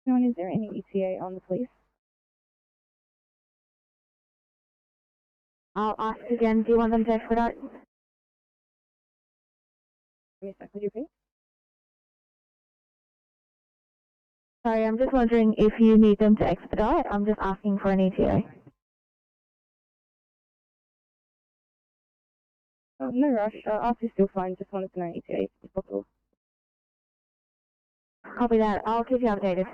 Is there any ETA on the police? I'll ask again, do you want them to expedite? Miss, could you repeat? Sorry, I'm just wondering if you need them to expedite. I'm just asking for an ETA. No rush. After still fine. Just wanted to know ETA if possible. Copy that. I'll keep you updated.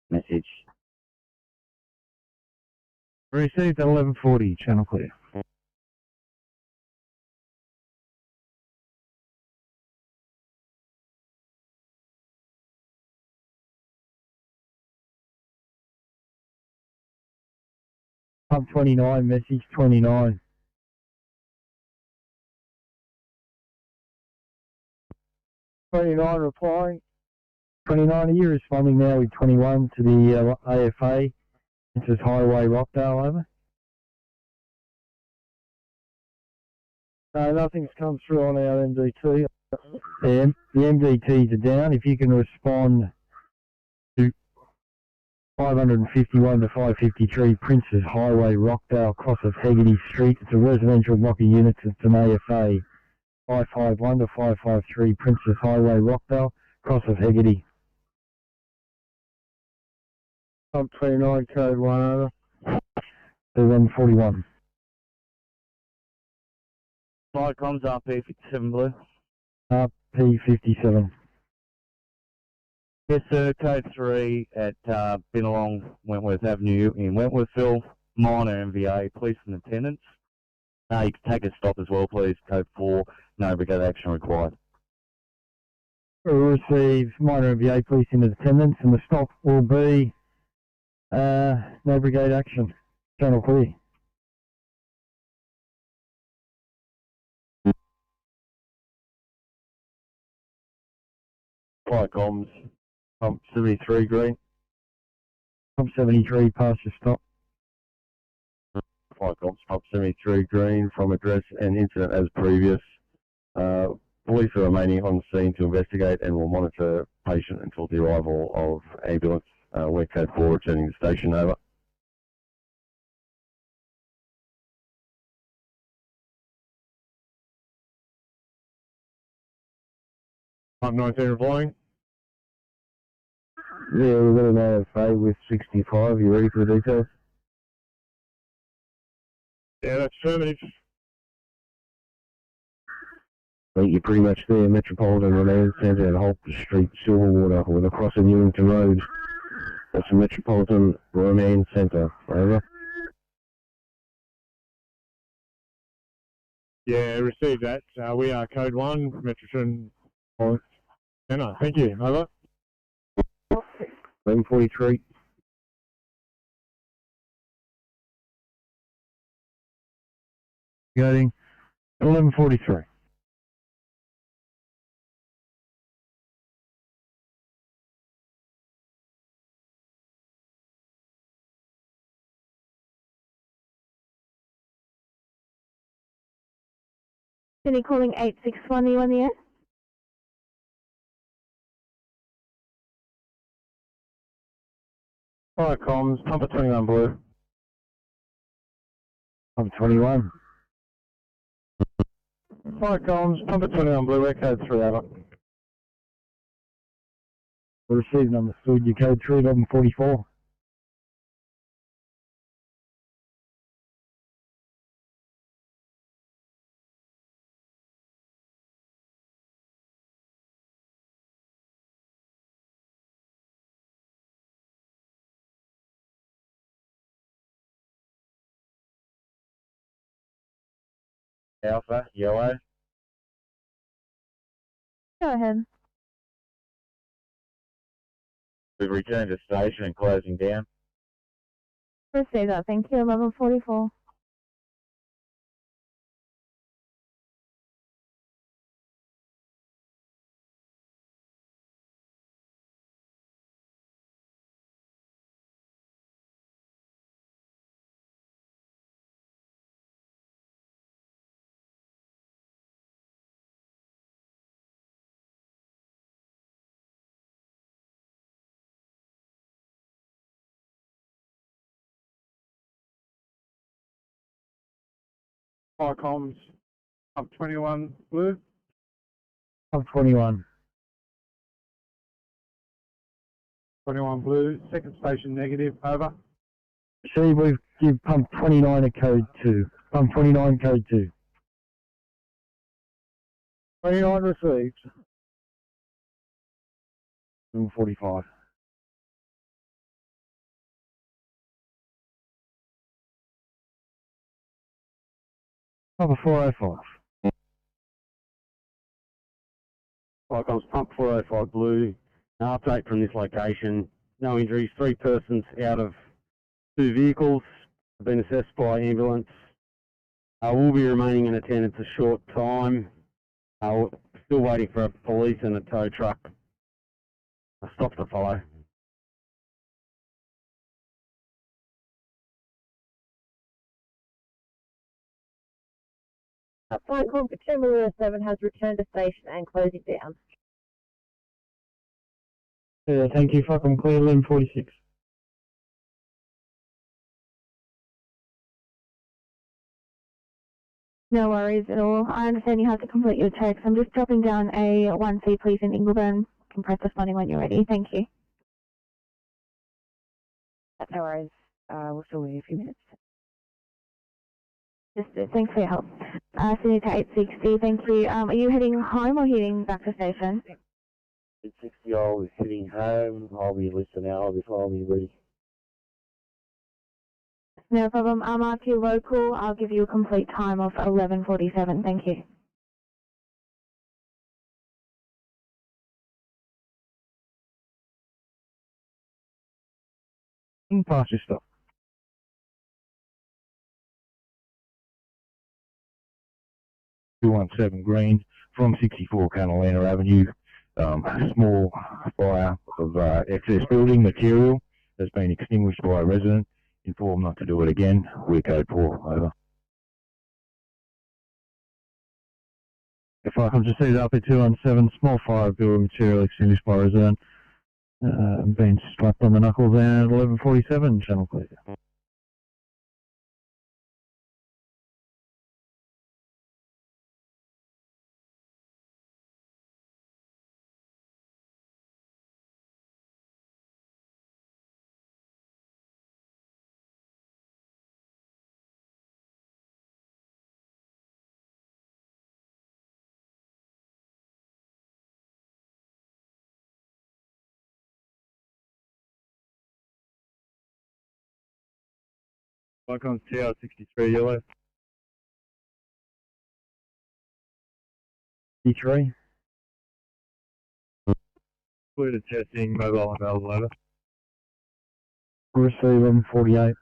Message. Received at 11:40. Channel clear. Pump 29, message 29. 29 replying. 29, are you responding now with 21 to the AFA? This is Highway Rockdale, over. No, nothing's come through on our MDT. The MDTs are down. If you can respond to 551 to 553 Princess Highway, Rockdale, cross of Hegarty Street. It's a residential block of units. It's an AFA. 551 to 553 Princess Highway, Rockdale, cross of Hegarty. Pump 29, code 1 over. 1141. Flight comms up P57 blue. P57. Yes, sir. Code 3 at Binalong, Wentworth Avenue in Wentworthville. Minor MVA, police in attendance. You can take a stop as well, please. Code 4, no brigade action required. We'll receive minor MVA, police in attendance, and the stop will be no brigade action. Channel clear. Flight comms, pump 73 green. Pump 73, pass your stop. Flight comms, pump 73 green from address and incident as previous. Police are remaining on scene to investigate and will monitor patient until the arrival of ambulance. We're code 4 returning to station, over. Pump 19 replying. Yeah, we've got an AFA with 65. You ready for the details? Yeah, that's affirmative. I think you're pretty much there. Metropolitan Remand Centre at Holter Street, Silverwater, with a cross of Newington Road. That's the Metropolitan Remand Centre. Over. Yeah, received that. We are code 1, Metropolitan Centre. Thank you. Over. 1143. Going 1143. Sydney calling 861, are you on the air? Fire comms, pump at 21 blue. Pump 21. Fire comms, pump at 21 blue, we're code 3 over. We're receiving understood, you code 3, 1144. Alpha, yellow. Go ahead. We've returned to station and closing down. Receive that, thank you, 1144. Fire comms, pump 21 blue. Pump 21. 21 blue, second station negative, over. See, we've give pump 29 a code 2. Pump 29 code 2. 29 received. 45. Pump 405. Fire comms, pump 405 blue. An update from this location. No injuries. 3 persons out of 2 vehicles have been assessed by ambulance. Will be remaining in attendance a short time. Still waiting for a police and a tow truck. Stop to follow. Flight call for 207 has returned to station and closing down. Yeah, thank you. Fuck, I'm clear. 1146. No worries at all. I understand you have to complete your checks. I'm just dropping down a 1C, please, in Ingleburn. You can press responding when you're ready. Thank you. No worries. We'll still wait a few minutes. Thanks for your help. Sydney to 860, thank you. Are you heading home or heading back to station? 860, I'll be heading home. I'll be listening out. I'll be ready. No problem. I'll mark you local. I'll give you a complete time of 11:47. Thank you. Pass your stuff. 217 Green from 64 Catalina Avenue. Small fire of excess building material has been extinguished by a resident. Informed not to do it again. We're code 4. Over. If I can just see it up at 217, small fire of building material extinguished by a resident. Been slapped on the knuckles at 11:47. Channel clear. Icons TR63 yellow. 63. Included testing, mobile and available over. Receive 1148.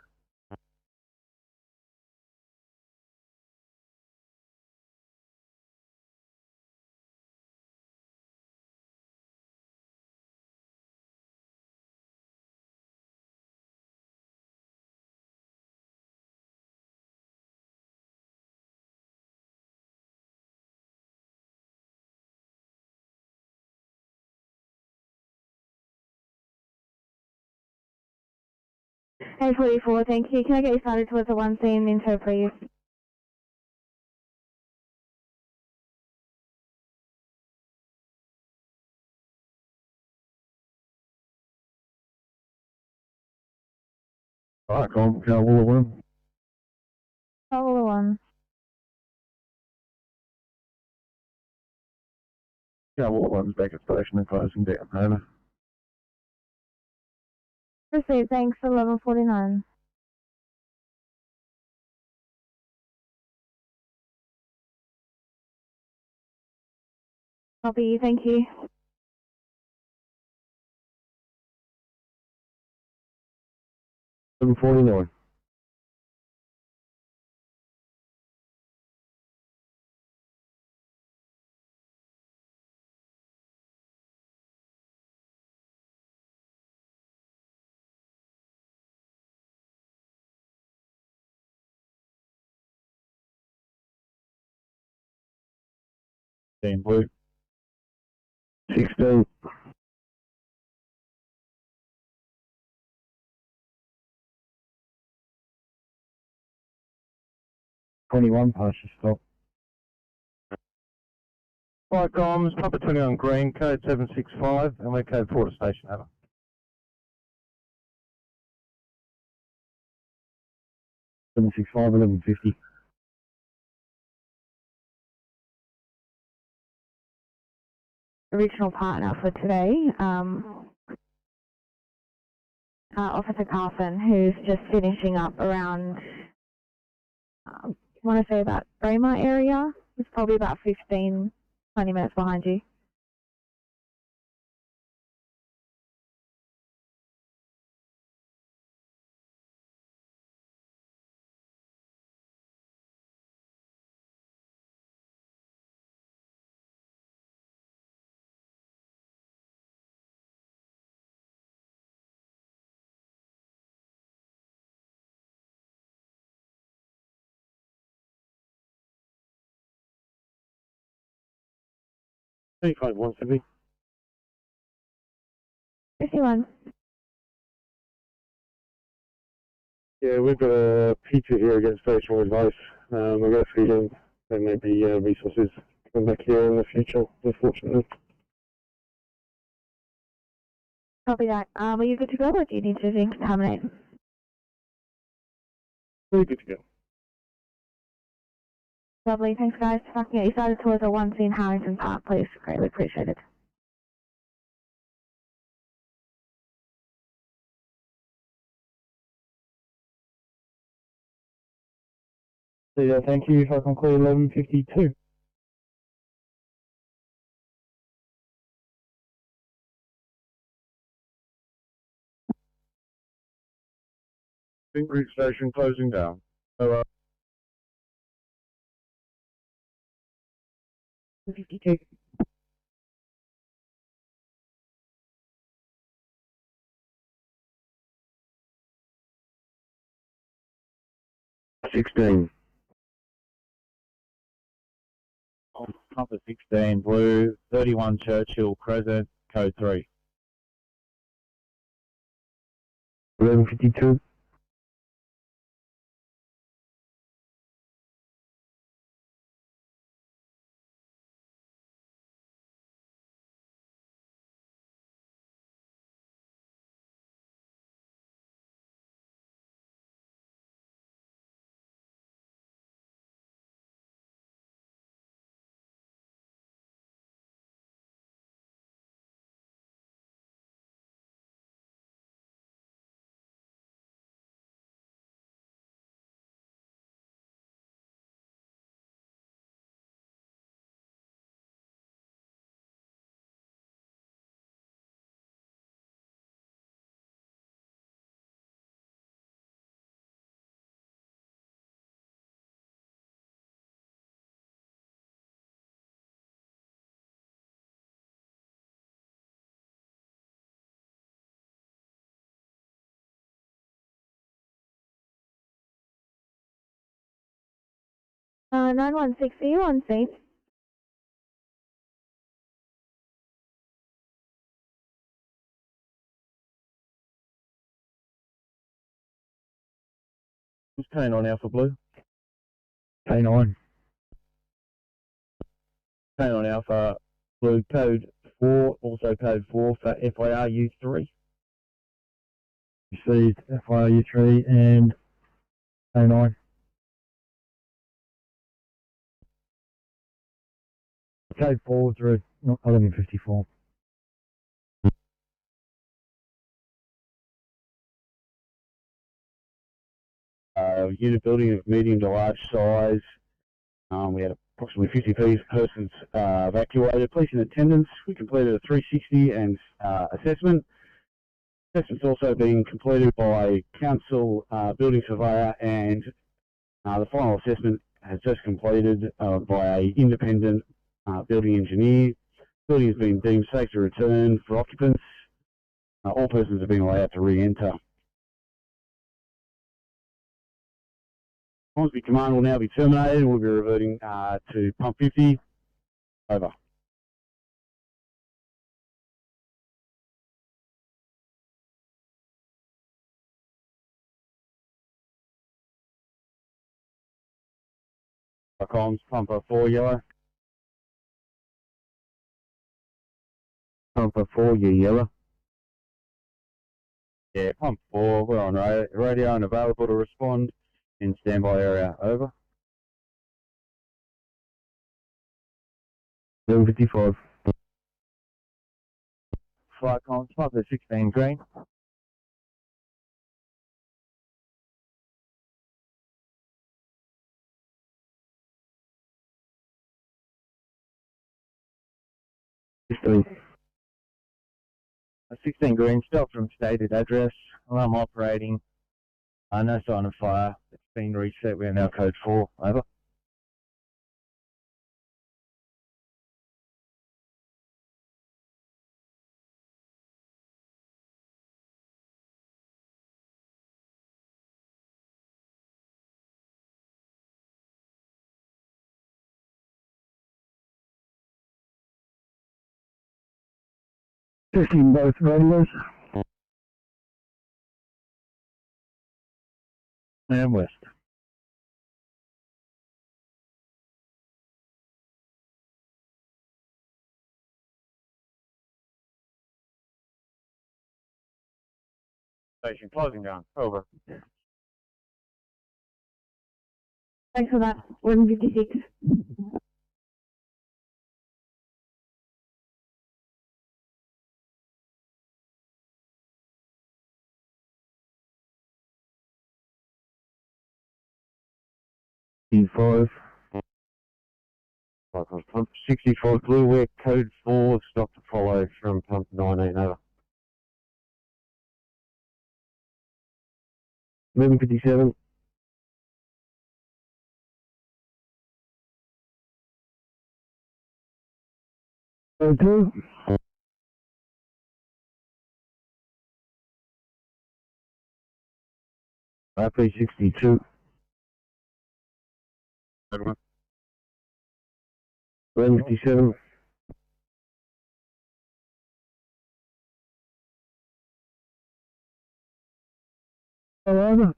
Hey, 44, thank you. Can I get you started towards the 1C in Minto, please? Alright, calm. Woolly one. Follow the 1. Woolly one's back at station and closing down. Over. Proceed, thanks, 11:49. Copy, thank you. 11:49. Blue. 16. 21 partial stop. Fire comms, Papa 21 green, code 765, and we're code 4 to station, over. Seven 1150. Original partner for today, Officer Carlson, who's just finishing up around, I want to say about Braemar area. It's probably about 15, 20 minutes behind you. Code 170. 51. Yeah, we've got a pizza here against station advice. We've got a feeling there may be resources coming back here in the future, unfortunately. Copy that. Are you good to go, or do you need to decontaminate? Very good to go. Lovely. Thanks, guys. If I can get you started towards a 1C in Harrington Park, please. Greatly appreciated. See ya, thank you. If I can clear 1152. Pink Route Station closing down. So, 52. Papa 16 blue, 31 Churchill Crescent, code 3. 1152. . 916, are you on scene? Who's Kane on Alpha Blue? K9. Kane on Alpha Blue, code 4, also code 4 for FIRU3. Received FIU3 and K9. Code 4 through 1154. Unit building of medium to large size. We had approximately 50 persons evacuated. Police in attendance. We completed a 360 and assessment. Assessment's also being completed by council building surveyor, and the final assessment has just completed by an independent building engineer. Building has been deemed safe to return for occupants. All persons have been allowed to re-enter. Hornsby Command will now be terminated and we'll be reverting to pump 50. Over. Comms, pumper 4 yellow. Pumper 4, you yellow. Yeah, pump 4, we're on radio and available to respond in standby area, over. 11:55. Flight comms, pumper 16 green. History. 16 green, stop from stated address. Alarm operating. No sign of fire. It's been reset. We are now code 4. Over. Testing both radios. And west. Station closing down. Over. Thanks for that. 11:56. E5. Pump 65 blue, we're code 4, stop to follow from pump 19, over. 11:57. O2. RP62. 11:57. Over.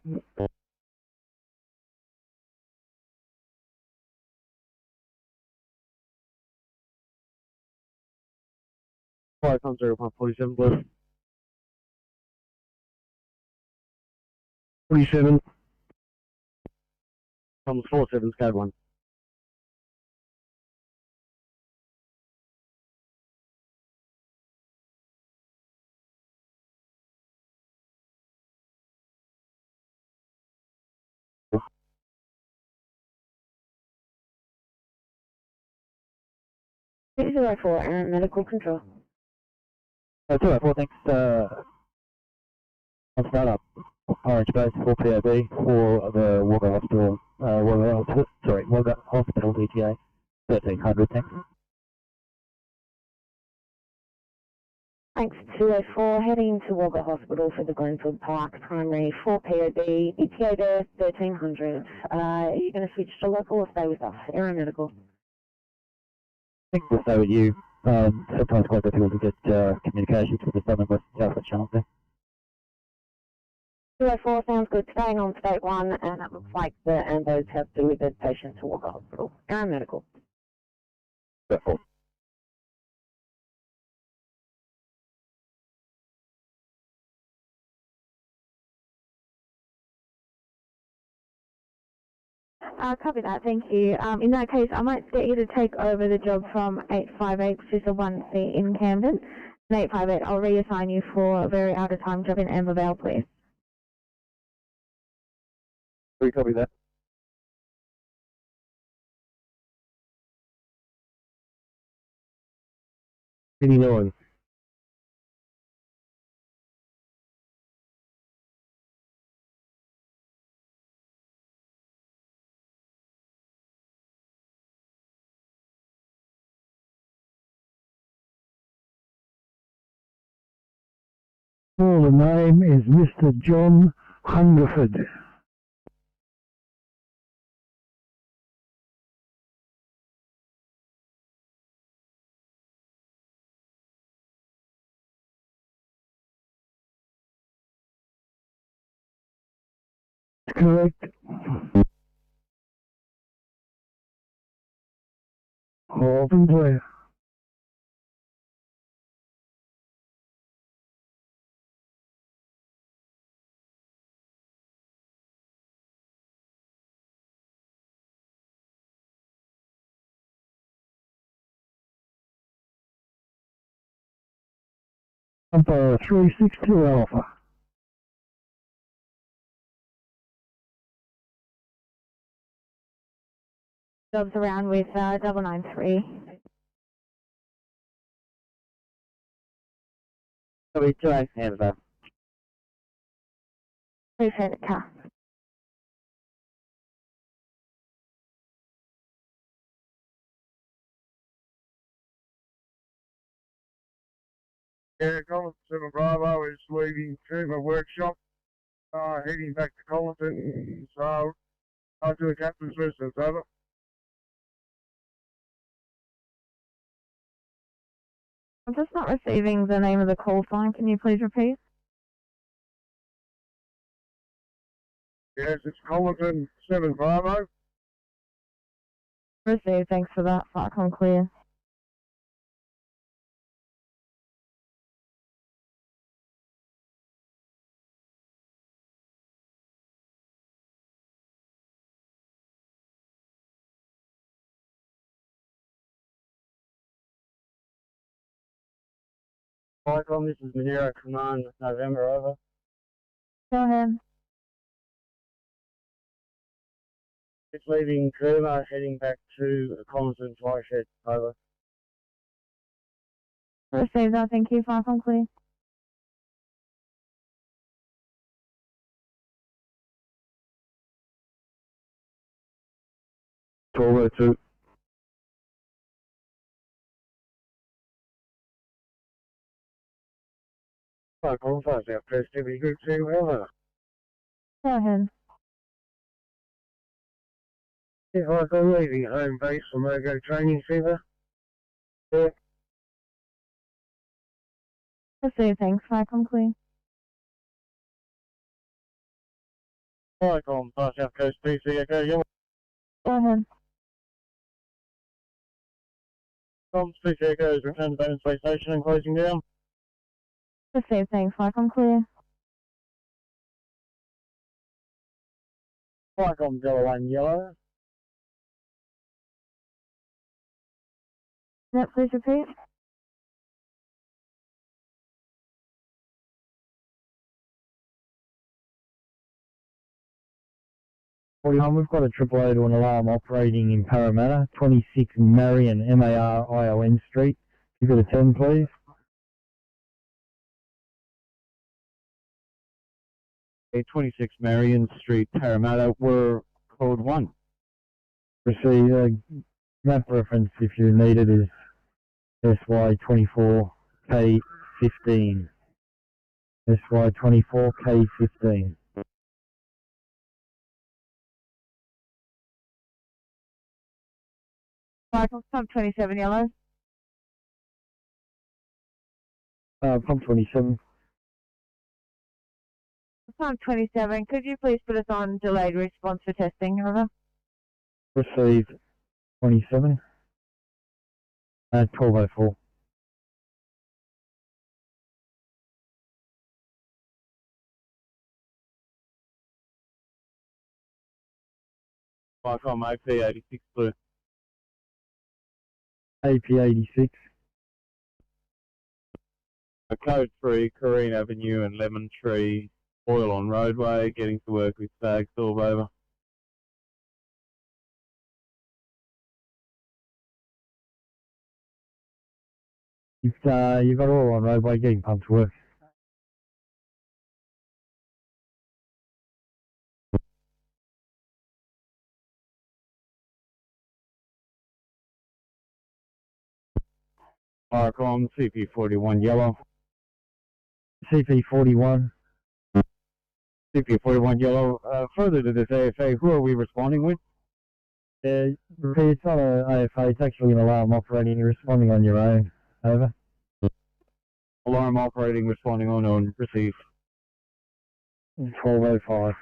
Flight comms 0.47 blue. 47. Comms 47, code 1. Zero 4 and medical control. 204, thanks. I'll start up. Orange base for POB for the Wagga Hospital, Wagga Hospital DTA 1300, thanks. Thanks, 204, heading to Wagga Hospital for the Glenfield Park Primary 4 POB, ETA there 1300. Are you going to switch to local or stay with us? Aeromedical. I think we'll stay with you. Sometimes quite difficult to get communications with the southern west southwest channels there. 204 sounds good. Staying on state 1, and it looks like the ambos have delivered patients to Wagga Hospital. Aeromedical. Therefore. Copy that, thank you. In that case, I might get you to take over the job from 858, which is the 1C in Camden. And 858, I'll reassign you for a very out-of-time job in Ambervale, please. We copy that. $89. The name is Mr. John Hungerford. Correct. Open clear. Number 362 Alpha. Jobs around with 993. Sorry, 2 Canada. Appreciate it, car. Yeah, Collins 7 Bravo is leaving Cooper Workshop, heading back to Collinton. So, I'll do a captain's residence, over. I'm just not receiving the name of the call sign. Can you please repeat? Yes, it's Collinton 7 Bravo. Received, thanks for that. Farcom clear. Micron, this is Manero Command, November, over. Go ahead. It's leaving Cooper, heading back to Collinton Fly Shed, over. Received that, thank you. Farcom clear. Bravo 2. Micron, 5 South Coast, Heavy Group 2, over. Go ahead. Yeah, Micron, leaving home base for Mogo Training Centre. Yeah. Received, thanks. Farcom clear. Micron, 5 South Coast, PC, Echo, Yellow. Go ahead. Tom, PC, Echo is returned to Bowden Space Station and closing down. Received, thanks. Farcom clear. Micron, Delaware 1, Yellow. Yep, please repeat. We've got a triple O to an alarm operating in Parramatta, 26 Marion, Marion Street. Give it a 10, please. Okay, 26 Marion Street, Parramatta, we're code 1. Receive map reference if you need it is SY24K15. SY24K15. Farcom, pump 27 yellow. Pump 27. Pump 27, could you please put us on delayed response for testing, over? Received 27. 1204. Micron, AP86 Blue. AP86. Code 3, Corrine Avenue and Lemon Tree, oil on roadway, getting to work with Stagthorpe, over. You've got all on roadway getting pumped to work. Micron, CP41 Yellow. CP41. CP41 Yellow, further to this AFA, who are we responding with? Repeat, it's not an AFA, it's actually an alarm operating. You're responding on your own. Over. Alarm operating, responding unknown, received. 1205.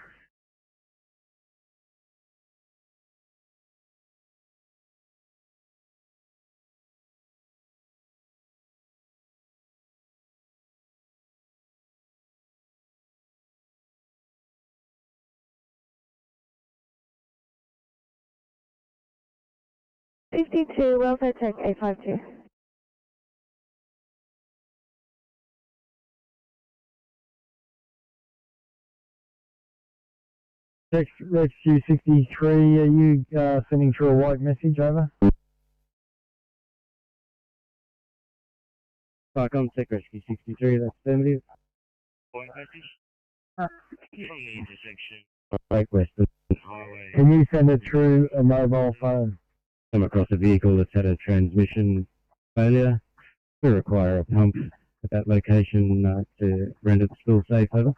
52, welfare check 852. Rescue 63, are you sending through a white message over? Welcome, Tech Rescue 63, that's affirmative. White message? From the intersection. Right west of the highway. Can you send it through a mobile phone? Come across a vehicle that's had a transmission failure. We require a pump at that location to render the spill safe, over.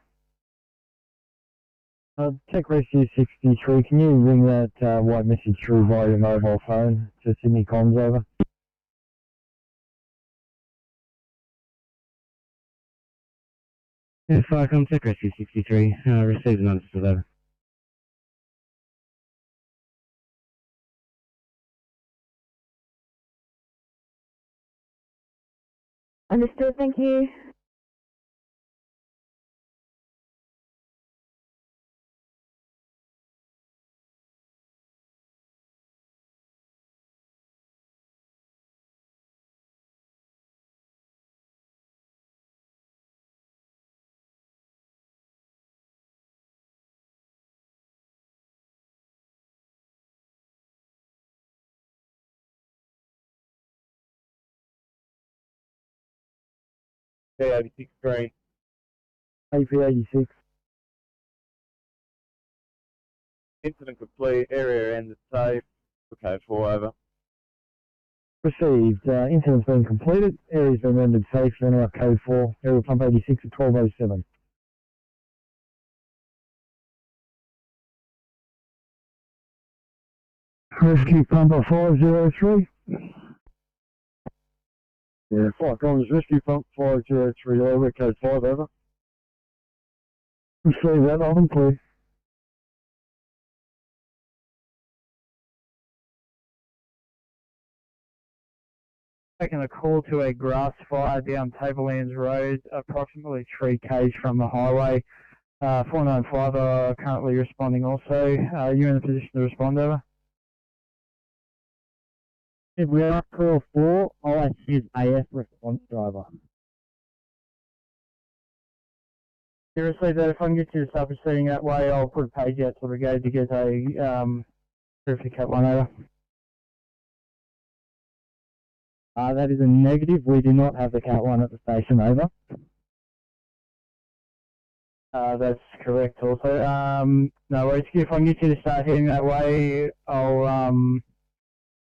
Tech Rescue 63, can you ring that white message through via your mobile phone to Sydney Comms, over? Yes, Firecom, Tech Rescue 63, received an understood, over. Understood, thank you. P86 green. AP86. Incident complete, area ended safe. Okay, 4, over. Received. Incident's been completed. Area's been rendered safe. NR code 4. Area pump 86 at 1207. Rescue pumper 503. Yeah, 5 Comms, rescue pump 503, area code 5, over. Receive that, on please. Taking a call to a grass fire down Tablelands Road, approximately 3 k's from the highway. 495 are currently responding also. Are you in a position to respond, over? If we are call 4, I'll is AF response driver. Seriously, that if I can get you to start proceeding that way, I'll put a page out to the brigade to get a certificate one, over. That is a negative. We do not have the Cat 1 at the station, over. That's correct also. No worries, if I can get you to start heading that way, I'll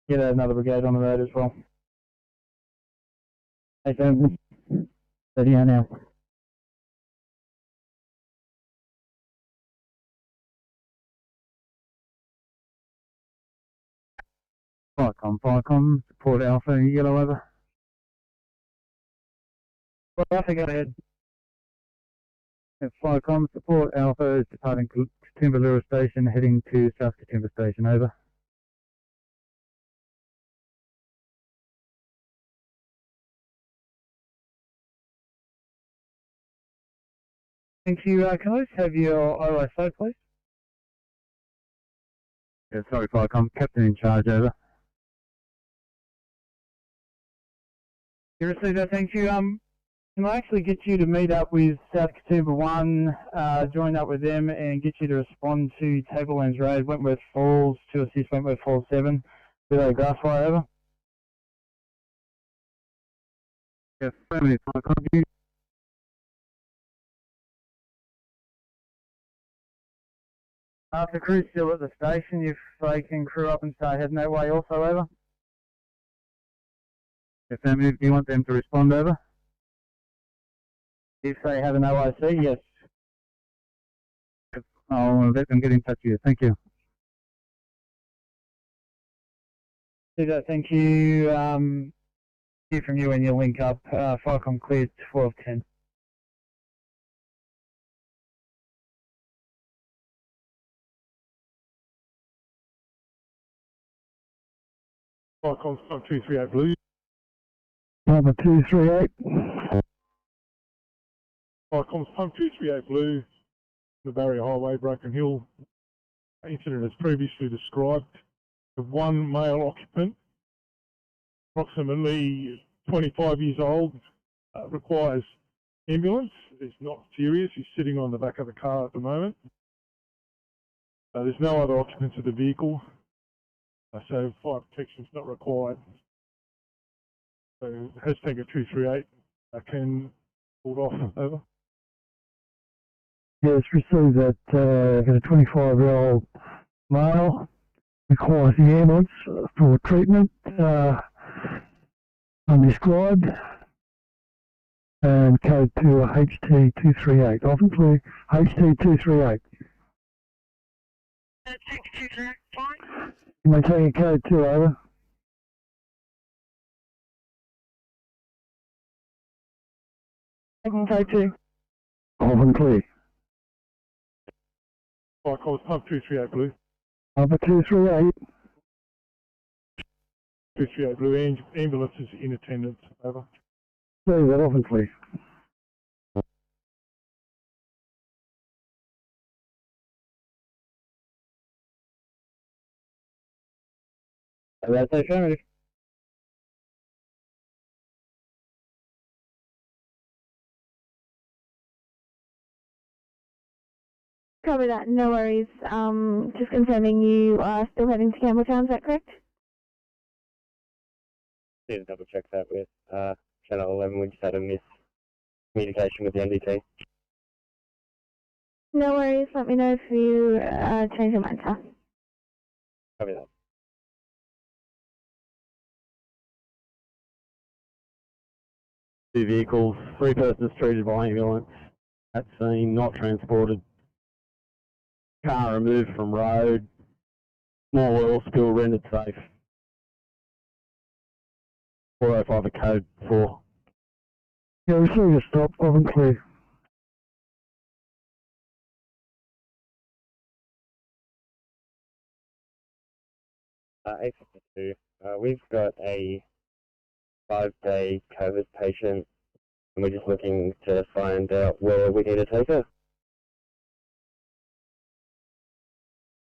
get another brigade on the road as well. Okay, steady on now. Firecom, support Alpha, yellow, over. Alpha, go ahead. Firecom, support Alpha is departing Katoomba Station, heading to South Katoomba Station, over. Thank you. Can I just have your OSO, please? Yeah, sorry, Firecom, Captain in charge, over. Seriously, no, thank you. Can I actually get you to meet up with South Katoomba 1, join up with them and get you to respond to Tablelands Road, Wentworth Falls, to assist Wentworth Falls 7 with a grass fire, over? Yeah, affirmative, Firecom. The crew's still at the station, if they can crew up and start heading that way also, over? Affirmative, do you want them to respond, over? If they have an OIC, yes. I'll let them get in touch with you. Thank you. Thank you. Hear from you when you link up. Firecom cleared 1210. Firecom pump 238 blue. Number 238. Firecom pump 238 blue. The Barrier Highway, Broken Hill. Incident as previously described. The one male occupant approximately 25 years old, requires ambulance. He's not serious. He's sitting on the back of the car at the moment. There's no other occupants of the vehicle, so fire protection is not required. So hashtag 238 can pulled off. Over. Yes, received that a 25-year-old male requires the ambulance for treatment, undescribed, and code to HT238. Obviously, HT238. Fine. You may take a code 2, over. Taking code 2. Off and clear. Fire calls pump 238 blue. Number 238. 238 blue, ambulance is in attendance. Over. See that off and clear. That's affirmative. Cover that, no worries. Just confirming you are still heading to Campbelltown, is that correct? Need to double check that with Channel 11. We just had a miscommunication with the NDT. No worries, let me know if you change your mind, sir. Copy that. Two vehicles, 3 persons treated by ambulance at scene, not transported. Car removed from road. Small oil spill rendered safe. 405 a code 4. Yeah, receive a stop, off and clear. A52. We've got a 5-day COVID patient, and we're just looking to find out where we need to take her.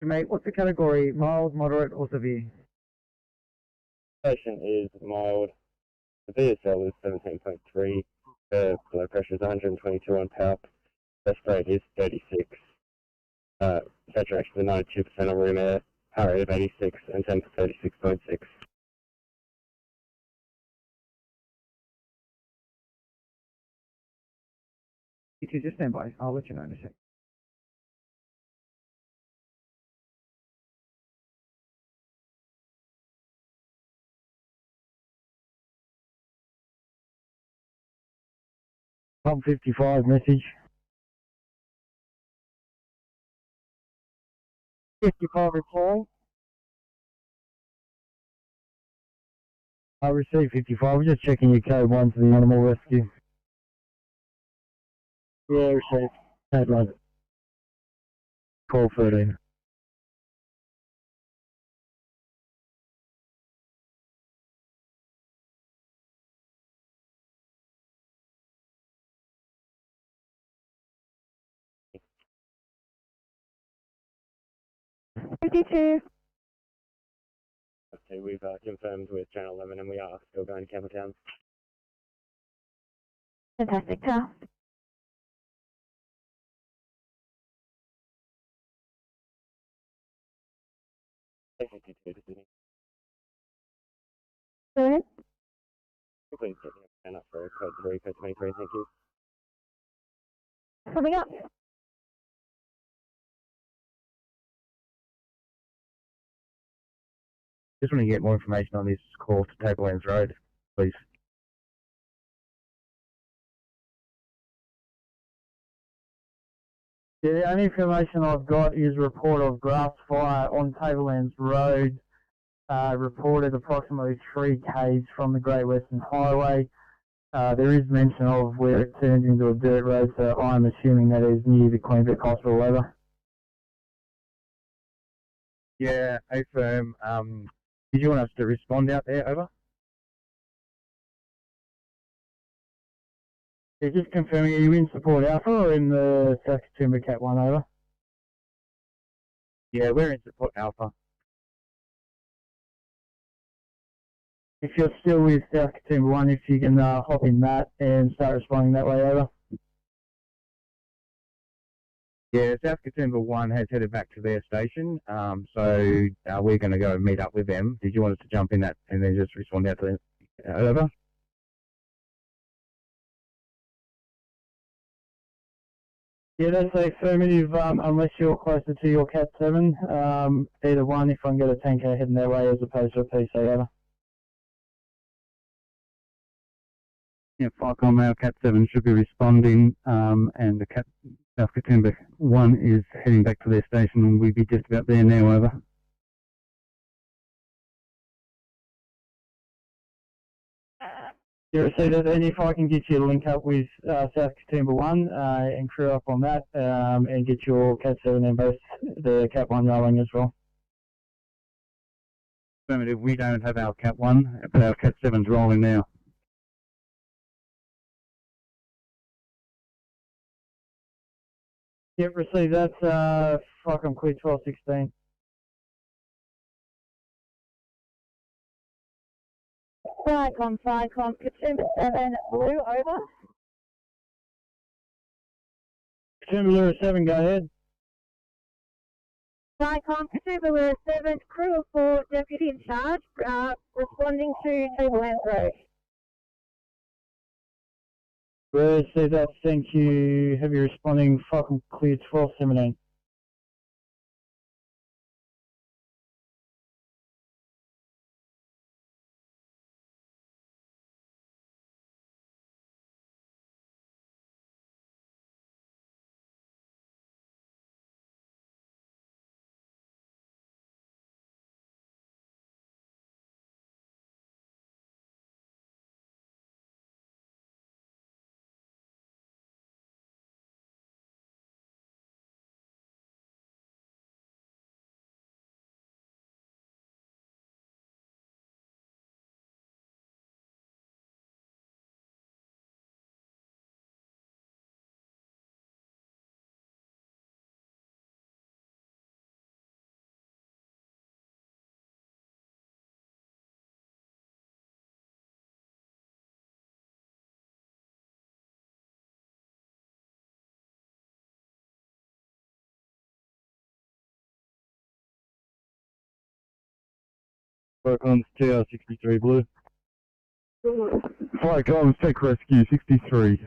Mate, what's the category? Mild, moderate, or severe? Patient is mild. The BSL is 17.3. Her blood pressure is 122 on PALP. Best rate is 36. Saturation of 92% of room air. Heart rate of 86 and temp 36.6. You two just stand by. I'll let you know in a sec. Pump 55 message. 55 reply. I received 55. We're just checking your code 1 for the animal rescue. Yeah, received. Code 1. Call 13. $52. Okay, we've confirmed with Channel 11 and we are still going to Campbelltown. Fantastic, sir. A52 to Sydney. Go ahead. Please get me a pen up for code 3, code 23, thank you. Coming up. Just want to get more information on this call to Tablelands Road, please. Yeah, the only information I've got is a report of grass fire on Tablelands Road, reported approximately 3 k's from the Great Western Highway. There is mention of where it turns into a dirt road, so I'm assuming that is near the Queensbrook Hospital, over. Yeah, affirm. Did you want us to respond out there, over? Yeah, just confirming, are you in Support Alpha or in the Saskatoon Cat 1, over? Yeah, we're in Support Alpha. If you're still with South Katoomba 1, if you can hop in that and start responding that way, over. Yeah, South Katoomba 1 has headed back to their station, so we're going to go and meet up with them. Did you want us to jump in that and then just respond out to them? Over? Yeah, that's the affirmative, unless you're closer to your Cat 7. Either one, if I can get a tanker heading their way as opposed to a PC, over. Yeah, FICOM, our Cat 7 should be responding, and the South Katoomba 1 is heading back to their station, and we'll be just about there now, over. You received it, and if I can get you to link up with South Katoomba 1 and crew up on that, and get your Cat 7 and both the Cat 1 rolling as well. Affirmative, we don't have our Cat 1, but our Cat 7's rolling now. Yep, received that. FICOM clear 1216. FICOM, Katoomba 7, Blue, over. Katoomba 7, go ahead. FICOM, Katoomba 7, crew of 4, deputy in charge, responding to Tableland Road. Received that, thank you. Heavy responding, FICOM clear 1217. FICOM's TR63 Blue. FICOM, Tech Rescue 63.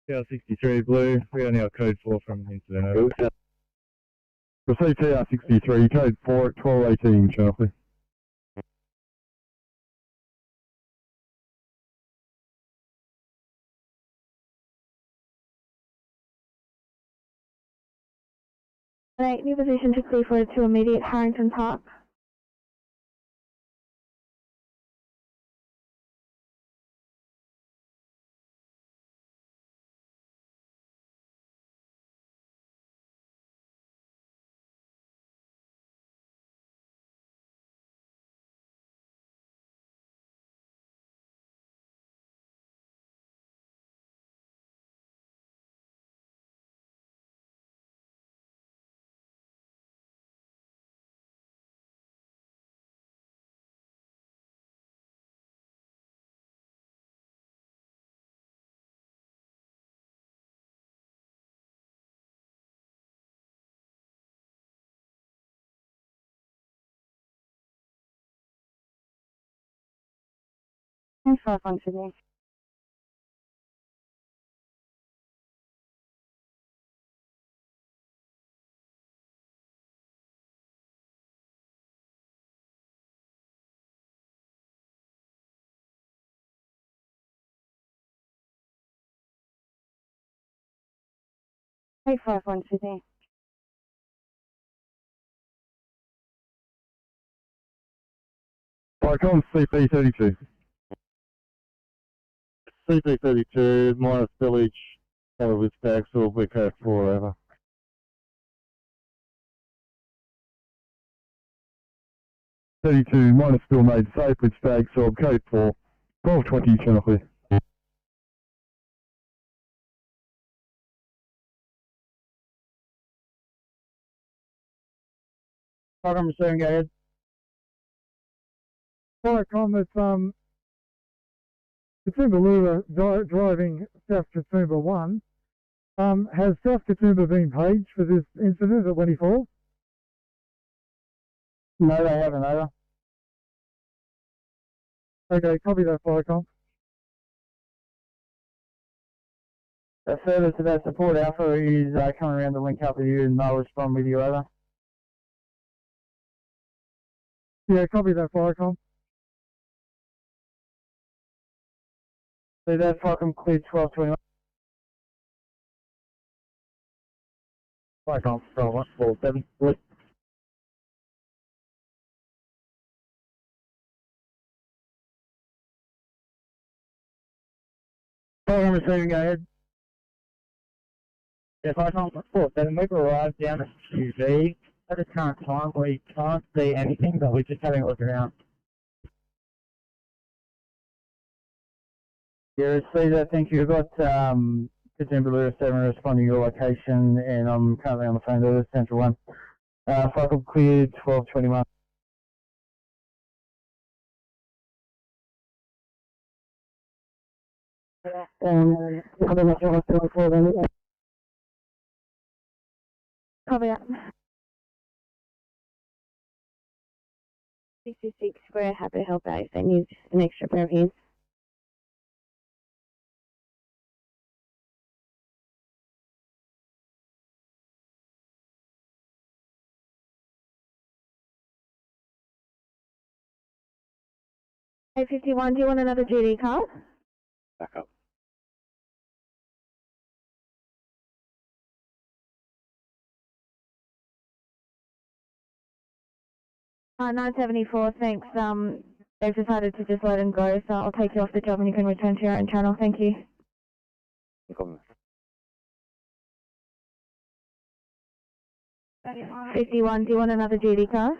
TR63 Blue, we only have code 4 from the incident, over. Receive TR63, code 4 at 1218, Charlie. New position to clear for to immediate Harrington Park. Thanks for fun today. Thanks for fun today. FICOM, CP32. CP32 minus village, cover with stag, so we're code 4, over. -2 still made safe with stag, so code 4, 1220, Charlie. FICOM 7, go ahead. Viacom, it's Katoomba driving South Katoomba 1. Has South Katoomba been paged for this incident at Wenny Falls? No, they haven't, over. Okay, copy that, Viacom. Further to that, support Alpha is coming around to link up with you and they'll respond with you, over. Yeah, copy that, Viacom. So that Viacom cleared 1221. Viacom, control 147. Good. Viacom receiving, go ahead. Yeah, Viacom 147, we've arrived down at QV. At the current time, we can't see anything, but we're just having a look around. Yeah, see that, thank you. We've got Katoomba 7 responding to your location, and I'm currently on the phone to the Central 1. Viacom cleared 1221. Copy that. 66 Square, happy to help out if they need an extra pair of hands. Hey, 51, do you want another GD card? Back up. Uh, 974, thanks. They've decided to just let him go, so I'll take you off the job and you can return to your own channel. Thank you. No problem. 51, do you want another GD card?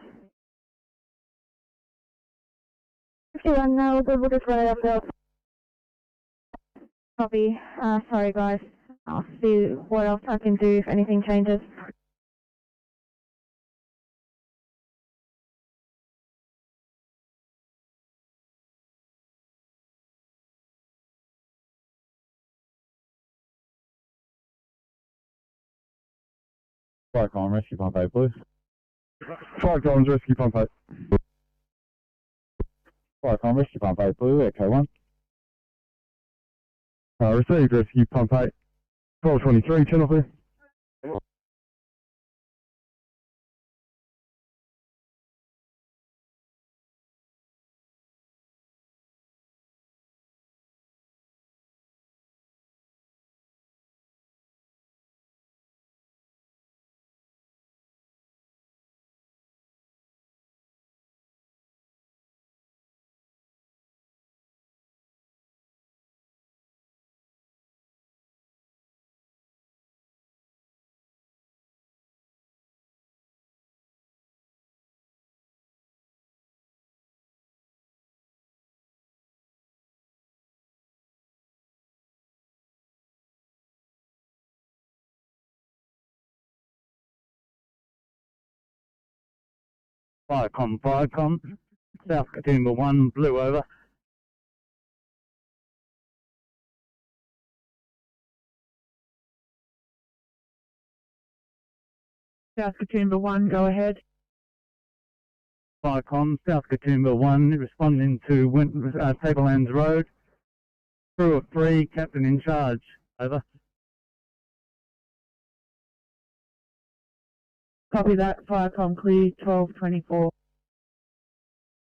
51, no, we'll just run it ourselves. Copy. Sorry guys. I'll see what else I can do if anything changes. Viacom, rescue pump 8, please. Viacom's rescue pump 8. Viacom, rescue pump 8, blue, Echo 1. Received rescue pump 8. 1223, channel clear. Viacom, South Katoomba 1, blue over. South Katoomba 1, go ahead. Viacom, South Katoomba 1, responding to Tablelands Road. Crew of 3, captain in charge, over. Copy that, Viacom clear, 1224.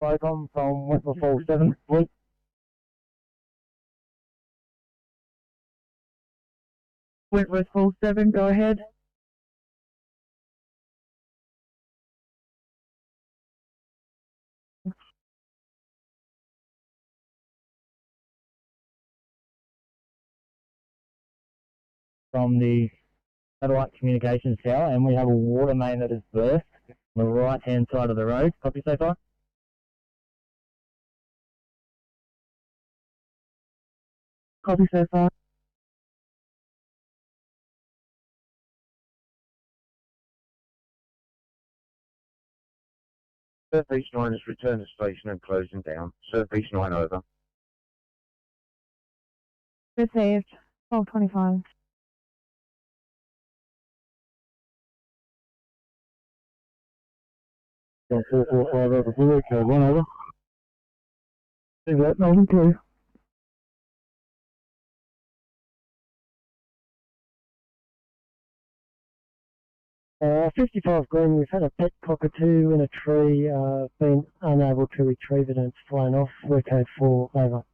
Viacom from Westmoor Falls 7, blue. Wentworth Falls 7, go ahead. From the satellite communications tower, and we have a water main that is burst on the right hand side of the road. Copy so far? Copy so far. Surf Beach 9 has returned to station and closing down. Surf Beach 9 over. Received. 1225. Got 445 over Blue, code 1 over. See that, Melbourne, clear. 55 Green, we've had a pet cockatoo in a tree, been unable to retrieve it and it's flown off. We're code 4 over.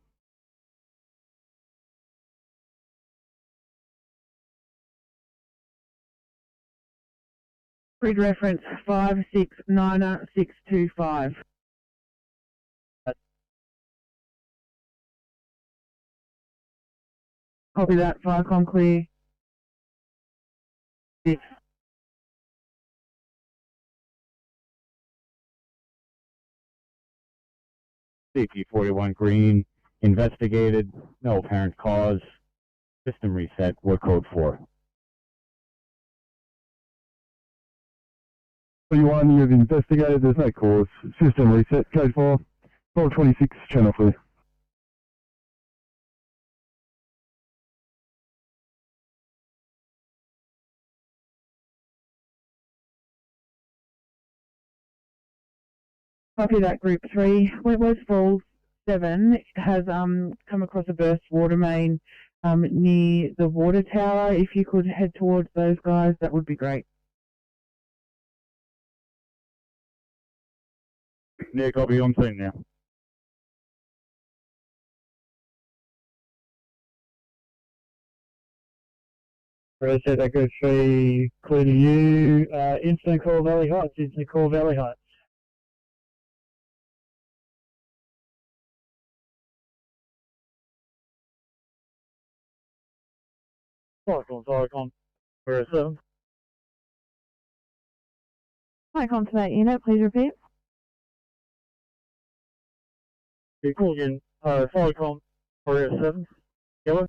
Grid reference 5690625. Copy that, Firecom clear. 6. CP41 Green, investigated, no apparent cause, system reset, we're code 4. 41, you've investigated, there's no cause. System reset, code 4. 1226, channel clear. Copy that, Group 3. Wentworth Falls 7 has come across a burst water main near the water tower. If you could head towards those guys, that would be great. Yeah, copy, on scene now. Reset that Group 3, clear to you. Instant call Valley Heights, instant call Valley Heights. Firecom, we're at 7. Firecom to that unit, please repeat. You call again, Firecom, we're at 7. Yellow.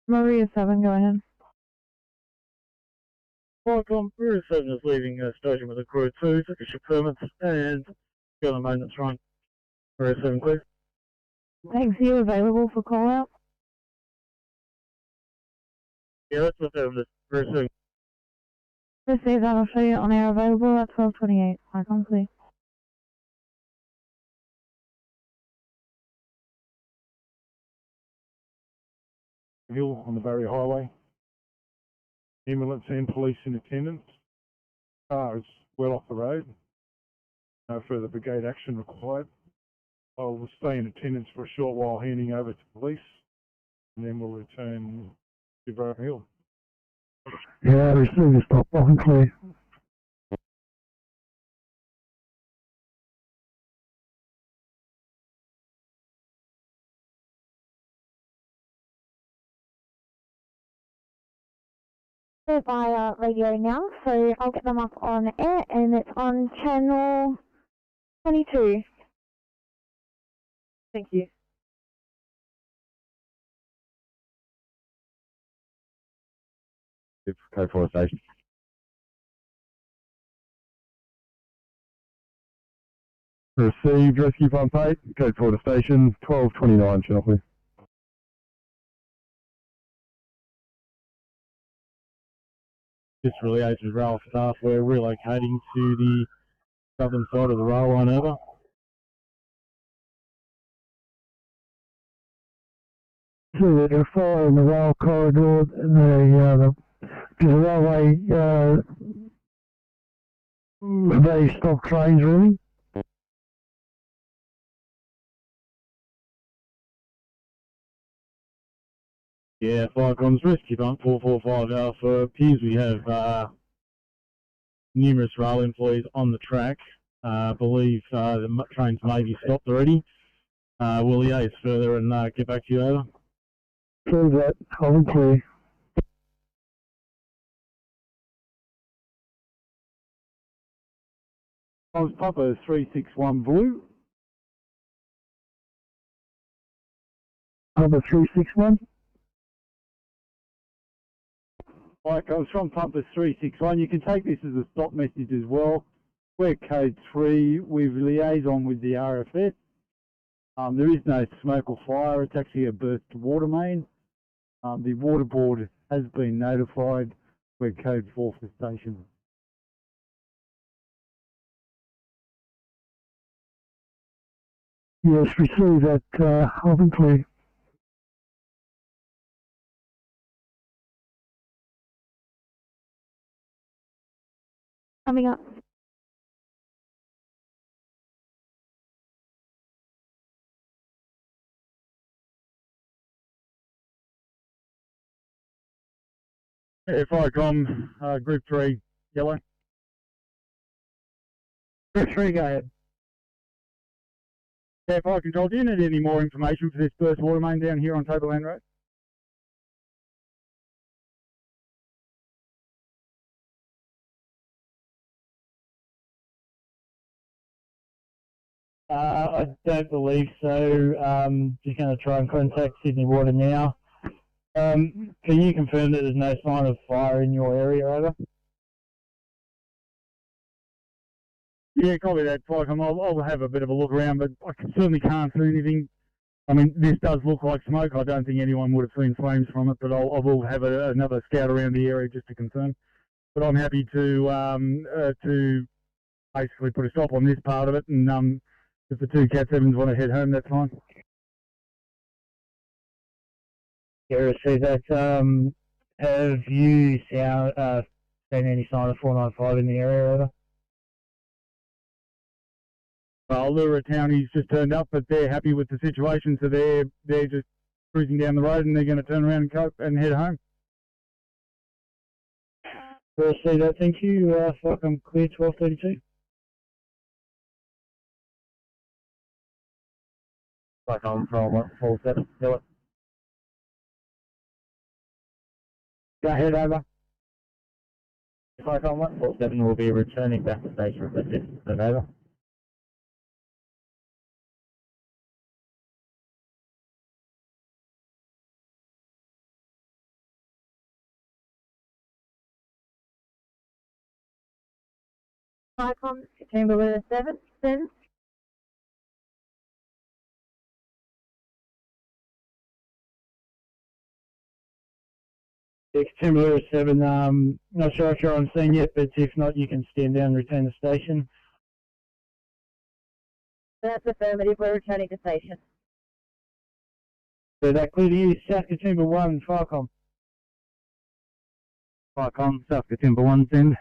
Maria 7, go ahead. Firecom, we're at 7 is leaving station with a crew of 2, took a ship permits, and go on the maintenance run. We're at 7, please. Thanks, are you available for call out? Yeah, that's what's over this. We're at 7. Receive that, I'll show you on air available at 1228. Firecom clear. Hill on the Barrier Highway. Ambulance and police in attendance. Car is well off the road. No further brigade action required. I'll stay in attendance for a short while, handing over to police, and then we'll return to Barrier Hill. Yeah, receive the stop, off and clear. They're via radio now, so I'll get them up on air, and it's on channel 22. Thank you. Code 4 station. Received, rescue pump 8, code 4 to station, 1229, channel clear. Just relayed to rail staff, we're relocating to the southern side of the rail line, over. See that they're following the rail corridor, the railway, they stop trains really. Yeah, Firecom's rescue pump 445 Alpha. Appears we have numerous rail employees on the track. Believe the trains may be stopped already. We'll liaise further and get back to you, over. Prove that, hold and clear. Papa 361 Blue. Papa 361. Like I was from Pumper 361, you can take this as a stop message as well. We're code 3. We've liaisoned with the RFS. There is no smoke or fire. It's actually a burst water main. The water board has been notified. We're code 4 for station. Yes, receive that, open clear. Coming up. FICOM, Group 3, yellow. Group 3, go ahead. Yeah, Fire Control, do you need any more information for this burst water main down here on Tableland Road? I don't believe so. Just going to try and contact Sydney Water now. Can you confirm that there's no sign of fire in your area, over? Yeah, copy that, FICOM. I'll have a bit of a look around, but I certainly can't see anything. I mean, this does look like smoke. I don't think anyone would have seen flames from it, but I will have another scout around the area just to confirm. But I'm happy to basically put a stop on this part of it, and if the two Cat 7s want to head home, that's fine. Yeah, see that. Have you seen any sign of 495 in the area, over? Lura Townies just turned up, but they're happy with the situation, so they're just cruising down the road, and they're going to turn around and cope and head home. See that, thank you. I'm clear, 1232. FICOM from 147, yellow. Go ahead, over. FICOM 147 will be returning back to station for assistance, over. FICOM, Chamber 7. Timber 7, not sure if you're on scene yet, but if not, you can stand down and return to station. That's affirmative. We're returning to station. So that clear to you, South Timber 1, FICOM. FICOM, South Timber 1's in.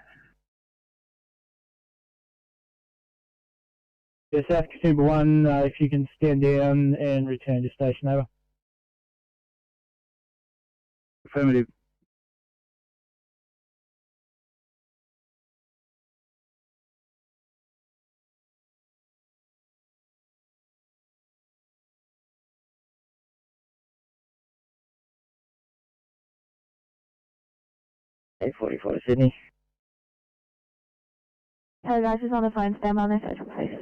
Yeah, South Timber 1, if you can stand down and return to station, over. Affirmative. A44 Sydney. Hey guys, just on the phone, stand by on their social, please.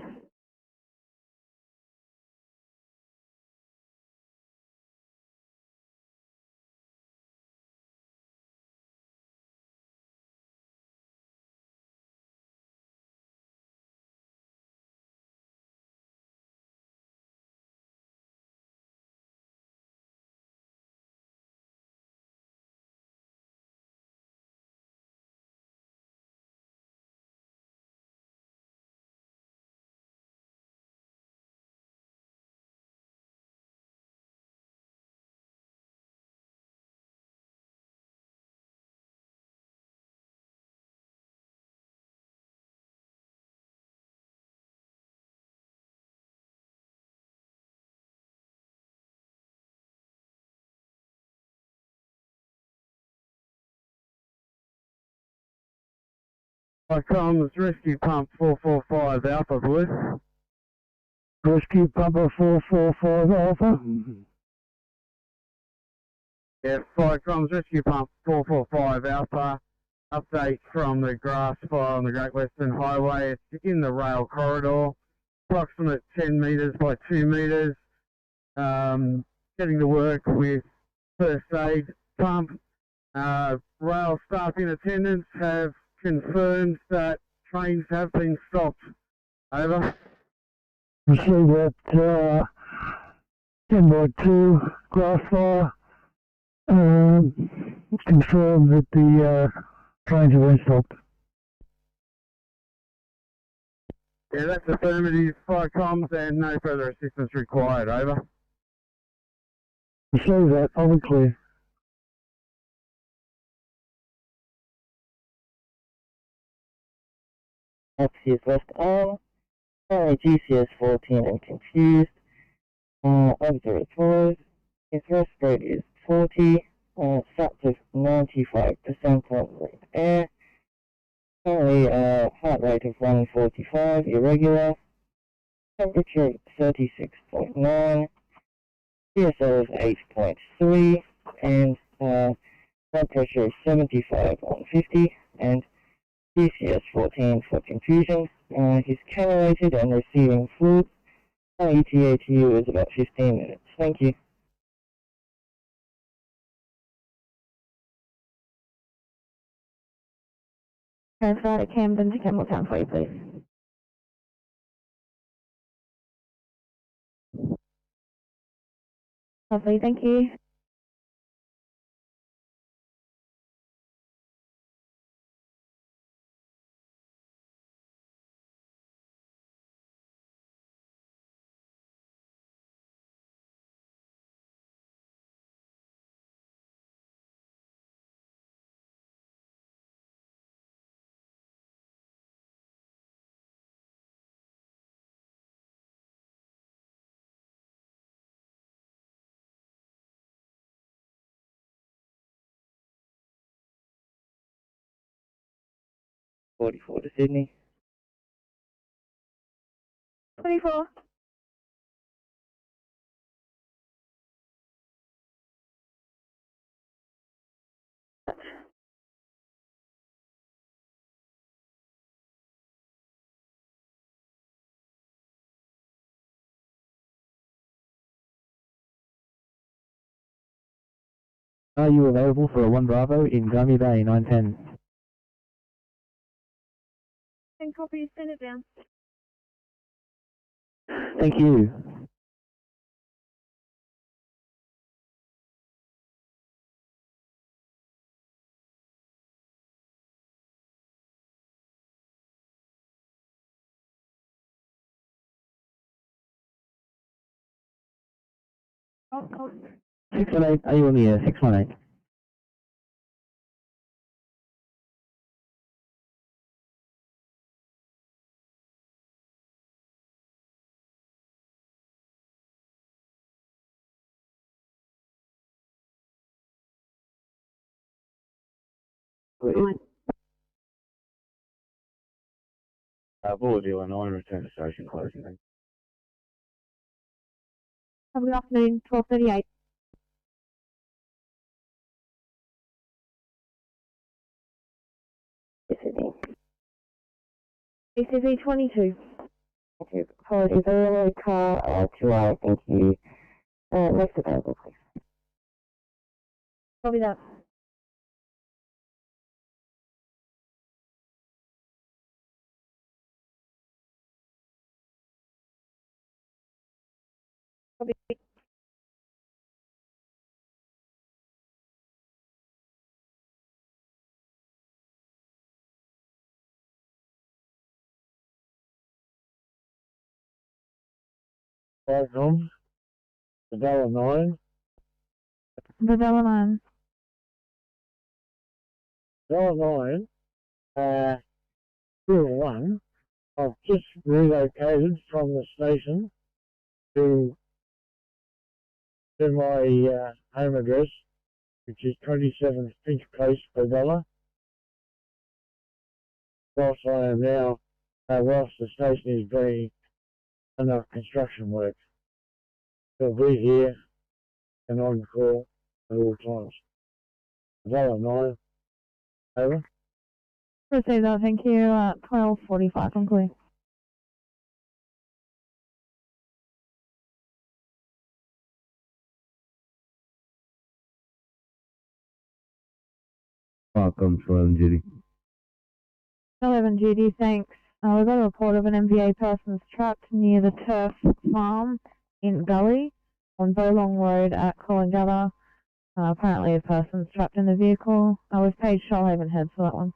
FICOM, Rescue Pump 445 Alpha, Blue. Rescue Pumper 445 Alpha. Yeah, FICOM, Rescue Pump 445 Alpha. Update from the grass fire on the Great Western Highway. It's in the rail corridor, approximate 10 metres by 2 metres. Getting to work with first aid pump. Rail staff in attendance have confirmed that trains have been stopped. Over. Received that 10.2 grass fire. Confirmed that the trains have been stopped. Yeah, that's affirmative. Fire comms and no further assistance required. Over. Received that. I'll be clear. FCS left arm, currently GCS 14 and confused, over the floors, his rest rate is 40, sat to 95% on breathe air, currently heart rate of 145, irregular, temperature 36.9, PSO is 8.3, and blood pressure is 75 on 50, and GCS 14 for confusion. He's cannulated and receiving fluid. ETA to you is about 15 minutes. Thank you. Transfer to Camden to Campbelltown for you, please. Lovely, thank you. Forty-four to Sydney. 24. Are you available for a 1 Bravo in Gummy Bay, 910? And copy, send it down. Thank you. Oh. 618, are you on the air? 618. Bullet Illinois, return to station closing. Good afternoon, 12:38. Sydney. ACV 22. Okay, apologies. Early car to I thank you. Next available, please. Copy that. Copy. Five Tom, Bella 9, Bavella 9. Bella 9, 201. I've just relocated from the station to my home address, which is 27 Finch Place, Bavella. Whilst I am now, whilst the station is being under construction work, they'll be here and on call at all times. Bavella 9, over. Proceed that, thank you. 12:45, I'm clear. Welcome to duty. 11 duty, thanks. We got a report of an MVA person's trapped near the turf farm in Gully on Bowlong Road at Coolangatta. Apparently a person's trapped in the vehicle. We've paid Shoalhaven Heads for that one.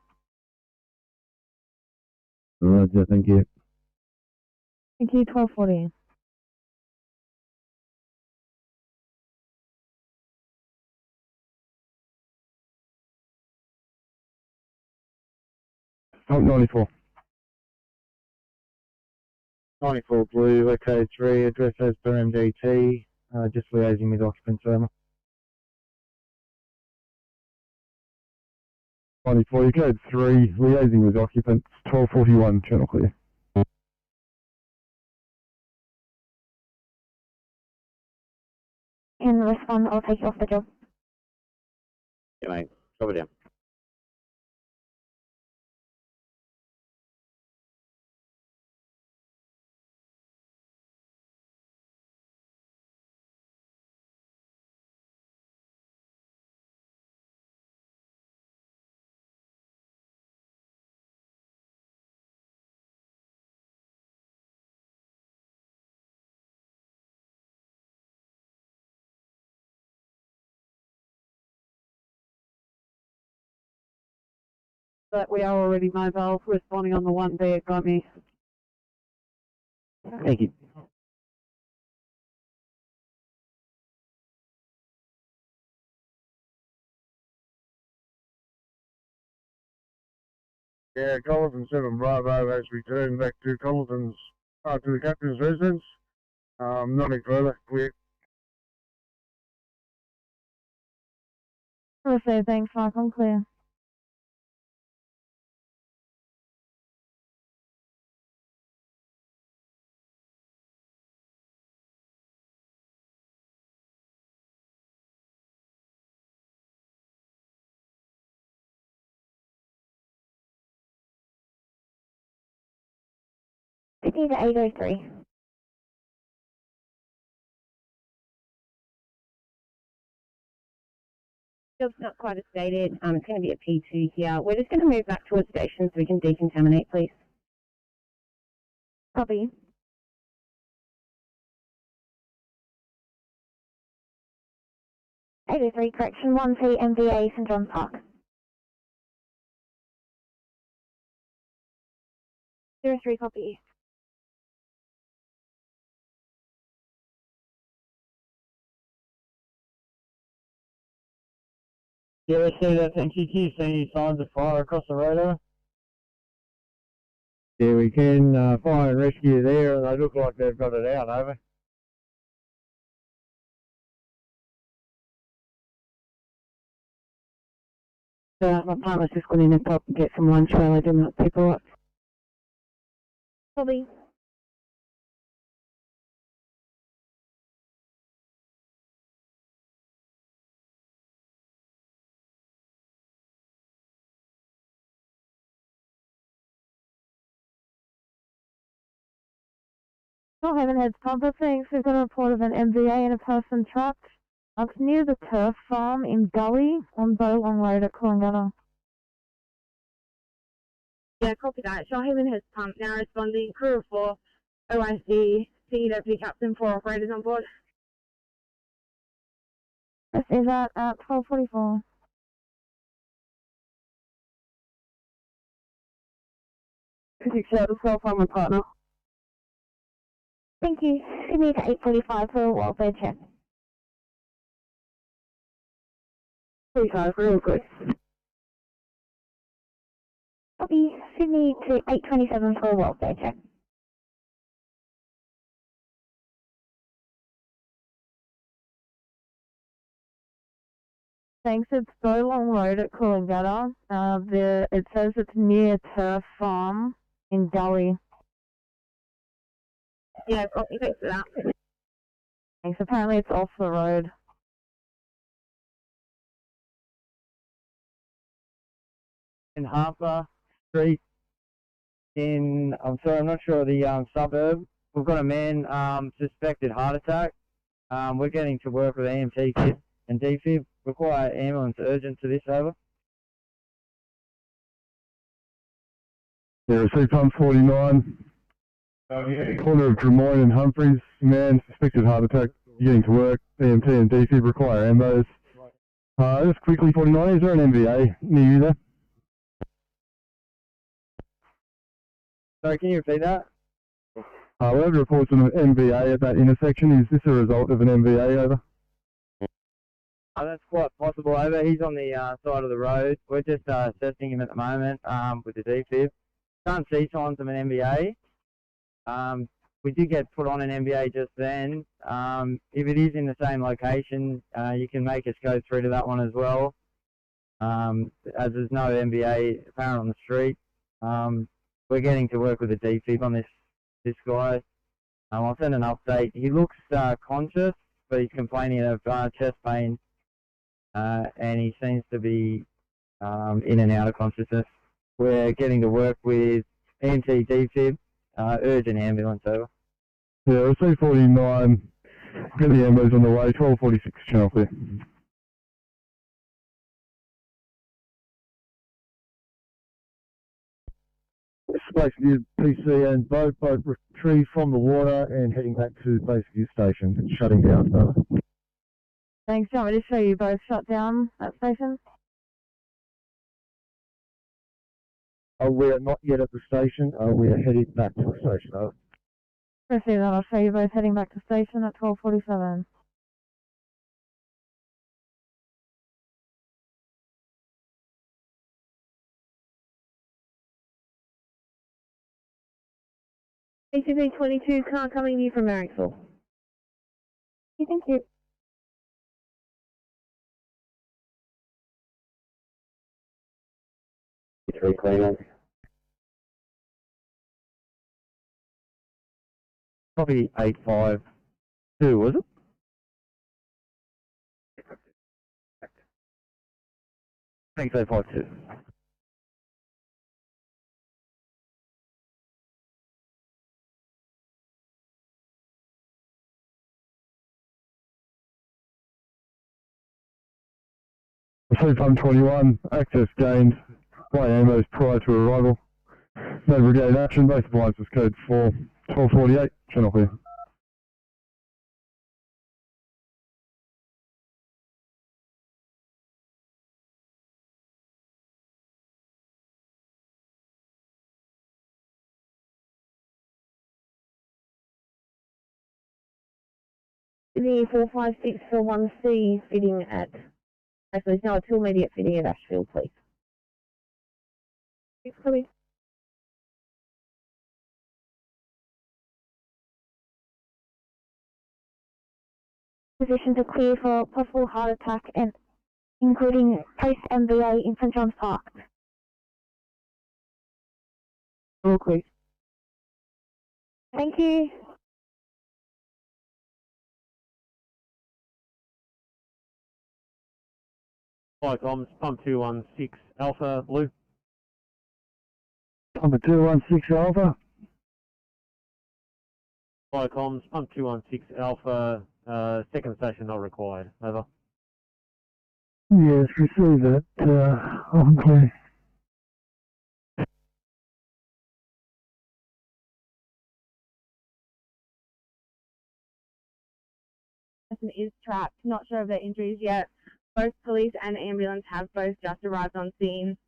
Roger, thank you. Thank you, 1240. Pump 94. 94 Blue, Echo 3, address as per MDT, just liaising with occupants, over. 94, you code 3, liaising with occupants, 1241, channel clear. In response, I'll take you off the job. Yeah, mate. Cover down. But we are already mobile, responding on the 1B at Gummy. Thank you. Yeah, Collinson 7 Bravo has returned back to Collinson's, to the captain's residence. Nothing further, clear. Okay, thanks, Mark. I'm clear. Sydney to 803. Job's not quite as stated. It's going to be a P2 here. We're just going to move back towards station so we can decontaminate, please. Copy. Eight-3, correction, 1C, MVA, St John's Park. 03, copy. Yeah, see that's NTT, see any signs of fire across the road, over? Yeah, we can fire and rescue there, and they look like they've got it out, over. My partner's just gone in and pop and get some lunch while I do my paperwork. Copy. Shoalhaven Heads Pumper, thanks. We've got a report of an MVA and a person trapped up near the turf farm in Gully on Bowlong Road at Coolangatta. Yeah, copy that. Shoalhaven has pumped, now responding. Crew of 4, OIC, Senior Deputy Captain, 4 operators on board. This is at 1244. Could you share the cell phone, my partner? Thank you. Sydney to 845 for a welfare check. Please, real quick. Copy. Sydney to 827 for a welfare check. Thanks, it's Bowlong Road at Coolangatta. It says it's near turf farm in Gully. Yeah, copy. Thanks for that. Thanks, apparently it's off the road. In Harper Street, I'm not sure the suburb. We've got a man suspected heart attack. We're getting to work with EMT kit and defib. Require ambulance urgent to this, over. Yeah, received pump 49. Corner of Drummoyne and Humphreys. Man, suspected heart attack. Getting to work. EMT and DFib require ambos. Just quickly, 49, is there an MVA near you there? Sorry, can you repeat that? We have reports on an MVA at that intersection. Is this a result of an MVA over? That's quite possible over. He's on the side of the road. We're just assessing him at the moment with the DFib. Can't see signs of an MVA. We did get put on an MVA just then. If it is in the same location, you can make us go through to that one as well. As there's no MVA apparent on the street. We're getting to work with a DFib on this guy. I'll send an update. He looks conscious, but he's complaining of chest pain, and he seems to be in and out of consciousness. We're getting to work with EMT DFib, urgent ambulance over. Yeah, received 49. Get the ambos on the way. 1246 channel clear. Space view PC and boat retrieved from the water and heading back to base view station. Shutting down. Over. Thanks. Do you want me to show you both shut down at station? We're not yet at the station. We are heading back to the station. Over. Proceed, then I'll show you both heading back to station at 12:47. ACB 22, car coming to you from Marricksville. Okay, thank you. Three cleaners. Copy 852, was it? Thanks, 852. Received pump 21. Access gained. Play ambos prior to arrival. No brigade action. Base appliances code 4. 1248. Channel clear. The 45641C fitting at, actually there's no two immediate fitting at Ashfield, please. Thanks, Chloe. Position to clear for possible heart attack and including post MVA in St John's Park. All clear. Thank you. Fly comms, pump 216 Alpha, Blue. Pump 216 Alpha. Fly comms, pump 216 Alpha, second station not required. Over. Yes, receive that. Okay. Person is trapped. Not sure of their injuries yet. Both police and ambulance have both just arrived on scene.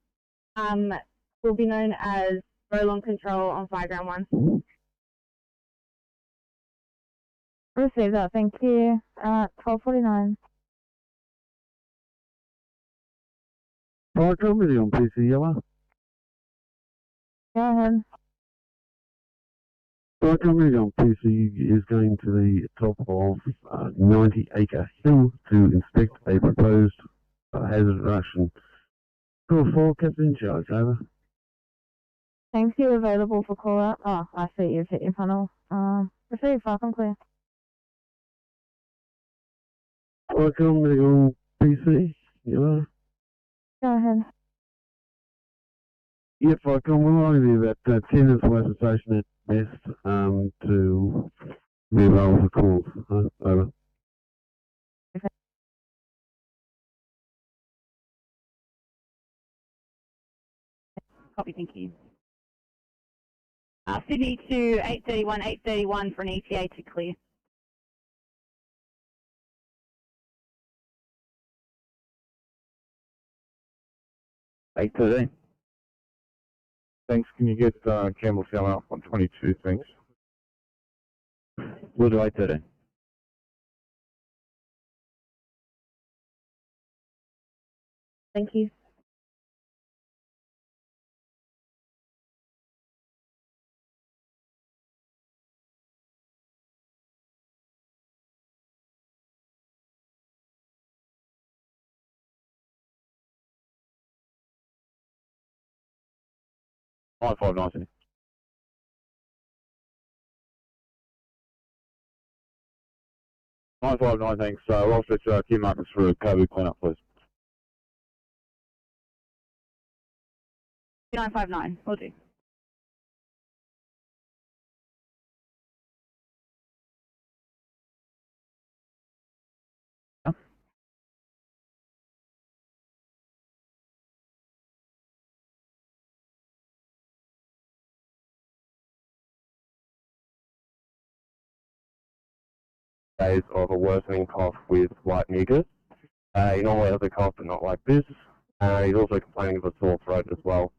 Will be known as roll on control on Fireground 1. Receive that, thank you. 1249. Fire company on PC Yellow. Go ahead. Fire company on PC is going to the top of 90 Acre Hill to inspect a proposed hazard reduction. Call 4, Captain in charge, over. Thanks, you available for call out. Oh, I see you've hit your funnel. Receive, Falcon clear. Fire company on PC Yellow. Go ahead. Yep, I can. We'll only be about 10 minutes away from the station at best to be available for calls. Over. Copy, thank you. Sydney to 831 for an ETA to clear. $8:13. Thanks. Can you get Campbell Town up on 22, thanks? We'll do 8:13. Thank you. Nine 590. Nine 590, thanks. I'll switch key markers for COVID cleanup, please. 959, will do. Days of a worsening cough with light mucus. He normally has a cough, but not like this. He's also complaining of a sore throat as well.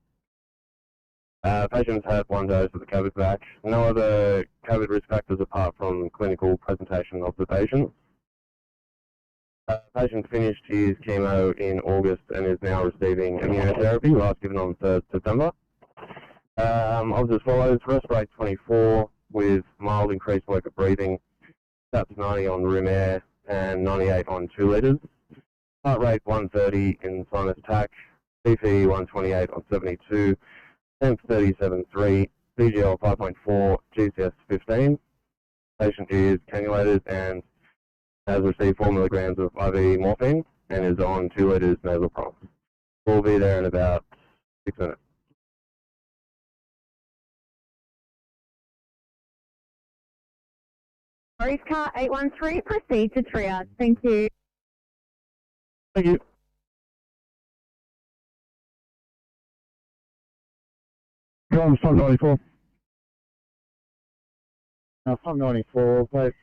Patients had 1 dose of the COVID vax. No other COVID risk factors apart from clinical presentation of the patient. Patient finished his chemo in August and is now receiving immunotherapy, last given on 3rd September. Of as follows: respirate 24 with mild increased work of breathing, stats 90 on room air and 98 on 2 litres. Heart rate 130 in sinus tach, BP 128 on 72, temp 37.3, CGL 5.4, GCS 15. Patient is cannulated and has received 4 milligrams of IV morphine and is on 2 litres nasal prompt. We'll be there in about 6 minutes. Police car 813, proceed to triage. Thank you. Thank you. John, Front 94. Front 94, both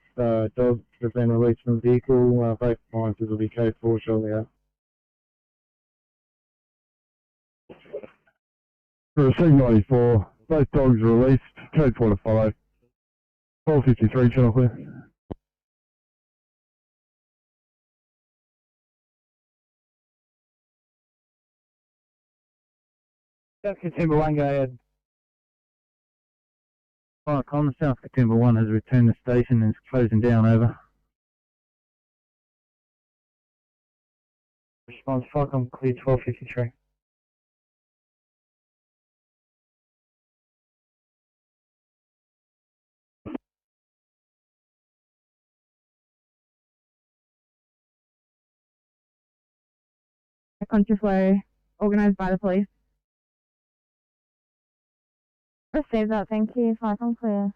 dogs have been released from the vehicle. Both appliances will be code 4 shortly out. For C94, both dogs released, code 4 to follow. 1253, channel clear. South Katoomba 1, go ahead. Fire South Katoomba 1 has returned to station and is closing down, over. Response Firecom clear 1253. Conscious flow organised by the police. Receive that, thank you. Firecom clear.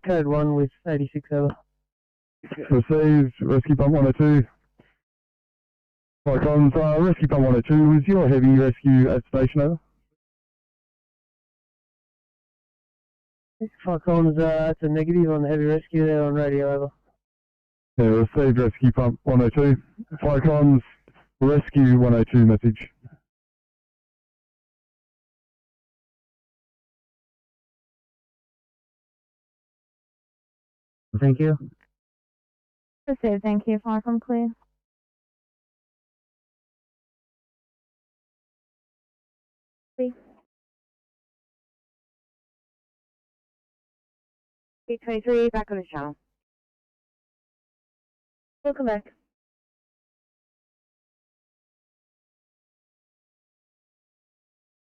Code 1 with 86 over. Received, rescue pump 102. Firecom's rescue pump 102, was your heavy rescue at station, over? Firecom's, that's a negative on the heavy rescue there on radio, over. Yeah, received rescue pump 102. Firecom's rescue 102 message. Thank you. Receive, thank you. Firecom clear. B23, back on the channel. Welcome back.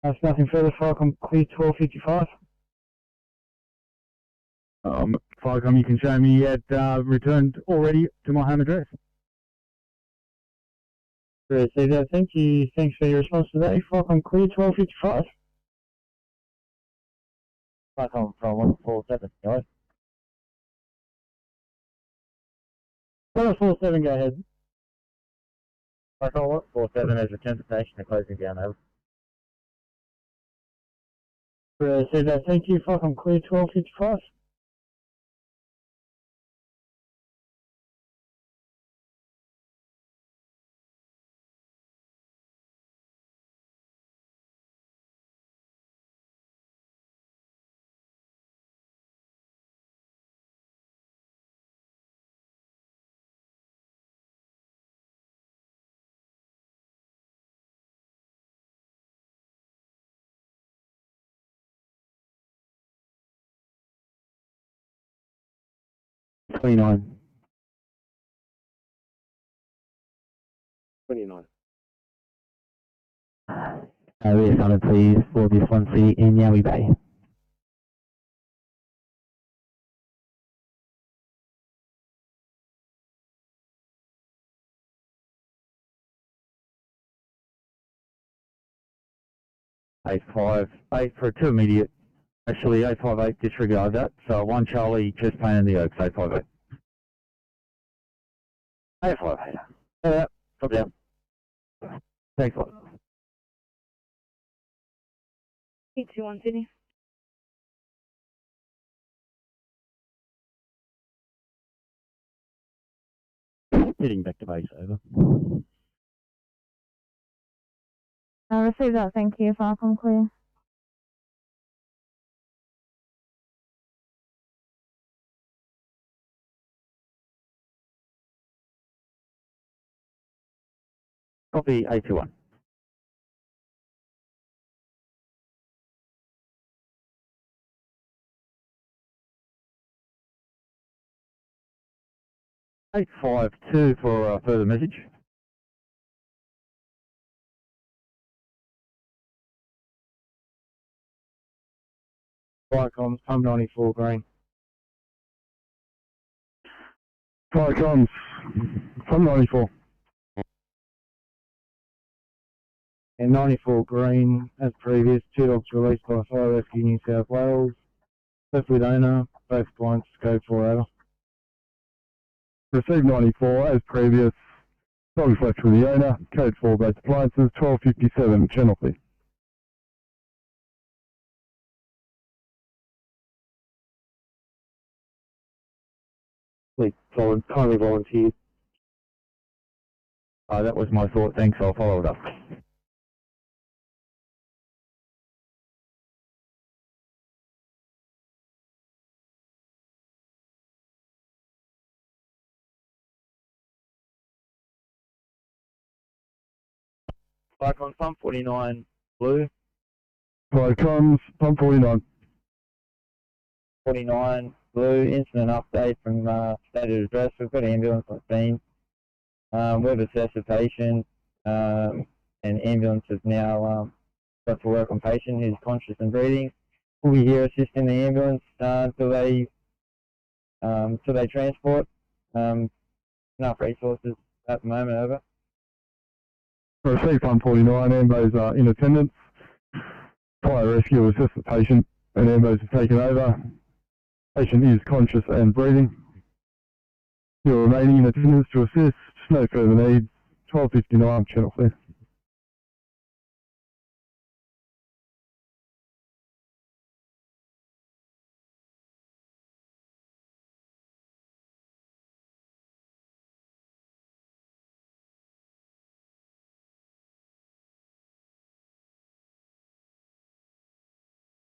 That's nothing further. Firecom clear 1255. Firecom, you can show me you had returned already to my home address. Receive that, thank you. Thanks for your response today. Firecom clear 1255. Firecom from 147, go ahead. 147, go ahead. I call it 47 as return to station and closing down over. So that, thank you, I'm clear 1255. $29. 29. Reassignment please for this one C in Yowie Bay. Eight five eight for two immediate. Actually 858 disregard that. So 1 Charlie chest pain in the Oaks 858. 858. Stop down. Thanks a lot. 821 Sydney. Heading back to base, over. I received that, thank you, Falcon clear. Copy 821. Eight five two for a further message. Firecoms, pump 94 green. Firecoms, pump 94. And 94 green, as previous, 2 dogs released by Fire Rescue New South Wales. Left with owner, both blinds, code 4 over. Received 94 as previous. Dogs left with the owner, code 4 both appliances, 1257 channel fee. Please, kindly volunteer. That was my thought, thanks, I'll follow it up. Firecon pump 49 blue. Firecoms, pump 49. 49 blue, incident update from stated address. We've got an ambulance on scene. We've assessed the patient, and ambulance has now got to work on patient who's conscious and breathing. We'll be here assisting the ambulance till they transport. Enough resources at the moment, over. Received pump 49, ambos are in attendance. Fire rescue assist the patient and ambos have taken over. Patient is conscious and breathing. You're remaining in attendance to assist. No further needs. 1259 channel clear.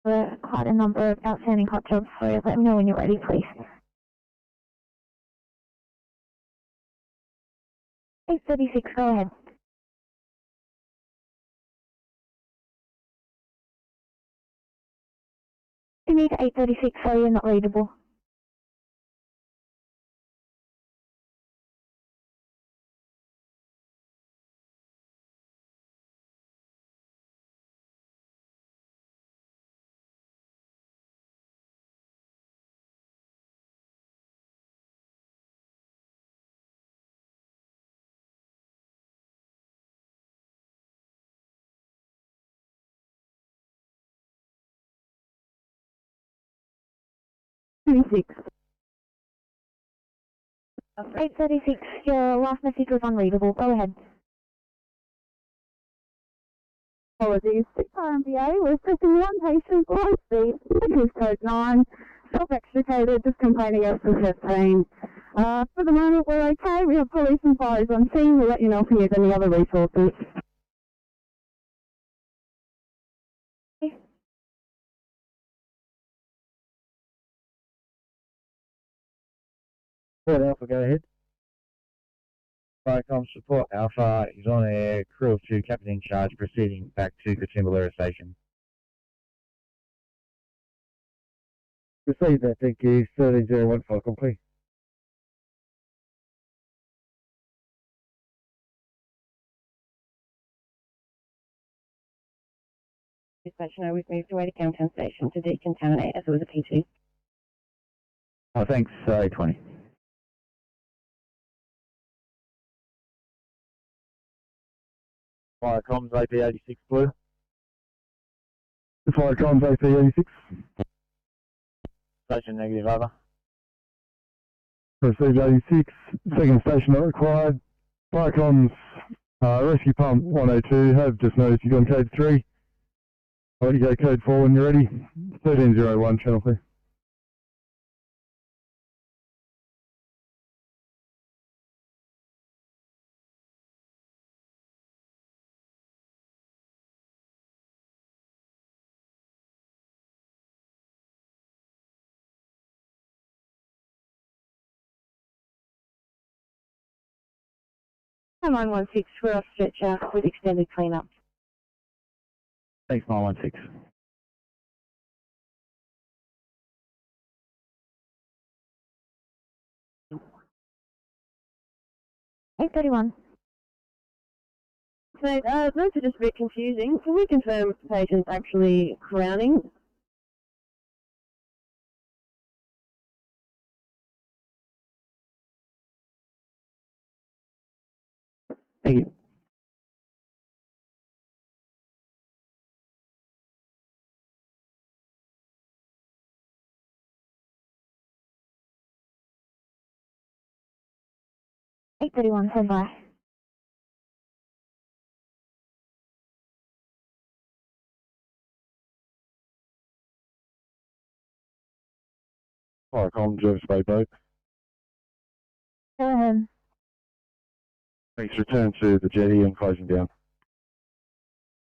There are quite a number of outstanding hot jobs for you. Let me know when you're ready, please. 836, go ahead. You need 836, so you're not readable. Six. 836, your last message was unreadable. Go ahead. Apologies, 6 RMBA, we're assessing one patient, low speed, negative code 9, self-extricated, just complaining of some chest pain. For the moment, we're okay. We have police and fires on scene. We'll let you know if we need any other resources. Support Alpha, go ahead. Firecom Support Alpha is on air. Crew of 2, Captain in charge, proceeding back to Katimbulera Station. Receive that, thank you. 1301 Firecom, please. Dispatcher, we've moved away to Camptown Station to decontaminate as it was a P2. Oh, thanks, 20. Firecoms AP86 Blue. Firecoms AP86. Station negative, over. Received 86. Second station not required. Firecoms Rescue Pump 102. Have just noticed you've gone code 3. I'll let you go code 4 when you're ready. 1301 channel, please. Come on, 16, we're off stretcher with extended cleanup. Thanks, 916. $831. So, those are just a bit confusing. Can we confirm if the patient's actually crowning? Thank you. $831, stand by. Firecom, Jervis Bay Boat. Go ahead. Thanks, return to the jetty and closing down.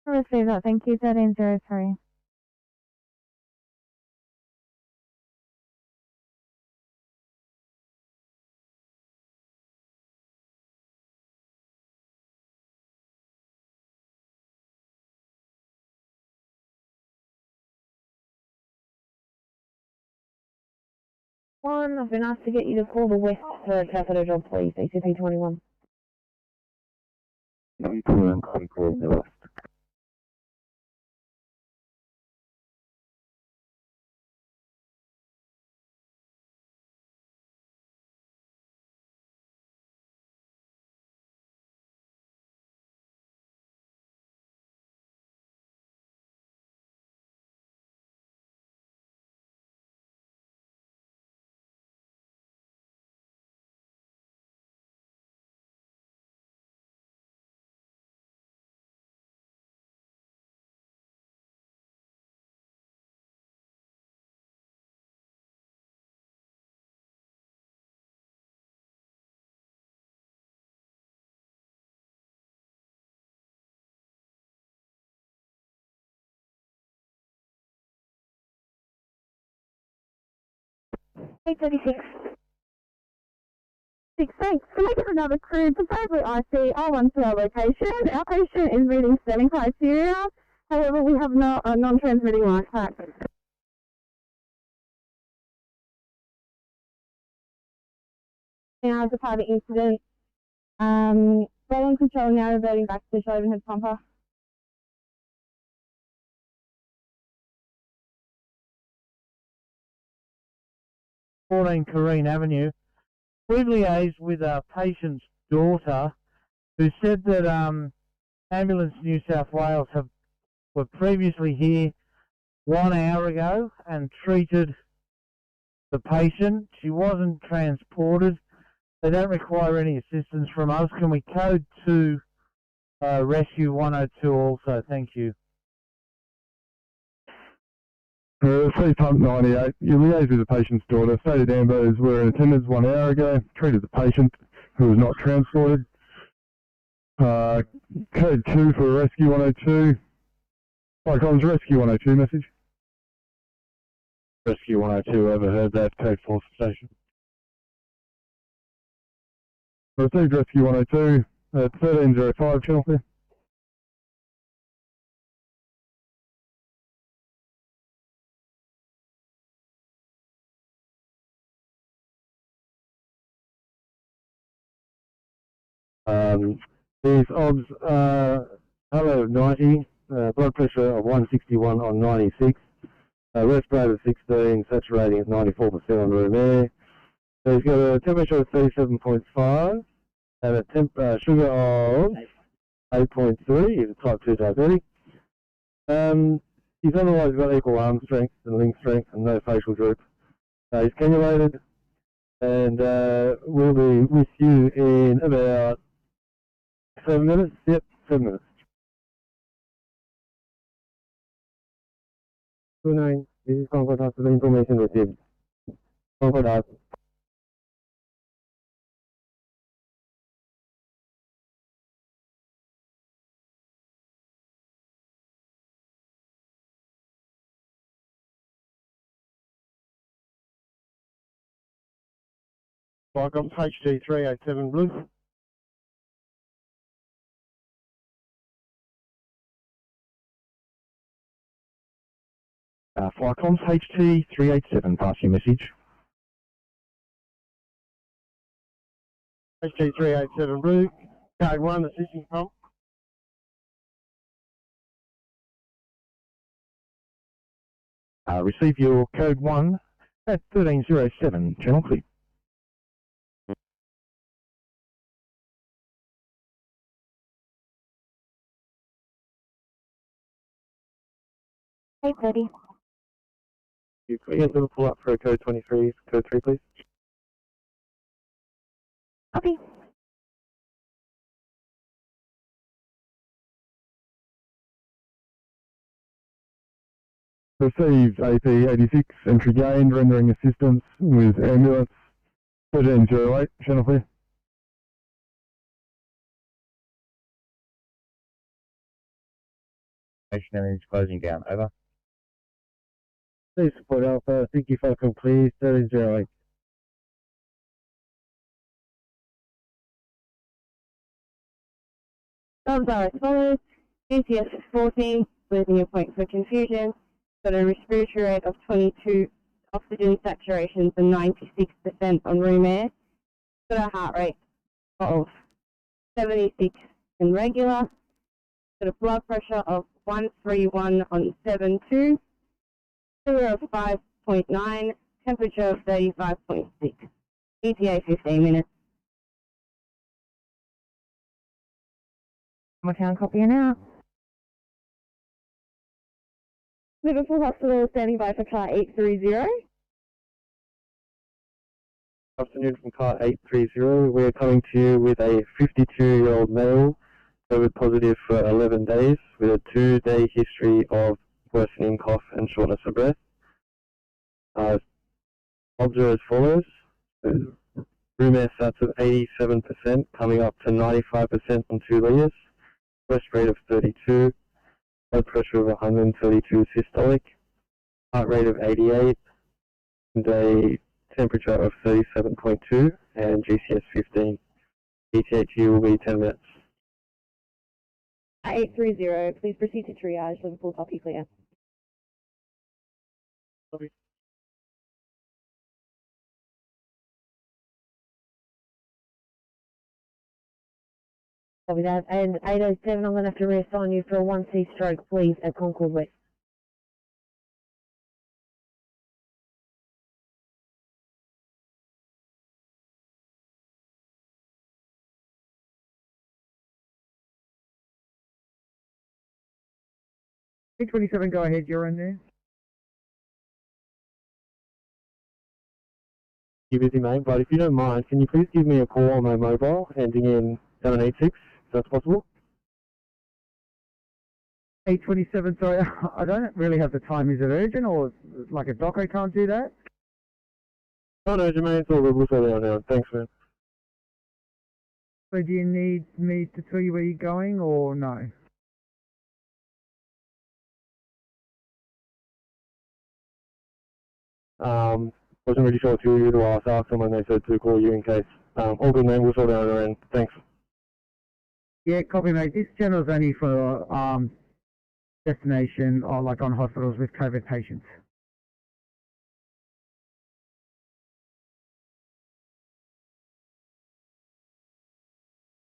Receive that, thank you. 1303. One, I've been asked to get you to call the west for a catheter job, please, ECP 21. You couldn't call the west. $836. 6, thanks. Can I get another crew, preferably IC, R1 to our location? Our patient is meeting setting criteria. However, we have no non-transmitting life pack. Now, as a private incident, rolling control now reverting back to the overhead pumper. Corrine Avenue. We've liaised with our patient's daughter, who said that Ambulance New South Wales were previously here 1 hour ago and treated the patient. She wasn't transported. They don't require any assistance from us. Can we code to Rescue 102 also? Thank you. Received pump 98. You liaised with the patient's daughter. Stated ambos were in attendance 1 hour ago. Treated the patient who was not transported. Code 2 for Rescue 102. Comms Rescue 102 message. Rescue 102 overheard that. Code 4 station. Received Rescue 102 at 1305 channel clear. These obs are hello 90, blood pressure of 161 on 96, respirator 16, saturating at 94% on room air. So he's got a temperature of 37.5 and a sugar of 8.3. He's a type 2 diabetic. He's otherwise got equal arm strength and limb strength and no facial droop. He's cannulated and we'll be with you in about 7 minutes? Yep, 7 minutes. 29, this is Concord Hospital information received. Concord Hospital. Welcome, HD387 Blue. Flycomms HT387, pass your message. HD387 Blue, code 1, assisting pump. Receive your code 1 at 1307, channel clear. Hey, Freddie. You could get Liverpool up for a code 23, code 3 please. Copy. Received AP 86, entry gained, rendering assistance with ambulance 1308, channel clear. Station image closing down, over. Please support Alpha, thank you Falcon please, 1308. Thumbs are as follows. GCS is 14, losing your point for confusion. Got a respiratory rate of 22, oxygen saturations of 96% on room air. Got a heart rate of 76 in regular. Got a blood pressure of 131 on 7.2. Sugar of 5.9, temperature of 35.6. ETA 15 minutes. Town copy now. Liverpool Hospital standing by for car 830. Afternoon from car 830. We're coming to you with a 52-year-old male, COVID positive for 11 days, with a 2-day history of worsening cough and shortness of breath. Odds are as follows. Room air sats of 87%, coming up to 95% on 2 litres. Rest rate of 32. Blood pressure of 132 systolic. Heart rate of 88. And a temperature of 37.2 and GCS 15. ETA will be 10 minutes. 830, please proceed to triage. Liverpool copy clear. Copy. Copy that. And 807, I'm going to have to reassign you for a 1C stroke, please, at Concord West. P27, go ahead, you're in there. You're busy, mate, but if you don't mind, can you please give me a call on my mobile ending in 786, if that's possible? 8:27. Sorry, I don't really have the time. Is it urgent or like a doc? I can't do that. Oh no, mate, it's all good. We'll sort it out now. Thanks, man. So do you need me to tell you where you're going or no? Wasn't really sure who to ask someone. They said to call you in case. All good, man. We'll sort it out around. Thanks. Yeah, copy, mate. This channel is only for destination or like on hospitals with COVID patients.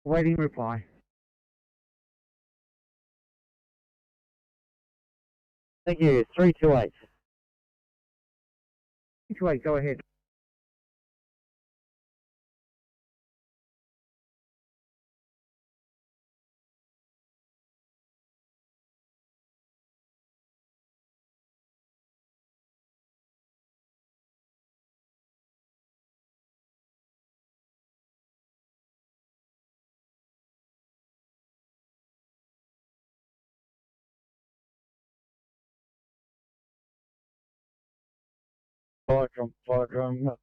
Waiting reply. Thank you. 328. 328, go ahead.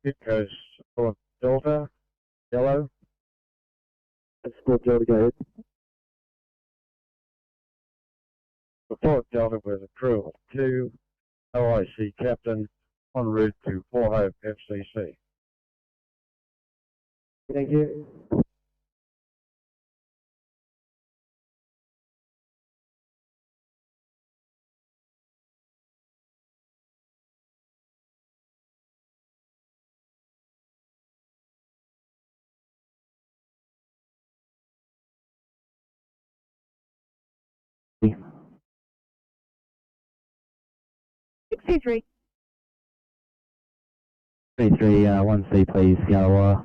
It goes for Delta, yellow. It's still Delta, go ahead. Report Delta with a crew of 2, OIC Captain, en route to Port Hope FCC. Thank you. Six 33, 1C, please, go.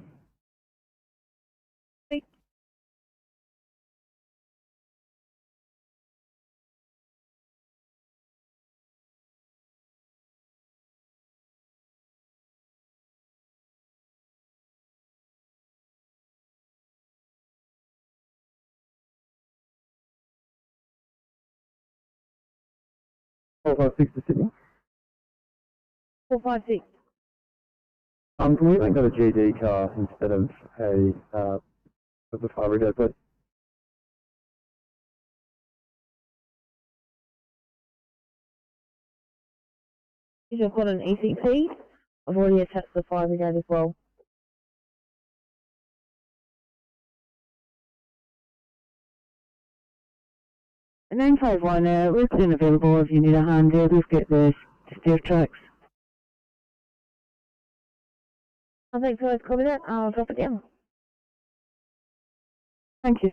Four five six to Sydney. 456. Can we make that a GD car instead of a fire brigade, please? I've got an ECP. I've already attached the fire brigade as well. And 951, we're clean available if you need a hand there. We've got the stair tracks. I think so, let's copy that. I'll drop it down. Thank you.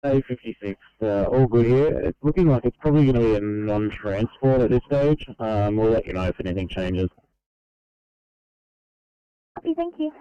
A56, all good here. It's looking like it's probably going to be a non-transport at this stage. We'll let you know if anything changes. Copy, thank you.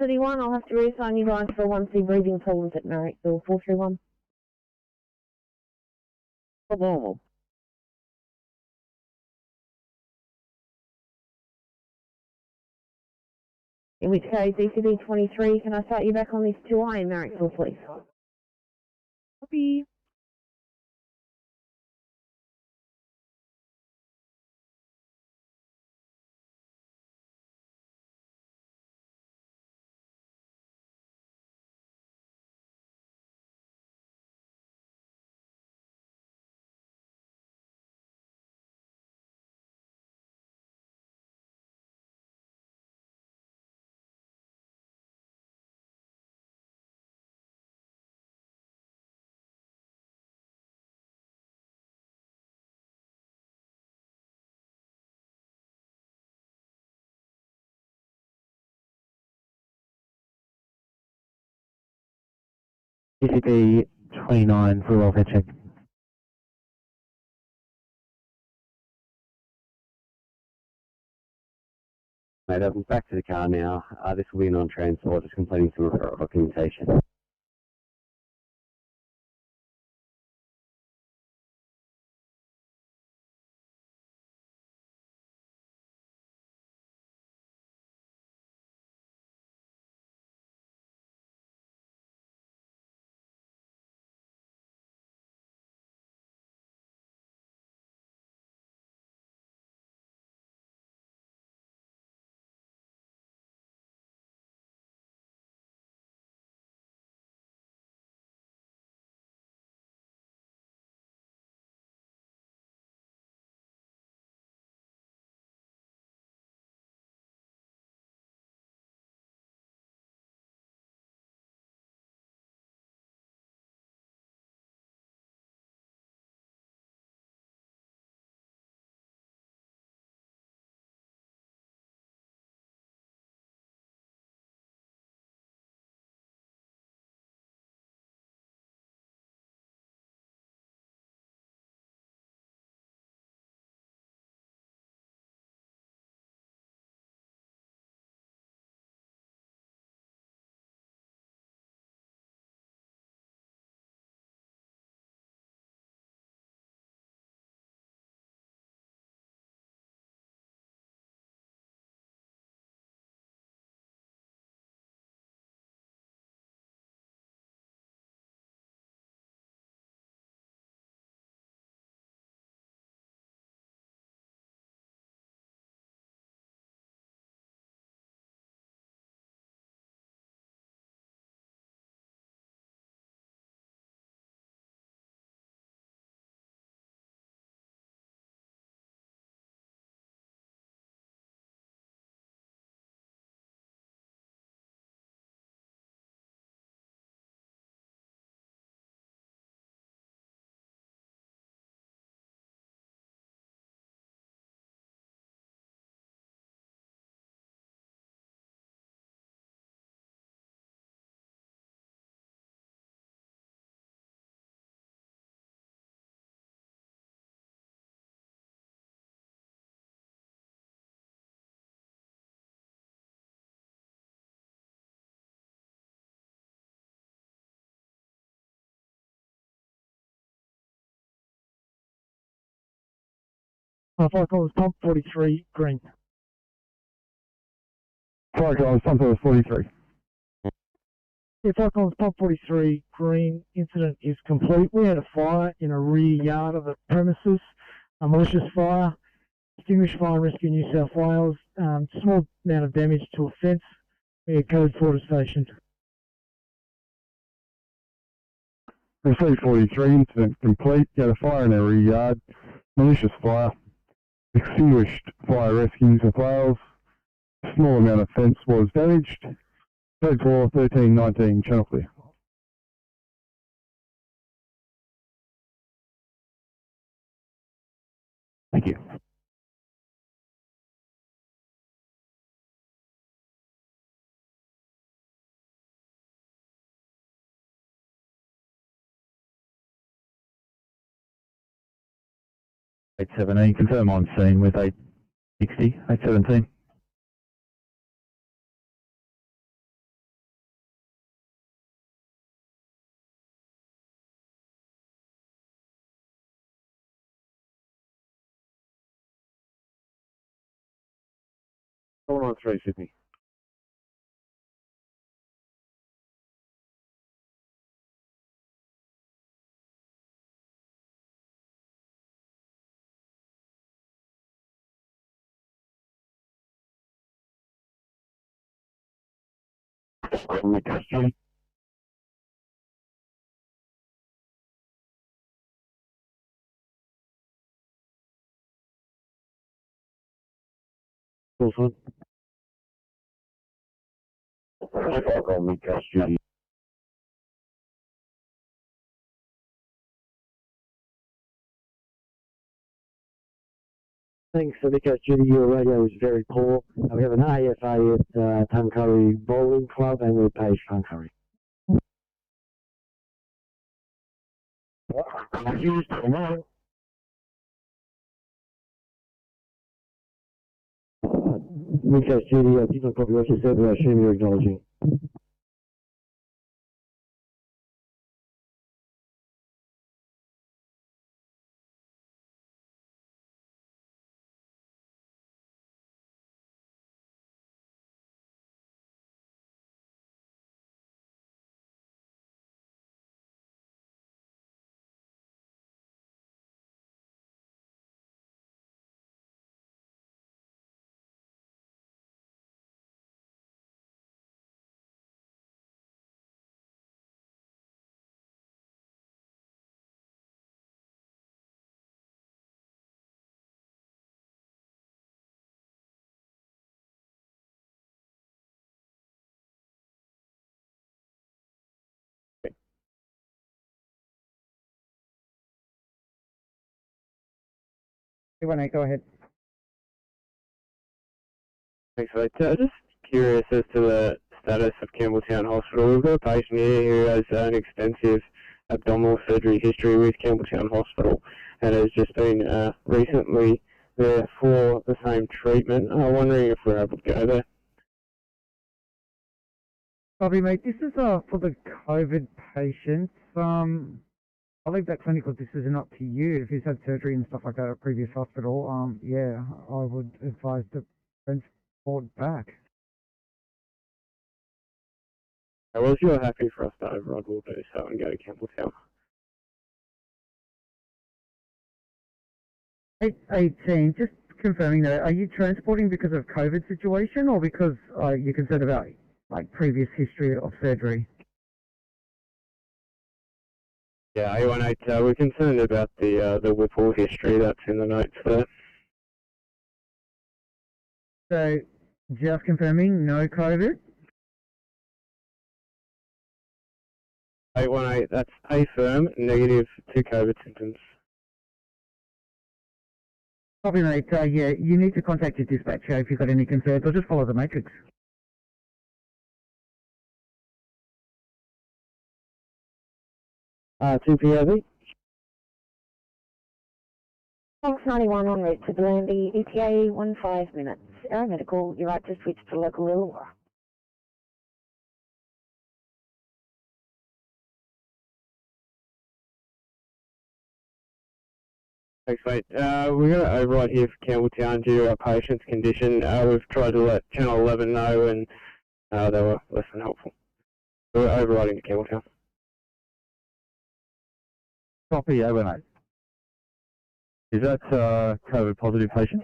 I'll have to reassign you guys for 1C breathing problems at Marrickville. 431. Normal. In which case, ECB 23, can I start you back on this 2I in Marrickville, please? Copy. PCP 29 for a welfare check. Mate, I'm back to the car now. This will be a non-transport, just completing some referral documentation. Fire calls pump 43, green. Fire calls pump 43. Yeah, fire calls pump 43, green. Incident is complete. We had a fire in a rear yard of the premises, a malicious fire. Extinguished Fire and Rescue New South Wales. Small amount of damage to a fence. We had code 4 to station. Received 43, incident complete. Had a fire in a rear yard, malicious fire. Extinguished Fire Rescue New South Wales. Small amount of fence was damaged. Code 4, 1319, channel clear. Thank you. (817) confirm on scene with 860, 817. On 3 Sydney. Wilson. Thanks for Nico Judy, your radio is very poor. We have an AFA at Tuncurry Bowling Club and we're Page Tuncurry. Midcoast Judy, I did not copy what you said, but I assume you're acknowledging. Go ahead. Thanks, mate. Just curious as to the status of Campbelltown Hospital. We've got a patient here who has an extensive abdominal surgery history with Campbelltown Hospital and has just been recently there for the same treatment. I'm wondering if we're able to go there. Copy, mate. This is for the COVID patients. I'll leave that clinical decision up to you. If he's had surgery and stuff like that at a previous hospital, yeah, I would advise to transport back. Well, if you're happy for us to override, we'll do so and go to Campbelltown. 818, just confirming that, are you transporting because of COVID situation or because you're concerned about like previous history of surgery? Yeah, 818, we're concerned about the Whipple history that's in the notes there. So, just confirming, no COVID? 818, that's affirm, negative to COVID symptoms. Copy, mate. Yeah, you need to contact your dispatcher if you've got any concerns, or just follow the matrix. Two POV. Thanks 91 en route to Blandy, ETA 15 minutes. Aeromedical, you're right to switch to local Illawarra. Thanks, mate. We're going to override here for Campbelltown due to our patient's condition. We've tried to let Channel 11 know and they were less than helpful. We're overriding to Campbelltown. Copy, 818. Is that COVID positive patient?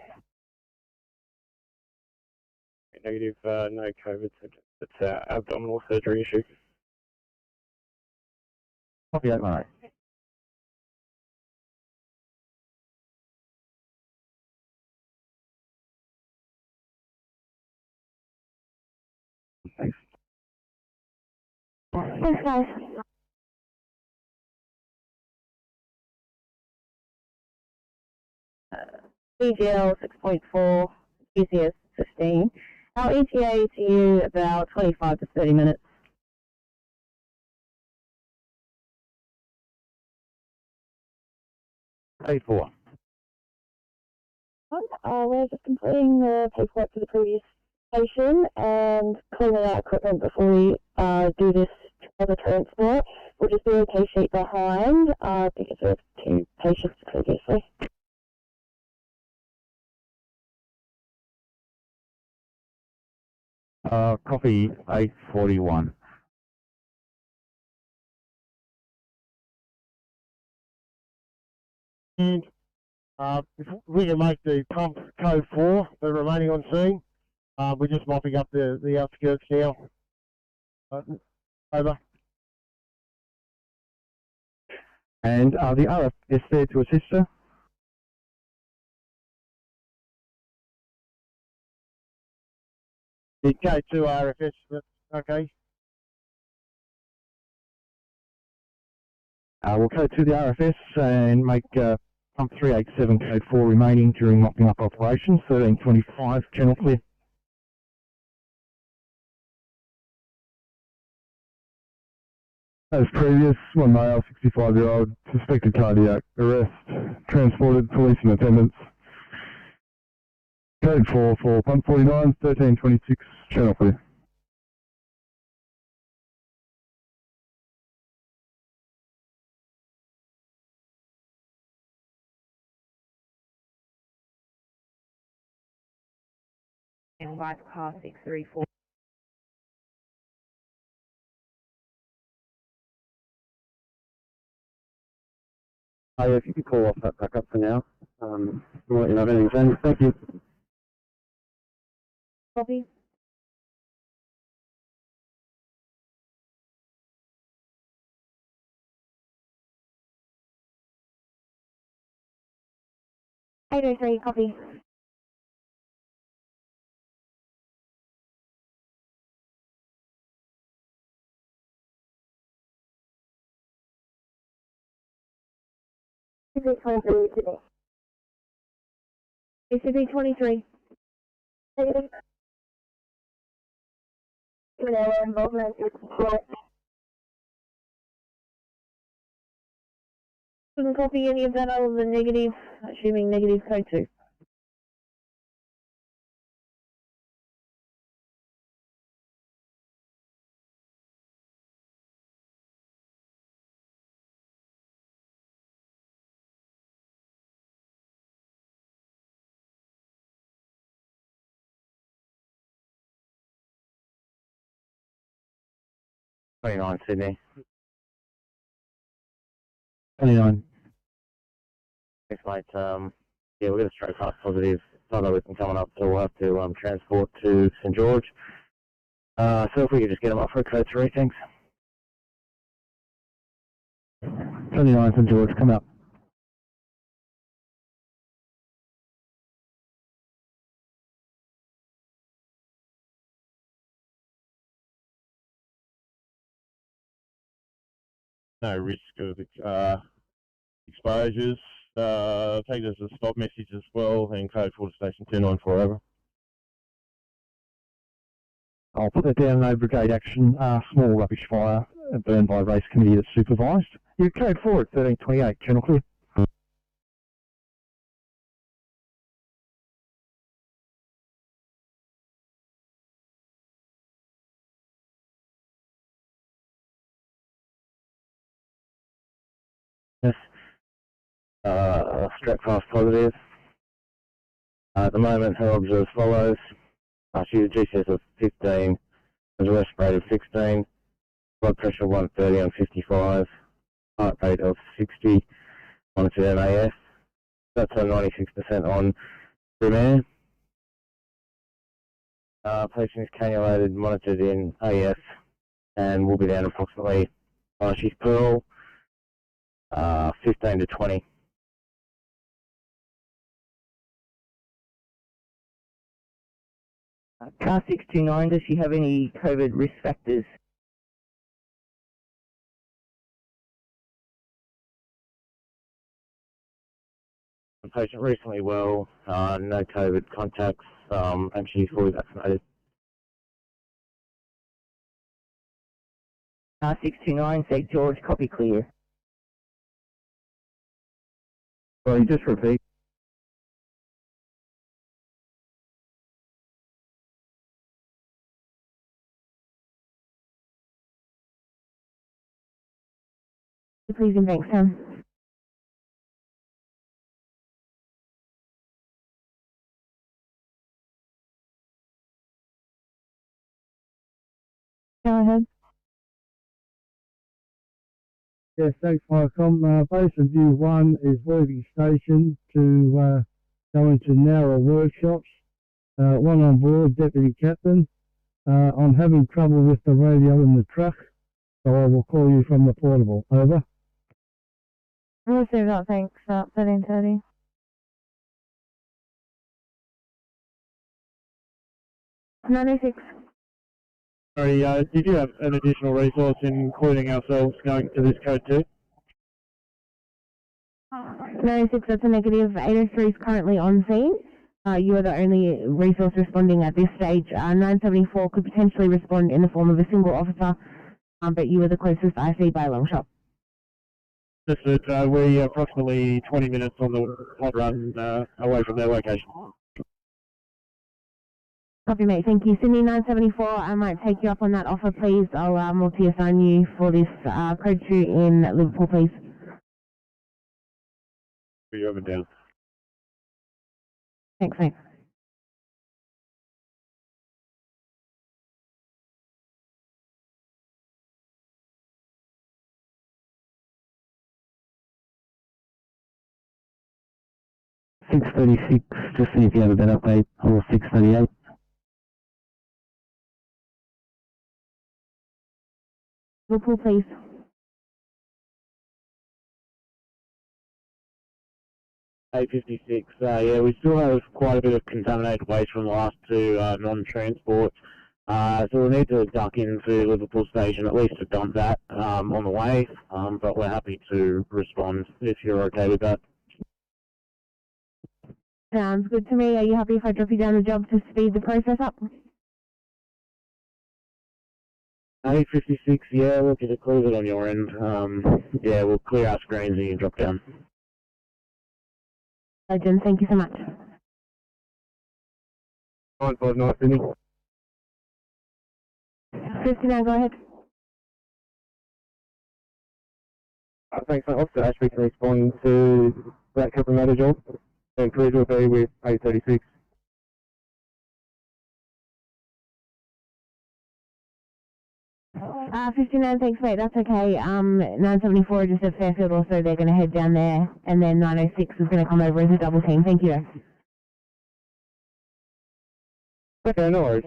Negative, no COVID symptoms. It's an abdominal surgery issue. Copy, 818. Thanks. Thanks, guys. BGL 6.4, PCS 15. Our ETA to you about 25 to 30 minutes. A4. We're just completing the paperwork for the previous patient and cleaning out equipment before we do this other transport. We'll just do a case sheet behind because there are 2 patients previously. Copy 841. And if we can make the pump code 4, the remaining on scene, we're just mopping up the outskirts now. Over. And are the RFS there to assist, sir? The K2 RFS, that's okay. We'll go to the RFS and make pump 387 code 4 remaining during mopping up operations, 1325, channel clear. As previous, one male, 65-year-old, suspected cardiac arrest, transported, police in attendance. Code 4 for pump 49, 1326, channel clear. And vice car 634. Oh, yeah, if you could call off that backup for now. We'll let you know if anything changes. Thank you. Copy. (803), copy. CP23 today. CP23. With our involvement with support. Couldn't copy any of that other than negative, assuming negative code 2. Sydney. 29. Thanks, mate. Yeah, we've got a straight past positive. Not that we coming up, so we'll have to transport to St George. So if we could just get them up for a code 3, thanks. 29, St George, come up. No risk of exposures. Take this as a stop message as well, and code 4 to station 294 over. I'll put that down, no brigade action, small rubbish fire, burned by race committee that's supervised. You code 4 at 1328, channel clear. Yes. Straight past positive. At the moment, her obs are as follows. She's a GCS of 15, has a arrest rate of 16, blood pressure 130 on 55, heart rate of 60, monitored MAF. That's a 96% on room air. Patient is cannulated, monitored in AF, and will be down approximately, she's Pearl, 15 to 20. Car 629, does she have any COVID risk factors? The patient recently well, no COVID contacts, and she's fully vaccinated. Car 629, St George, copy clear. Sorry, just repeat. Please and thanks, Sam. Go ahead. Yes, thanks, Malcolm. Base of view 1 is leaving station to go into narrow workshops. One on board, Deputy Captain. I'm having trouble with the radio in the truck, so I will call you from the portable. Over. We'll see that, thanks. 1330. (96). Sorry, did you have an additional resource, including ourselves, going to this code too? 96, that's a negative. 803 is currently on scene. You are the only resource responding at this stage. 974 could potentially respond in the form of a single officer. but you were the closest IC by a long shot. We're approximately 20 minutes on the hot run away from their location. Copy, mate. Thank you. Sydney 974, I might take you up on that offer, please. I'll multi-assign you for this code 2 in Liverpool, please. Put you over and down. Thanks, mate. $6.36, just see if you have a better update, or $6.38. Liverpool, please. A56, yeah, we still have quite a bit of contaminated waste from the last two non-transports. So we'll need to duck into Liverpool Station at least to dump that on the way, but we're happy to respond if you're okay with that. Sounds good to me. Are you happy if I drop you down the job to speed the process up? A56, yeah, we'll get it cleared on your end. Yeah, we'll clear our screens and you drop down. Legend, thank you so much. 959, Sydney. 59, go ahead. Thanks, mate. Officer Ashby can respond to that couple matter job, and cleared will be with A36. Uh, 59, thanks, mate. That's okay. 974 just at Fairfield also. They're going to head down there, and then 906 is going to come over as a double team. Thank you. Okay, no worries.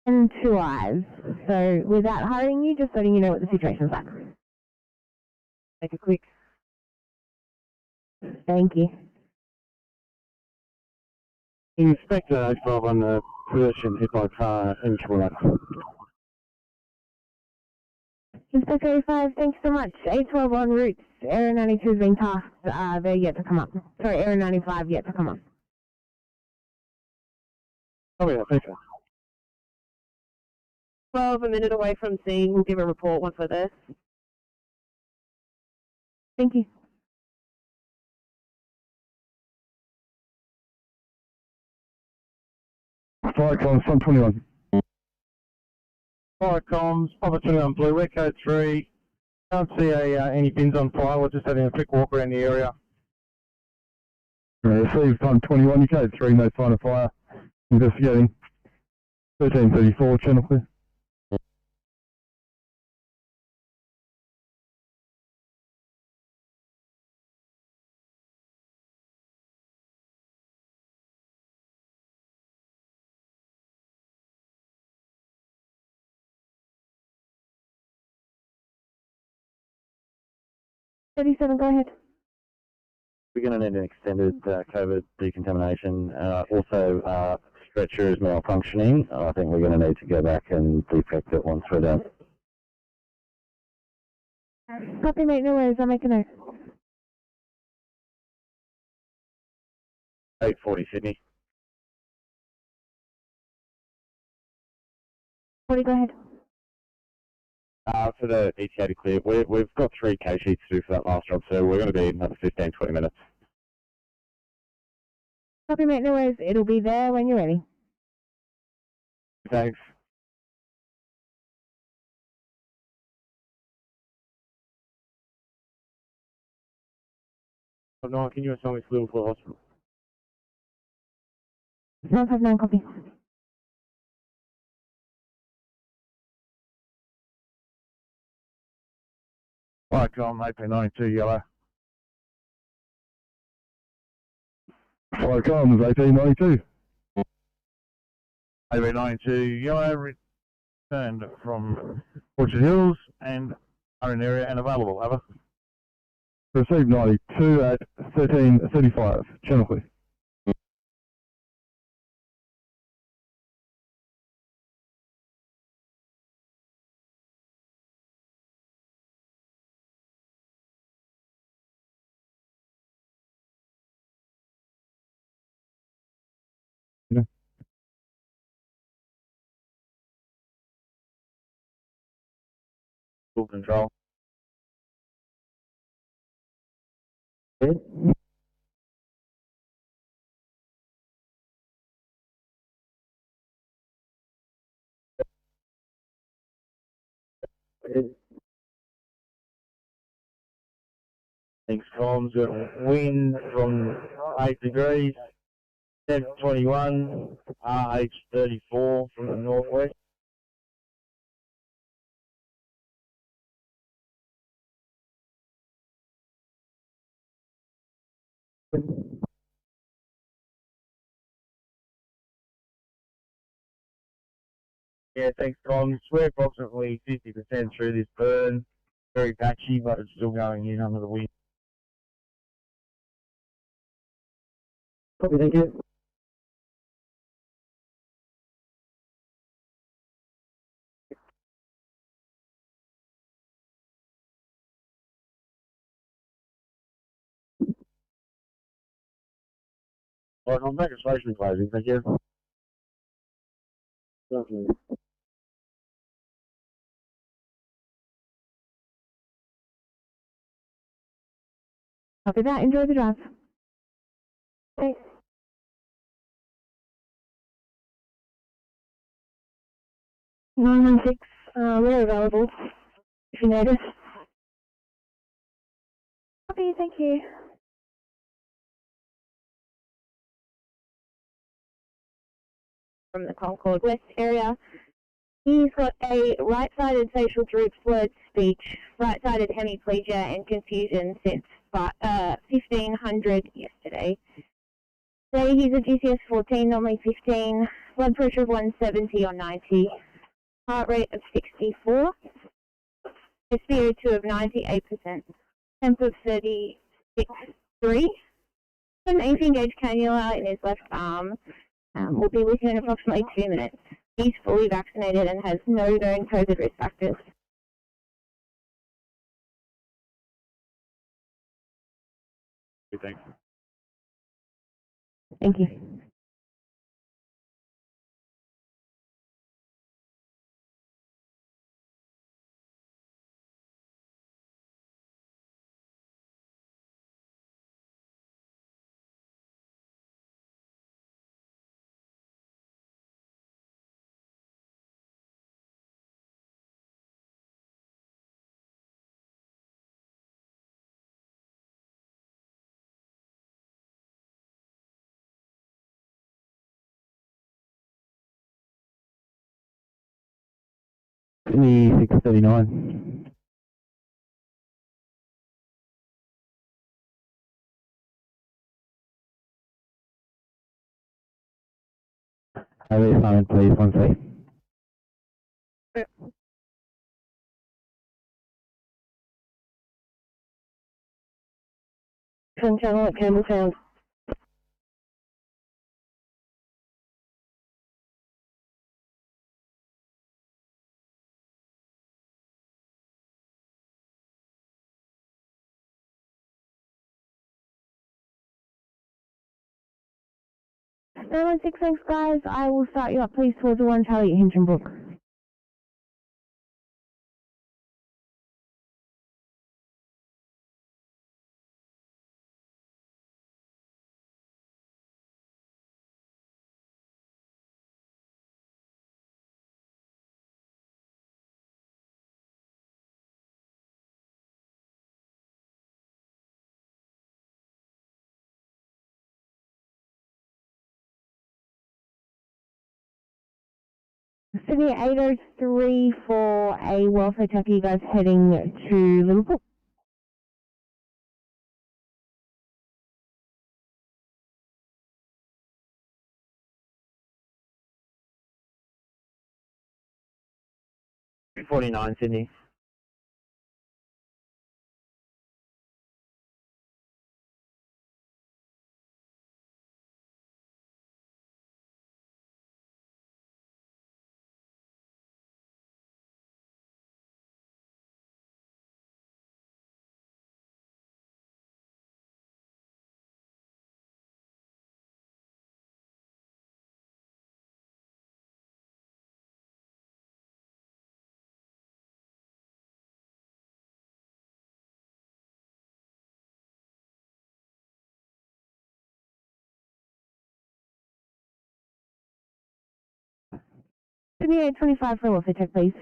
And 2 eyes. So without hurrying you, just letting you know what the situation's like. Make it quick. Thank you. Inspector 85 on the person hit by car in Camilla. Inspector 85, thanks so much. A12 en route. Area 92 is being tasked. They're yet to come up. Sorry, Area 95 yet to come up. Oh yeah, thank you. 12, a minute away from scene. We'll give a report once we're there. Thank you. Fire comms, 121. Fire comms, Papa 21 Blue, we're code 3. Can't see any bins on fire, we're just having a quick walk around the area. Received, time 21, you code 3, no sign of fire. Investigating. 1334, channel clear. Thirty-seven, go ahead. We're going to need an extended COVID decontamination. Also, stretcher is malfunctioning. I think we're going to need to go back and defect it once we're done. Copy, mate, no worries, I'll make a note. 840 Sydney. 40, go ahead. For the ETA to clear, we've got 3 case sheets to do for that last job, so we're going to be another 15, 20 minutes. Copy, mate, no worries, it'll be there when you're ready. Thanks. No, can you assign me to Liverpool Hospital? 959, copy. Fire comm, 1892, yellow. Fire comms, 1892. 1892, yellow, returned from Orchard Hills and are in area and available, over. Received 92 at 1335, channel clear. Full control. Good. Good. Thanks, comms. Got a wind from 8 degrees, depth 21, RH 34 from the northwest. Yeah, thanks, comms. We're approximately 50% through this burn. Very patchy, but it's still going in under the wind. Copy, thank you. Right, I'm back at station closing, thank you. Lovely. Copy that. Enjoy the drive. Thanks. (916), we're available if you notice. Copy, thank you. From the Concord West area. He's got a right-sided facial droop, slurred speech, right-sided hemiplegia and confusion since 1500 yesterday. Today he's a GCS 14, normally 15, blood pressure of 170 on 90, heart rate of 64, SpO2 of 98%, temp of 36.3, an 18 gauge cannula in his left arm. Will be with you in approximately 2 minutes. He's fully vaccinated and has no known COVID risk factors. Thanks. Thank you. Sydney 639. Wait, Simon, please, 1 sec. Channel at Campbelltown. (916), thanks guys. I will start you up please towards the 1 Charlie at Hinchinbrook. Sydney 803 for a welfare check. Are you guys heading to Liverpool? .49 Sydney. Sydney 825 for welfare check, please.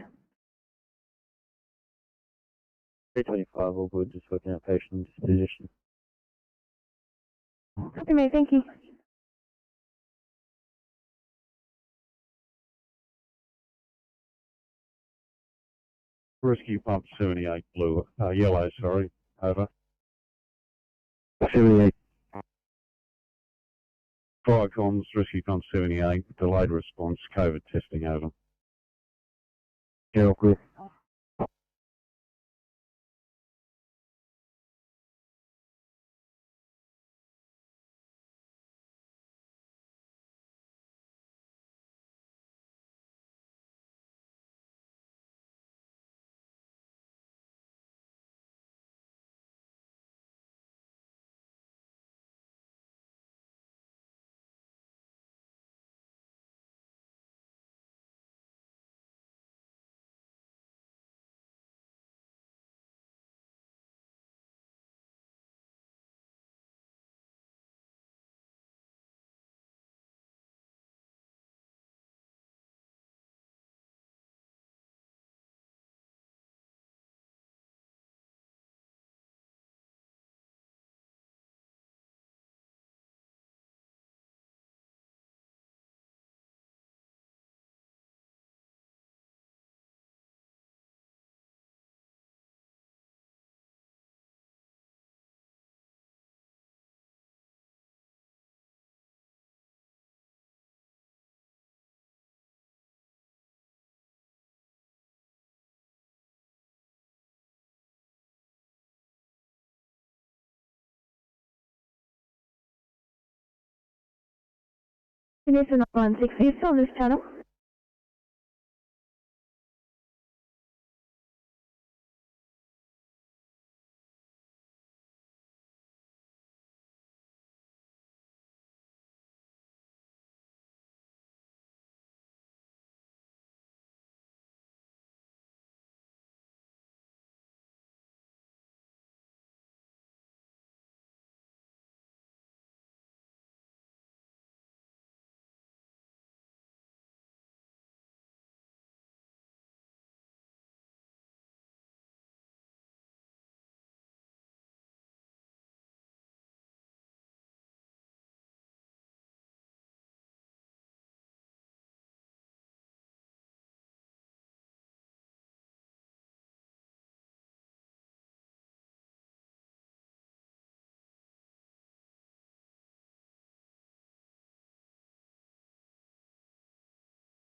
325, all good, just working out patient disposition. Copy, mate, thank you. Rescue pump 78 blue, yellow, sorry, over. 78. Fire comms, rescue pump 78, delayed response, COVID testing, over. Yeah, all good. Sydney 916, are you still on this channel?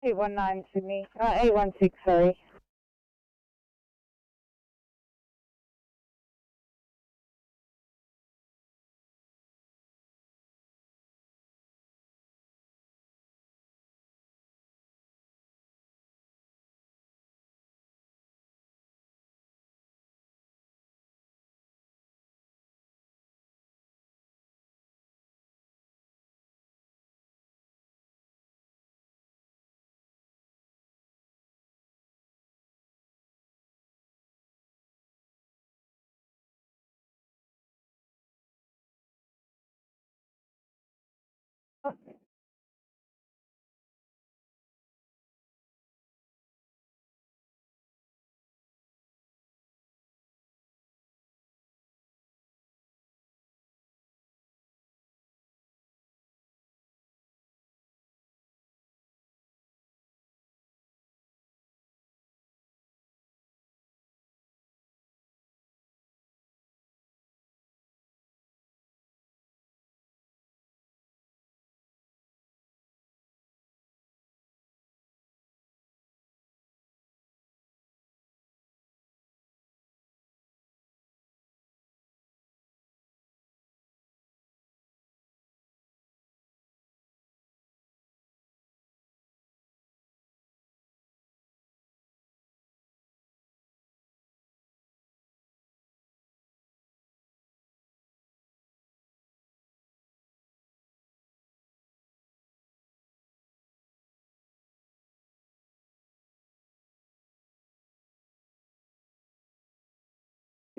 Eight 819 Sydney. 816, sorry.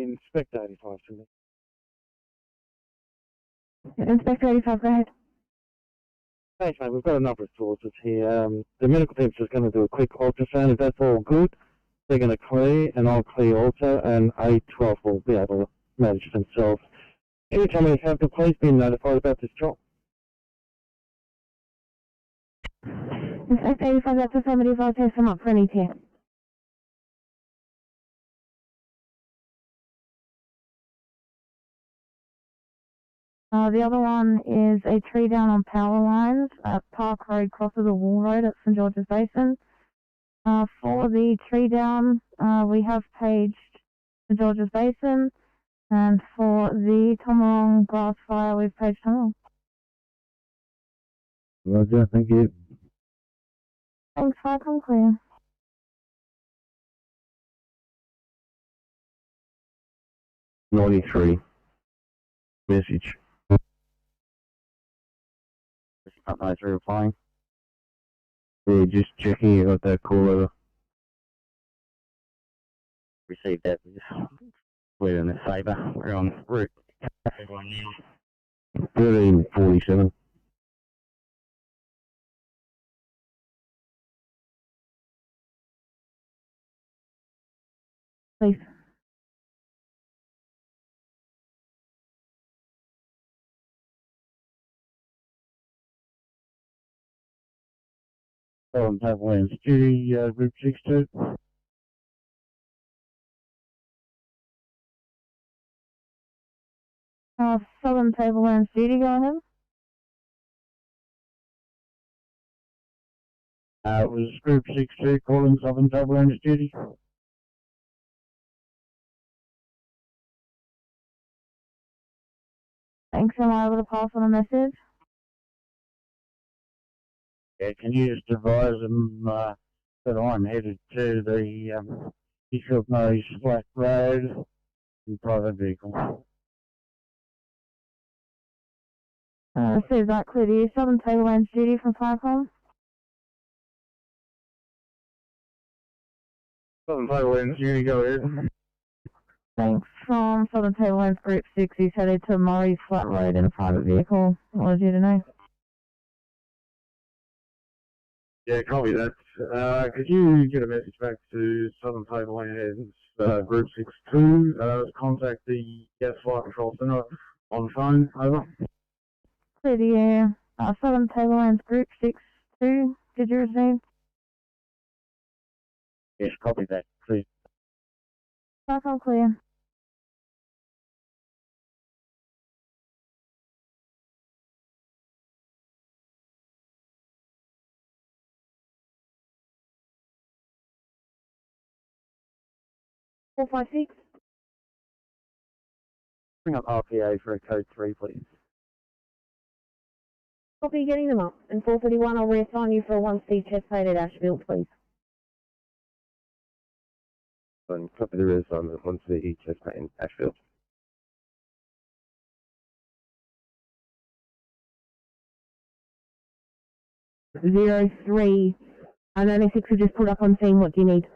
Inspector 85 to me. Inspector 85, go ahead. Thanks, mate. We've got a number of sources here. The medical team's just going to do a quick ultrasound. If that's all good, they're going to clear, and I'll clear also, and A12 will be able to manage themselves. Anytime we have the police being notified about this job. If 85, that's affirmative, I'll test them up for any test. The other one is a tree down on power lines at Park Road, crosses the Wall Road at St George's Basin. For the tree down, we have paged St George's Basin, and for the Tomarong grass fire, we've paged Tomarong. Roger, thank you. Thanks, fire, come clear. '93. Message. Update through replying. Yeah, just checking you got that call over. Received that. We're in the Sabre. We're on route 1347. Please. Williams, duty, group 62. Southern Tablelands duty, go ahead. It was group 62 calling Southern Tablelands duty. Thanks, am I able to pass on a message? Yeah, can you just advise them that I'm headed to the Bishop Nose Flat Road in private vehicle. Receive that, clear to you. Southern Tablelands duty from Firecom. Southern Tablelands duty, go ahead. Thanks. From Southern Tablelands Group 6, he's headed to Murray's Flat Road in a private vehicle. What was you to know? Yeah, copy that. Could you get a message back to Southern Tablelands Group 62? Contact the Gas Fire Control Centre on phone, over. Clear to you. Southern Tablelands Group 62, did you receive? Yes, copy that, please. That's all clear. Four, 5, 6. Bring up RPA for a code 3, please. Copy, getting them up. And 431, I'll reassign you for a 1C chest pain at Ashfield, please. And copy the reassignment once the chest pain Ashfield. 03. And 96 we just put up on scene. What do you need?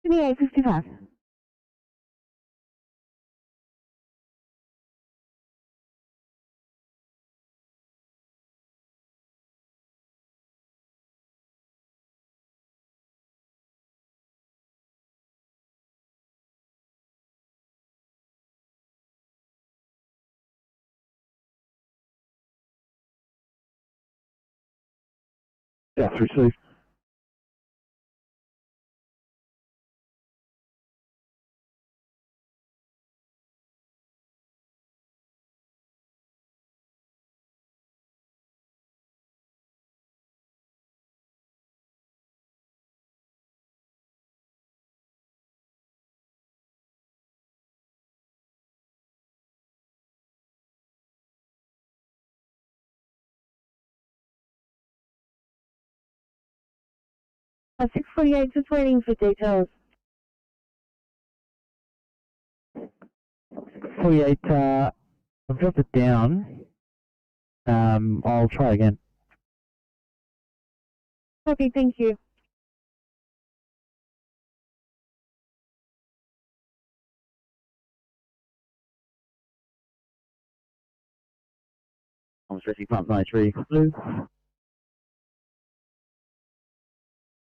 Sydney 855. Yes, received. Uh, 648, just waiting for details. 48, I've dropped it down. I'll try again. Okay, thank you. Rescue Pump 93, blue.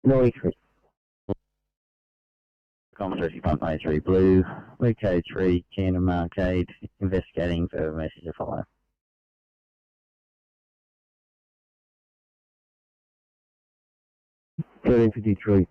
93. Rescue Pump 93, blue. We're code 3, Cannon Arcade, investigating for message to follow. $13.53.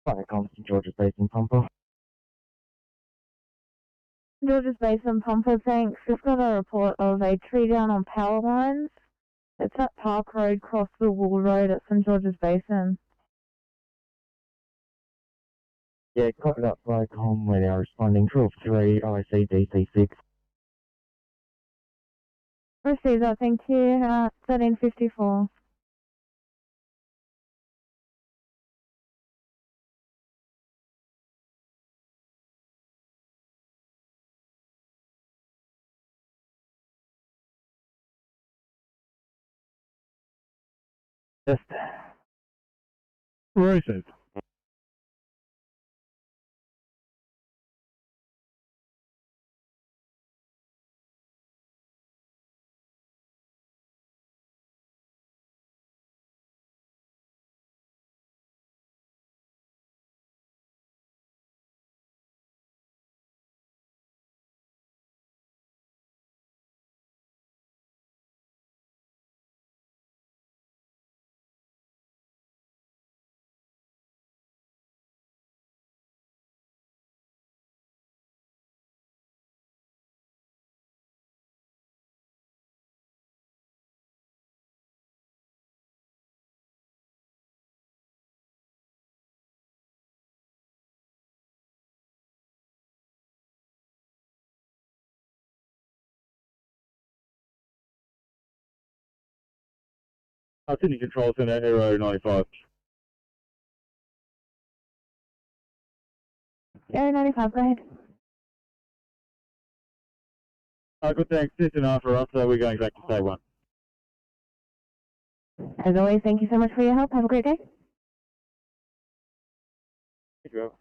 Fire Constant Georgia Basin Pumper. George's Basin Pumper, thanks. Just got a report of a tree down on power lines. It's at Park Road, cross the Wool Road at St George's Basin. Yeah, copy that by com when they are responding 12-3 IC DC6. Receive that, thank you. 1354. Just Received. Sydney Control Centre, Aero 95. Area 95, go ahead. Good, thanks. Just an after us, so we're going back to stay one. As always, thank you so much for your help. Have a great day. Thank you.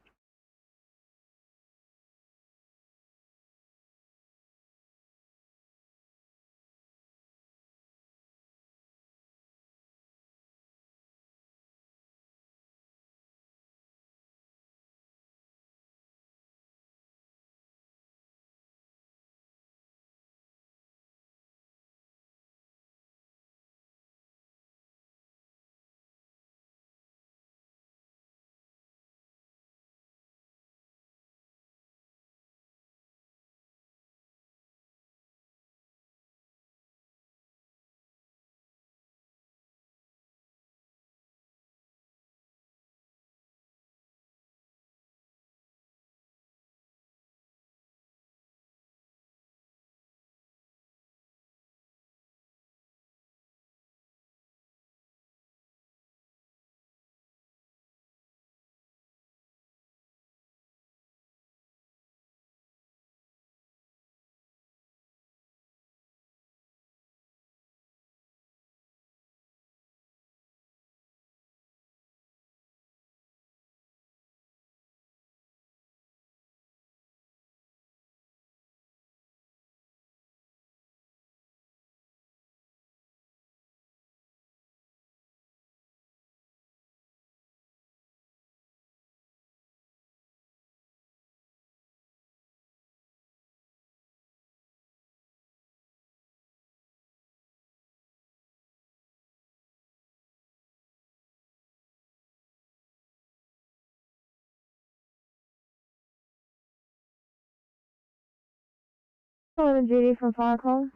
Sullivan Judy from Firecall.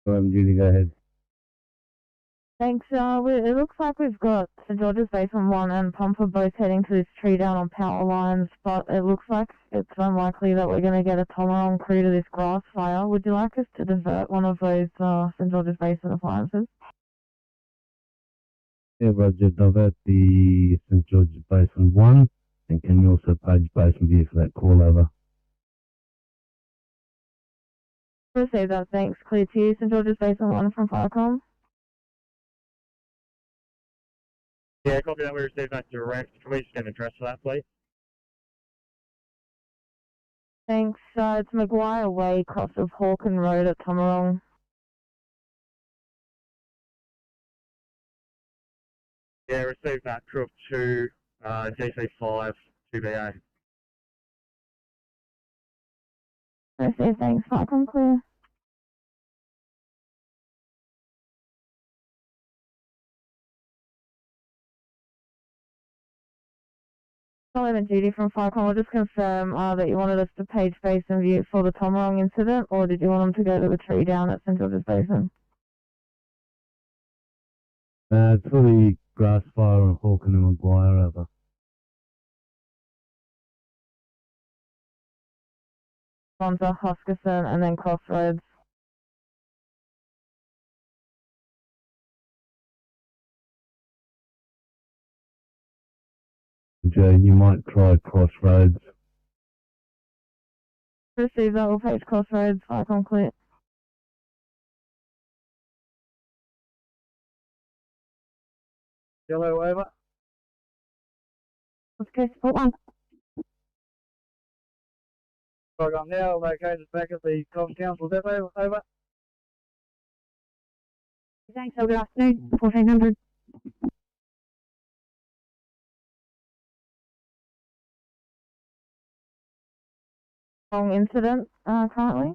Judy, go ahead. Thanks. It looks like we've got St George's Basin 1 and Pumper both heading to this tree down on power lines, but it looks like it's unlikely that we're going to get a Tomarong crew to this grass fire. Would you like us to divert one of those St George's Basin appliances? Yeah, Roger, divert the St George's Basin 1, and can you also page Basin View for that call over? Receive that, thanks. Clear to you, St George's Basin 1 from Firecom. Yeah, copy that. We received that direct. Can we just get an address for that, please? Thanks. It's Maguire Way, cross of Hawken Road at Tomarong. Yeah, received that. Crew of 2, GC5, 2BA. Receive, thanks. Firecom clear. Sullivan Judy from Firecom. I'll just confirm that you wanted us to page Basin View for the Tomarong incident, or did you want them to go to the tree down at St George's Basin? It's for the grass fire on Hawken and Maguire over. Onto Huskisson and then Crossroads. Joe, you might try Crossroads. Receive that, we'll page Crossroads, Firecom clear. Yellow over. Let's go support 1. I'm now located back at the Common Council depot, over. Thanks, good afternoon, 1400. Wrong incident, currently.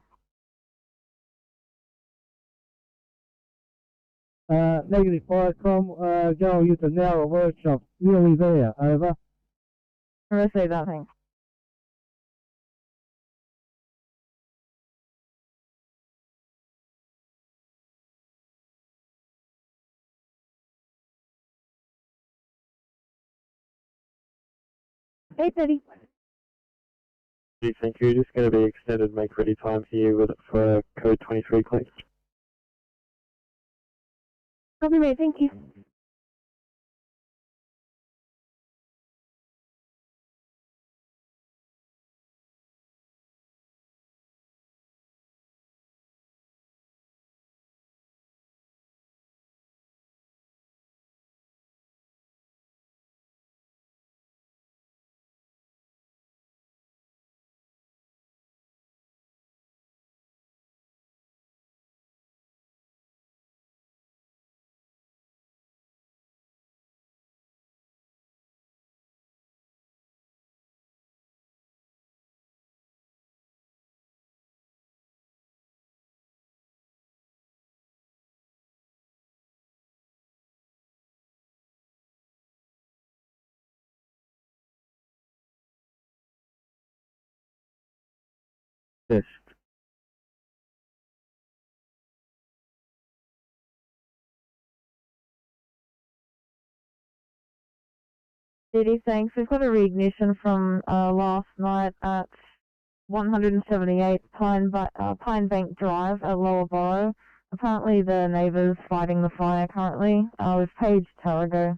Negative Firecom, going into narrow workshop, nearly there, over. Receive that, thanks. $8.30. Thank you. Just going to be extended make ready time here with it for code 23, please. Copy, mate, thank you. Yes. Judy, thanks. We've got a reignition from last night at 178 Pine Bank Drive at Lower Borough. Apparently the neighbours fighting the fire currently. We've paged Tarago.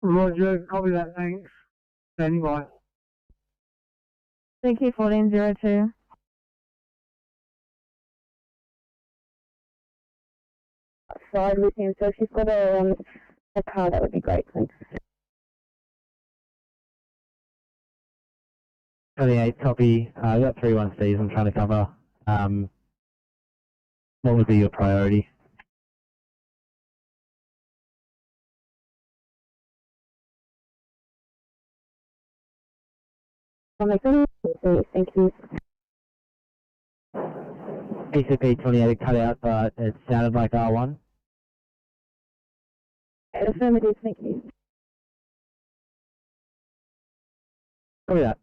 Roger, copy that, thanks. Standing by. Thank you, 1402. Side with him, so if you've got a car, that would be great, thanks. 28, copy. I've got 3-1Cs I'm trying to cover. What would be your priority? Thank you. PCP 28 cut out, but it sounded like R1. Affirmative, thank you. Copy that.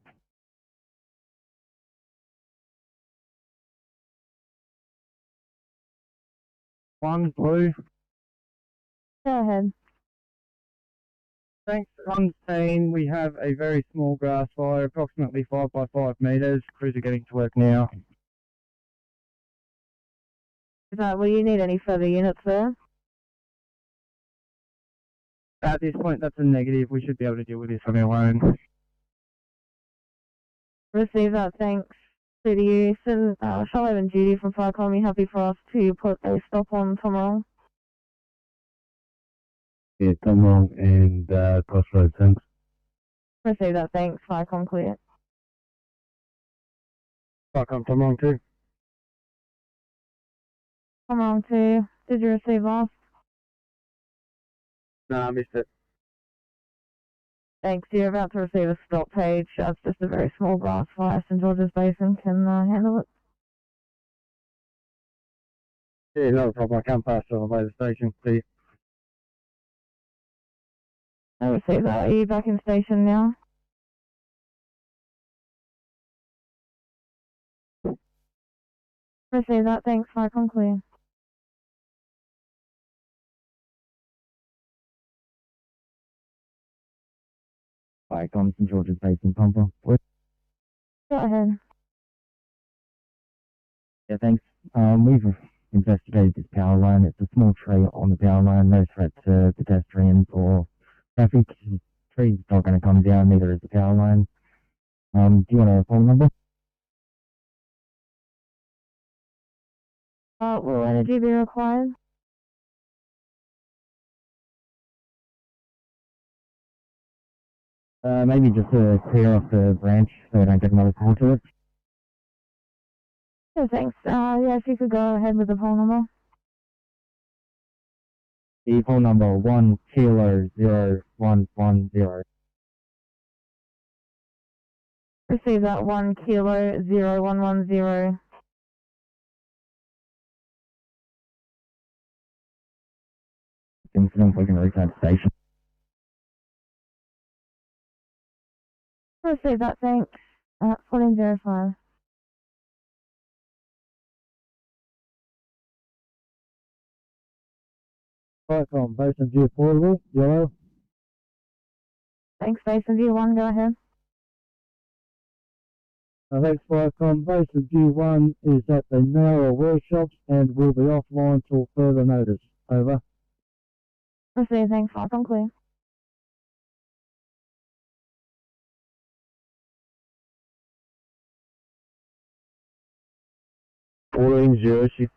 One, Blue. Go ahead. Thanks. On scene, we have a very small grass fire, approximately 5 by 5 metres. Crews are getting to work now. Will you need any further units there? At this point, that's a negative. We should be able to deal with this on our own. Receive that, thanks. To you. So, Charlotte and Judy from Firecom, you happy for us to put a stop on Tom Wrong? Yeah, Tom Wrong and Crossroads, thanks. Receive that, thanks. Firecom clear. Firecom, Tom Wrong too. Tom Wrong 2. Did you receive last? No, I missed it. Thanks. You're about to receive a stop page. That's just a very small grass fire. St George's Basin can handle it. Yeah, not a problem. I can't pass on the way to the station. See you. I received that. Are you back in station now? Receive that. Thanks. Firecom clear. Firecom, St George's Basin, Pumper. Go ahead. Yeah, thanks. We've investigated this power line. It's a small tree on the power line. No threat to pedestrians or traffic. The tree's not going to come down, neither is the power line. Do you want a phone number? Will energy be required? Maybe just to clear off the branch so we don't get another call to it. Yeah, thanks. Yeah, if you could go ahead with the phone number. The phone number 1 kilo 0110. Receive that 1 kilo 0110. Incident, we can reach that station. Receive that, thanks. 1405. Firecom, Basin View Portable, yellow. Thanks, Basin View 1, go ahead. Thanks, Firecom. Basin View 1 is at the Nara workshops and will be offline till further notice. Over. Receive, thanks. Firecom clear. $14.06.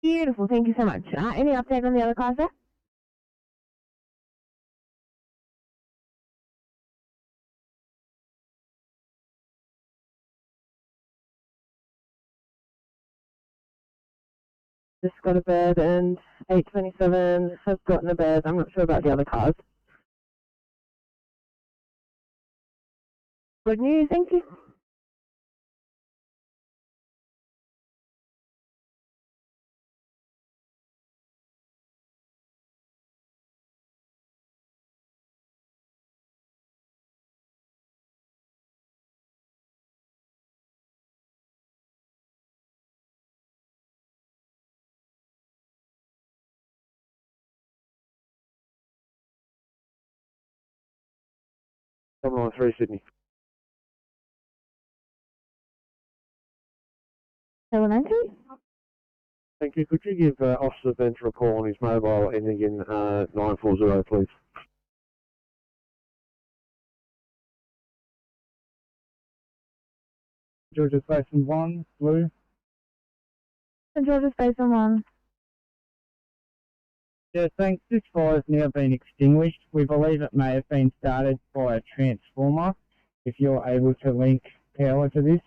Beautiful, thank you so much. Any update on the other cars there? Just got a bed and 827 has gotten a bed. I'm not sure about the other cars. Good news, thank you. Someone 3 Sydney. 790? Thank you. Could you give Officer Venture a call on his mobile ending in 940, please? George's Basin 1, Blue. St George's Basin 1. Yeah, thanks. This fire has now been extinguished. We believe it may have been started by a transformer. If you're able to link power to this.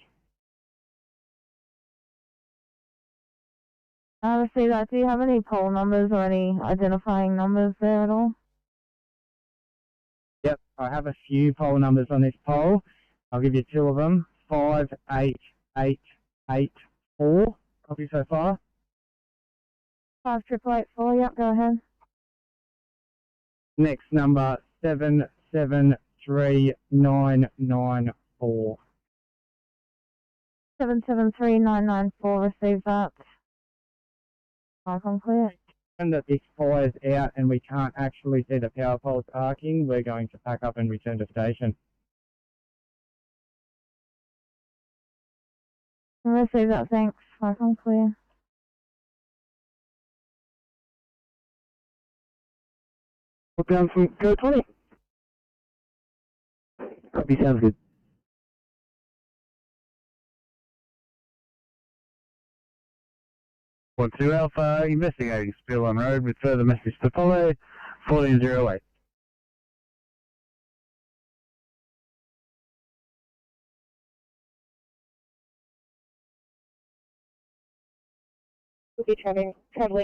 Let's see that. Do you have any poll numbers or any identifying numbers there at all? Yep, I have a few poll numbers on this poll. I'll give you 2 of them. 58884 Copy so far. 5884, yep, go ahead. Next number 773994. 773994, receive that. Icon clear. And that this fire's out and we can't actually see the power poles arcing, we're going to pack up and return to station. Receive that, thanks. Icon clear. Put down from Go 20. Copy, sounds good. One two Alpha, investigating spill on road with further message to follow, 1408. We'll be travelling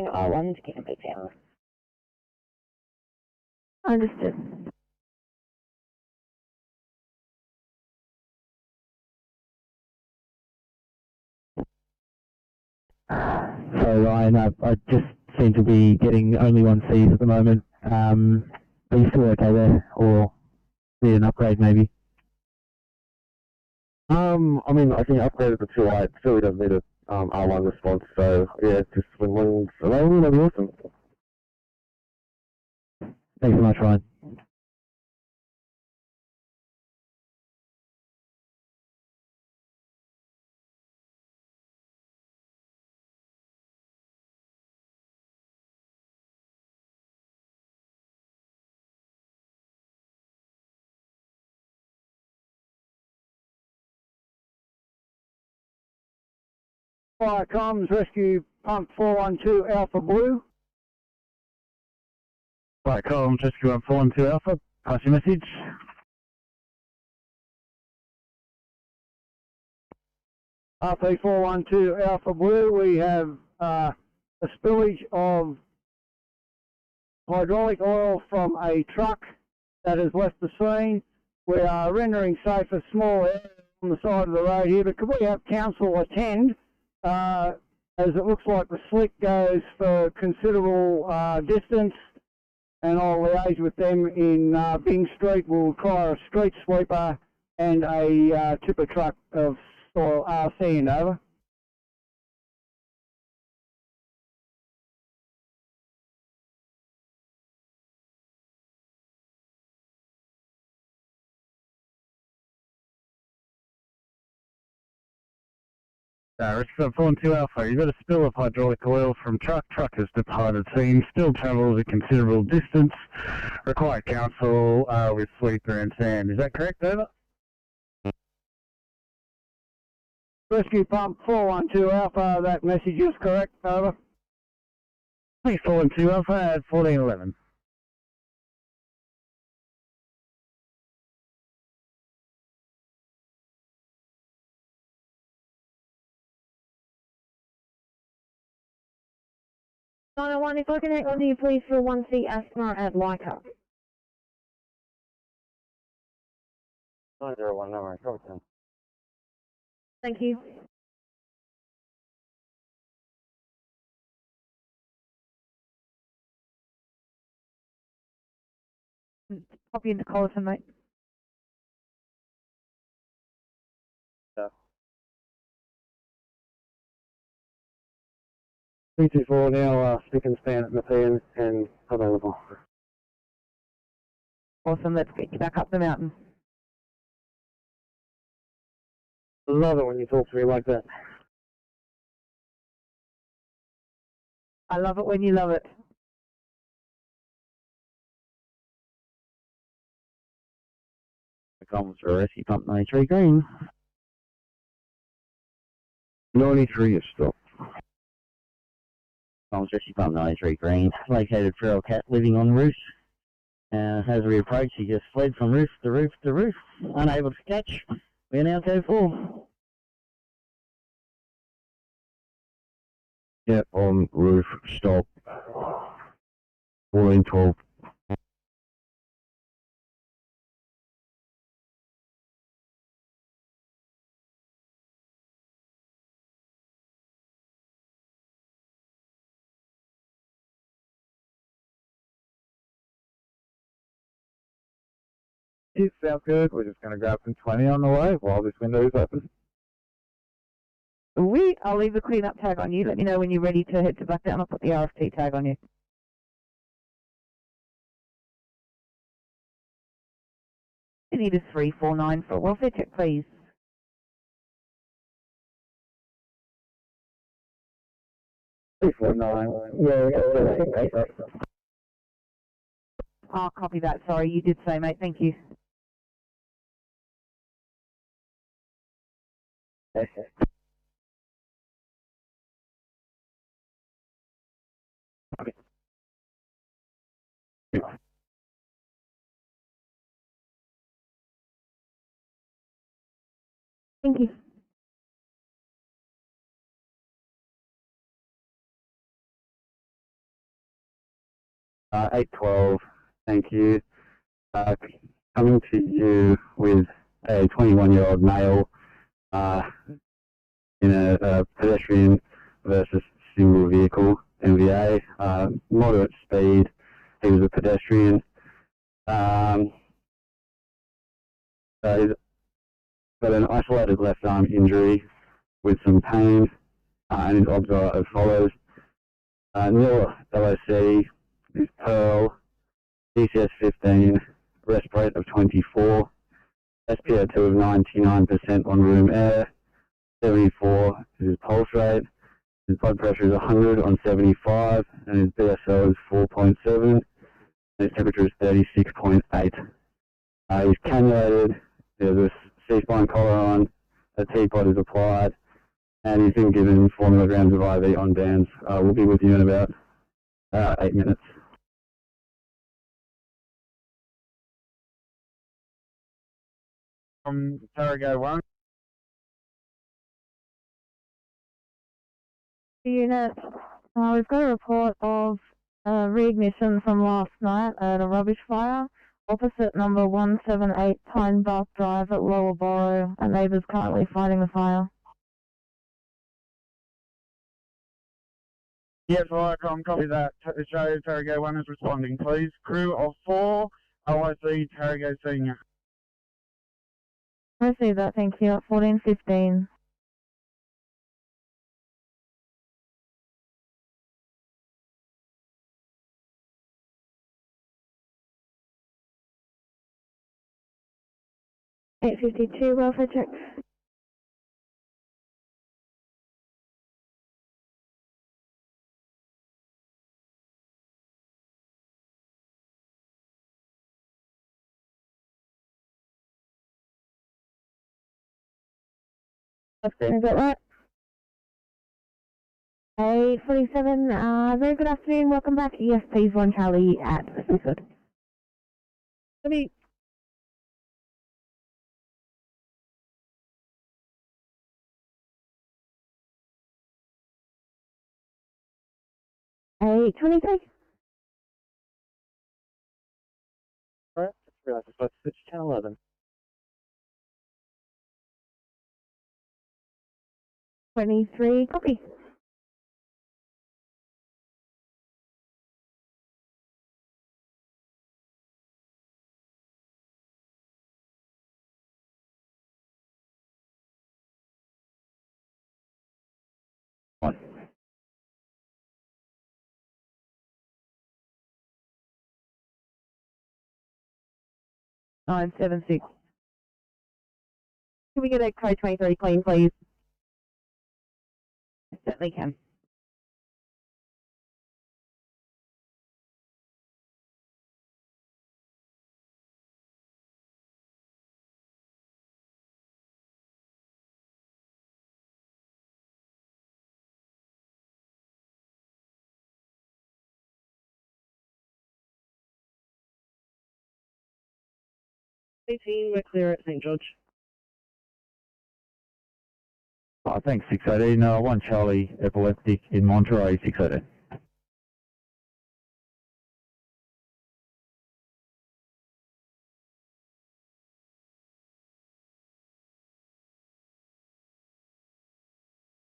R1 to Campbelltown. Understood. So Ryan, I just seem to be getting only one Cs at the moment. Are you still okay there, or need an upgrade maybe? I mean, I think upgraded to 2 it still doesn't need a R1 response, so yeah, just when one's available, that'd be awesome. Thanks so much, Ryan. Fire comms, rescue pump 412 Alpha Blue. Right, column, rescue 142 Alpha, pass your message. RP 412 Alpha Blue, we have a spillage of hydraulic oil from a truck that has left the scene. We are rendering safe a small area on the side of the road here, but could we have council attend, as it looks like the slick goes for considerable distance, and I'll liaise with them in Bing Street. We'll require a street sweeper and a tipper truck of soil RC and over. Rescue 142 Alpha, you've got a spill of hydraulic oil from truck. Truck has departed scene, still travels a considerable distance. Require council with sweeper and sand. Is that correct, over? Rescue pump 412 Alpha, that message is correct, over. Please 412 Alpha at 1411. One, if I can act on you, please, for 1C Asthma at Leica. 901, no worries, go down. Thank you. Copy into Collison, mate. Yeah. 324 now, stick and span at Nepean and available. Awesome, let's get you back up the mountain. Love it when you talk to me like that. I love it when you love it. Comms for rescue pump 93 green. 93 is stopped. Comms rescue pump 93 green. Located feral cat living on roof. As we approach, he just fled from roof to roof to roof. Unable to catch. We now go 4. Yeah, on roof, stop. 1412. It sounds good. We're just going to grab some 20 on the way while this window is open. I'll leave the clean-up tag on you. Let me know when you're ready to head to back down. I'll put the RFT tag on you. I need a 349 for a welfare check, please. I'll copy that. Sorry, you did say, mate. Thank you. Okay. Thank you. Uh, 812, thank you. Coming to you with a 21-year-old male in a pedestrian versus single vehicle MVA, moderate speed. He was a pedestrian. So he's got an isolated left arm injury with some pain, and his odds are as follows. Nil LOC is Pearl, DCS 15, rest rate of 24, SPO2 of 99% on room air, 74 is his pulse rate, his blood pressure is 100 on 75, and his BSL is 4.7, and his temperature is 36.8. He's cannulated, there's a C-spine collar on, a teapot is applied, and he's been given 4 milligrams of IV on bands. We'll be with you in about 8 minutes. Tarrago 1. Unit, we've got a report of reignition from last night at a rubbish fire opposite number 178 Pine Bark Drive at Lower Borough. A neighbour's currently fighting the fire. Yes, Viacom, copy that. Show Tarrago 1 is responding, please. Crew of 4, OIC Tarrago Senior. Receive that, thank you, at 14:15. $852 welfare check. Is that right? 847, very good afternoon, welcome back. Yes, please, 1 Charlie at Seaford. Copy. $823. Alright, just realised it's switch channel 11. 23, copy. Nine 976. Can we get a code 23 clean, please? Certainly can. We're clear at St. George. Oh, thanks, 618. 1 Charlie Epileptic in Monterey, 618.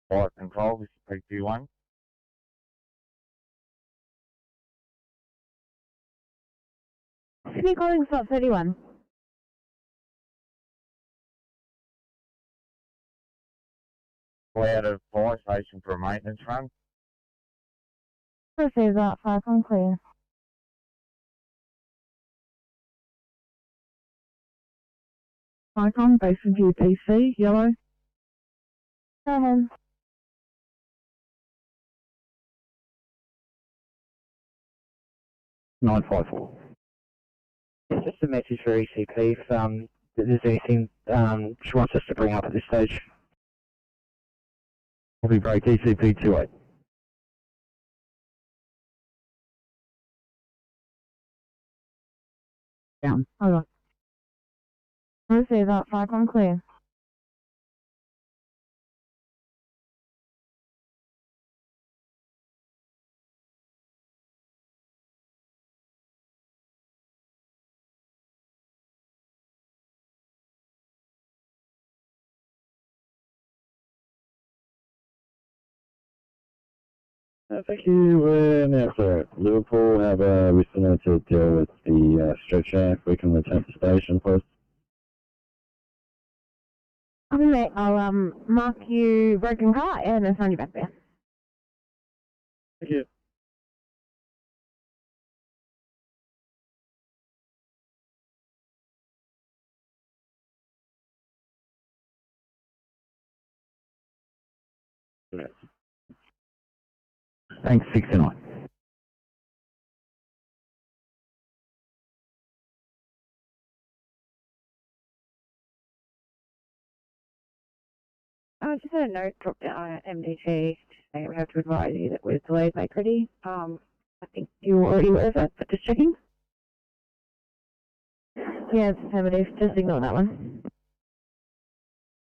Flight control, this is PQ1. Sydney calling slot 31. out of fire station for a maintenance run. Receive that, 5 on clear. Icon, base review PC, yellow. Go ahead. Just a message for ECP if there's anything she wants us to bring up at this stage. Copy break, ECP 28. Down. Hold on. Receive that, 5 on clear. Thank you. We're now clear at Liverpool. Have we still need to deal with the stretcher? If we can return to station, please. Okay, mate, I'll mark you broken car and assign you back there. Thank you. Thanks, 69. I just had a note dropped out on MDT to say we have to advise you that we're delayed make ready. I think you were already aware of that, but just checking. Yeah, it's affirmative. Just ignore that one.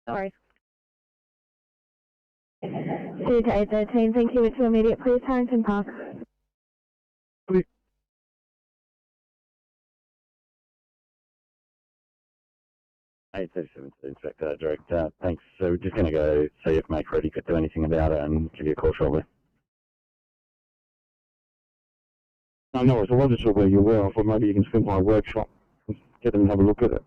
Sorry. See to 813, thank you. To immediate, please, Harrington Park. Please. 837 to Inspector Director. Thanks. So we're just going to go see if Make Ready could do anything about it and give you a call shortly. No, I wasn't sure where you were. I thought maybe you can swing by a workshop and get them to have a look at it.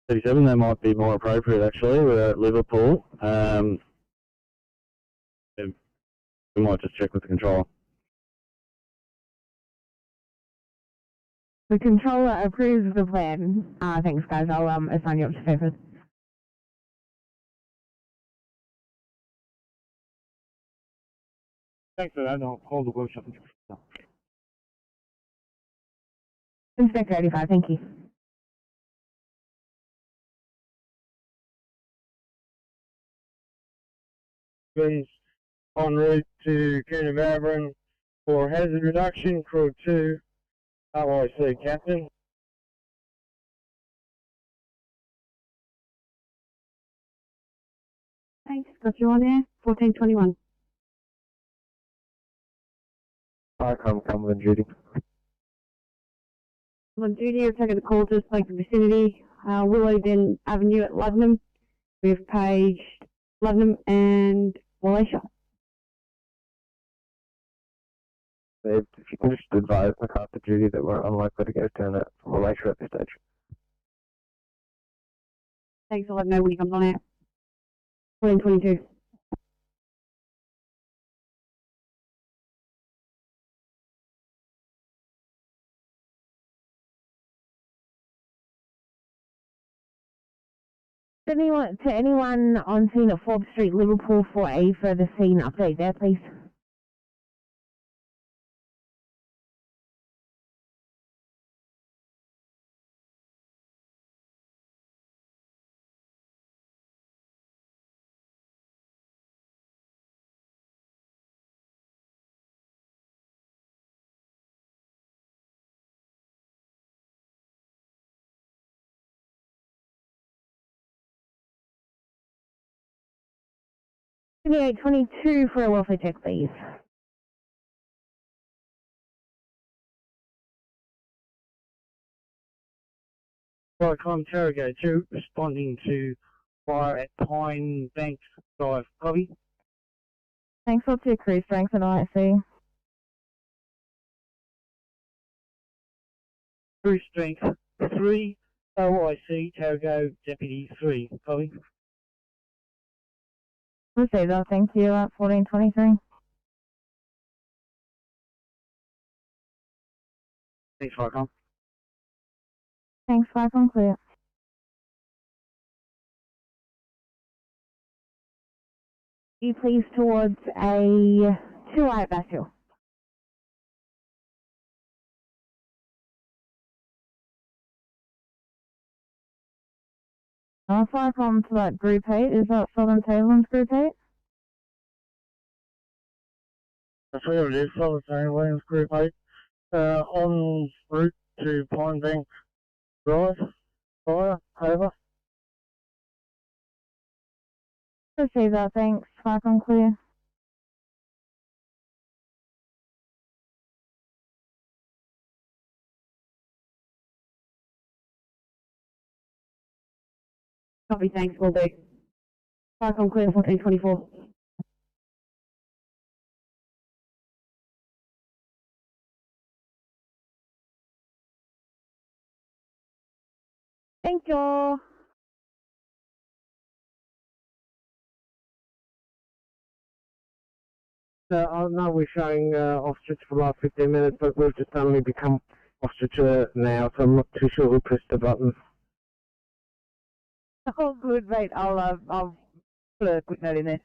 That might be more appropriate actually. We're at Liverpool. We might just check with the controller. The controller approves the plan. Thanks, guys. I'll assign you up to papers. Thanks for that. I'll call the workshop. Inspector 85, thank you. Been en route to Coonabarabran for hazard reduction, crew 2, ITSRR captain. Thanks, got you on air, 1421. Come on duty. On duty, I've taken a call to like the vicinity, Willowden Avenue at Luddenham. We've paged Luddenham and Wallacia. If you can just advise MacArthur duty that we're unlikely to get turn out from Wallacia at this stage. Thanks, I'll let know when he comes on air. 1422. Anyone on scene at Forbes Street, Liverpool, for a further scene update there, please. Sydney 822 for a welfare check, please. Welcome, Interrogate 2, responding to fire at Pine Banks Drive. Copy. Thanks for 2 crew strength and IC. Crew strength 3, OIC, Terrigo, Deputy 3. Copy. Receive that, thank you, at 1423. Thanks, Vicom. Thanks, Vicom, clear. You please towards a 2-8 Bastille. Vicom to that Group 8, is that Southern Tablelands Group 8? That's where it is, Southern Tablelands Group 8. En route to Pine Bank Drive. Fire, over. Receive that, thanks, Vicom, clear. Copy, thanks, will do. Vicom clear 1424. Thank you. I know we're showing ostrich for the last 15 minutes, but we've just suddenly become ostrich now, so I'm not too sure who pressed the button. Oh, good, mate. I'll put a quick note in there.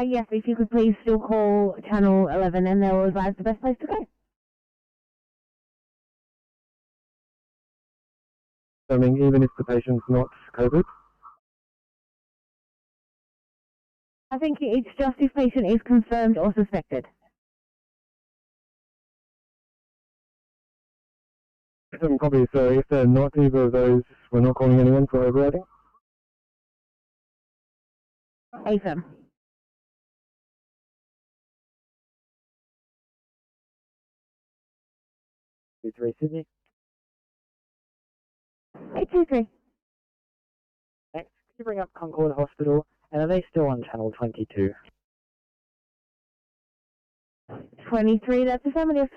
Yes, if you could please still call Channel 11 and they'll advise the best place to go. I mean, even if the patient's not COVID? I think it's just if patient is confirmed or suspected. Copy, so if they're not either of those, we're not calling anyone for overriding? AFM. 23 Sydney. 823. Next, could you bring up Concord Hospital, and are they still on channel 22? 23, that's affirmative.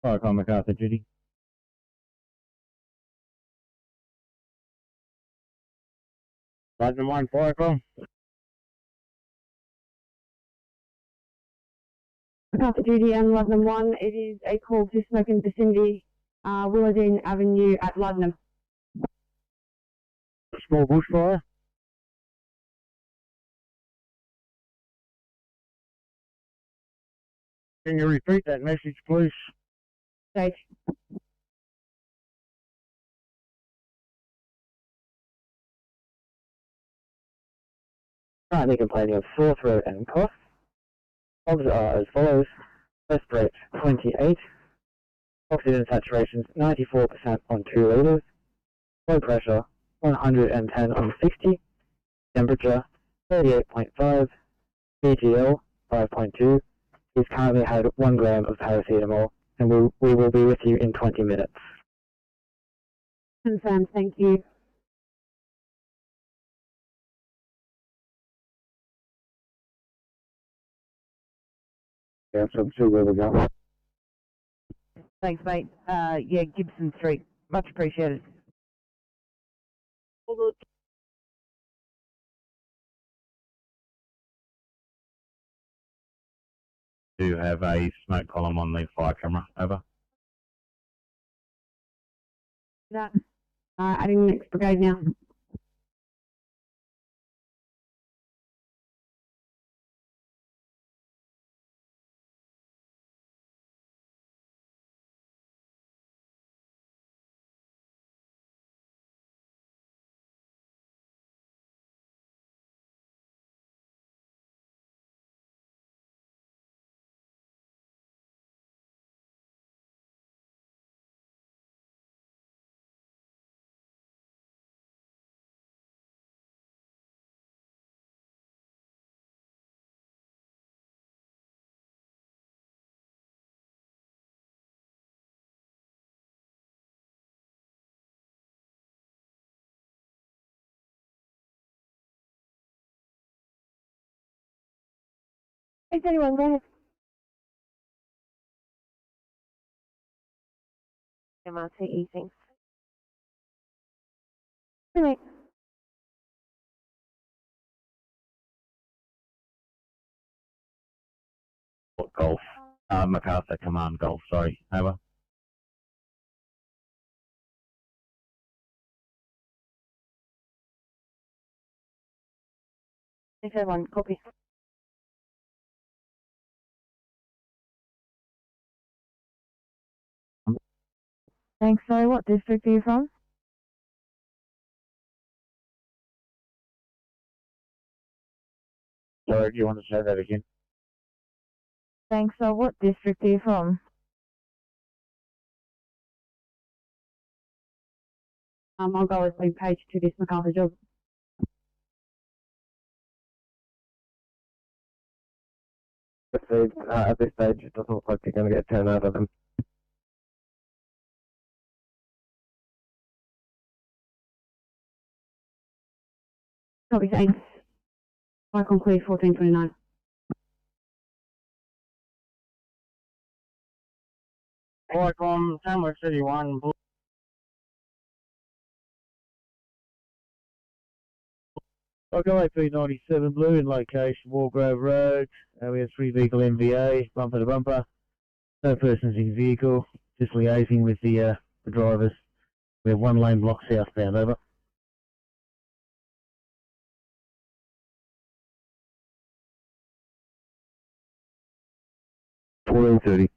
Firecom MacArthur, Judy. Lightning 1, Firecom. Macarthur Duty and Luddenham 1, it is a call to smoke in the vicinity, Willowdene Avenue at Luddenham. Small bushfire. Can you repeat that message, please? Stage. Currently complaining of sore throat and cough. Odds are as follows: chest rate 28, oxygen saturations 94% on 2 litres, blood pressure 110 on 60, temperature 38.5, BTL 5.2. He's currently had 1 gram of paracetamol, and we will be with you in 20 minutes. Confirmed, thank you. Yeah, so I'm sure where we go. Thanks, mate. Yeah, Gibson Street. Much appreciated. Do have a smoke column on the fire camera. Over. That, adding the next brigade now. Is anyone go ahead? MRTE things. Right. Golf. MacArthur Command Golf, sorry. Over. Thanks everyone, copy. Thanks, sorry, what district are you from? Sorry, do you want to say that again? Thanks, so what district are you from? I'll go with lead page to this MacArthur job. At this stage, it doesn't look like they're going to get turned out of them. Copy, thanks. I conclude 1429. From Tamworth City 1, I'll go AP97 Blue in location, Wargrove Road. We have 3 vehicle MVA, bumper to bumper. No persons in vehicle, just liaising with the drivers. We have 1 lane block southbound, over. $14.30.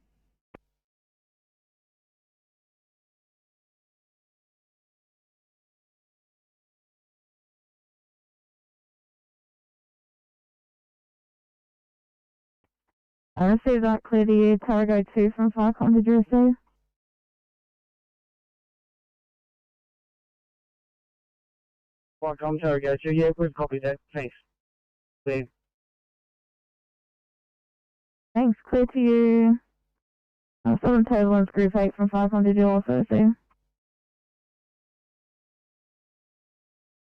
I received that, clear the year, Tarago 2 from 500, did you receive? Qualcomm Tarago 2, yeah, we've copied that, thanks. Clear. Thanks, clear to you. Southern Table 1's Group 8 from 500, you also receive?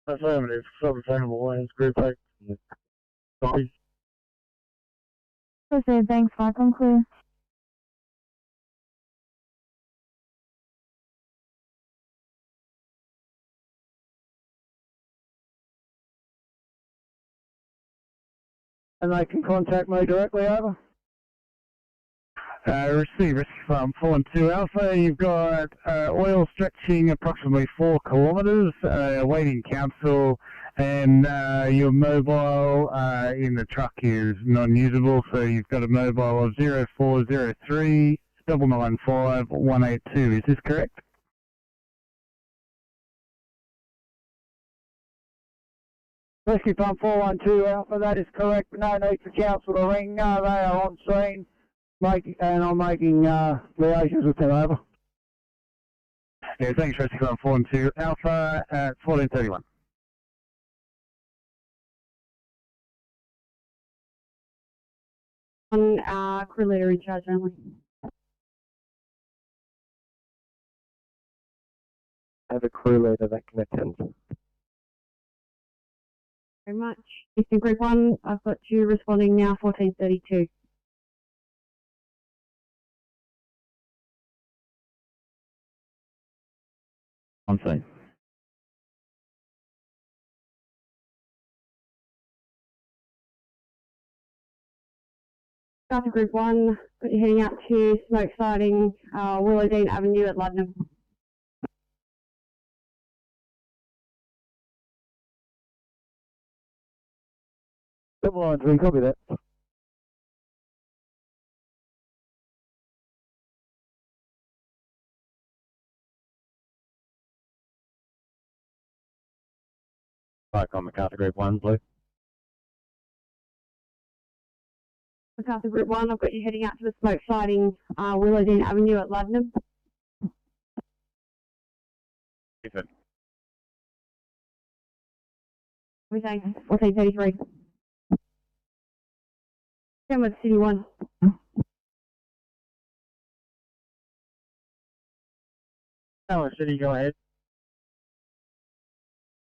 Affirmative, Southern Table 1's Group 8. Copy. Received, thanks, 5 on clear. And they can contact me directly, over. Receive Rescue Farm 4 and 2 Alpha. You've got oil stretching approximately 4 kilometres, awaiting council, and your mobile in the truck is non-usable, so you've got a mobile of 0403 995 182. Is this correct? Rescue Pump 412 Alpha, that is correct. No need for council to ring. They are on scene, and I'm making liaisons with them, over. Yeah, thanks, Rescue Farm 4 and 2 Alpha at 1431. On crew leader in charge only. I have a crew leader that can attend. Very much. Eastern Group 1, I've got you responding now, 1432. On scene. Starter Group 1, got you heading out to smoke sighting, Willowdean Avenue at Luddenham. Double line 3, copy that. Right, on MacArthur Group 1, Blue. MacArthur Group 1, I've got you heading out to the smoke sighting, Willowdean Avenue at Luddenham. Good. We're saying 1433. Tamworth City 1. Tamworth City, go ahead.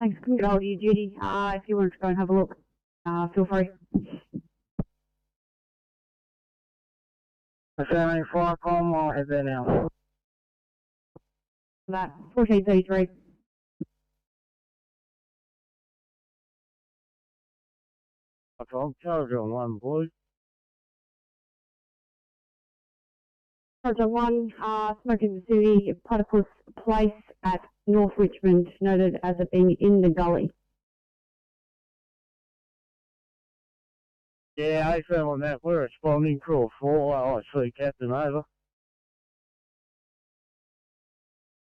Thanks, can we get hold of your duty? If you wanted to go and have a look, feel free. Ferry Firecom, I'll head there now. That 1433. I'm charged on one, boys. Project 1, smoke in the city, platypus place at North Richmond, noted as it being in the gully. Yeah, I fell on that. We're responding to 4. I see Captain over.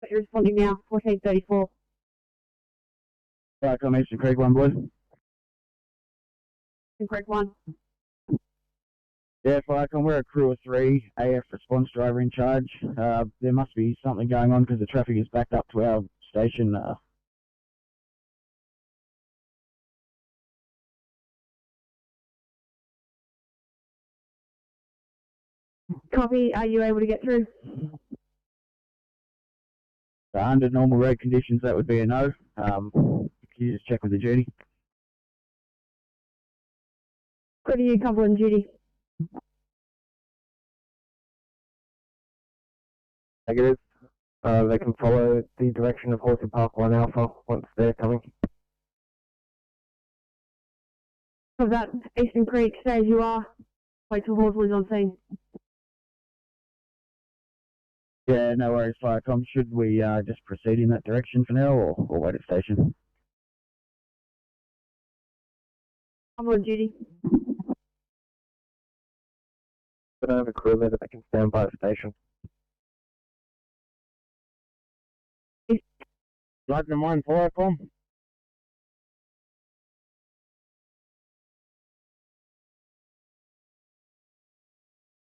But you're responding now, 1434. Right, I'm Eastern Creek 1, boys. Eastern Creek 1. Yeah, Firecom, we're a crew of 3, AF response driver in charge. There must be something going on because the traffic is backed up to our station. Copy, are you able to get through? Under normal road conditions, that would be a no. Can you just check with the duty? Good to you, Cumberland duty. Negative. They can follow the direction of Horsey Park 1 Alpha once they're coming. Of that, Eastern Creek, stay as you are. Wait till Horsley's on scene. Yeah, no worries, Firecom. Should we just proceed in that direction for now or wait at station? Cumberland duty. We don't have a crew leader that can stand by the station. Lightning 1, Firecom.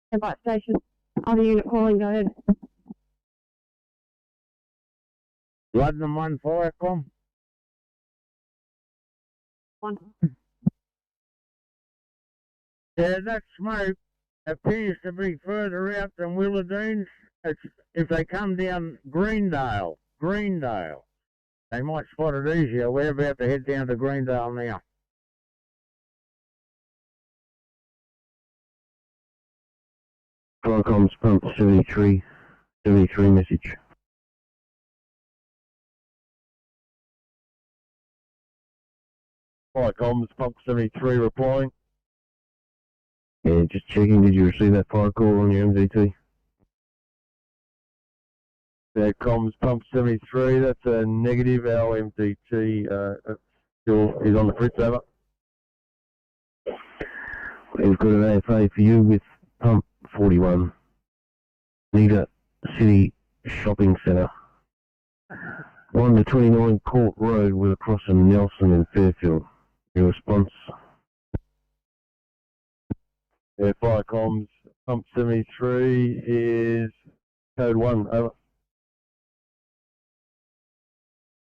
Stand by station. Other unit calling, go ahead. Lightning 1, Firecom. 1. Yeah, that smoke appears to be further out than Willardeens. If they come down Greendale, they might spot it easier. We're about to head down to Greendale now. Firecom's pump 73 message. Firecom's pump 73 replying. Yeah, just checking, did you receive that fire call on your MDT? Yeah, comms pump 73, that's a negative. Our MDT still is on the fritz, over. We've got an AFA for you with pump 41. Nita City Shopping Centre. 1 to 29 Court Road with a cross in Nelson and Fairfield. Your response? Yeah, Firecom's pump 73 is code 1, over.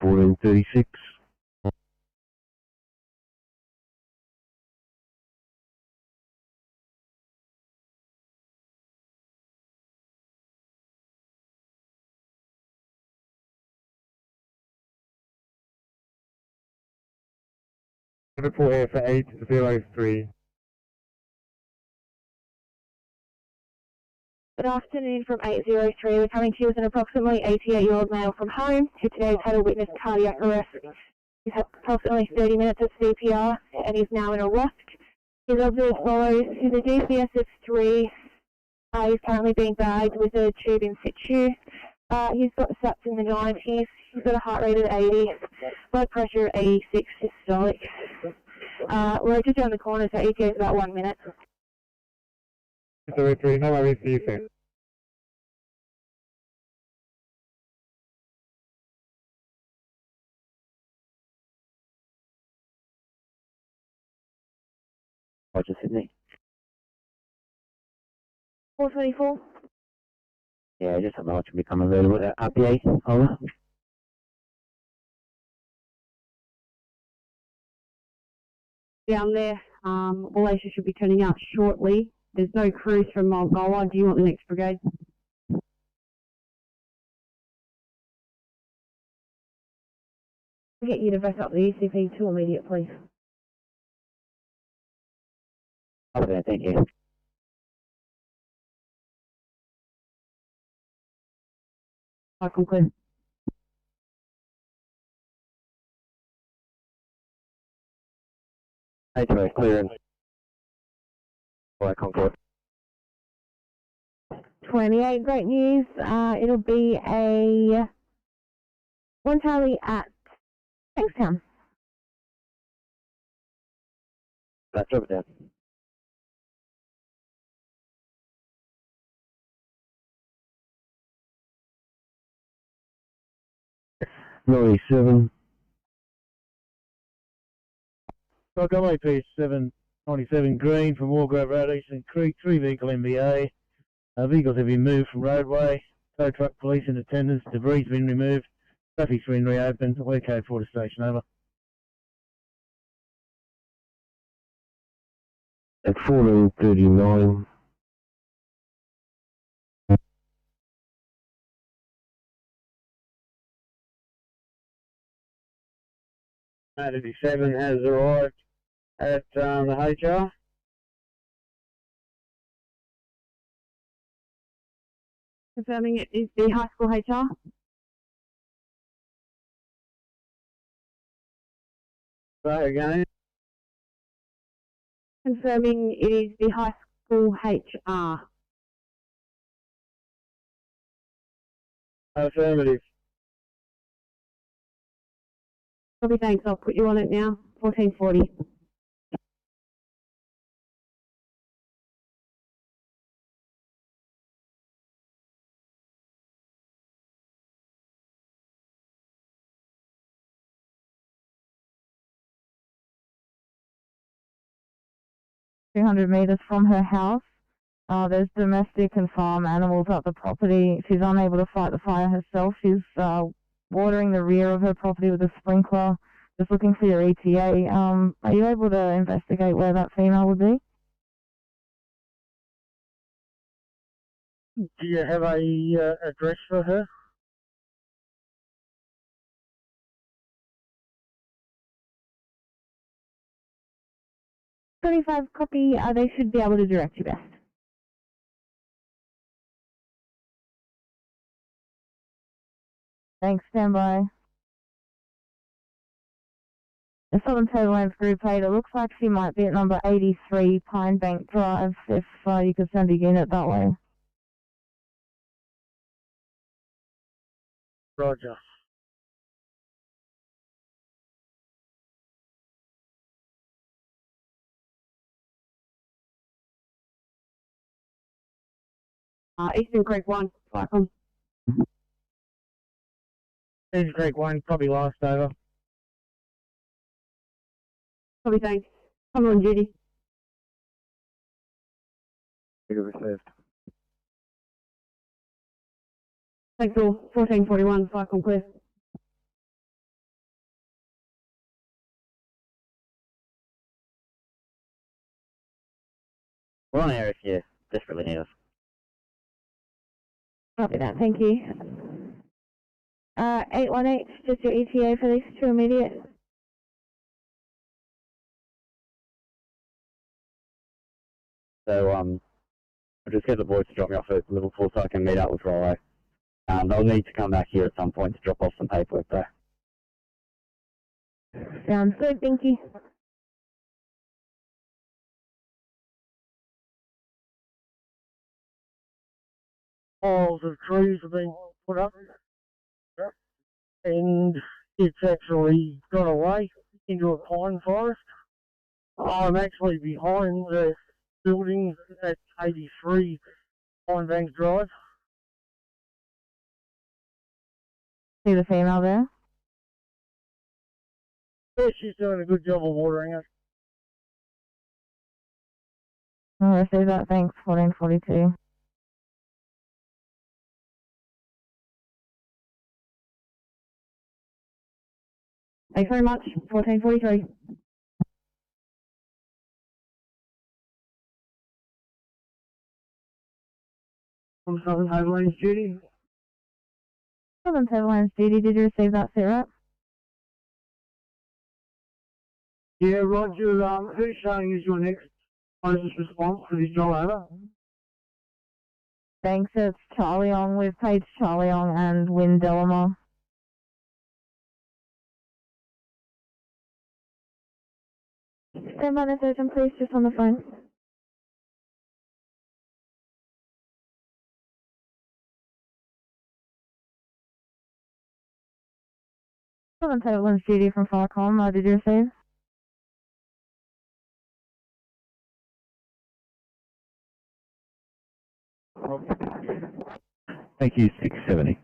1436. Liverpool here for 803. Good afternoon from 803. We're coming to you with an approximately 88-year-old male from home who today has had a witnessed cardiac arrest. He's had approximately 30 minutes of CPR and he's now in a ROSC. His observed follows. He's a DCS of 3. He's currently being bagged with a tube in situ. He's got SAPs in the 90s. He's got a heart rate at 80, blood pressure at 86 systolic. We're just around the corner, so ETA is about 1 minute. 803, no worries, see you soon. Roger, Sydney. 424. Yeah, just a knowledge will become available at RPA, over. Down there, Malaysia should be turning out shortly. There's no crews from Mulgoa. Do you want the next brigade? We'll get you to back up the ECP to immediate, please. Okay, thank you. Cycle clear. HMA clearance. By Concord. 28, great news. It'll be a 1 Charlie at Bankstown. That's over there. Rock LAP 797 Green from Wargrove Road, Eastern Creek, 3 vehicle MVA. Vehicles have been moved from roadway, tow truck police in attendance, debris has been removed, traffic's been reopened, we're code 4 to station, over. At 14:39. NSW has arrived at the HR. Confirming it is the high school HR. Say again. Confirming it is the high school HR. Affirmative. Copy, thanks. I'll put you on it now. 1440. meters from her house. There's domestic and farm animals at the property. She's unable to fight the fire herself. She's watering the rear of her property with a sprinkler. Just looking for your ETA. Are you able to investigate where that female would be? Do you have a address for her? $25 copy. They should be able to direct you best. Thanks, standby. The Southern Tablelands Group 8, it looks like she might be at number 83 Pine Bank Drive, if you could send a unit that way. Roger. Eastern Creek 1, Cyclone. Eastern Creek 1, probably last over. Copy, thanks. I'm on duty. Received. Thanks all. 1441, Cyclone clear. We're on air if you desperately need us. Copy that, thank you. 818, just your ETA for these two immediate. So, I'll just get the boys to drop me off at Liverpool so I can meet up with Rollo. They'll need to come back here at some point to drop off some paperwork though. Sounds good, thank you. Piles of trees have been put up, and it's actually got away into a pine forest. I'm actually behind the building at 83 Pine Bank Drive. See the female there? Yeah, she's doing a good job of watering it. I'll receive that, thanks. 1442. Thanks very much. 1443. From Southern Tablelands duty. Southern Tablelands duty, did you receive that sit rep? Yeah, Roger. Who's saying is your next closest response for this job over? Thanks, it's Charlie Ong. We've paid Charlie Ong and Win Delamore. Stand by the surgeon, please, just on the phone. On Title 1's duty from Farcom, did you receive? Thank you, 670.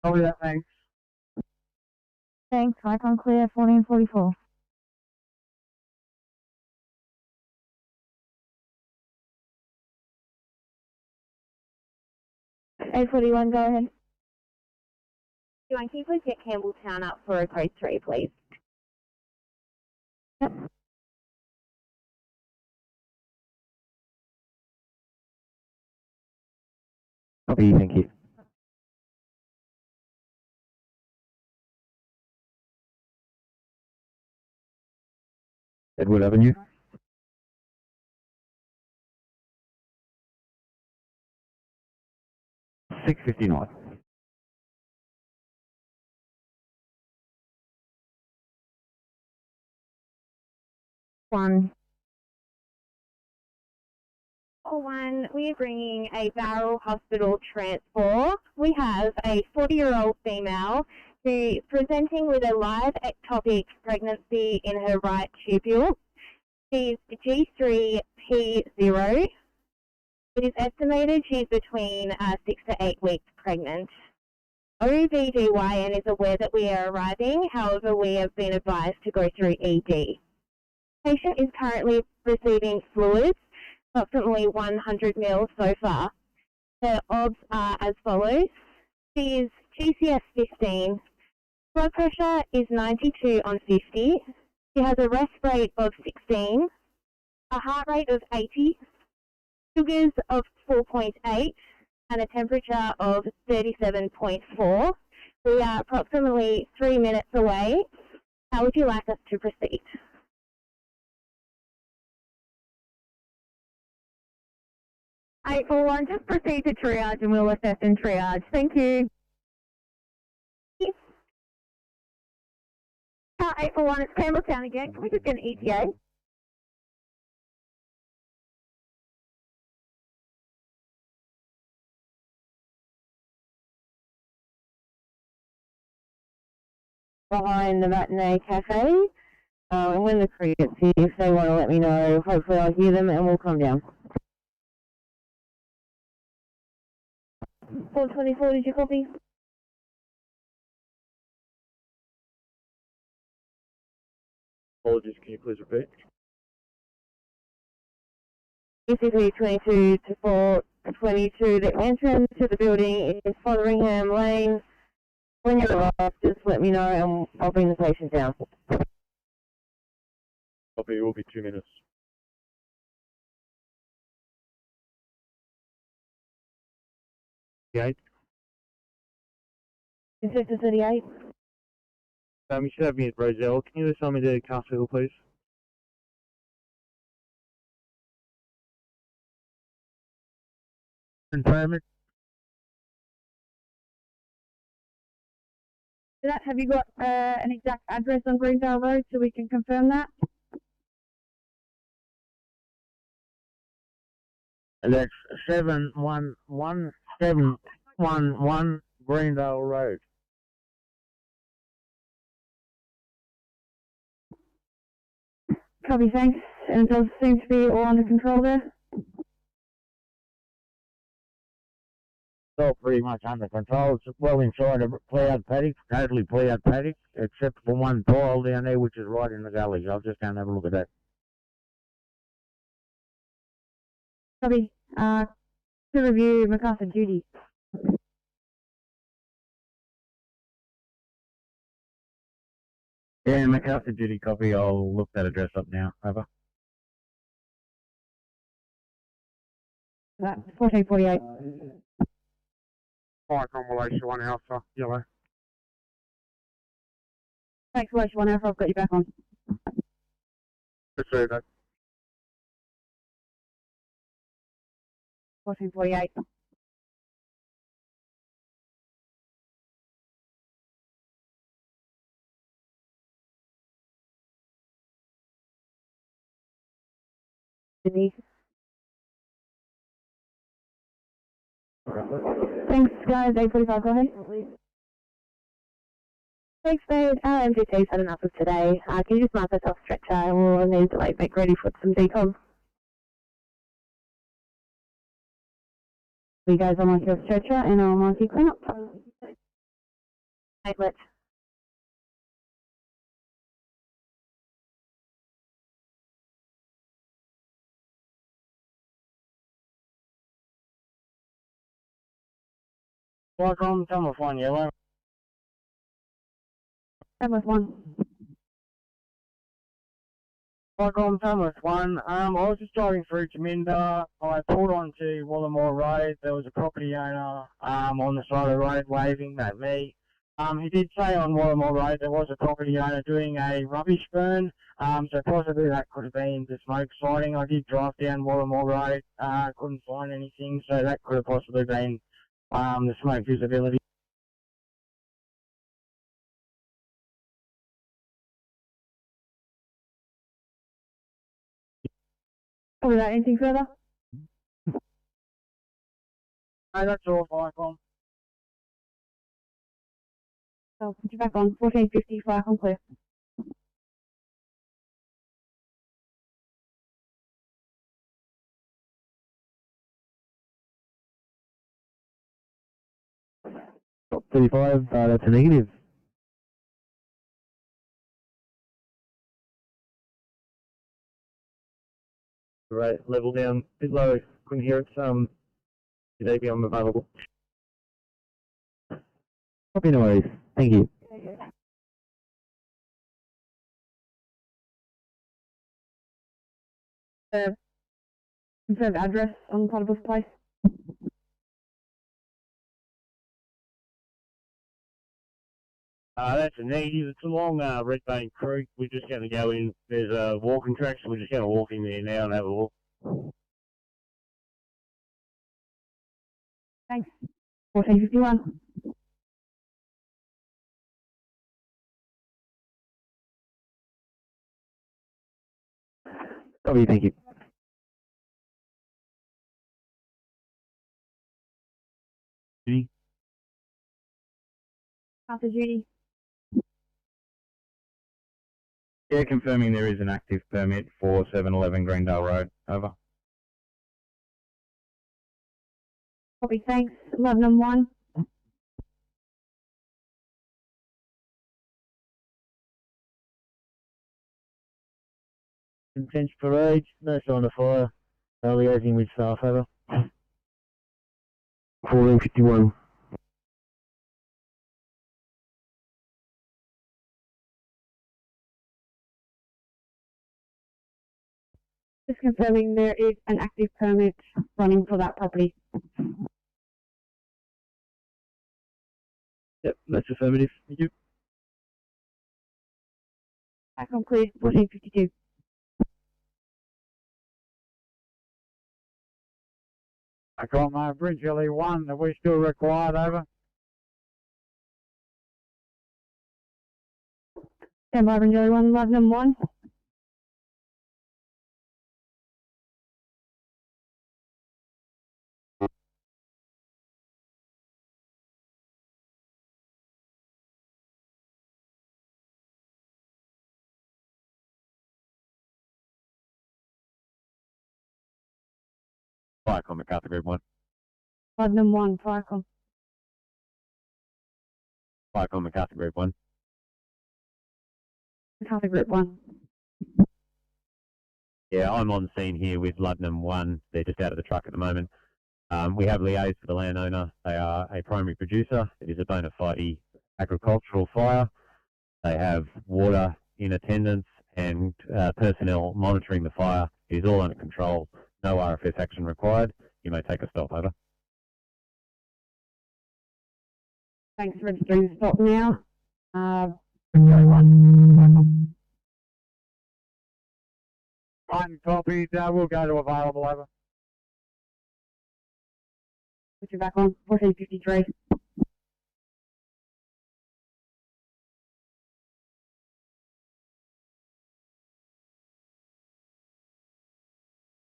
Copy that, thanks. Thanks, Farcom clear, 1444. $841, go ahead. Can you please get Campbelltown up for a code 3, please? Yep. Copy, thank you. Edward Avenue. $659. One. We are bringing a Barrel Hospital transport. We have a 40-year-old female who is presenting with a live ectopic pregnancy in her right tubule. She's G3P0. It is estimated she's between 6 to 8 weeks pregnant. OBGYN is aware that we are arriving, however we have been advised to go through ED. Patient is currently receiving fluids, approximately 100 ml so far. Her OBS are as follows. She is GCS 15. Blood pressure is 92 on 50. She has a rest rate of 16, a heart rate of 80, sugars of 4.8, and a temperature of 37.4. We are approximately 3 minutes away. How would you like us to proceed? $841, just proceed to triage and we'll assess in triage. Thank you. Car 841, it's Campbelltown again. Can we just get an ETA? Behind the matinee cafe. And when the crew gets here, if they want to let me know, hopefully I'll hear them and we'll come down. 424, did you copy? Apologies, can you please repeat? ECP 22 to 422, the entrance to the building is Fotheringham Lane. When you arrive, just let me know and I'll bring the patient down. Copy, it will be 2 minutes. Yeah. Inspector 38. You should have me at Roselle. Can you assign me to Castle Hill, please? Confirm it. Have you got an exact address on Greendale Road so we can confirm that? That's 711 Greendale Road. Copy, thanks. And it does seem to be all under control there. It's all pretty much under control. It's well inside a ploughed paddock, totally ploughed paddock, except for one pile down there which is right in the gully. I'll just go and have a look at that. Copy. To review MacArthur duty. Yeah, MacArthur duty copy. I'll look that address up now. Over. 1448. Fire Malaysia 1 Alpha, yellow. Thanks, Malaysia 1 Alpha. I've got you back on. Receiver. 1448. Sydney. Thanks, guys. 8:45. Go ahead. Thanks, mate. MGT's had enough of today. Can you just mark us off stretcher and we'll need to make ready for some decom? You guys will mark your stretcher and I'll mark you clean up. Let's. Welcome, Tamworth 1 yellow. Tamworth 1. Welcome, Tamworth 1. I was just driving through Jaminda. I pulled onto Wallamore Road. There was a property owner on the side of the road waving at me. He did say on Wallamore Road there was a property owner doing a rubbish burn, so possibly that could have been the smoke sighting. I did drive down Wallamore Road, couldn't find anything, so that could have possibly been the smoke visibility. Oh, without anything further? No, that's all, Firecom. So put you back on 1450 Firecom clear. Top 35, that's a negative. Right, level down, a bit low, couldn't hear it, is ABM available? Copy, no worries, thank you. Confirmed address on Potter's Place. That's a negative. It's along Redbane Creek. We're just going to go in. There's a walking track, so we're just going to walk in there now and have a walk. Thanks. 1451. Copy, thank you. Judy? After Judy. Yeah, confirming there is an active permit for 711 Greendale Road. Over. Copy, thanks. 11 and 1. Intense parade, no sign of fire. Liaising with staff, over. 1451. Just confirming there is an active permit running for that property. Yep, that's affirmative. Thank you. Back on clear, 1452. I got my Bridge LE1, are we still required, over? Stand by, Bridge LE1, 11 and 1. Firecom, MacArthur Group 1. 11 and 1, Firecom. Firecom, MacArthur Group 1. MacArthur Group 1. Yeah, I'm on scene here with Luddenham 1. They're just out of the truck at the moment. We have liaised with the landowner. They are a primary producer. It is a bona fide agricultural fire. They have water in attendance and personnel monitoring the fire. It is all under control. No RFS action required. You may take a stop, over. Thanks for registering the stop now. Bridge LE1, Firecom. Uncopied. We'll go to available, over. Put you back on 1453.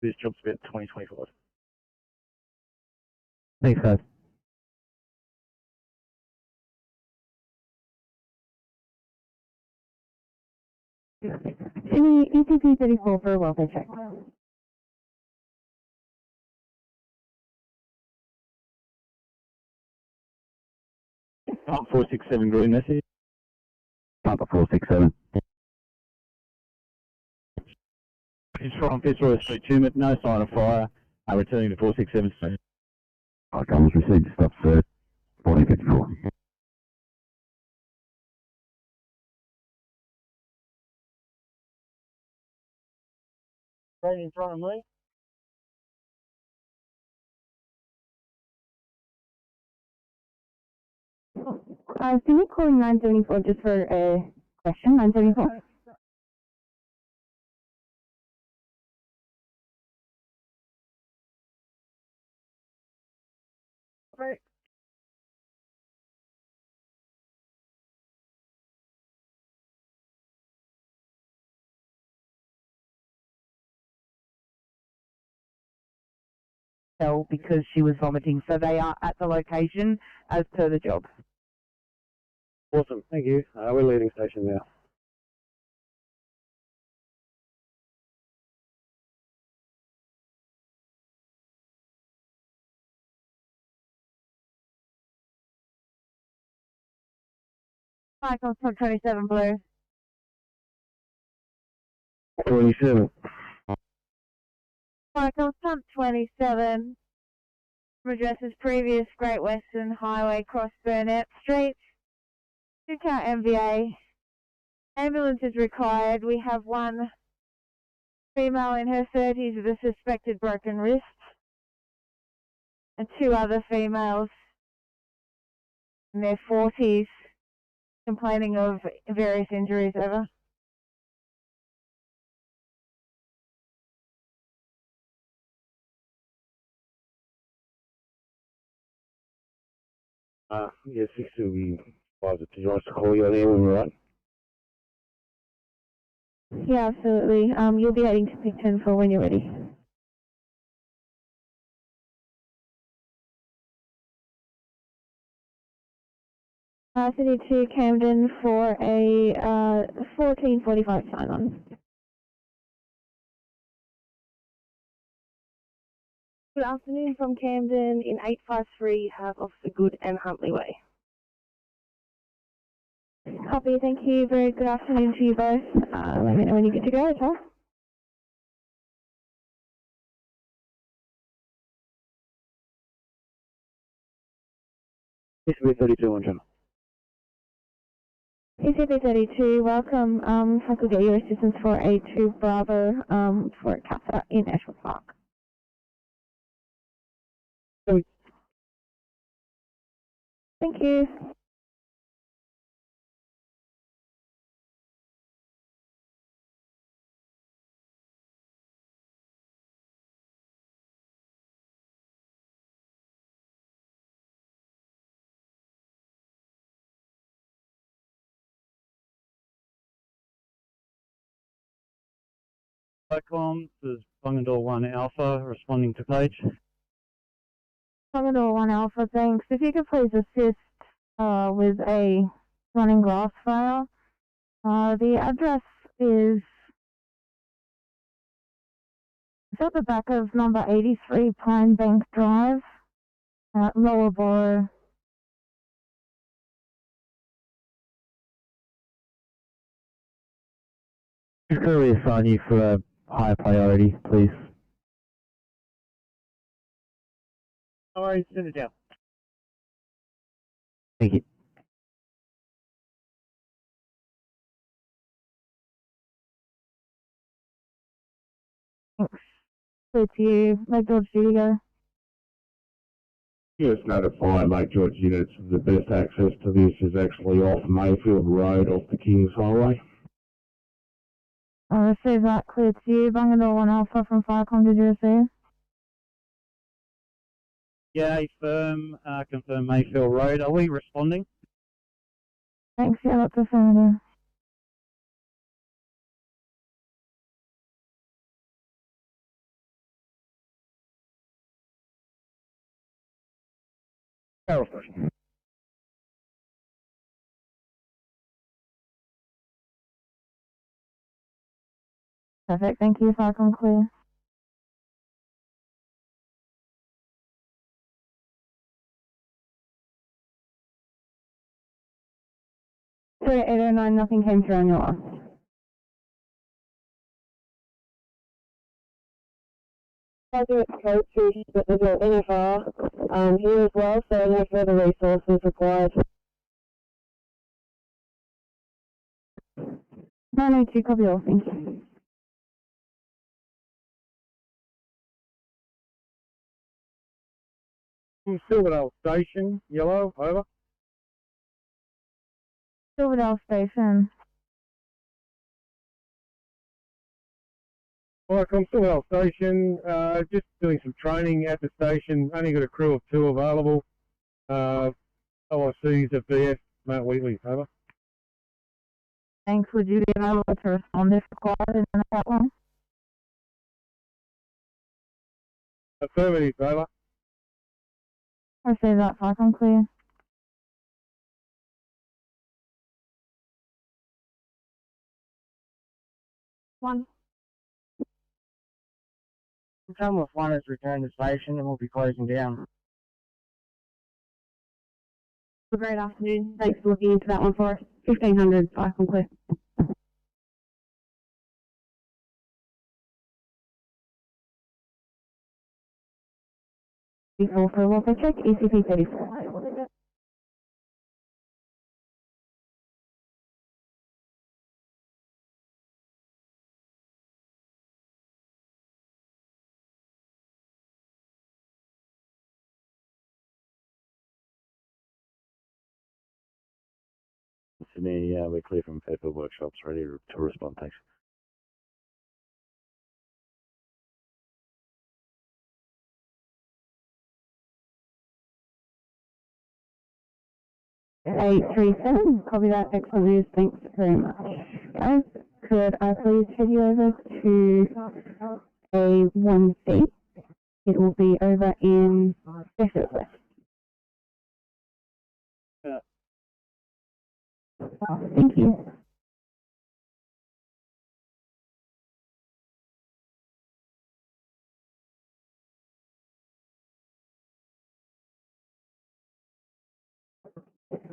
This job's about 2025. Thanks, guys. Sydney, ECP 34 for a welfare check. 467 green message. Papa 467. It's from Fitzroy Street, Tumut, no sign of fire. Returning to 467 Street. Outcomes received, stop third, 1454. Right in front of me. Sydney calling 974 just for a question, 974. Right. Because she was vomiting, so they are at the location as per the job. Awesome, thank you. We're leaving station now. Michael, 27 blue. 27. Michael, Pump 27. Address is previous Great Western Highway, cross Burnett Street. 2-car MVA. Ambulance is required. We have one female in her 30s with a suspected broken wrist. And 2 other females in their 40s complaining of various injuries, over. Yeah, 6 will be positive. Do you want us to call you on there when we're right? Yeah, absolutely. You'll be heading to Picton for when you're ready. City to Camden for a 14:45 sign-on. Good afternoon from Camden. In 853, you have Officer Good and Huntley Way. Copy, thank you. Very good afternoon to you both. Let me know when you get to go, okay? ECP 32 on channel. ECP 32, welcome. If I could get your assistance for A2 Bravo for CASA in Ashwood Park. Thank you. Cyclones is Bungadore 1 Alpha responding to page. Commodore 1 Alpha, thanks. If you could please assist with a running glass file. The address is at the back of number 83 Pine Bank Drive at Lower Borough. Just going to reassign you for a higher priority, please. All right, send it down. Thank you. Thanks. Good to you. Lake George, do you go? Just notify Lake George units the best access to this is actually off Mayfield Road off the Kings Highway. I received that. Clear to you. Bangalore 1 Alpha from Firecom. Did you receive? Yeah, firm, confirm Mayfield Road. Are we responding? Thanks. Yeah, that's affirmative. Perfect. Thank you. Firecom clear. 3809, nothing came through on your last. I'll do it code through, but there's an NFR here as well, so no further resources required. 982, copy all. Thank you. Silverdale Station, yellow, over. Silverdale Station. Welcome, Silverdale Station. Just doing some training at the station. Only got a crew of 2 available. OICs of BS, Matt Wheatley, over. Thanks. Would you be available to respond if required in that one? Affirmative, over. I say that. Firecom clear. One. Terminal 1 has returned to station and will be closing down. Great afternoon. Thanks for looking into that one for us. 1500, Firecom clear. For welfare check, ECP 34. Sydney, we're clear from Fairfield Workshops, ready to respond, thanks. Eight 837, copy that. Excellent news. Thanks very much. Guys, could I please head you over to A1C? It will be over in Fairfield West. Thank you.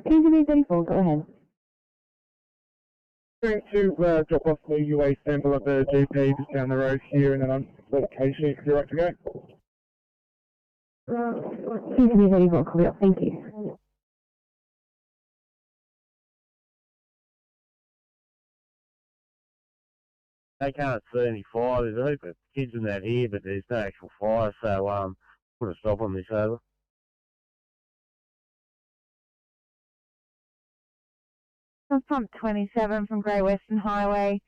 ECP 34, go ahead. Going to drop off the UA sample of the GP just down the road here, and then I'm location if you're right to go. ECP 34, copy up. Thank you. They can't see any fire. There's a heap of kids in that here, but there's no actual fire, so put a stop on this, over. Pump 27 from Grey Western Highway.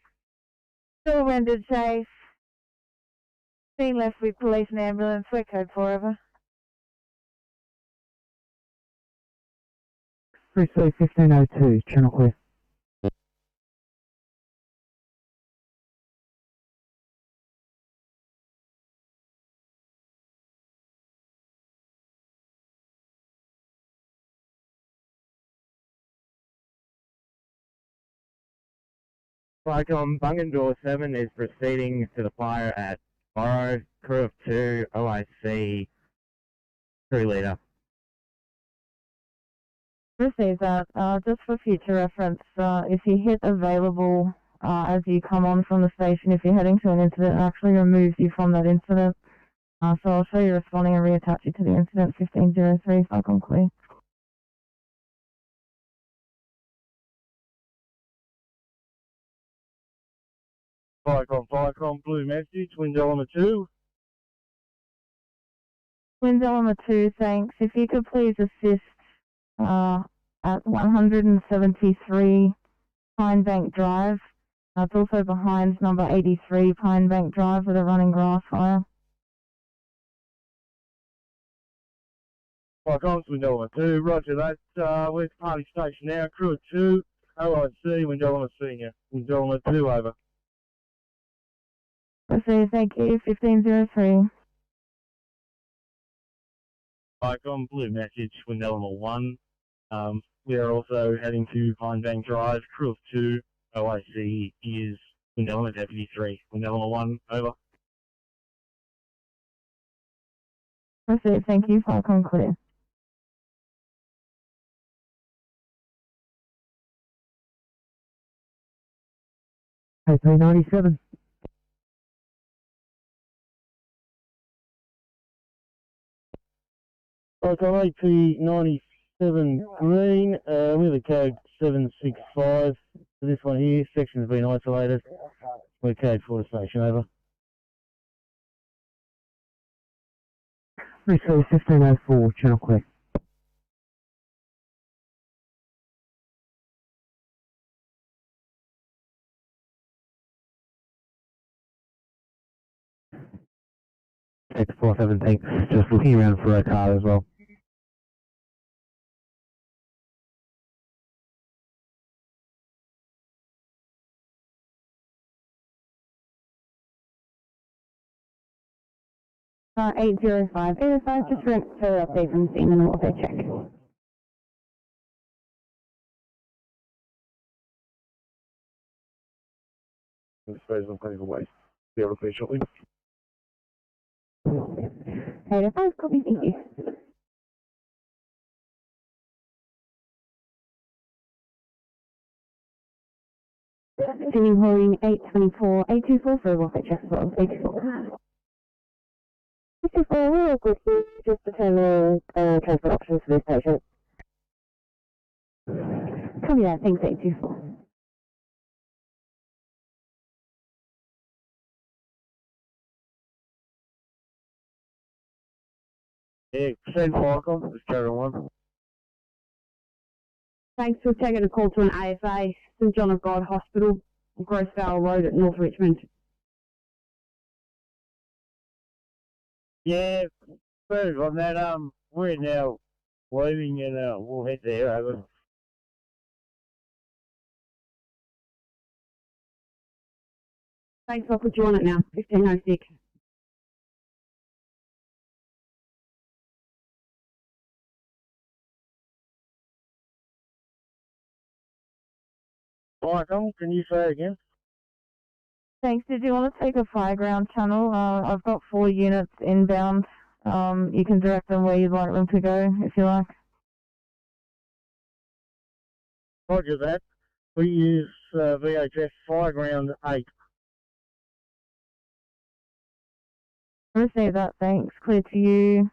Still rendered safe. Being left with police and ambulance. We're code 4, over. 1502, channel clear. Firecom, Bungendore 7 is proceeding to the fire at Morrow, crew of 2, OIC, crew leader. Receive that. Just for future reference, if you hit available as you come on from the station, if you're heading to an incident, it actually removes you from that incident. So I'll show you responding and reattach you to the incident. 1503, Firecom clear. Firecom, blue message, Wind Element 2. Wind Element 2, thanks. If you could please assist at 173 Pine Bank Drive. It's also behind number 83 Pine Bank Drive with a running grass fire. Like on Wind Element 2, roger that. Where's the party station now? Crew of 2, OIC, Wind Element Senior. Wind Element 2, over. Proceed, thank you, 1503. Like on Blue Message, Wind Element 1. We are also heading to Pine Bank Drive. Crew of 2, OIC is Wind Element Deputy 3. Wind Element 1, over. Proceed, thank you, Falcon clear. AP 97. Like on AP 97 green, with a code 765. For this one here, section's been isolated. We're code 4 station, over. Receive 1504, channel clear. X47, thanks. Just looking around for a car as well. Uh, 805. 805, just for further update from scene and welfare check. Disposal of clinical waste. Be able to clear shortly. 805, copy, thank you. Continue holding 824, 824 for a welfare check as well, 824. 824, we're all good here, just determining transport options for this patient. Copy that, thanks 824. Yeah, same Falcon, it's Kevin 1. Thanks for taking a call to an ASA, St John of God Hospital, Grossvale Road at North Richmond. Yeah, first on that, we're now leaving and we'll head there, over. Thanks, I'll put you on it now, 1506. Michael, can you say again? Thanks. Did you want to take a fireground channel? I've got 4 units inbound. You can direct them where you'd like them to go, if you like. Roger that. We use VHF Fireground 8. Receive that, thanks. Clear to you.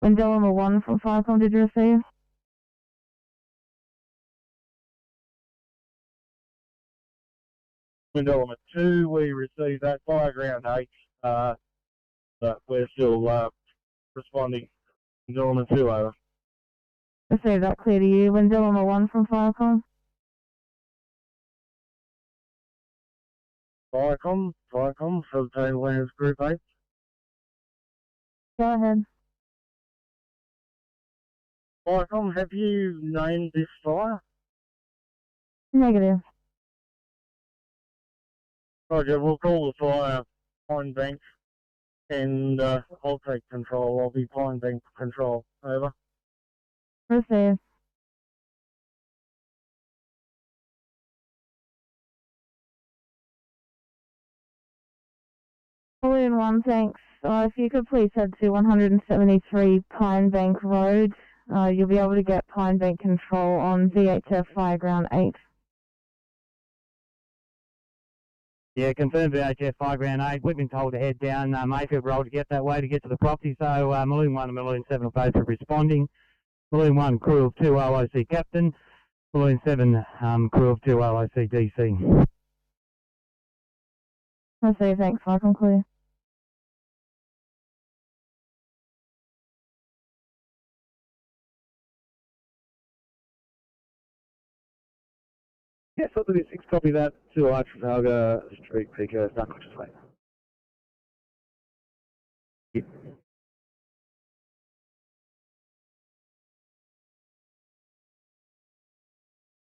Wind Element 1 from Firecom, did you receive? Wind Element 2, we received that Fireground 8, but we're still responding. Wind Element 2, over. Receive that, clear to you. Wind Element 1 from Firecom. Firecom, for the Tablelands Group 8. Go ahead. Firecom, have you named this fire? Negative. Roger, we'll call the fire Pine Bank, and I'll take control. I'll be Pine Bank control. Over. Receive. All in one, thanks. If you could please head to 173 Pine Bank Road, you'll be able to get Pine Bank control on VHF Fireground 8. Yeah, confirmed VHF Fireground 8. We've been told to head down Mayfield Road to get that way to get to the property, so Maloon 1 and Maloon 7 are both responding. Maloon 1, crew of 2, OIC Captain. Maloon 7, crew of 2, OIC DC. Receive, thanks, Michael, clear. Yes, I'll do 6, copy that. 2 Arch Trafalgar Street, Pico, unconscious way. Yep.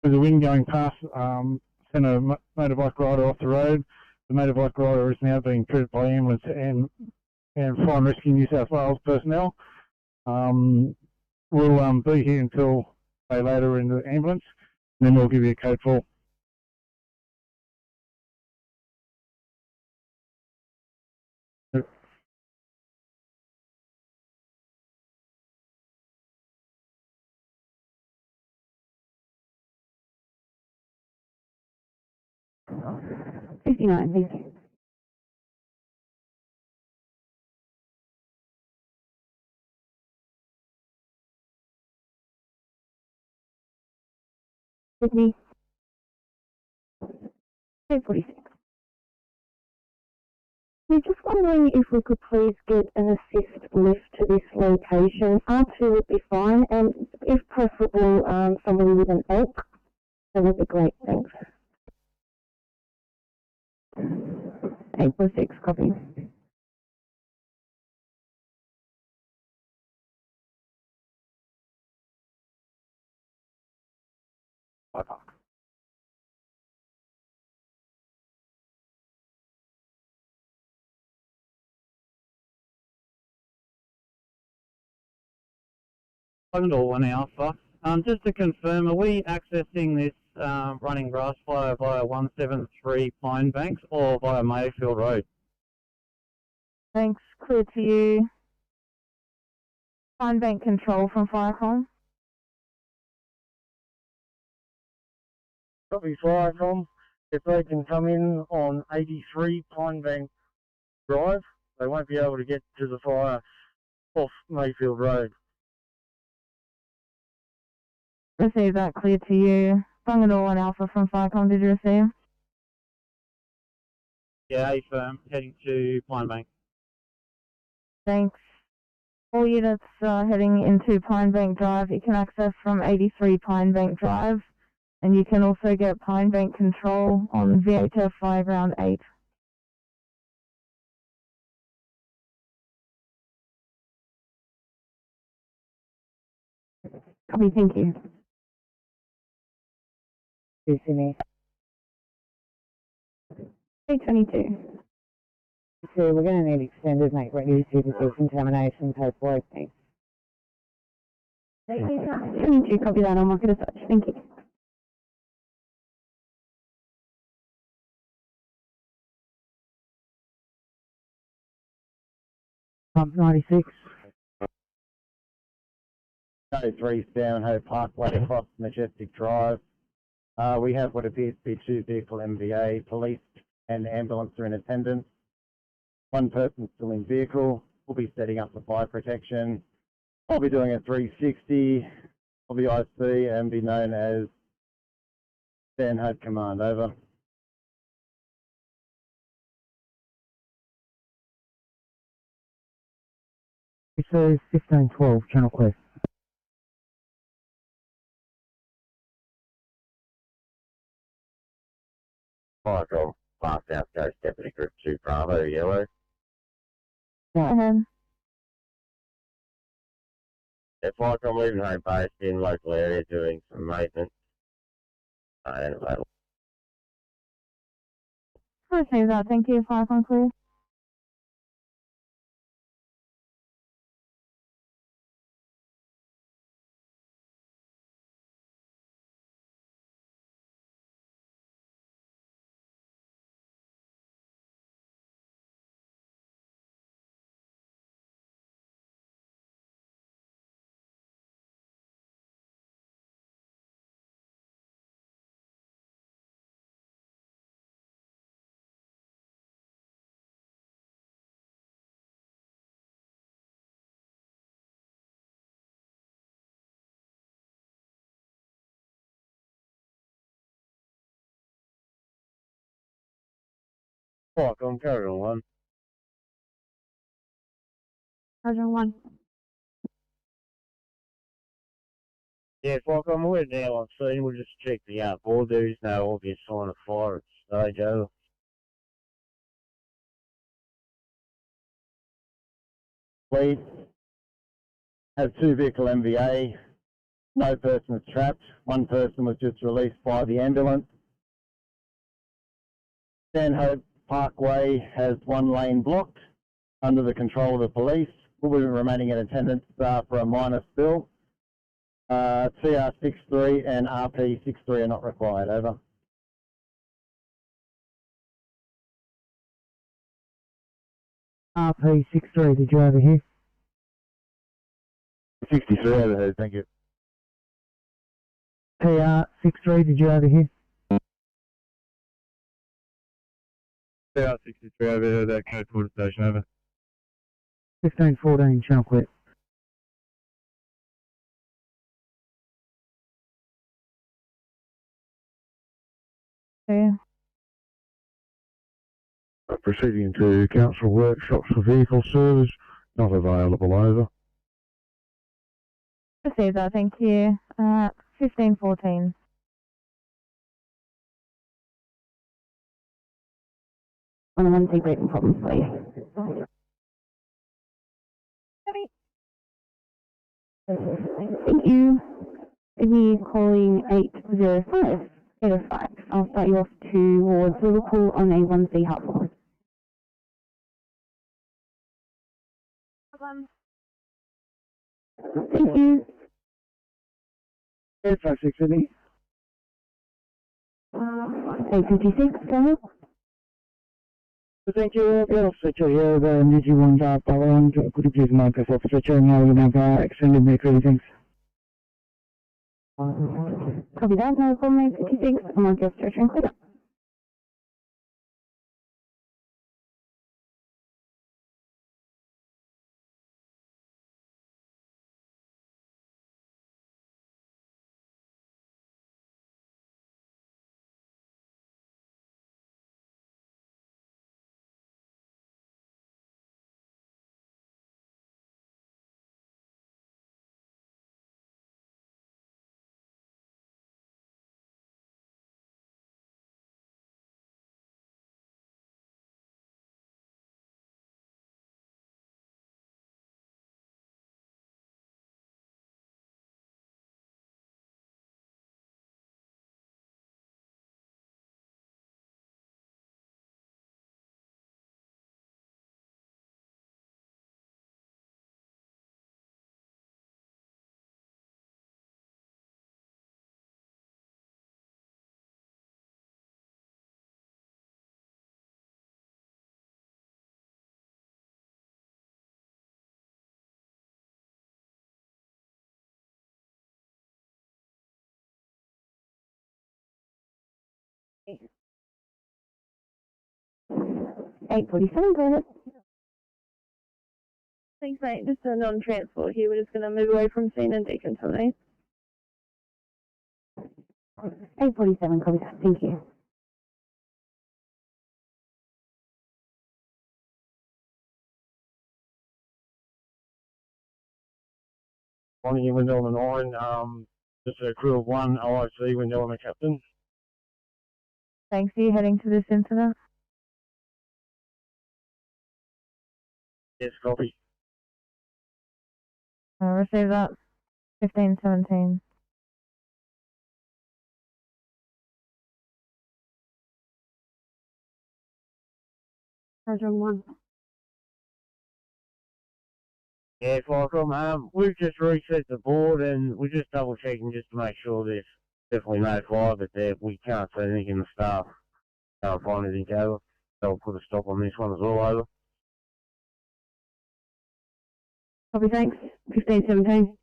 With the wind going past, sent a motorbike rider off the road. The motorbike rider is now being treated by ambulance and Fire and Rescue New South Wales personnel. We'll be here until later in the ambulance, and then we'll give you a code 4. $59, thank you. Sydney. 846. We're just wondering if we could please get an assist lift to this location. R2 would be fine, and if preferable, somebody with an elk. That would be great, thanks. 846, copy. Or 1 Alpha. Just to confirm, are we accessing this running grass fire via 173 Pine Banks or via Mayfield Road? Thanks, clear to you. Pine Bank control from Firecom. Copy Firecom. If they can come in on 83 Pine Bank Drive, they won't be able to get to the fire off Mayfield Road. Receive that, clear to you. Bungadore 1 Alpha from Firecom, did you receive? Yeah, A-firm, heading to Pine Bank. Thanks. All units heading into Pine Bank Drive, you can access from 83 Pine Bank Drive, and you can also get Pine Bank control on VHF Fireground 8. Copy, thank you. Sydney. 822. So we're going to need extended make ready to contamination code 4, thanks. 822, copy that, I'll mark it as such, thank you. Pump 96. Code 3 Stanhope Parkway across Majestic Drive. We have what appears to be 2 vehicle MVA, police and ambulance are in attendance. 1 person still in vehicle. We'll be setting up the fire protection. I'll be doing a 360 of the IC and be known as Stanhope Command, over. It says 1512, Channel Quest. Firecom, Far South Coast Deputy Group 2 Bravo, yellow. Go ahead. Yeah, Firecom leaving home based in local area doing some maintenance. And available. Receive that, thank you, Firecom clear. Firecom, carry on 1. Roger 1. Yeah, welcome. We're now on scene. We'll just check the board. There is no obvious sign of fire at stage over. We have 2 vehicle MVA. No person is trapped. 1 person was just released by the ambulance. Stanhope Parkway has 1 lane blocked under the control of the police. We'll be remaining in attendance for a minor spill. TR63 and RP63 are not required. Over. RP63, did you overhear? 63 overheard, thank you. TR63, did you overhear? TR63 overheard that code quarter station, over. 1514, channel quit. Yeah. Proceeding to council workshops for vehicle service, not available. Over. Received that, thank you. 1514. On a Wednesday, breaking problems, please. Thank you. Sydney calling 805. 805. I'll start you off towards Liverpool on a 1C hot floor. Thank you. 856, Sydney. 856, go ahead. Thank you. Officer here, the NG1 following. Could you please mark us, Officer? Now you have extended make readings. Copy that, no problem, 856. I'm on your stretcher and clear. Eight 47, go ahead. Thanks, mate. Just a non-transport here. We're just going to move away from scene and decontaminate. 847, copy that. Thank you. Morning, you window on the 9. Just a crew of 1 OIC window on the captain. Thanks, are you heading to this incident? Yes, copy. Receive that. 1517. Roger 1. Yeah, welcome. We've just reset the board and we're just double checking just to make sure there's definitely no fire, but we can't see anything in the staff. Can't find anything over. So we'll put a stop on this one as well, over. Copy, thanks. 1517.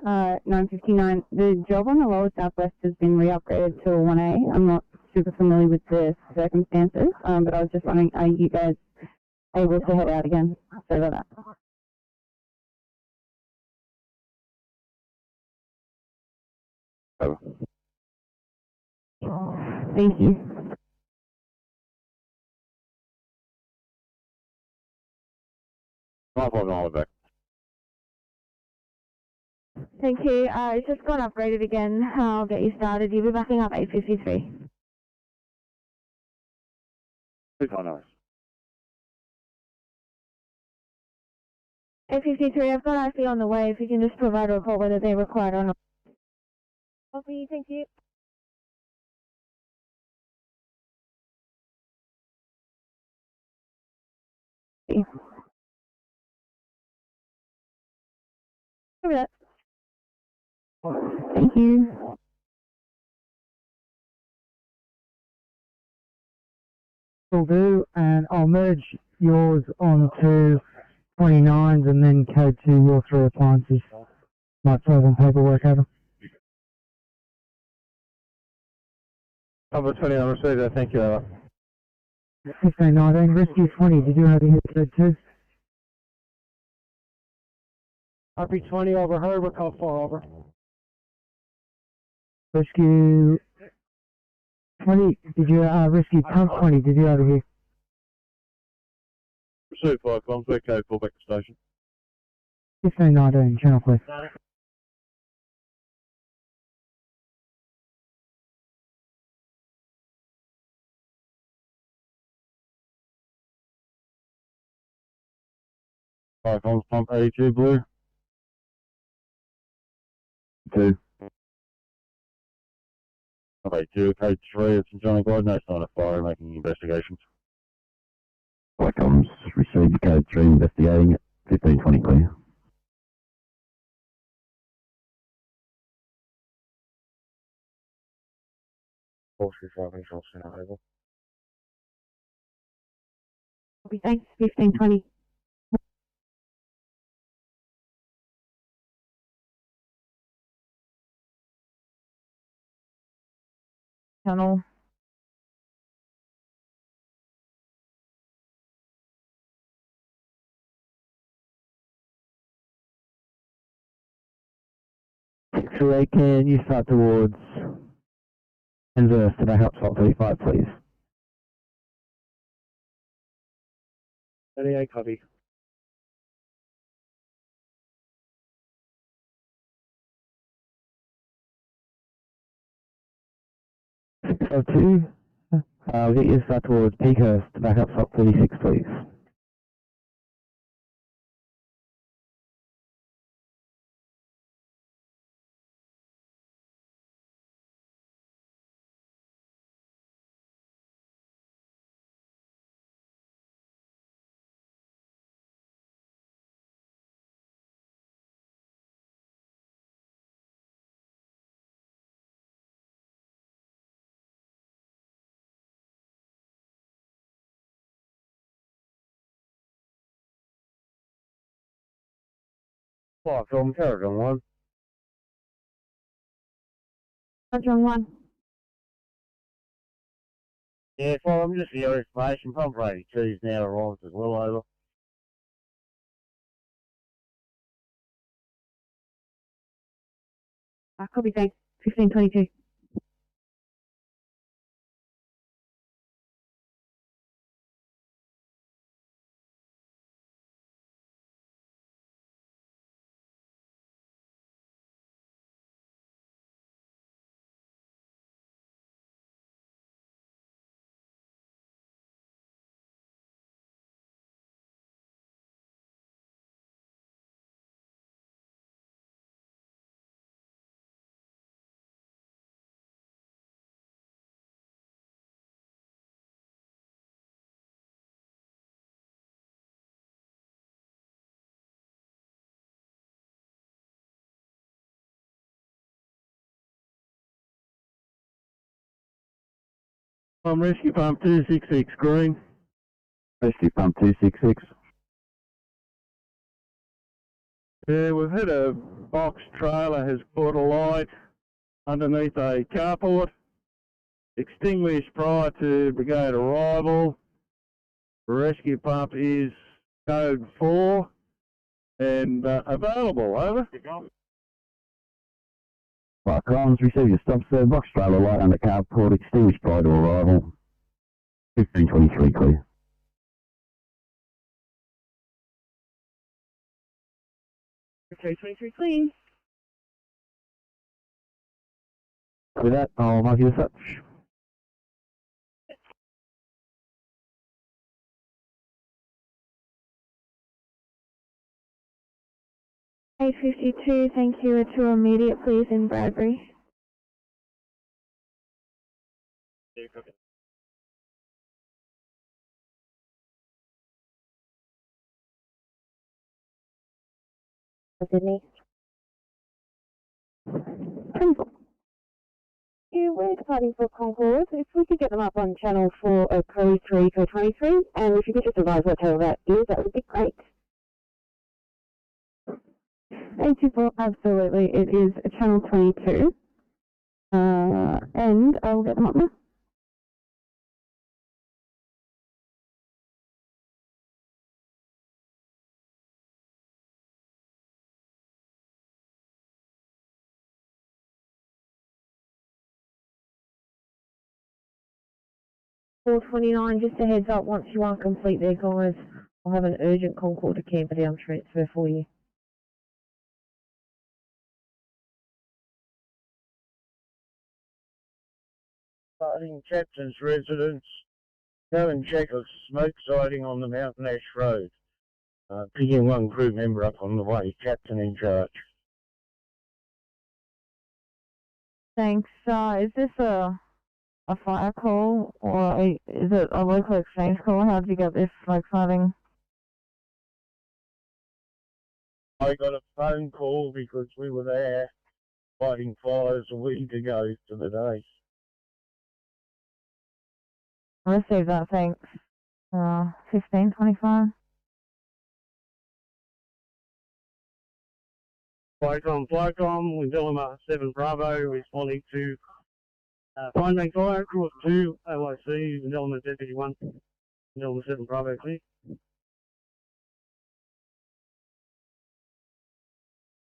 Uh, 959. The job on the lower southwest has been re-upgraded to a 1A. I'm not super familiar with the circumstances, but I was just wondering, are you guys able to head out again? Sorry about that. Over. Thank you. I'll back. Thank you. It's just got upgraded again. I'll get you started. You'll be backing up 853. Oh, nice. 853, I've got IC on the way. If you can just provide a report whether they're required or not. Copy, thank you. Copy that. Thank you. Will do, and I'll merge yours onto 29s and then code to your 3 appliances. Might throw them paperwork over. Cover 20 on receiver, thank you, over. 1519, rescue 20, did you have a hit code too? RP20 overheard, we're call 4 over. Rescue 20, did you, rescue pump 20, did you have a hit? Receive 5 comms, we're code 4 back to station. 1519, channel clear. Five comms, pump 82 blue. 2. Okay, 2, code 3, it's Johnny Glide, no sign of fire, making investigations. Five comms, received code 3, investigating it, 1520 clear. Forces driving control center over. Copy, thanks. 1520. Channel. So can you start towards inverse to back up slot 35, please? 38 copy. So 2, I'll get you to start towards Peakhurst to back up slot 36, please. Clock on Paragon 1. Paragon 1. Yeah, well, I'm just for your information, pump 82 is now arrived as well, over. Copy, thanks. 1522. Rescue pump 266 green. Rescue pump 266. Yeah, we've had a box trailer has caught alight underneath a carport. Extinguished prior to brigade arrival. The rescue pump is code 4 and available, over. Fire comms, receive your stop, sir. Box trailer light under carport, extinguished prior to arrival. 1523 clear. Okay, 23 clean. With that, I'll mark you as such. $852, thank you. To immediate, please, in Bradbury. Sydney. Principal. We're departing for Concord. If we could get them up on channel 4 at code 3, code 23, and if you could just advise what channel that is, that would be great. 824, absolutely. It is channel 22. And I'll get them up now. $429, just a heads up, once you are complete there, guys, I'll have an urgent call call to camper down transfer for you. Starting Captain's residence, go and check a smoke sighting on the Mountain Ash Road. Picking one crew member up on the way, Captain in charge. Thanks. Is this a fire call, or is it a local exchange call? How did you get this smoke sighting? I got a phone call because we were there fighting fires a week ago to the day. I received that, thanks. 1525. Flycom, Windellama 7 Bravo, responding to Fine Bank Fire, crew of 2, OIC, Windellama Deputy 1, Windellama 7 Bravo, clear.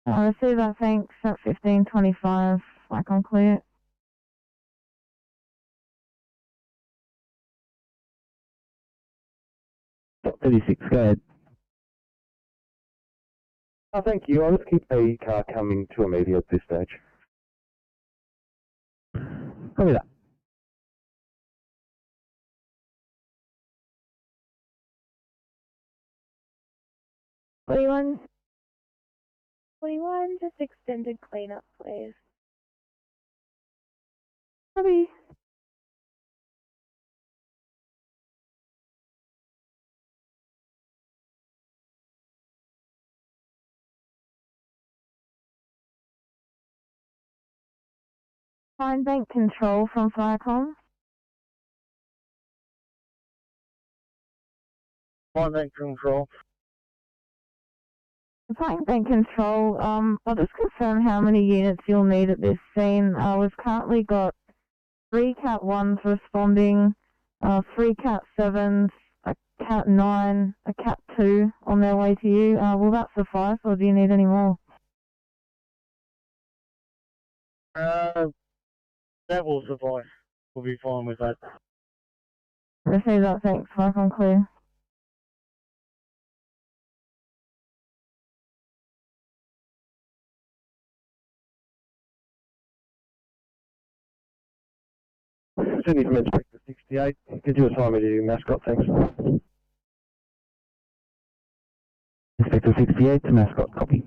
I received that, thanks. At 1525, Flycom clear. Top 36, go ahead. Oh, thank you. I'll just keep the car coming to immediate at this stage. Copy that. $21, just extended cleanup, please. Copy. Fine bank control from Firecom. Fine bank control. Fine bank control, I'll just confirm how many units you'll need at this scene. We've currently got 3 Cat 1s responding, 3 Cat 7s, a Cat 9, a Cat 2 on their way to you. Will that suffice, or do you need any more? That will suffice. We'll be fine with that. Receive that, thanks. Firecom clear. Sydney from Inspector 68. Could you assign me to mascot, thanks? Inspector 68 to mascot, copy.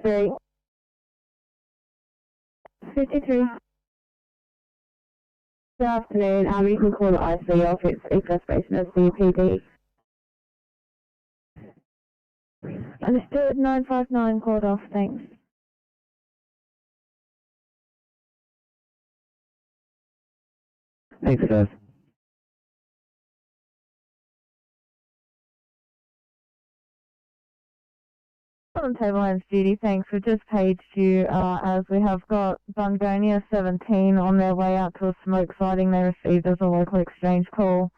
Ferry. 53. Good afternoon. You can call the IC off. It's infestation of CPD. Understood. 959 called off. Thanks. Thanks, guys. on Tablelands duty, thanks. We've just paged you as we have got Bungonia 17 on their way out to a smoke sighting they received as a local exchange call.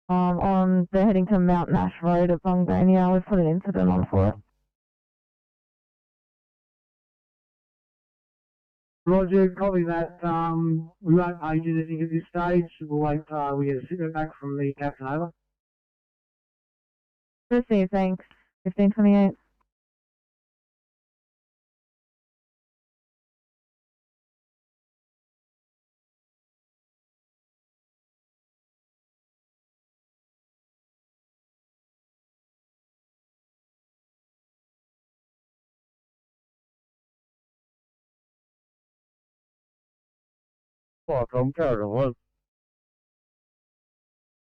They're heading to Mount Nash Road at Bungonia. We've put an incident on for it. Roger, copy that. We won't page anything at this stage. We'll wait until we get a signal back from the captain, over. Receive, thanks. 1528. Welcome, Carter 1.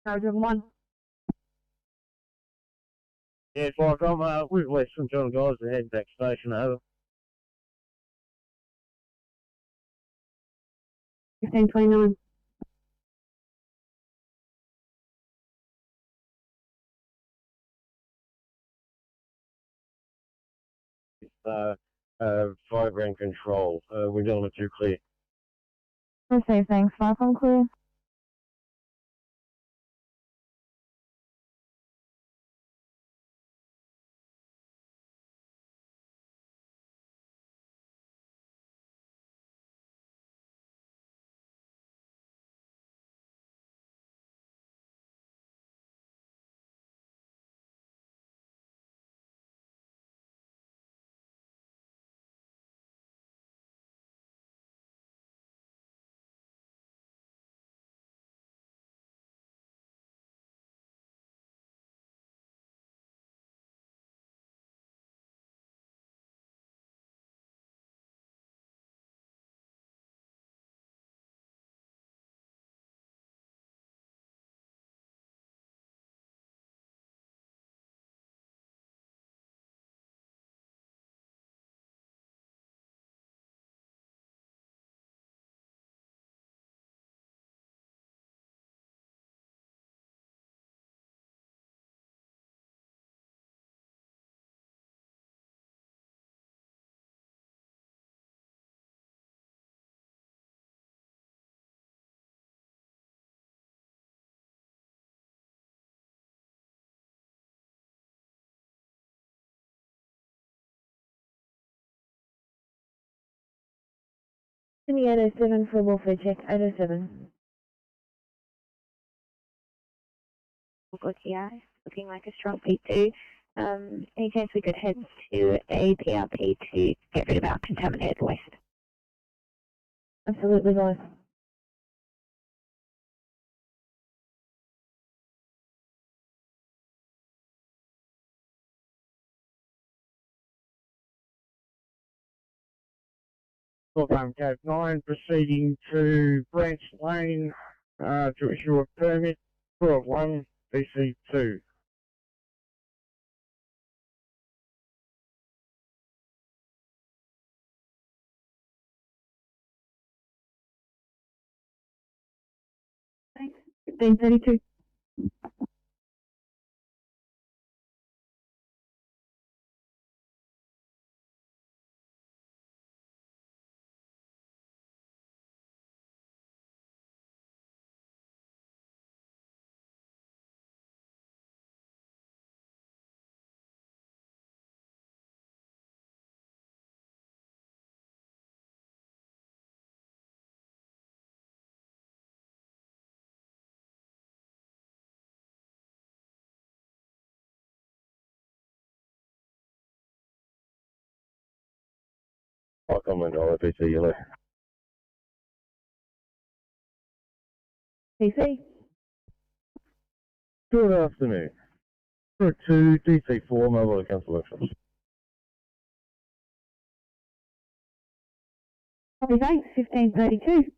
Carter 1. Yes, welcome. We've left some John guys to head back station, over. 1529. Fire ground control. We're doing it too clear. Receive, thanks. 5 on clear. Sydney NSW for welfare check, 807. Good here, looking like a strong P2. Any chance we could head to a PRP to get rid of our contaminated waste? Absolutely, guys. Welcome, Code 9, proceeding to Branch Lane to issue a permit for 1 BC2. Thanks. 1532. Welcome, and LPC yellow. PC. Good afternoon. For 2 DC4 Mobile Council Workshops. Copy, thanks. 1532.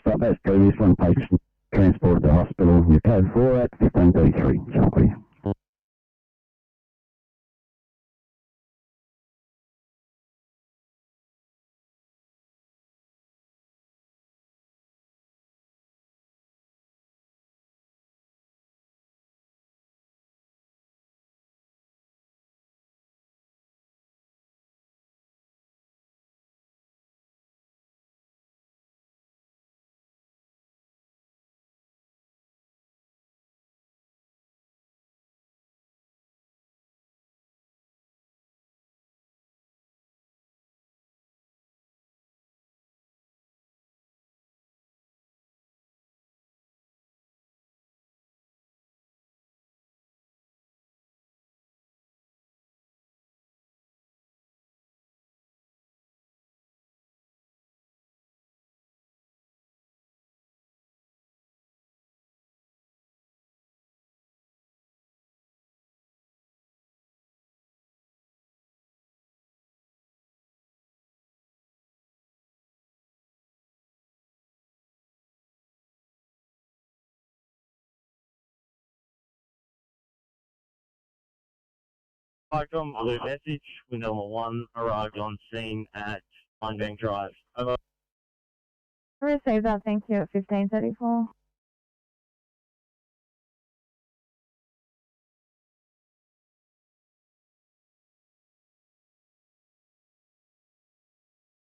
Stop as previous one, patient transported to hospital. Your code 4 at 1533. Copy. Icon, blue message, wind element 1 arrived on scene at Line Bank Drive. Over. Received that, thank you, at 1534.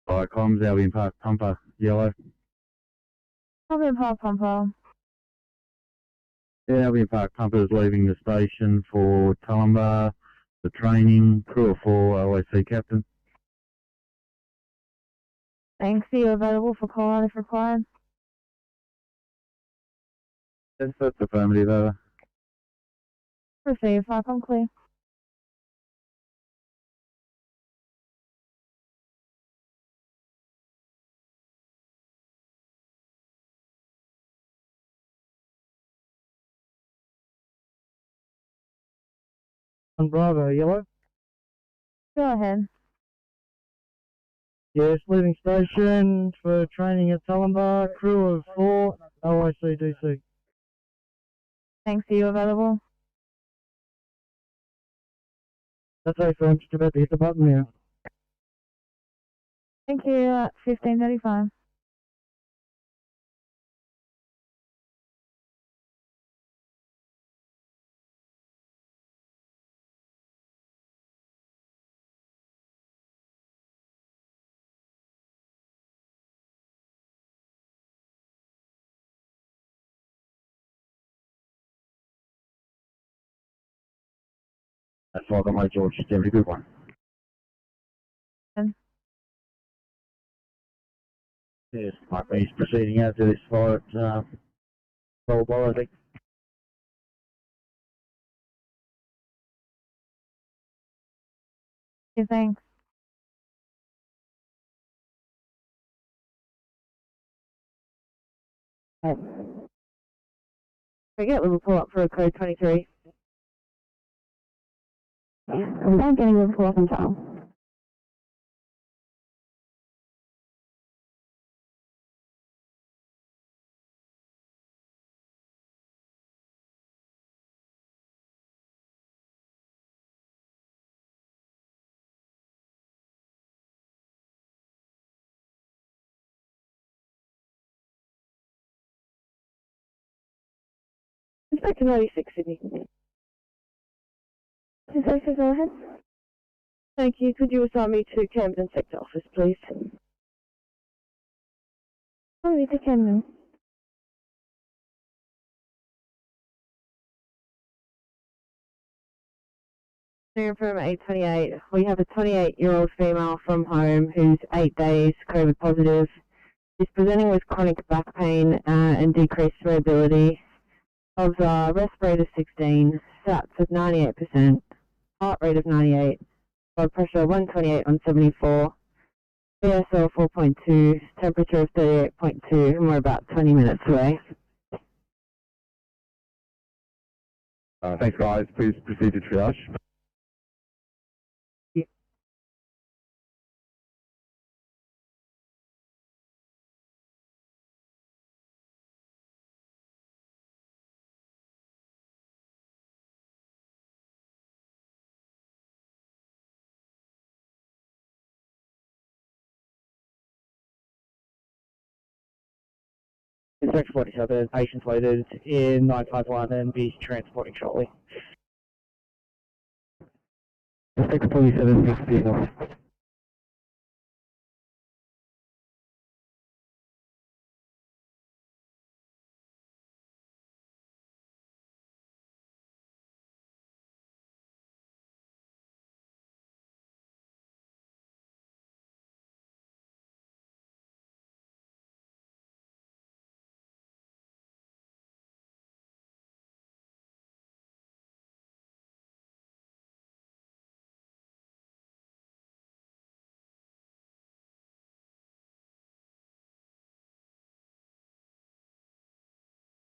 Fire comms, Albion Park Pumper, yellow. Albion Park Pumper. Yeah, Albion Park Pumper is leaving the station for Tullambar, the training, crew of 4, OAC captain. Thanks, are you available for call out if required? Yes, that's affirmative, over. Received, Falcon clear. On Bravo, yellow. Go ahead. Yes, leaving station for training at Tullambar, crew of 4, OICDC. Thanks, are you available? That's okay, I'm just about to hit the button now. Thank you, at 1535. That's all I got, my George. Have a good one. Yes, Mike Reed's proceeding out to this fire at Goldbar, I think. Yeah, thanks. Forget Liverpool up for a code 23. Yeah, I'm not getting Liverpool up in time. Inspector 96, Sydney. Inspector, go ahead. Thank you. Could you assign me to Camden Sector Office, please? Oh, it's a Camden. From 828, we have a 28-year-old female from home who's 8 days COVID positive. She's presenting with chronic back pain and decreased mobility. Of respirator 16, sats of 98%, heart rate of 98, blood pressure 128 on 74, BSL 4.2, temperature of 38.2, and we're about 20 minutes away. Thanks, guys. Please proceed to triage. Inspector 47, patients loaded in 951 and be transporting shortly. Inspector 47, 16.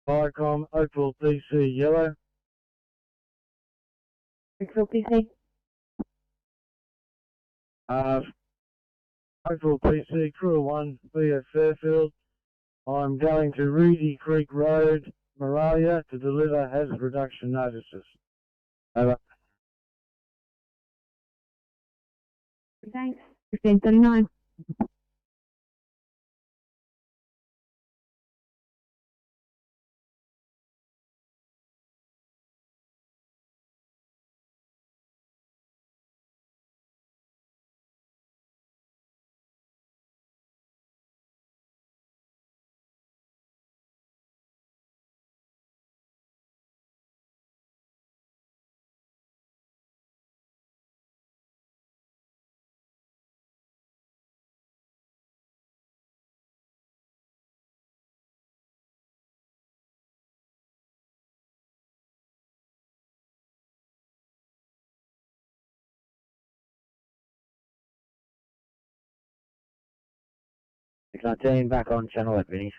Firecom, Oakville DC, yellow. Oakville DC. Oakville PC, crew of 1, via Fairfield. I'm going to Reedy Creek Road, Moralia, to deliver hazard reduction notices. Over. Thanks. 1539. Back on channel 8, Vinny.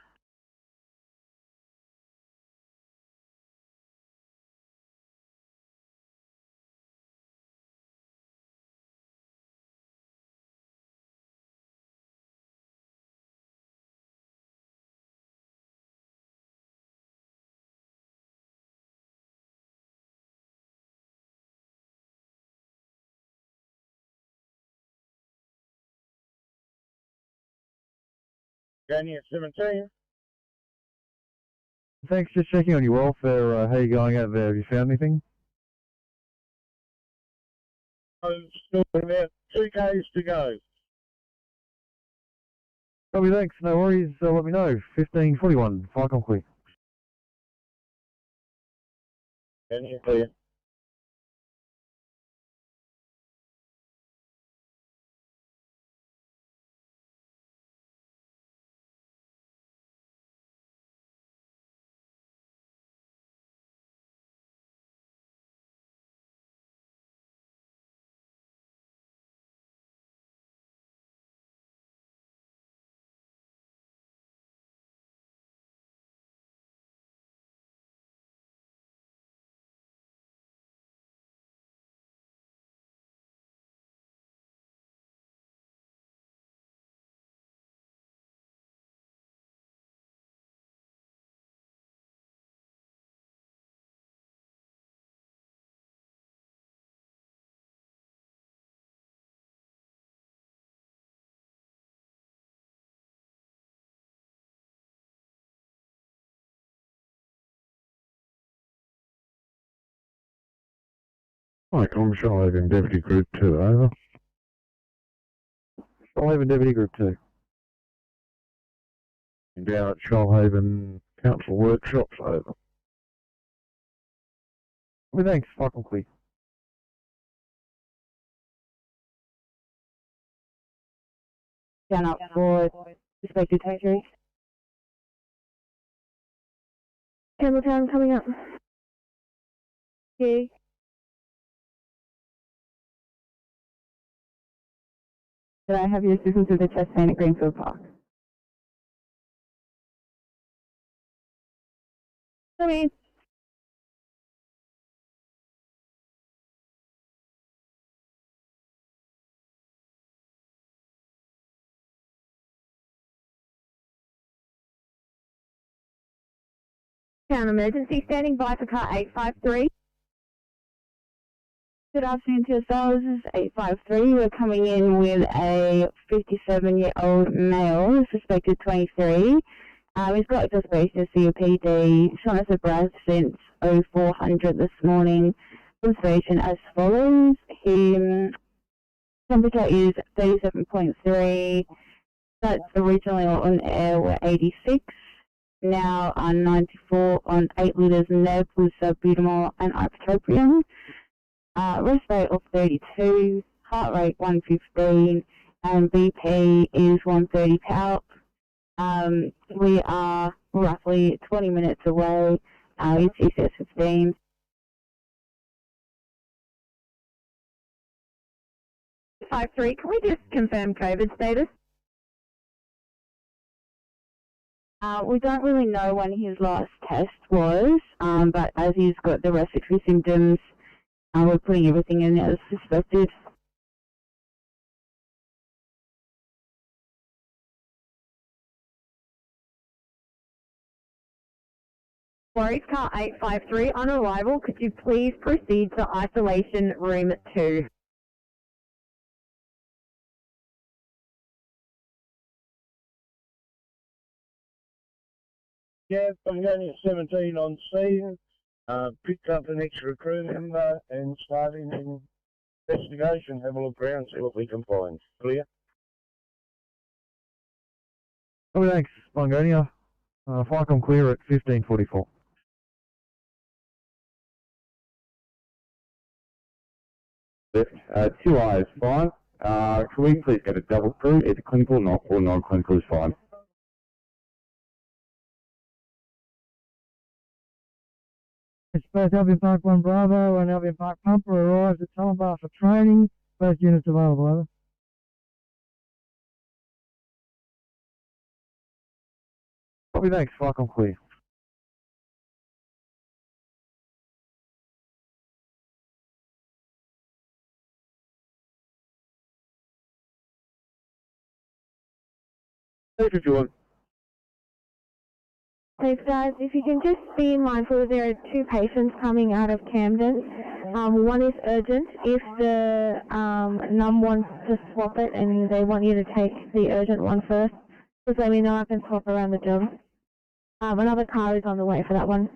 Danny at 17. Thanks, just checking on your welfare. How are you going out there? Have you found anything? I'm still about 2 Ks to go. Copy, thanks. No worries. Let me know. 1541. Fire complete. Danny at 10. Hi, I'm Shoalhaven Deputy Group 2, over. Shoalhaven Deputy Group 2. Down at Shoalhaven Council Workshops, over. Copy, thanks. Fire complete. Down up for suspected tasery. Campbelltown coming up. Okay. Could I have your assistance with the chest pain at Greenfield Park? Sorry. Town emergency standing by for car 853. Good afternoon to yourselves. This is 853. We're coming in with a 57-year-old male, suspected 23. He's got just registered COPD, shown us a breath since 0400 this morning. Observation as follows. His temperature is 37.3. That's originally on air were 86. Now on 94 on 8 litres neb with salbutamol and ipratropium. Rest rate of 32, heart rate 115, and BP is 130 palp. We are roughly 20 minutes away. It's ECS 15. Can we just confirm COVID status? We don't really know when his last test was, but as he's got the respiratory symptoms, we're putting everything in as suspected. Warriors car 853 on arrival, could you please proceed to isolation room 2? Yeah, Bungonia 17 on scene. Picked up an extra crew member and starting an investigation. Have a look around, see what we can find. Clear? Oh, thanks, Bungonia. Flycom clear at 15:44. Lift, 2 eyes, fine. Can we please get a double crew? Either clinical or non-clinical is fine. It's both Albion Park 1 Bravo and Albion Park Pumper arrived at Talonbar for training. Both units available, over. Copy, thanks, Flycom clear. If you want. Thanks, guys. If you can just be mindful, there are 2 patients coming out of Camden. One is urgent. If the num wants to swap it and they want you to take the urgent one first, just let me know. I can swap around the job. Another car is on the way for that one.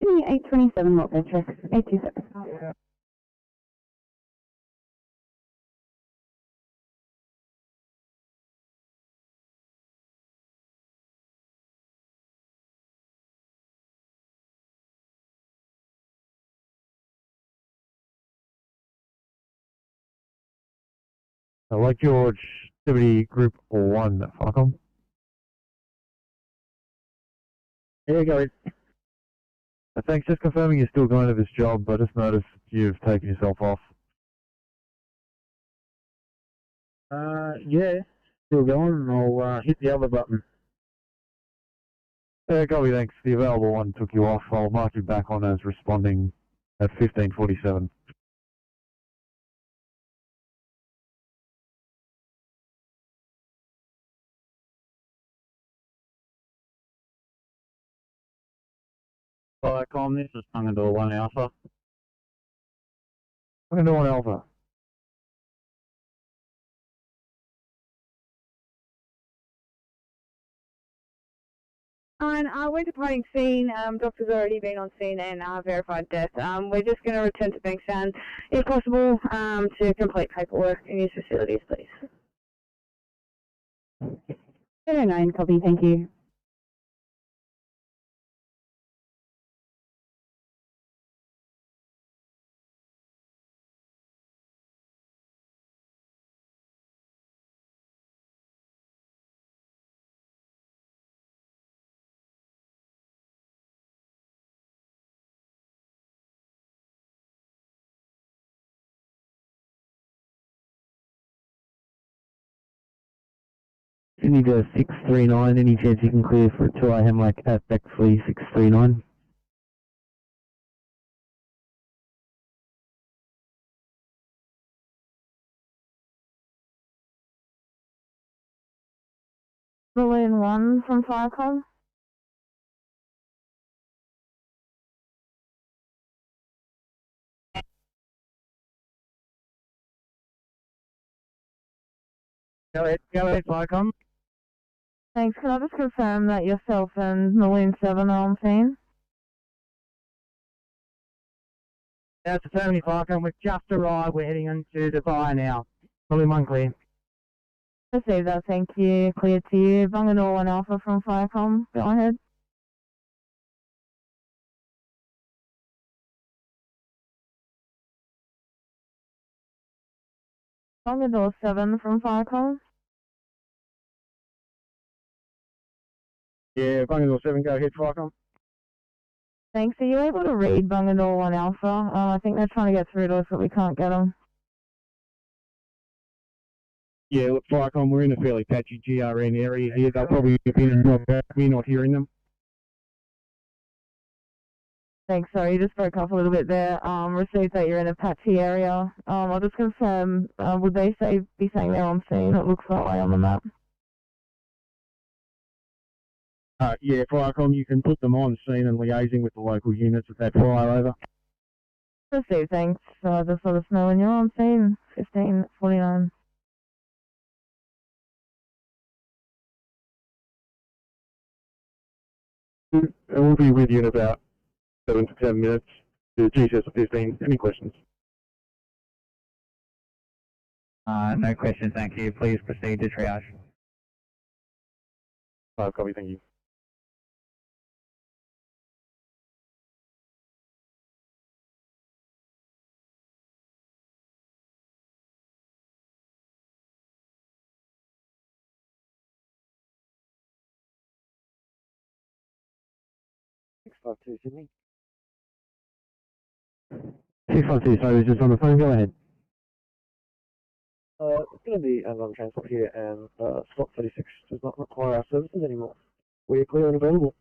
Give me 827 Lot Venture, 827. Lake George, Activity Group 1, Flycom. Yeah, go ahead. Thanks, just confirming you're still going to this job. I just noticed you've taken yourself off. Yeah, still going. I'll hit the other button. Yeah, copy, thanks. The available one took you off. I'll mark you back on as responding at 15:47. Flycom, this is Bungadore 1 Alpha. Bungadore 1 Alpha. And we're departing scene. Doctor's already been on scene and verified death. We're just going to return to Bankstown, if possible, to complete paperwork and use facilities, please. 09, copy, thank you. Sydney to 639, any chance you can clear for 2i Hemlock at Bexley 639? Balloon 1 from Flycom. Go ahead, Flycom. Thanks. Can I just confirm that yourself and Balloon 7 are on scene? That's the 75, we've just arrived. We're heading into the fire now. Balloon 1 clear. Receive that, thank you. Clear to you. Bungadore 1 Alpha from Flycom. Go ahead. Bungadore 7 from Flycom. Yeah, Bungadore 7, go ahead, Flycom. Thanks. Are you able to read Bungadore 1 Alpha? I think they're trying to get through to us, but we can't get them. Yeah, look, Flycom, we're in a fairly patchy GRN area here. They'll probably be in and we're not hearing them. Thanks. Sorry, you just broke up a little bit there. Received that you're in a patchy area. I'll just confirm, would they be saying they're on scene? It looks that way on the map. Yeah, Firecom, you can put them on scene and liaising with the local units at that flyover. Received, thanks. Just let us know when you're on scene. 1549. And we'll be with you in about 7 to 10 minutes. The GCS of 15. Any questions? No questions, thank you. Please proceed to triage. Copy, thank you. Sydney. 652, sorry, just on the phone, go ahead. It's going to be ambulance transport here, and slot 36 does not require our services anymore. We are clear and available.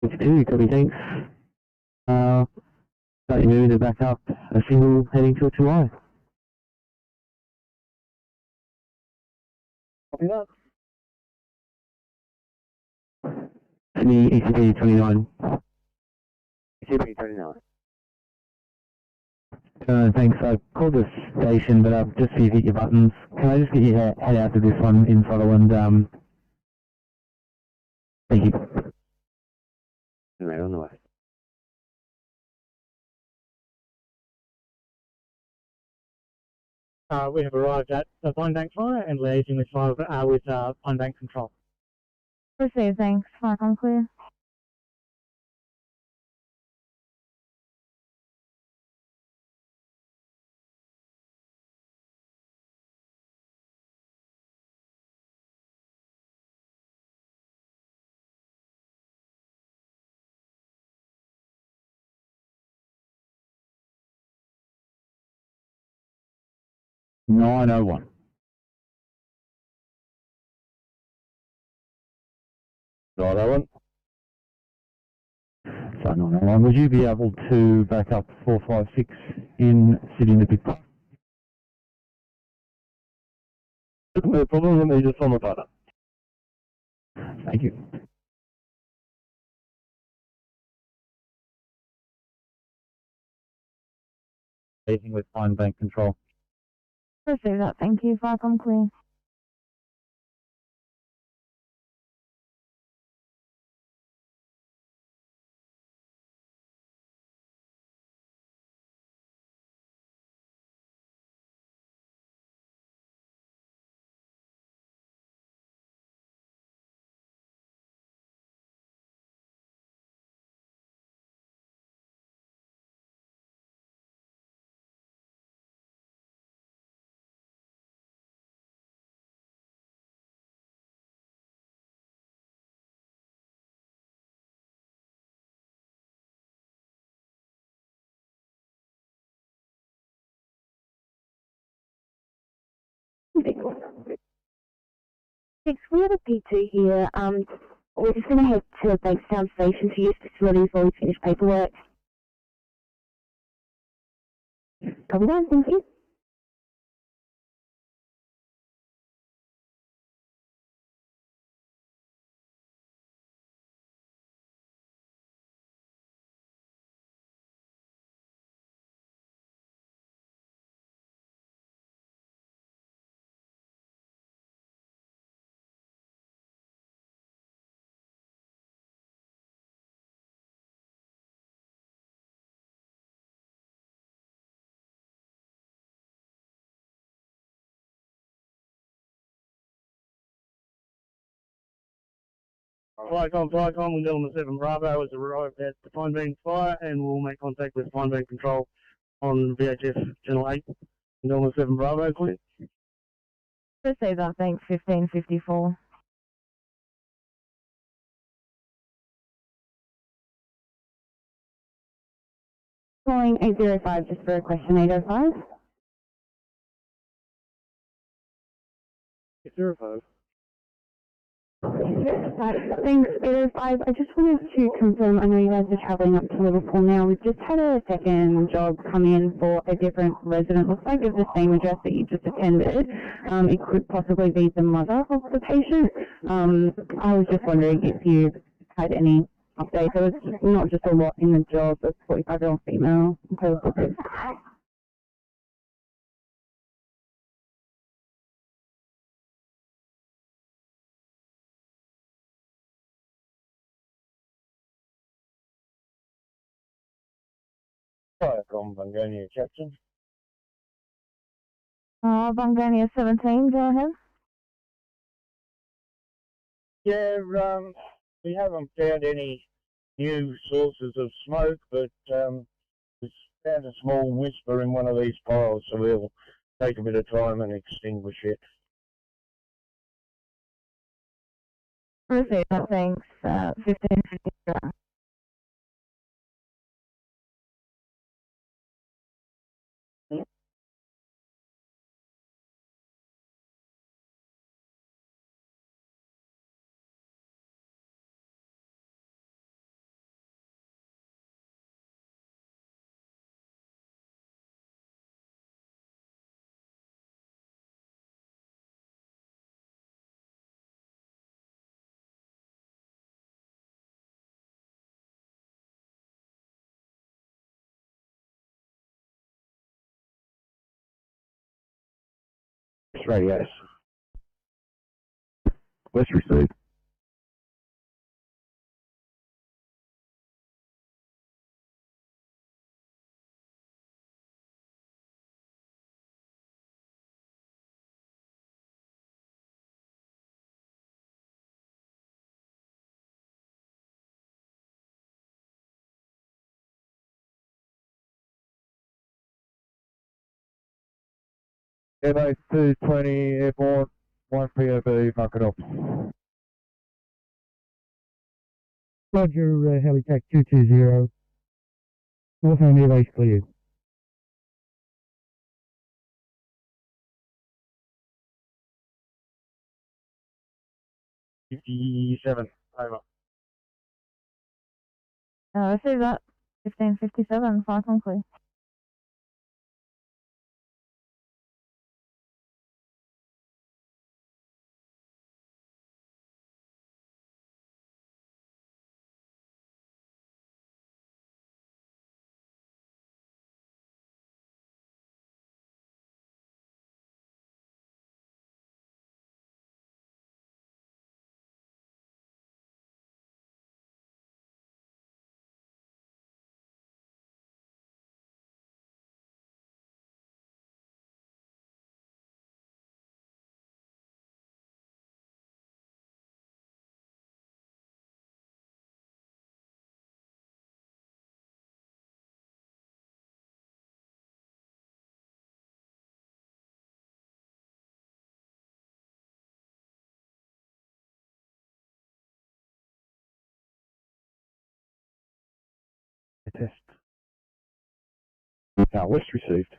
Copy, thanks. Got you moving to back up a single heading to a 2I. Copy that. Sydney ECP 29. ECP 29. Thanks. I called the station, but just so you hit your buttons, can I just get you head out to this one in Sutherland? Thank you. Right on the way. We have arrived at the Pine Bank Fire and liaising with Pine Bank Control. Received, thanks. Firecom clear. Nine 901. So 901, would you be able to back up 456 in Sydney and NSW? No problem, let me just on the button. Thank you. Liaising with Pine Bank Control. Received that, thank you. Firecom clear. Thanks. We have a P2 here. We're just going to head to Bankstown Station to use facilities while we finish paperwork. Copy that, thank you. Flycom, we're doing the 7 Bravo has arrived at the Pine Bank Fire and we'll make contact with Pine Bank Control on VHF Channel 8. We're doing the 7 Bravo, clear. Received that, thanks. 1554. Calling 805 just for a question 805. 805. Thanks, Edith. I just wanted to confirm, I know you guys are travelling up to Liverpool now. We've just had a second job come in for a different resident. Looks like it's the same address that you just attended. It could possibly be the mother of the patient. I was just wondering if you had any updates. So it's not just a lot in the job, it's 45-year-old female. Hi, from Bungonia, Captain. Bungonia 17, go ahead. Yeah, we haven't found any new sources of smoke, but we found a small whisper in one of these piles, so we'll take a bit of time and extinguish it. Receive that, thanks. 1550. Radios. West received. MA 220 airborne, 1 POB, mark it up. Roger, Helitac 220. Northern airways cleared. $57, over. Receive that. 1557, fire from clear. Test. Now, West received.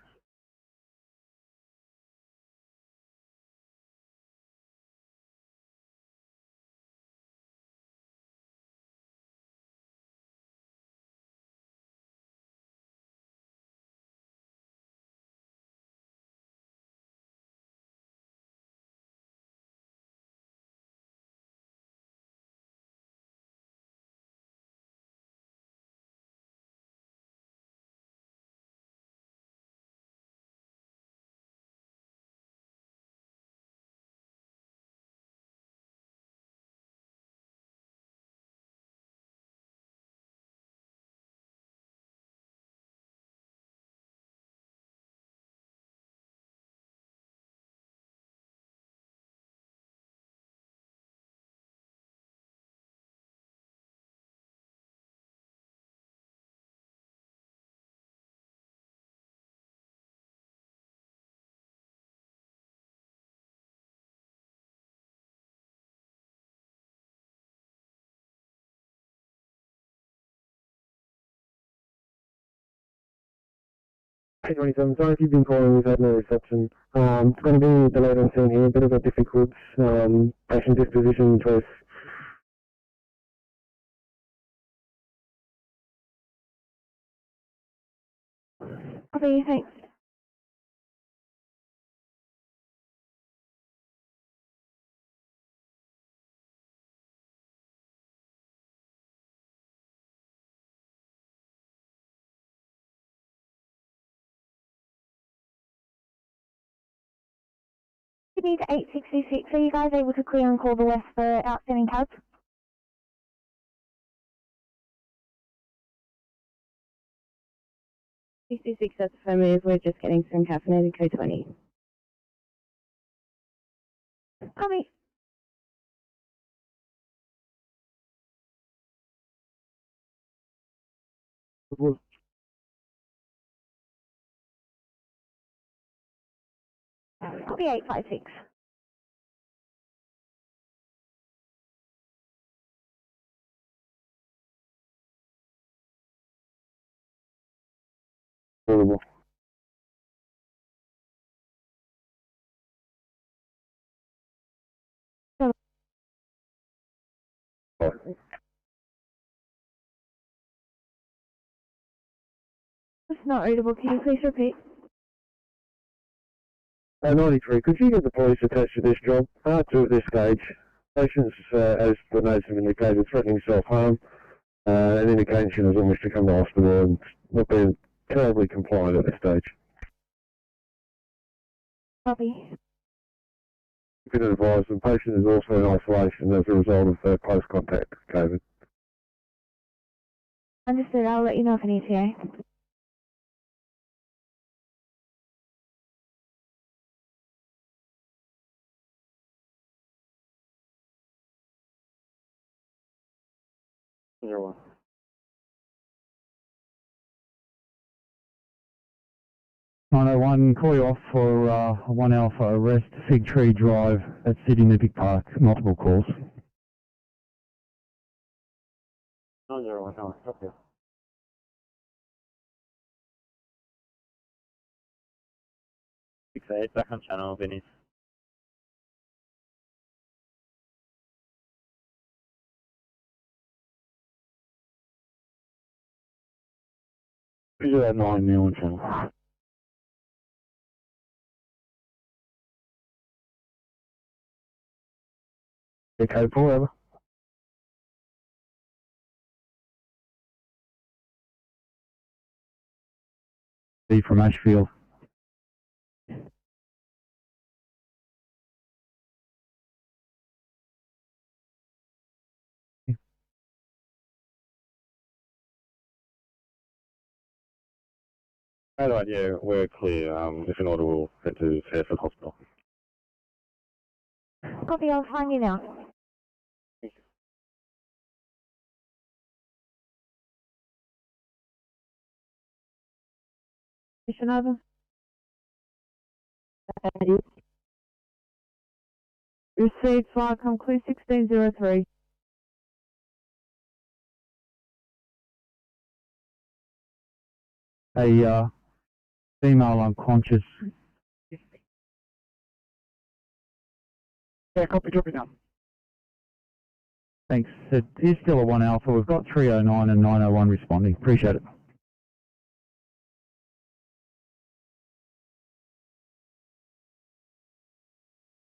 P27, sorry if you've been calling, we've had no reception. It's going to be delayed on scene here, a bit of a difficult patient disposition choice. Okay, thanks. Sydney to 866, are you guys able to clear and call the west for outstanding cabs? 66, that's affirmative. We're just getting some caffeinated K20. Copy. Copy 856. Horrible. It's not readable. Can you please repeat? 93, could you get the police attached to this job? Hard to at this stage. Patients, as the notes have indicated, threatening self-harm. An indication is almost to come to hospital and not being terribly compliant at this stage. Copy. You've been advised the patient is also in isolation as a result of close contact with COVID. Understood. I'll let you know if any TA. Zero 901, call you off for 1 Alpha arrest, Fig Tree Drive at Sydney Olympic Park, multiple calls. 901, no, okay. Back on channel, Vinny. Is that 9 mil on channel? Okay, forever. B from Ashfield. Great idea, we're clear. If in order, we'll head to Fairfield Hospital. Copy. I'll find you now. Mission over. Received flight conclude 1603. A female unconscious. Yeah, copy, drop it down. Thanks. It is still a 1 Alpha. We've got 309 and 901 responding. Appreciate it.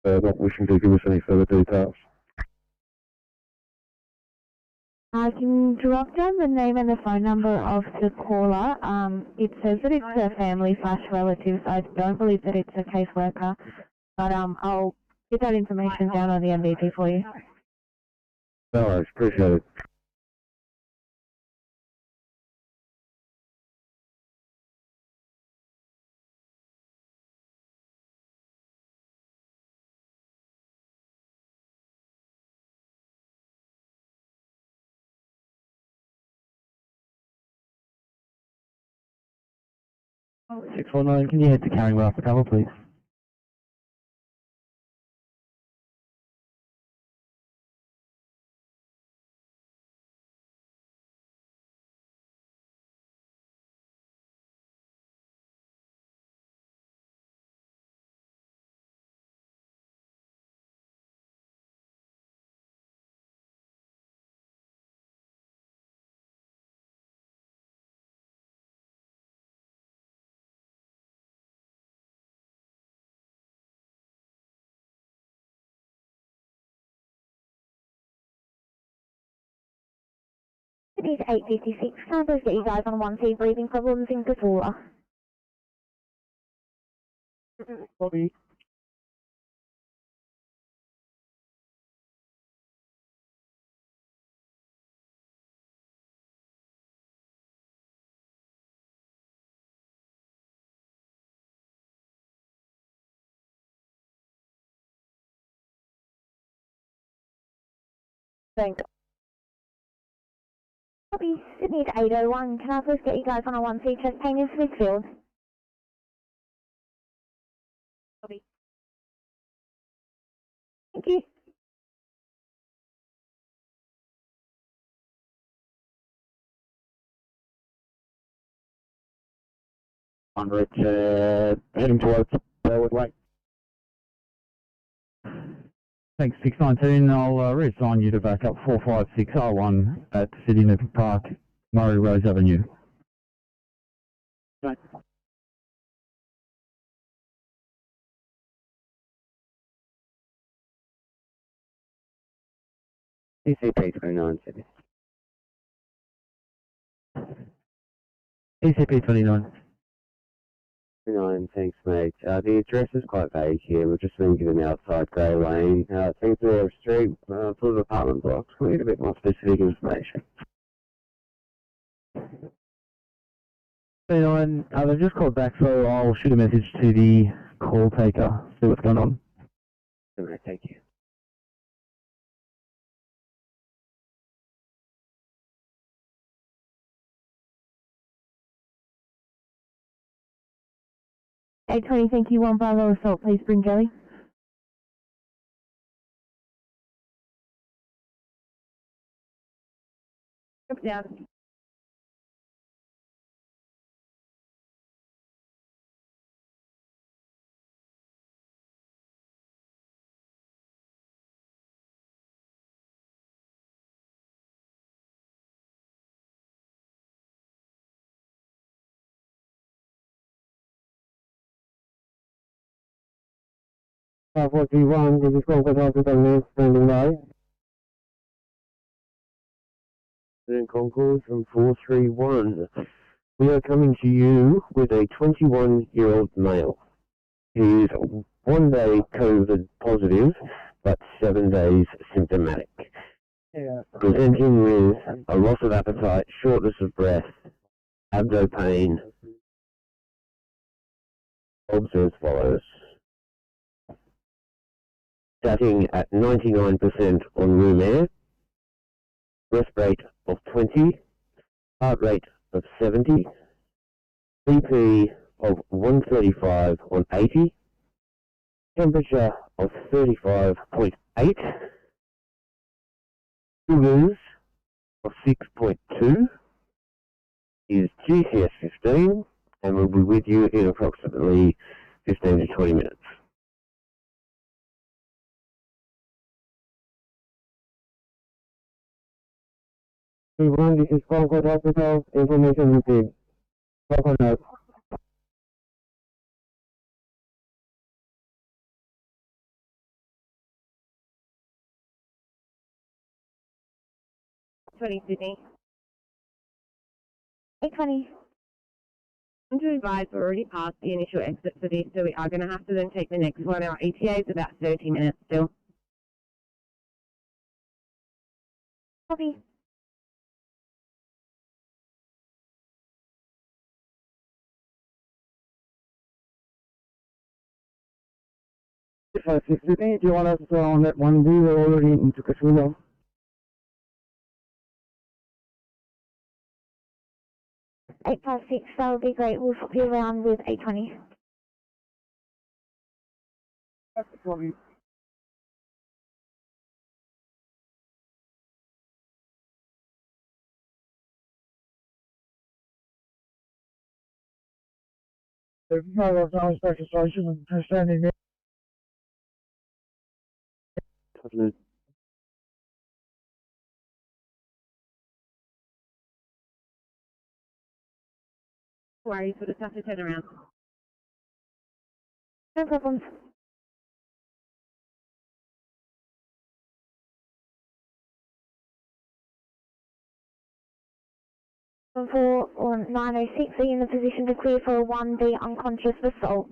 Not wishing to give us any further details. I can drop down the name and the phone number of the caller. It says that it's a family/relative, so I don't believe that it's a caseworker. But I'll get that information down on the MVP for you. No worries, appreciate it. Oh, 649, can you head to Carringwell for cover, please? Sydney's 8:56. Can I please get you guys on 1C breathing problems in Katola? Copy. Thanks. Copy. Sydney's 8:01. Can I please get you guys on a 1C chest pain in Smithfield? Copy. Thank you. On route, heading towards Bellwood Way. Thanks, 619. I'll reassign you to back up 45601 at Sydney and NSW Park, Murray Rose Avenue. Right. ECP 29, Sydney. ECP 29. 29, thanks mate. The address is quite vague here. We've just been given outside Grey Lane. It seems to be a street full of apartment blocks. We need a bit more specific information. 29, they've just called back, so I'll shoot a message to the call taker, see what's going on. Alright, thank you. A20, thank you. 1 Bravo assault, please bring Jelly. Up down. What do you want? This is Concord Hospital, standing by. President Concord from 431. We are coming to you with a 21-year-old male. He is 1 day COVID positive, but 7 days symptomatic. Yeah. Presenting with a loss of appetite, shortness of breath, abdo pain. Obs as follows. Starting at 99% on room air, breath rate of 20, heart rate of 70, BP of 135 on 80, temperature of 35.8, sugars of 6.2, is GCS 15, and will be with you in approximately 15 to 20 minutes. This is Concord Hospital, information received. Concord out. Sydney. 820. I'm to advise we're already past the initial exit for this, so we are going to have to then take the next one. Our ETA is about 30 minutes still. Copy. Do you want us to on that 1B? We're already into Kasulo. 856, that would be great. We'll swap you around with 820. That's probably. There's no special station and standing there. Worries, we'll just have to turn around. No problems. For 906, are you in a position to clear for a 1B unconscious assault?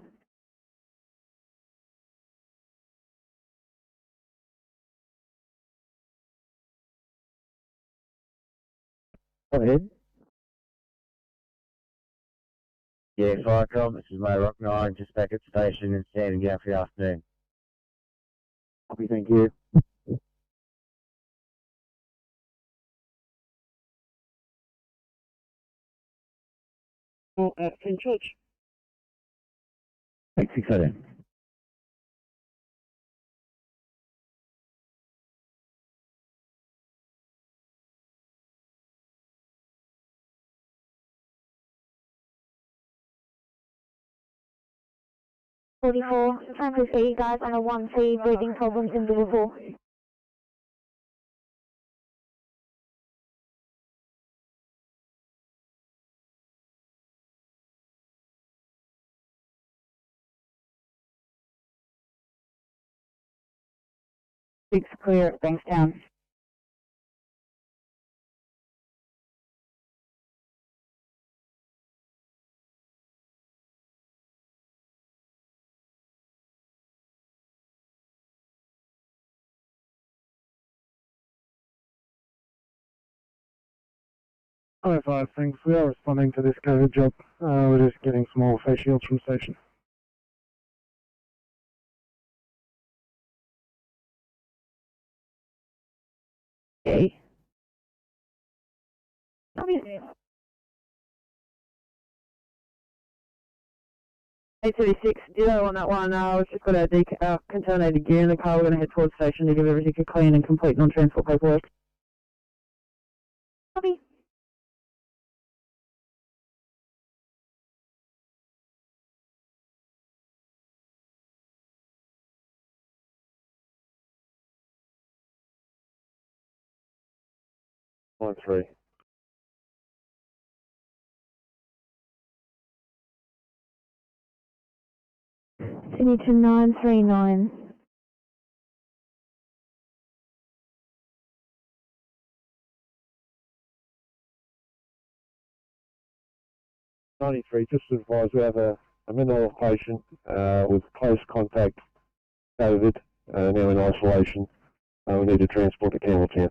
Go ahead. Yeah, Firecom, this is May Rock 9, just back at station and standing down for the afternoon. Copy, thank you. At Finchurch. 8618. Trying to see you guys on a 1C breathing problems in Liverpool. Six clear at Bankstown. Hi, five, thanks. We are responding to this COVID job. We're just getting some more face shields from station. Okay. 836, ditto on that one. We've just got our contaminated gear in the car. We're going to head towards the station to give everything a clean and complete non-transport paperwork. Copy. Line 3. Sydney to 939. Just to advise, we have a mental health patient with close contact COVID, now in isolation. We need to transport to Campbelltown.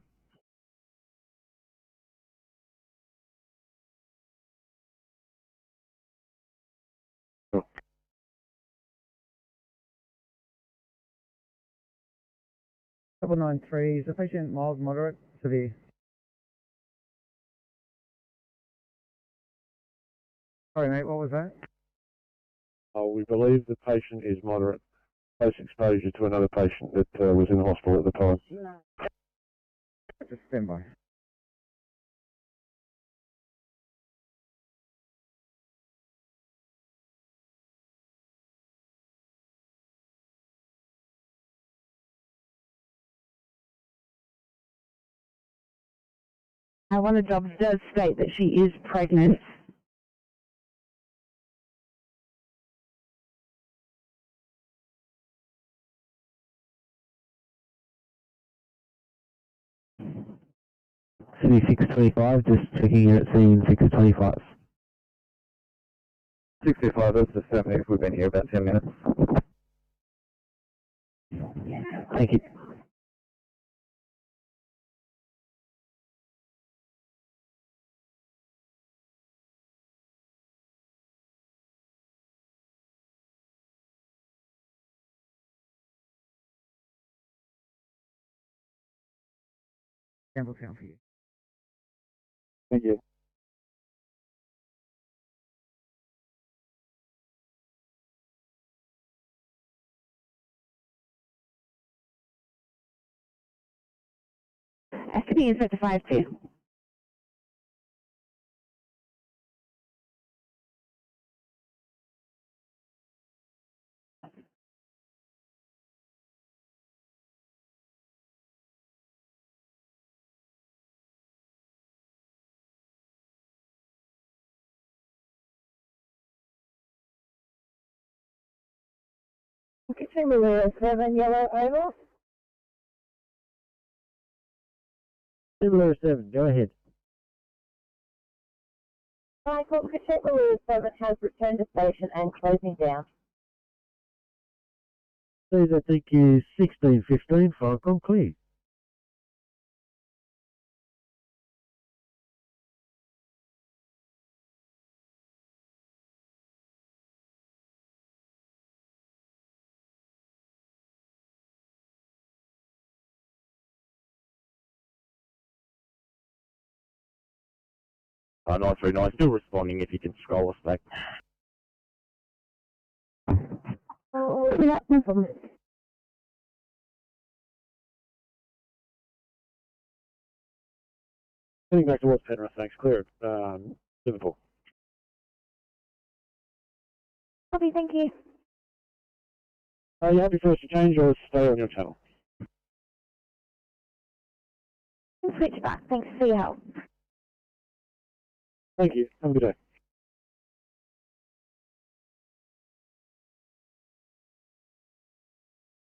Double 93, is the patient mild, moderate, severe? Sorry mate, what was that? We believe the patient is moderate, close exposure to another patient that was in the hospital at the time. Just stand by. One of the jobs does state that she is pregnant. City 625, just checking here at scene 625. 625, that's the 7 we've been here about 10 minutes. Thank you. Campbelltown for you. Thank you. Sydney is at the 5-2. Okay, Timberlake 7, yellow, over. Timberlake 7, go ahead. Michael, Cassette Relief Service has returned to station and closing down. Please, I think is 1615, Falcon, clear. Oh, 939, still responding if you can scroll us back. Oh, yeah, no problem. Heading back towards Penrith, thanks, clear at Liverpool. Copy, thank you. Are you happy for us to change or stay on your channel? Switch back, thanks for your help. Thank you, have a good day.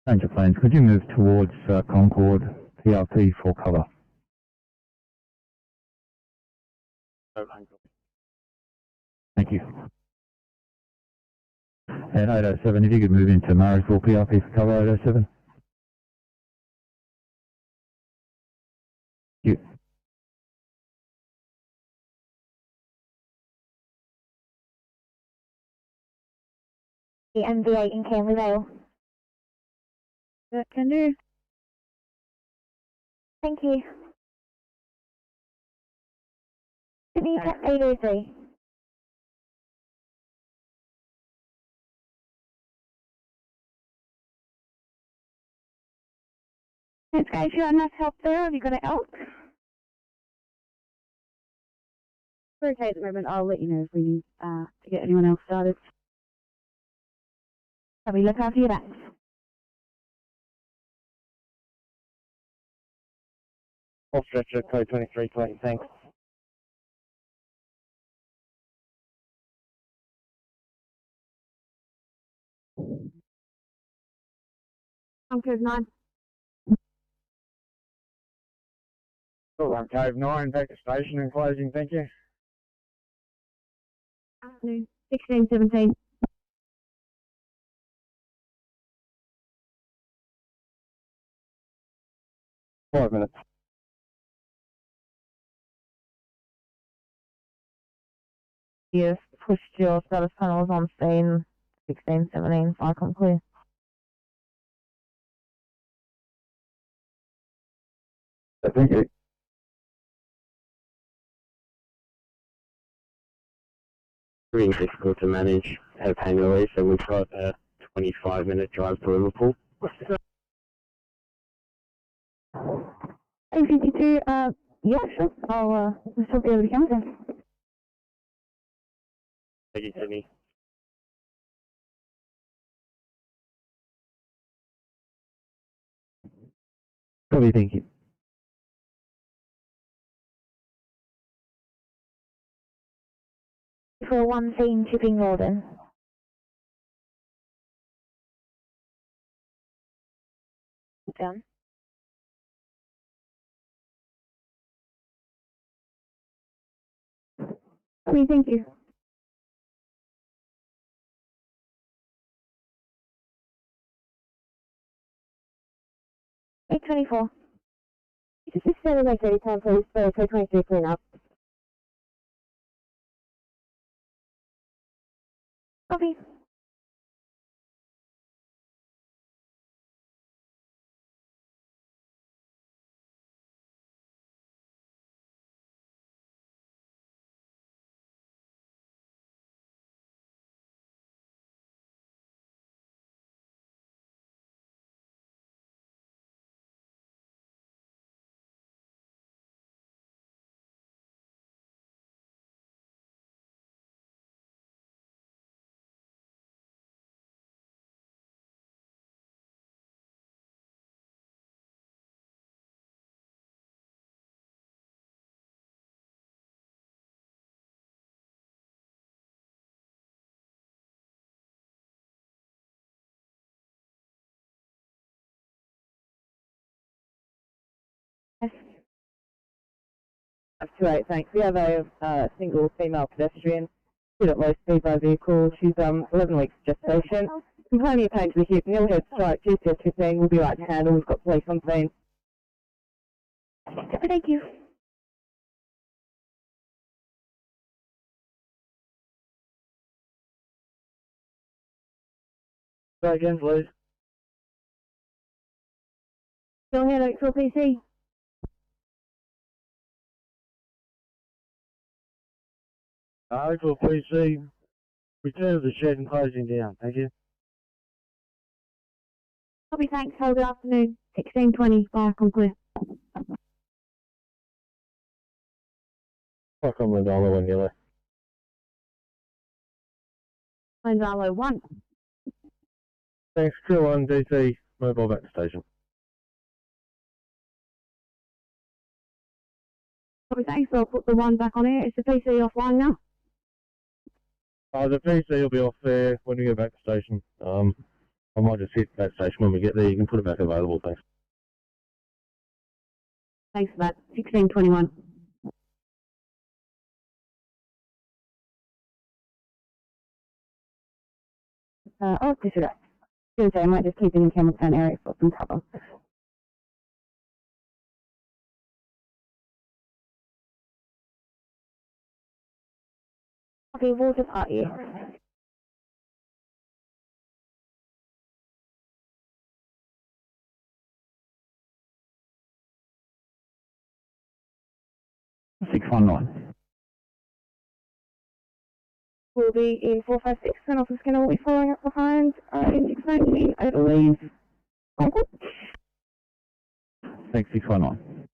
Change of plans. Could you move towards Concord, PRP for cover? Thank you. And 807, if you could move into Marysville, PRP for cover, 807. Thank you. The MV8 in Canley Vale. Can do. Thank you. Sydney at 803. Thanks, guys. You got enough help there? Have you got help? We're okay at the moment. I'll let you know if we need to get anyone else started. Can we look after your backs? Off stretcher, code 23, please, thanks. I'm code 9. I'm Cove 9, back to station and closing, thank you. Afternoon. 1617. Five minutes. You've pushed your status panels on scene 1617, Falcon clear. Thank you. Really difficult to manage at pain relief, so we've got a 25-minute drive to Liverpool. 852, yeah, sure. I'll still be able to count then. Thank you, Sydney. Copy, thank you. For one scene, Chipping Northern. Down. Thank you. Eight 24. This is 7 by 30 time, please, for 23 clean up. Copy. 628, thanks. We have a single female pedestrian, hit at low speed by vehicle. She's 11 weeks gestation. Complaining of pain to the hip, nil head strike, GCS 15, will be right to handle. We've got police on scene. Thank you. Try again, please. Still here, like, for PC. Local PC, return to the shed and closing down. Thank you. Copy, thanks. Have a good afternoon. 1620, back on clear. Back on Mandala when yellow. Mandala 1. Thanks, Crew 1, DC, mobile back to station. Copy, thanks. I'll put the 1 back on here. Is the PC offline now? The PC will be off there when we go back to station. I might just hit that station when we get there. You can put it back available, thanks. Thanks for that. 1621. Disregard. I might just keep it in Campbelltown area for some cover. Okay, water party. We'll be in 456, and Officer Skinner will be following up behind in 619, I believe. Thanks, 619.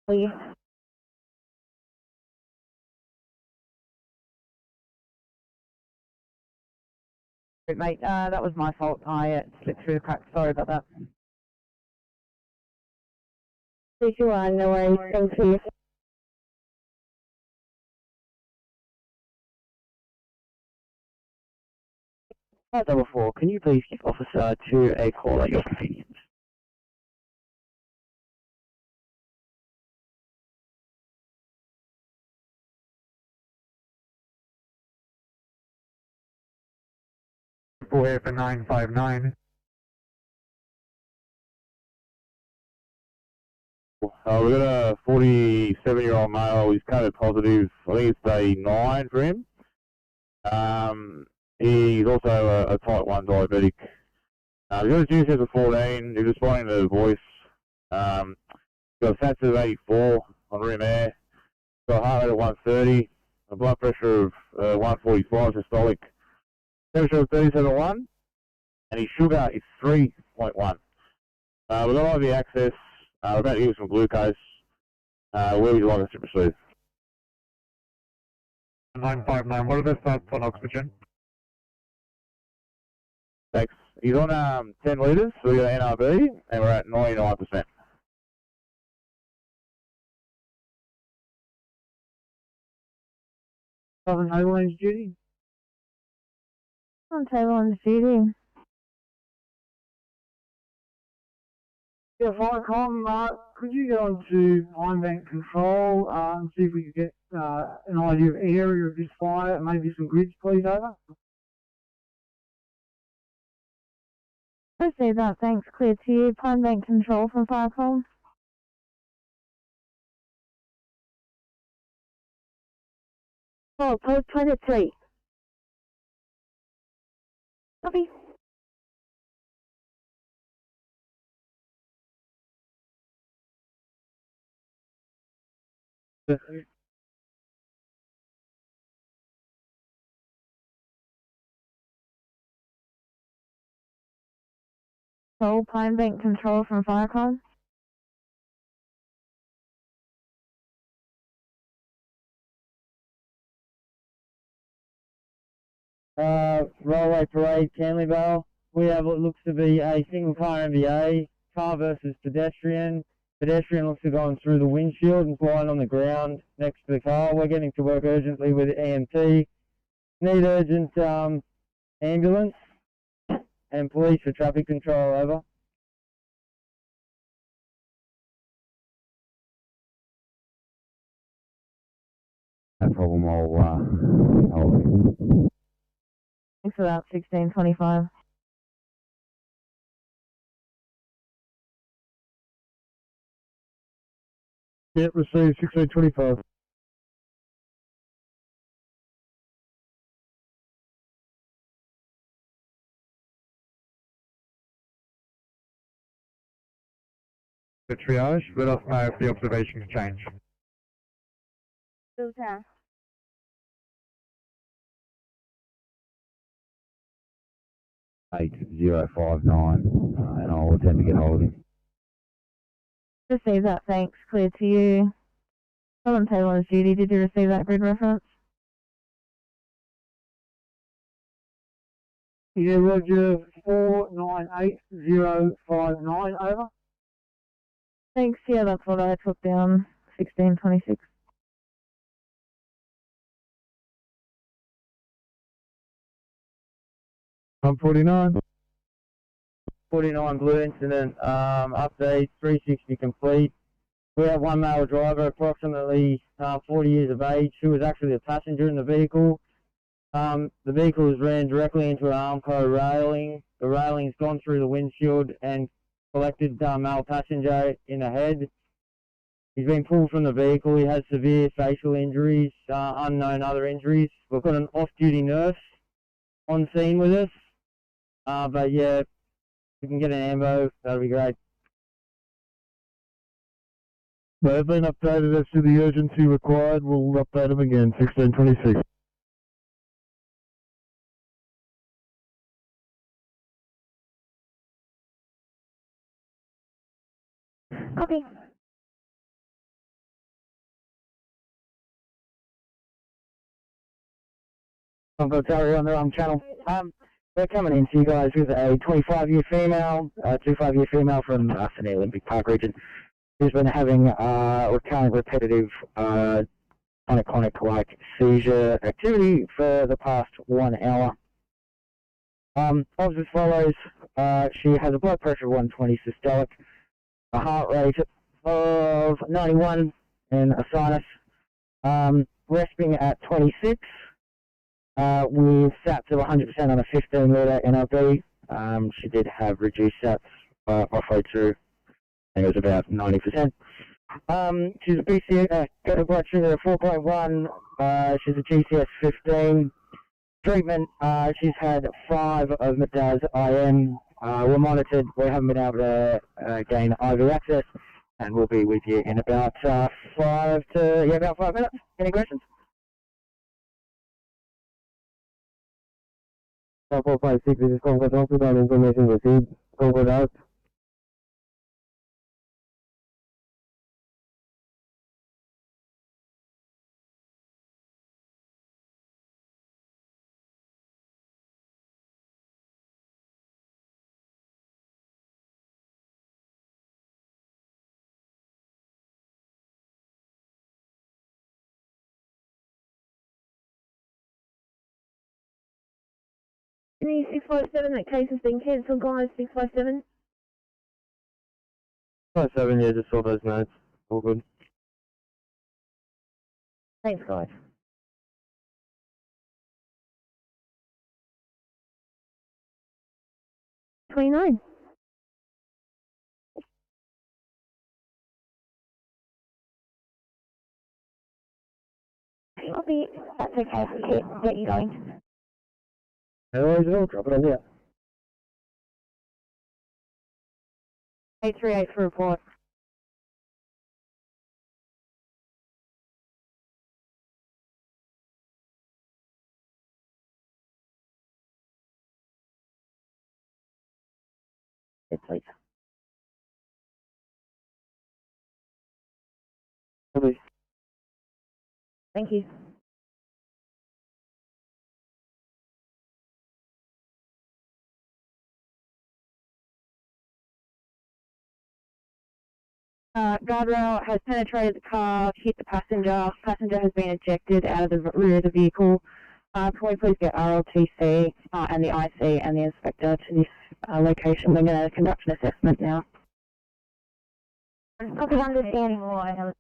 Oh, yeah. Mate, that was my fault. I slipped through the cracks. Sorry about that. 321, no worries. Thank you. Double 4, can you please give Officer to a call at your convenience? Boy for 959. We've got a 47-year-old male. He's COVID positive. I think it's day 9 for him. He's also a type 1 diabetic. He's got a GCS of 14. He's responding to the voice. Got a SATS of 84 on room air. Got a heart rate of 130. A blood pressure of 145 systolic. Temperature of 37.1. And his sugar is 3.1. We've got IV access. We're about to give him some glucose. Where would you like us to proceed? 959, what are the stats on oxygen? Thanks. He's on 10 litres, so we got NRB, and we're at 99%. Southern Highlands duty. On table on duty. Yeah, Viacom, could you go into Iron Bank Control and see if we could get an idea of area of this fire and maybe some grids, please, over? I see that. Thanks. Clear to you. Pine Bank Control from Firecom. Oh, post 23. Copy. Pine Bank Control from Firecom. Railway Parade, Canley Vale. We have what looks to be a single car MVA, car versus pedestrian. Pedestrian looks to have gone through the windshield and lying on the ground next to the car. We're getting to work urgently with EMT. Need urgent ambulance and police for traffic control, over. No problem, I'll Thanks for that, 1625. Yeah, received 1625. The triage, let us know if the observations change. Still 10. Eight 059, and I'll attempt to get hold of him. Receive that, thanks. Clear to you. Colin Taylor's duty, did you receive that grid reference? Yeah, Roger, 498059, over. Thanks, yeah, that's what I took down, 1626. I'm 49. 49 blue incident, update 360 complete. We have one male driver, approximately 40 years of age, who was actually a passenger in the vehicle. The vehicle was ran directly into an Armco railing. The railing's gone through the windshield and collected male passenger in the head. He's been pulled from the vehicle. He has severe facial injuries, unknown other injuries. We've got an off-duty nurse on scene with us. But yeah, if we can get an ambo, that'll be great. They've been updated as to the urgency required. We'll update them again, 1626. Okay. I'm going to tell you on the wrong channel. We're coming in to you guys with a 25-year female, 25-year female from Sydney Olympic Park region, who's been having recurrent, repetitive, tonic-clonic-like seizure activity for the past 1 hour. Obs as follows. She has a blood pressure of 120 systolic, a heart rate of 91, and a sinus. Resting at 26. With SATs of 100% on a 15-litre NRB. She did have reduced SATs halfway through. I think it was about 90%. She's a BC, got a blood sugar of 4.1. She's a GCS 15. Treatment, she's had 5 of Medaz IM. We're monitored. We haven't been able to gain IV access. And we'll be with you in about 5 minutes. Any questions? 456, this is Concord Hospital, information received, Concord out. Any 657, that case has been cancelled, guys, 657. 57, yeah, just saw those notes. All good. Thanks, guys. $29. Copy. That's okay. Get you going. No worries at all. Drop it on there. 838 for report. Please. Thank you. Guardrail has penetrated the car, hit the passenger. Passenger has been ejected out of the rear of the vehicle. Can we please get RLTC and the IC and the inspector to this location? We're going to conduct an assessment now. Okay, understanding why.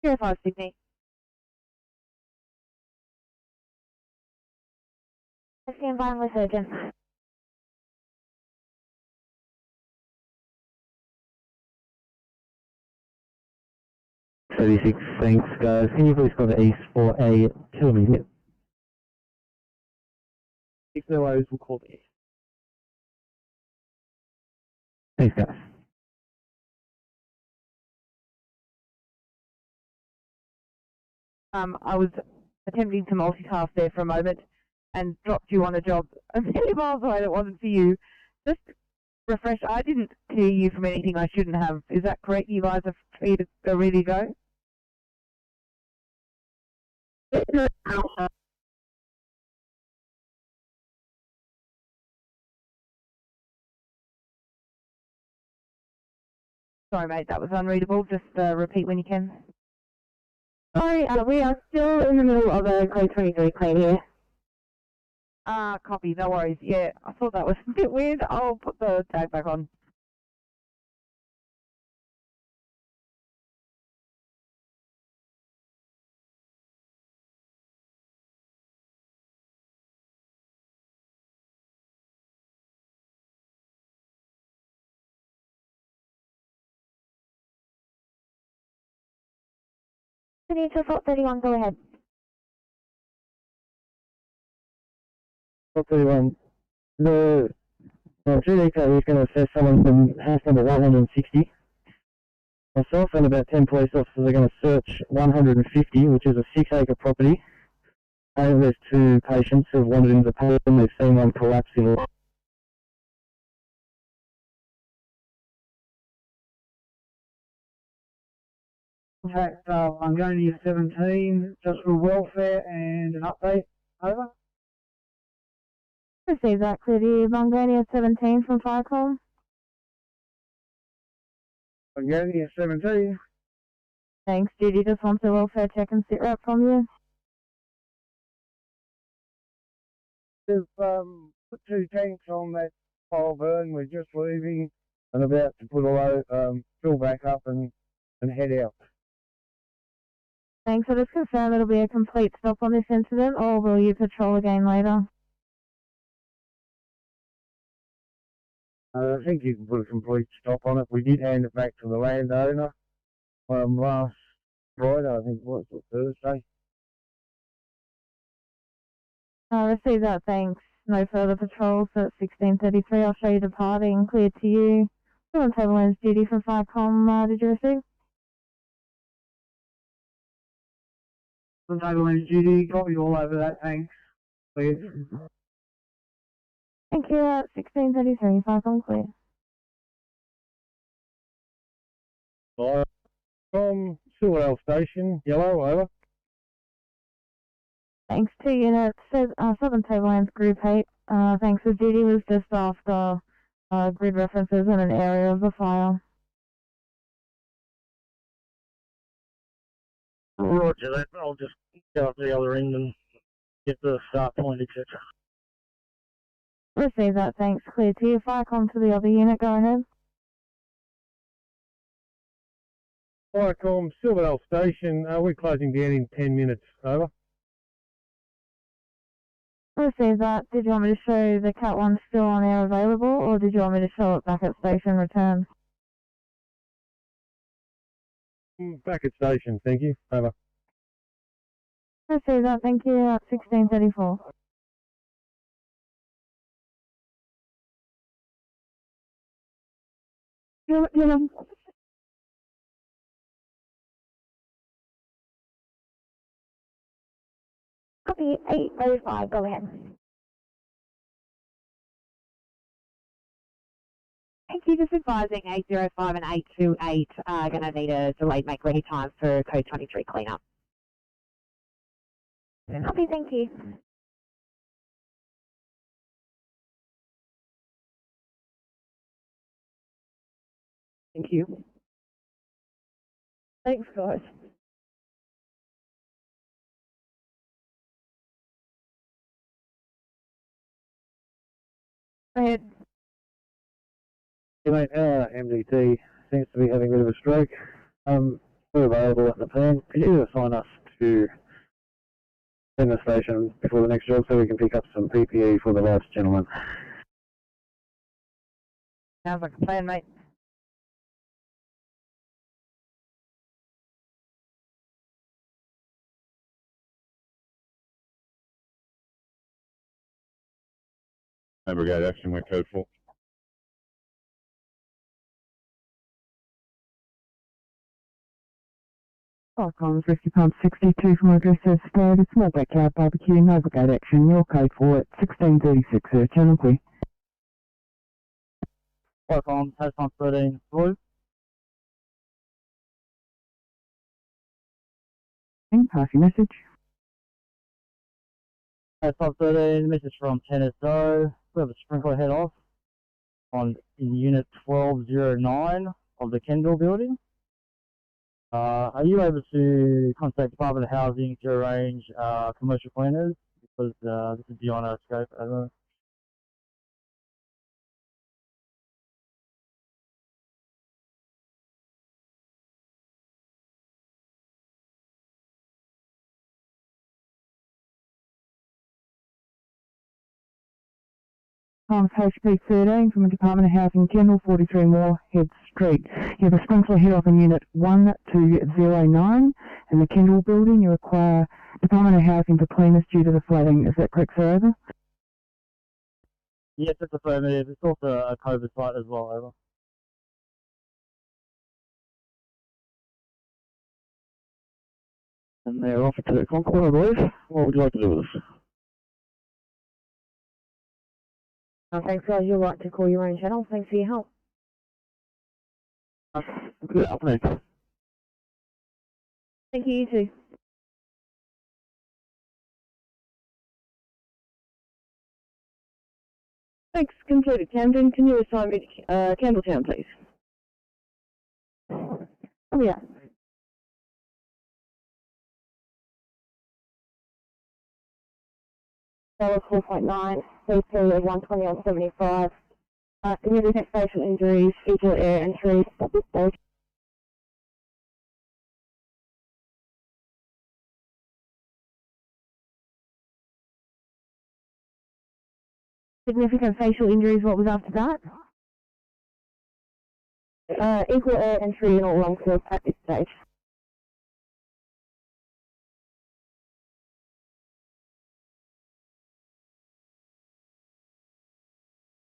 Here, 5 Sydney. I stand by with urgent. 36, thanks guys. Can you please go to east for a kilometre? 6 hours will call the east. Thanks guys. I was attempting to multitask there for a moment and dropped you on a job a million miles away that wasn't for you. Just refresh, I didn't clear you from anything I shouldn't have. Is that correct? You guys are free to really go? Sorry mate, that was unreadable. Just repeat when you can. Sorry, we are still in the middle of a code 23 claim here. Copy, no worries. Yeah, I thought that was a bit weird. I'll put the tag back on. Sydney to 31, go ahead. 31. The GD code is going to assess someone from house number 160. Myself and about 10 police officers are going to search 150, which is a 6-acre property. And there's 2 patients who have wandered into the pool and they've seen one collapse in. Contact Bungonia 17, just for welfare and an update. Over. Receive that, clear to you. Bungonia 17 from Firecall. Bungonia 17. Thanks, Judy. Just wants a welfare check and sit rep from you. We've put 2 tanks on that pile burn. We're just leaving and about to put a load, fill back up and head out. Thanks. I'll just confirm it'll be a complete stop on this incident, or will you patrol again later? I think you can put a complete stop on it. We did hand it back to the landowner last Friday, I think it was, or Thursday. I'll receive that, thanks. No further patrols, so it's 16:33. I'll show you departing. Clear to you. Still on table lanes duty from Firecom. Did you receive? On table lanes duty, got you all over that, thanks. Please. Thank you. 16:33. Firecom clear. From Silverdale Station, yellow, over. Thanks, 2 units. Southern Tablelands Group 8. Thanks, the duty was just after grid references in an area of the fire. Roger that. I'll just go up the other end and get the start point, etc. Receive that, thanks. Clear to you. Firecom to the other unit, go ahead. Firecom, Silverdale Station, we're closing down in 10 minutes, over. Receive that. Did you want me to show the Cat 1 still on air available, or did you want me to show it back at station return? Back at station, thank you, over. Receive that, thank you. 16:34. Copy 8:35. Go ahead. Thank you. Just advising 805 and 828 are going to need a delayed make ready time for code 23 cleanup. Copy, thank you. Thank you. Thanks, guys. Go ahead. Hey, mate, MDT seems to be having a bit of a stroke. We're available at the plan. Could you assign us to the station before the next job so we can pick up some PPE for the last gentleman? Sounds like a plan, mate. Brigade action, we're code 4. Comms Rescue Pump 62 from address as stated, small backyard barbecue, no brigade action, your code for it, 1636, channel clear. Comms, has pump 13, blue. Pass your message. Has pump 13, message from NSW, we have a sprinkler head off in unit 1209 of the Kendall building. Are you able to contact Department of Housing to arrange commercial cleaners? Because this is beyond our scope. Comms HP 13 from the Department of Housing, Kendall 43 Moorhead Street. You have a sprinkler head off in unit 1209 in the Kendall building. You require Department of Housing for cleaners due to the flooding. Is that correct, sir? Over? Yes, it's affirmative. It's also a COVID site as well. Over. And they're off to Concord, I believe. What would you like to do with this? Thanks, guys. You're right to call your own channel. Thanks for your help. Good afternoon. Thank you, you too. Thanks. Completed. Camden, can you assign me to Campbelltown, please? Oh, yeah. That was 4.9, CP of 120 on 75. Can you detect facial injuries, fecal air entry at this stage? Significant facial injuries, what was after that? Equal air entry in all lungs at this stage.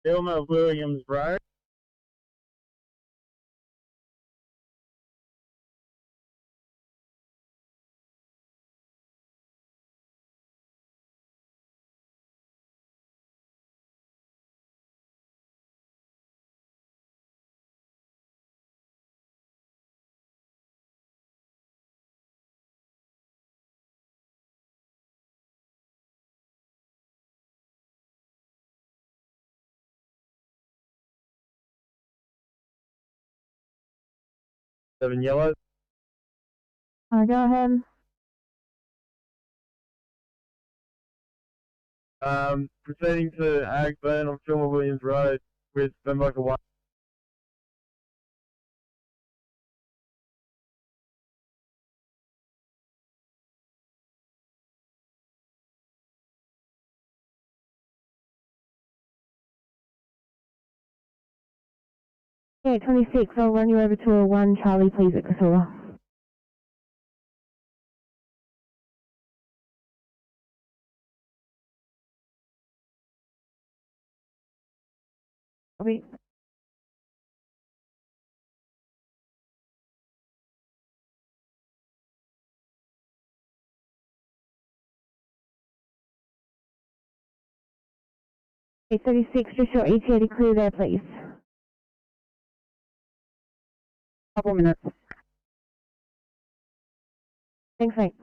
Wilma Williams Road. Seven yellow. Go ahead. Proceeding to Agburn on Wilma Williams Road with Benboca 1. Yeah, 26, I'll run you over to a 1 Charlie, please, at Casula. Copy. Okay, 36, just your ETA to clear there, please. Couple minutes. Thanks, mate.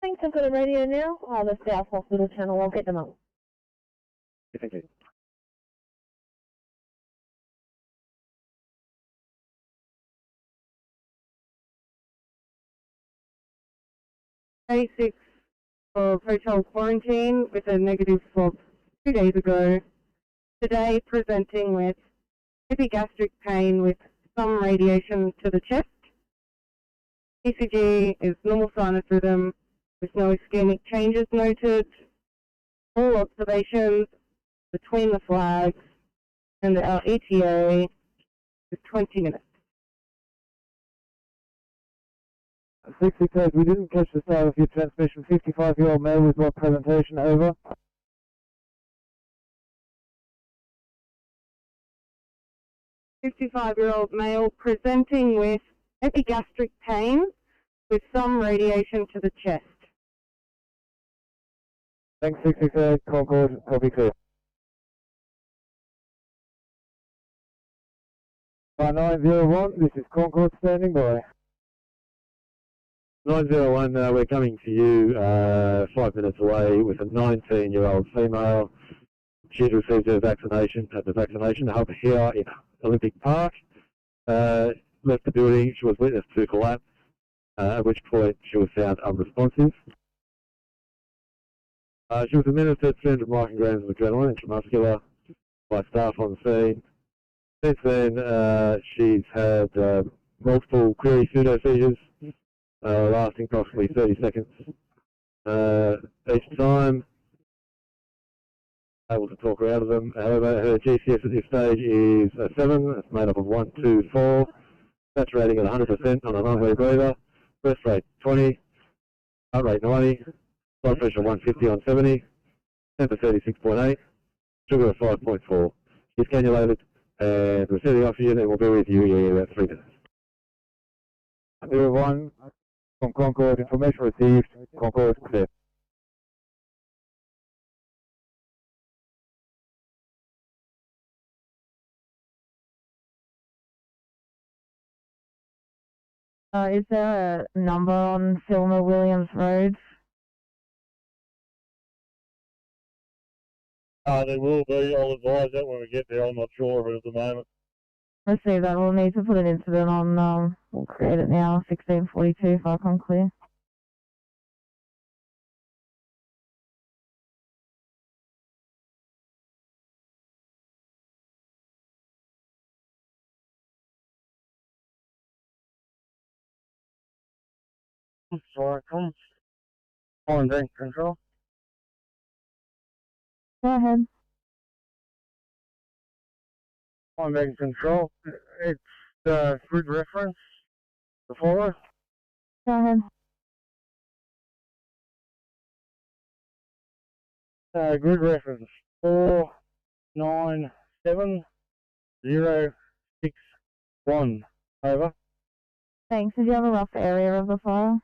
Thanks, I've got a radio now. The South Hospital channel, I'll get them up. Thank you. Day 6 of hotel quarantine with a negative swab 2 days ago. Today presenting with epigastric pain with some radiation to the chest. ECG is normal sinus rhythm with no ischemic changes noted. All observations between the flags and our ETA is 20 minutes. 66, we didn't catch the start of your transmission. 55-year-old male with what presentation, over? "55-year-old male presenting with epigastric pain with some radiation to the chest." Thanks, 66, Concord, copy clear. 901, this is Concord standing by. 901, we're coming to you 5 minutes away with a 19-year-old female. She'd received her vaccination at the vaccination hub here in Olympic Park. Left the building, she was witness to collapse, at which point she was found unresponsive. She was administered 300 micrograms of adrenaline intramuscular by staff on the scene. Since then, she's had multiple query pseudo-seizures, lasting approximately 30 seconds each time. Able to talk her out of them. However, her GCS at this stage is a 7. It's made up of 1, 2, 4. Saturating at 100% on a non-heavy breather. Breath rate 20. Heart rate 90. Blood pressure 150 on 70. Temper 36.8. Sugar 5.4. She's cannulated and receiving oxygen and will be with you in about 3 minutes. 01 from Concord, information received. Concord, clear. Is there a number on Filmer Williams Road? There will be. I'll advise that when we get there. I'm not sure of it at the moment. Let's see that. We'll need to put an incident on, we'll create it now, 1642, Falcon clear. Sorry, come on, bank control. Go ahead. On bank control. It's grid reference. The follow. Go ahead. Grid reference 497061. Over. Thanks. Did you have a rough area of the fire?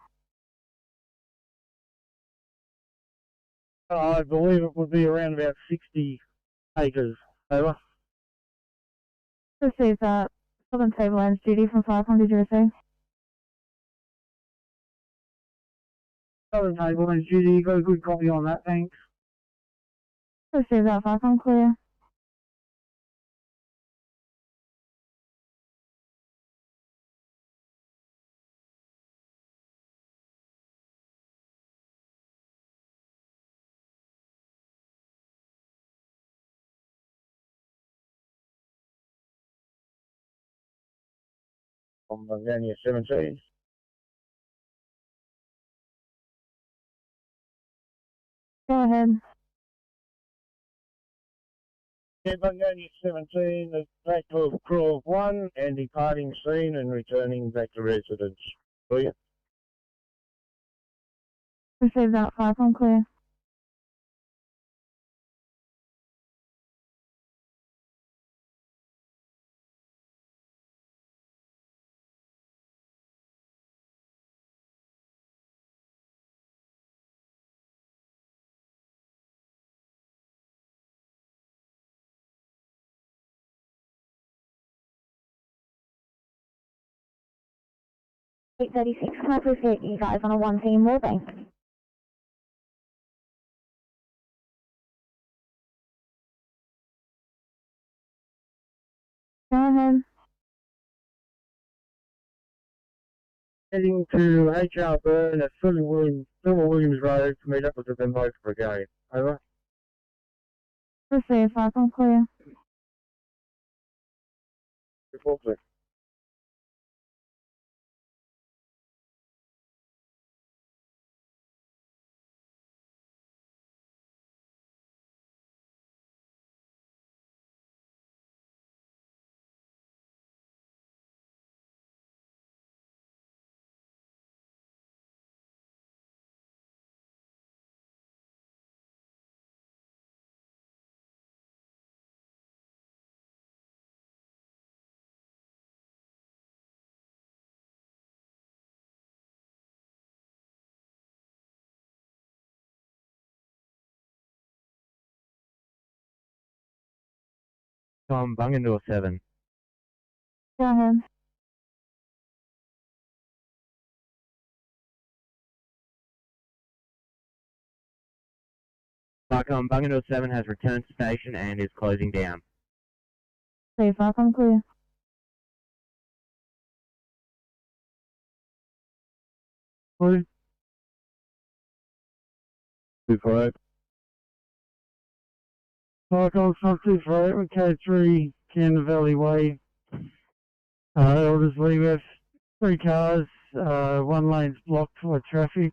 I believe it would be around about 60 acres. Over. Receive that. Southern Tablelands duty from Falcon, did you receive? Southern Tablelands duty, you got a good copy on that, thanks. Receive that, Falcon clear. From Bungania 17. Go ahead. Yeah, Bungania 17, the back of crew of 1 and departing scene and returning back to residence. Clear. Receive that, Falcon clear. 8:36, can I please get you guys on a 1 team warbang? Go ahead. Heading to HR Burn at Philip Williams Road to meet up with the Benbow Brigade. Over. Receive, Falcon clear. Report, please. Tom Bungendore 7. Go ahead. Falcon Bungendore 7 has returned to station and is closing down. Receive, Falcon clear. Please. 248. Falcon 248, K3, Cannon Valley Way. Eldersley, we have 3 cars, 1 lane's blocked for traffic.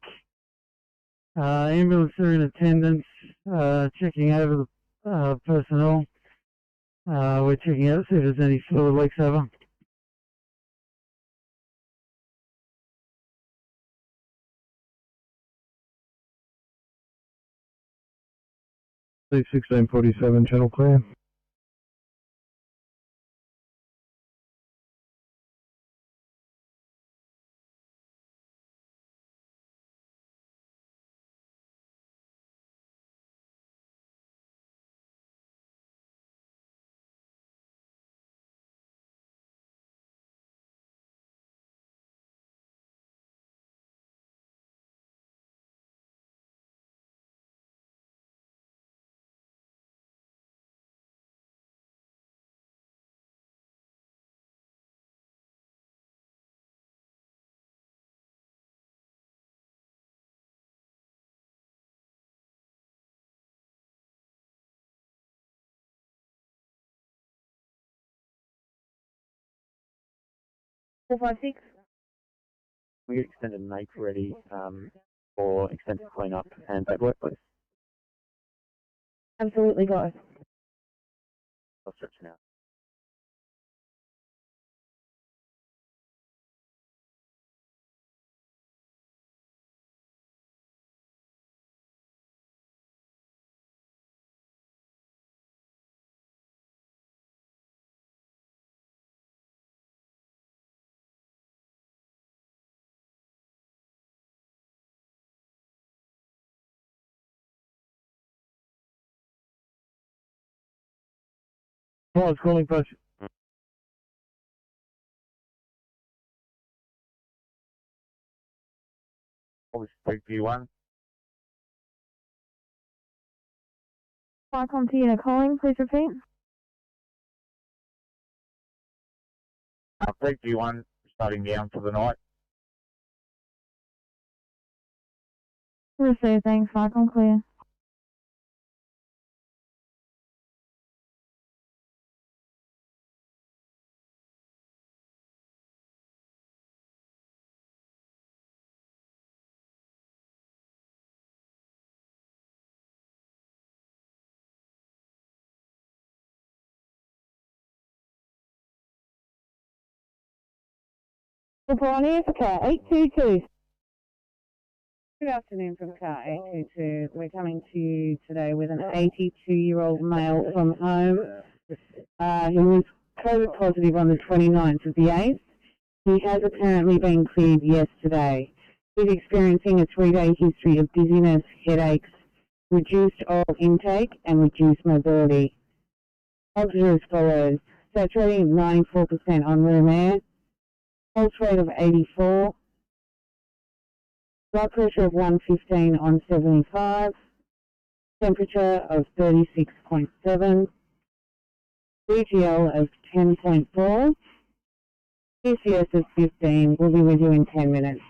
Ambulance are in attendance, checking over the personnel. We're checking out to see if there's any fluid leaks over. C1647, channel clear. We get extended make ready for extensive cleanup and paperwork, please. Absolutely, guys. I'll stretch now. Pause, calling push. Take P1. Falcon to unit calling, please repeat. I'll take P1, starting down for the night. Receive, thanks, Falcon clear. Brian for car 822. Good afternoon from car 822. We're coming to you today with an 82-year-old male from home. He was COVID positive on the 29th of the 8th. He has apparently been cleared yesterday. He's experiencing a 3-day history of dizziness, headaches, reduced oral intake and reduced mobility. Oxygen as follows: saturating of 94% on room air, pulse rate of 84, blood pressure of 115 on 75, temperature of 36.7, BGL of 10.4, GCS of 15. We'll be with you in 10 minutes.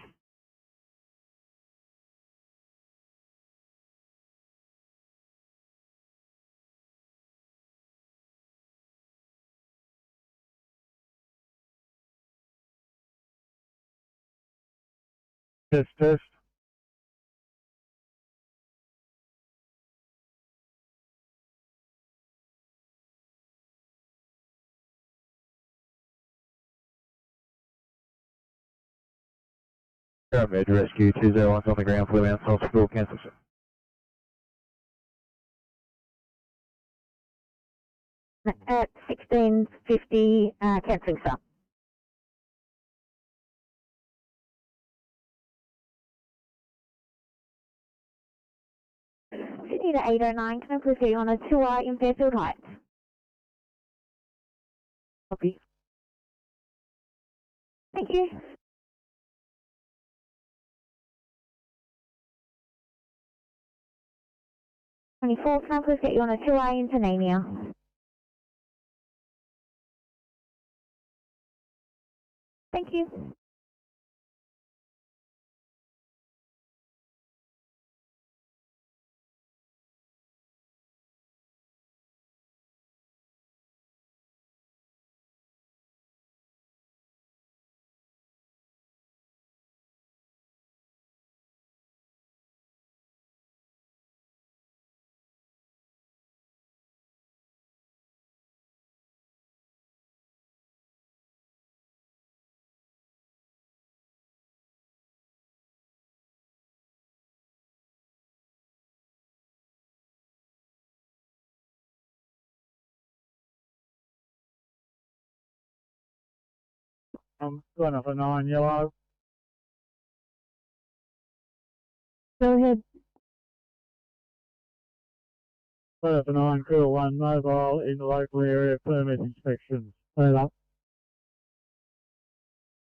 Test. Med Rescue 201's on the ground for Lance Hospital, cancel. At 1650, cancelling, sir. Sydney to 809, can I please get you on a 2R in Fairfield Heights? Copy. Thank you. Can I please get you on a 2R in Tanania? Thank you. Going up a 9 yellow. Go ahead. Going up a 9 cool 1 mobile in the local area, permit inspections. Over.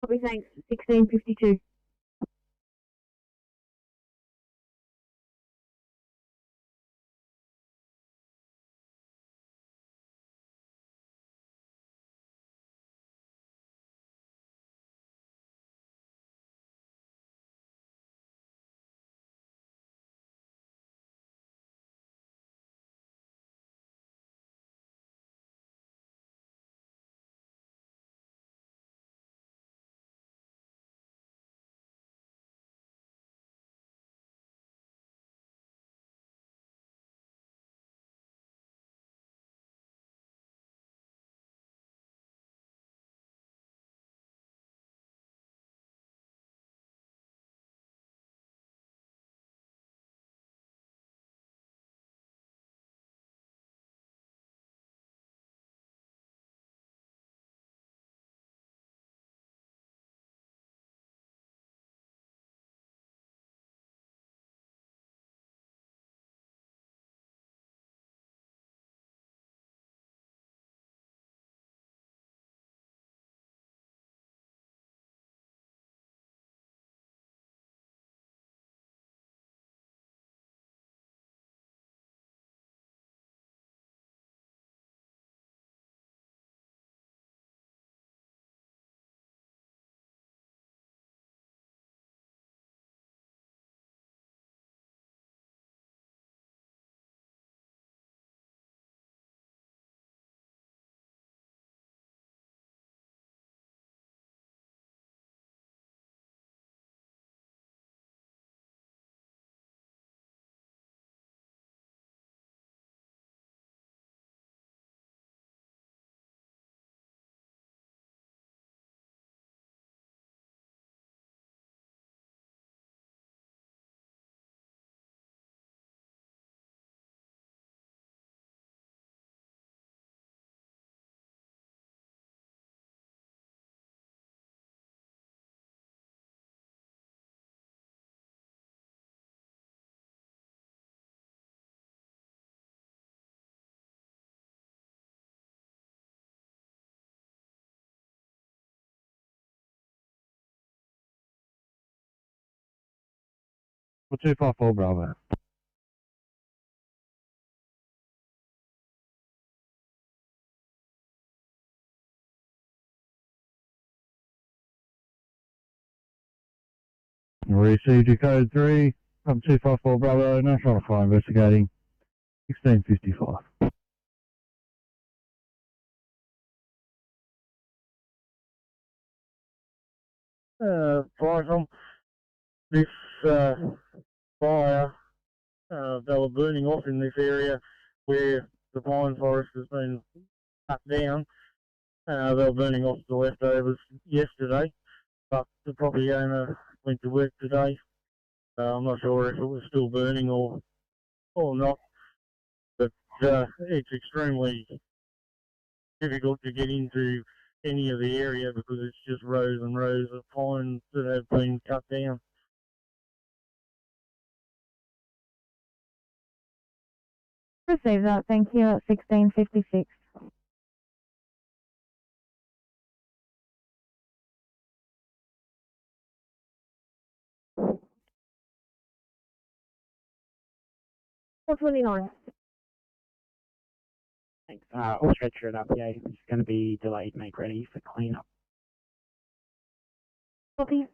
Copy, thanks. 1652. 254 Bravo. Received your code 3 from 254 Bravo, National Fire investigating 1655. From this fire, they were burning off in this area where the pine forest has been cut down. They were burning off the leftovers yesterday, but the property owner went to work today. I'm not sure if it was still burning or not, but it's extremely difficult to get into any of the area because it's just rows and rows of pines that have been cut down. Receive that, thank you, at 1656. What's 29? Thanks. All stretcher it up, yeah. It's going to be delayed, make ready for cleanup. Copy.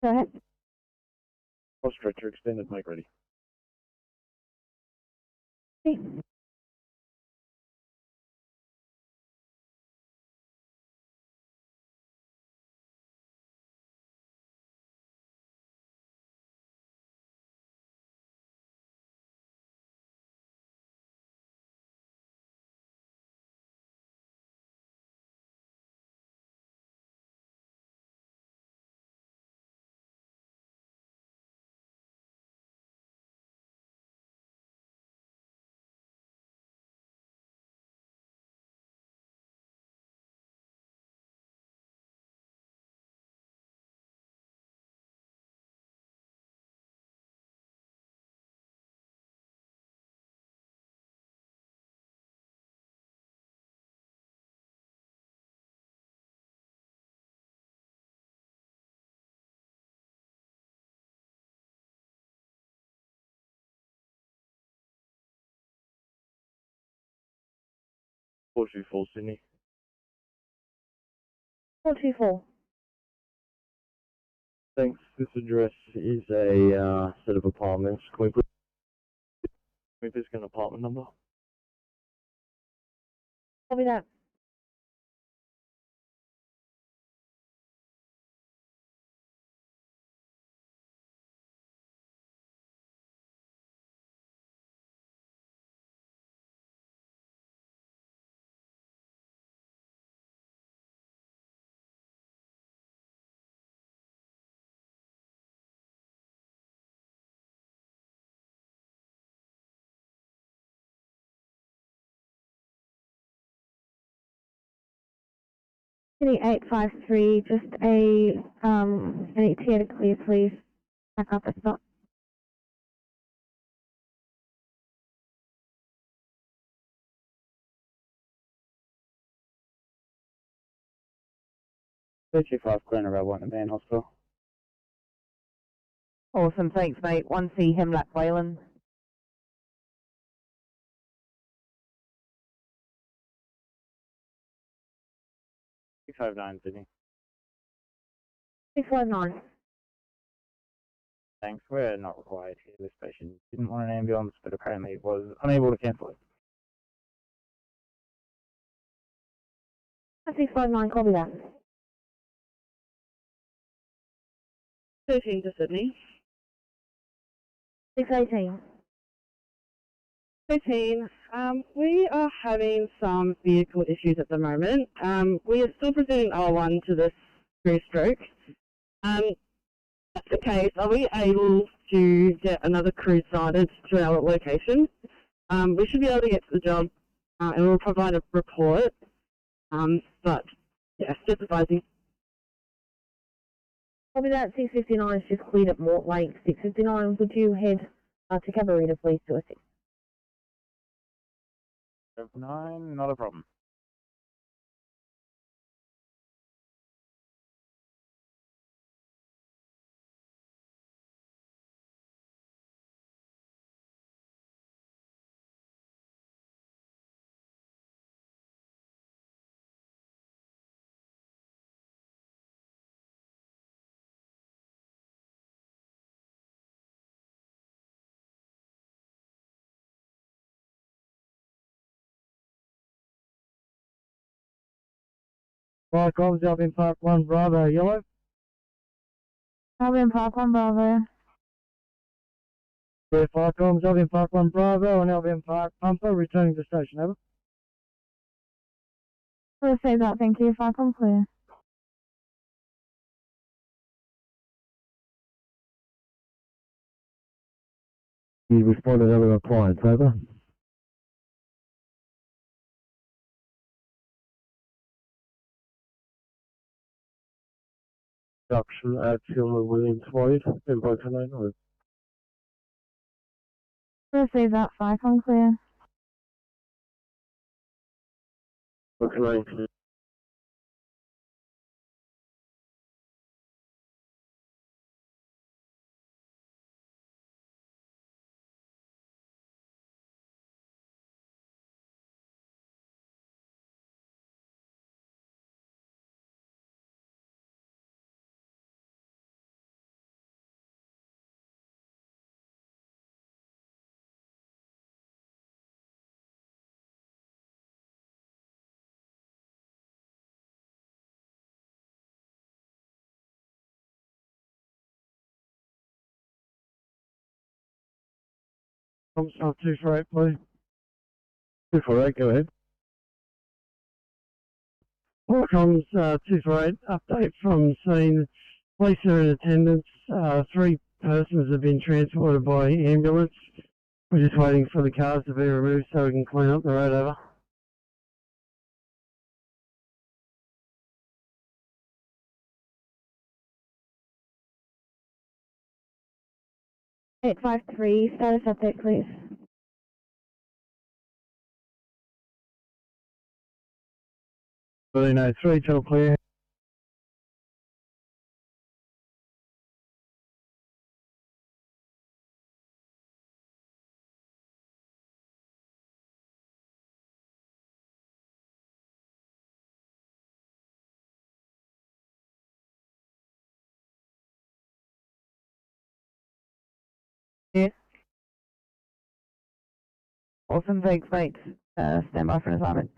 Go ahead. All stretcher extended, make ready. Okay. Full Sydney. 424. Thanks. This address is a set of apartments. Can we please get an apartment number? Copy that. City 853, just a an ETA to clear, please. Back up a stop. $225 Glen Road, one man hospital. Awesome, thanks, mate. 1C Hemlock Wayland. $659 Sydney. 659. Thanks. We're not required here. This patient didn't want an ambulance, but apparently was unable to cancel it. 659, copy that. 13 to Sydney. 618. 13, We are having some vehicle issues at the moment. We are still presenting R1 to this crew stroke. If that's the case, are we able to get another crew sighted to our location? We should be able to get to the job and we'll provide a report. But, yeah, just advising. Copy that. 659 is just cleared at Mortlake. 659, would you head to Cabarita, please, to assist? 9, not a problem. Fire comms, Albion Park 1 Bravo, yellow. Albion Park 1 Bravo. Yeah, fire comms, Albion Park 1 Bravo and Albion Park Pumper returning to station, over. We'll save that, thank you. Fire com clear. You responded over appliance, over. Production at Silver Williams Void in Botanine. We'll save that. Fire com clear. Botanine. Comms 248, please. 248, go ahead. Comms 248, update from scene. Police are in attendance. 3 persons have been transported by ambulance. We're just waiting for the cars to be removed so we can clean up the road, over. Eight 853, status update, please. No 3, channel clear. Yeah. Awesome, thanks, mate. Stand by for an assignment.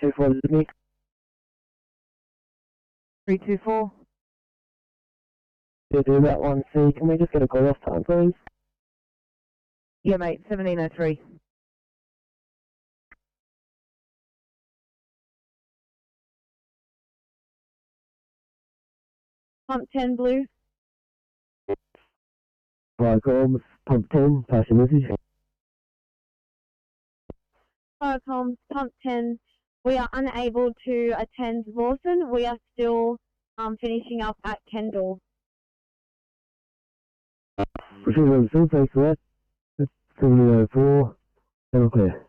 Two for Sydney. 324. Yeah, do that one. See, can we just get a call off time, please? Yeah, mate, 1703. Pump 10 blue. Fire comms, pump 10, pass your message. Fire comms, pump 10. We are unable to attend Lawson. We are still finishing up at Kendall. Proceed on the thanks for that. 704, channel clear.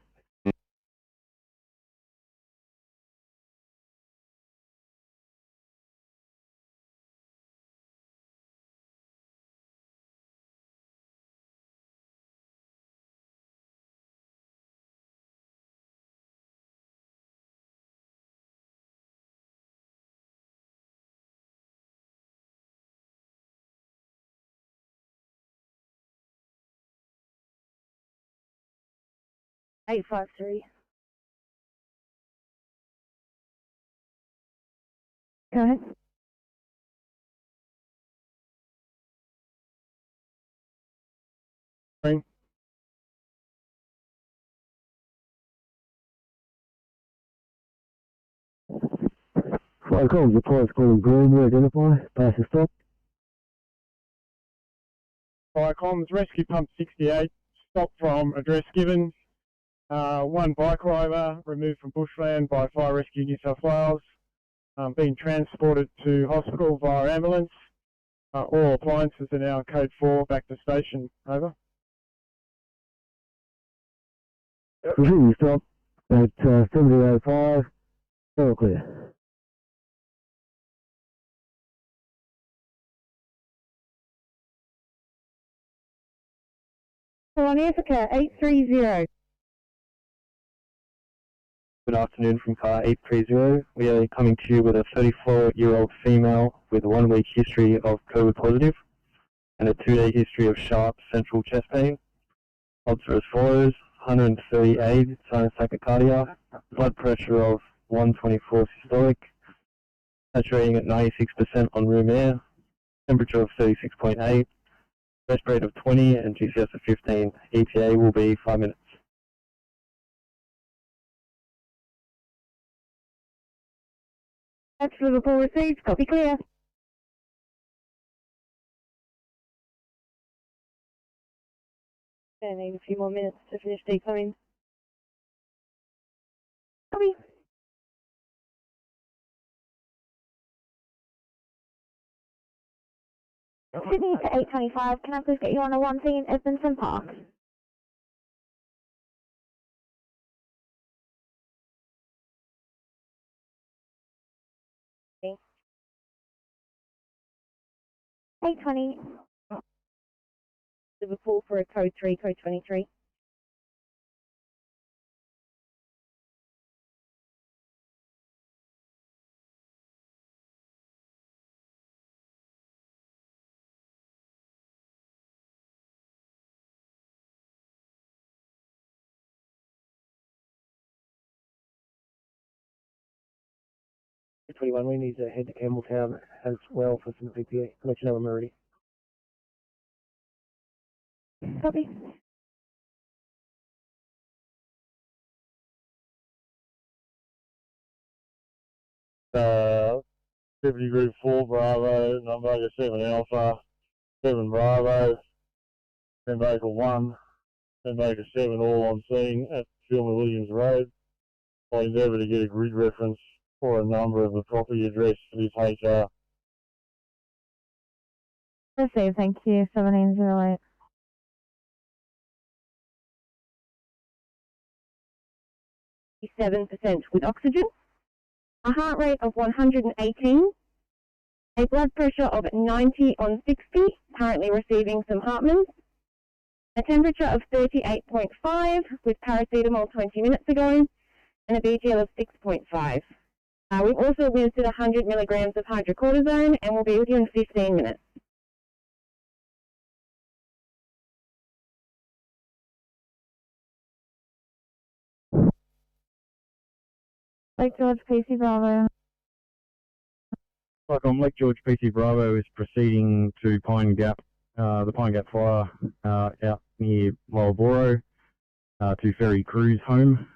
Eight 853. Go ahead. Green. Fire comms, reports calling green, we identify, pass and stop. Fire comms, rescue pump 68, stop from address given. One bike rider removed from bushland by Fire Rescue New South Wales, being transported to hospital via ambulance. All appliances are now code 4, back to station, over. Continue stop at 7005, all clear. On Africa 830. Good afternoon from car 830. We are coming to you with a 34-year-old female with a 1-week history of COVID positive and a 2-day history of sharp central chest pain. Odds are as follows: 138 sinus tachycardia, blood pressure of 124 systolic, saturating at 96% on room air, temperature of 36.8, rest rate of 20 and GCS of 15. ETA will be 5 minutes. That's Liverpool received. Copy clear. I need a few more minutes to finish decoming. Copy. Sydney to 825. Can I please get you on a 1C in Edmondson Park? Okay. 820. Liverpool for a code 3, code 23. We need to head to Campbelltown as well for some PPA. I'll let you know when we're ready. Copy. Deputy Group 4 Bravo, number 7 Alpha, 7 Bravo, 10 Baker 1, 10 Baker 7, all on scene at Filmer Williams Road. I endeavour to get a grid reference or a number of the property address for this HR. Received, thank you. 1708. .7% with oxygen, a heart rate of 118, a blood pressure of 90 on 60, currently receiving some Hartmans, a temperature of 38.5 with paracetamol 20 minutes ago, and a BGL of 6.5. We've also administered 100 milligrams of hydrocortisone and we'll be with you in 15 minutes. Lake George PC Bravo. Welcome. Lake George PC Bravo is proceeding to Pine Gap, the Pine Gap fire out near Lower Boro, to Ferry Cruise home.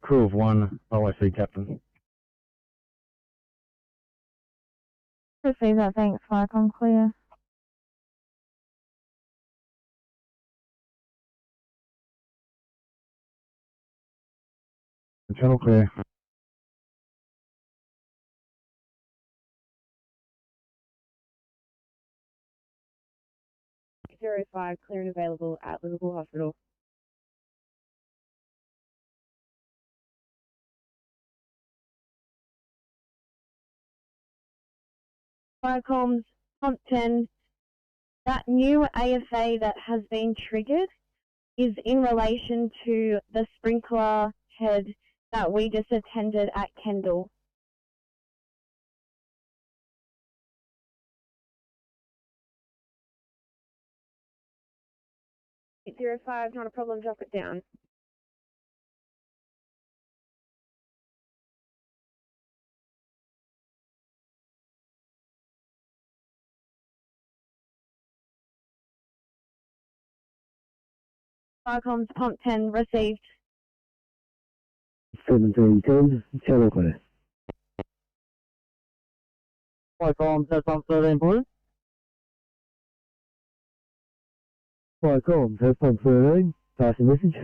Crew of 1, OIC Captain. Receive that, thanks. Firecom clear. Channel clear. 05, clear and available at Liverpool Hospital. Firecoms, Pump 10, that new AFA that has been triggered is in relation to the sprinkler head that we just attended at Kendall. It's 05, not a problem, drop it down. Firecoms Pump 10 received. 1710, channel clear. Firecoms, that's Pump 13, please. Firecoms, that's Pump 13, passing message.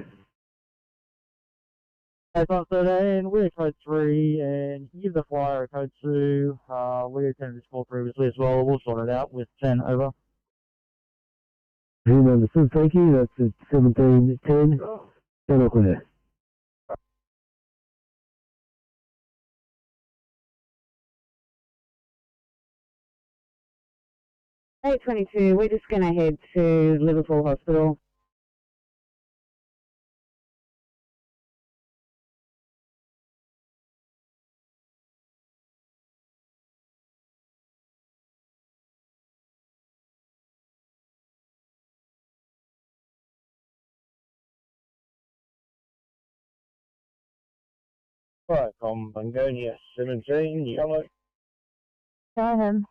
That's Pump 13, we're code 3, and give the flyer a code 2. We attended this call previously as well. We'll sort it out with 10 over. Room understood, thank you. That's at 1710, channel clear. $822, we're just going to head to Liverpool Hospital. Firecom, Bungonia 17, yellow. Go ahead.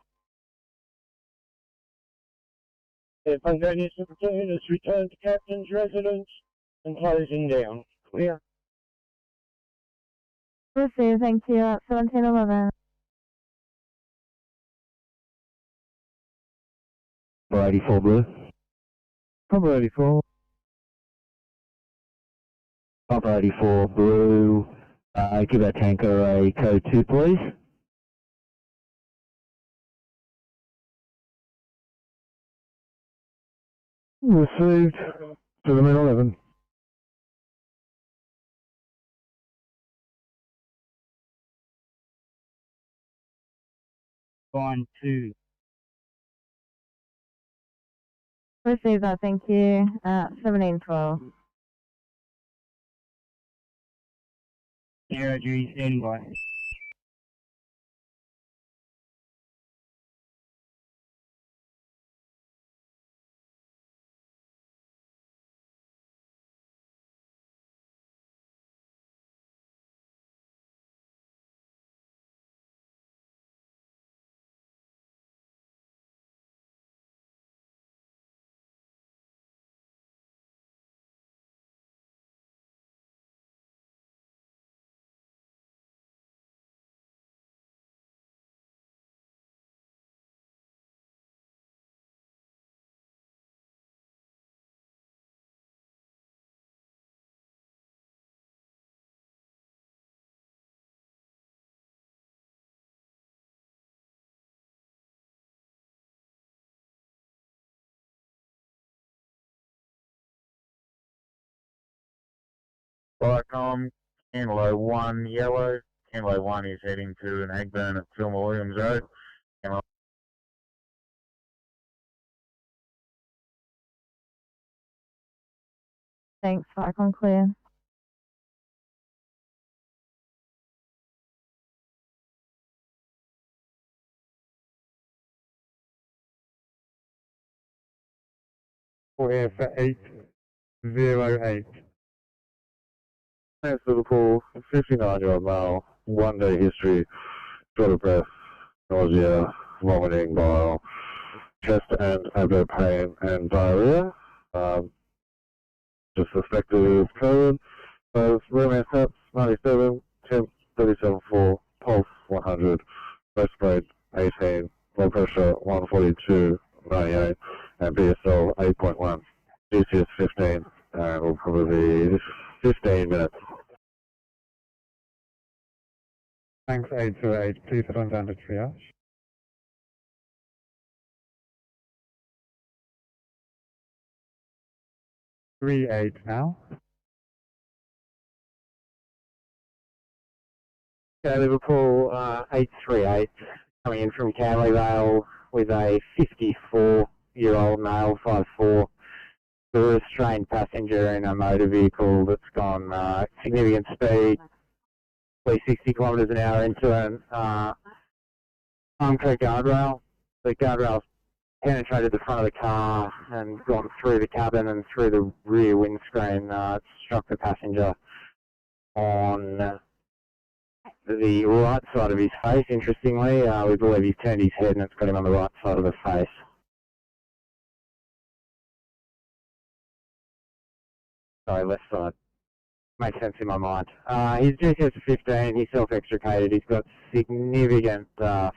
Bungonia 17 has returned to Captain's residence and closing down. Clear. Received, thank you. 1711. 84 blue. Pump 84. Pump 84 blue. Give that tanker a code 2, please. Received. 711. Fine 2. Received that, thank you. 1712. Zero G standing by. Firecom, Canlo 1 yellow. Canlo 1 is heading to an ag burn at Philma Williams Road. Canlo Thanks, Firecom clear. We're for 808. Thanks, Liverpool. 59-year-old male, 1 day history, short of breath, nausea, vomiting, bile, chest and abdominal pain, and diarrhea. Just suspected COVID. Room SAPS 97, temp 37.4, pulse 100, breast rate 18, blood pressure 142/98, and BSL 8.1, GCS 15, and will probably be 15 minutes. Thanks, 828. Please run down to triage. Three 8 now. Okay, Liverpool 838 coming in from Canleyvale with a 54-year-old male, 5'4", the restrained passenger in a motor vehicle that's gone significant speed, at least 60 kilometres an hour into an concrete guardrail. The guardrail's penetrated the front of the car and gone through the cabin and through the rear windscreen. It struck the passenger on the right side of his face, interestingly. We believe he's turned his head and it's got him on the right side of the face. Sorry, left side. Makes sense in my mind. He's GCS 15, he's self-extricated, he's got significant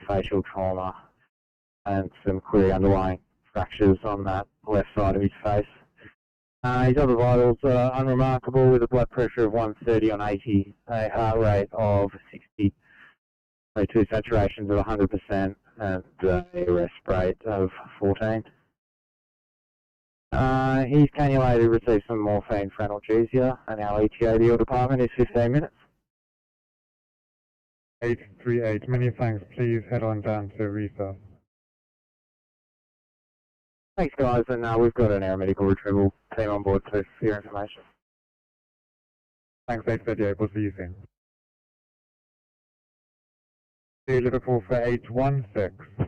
facial trauma and some clear underlying fractures on that left side of his face. His other vitals are unremarkable with a blood pressure of 130 on 80, a heart rate of 60, O2 saturations of 100%, and a rest rate of 14. He's cannulated, received some morphine for analgesia, and our ETA to your department is 15 minutes. 838, many thanks. Please head on down to refill. Thanks, guys, and we've got an aeromedical retrieval team on board too for your information. Thanks, 838. We'll see you soon. To Liverpool for 816.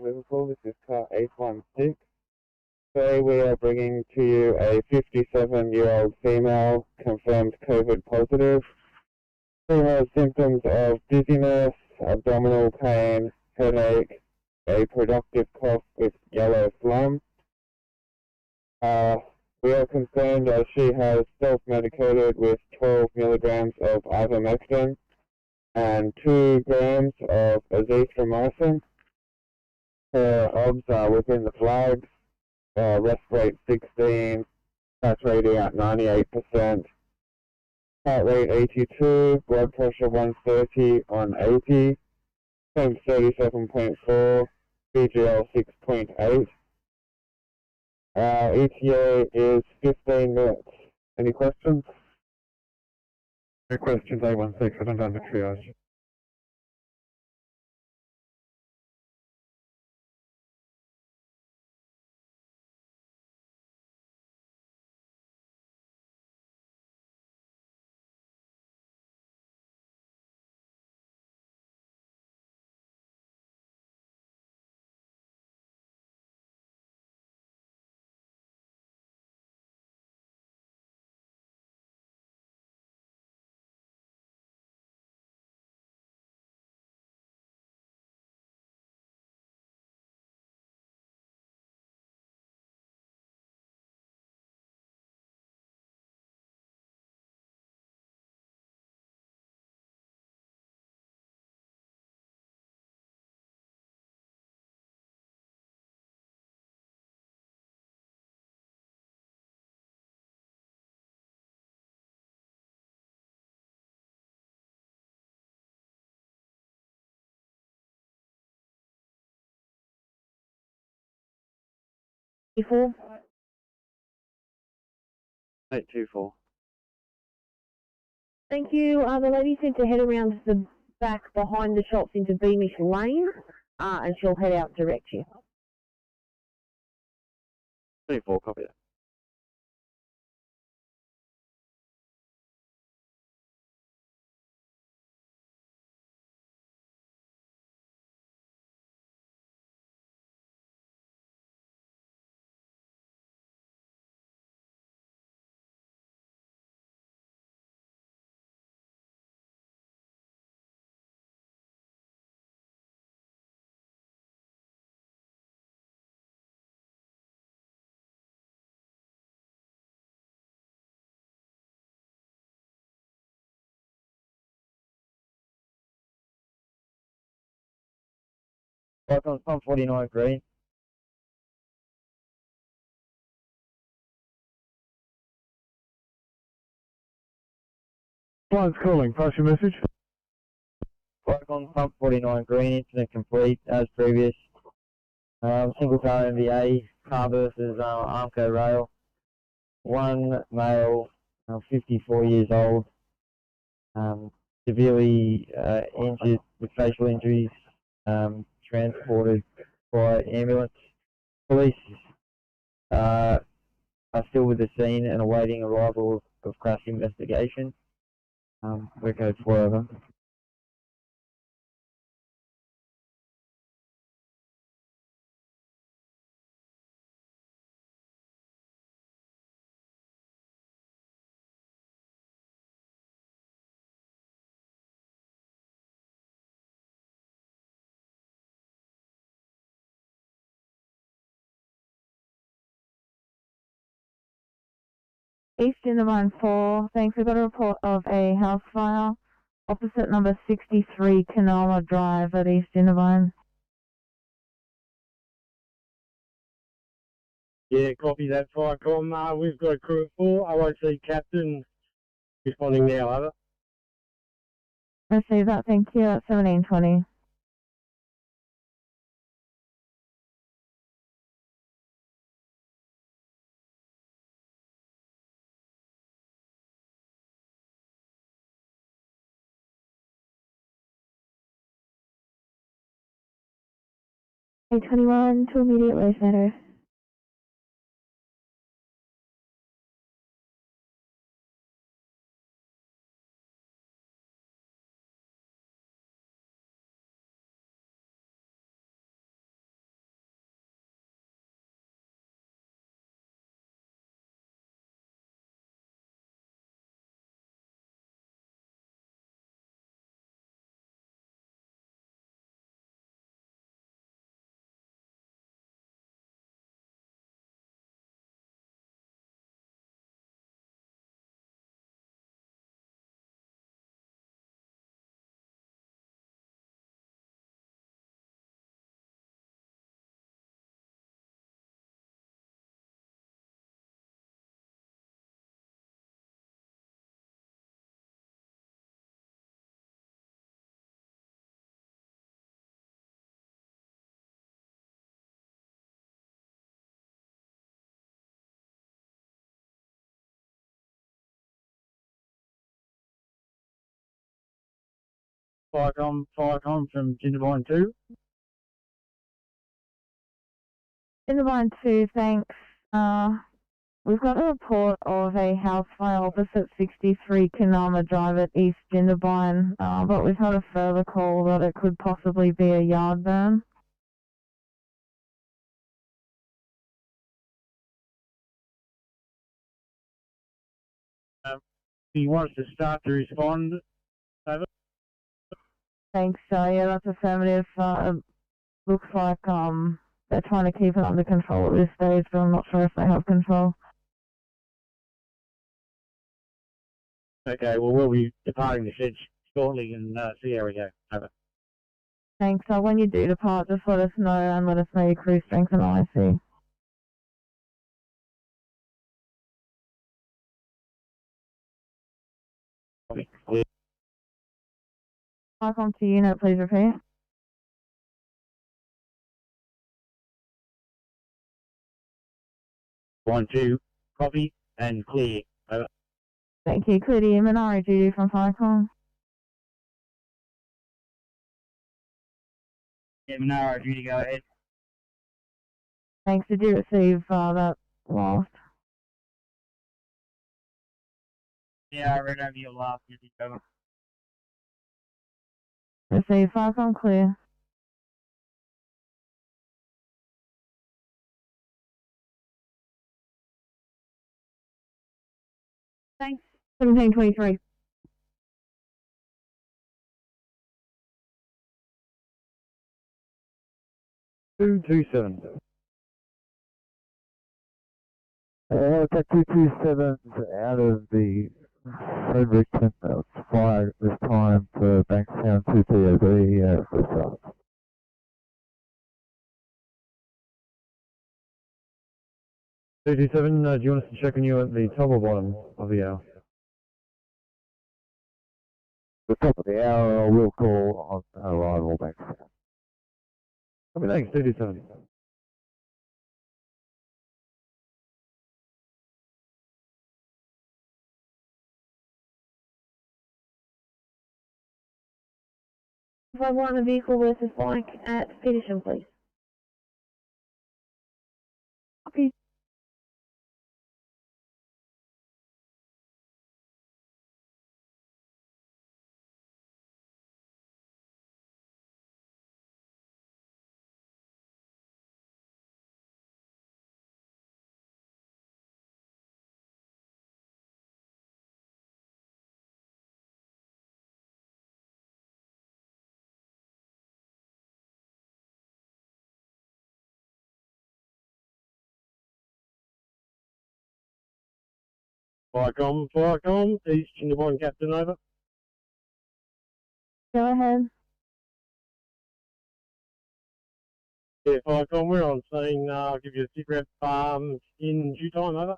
Liverpool, this is car 816. Today we are bringing to you a 57-year-old female confirmed COVID positive who has symptoms of dizziness, abdominal pain, headache, a productive cough with yellow phlegm. We are concerned as she has self-medicated with 12 milligrams of ivermectin and 2 grams of azithromycin. Her obs are within the flags, rest rate 16, saturating at 98%, heart rate 82, blood pressure 130 on 80, temp 37.4, BGL 6.8. ETA is 15 minutes. Any questions? No questions, 816. I don't have the triage. Before? 824. Thank you. The lady said to head around the back behind the shops into Beamish Lane, and she'll head out direct you. 24, copy that. Welcome, Pump 49 green. Line's calling. Pass your message. Welcome, Pump 49 green. Incident complete as previous. Single car MVA, car versus Armco rail. One male, 54 years old, severely injured with facial injuries, transported by ambulance. Police are still with the scene and awaiting arrival of crash investigation. We're code 4 over. East Jindabyne 4, thanks. We've got a report of a house fire opposite number 63 Canala Drive at East Jindabyne. Yeah, copy that, Firecom. We've got a crew of 4, OIC captain responding now, over. Receive that, thank you, at 1720. A21 to immediate race matter. Firecom from Jindabyne 2. Jindabyne 2, thanks. We've got a report of a house fire opposite 63 Kanama Drive at East Jindabyne, but we've had a further call that it could possibly be a yard burn. Do you want us to start to respond, over? Thanks, yeah, that's affirmative. It looks like they're trying to keep it under control at this stage, but I'm not sure if they have control. Okay, well, we'll be departing the shed shortly and see how we go. Over. Thanks. When you do depart, just let us know and let us know your crew strength and IC. Welcome to unit, please repeat. One, two, copy and clear. Over. Thank you. Clear to you, Minari duty from Firecom. Yeah, Monaro, duty, go ahead. Thanks. Did you receive that last? Yeah, I read over your last message, over. Receive. Firecom clear. Thanks. 1723. Two 227. Take 227 out of the Frederick fire this time for Bankstown 2 POB for start. 227, do you want us to check on you at the top or bottom of the hour? The top of the hour, I will call on arrival Bankstown. Okay, thanks, 227. If I want a vehicle versus bike at Petersham, please. Okay. Firecom, East Chinabon Captain, over. Go ahead. Yeah, Firecom, we're on scene. I'll give you a sit rep in due time, over.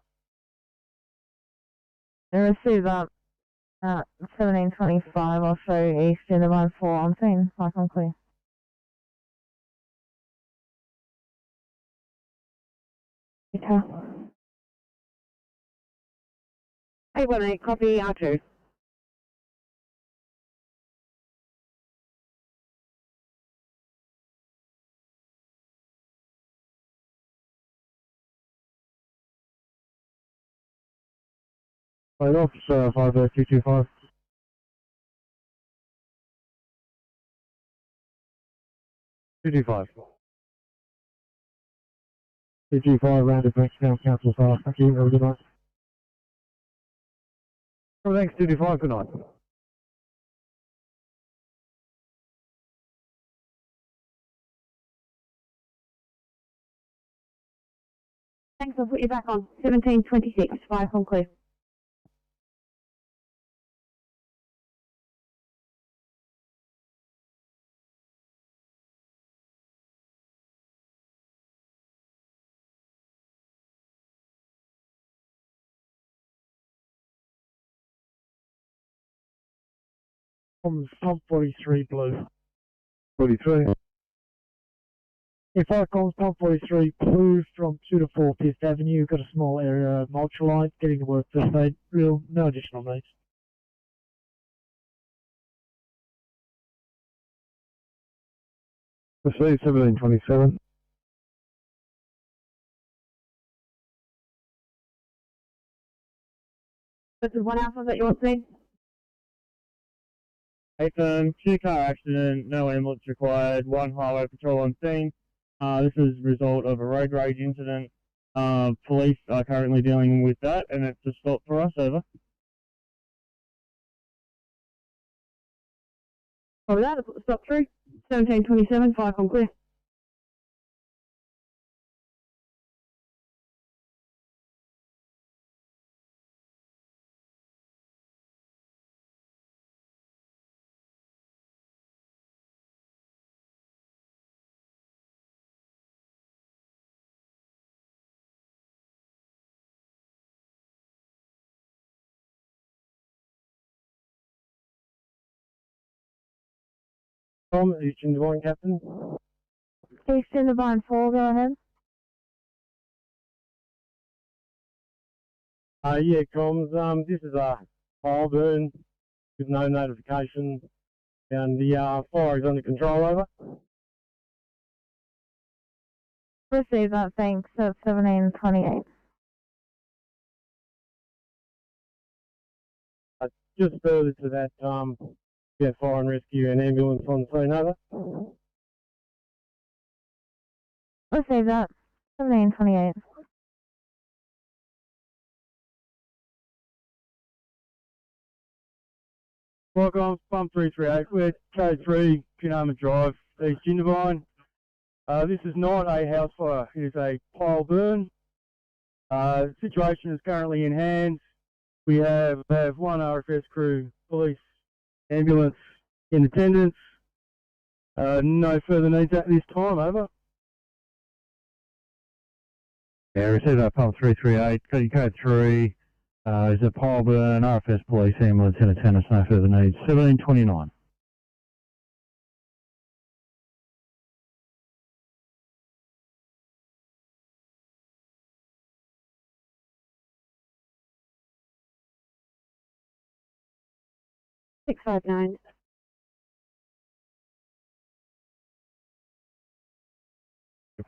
I receive that at 1725 or so east in the 1-4 on scene. Firecom clear. Okay. 818, copy R2. Right off, 50225. 225. 225, rounded back down Council Fire. Thank you, have a good night. Oh, thanks, 225, good night. Thanks, I'll put you back on. 1726, Firecom clear. Pump 43 blue. 43. If Firecom's Pump 43 blue from 2 to 4 5th Avenue, got a small area of mulch line, getting to work first aid, real, no additional needs. Receive 1727. This is 1 alpha that you want to see? Hey firm, 2-car accident, no ambulance required, 1 highway patrol on scene. This is a result of a road rage incident. Police are currently dealing with that, and it's a stop for us, over. Over that, stop through. 1727, Firecom clear. East Chinabon Captain. East in the 4, go ahead. Yeah, comms, this is a fire burn with no notification, and the fire is under control, over. Receive that, thanks, at 1728. Just further to that, yeah, fire and rescue and ambulance on scene, over. Receive that, 1728. Welcome, Pump 338, we're Code 3, Punama Drive, East Chinabon. This is not a house fire, it is a pile burn. Situation is currently in hand. We have 1 RFS crew, police, ambulance in attendance. No further needs at this time, over. Yeah, receive that Pump 338, code 3, is a pile burn, RFS police, ambulance in attendance, no further needs. 1729. $659.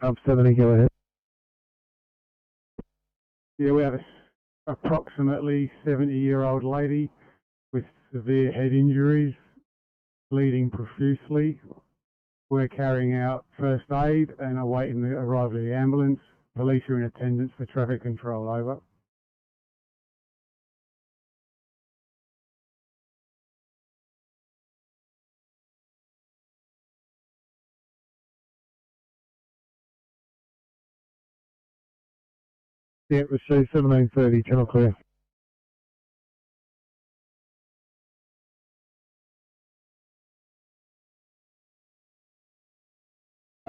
Pump 70, go ahead. Yeah, we have a approximately 70-year-old lady with severe head injuries, bleeding profusely. We're carrying out first aid and awaiting the arrival of the ambulance. Police are in attendance for traffic control, over. Yeah, receive 1730, channel clear.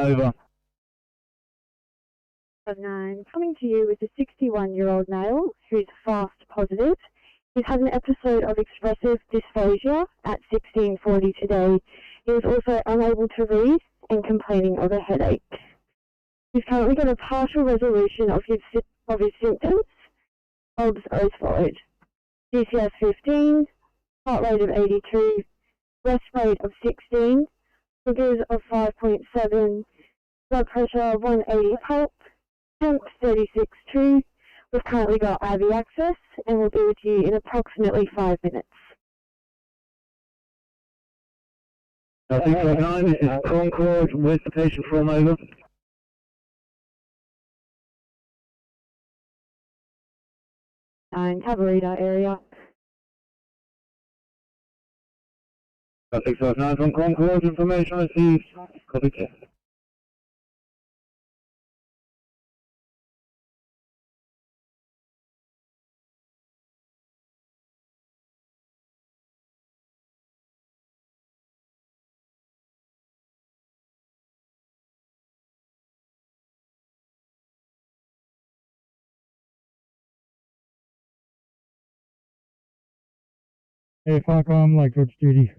Over. 9, coming to you with a 61-year-old male who's fast positive. He's had an episode of expressive dysphagia at 16:40 today. He was also unable to read and complaining of a headache. He's currently got a partial resolution of his symptoms. Obs as followed: GCS 15, heart rate of 82, breath rate of 16, sugars of 5.7, blood pressure 180 pulp, temp 36.2. We've currently got IV access and we'll be with you in approximately 5 minutes. Nothing for 9, this is Concord. Where's the patient from? Over. In Cabarita area. 659 from Concord, information received. Copy check. Hey, Falcom, Lake George duty.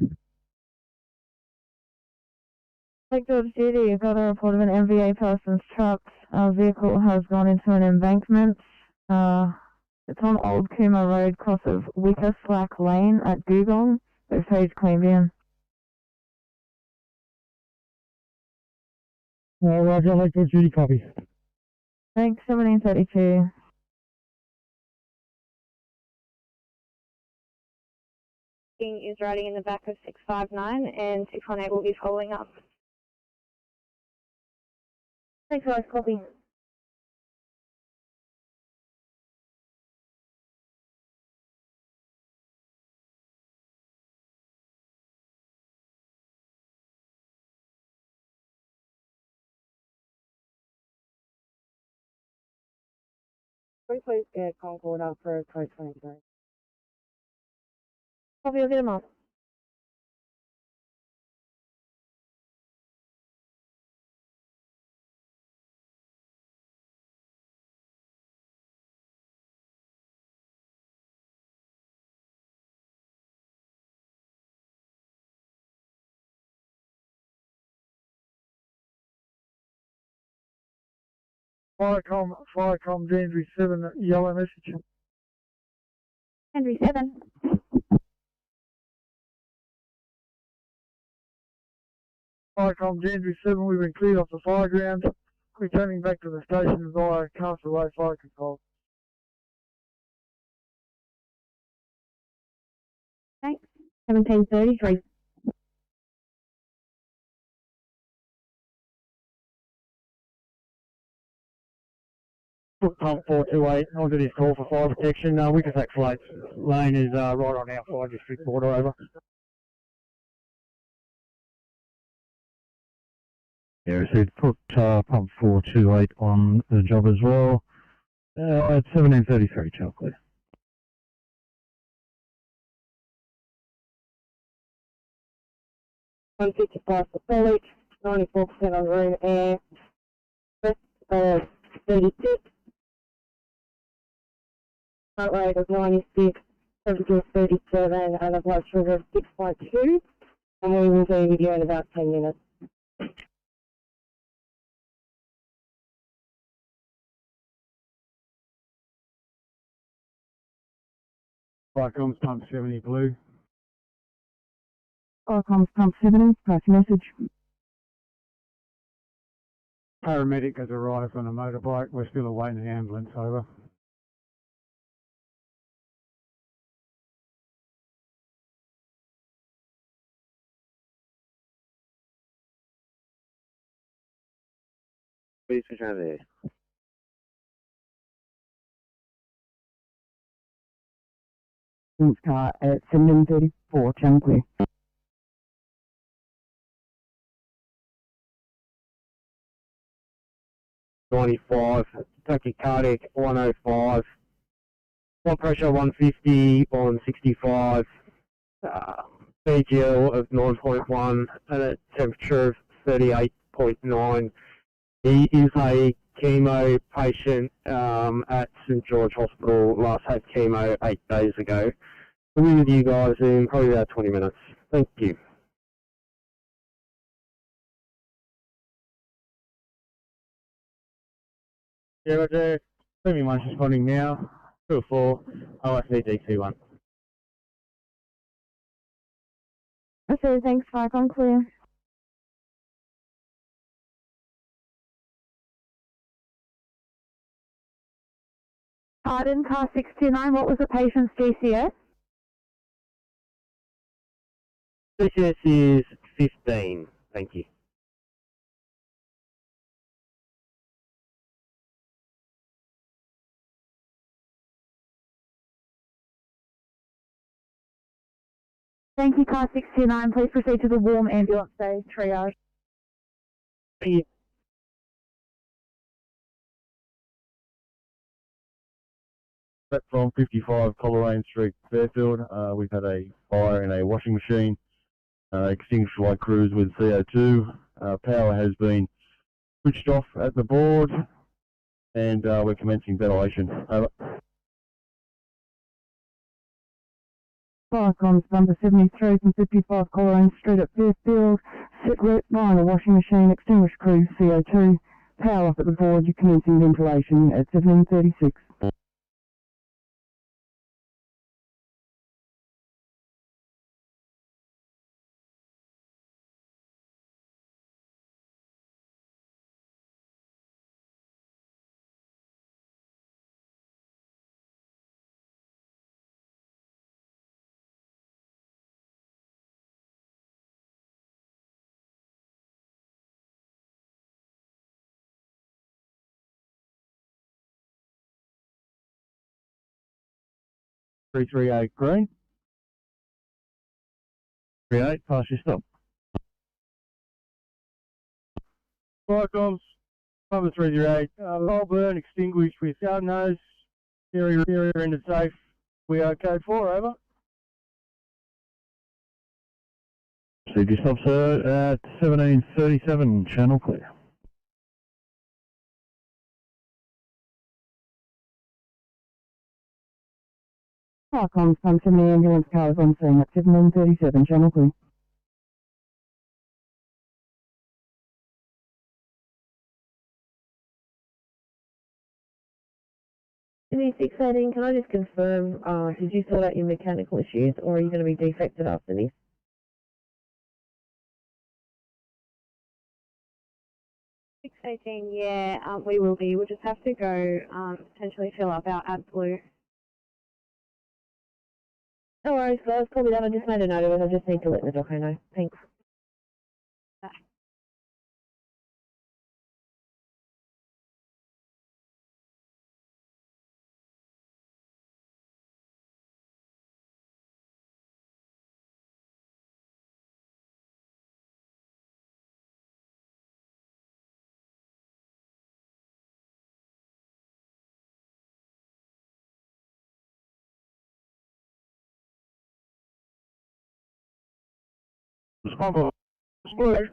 Lake George duty, you've got a report of an MVA person's truck. Our vehicle has gone into an embankment. It's on Old Cooma Road, cross of Wicker Slack Lane at Googong. It's Page Queanbeyan. Roger, Lake George duty, copy. Thanks, 1732. Is riding in the back of 659 and 618 will be following up. Thanks guys, copy. Please get Concord up for code 23. Copy, I'll get him up. Firecom, January 7, yellow message. January 7. Firecom, January 7, we've been cleared off the fire ground, returning back to the station via Castaway Fire Control. Thanks, 1733. Pump 428, I'll do this call for fire protection. Wickersack Floats Lane is right on our fire district border, over. Yeah, received. Put pump 428 on the job as well. At 1733, chocolate. $155 for solid, 94% on room air, breath 36. Heart rate of 96, temperature 37, and a blood sugar of 6.2. And we will be with you in about 10 minutes. Firecom's pump 70 blue. Firecom's pump 70, press message. Paramedic has arrived on a motorbike. We're still awaiting the ambulance, over. Please return there. Car at 1734, channel clear. $95, tachycardic 105, blood pressure 150 on 65, BGL of 9.1 and a temperature of 38 8.9. He is a chemo patient at St George Hospital. Last had chemo 8 days ago. We'll be with you guys in probably about 20 minutes. Thank you. Yeah, Roger. Premium 1 responding now. 204, OSVD21. Okay, thanks, Falcon, clear. Pardon, car 629, what was the patient's GCS? GCS is 15. Thank you. Thank you, car 629. Please proceed to the warm ambulance bay triage. Thank you. From 55 Coleraine Street, Fairfield. We've had a fire in a washing machine. Extinguished by crews with CO2. Power has been switched off at the board, and we're commencing ventilation. Over. Firecoms number 73 from 55 Coleraine Street at Fairfield. Sit rep, line a washing machine, extinguished crews, CO2. Power off at the board, you're commencing ventilation at 17:36. Three 338 green. 38, pass your stop. Firecoms number 308. Low burn extinguished with garden hose. Area ended safe. We are code 4, over. CG stop, sir, at 17:37, channel clear. Firecoms from Sydney ambulance cars on scene at 17:37, channel clear. Sydney 618, can I just confirm, did you sort out your mechanical issues, or are you going to be defected after this? Yeah, we will be. We'll just have to go potentially fill up our AdBlue. No worries, guys. Copy that. I just made a note of it. I just need to let the doco know. Thanks. Split.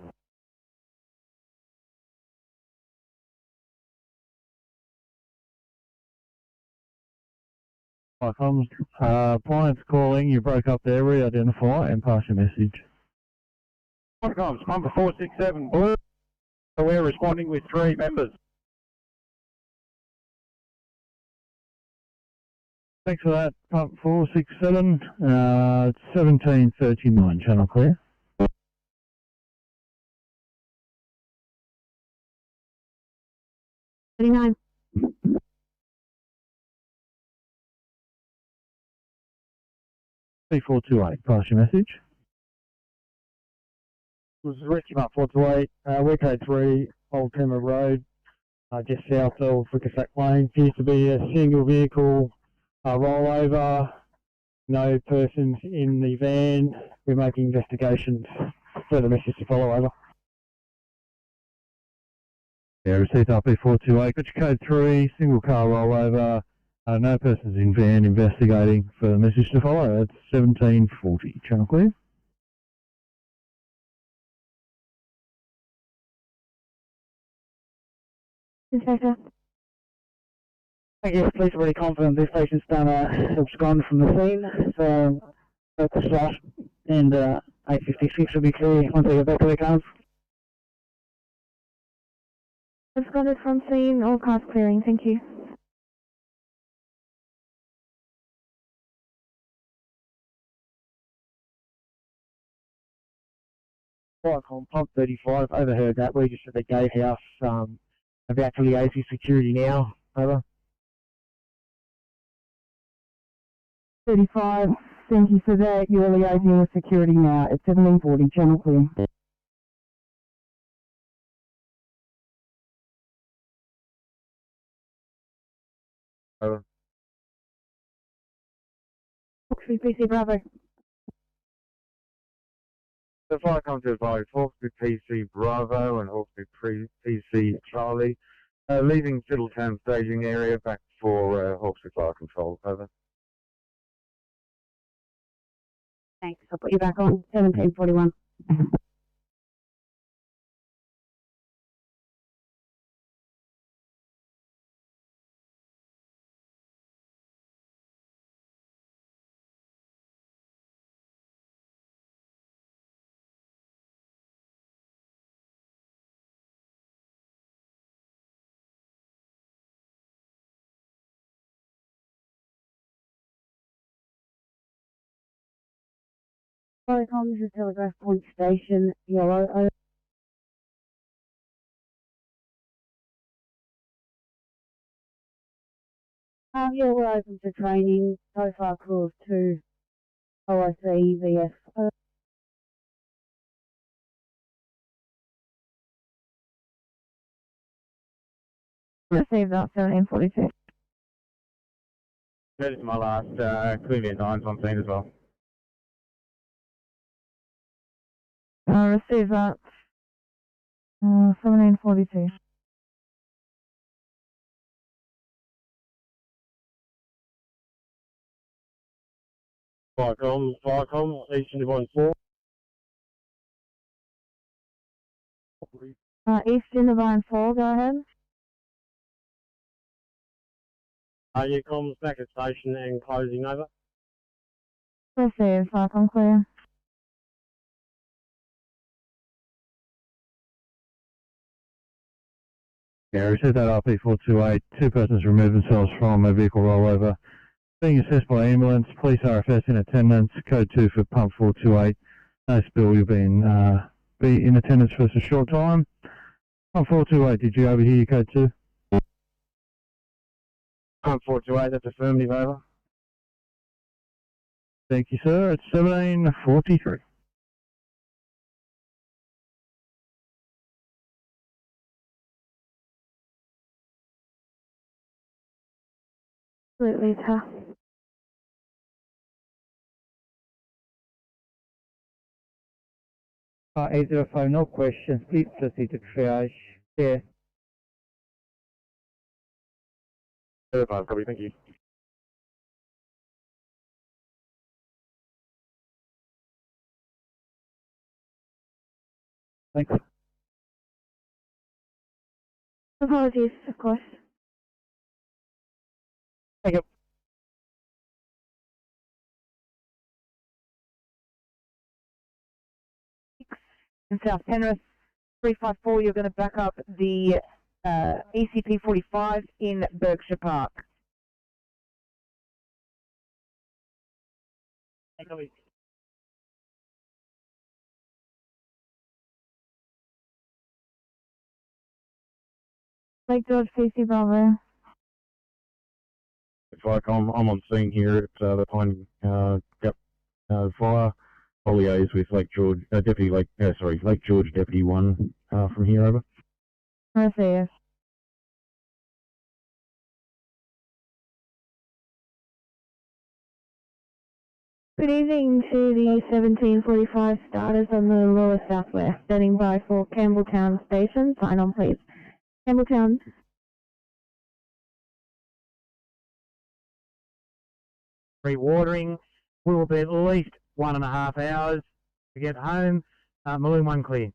Firecoms, appliance calling, you broke up there, re-identify and pass your message. Firecoms number 467 blue. So we're responding with 3 members. Thanks for that, pump 467, 17:39, channel clear. $39. 3428, pass your message. This is Rescue Mark 428, we're code 3, Old Timber Road, just south of Wickersack Lane. Appears to be a single vehicle rollover, no persons in the van. We're making investigations. Further message to follow, over. Yeah, received RP428, got your code 3, single car rollover, no persons in van, investigating. Further message to follow, it's 1740, channel clear. Inspector. Yes, police are really confident this patient's done abscond from the scene, so local staff and 856 will be clear once they get back to their cars. Absconded from scene, all cars clearing, thank you. On pump 35, overheard that. We just at the gatehouse, about to liaise with security now. Over. 35, thank you for that. You're liaising with security now at 1740, channel clear. Over. Hawkesbury PC Bravo. The fire comes to advise Hawkesbury PC Bravo and Hawkesbury PC Charlie, leaving Fiddletown staging area back for Hawkesbury Fire Control. Over. Thanks. I'll put you back on 1741. This is Telegraph Point Station, yellow. Yeah, we're open for training. So far, crew of 2, OIC, VF. Received that 1742. That is my last Cleveland 9's on scene as well. Received that 1742. Firecom, Eastern Divine 4. Eastern Divine 4, go ahead. Yeah, comms back at station and closing over. Received, Firecom clear. Yeah, received that RP428. 2 persons removed themselves from a vehicle rollover. Being assessed by ambulance, police RFS in attendance, code 2 for pump 428. No spill, you've been be in attendance for a short time. Pump 428, did you overhear your code 2? Pump 428, that's affirmative, over. Thank you, sir. It's 1743. Absolutely, sir. A05, no questions. Please proceed to triage. Yeah. 05, copy, thank you. Thanks. Apologies, of course. Thank you. In South Penrith, 354, you're going to back up the ECP 45 in Berkshire Park. Lake George PC Bravo. It's like I'm on scene here at the Pine Gap fire. I'll liaise with Lake George Lake George Deputy 1 from here, over. Received. Good evening to the 1745 starters on the lower southwest, standing by for Campbelltown Station. Sign on, please. Campbelltown. Rewatering will be at least 1.5 hours to get home. Maloon 1 clear.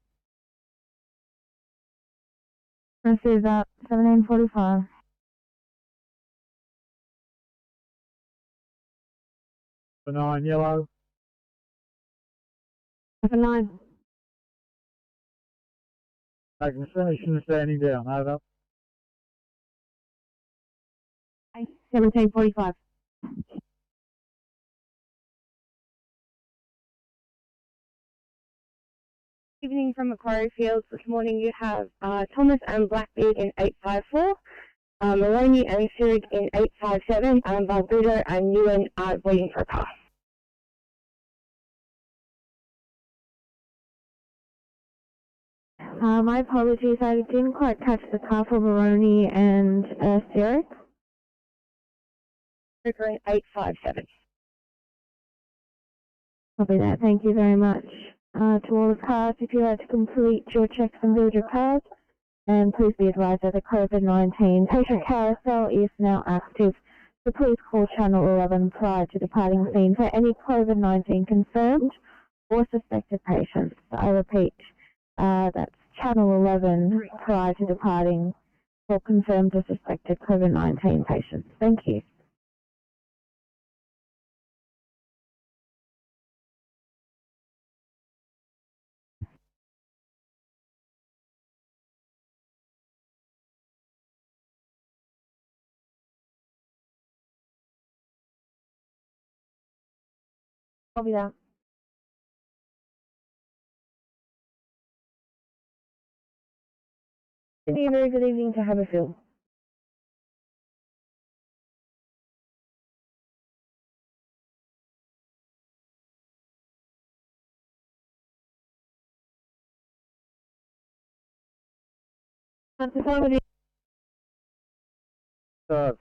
Receive that, 1745. For 9 yellow. For 9. Taking finish and standing down, over. 1745. Evening from Macquarie Fields. This morning you have Thomas and Blackbeard in 854, Maloney and Serig in 857, and Valbudo and Ewan are waiting for a car. My apologies, I didn't quite catch the car for Maloney and Serig. 857. Copy that, thank you very much. To all the cars, if you'd like to complete your checks and build your cars, and please be advised that the COVID-19 patient carousel is now active. So please call Channel 11 prior to departing scene for any COVID-19 confirmed or suspected patients. So I repeat, that's Channel 11 prior to departing for confirmed or suspected COVID-19 patients. Thank you. Copy that. Sydney, a very good evening to Haberfield.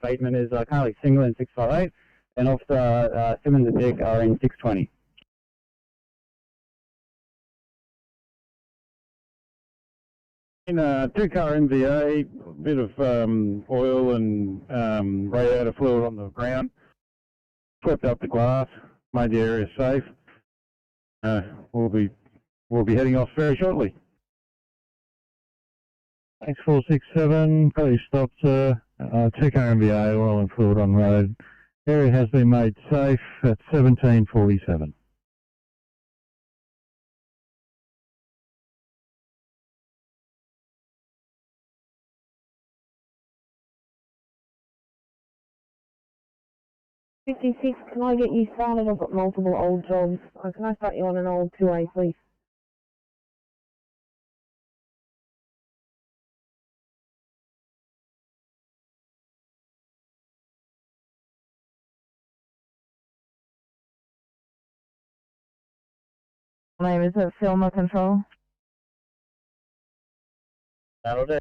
Bateman is currently single in 658, and Officer Simmons and Dick are in 620. In a 2-car MVA, a bit of oil and radiator fluid on the ground, swept up the glass, made the area safe. We'll be heading off very shortly. Thanks 467, probably stopped 2-car MVA, oil and fluid on road. Area has been made safe at 1747. Can I get you started? I've got multiple old jobs. Can I start you on an old 2A, please? My name is Filmer Control. That'll do.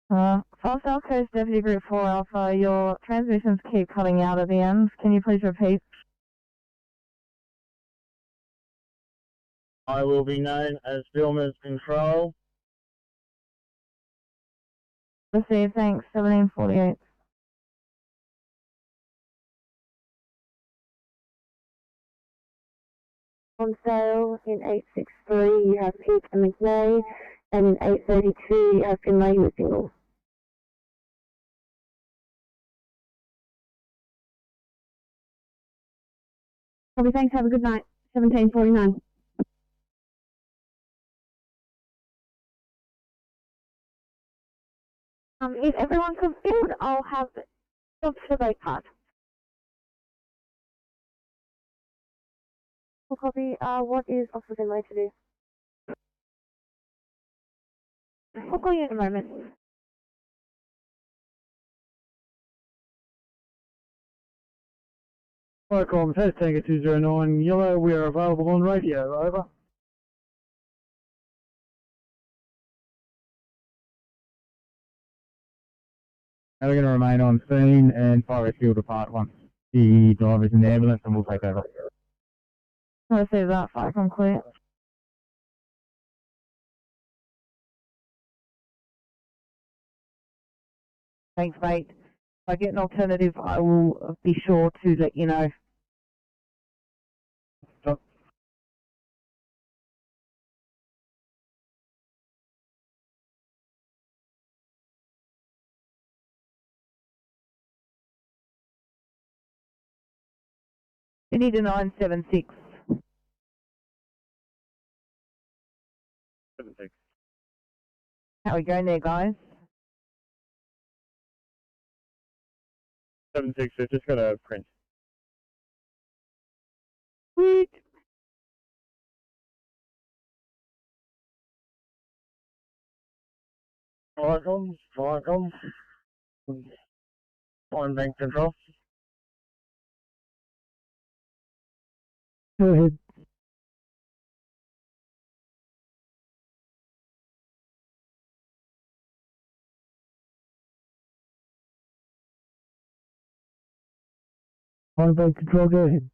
5 South Coast Deputy Group 4 Alpha, your transmissions keep cutting out at the end. Can you please repeat? I will be known as Filmer's Control. Received, thanks, 1748. On sale in 863, you have Pete and McNay, and in 832, you have Finlay with single. Copy, thanks, have a good night. 1749. If everyone confirmed, I'll have jobs for both parts. Copy, what is Officer Finlay to do? I'll call you in a moment. Welcome, Test Tanker 209 Yellow, we are available on radio, over. Now we're going to remain on scene and fire rescue depart once the driver's in the ambulance, and we'll take over. I'll see that, 5 from clear. Thanks, mate. If I get an alternative, I will be sure to let you know. You need a 976. 76. How are we going there, guys? 76, I've just got a print. Sweet. Fire comms. Fine bank control. Go ahead. Fire bank control, go ahead.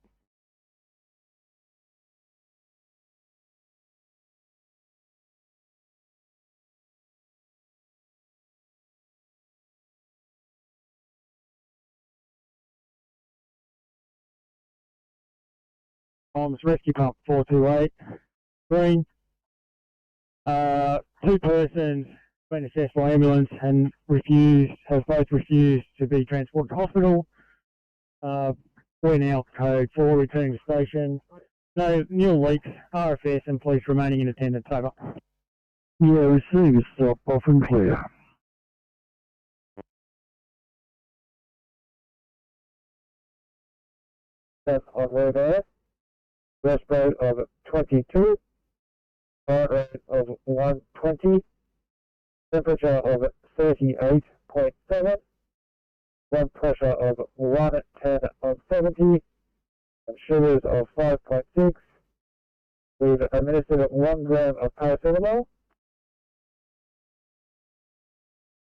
Arms Rescue Pump 428, green. 2 persons been assessed by ambulance and have both refused to be transported to hospital. We're now code 4, returning to station. No new leaks, RFS and police remaining in attendance, over. Yeah, receive, stop, off and clear. That's on road air. Rest rate of 22. Heart rate of 120. Temperature of 38.7. Blood pressure of 110 on 70. And sugars of 5.6. We've administered 1 gram of paracetamol.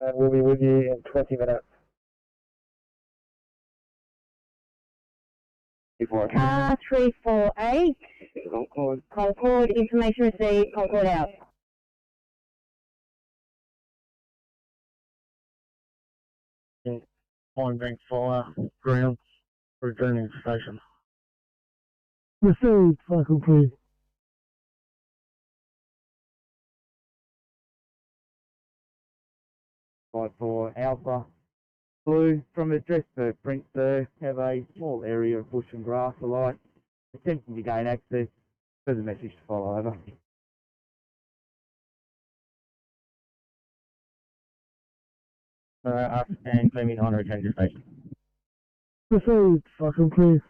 And we'll be with you in 20 minutes. Car 348. Concord, information received, Concord out. Fine bank fire, ground, returning to station. Received, cycle clear. For Alpha Blue, from address to print there, have a small area of bush and grass alight, attempting to gain access. There's a message to follow, over. Us and claiming on return to station. Received, cycle clear.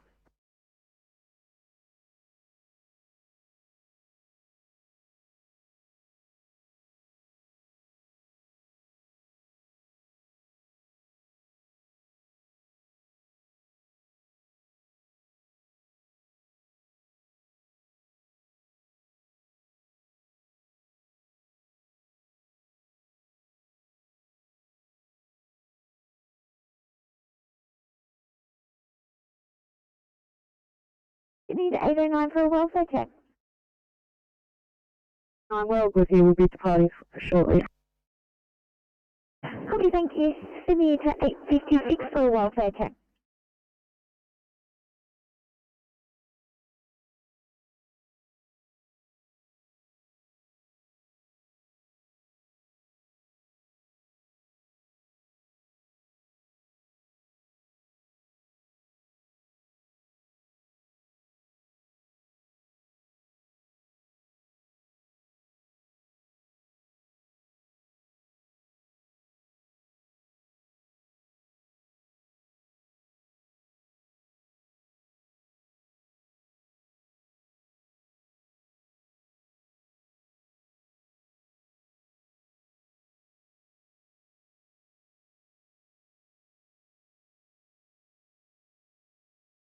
You need 809 for a welfare check. I'm well with you, we'll be departing shortly. Copy, thank you. Sydney to 856 for a welfare check.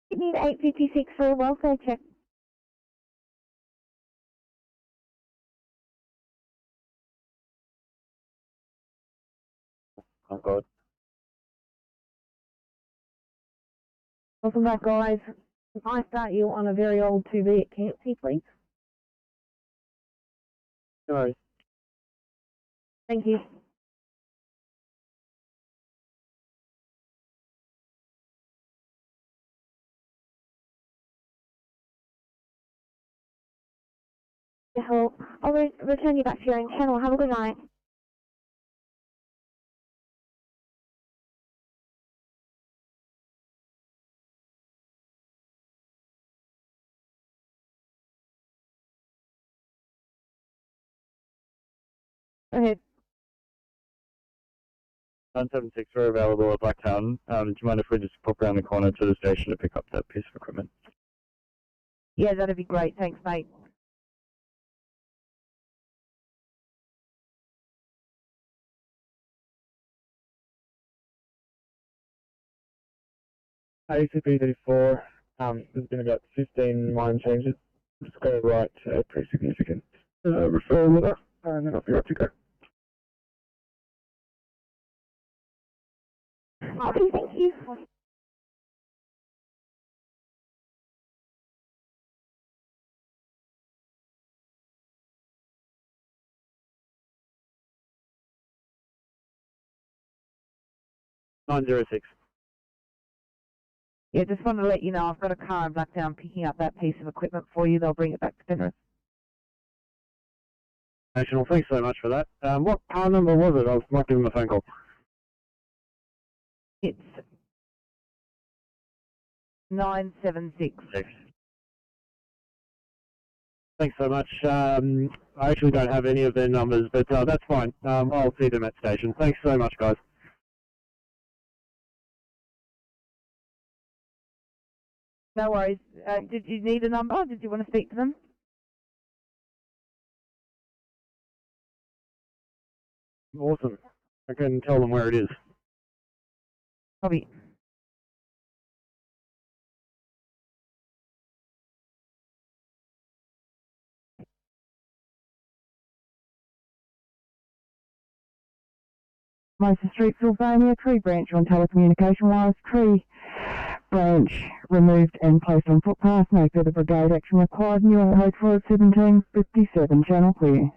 You need 856 for a welfare check. Oh God. Welcome back, guys. Can I start you on a very old 2B at Campsie, please? No. Thank you. Hello. I'll return you back to your own channel. Have a good night. Go ahead. 976 are available at Blacktown. Do you mind if we just pop around the corner to the station to pick up that piece of equipment? Yeah, that'd be great. Thanks, mate. ACP 34, there's been about 15 line changes. Just go right to a pretty significant referral letter, and then I'll be right to go. Okay, thank you. Yeah, just wanted to let you know I've got a car in Blacktown picking up that piece of equipment for you. They'll bring it back to Penrith. National, thanks so much for that. What car number was it? I might give him a phone call. It's 976. Thanks so much. I actually don't have any of their numbers, but that's fine. I'll see them at station. Thanks so much, guys. No worries. Did you need a number? Did you want to speak to them? Awesome. I can tell them where it is. Copy. Mesa Street, Sylvania, tree branch on telecommunication wires, tree branch removed and placed on footpath. No further brigade action required. New code for 1757, channel clear.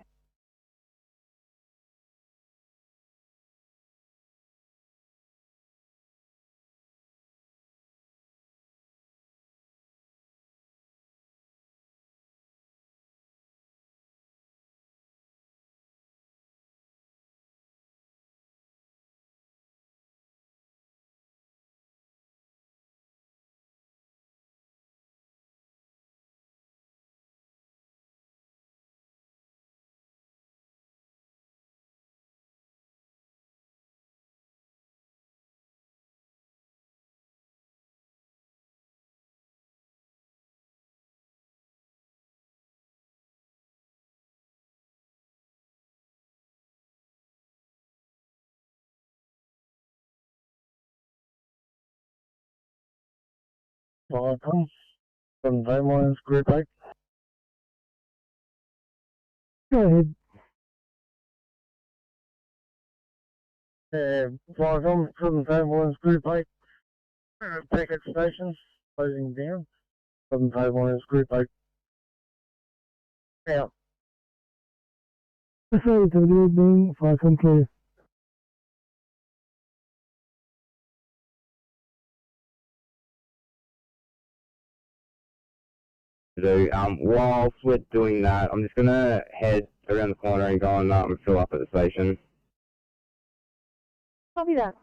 Welcome from Timelines Group 8. Go ahead. Welcome from Timelines Group 8. Packet stations closing down. From Timelines Group 8. Yeah. Sorry, good evening, welcome to do. Whilst we're doing that, I'm just going to head around the corner and go and fill up at the station. Copy that.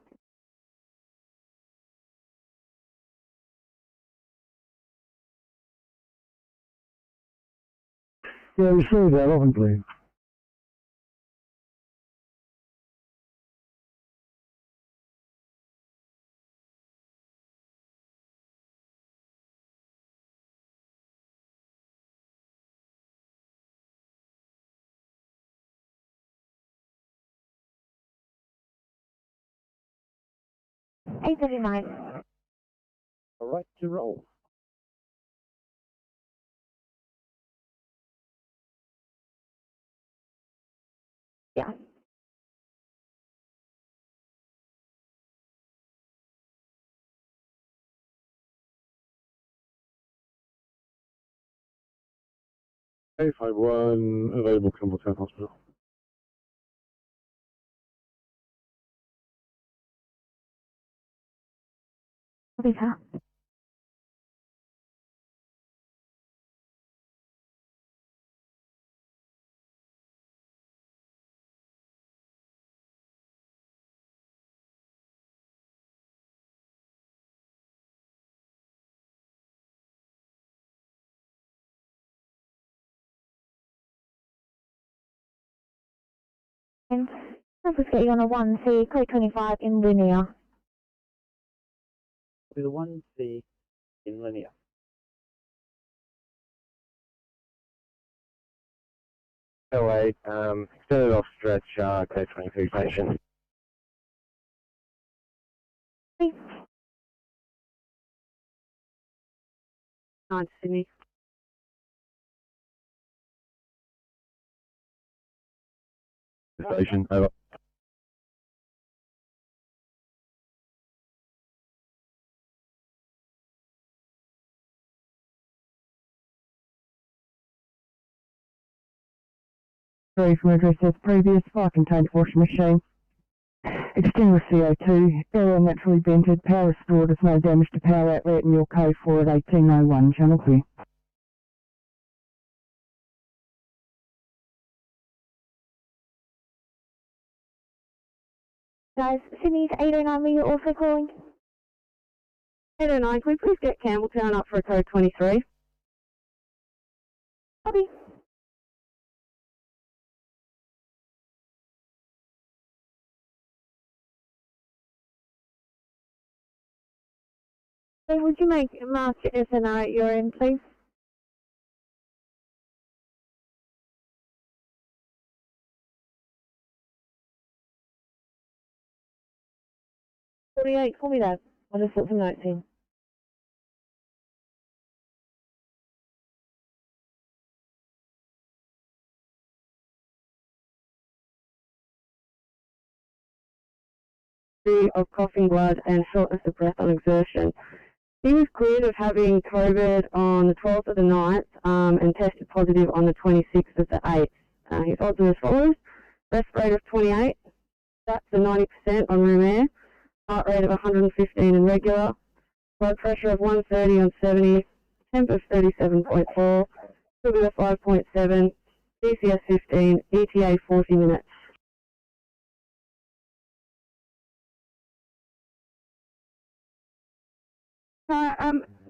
yeah, we saw that, haven't we? $8.39. All right, to roll. Yeah. A51, available Campbelltown Hospital. Copy that. And let's get you on a 1C, code 25 in linear. With a 1C in linear. Oh, extended off stretch, code 22 patient. On Sydney. Station, over. Ferry from address as previous, fire contained washing machine. Extinguished CO2, error naturally vented, power restored, there's no damage to power outlet, and your code 4 at 1801, channel clear. Guys, Sydney's 809, were you also calling? 809, can we please get Campbelltown up for a code 23? Copy. Hey, would you mark SNR at your end, please? Call me that. I'll just put some notes in. Of coughing blood and shortness of breath on exertion. He was cleared of having COVID on the 12th of the 9th and tested positive on the 26th of the 8th. His odds are as follows: breath rate of 28, that's a 90% on room air, heart rate of 115 and regular, blood pressure of 130 on 70, temp of 37.4, sugar of 5.7, DCS 15, ETA 40 minutes.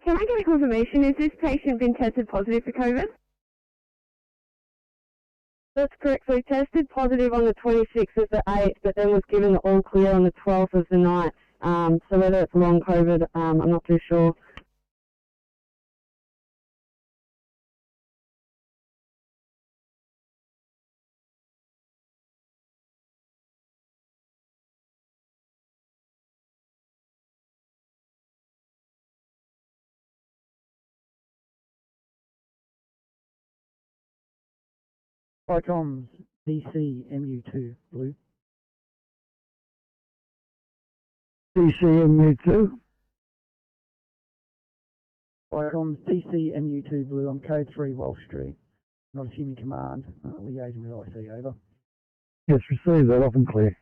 Can I get a confirmation? Has this patient been tested positive for COVID? That's correct. So he tested positive on the 26th of the 8th, but then was given the all clear on the 12th of the 9th. So whether it's long COVID, I'm not too sure. Icons DC MU2 blue. DCMU2. Icons DC MU2 blue on code 3 Wall Street. Not assuming command. Liaison with IC, over. Yes, received that, off and clear.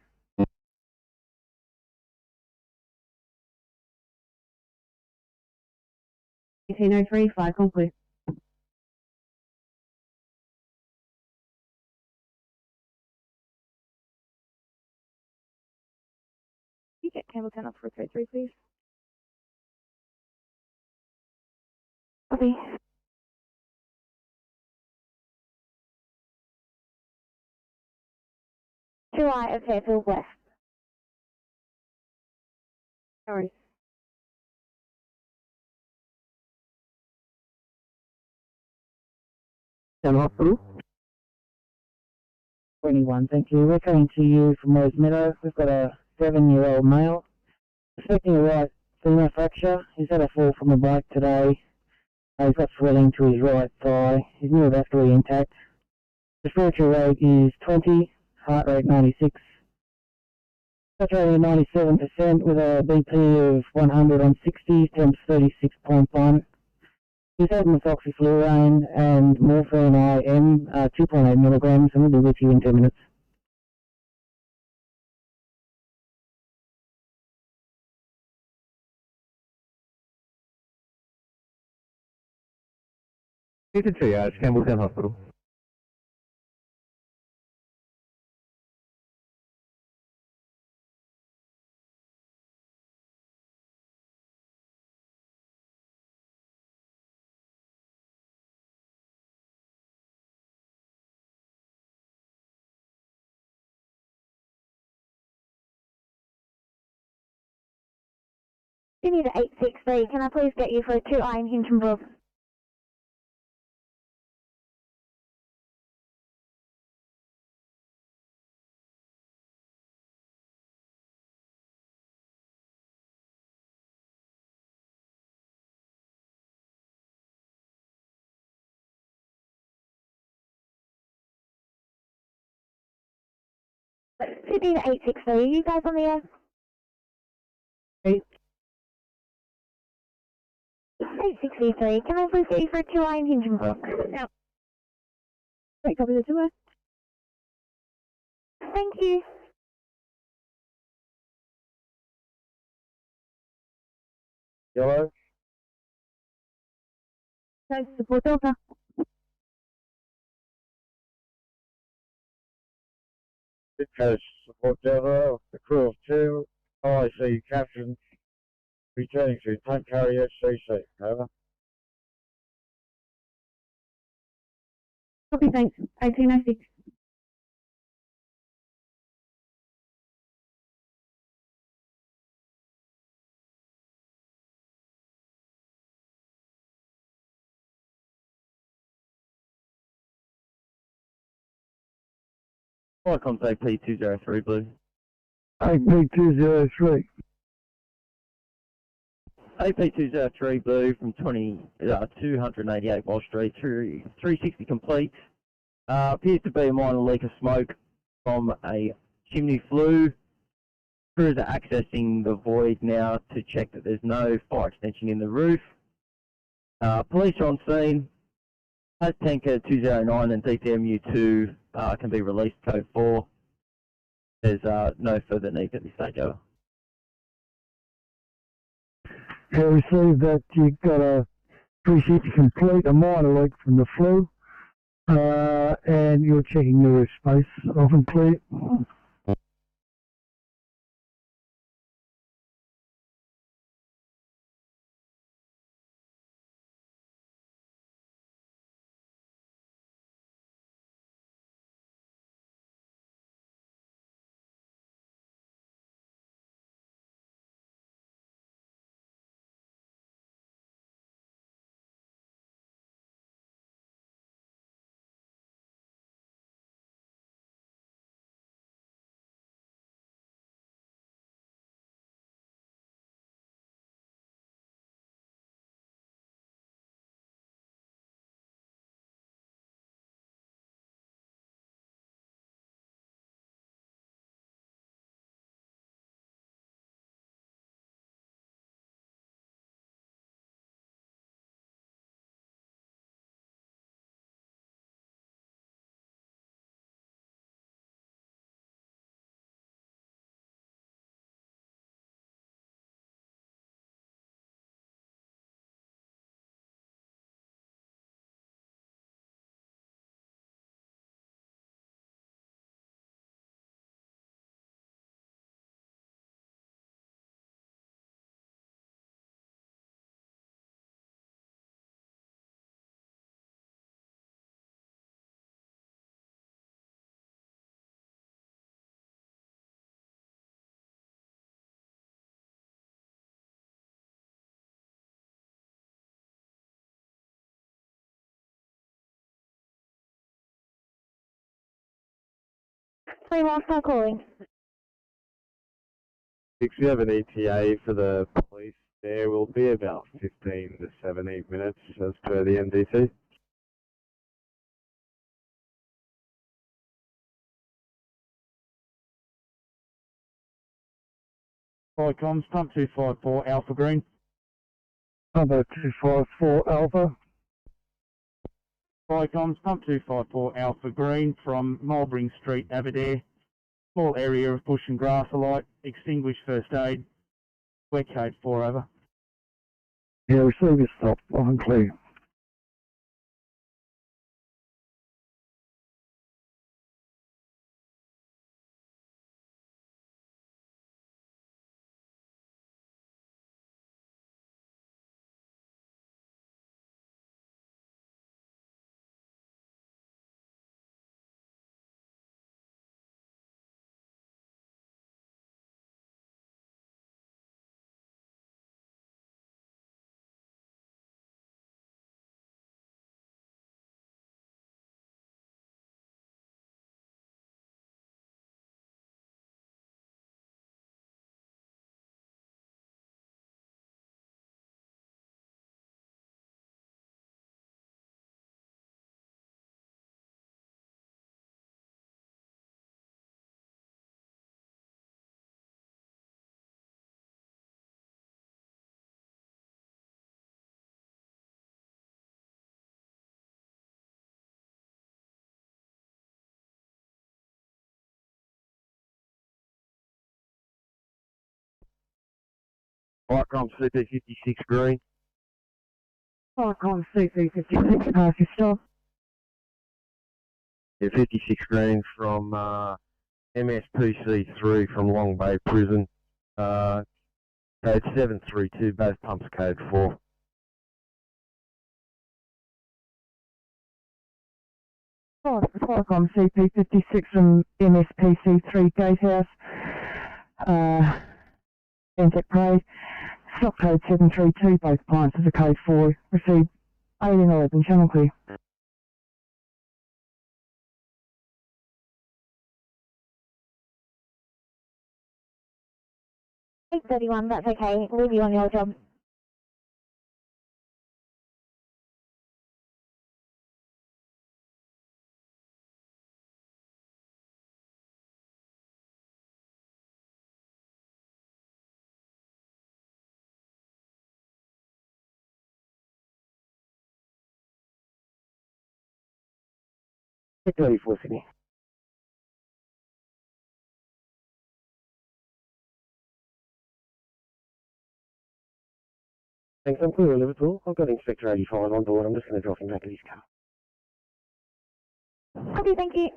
1803, 5 complete. Can you get Campbelltown up for code 3, please? Copy. July of Fairfield West. Sorry. Town Hospital. 21, thank you. We're coming to you from Rose Meadow. We've got a 7-year-old male suspecting a right femur fracture. He's had a fall from a bike today. He's got swelling to his right thigh. His neurovascular intact. Respiratory rate is 20, heart rate 96. Saturating at 97% with a BP of 100 on 60, temps 36.1. He's had methoxyfluorine and morphine IM, 2.8 milligrams, and we'll be with you in 10 minutes. It's a triage, Campbelltown Hospital. Sydney to 863, can I please get you for a 2I in Hinchinbrook? Sydney to 863, are you guys on the air? 863, can I please get you for a 2I in Hinchinbrook? No. Right, copy the 2I. Thank you. Yellow. Guys, support Delta. Coast support Delta, the crew of 2, IC captain, returning to tank carrier HCC. Over. Copy, thanks. 1806. Flight contact P203 Blue. AP203. AP203 Blue from 288 Wall Street, 360 complete. Appears to be a minor leak of smoke from a chimney flue. Crews are accessing the void now to check that there's no fire extension in the roof. Police are on scene. As tanker 209 and DCMU2 can be released, code 4. There's no further need at this stage, over. I received that you got a 360 complete, a minor leak from the flue, and you're checking the roof space off and clear. Play while start calling. If you have an ETA for the police, there will be about 15 to 17 minutes as per the NDC. Flight comms, pump 254 Alpha Green. Number 254 Alpha. Flight comms, pump 254 Alpha Green from Mulberry Street, Aberdare. Small area of bush and grass alight, extinguished first aid. Wet code 4, over. Yeah, receive your stop, off and clear. Micron CP56 green. Micron CP56, pass your stop. Yeah, 56 green from MSPC3 from Long Bay Prison. Code 732, both pumps code 4. Micron CP56 from MSPC3 Gatehouse. Anzac Parade. Stop code 732, both appliances are code 4. Received 1811, channel clear. 8:31, that's okay. Leave you on your job. Hit 34, Sydney. Thanks, I'm clear in Liverpool. I've got Inspector 85 on board. I'm just going to drop him back at his car. Okay, thank you.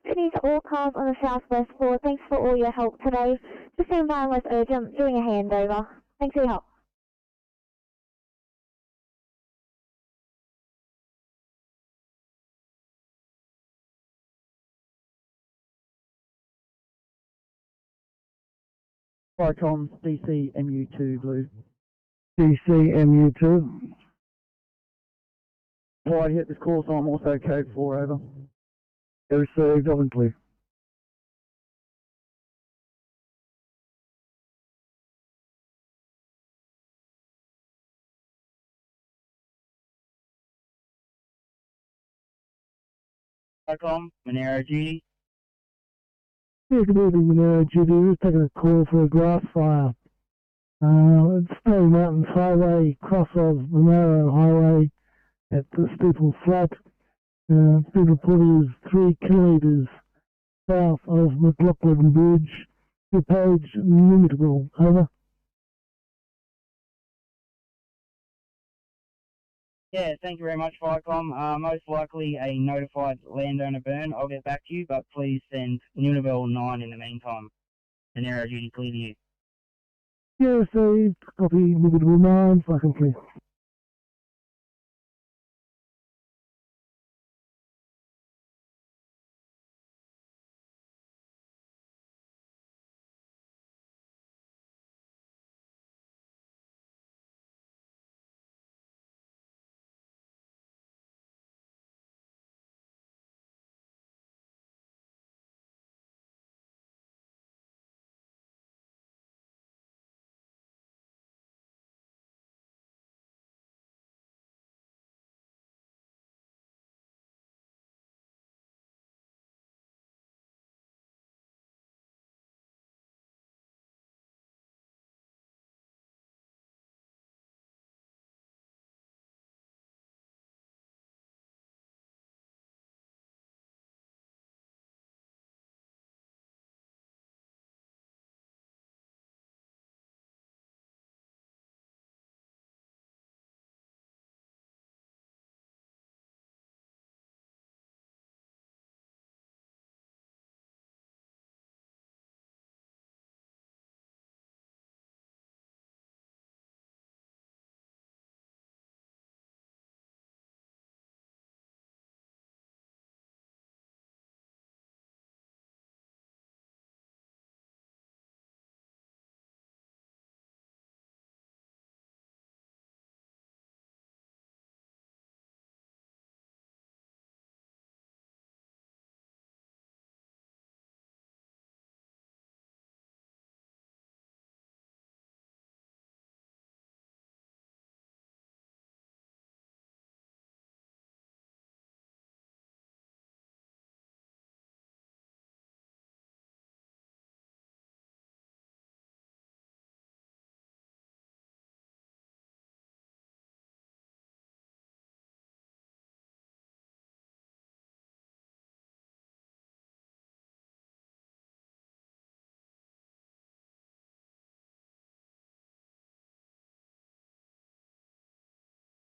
Sydney to all cars on the southwest floor. Thanks for all your help today. Just stand by unless urgent. Doing a handover. Thanks for your help. Tom, DC MU2 Blue. DC MU2. Right, hit this call sign, also code 4 over. Received, open clear. Tom, Monero duty. Yeah, good evening, Monero Judy. We're taking a call for a grass fire. It's Ferry Mountains Highway, cross of Monero Highway at the Steeple Flat. It's been reported as 3 kilometres south of McLaughlin Bridge. Your page inimitable. Over. Yeah, thank you very much, Viacom. Most likely a notified landowner burn. I'll get back to you, but please send Univel 9 in the meantime. Monero duty clear to you. Yeah, received. Copy, inimitable 9, fucking clear.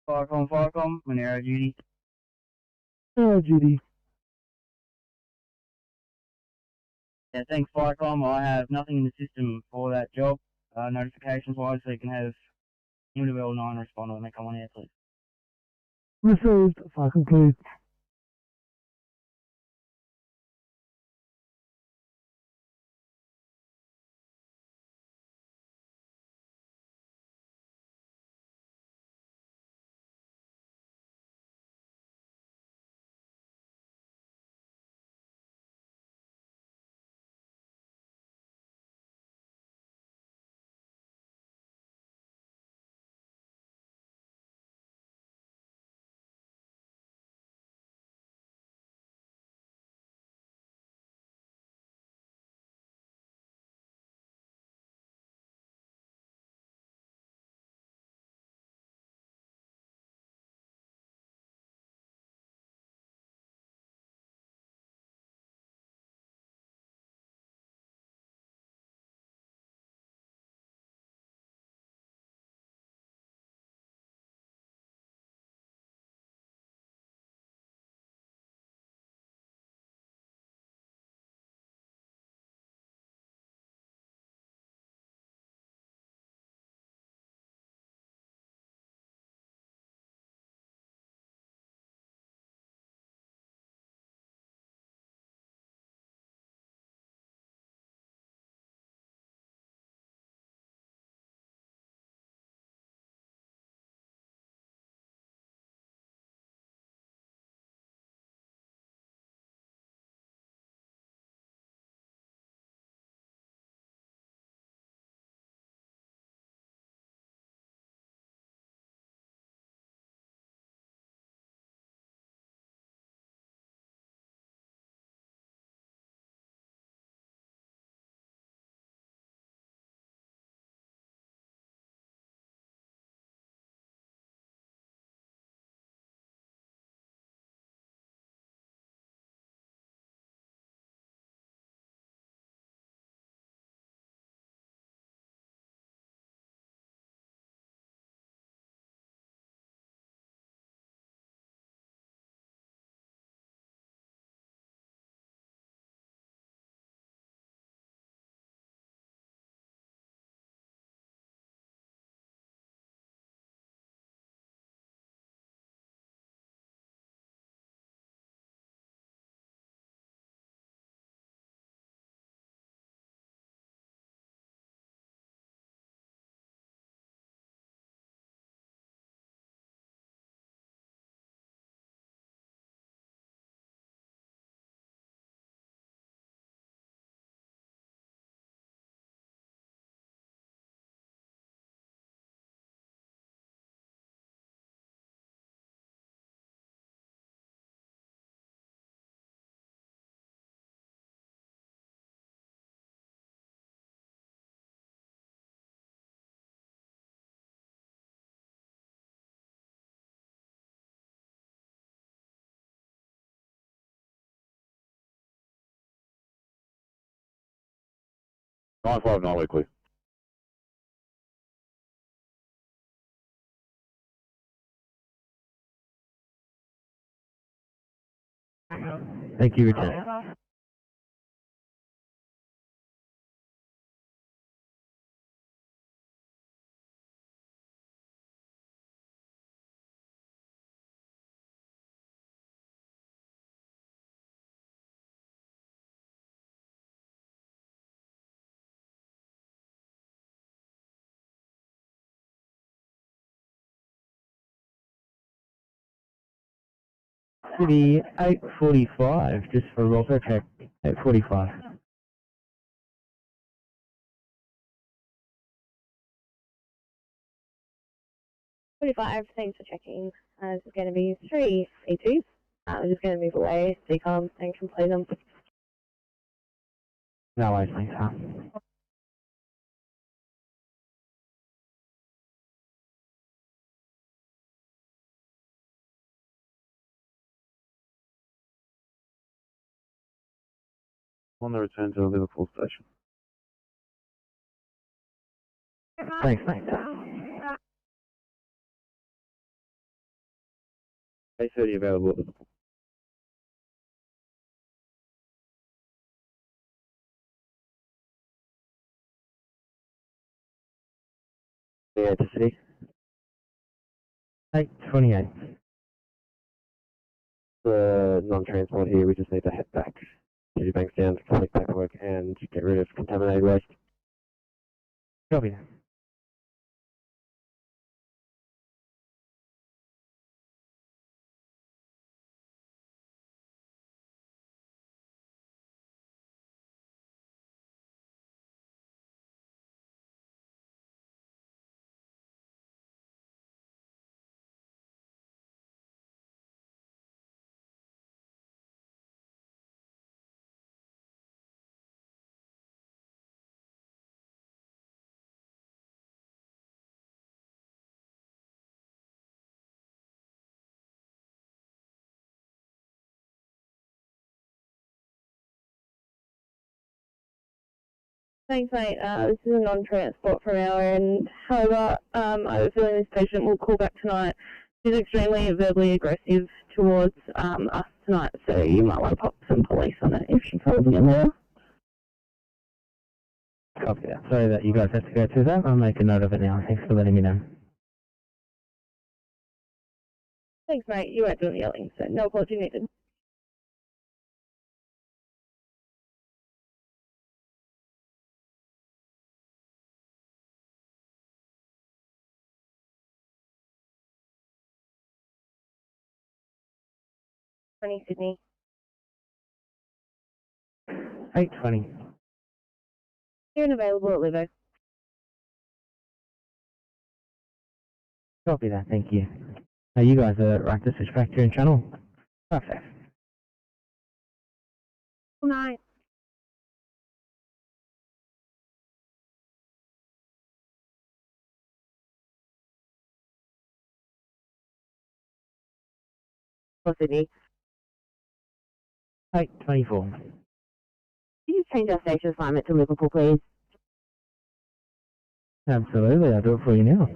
Firecom, Monero duty. Oh, Judy. Yeah, thanks Firecom. I have nothing in the system for that job, notifications wise, so you can have individual 9 respond when they come on air, please. Received. Fire conclude. Not weekly. Thank you, Richard. City 845, just for a welfare check, 845. 45, thanks for checking. This is going to be 3 C2s. I'm just going to move away, decom, and complete them. No worries, thanks, huh? On the return to the Liverpool station. Thanks, mate. A30 available at the Yeah, to City. 828. The non-transport here, we just need to head back to Bankstown to complete paperwork and get rid of contaminated waste. Copy that. Thanks, mate. This is a non-transport from our end. However, I have a feeling this patient will call back tonight. She's extremely verbally aggressive towards us tonight, so you might want to pop some police on it if she follows you now. Copy that. Sorry that you guys have to go through that. I'll make a note of it now. Thanks for letting me know. Thanks, mate. You weren't doing the yelling, so no apology needed. Sydney. 820. Here and available at Livo. Copy that, thank you. You guys are right to switch back to your own channel. Perfect. Good night. Sydney. 824. Can you change our station assignment to Liverpool, please? Absolutely, I'll do it for you now.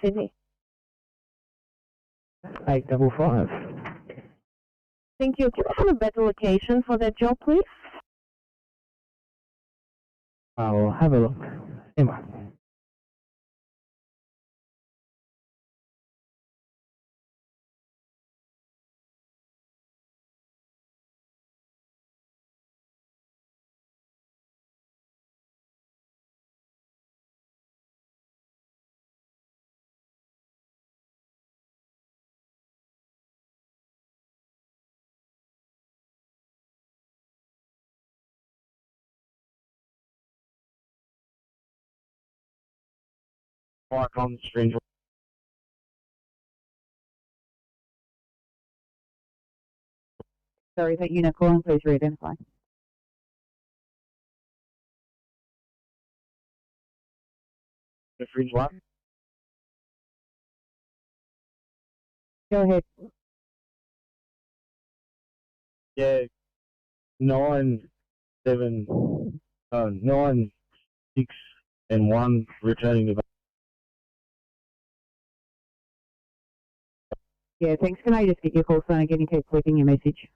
Sydney. 855. Thank you. Can I have a better location for that job, please? I'll have a look. Emma. Mark on the screen. Sorry, is that unit calling? Please re-identify. The fringe one. Go ahead. Yeah, 9, 7, 9, 6, and 1 returning to. Yeah, thanks. Can I just get your call sign again and keep clicking your message?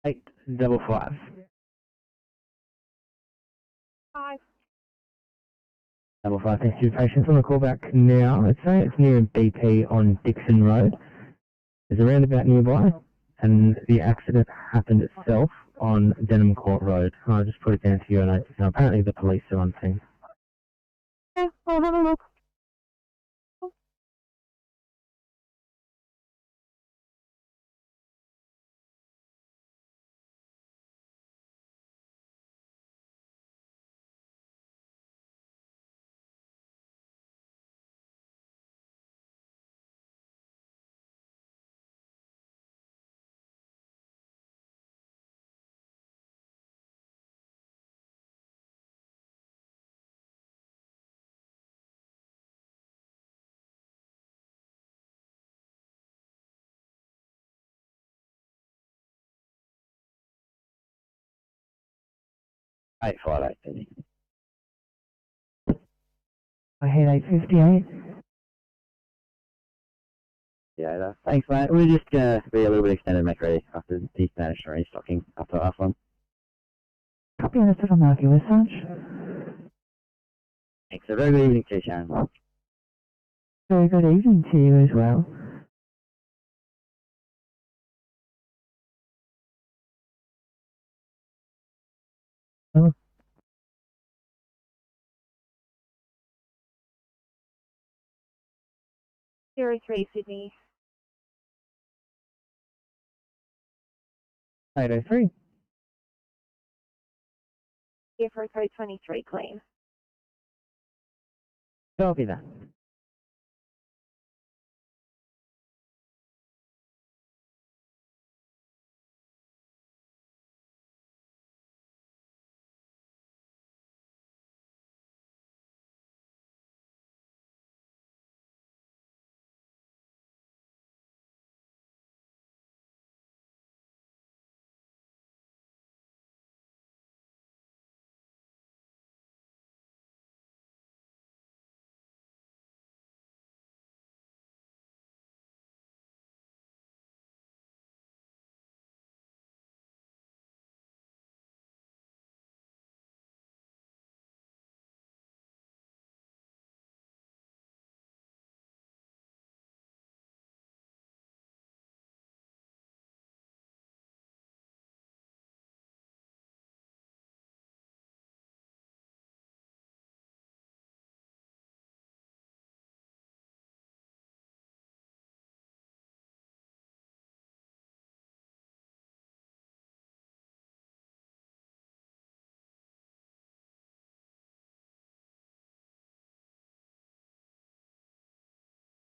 855. 555, thank you. Patients on the call back now. It's saying it's near BP on Dixon Road. There's a roundabout nearby, and the accident happened itself on Denham Court Road. I'll just put it down to your notes. Now, apparently the police are on scene. Yeah, I'll have a look. Eight five eight. I hit 858. Yeah, thanks, mate. We're just going to be a little bit extended, make ready after the managed restocking after the last one. Copy understood on Marky with such. Thanks. A very good evening to you, Sharon. Very good evening to you as well. Oh. Zero 03 Sydney. 803. Here for code 23, clean. Copy that.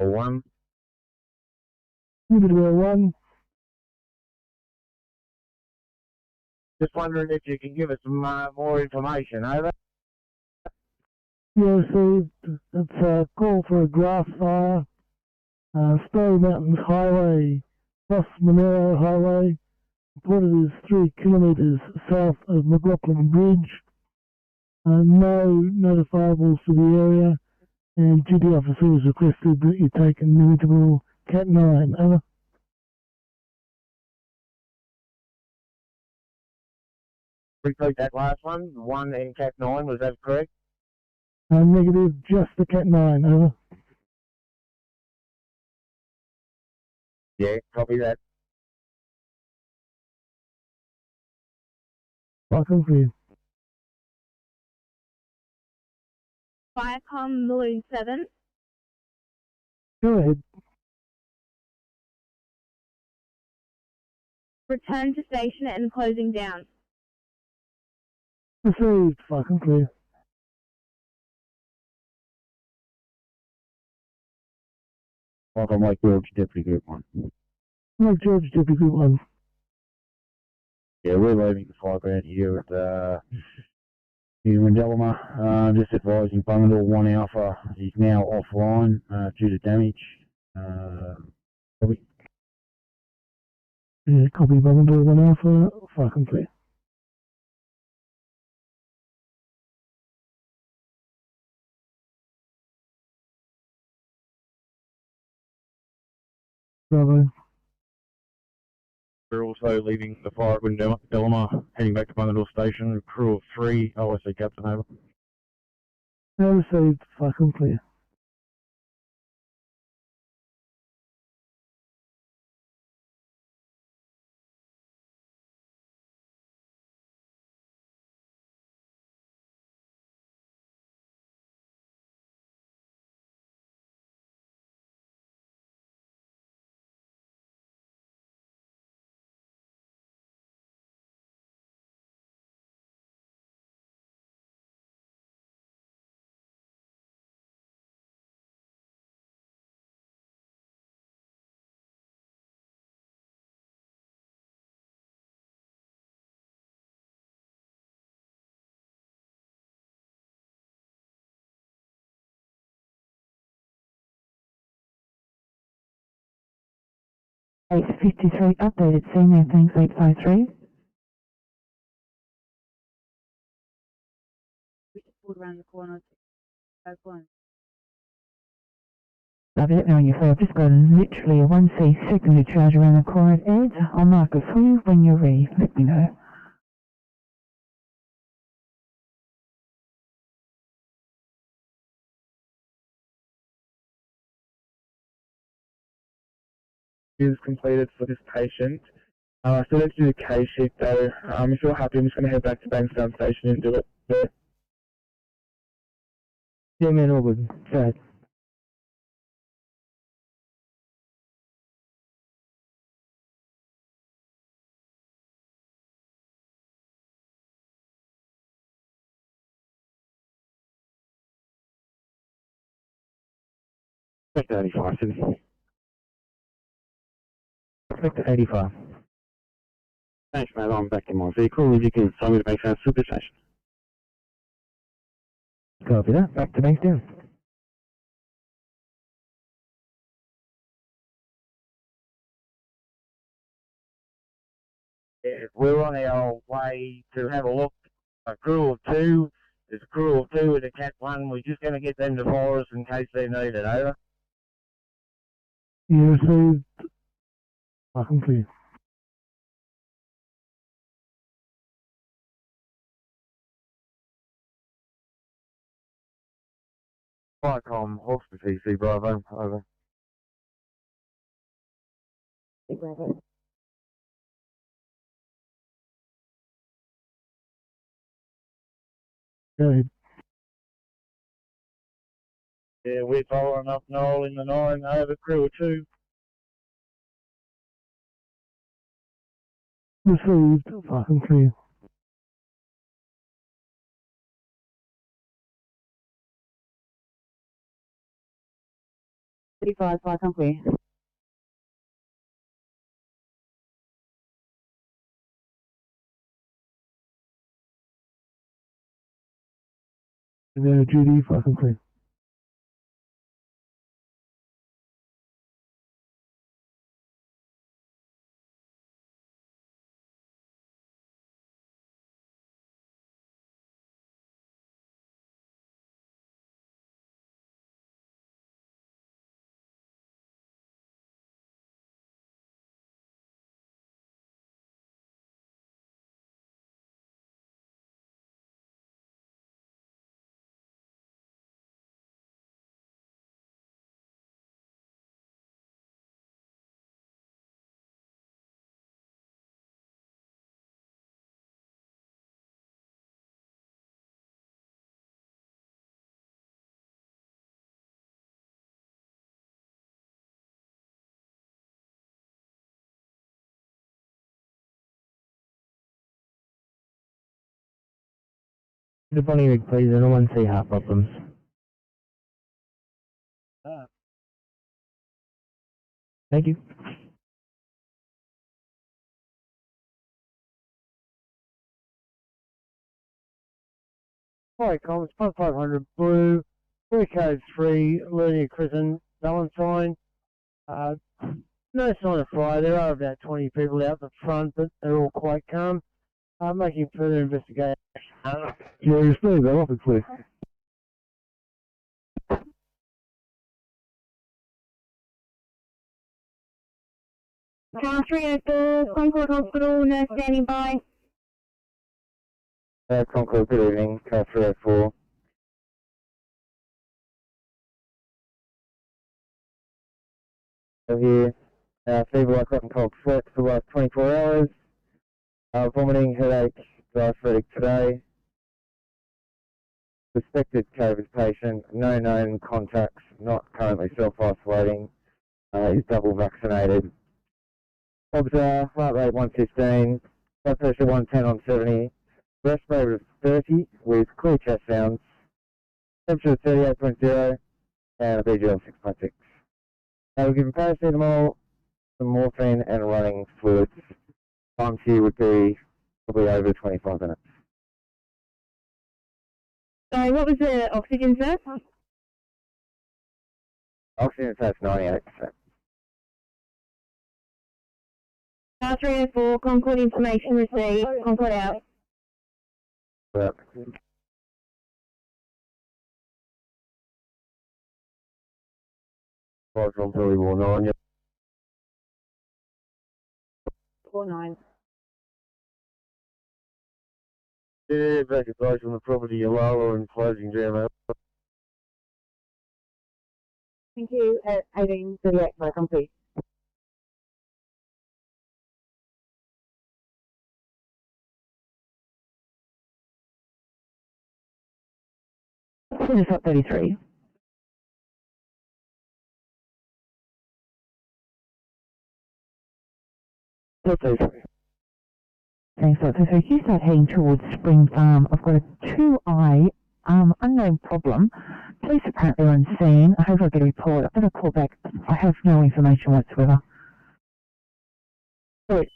One. One. Just wondering if you can give us some more information, over. Yeah, so it's a call for a grass fire. Snowy Mountains Highway, plus Monero Highway. Reported is 3 kilometres south of McLaughlin Bridge. No notifiables to the area, and duty officer has requested that you take a manageable Cat 9. Over. Repeat that last one. One in Cat 9, was that correct? Negative, just the Cat 9. Over. Yeah, copy that. Welcome for you. Viacom Balloon 7. Go ahead. Return to station and closing down. Received. Fucking clear. Welcome, Mike George, Deputy Group 1. Mike George, Deputy Group 1. Yeah, we're leaving the flyground here at here in Delamar. Just advising Bungle 1 Alpha is now offline due to damage. Copy. Yeah, copy Bungle 1 Alpha. Fucking clear. Bravo. We're also leaving the fire at Windellama, heading back to Bungadore Station. A crew of 3, OSC Captain, over. Now received, fucking clear. $8.53 updated senior, thanks 853. We just pulled around the corner. Love it, knowing you I've just got literally a 1C secondary charge around the corner at Ed. I'll mark it for you when you're ready. Let me know. Is completed for this patient. So let's do the case sheet though. If you're happy, I'm just going to head back to Bankstown Station and do it there. Yeah, man, all good. Go ahead. Back to 85, Sydney. Back to 85. Thanks, mate. I'm back in my vehicle. If you can tell me to Bankstown Super Station. Copy that. Back to Bankstown. Yeah, we're on our way to have a look. A crew of 2. There's a crew of 2 with a Cat 1. We're just going to get them to fire us in case they're needed, over. You received, fucking clear. Firecom, Hawksby PC, Bravo, over. Bravo. Go ahead. Yeah, we're following up Noel in the 9, over, crew of 2. Received, fucking clear. Fucking clear. And then Judy, fucking clear. The Bonnie Rig, please. I don't want to see heart problems. Thank you. Hi, Coms, 500 Blue, we're code 3, Learning Crescent, Valentine. No sign of fire. There are about 20 people out the front, but they're all quite calm. Making further investigation. Yeah, received, I'm off it clear. Tower 304, Concord Hospital, nurse standing by. Concord, good evening, car 304. So here, fever like hot and cold sweat for the last 24 hours. Vomiting, headache, dry fatigue today. Suspected COVID patient, no known contacts, not currently self-isolating, is double vaccinated. Observe, heart rate 115, blood pressure 110 on 70, respirator of 30 with clear chest sounds, temperature 38.0, and a BGL 6.6. We're given paracetamol, some morphine, and running fluids. Time here would be probably over 25 minutes. Sorry, what was the oxygen, sir? Oxygen says 98%. Tower 304, Concord information received, Concord out. Yep. Five from Ferry, War 9, yep. 49. Yeah, evacuation on the property, Yalala, and closing jam out. Thank you, at 1838, by complete. Finish up 33. Thanks, Doctor. So you start heading towards Spring Farm. I've got a 2I unknown problem. Police apparently are on scene. I hope I get a report. I'm going to call back. I have no information whatsoever. Sorry.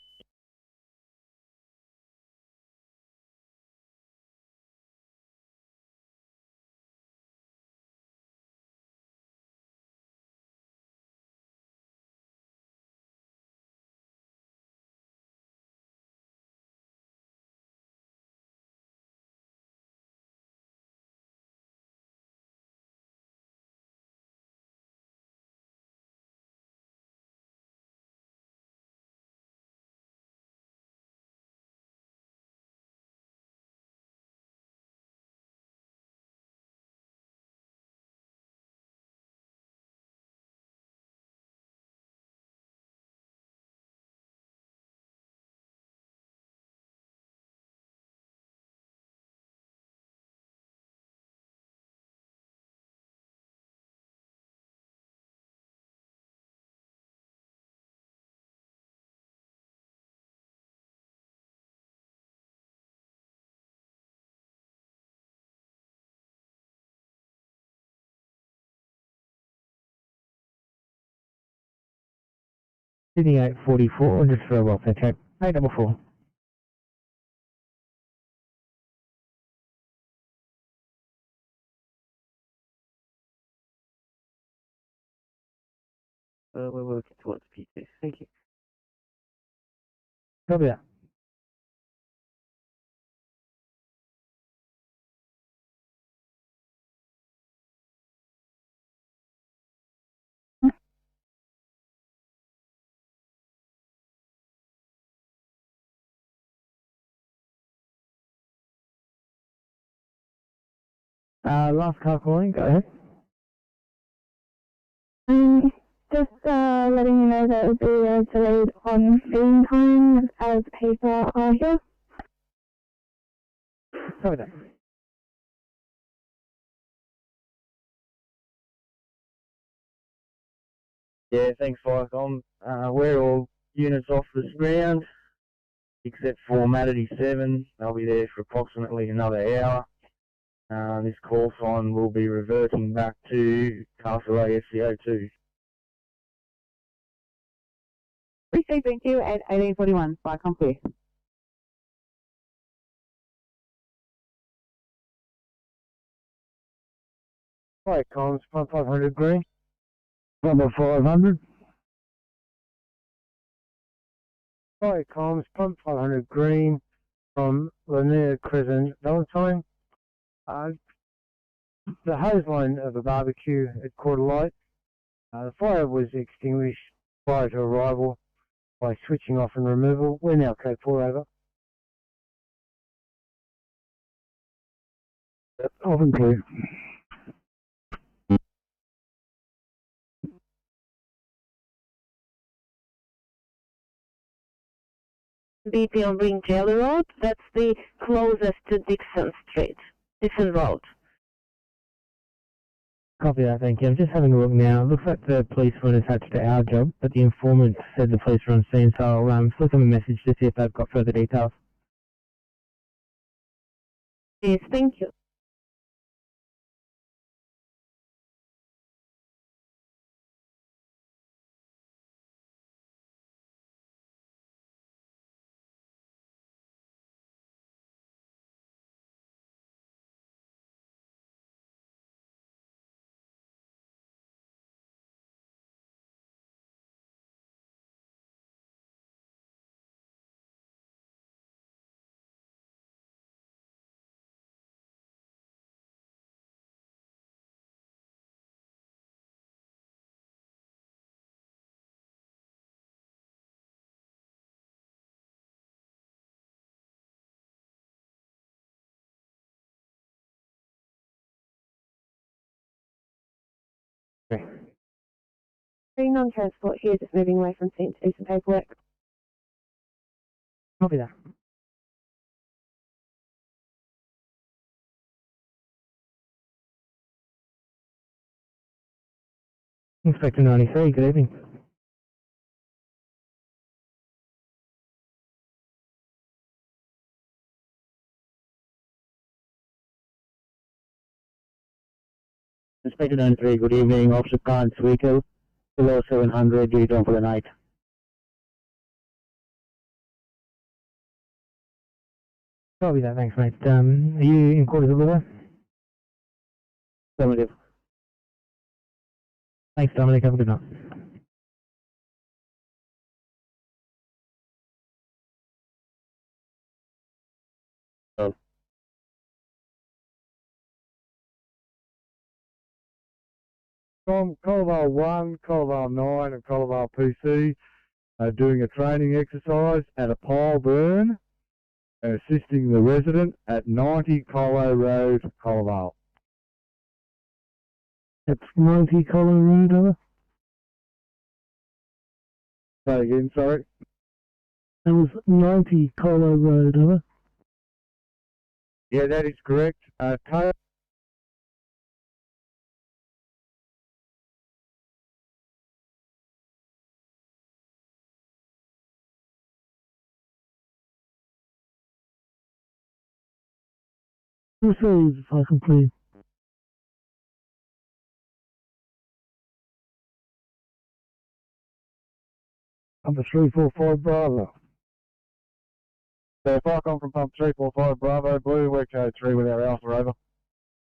Sydney 844, just for a welfare check. 844. We're working towards P2. Thank you. Copy that. Last car calling, go ahead. Just letting you know that it will be a delayed on feeding time as people are here. Sorry that. Yeah, thanks, Vicom. We're all units off the ground, except for Matity 7. They'll be there for approximately another hour. This call sign will be reverting back to Castlereagh SCO2. Appreciate, thank you, at 1841, by complete. Hi, comms, pump 500 green. Number 500. Hi, comms, pump 500 green from Lanier Crescent, Valentine. The hose line of the barbecue had caught alight. The fire was extinguished prior to arrival. by switching off and removal. We're now code 4 over. Off and clear. BP on Ring Jelly Road, that's the closest to Dixon Street, Dixon Road. Copy that, thank you. I'm just having a look now. It looks like the police weren't attached to our job, but the informant said the police were on scene, so I'll flick them a message to see if they've got further details. Yes, thank you. Green on transport here, just moving away from scene to do some paperwork. Copy that. Inspector 93, good evening. Inspector 93, good evening. Officer Khan Sweekel, below 700, duty on for the night. Copy that, thanks mate. Are you in quarters of liver? Affirmative. Thanks Dominic, have a good night. From Colville 1, Colville 9 and Colville PC doing a training exercise at a pile burn and assisting the resident at 90 Colo Road, Colville. That's 90 Colo Road, over. Say again, sorry. That was 90 Colo Road, over. Yeah, that is correct. Receive, if I can please. Pump 345 Bravo. So if I come from pump 345 Bravo, blue, we're code 3 with our Alpha over.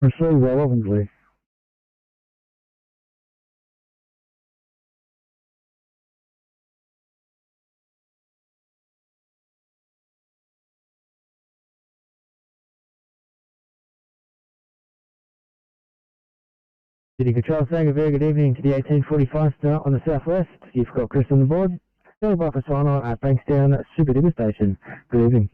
Receive well, obviously. City Control saying a very good evening to the 1845 star on the southwest. You've got Chris on the board. Go by for sign on at Bankstown Super Digger Station. Good evening.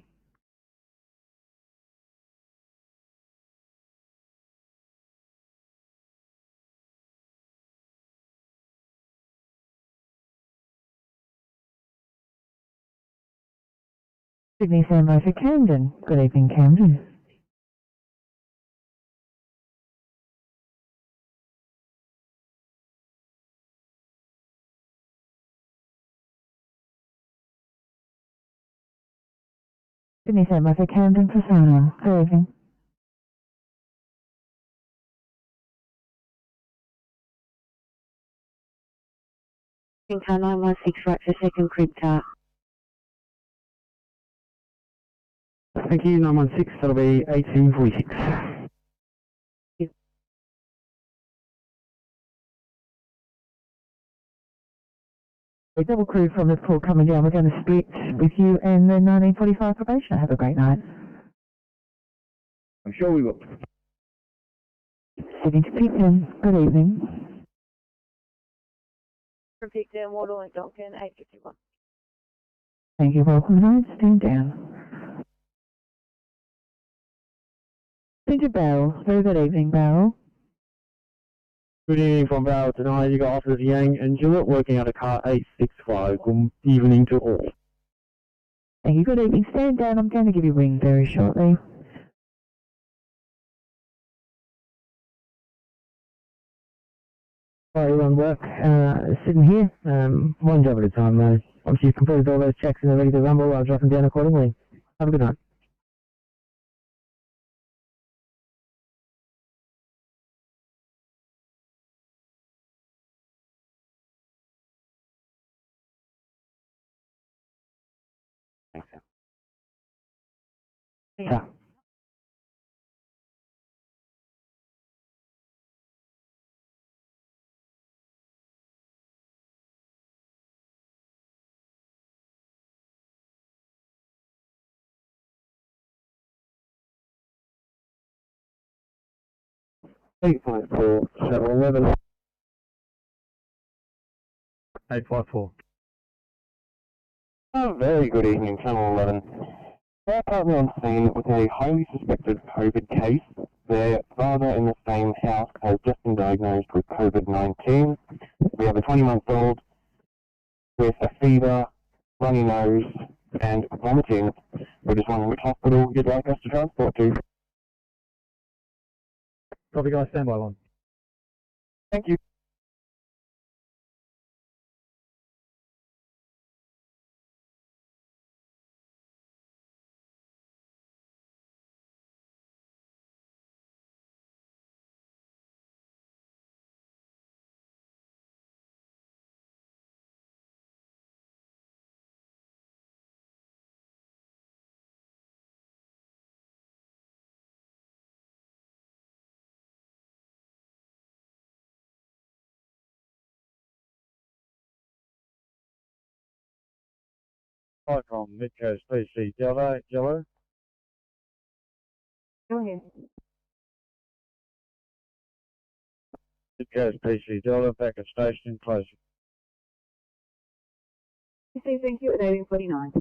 Sydney standby for Camden. Good evening, Camden. Sydney standby for Camden for sonar. Good evening. Car 916 right for second crib car. Thank you, 916, that'll be 1846. A double crew from this call coming down. We're going to split with you and the 1945 probation. Have a great night. I'm sure we will. Sydney to Picton. Good evening. From Picton, Waterloo and Donkin, 851. Thank you. Welcome home. Stand down. Major Barrel. Very good evening, Barrel. Good evening from Barrow tonight. You got Officers Yang and Jewett working out of car 865. Good evening to all. Thank you. Good evening. Stand down. I'm going to give you a ring very shortly. Sorry, we're on work. Sitting here. One job at a time, though. Once you've completed all those checks and are ready to rumble, I'll drop them down accordingly. Have a good night. Thanks, Sam. Yeah. Eight five four 711. 854. Oh, very good evening, Channel 11. We're currently on scene with a highly suspected COVID case. Their father in the same house has just been diagnosed with COVID-19. We have a 20-month-old with a fever, runny nose, and vomiting. We're just wondering which hospital you'd like us to transport to. Copy, guys. Stand by one. Thank you. Hi from Midcoast PC Delta, Yellow. Go ahead. Midcoast PC Delta, back at station, closing. Thank you at 1849.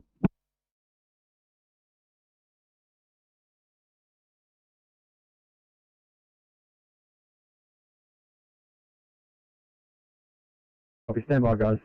Copy, stand by, guys.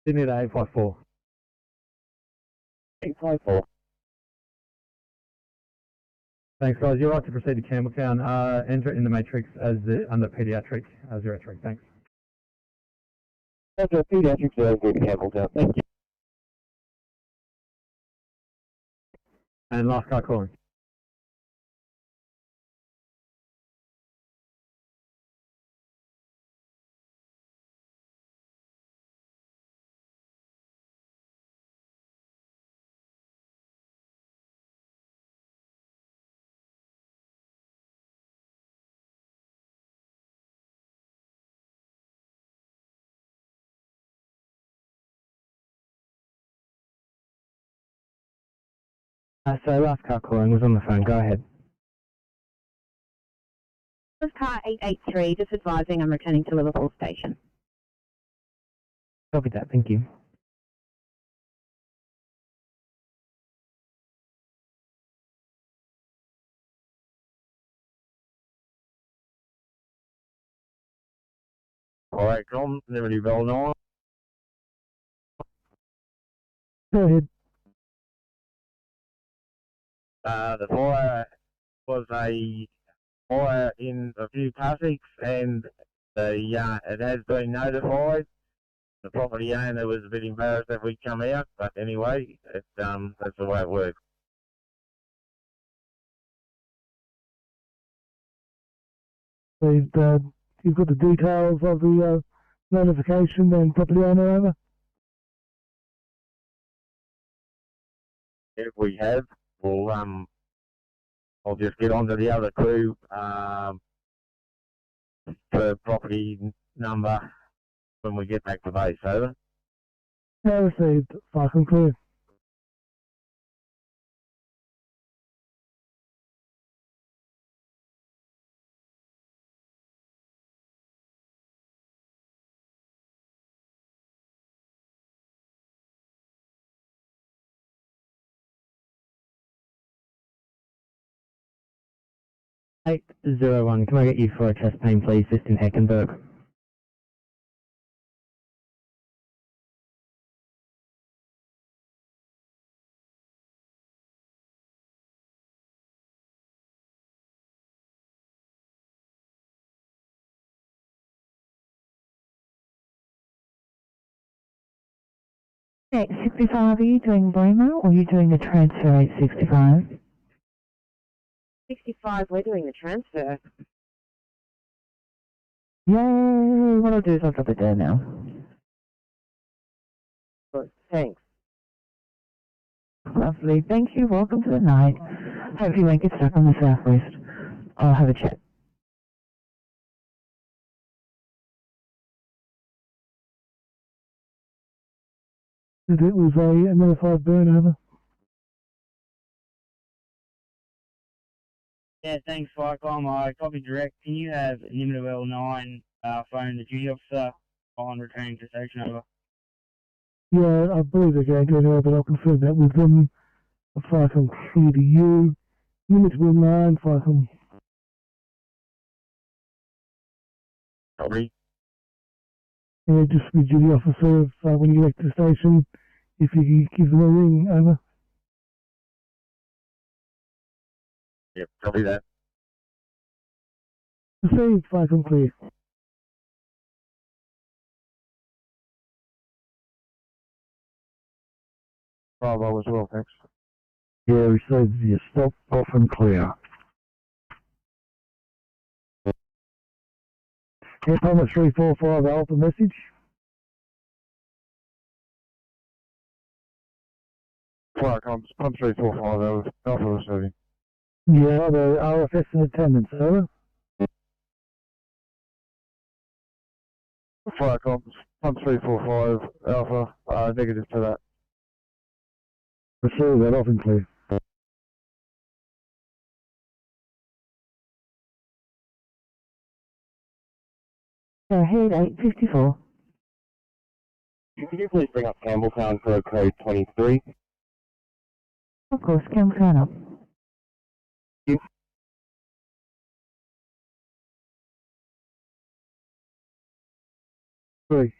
Sydney to 854. 854. Thanks, guys. You're right to proceed to Campbelltown. Enter it in the matrix as under pediatric 03. Thanks. That's a pediatric 03 to Campbelltown. Thank you. And last car calling. So last car calling was on the phone. Go ahead. This is car 883, just advising I'm returning to Liverpool Station. Copy that. Thank you. Alright, Tom, Liberty Bell 9. Go ahead. The fire was a fire in a few Passics, and it has been notified. The property owner was a bit embarrassed that we come out, but anyway, that's the way it works. So you've got the details of the notification and property owner over? If we have, we'll I'll just get on to the other crew for property number when we get back to base. Over. Yeah, received. Falcon clear. Eight 01, can I get you for a chest pain, please, just in Heckenberg? Okay, 65, are you doing Bremer or are you doing the transfer 865? 65, we're doing the transfer. Yay, what I'll do is I'll drop it there now. Good, thanks. Lovely, thank you, welcome to the night. Hope you won't get stuck on the southwest. I'll have a chat. It was a notified burn over. Yeah, thanks, Vicom. I copy direct. Can you have NSW L9 phone the duty officer on returning to station? Over. Yeah, I believe they're going to now, but I'll confirm that with them. Falcon clear to you. NSW 9, Falcon. Copy. Yeah, just the duty officer, when you get to the station, if you give them a ring, over. Yep, copy that. Received, Falcon clear. Bravo as well, thanks. Yeah, received the stop, off and clear. Yeah, Thomas 345 Alpha message. Fire comms, pump 345 Alpha receiving. Yeah, the RFS in attendance, over. Fire comms, pump 345 Alpha, negative to that. Receive that, off and clear. Go ahead, 854. Could you please bring up Campbelltown for code 23? Of course, Campbelltown up. Yep. Three.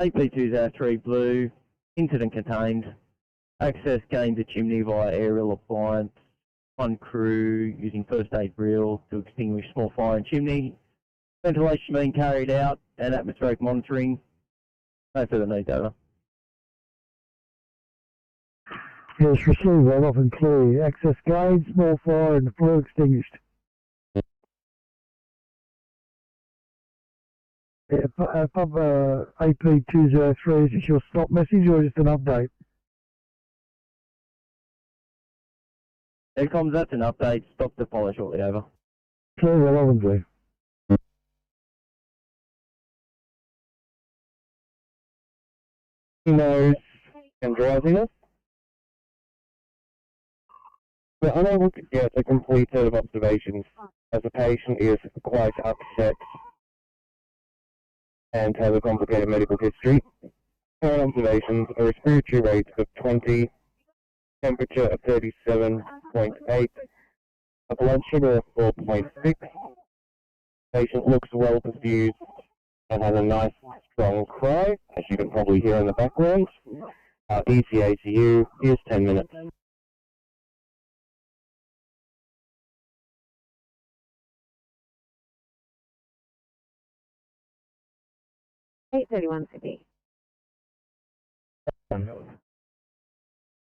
AP203 Blue, incident contained. Access gained to chimney via aerial appliance. One crew using first aid reel to extinguish small fire in chimney. Ventilation being carried out and atmospheric monitoring. No further need, over. Yes, receive that, off and clear. Access gained, small fire and the flue extinguished. Yeah, pub AP203, is this your stop message or just an update? Aircoms, that's an update. Stop to follow shortly, over. Clear that, off and clear. Knows and driving us. We're unable to get a complete set of observations as the patient is quite upset and has a complicated medical history. Current observations, a respiratory rate of 20, temperature of 37.8, a blood sugar of 4.6. Patient looks well perfused and has a nice strong cry, as you can probably hear in the background. ECACU is 10 minutes. $831 Sydney.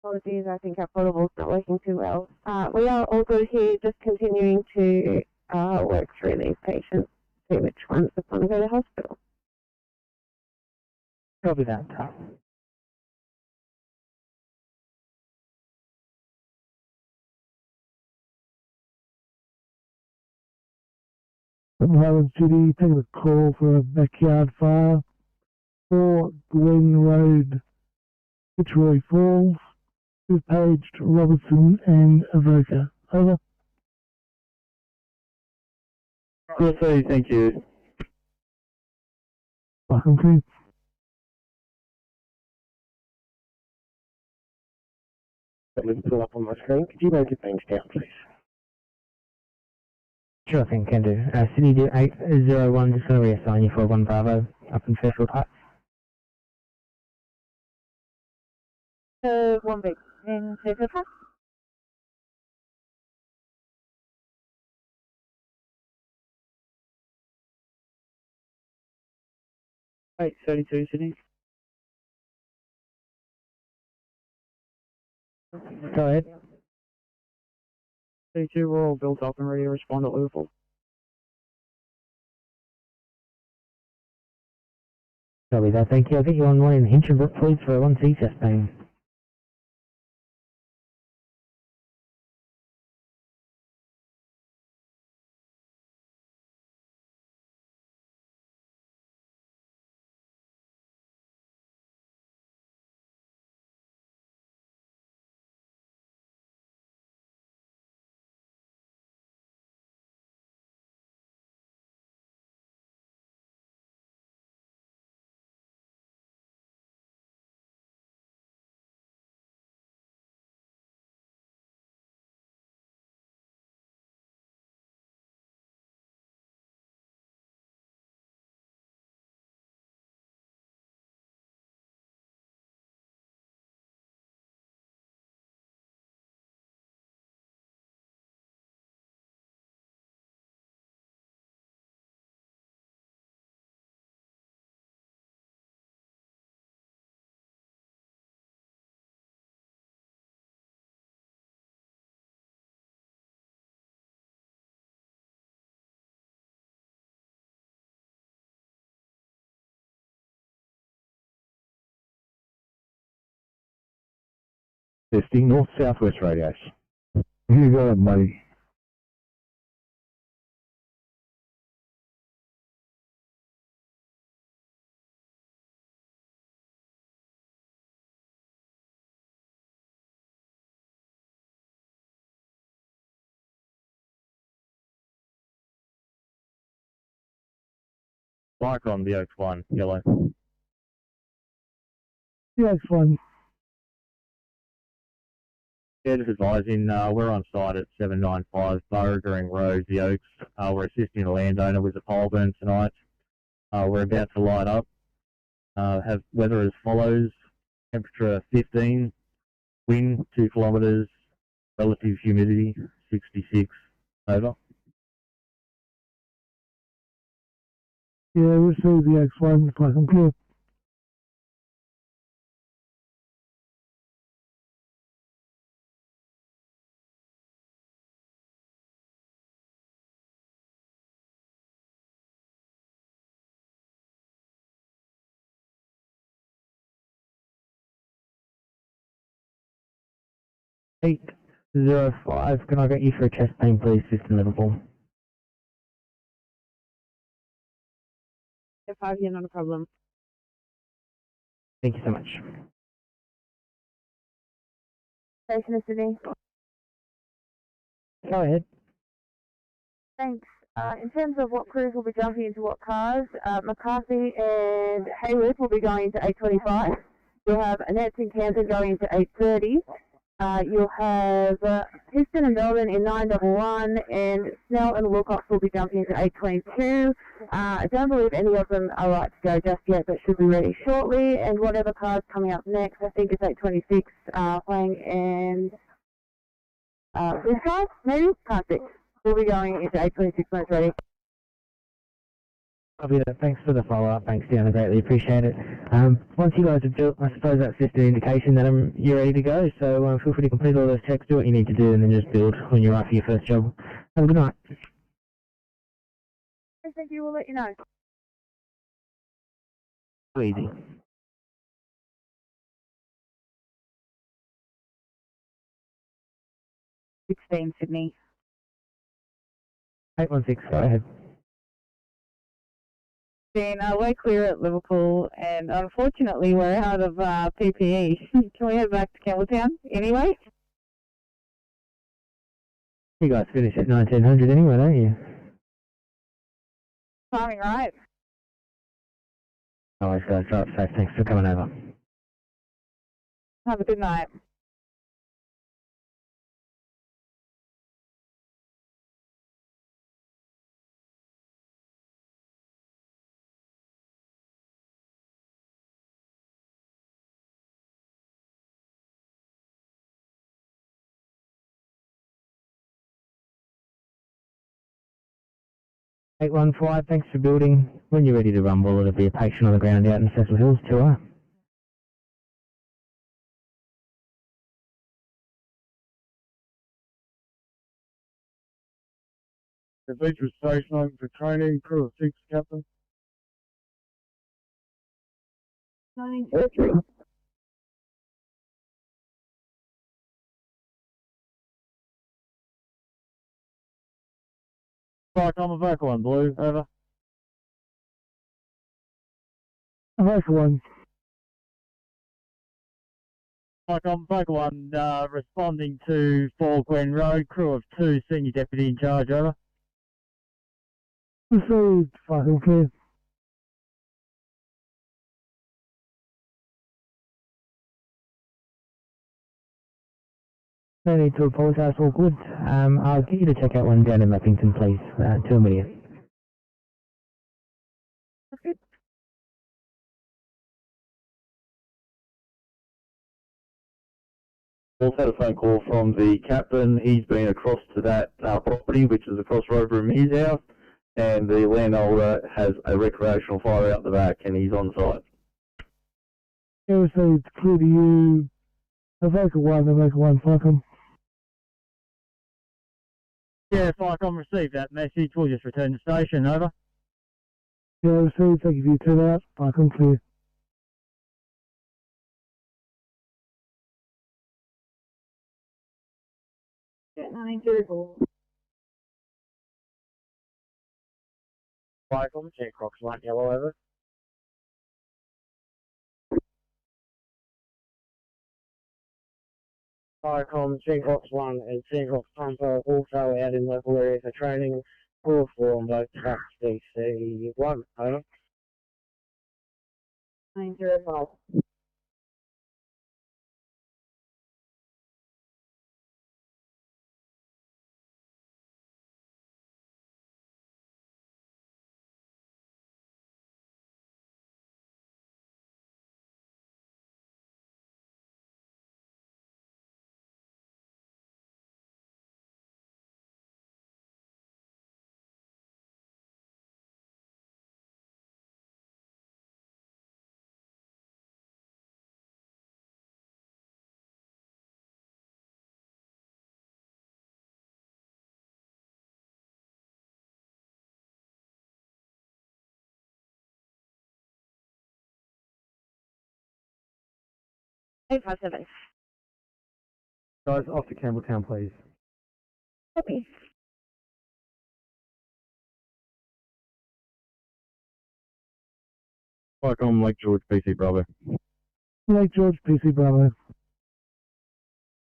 Apologies, I think our portable's not working too well. We are all good here, just continuing to work through these patients, see which ones want to go to hospital. Copy that. from Highland City, taking a call for a backyard fire. 4 Glen Road, Fitzroy Falls. We've paged Robertson and Avoca. Over. Good, thank you. Welcome, crew. Let me pull up on my screen. Could you make your things down, please? Sure thing, can do. Sydney 801, just going to reassign you for 1 Bravo up in Fairfield Heights. 1 big in Fairfield Heights. Right, 32 Sydney. Go ahead. 32, we're all built up and ready to respond at Liverpool. Copy that, thank you. I'll get you on one in Hinchinbrook, please, for a 1C chest pain. Testing north-southwest radios. You got it, buddy. Bike on the Oaks 1, yellow. Yeah, it's fun. Yeah, just advising, we're on site at 795 Burgering Road, the Oaks. We're assisting a landowner with a pole burn tonight. We're about to light up. Have weather as follows: temperature 15, wind 2 kilometres, relative humidity 66. Over. Yeah, we'll see the X1 if I can clear. Eight 05, can I get you for a chest pain, please, System Liverpool? Yeah, 5, yeah, not a problem. Thank you so much. Station of Sydney. Go ahead. Thanks. In terms of what crews will be jumping into what cars, McCarthy and Hayward will be going into 825. You'll have Annette and Camden going into 830. You'll have Houston and Melbourne in 911, and Snell and Wilcox will be jumping into 822. I don't believe any of them are right to go just yet, but should be ready shortly. And whatever car's coming up next, I think it's 826, Huang and this car, maybe? Car 6. We'll be going into 826 when it's ready. Copy that. Thanks for the follow-up. Thanks, Deanna. Greatly appreciate it. Once you guys have built, I suppose that's just an indication that you're ready to go. So feel free to complete all those checks, do what you need to do, and then just build when you're right for your first job. Have a good night. Thank you. We'll let you know. Easy. Sydney. 816, go ahead. We're clear at Liverpool, and unfortunately we're out of PPE. Can we head back to Campbelltown anyway? You guys finish at 1900 anyway, don't you? Timing right. No worries, guys. Drive safe. Thanks for coming over. Have a good night. Eight 815, thanks for building. When you're ready to rumble, it'll be a patient on the ground out in Cecil Hills, 2R. The beach was station open for training, crew of 6, Captain. Right, I'm a vocal one, Blue, over. Vocal one. Right, I'm vocal one, responding to 4 Gwen Road, crew of 2, senior deputy in charge, over. Received, vocal clear. No need to apologise, all good. I'll get you to check out one down in Leppington, please. 2 immediate. We've had a phone call from the captain. He's been across to that property, which is across road from his house, and the landholder has a recreational fire out the back, and he's on site. Yeah, received, clear to you. A vocal one, Falcon. Yeah, Falcon received that message. We'll just return to station, over. Yeah, received, thank you for your turnout. Falcon clear. Get 904. Falcon, check Crocs 1, yellow, over. Falcon, Seahawks 1 and Seahawks Pumper also out in local area for training. Call for on both tracks DC1, over. 905. Eight 57. Guys, off to Campbelltown, please. Copy. Falcon, Lake George, PC Bravo. Lake George, PC Bravo.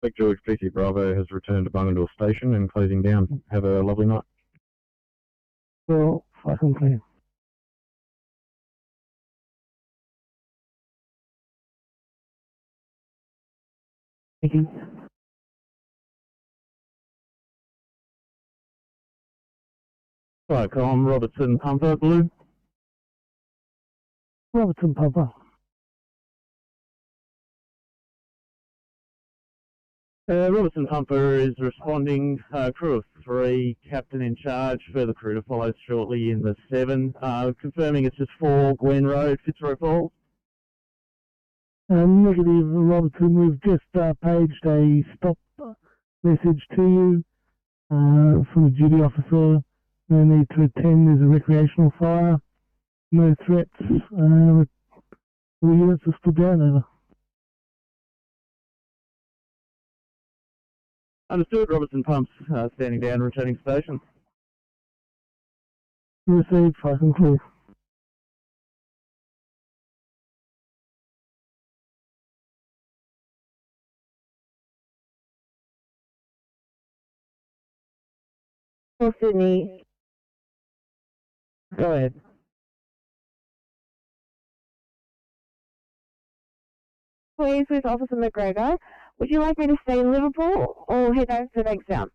Lake George, PC Bravo has returned to Bungendore Station and closing down. Have a lovely night. Well, Falcon clear. Thank you. Falcon, Robertson, Pumper, Blue. Robertson Pumper. Robertson Pumper is responding, crew of 3, captain in charge, further crew to follow shortly in the 7, confirming it's just 4 Gwen Road, Fitzroy Falls. Negative, Robertson. We've just paged a stop message to you from a duty officer. No need to attend. There's a recreational fire. No threats. The units are still down, over. Understood, Robertson Pumps standing down, returning to station. Received, Falcon clear. For Sydney. Go ahead. Please, with Officer McGregor, would you like me to stay in Liverpool or head over to Bankstown?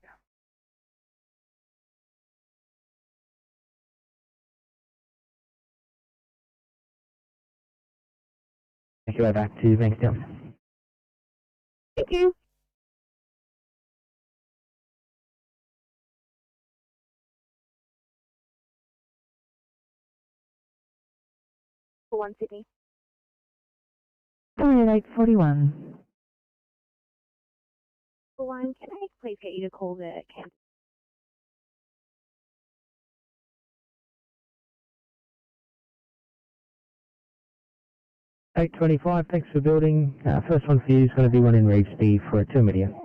Make your way back to Bankstown. Thank you. For 1 Sydney. 841. For 1, can I please get you to call the camp? $8.25, thanks for building. First one for you is going to be one in Revesby for a 2 million.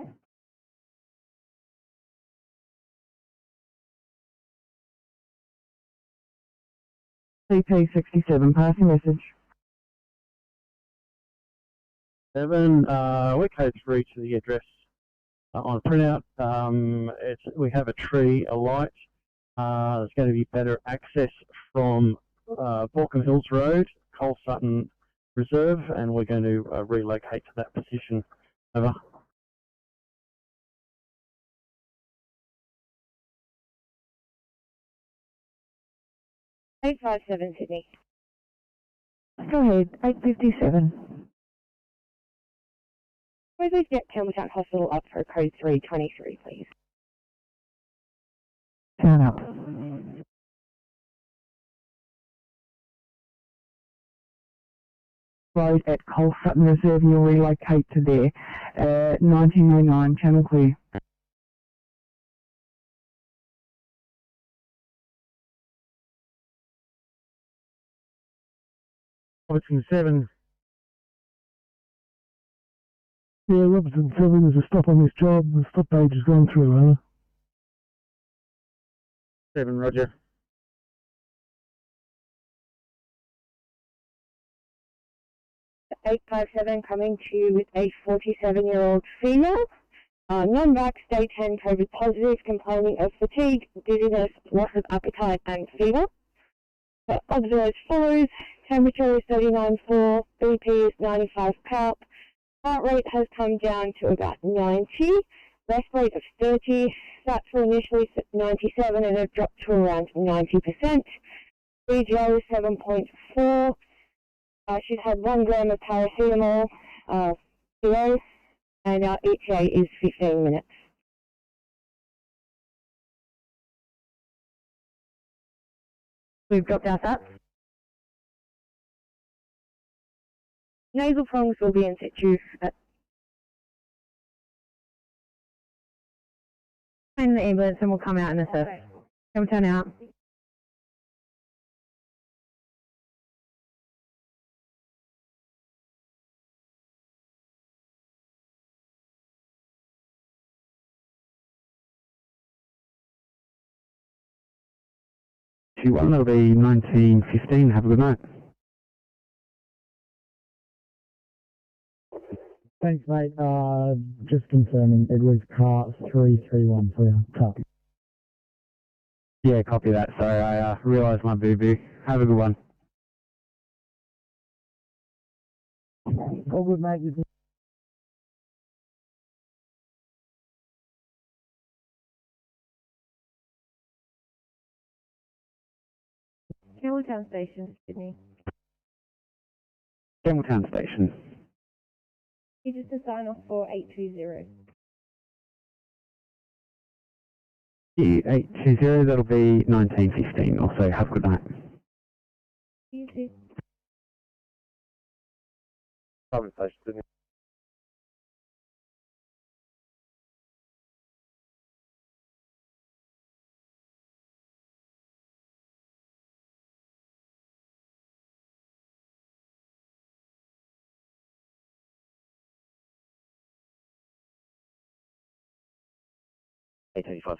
CP67, passing message. 7, we're code 3 to the address on printout. We have a tree alight. There's going to be better access from Borkham Hills Road, Cole Sutton Reserve, and we're going to relocate to that position. Over. $857 Sydney. Go ahead, 857. Please get Campbelltown Hospital up for code 323, please. Turn up. Road at Cole Sutton Reserve, you'll relocate to there. 1909, channel clear. Robertson 7. Yeah, Robertson 7, there's a stop on this job. The stop page has gone through, huh? 7, roger. $857 coming to you with a 47-year-old female. Non-vax, day 10, COVID positive, complaining of fatigue, dizziness, loss of appetite and fever. Observed follows. Temperature is 39.4, BP is 95 palp. Heart rate has come down to about 90. Rest rate of 30. Sats were initially 97 and have dropped to around 90%. BGO is 7.4. She's had 1 gram of paracetamol, PO, and our ETA is 15 minutes. We've dropped our sats. Nasal prongs will be in situ at and the ambulance and we'll come out and assess. Can we turn out? That'll be 1915. Have a good night. Thanks, mate. Just confirming, Edwards car 331 for you. Car. Yeah, copy that. Sorry, I realised my boo-boo. Have a good one. All good, mate. You Campbelltown Station, Sydney. Campbelltown Station. You just a sign off for 820. 820, that'll be 1915 also. Have a good night. You too. Sydney.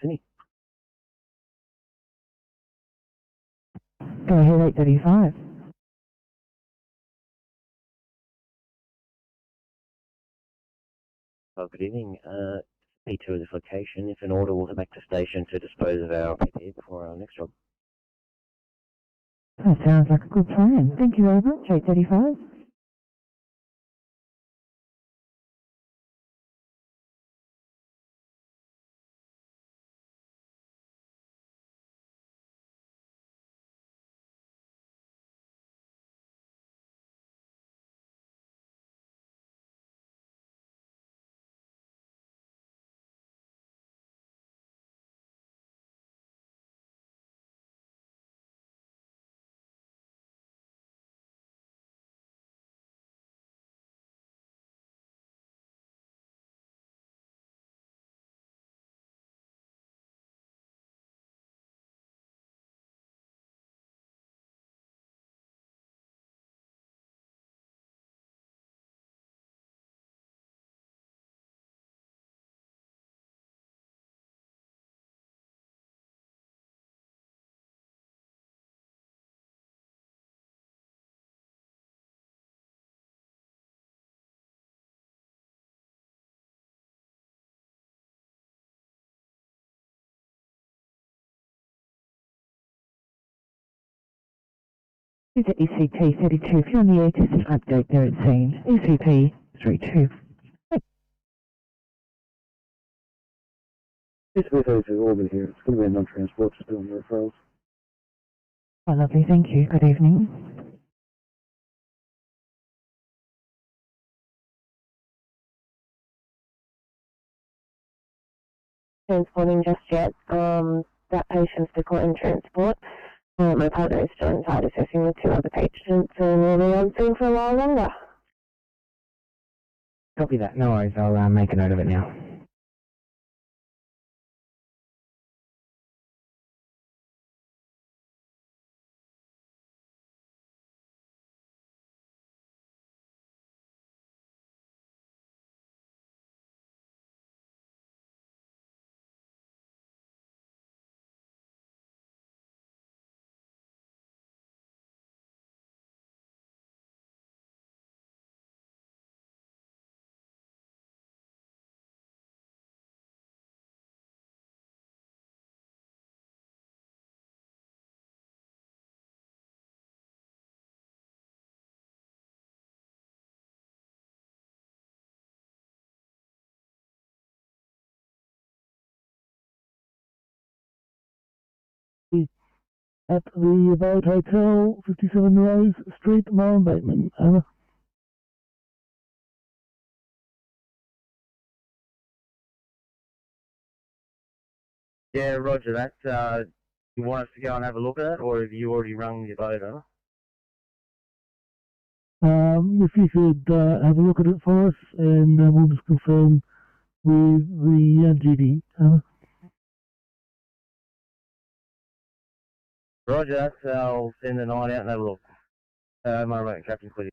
Sydney. Go ahead, 835. Good evening. P2 at this location. If an order, we'll head back to station to dispose of our PPE before our next job. That sounds like a good plan. Thank you very much, 835. Is it ECP 32? If you're on the ATIS, update there at scene. ECP 32. It's with Orbit here. It's going to be a non-transport, just doing the referrals. Oh, lovely, thank you. Good evening. Transporting just yet. That patient's declined transport. My partner is still inside assessing with 2 other patients, and we'll be on scene for a while longer. Copy that. No worries. I'll make a note of it now. At the Abode Hotel, 57 Rose Street, Mount Bateman. Over. Yeah, roger that. You want us to go and have a look at it, or have you already rung the Abode, huh? If you could have a look at it for us, and we'll just confirm with the GD. Roger that. I'll send the 9 out and have a look. My right, Captain Clear.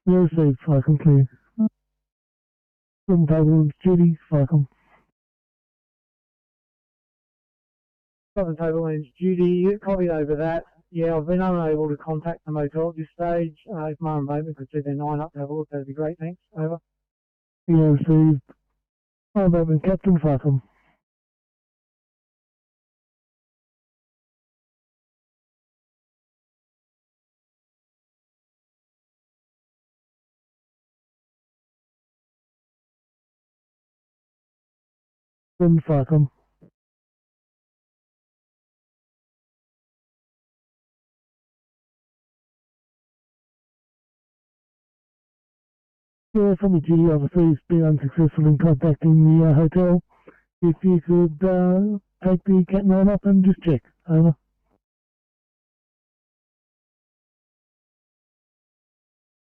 We'll receive, Falcon clear. From Table GD, Falcon. Southern Tablelands Judy, copied over that. Yeah, I've been unable to contact the motel at this stage. If Mum and Bateman could see their 9 up to have a look, that'd be great, thanks. Over. Yeah, received. Mount Bateman, Captain Falcon. Falcon. Yeah, from the GD officer, he's been unsuccessful in contacting the hotel. If you could take the Cat 9 up and just check. Over.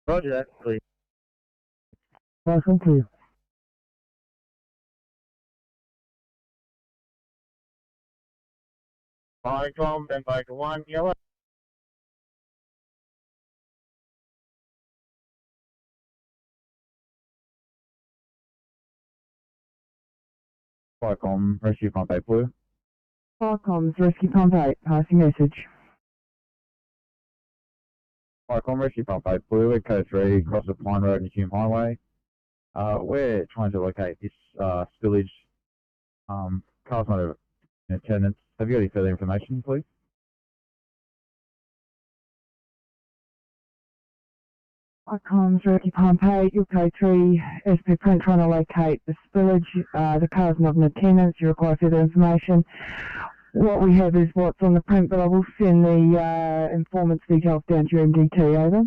Roger that, please. Falcon clear. Tom, then Baker 1, yellow. Firecom, Rescue Pump 8 Blue. Firecom's Rescue Pump 8, passing message. Firecom, Rescue Pump 8 Blue, at Code 3, across the Pine Road and Hume Highway. We're trying to locate this spillage. Car's not in attendance. Have you got any further information, please? Icons, Rescue Pompeii, your code 3, SP Print trying to locate the spillage. The car's not in attendance. You require further information. What we have is what's on the print, but I will send the informant's details down to your MDT, over.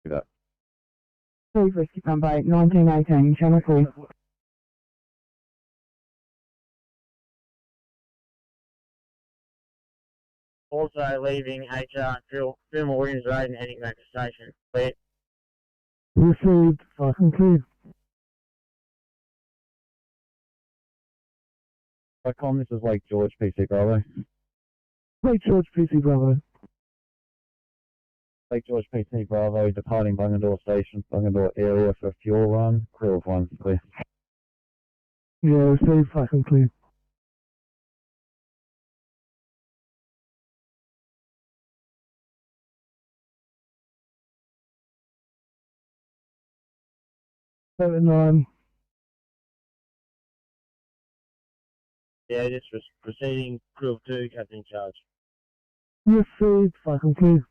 Do that. Please, Rescue Pompeii, 1918, channel 3. Also leaving HR Philmore Williams Road and heading back to station. Clear. Received. Fucking clear. Icon, this is Lake George, PC Bravo. Lake George, PC Bravo. Lake George, PC Bravo, departing Bungendore Station, Bungendore area for fuel run. Crew of 1, clear. Yeah, received. Fucking clear. 7-9. Yeah, just proceeding. Crew of 2, captain in charge. Received. Fucking clear.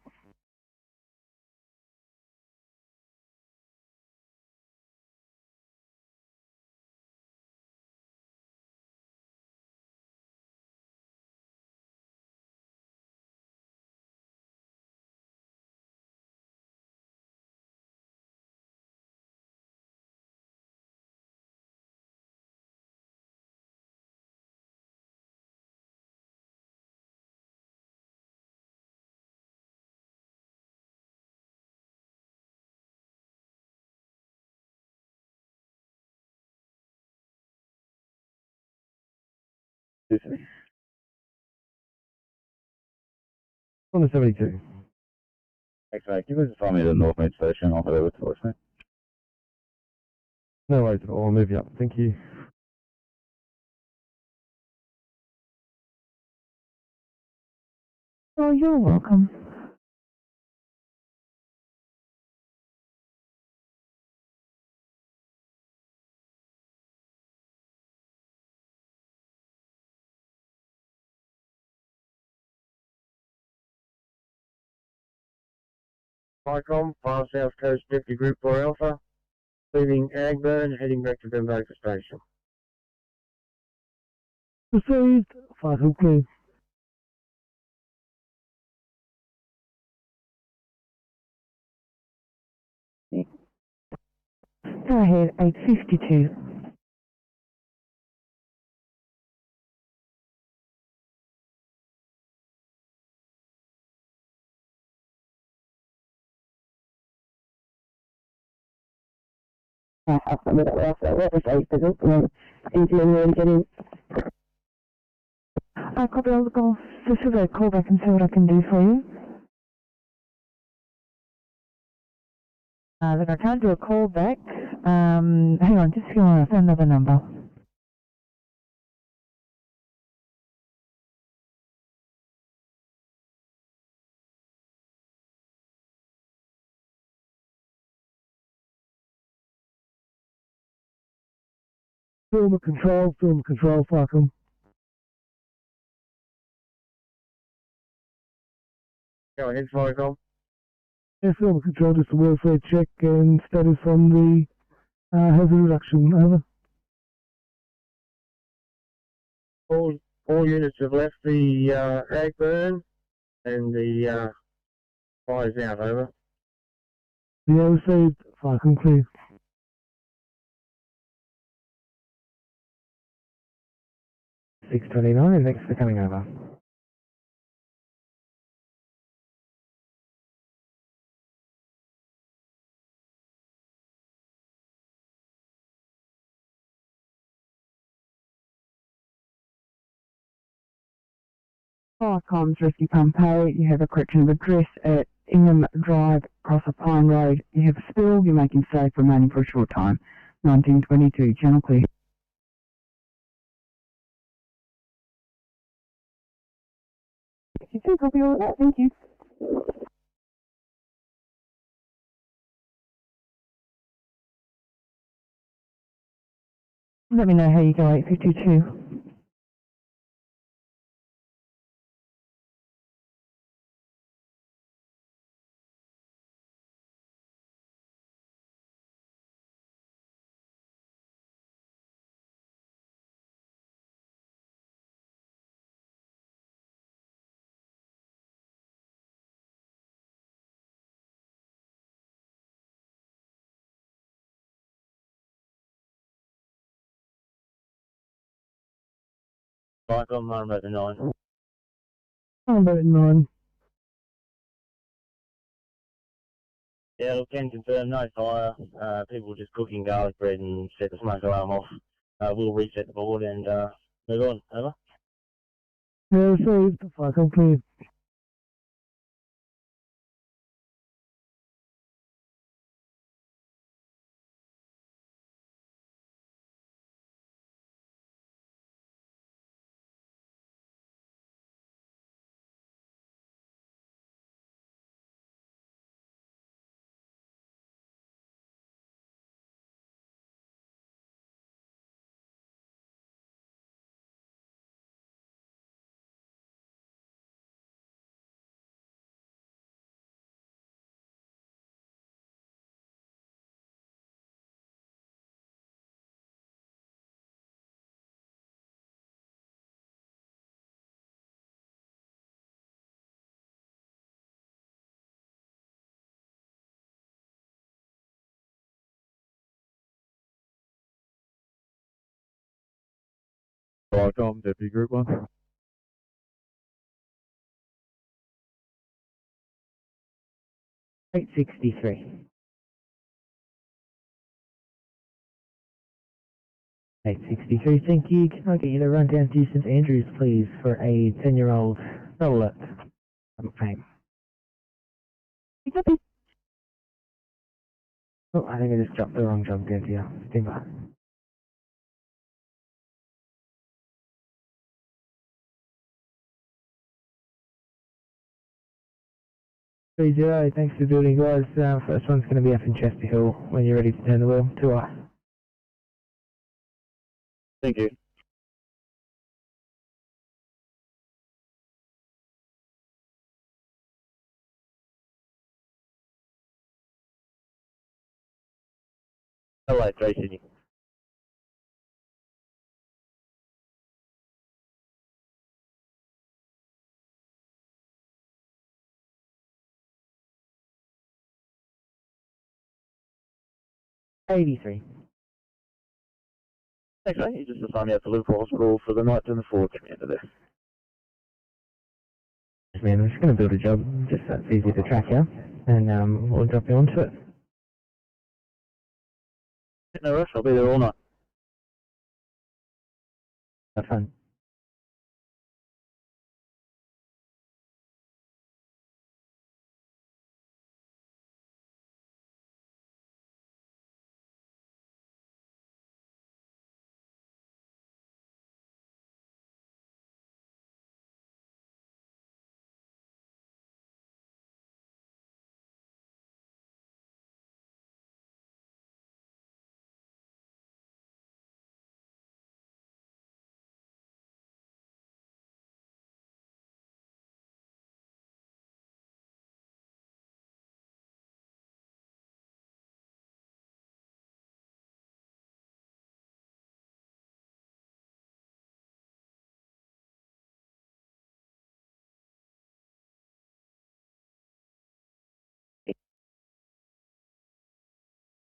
On the 72. Okay, give us a 5 minute North Mid Station, I'll head over to us, mate. No worries at all, I'll move you up, thank you. Oh, you're welcome. Icon, Far South Coast Deputy Group 4 Alpha, leaving Agburn, heading back to Benboca Station. Received. Fucking clear. Go ahead, 852. Copy, I'll go just a call back and see what I can do for you. Look, I can't do a call back. Hang on, just give me another number. Film control, fuck 'em. Go ahead, Icon. Yeah, film control, just a welfare check and status on the hazard reduction, over. All units have left the Agburn and the fire's out, over. Yeah, received. Fucking clear. $6.29, and thanks for coming over. Comms Rescue Pompeii, you have a correction of address at Ingham Drive, across a Pine Road. You have a spill, you're making safe, remaining for a short time. 1922, channel clear. Copy all that, thank you. Let me know how you go, 852. Like I'm about the 9. I'm about 9. Yeah, look, can confirm, no fire. People just cooking garlic bread and set the smoke alarm off. We'll reset the board and move on. Over. Yeah, received. Fire call clear. Welcome, Deputy Group 1. $863. 863, thank you. Can I get you to run down to St Andrews, please, for a 10-year-old red alert? Okay. Oh, I think I just dropped the wrong job there, dear. Stimmer. 30, thanks for building, guys. First one's going to be up in Chester Hill when you're ready to turn the wheel. 2R. Thank you. Hello, Tracy. $83. Thanks, mate. You just assigned me out to Liverpool Hospital for the night and the forward commander there. Man, I'm just going to build a job just so it's easier to track you, and we'll drop you onto it. No rush, I'll be there all night. Have fun.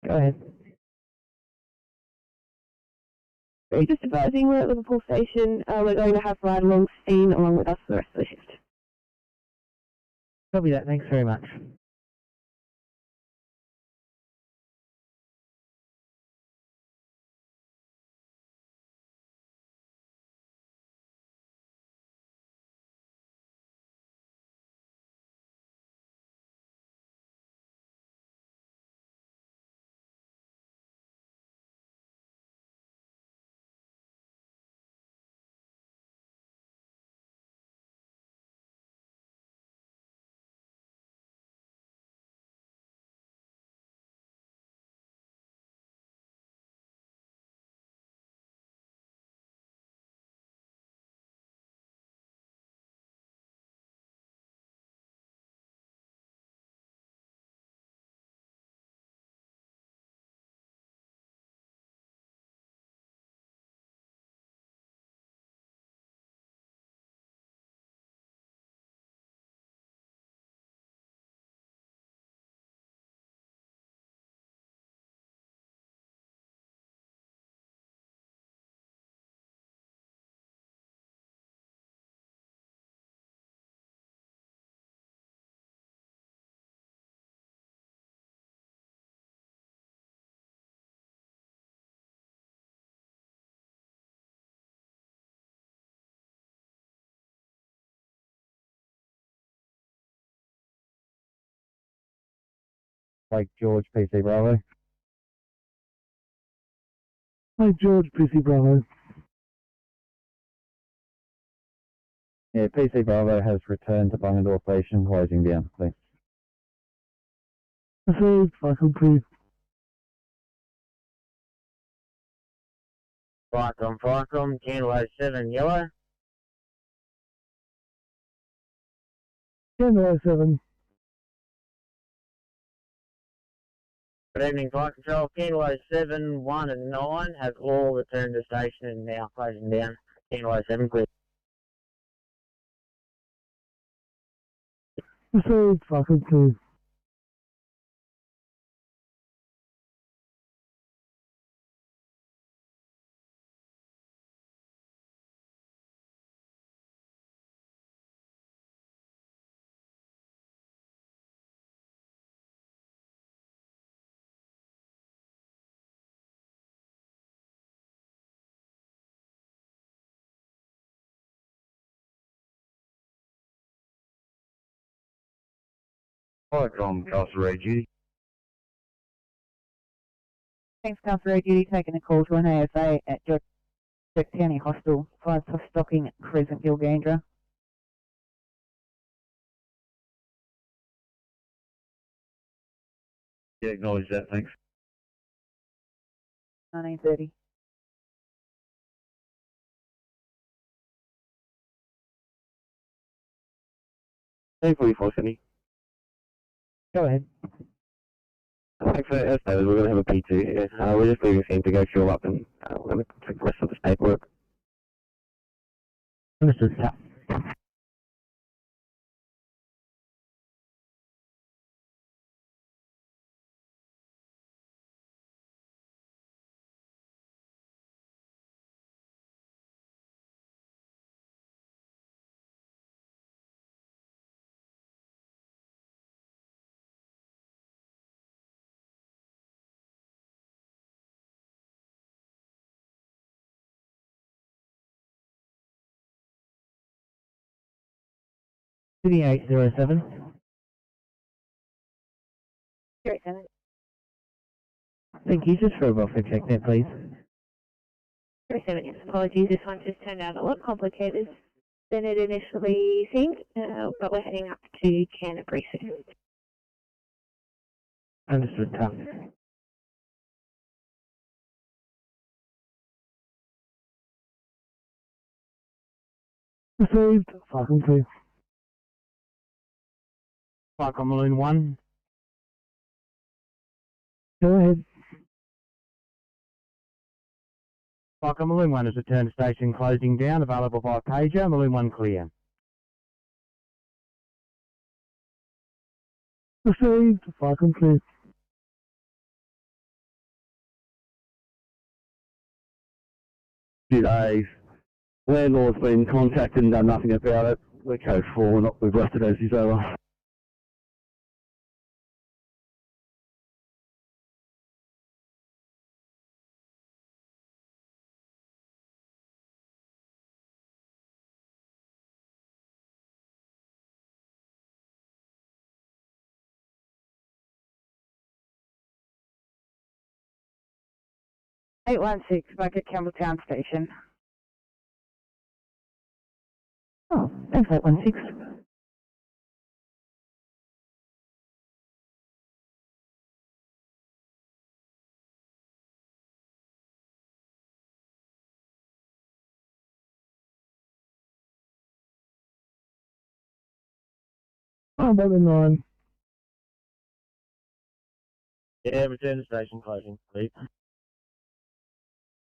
Go ahead. Just advising, we're at Liverpool Station. We're going to have ride-along Steen along with us for the rest of the shift. Copy that, thanks very much. Lake George, PC Bravo. Lake George, PC Bravo. Yeah, PC Bravo has returned to Bungendore Station, closing down. Thanks. Received, Falcon 3. Falcon, Kilo 7 Yellow. Kilo 7. Good evening, Fire Control. Kilo 7, 1 and 9 have all returned to station and now closing down. Kilo 7, clear. Received, Falcon 2. Falcon, Castle Road duty. Thanks, Council Road Duty, taking a call to an ASA at Jack County Hostel, fire stocking at Crescent Gilgandra. Yeah, acknowledge that, thanks. 1930. Hey, 44 Sydney. Go ahead. Thanks for we're going to have a P2 here. We're just leaving the scene to go fuel up and we're going to take the rest of the paperwork. Understood. Sydney 807. 807. Thank you. Just for a welfare check there, please. 37, yes, apologies, this one just turned out a lot complicated than it initially seemed, but we're heading up to Canterbury soon. Understood, tough. Received, Falcon 2. Falcon Balloon 1. Go ahead. Falcon Balloon 1 has returned to station, closing down, available by pager. Balloon 1 clear. Received, Falcon 2. Few days. Landlord's been contacted and done nothing about it. We're code 4, we've left it as is over. Back at Campbelltown Station. Oh, thanks, 816. Oh, about the 9. Yeah, return to station closing, please.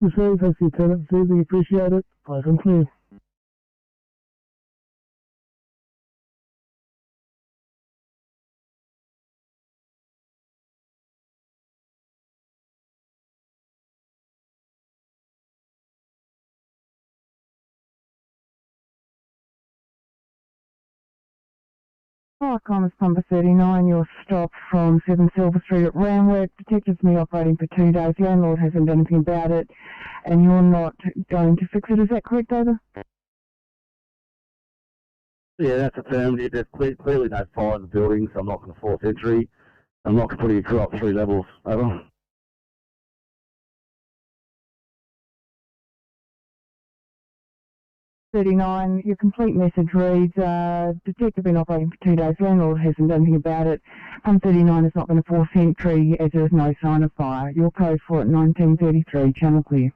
Received, thanks for your attendance this evening, appreciate it. Falcon 2. Commerce number 39, your stop from 7 Silver Street at Ramwick. Detectives been operating for 2 days. The landlord hasn't done anything about it, and you're not going to fix it. Is that correct, over? Yeah, that's affirmed. There's clearly no fire in the building, so I'm not going to force entry. I'm not putting a crew up 3 levels. Over. Your complete message reads, detective been operating for 2 days, landlord hasn't done anything about it. Pump 39 is not going to force entry as there is no sign of fire. Your code for it 1933, channel clear.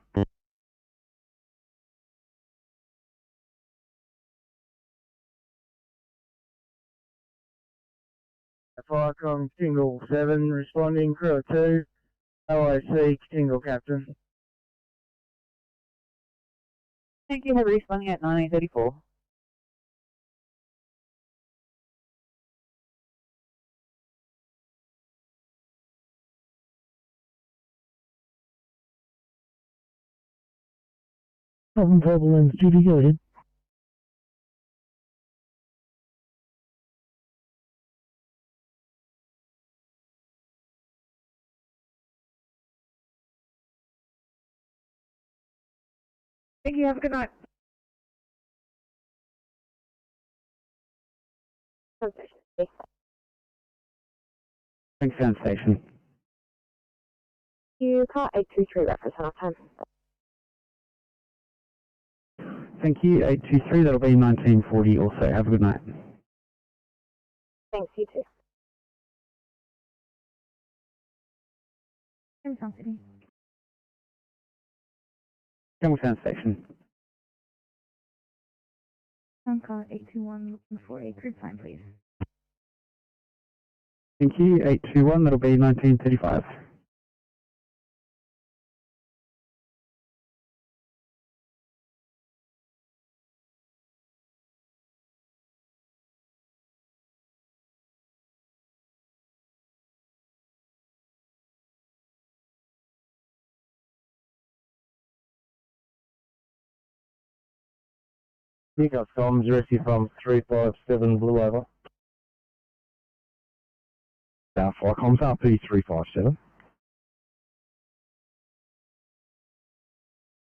Firecom Tingle 7 responding, crew 2, OIC Tingle Captain. Thank you, Heavy responding at 1934. Problem turbulence, duty, go ahead. Thank you, have a good night. Thanks, Sound Station. You car 823 reference on our time. Thank you, 823, that'll be 1940 also. Have a good night. Thanks, you too. Sound City. Camel Sound Station. Phone call 821 looking for a cruise line, please. Thank you, 821, that'll be 1935. Pick up comms, rescue from 357 Blue over. Fire comms RP 357.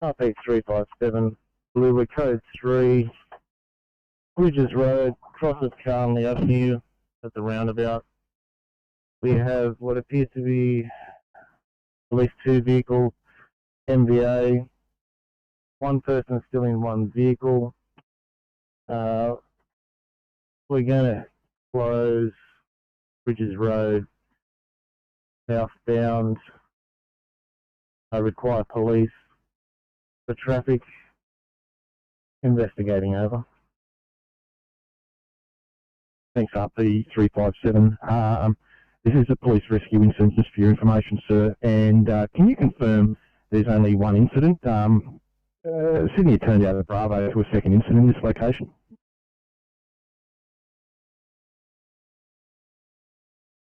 RP 357 Blue with code 3, Bridges Road, crosses Carnley Avenue at the roundabout. We have what appears to be at least 2 vehicles, MVA, 1 person still in 1 vehicle. We're going to close Bridges Road, southbound. I require police for traffic. Investigating over. Thanks, RP 357. This is a police rescue incident, just for your information, sir. And can you confirm there's only 1 incident? Sydney turned out of Bravo to a 2nd incident in this location.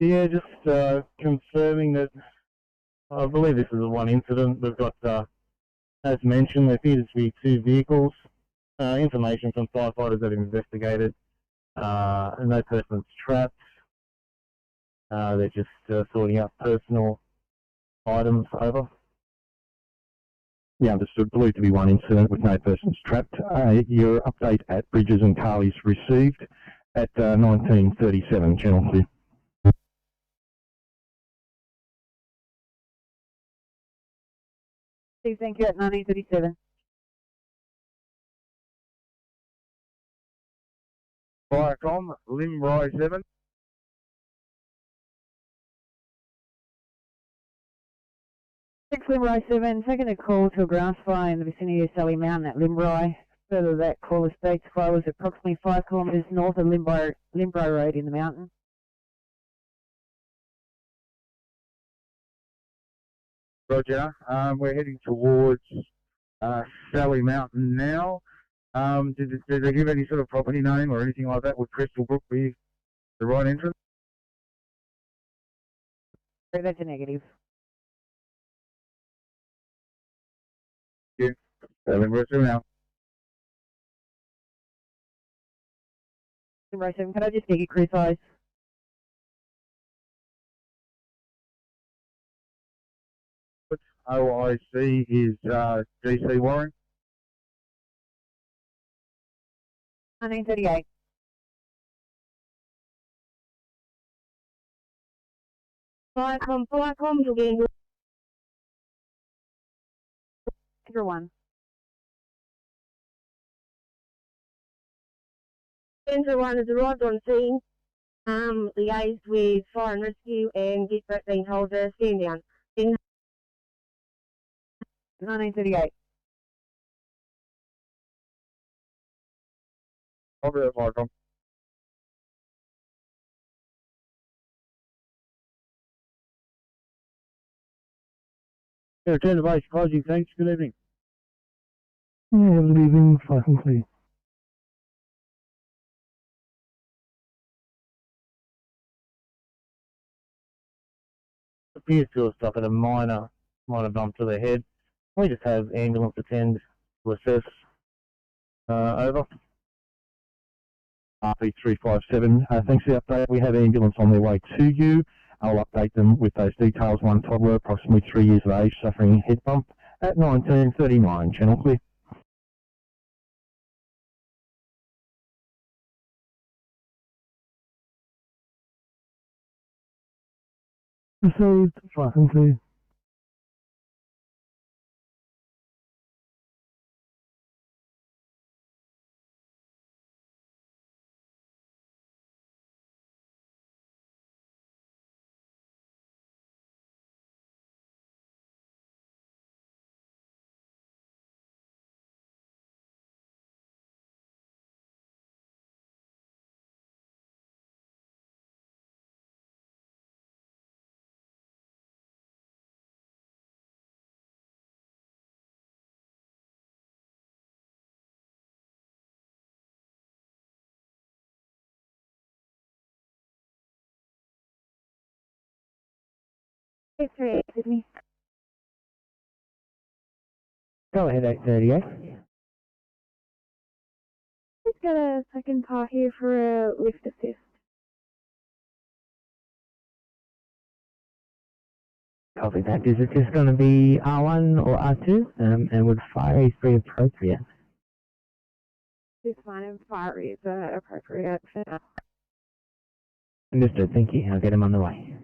Yeah, just confirming that I believe this is the 1 incident. We've got, as mentioned, there appears to be 2 vehicles. Information from firefighters that have investigated. No person's trapped. They're just sorting out personal items over. Yeah, understood. Believed to be 1 incident with no persons trapped. Your update at Bridges and Carley's received at 1937, channel 2. Steve, thank you at 1937. Firecom, Limroy 7. Limroy 7, taking a call to a grass fire in the vicinity of Sally Mountain at Limroy. Further, that caller states fire was approximately 5 kilometres north of Limroy Road in the mountain. Roger. We're heading towards Sally Mountain now. Did they give any sort of property name or anything like that? Would Crystal Brook be the right entrance? That's a negative. Yeah. Limroy 7 now. Limroy 7, can I just get your crew size? OIC is DC Warren. 1938. Firecom to be everyone. Centre 1 has arrived on scene, liaised with Fire and Rescue and been told to stand down. 1938. I'll be at Firecom. Yeah, return to base, closing, thanks, good evening. Yeah, leaving fucking clear. Appears to have suffered a minor bump to the head. We just have ambulance attend to assess. Over. RP357, thanks for the update. We have ambulance on their way to you. I'll update them with those details. One toddler, approximately 3 years of age, suffering a head bump at 1939. Channel clear. Received, fucking clear. Sydney. Go ahead, 838. Just got a second part here for a lift assist. Copy that. Is it just going to be R1 or R2? And would fire be appropriate? This one and fire is appropriate for now. Understood, thank you. I'll get him on the way.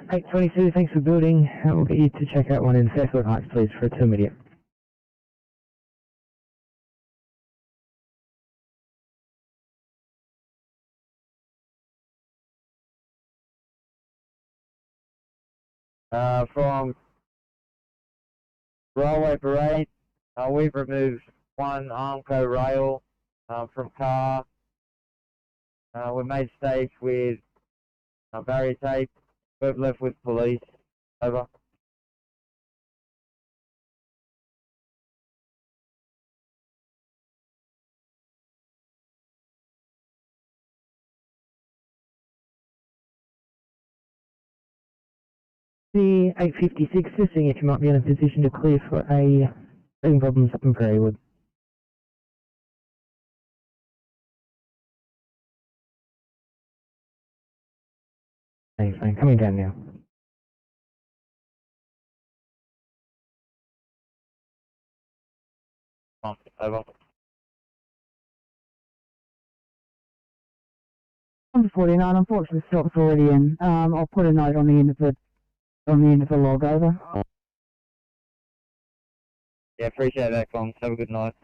822, thanks for building. We'll get you to check out one in Fairfield Heights, please, for a 2 immediate. From Railway Parade, we've removed one Armco rail from car. We've made stakes with barrier tape. We've left with police. Over. The 856, just seeing if you might be in a position to clear for a having problems up in Ferrywood. Thanks, mate. Coming down now. Over. Number 49, unfortunately the stop's already in. I'll put a note on the end of the log, over. Yeah, appreciate that, Con. Have a good night.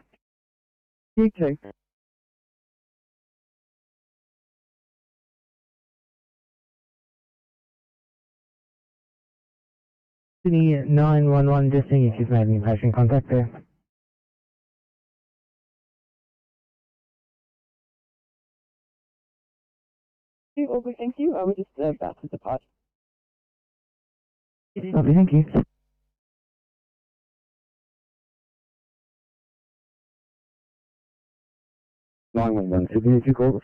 You too. Sydney 911, just seeing if you've made any patient contact there. All good, thank you. We're just about to depart. Lovely, thank you. Sydney, if you call us.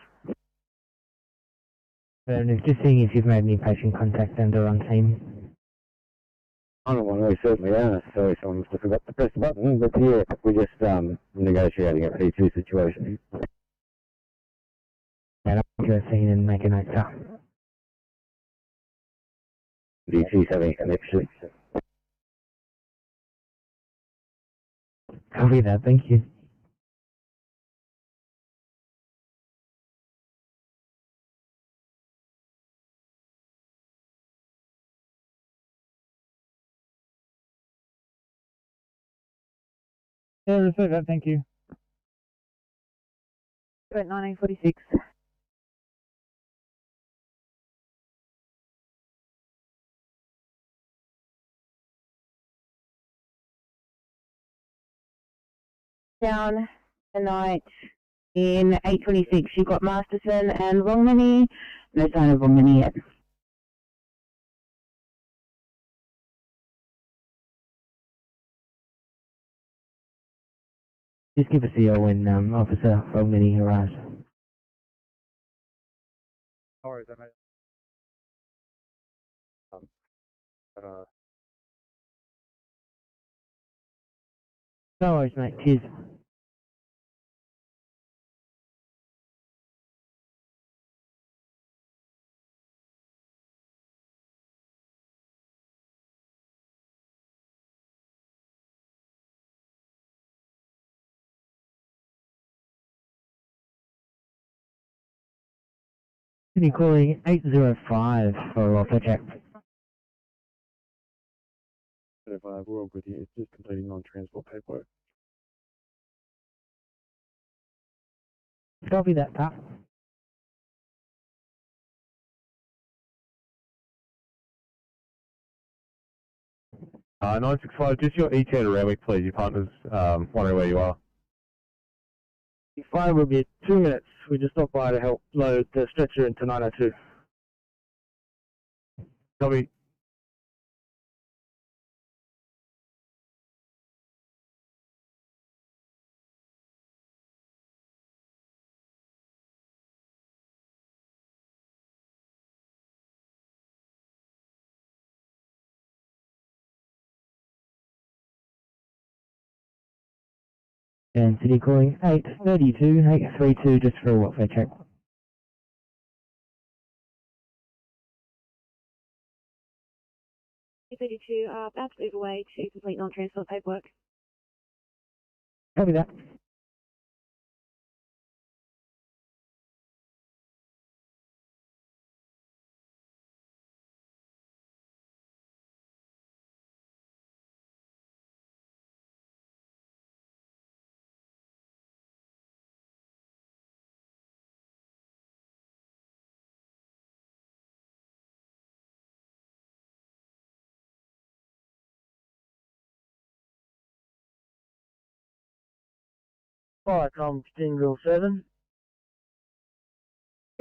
Just seeing if you've made any patient contact and are on team. I don't know, we certainly are. Sorry, someone must have forgot to press the button, but yeah, we're just negotiating a P2 situation. And I'll go scene and make a note up. DC's having a connection. Copy that, thank you. Yeah, receive that, thank you. About 1946. Down tonight in 826, you've got Masterson and Longmany. No sign of Longmany yet. Just give us a yell when Officer Longmany arrives. No worries, mate. No worries, mate. Cheers. Sydney calling 805 for welfare check. We're all good here. It's just completing non-transport paperwork. Copy that, Pat. Uh, 965, just your ETA to Randwick, please. Your partner's wondering where you are. Fire will be 2 minutes. We just stopped by to help load the stretcher into 902. Copy. And City calling 832, 832 just for a welfare check. 32, about to move away to complete non-transport paperwork. Copy that. Firecom Tingle 7.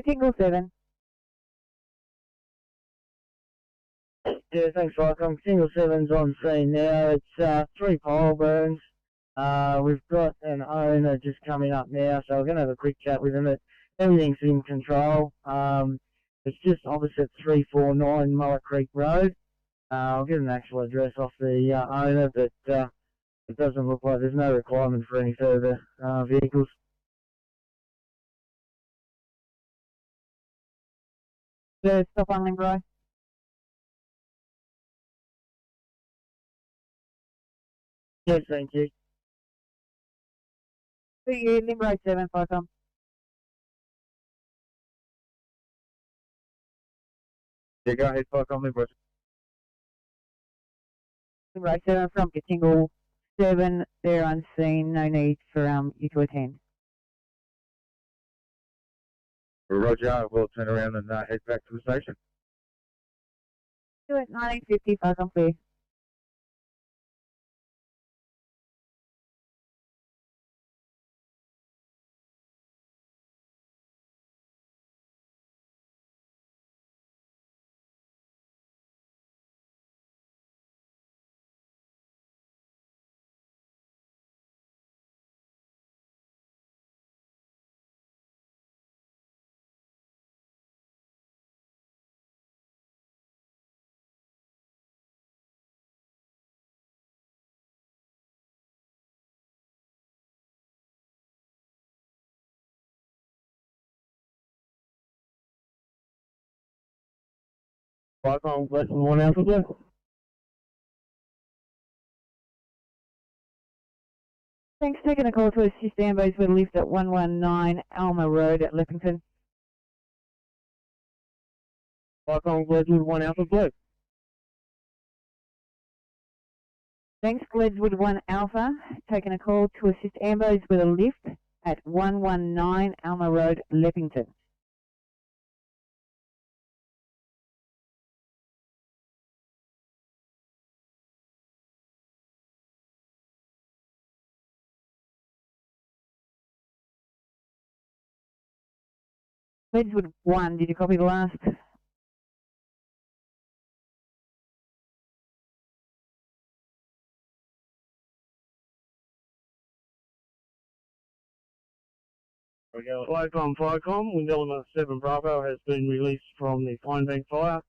Tingle 7. Yeah, thanks, Firecom. Tingle 7's on scene now. It's 3 pole burns. We've got an owner just coming up now, so we're going to have a quick chat with him. Everything's in control. It's just opposite 349 Muller Creek Road. I'll get an actual address off the owner, but it doesn't look like there's no requirement for any further vehicles. Stop on Link Road. Yes, thank you. See you, Link Road 7, Firecom. Yeah, go ahead, Firecom, Link Road. Link Road 7 from Tingle 7, they're unseen, no need for you to attend. Roger, we'll turn around and head back to the station. Do it 1950, Firecom, clear. Firecom, less than 1 Alpha Blue. Thanks, taking a call to assist ambos with a lift at 119 Alma Road at Leppington. Firecom, Gledwood 1 Alpha Blue. Thanks, Gledwood 1 Alpha, taking a call to assist ambos with a lift at 119 Alma Road, Leppington. Gledwood 1, did you copy the last? Firecom, Windella 7 Bravo has been released from the Pine Bank Fire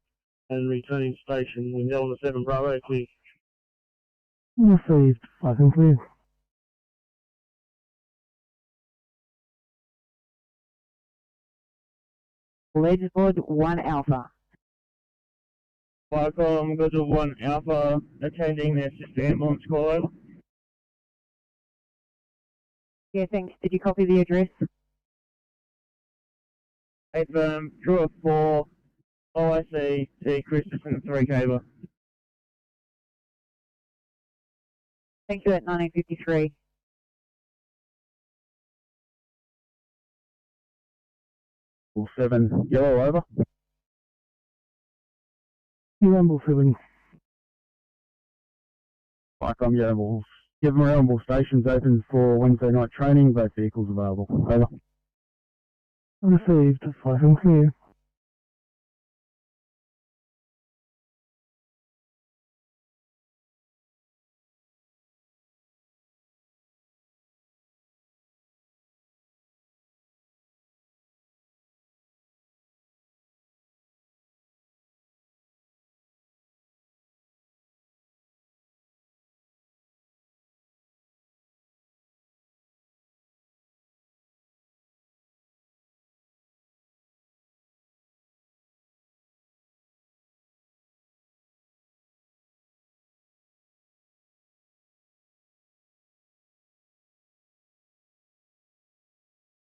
and returning station. Windella 7 Bravo, clear. Received. Firecom clear. Gledwood 1 Alpha. Firecom, Gledwood 1 Alpha, attending the assist ambulance call over. Yeah, thanks. Did you copy the address? 8 Drew 4, OIC, T Christensen 3 Cable. Thank you at 1953. All 7, yellow over. Rumble 7. Firecom, Yarramble. Give them Yarramble stations open for Wednesday night training, both vehicles available. Over. Received. Firecom clear.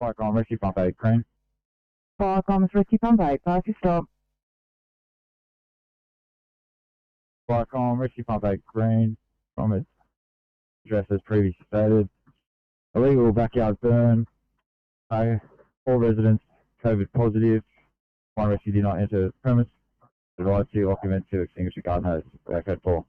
Firecom, Rescue Pump 8, Crane. Firecom, Rescue Pump 8, park your stop. Firecom, Rescue Pump 8, Green, from its address as previously stated. Illegal backyard burn. All residents COVID positive. One rescue did not enter the premise. Advise to occupant to extinguish the garden hose. Code 4.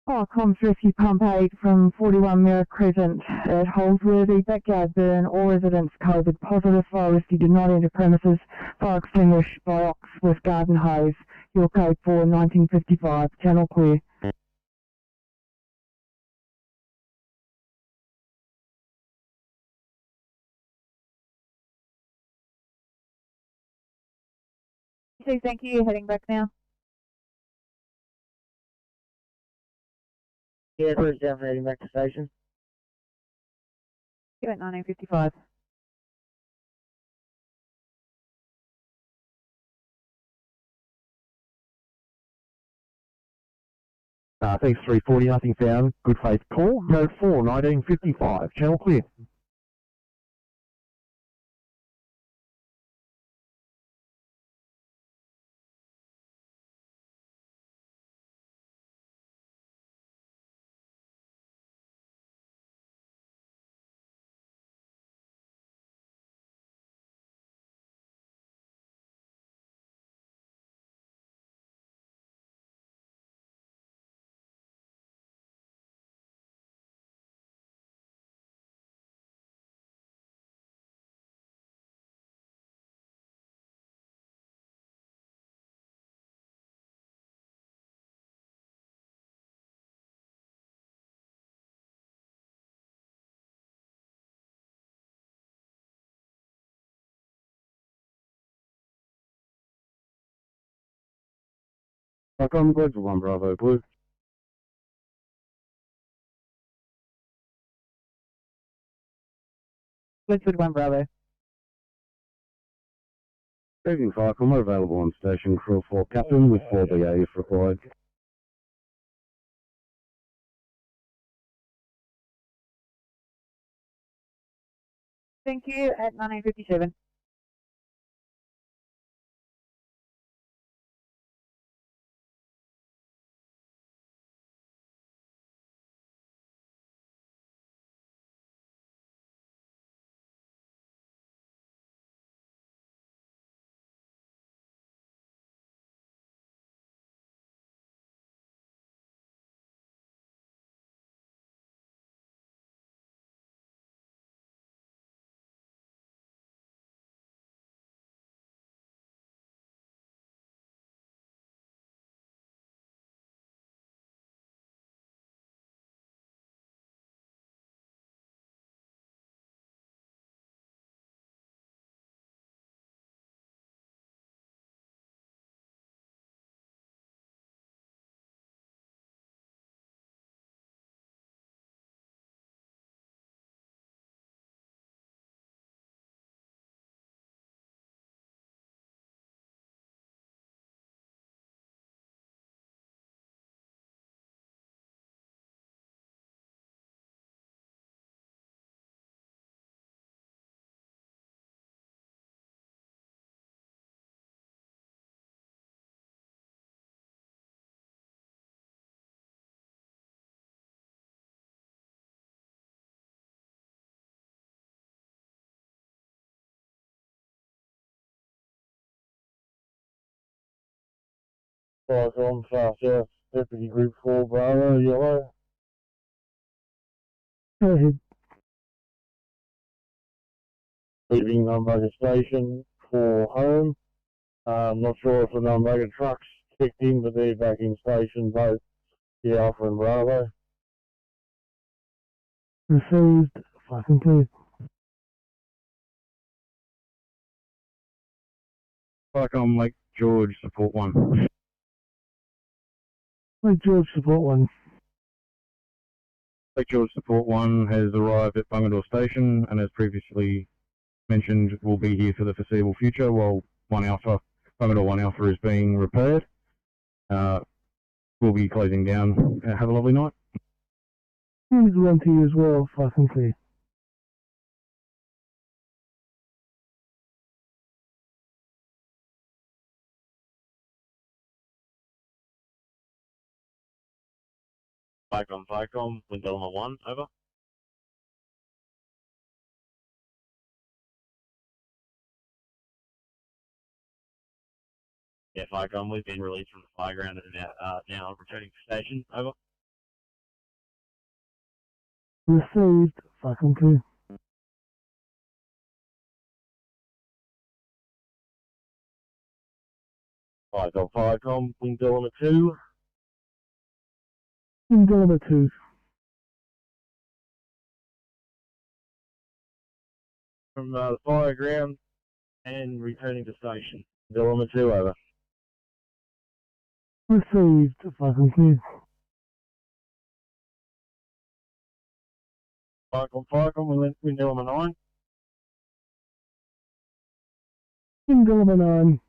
Oh, comms rescue pump 8 from 41 Mirror Crescent at Holsworthy. Backyard burn. All residents COVID positive. Fire rescue did not enter premises. Fire extinguished by ox with garden hose. Your code 4 1955. Channel clear. Thank you. Heading back now. Yeah, cruise down, heading back to station. You at 1955. Thanks 340, nothing found. Good faith call. Code 4 1955. Channel clear. I'm good for 1 Bravo Blue. Glenwood 1 Bravo. Evening Falcon, we're available on station. Crew 4 Captain with 4 BA if required. Thank you at 1957. Falcon, South South, Deputy Group 4 Bravo, yellow. Go ahead. Leaving Numbaga Station for home. Not sure if the Numbaga trucks kicked in, but they're back in station, both the Alpha and Bravo. Received. Fucking clear. Falcon, Lake George, support 1. Lake George, support 1. Lake George support 1 has arrived at Bungadore Station and as previously mentioned will be here for the foreseeable future while Bungadore 1 Alpha is being repaired. We'll be closing down. Have a lovely night. Here's one to you as well, fucking clear. Vicom, Windoma 1, over. Yeah, Vicom, we've been released from the fire ground and now returning to station, over. Received. Falcon 2. Falcon 5, Wing Element 2. Wing Element 2. From the fire ground and returning to station. Element 2, over. Received. Falcon 2. Falcon, Wing Element 9. Wing Element 9.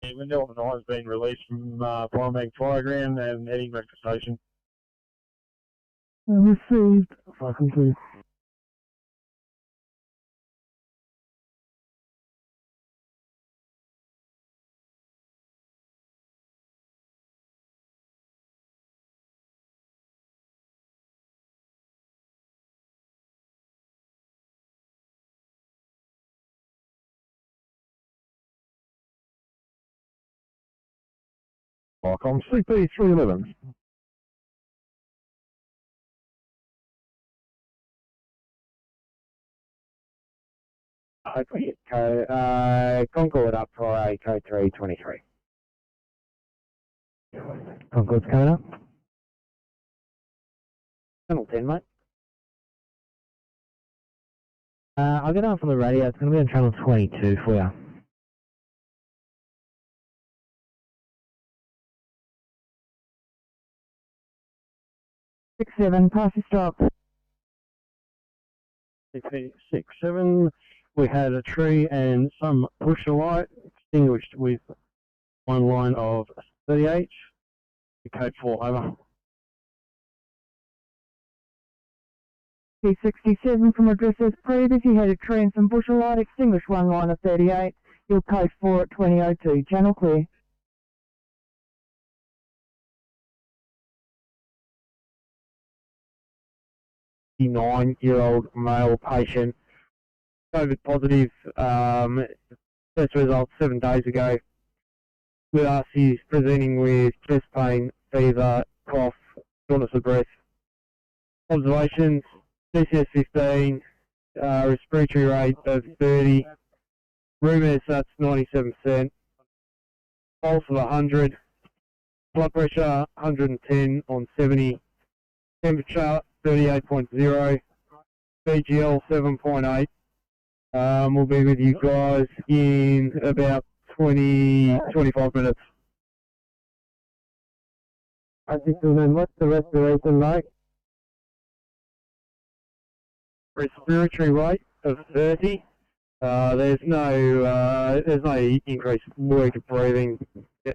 Yeah, Wing Element 9 has been released from Firebank Fire Ground and heading back to station. Received. Falcon 2. Falcon CP311. Concord up for a code 323. Concord's coming up. Channel 10, mate. I'll get on from the radio. It's going to be on channel 22 for you. Six 7, pass your stop. 6-7, we had a tree and some pusher light extinguished with one line of 38. Code 4, over. P67 from address as previous, you had a tree and some busher light, extinguished one line of 38. Your code 4 at 2002, channel clear. 9-year-old male patient, COVID positive, test results 7 days ago. With us, he's presenting with chest pain, fever, cough, shortness of breath. Observations, CCS 15, respiratory rate of 30, room air sats 97%, pulse of 100, blood pressure 110 on 70, temperature 38.0, BGL 7.8. We'll be with you guys in about 25 minutes. I think, then what's the respiration like? Respiratory rate of 30. There's no increased work of breathing. Yeah.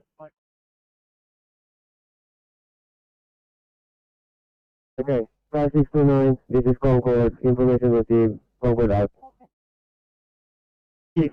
Okay, 569, this is Concord, information received, Concord out. Yeah.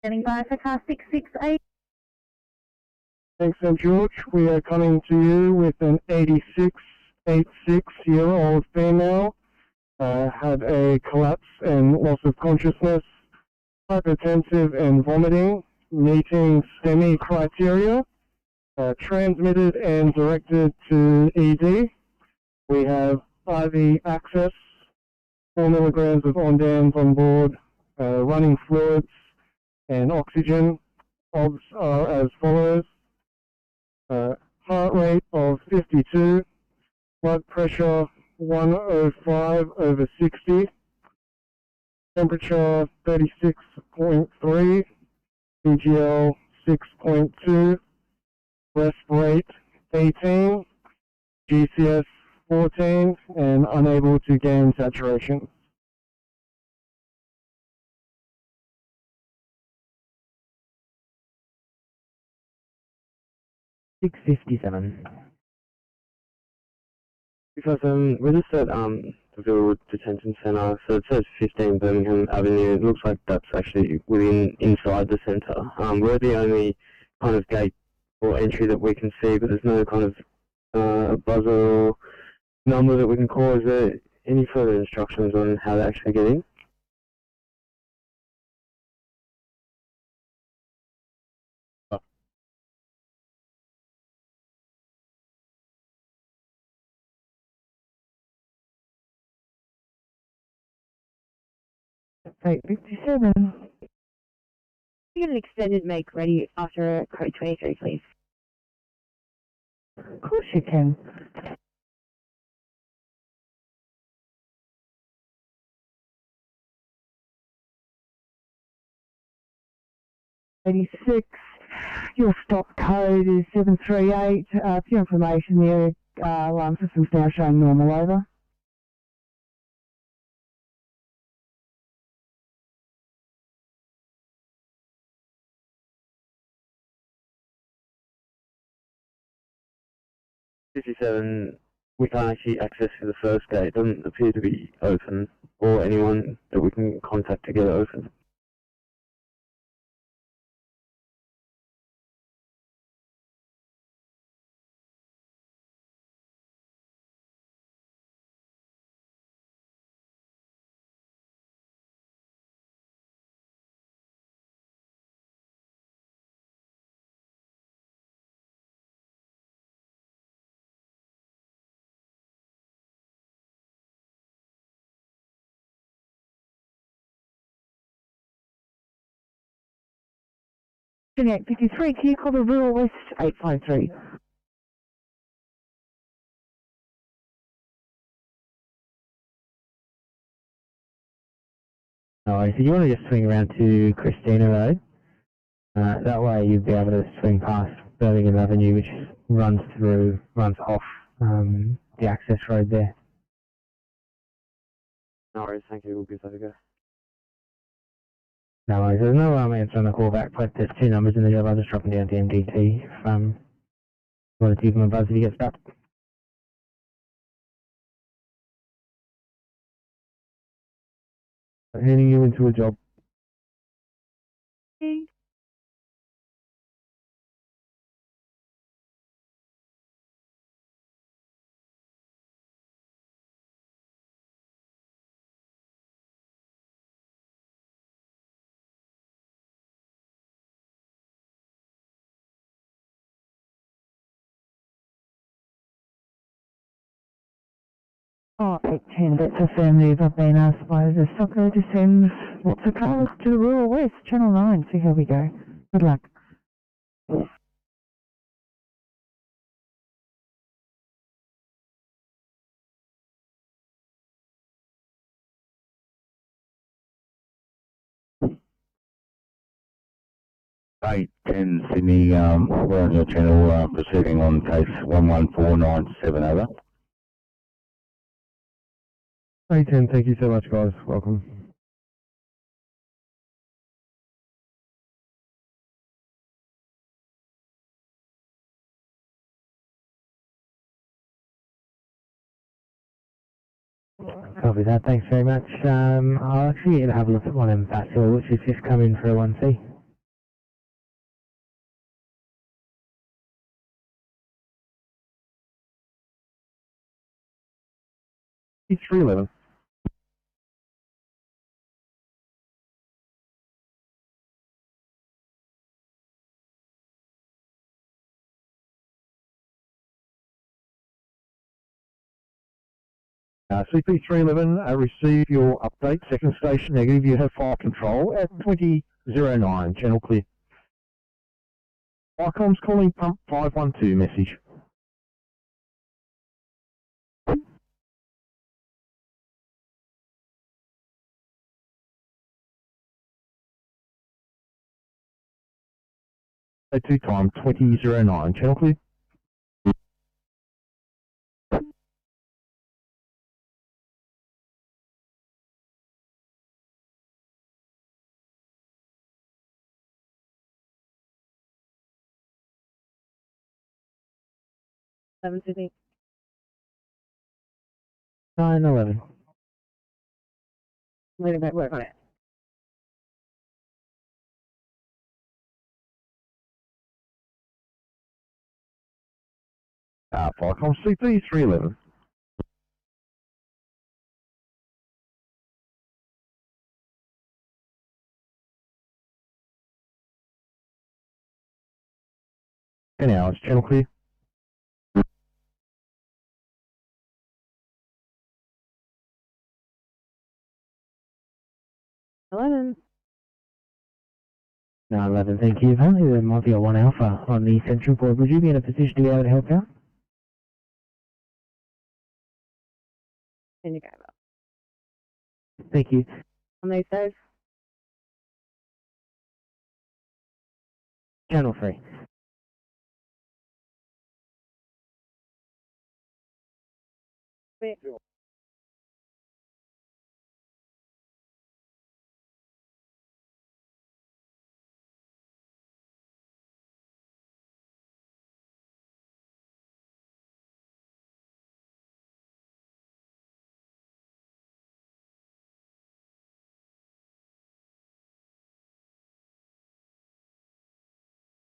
Standing by for car 668. Thanks, St. George. We are coming to you with an 86-year-old female. Had a collapse and loss of consciousness, hypertensive and vomiting, meeting STEMI criteria, transmitted and directed to ED. We have IV access, 4 milligrams of Ondans on board, running fluids and oxygen. Odds are as follows. Heart rate of 52, blood pressure 105/60, temperature 36.3, BGL 6.2, breath rate 18, GCS 14 and unable to gain saturation. $6.57. Because we're just at the Villewood Detention Centre, so it says 15 Birmingham Avenue. It looks like that's actually inside the centre. We're the only kind of gate or entry that we can see, but there's no kind of buzzer or number that we can call. Is there any further instructions on how to actually get in? Right, 57. Get an extended make ready after code 23, please. Of course you can. '86. Your stop code is 738. For your information, the alarm system's now showing normal over. We can't actually access to the first gate. It doesn't appear to be open, or anyone that we can contact to get it open. Sydney 53, can you call the Rural West 853? Alright, so you want to just swing around to Christina Road. That way you'll be able to swing past Birmingham Avenue, which runs off the access road there. No worries, thank you. We'll give that a go. No worries, there's no answer on the callback, but there's two numbers in the job. I'll just drop them down to MDT if you want to give him a buzz if he gets back. Handing you into a job. Oh, 810, that's a firm move. I've been asked by the soccer to send lots of cars to the Rural West, Channel 9. See how we go. Good luck. Eight ten Sydney, we're on your channel, proceeding on case 11497 over. 810, thank you so much, guys. Welcome. Copy that, thanks very much. I'll actually have a look at one in Bass Hill, which has just come in for a 1C. It's 311. CP311, receive your update. Second station negative. You have fire control at 2009. Channel clear. Firecom's calling pump 512 message. Two time 2009. Channel clear. 11 Sydney. 911. Waiting back work on it. Falcon CP 311. Ten hours, channel clear. Eleven. 911, thank you. Apparently there might be a 1 Alpha on the central board. Would you be in a position to be able to help out? Can you go up? Thank you. On these days? Channel 3.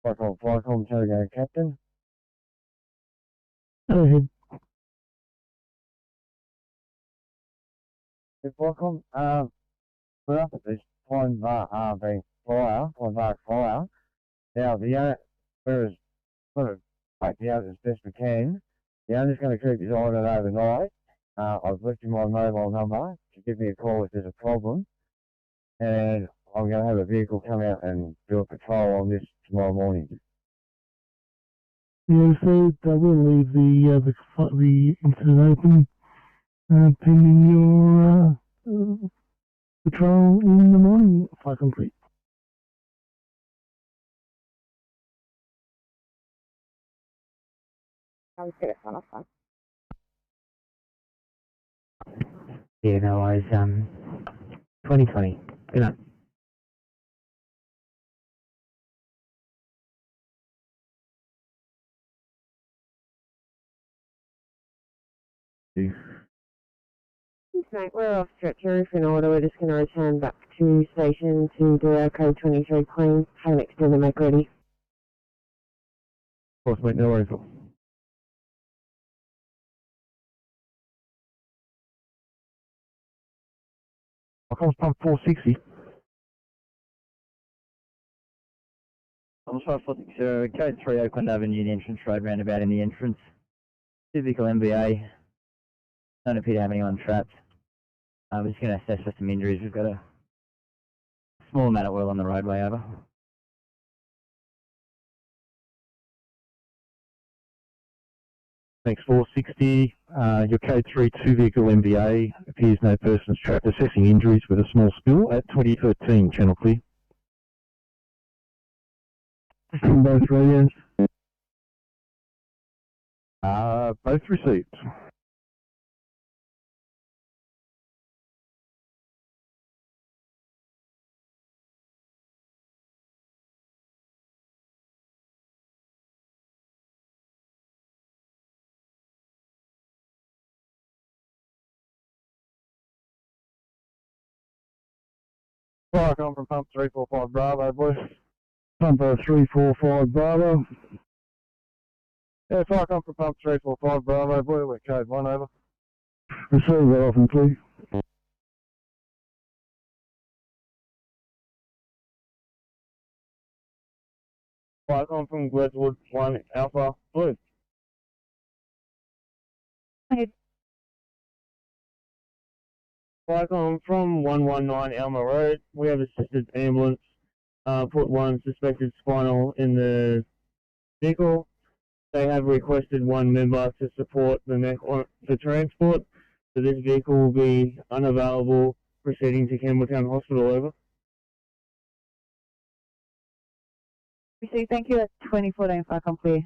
Falcon, Interrogator Captain. Go ahead. Hey, Falcon, we're up at this Pine Bark fire. Now, the owner, we're sort of take the out as best we can. The owner's going to keep his eye on it overnight. I've left him my mobile number to give me a call if there's a problem. And I'm going to have a vehicle come out and do a patrol on this tomorrow morning. Yeah, so I will leave the incident open pending your patrol in the morning, if I complete. Sounds good. It's not fun. Yeah, no worries. 2020. Good night. Thanks, mate. We're off stretcher in order. We're just going to return back to station to do our code 23 clean. Have an extended make ready. Of course, mate, no worries. Falcon's pump 460. I'm sorry for code 3 Oakland Avenue, the entrance road roundabout in the entrance. Typical MBA. Don't appear to have anyone trapped. We're just going to assess for some injuries. We've got a small amount of oil on the roadway, over. Thanks, 460. Your code 3 2-vehicle MBA. Appears no persons trapped. Assessing injuries with a small spill at 2013. Channel clear. Both radios. Both received. Falcon from pump 345 Bravo, boys. Pump 345 Bravo. Yeah, Falcon from pump 345 Bravo, boy. We're code 1 over. Receive that often, please. Falcon from Gledwood 1 Alpha, blue. Ahead. Falcon from 119 Elmer Road. We have assisted ambulance. Put one suspected spinal in the vehicle. They have requested one member to support the neck for transport. So this vehicle will be unavailable proceeding to Campbelltown Hospital, over. Receive, thank you. That's 2014 Falcon clear.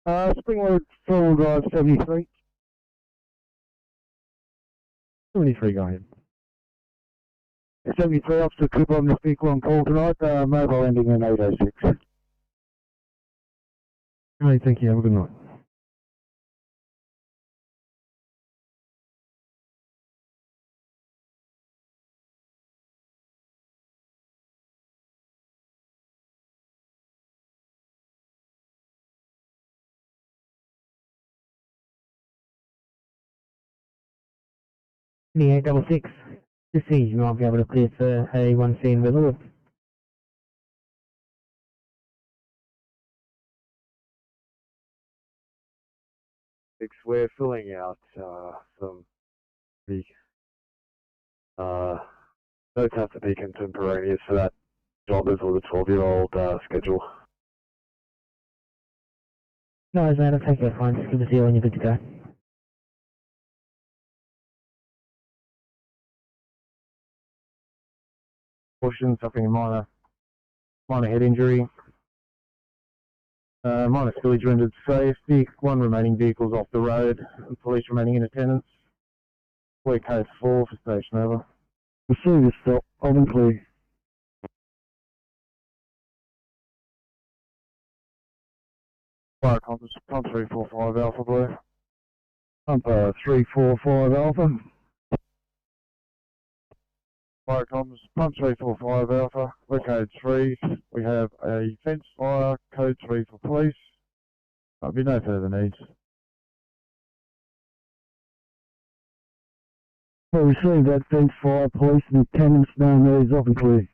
Springwood, Thorn Drive, 73. 73, go ahead. 73, Officer Cooper on this vehicle on call tonight, mobile ending in 806. Right, thank you. Have a good night. Sydney 866. Just see you might be able to clear for a 1C in Villa. We're filling out some pretty notes have to be contemporaneous for that jobbers or the 12-year-old schedule. No, mate, I'll take your fine. Just give us a deal when you're good to go. Caution, suffering a minor head injury. Minor spillage rendered safe. One remaining vehicle's off the road. And police remaining in attendance. We're code 4 for station over. Receive this stop. Open clear. Fire compass, pump 345 Alpha Blue. Pump 345 Alpha. Fire compass, pump 345 Alpha. We're code 3. We have a fence fire, code 3 for police. There'll be no further needs. We received that fence fire, police and attendants down there is open clear.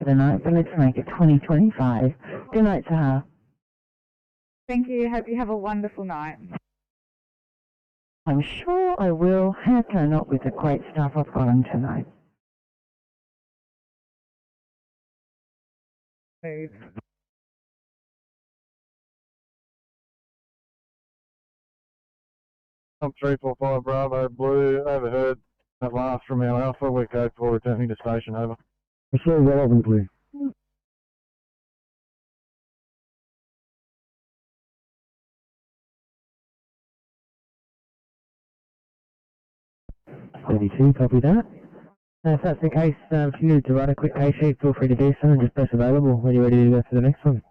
For the night, but let's make it 2025. Good night, Sahar. Thank you. Hope you have a wonderful night. I'm sure I will. How can I not with the great stuff I've got on tonight? Move. Pump 345 Bravo Blue, overheard that last from our Alpha. We're code 4 returning to station over. Receive that open clear. Copy that. If that's the case, if you need to write a quick case sheet, feel free to do so and just press available when you're ready to go to the next one.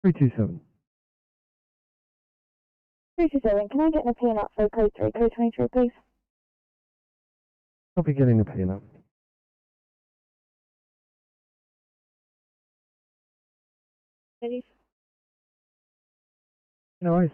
Three two seven. 327, can I get an appeal up for code 3, code 23, please? I'll be getting the pin up. Ready? No worries.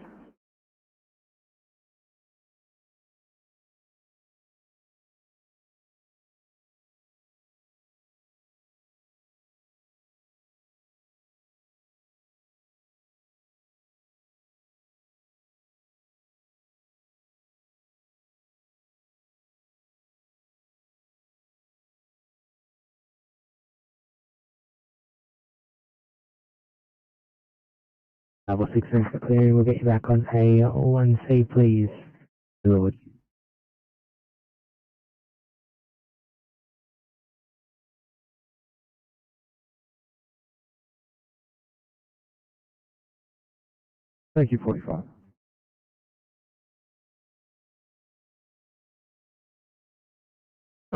Level 6 for clearing, we'll get you back on a 1C, please. Lord. Thank you, 45.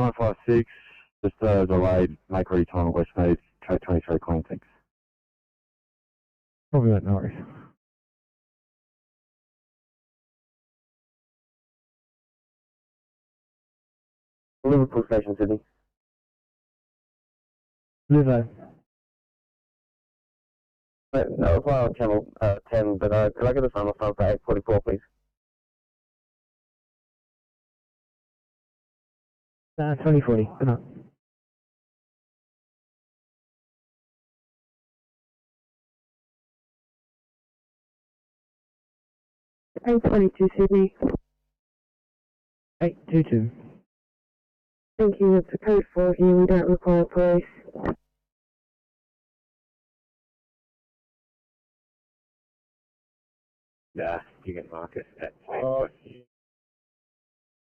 956, just delayed, make ready time at Westmead, code 23 clean, thanks. Probably not, no worries. Liverpool Station, Sydney. Livo. No, reply on channel 10, but could I get a final phone for 844, please? 2040, good night. A22 Sydney. 822. Thank you, it's a code 4 here, we don't require police. Nah, you can mark it.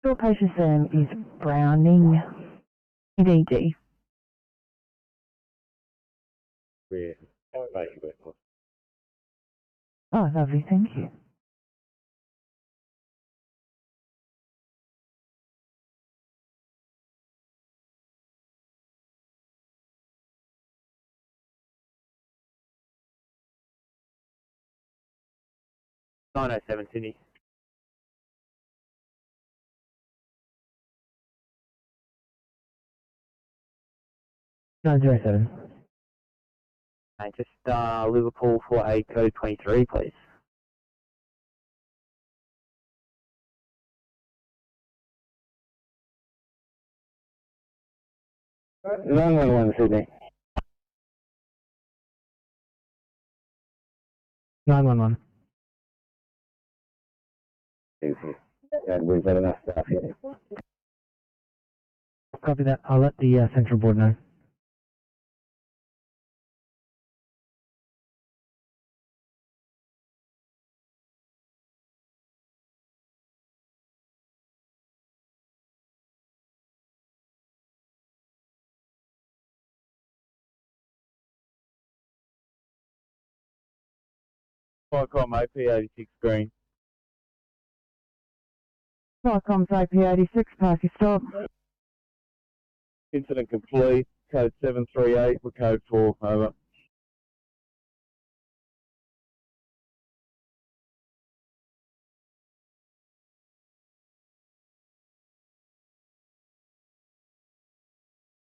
Your patient's name is Browning, ED. We're basically. Oh, lovely, thank you. Nine 7 Sydney. Nine 07. And just Liverpool for a code 23, please. 911 Sydney. 911. And we've got enough staff here. Copy that. I'll let the central board know. Qualcomm AP86 green. Qualcomm's AP86, park your stop. Incident complete. Code 738 with code 4. Over.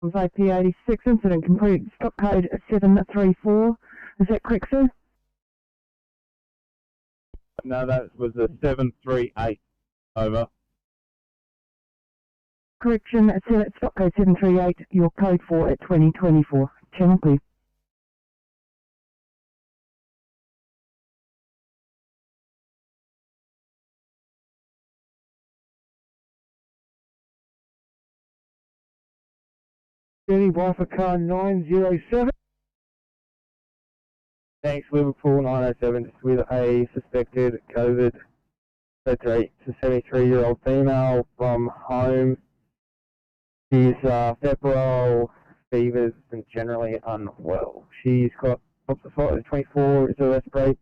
AP86, incident complete, stop code 734. Is that correct, sir? No, that was a 738. Over. Correction, stop code 738, your code 4 at 2024. Channel, please. Jenny Car 907. Thanks, Liverpool 907, just with a suspected COVID 73-year-old female from home. She's febrile, fevers, and generally unwell. She's got oxygen at 24 is a respirate.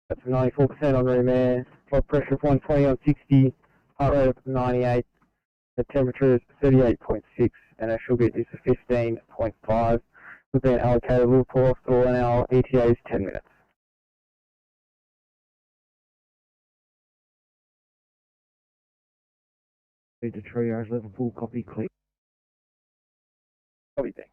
That's 94% on room air. Blood pressure of 120 on 60. Heart rate of 98. The temperature is 38.6, and our sugar is 15.5. We've been allocated Liverpool Hospital, and our ETA is 10 minutes. Need to triage Liverpool, copy, click. Copy, thanks.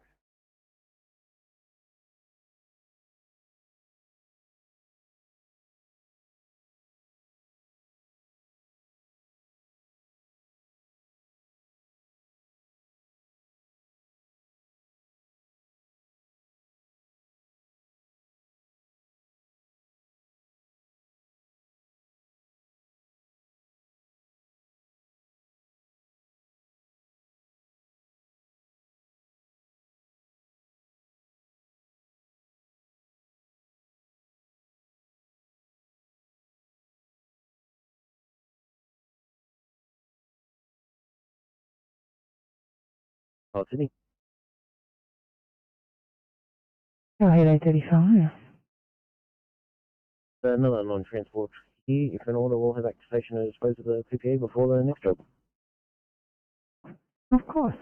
Oh, Sydney. Go ahead, 835. Another non-transport here. If an order, will have activation and dispose of the PPE before the next job. Of course.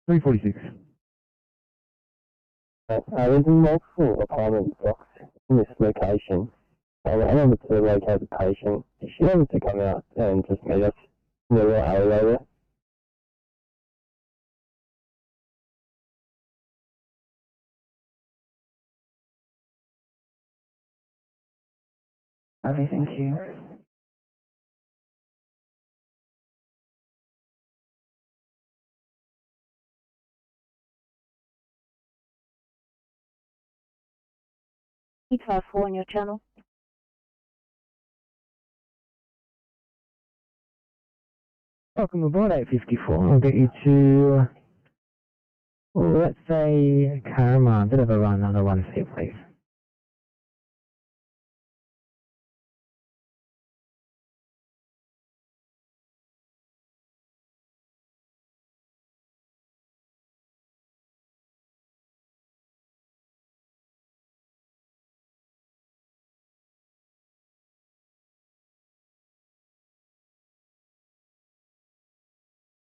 346. There's multiple apartment blocks in this location. I'm able to locate the patient. Is she able to come out and just meet us in the little alleyway there? Okay, thank you. E-4 on your channel. Welcome aboard 854. I'll get you to, well, let's say Karama. A bit of a run, another 1C, please.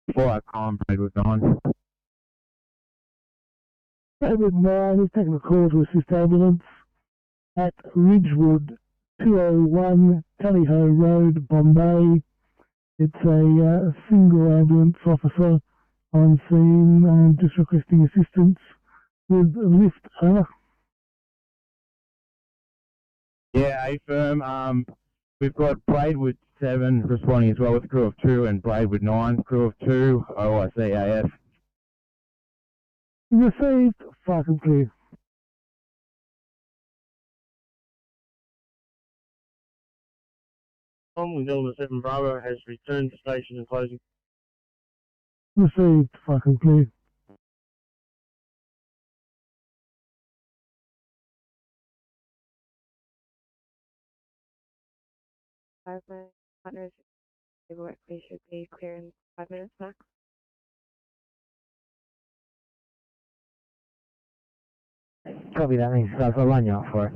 Before I calm, Braidwood 9. Braidwood 9 is taking a call to assist ambulance at Ridgewood 201 Tallyho Road, Bombay. It's a single ambulance officer on scene and just requesting assistance with a lift. Yeah, A-firm. We've got Braidwood 7 responding as well with a crew of 2 and Braidwood 9, crew of 2, OICAF. Received, fucking clear. With Delta 7 Bravo has returned to station and closing. Received, fucking clear. Partners, paperwork, please should be clear in 5 minutes max. Copy that, thanks. I'll line you up for it.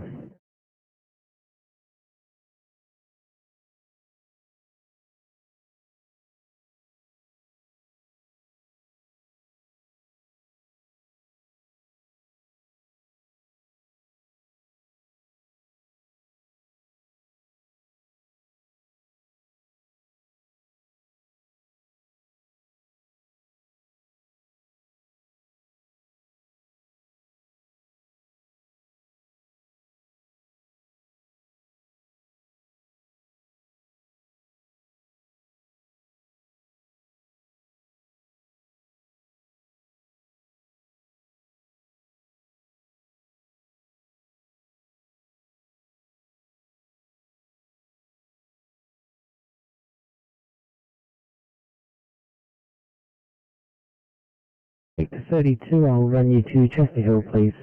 Take to 32, I'll run you to Chester Hill, please.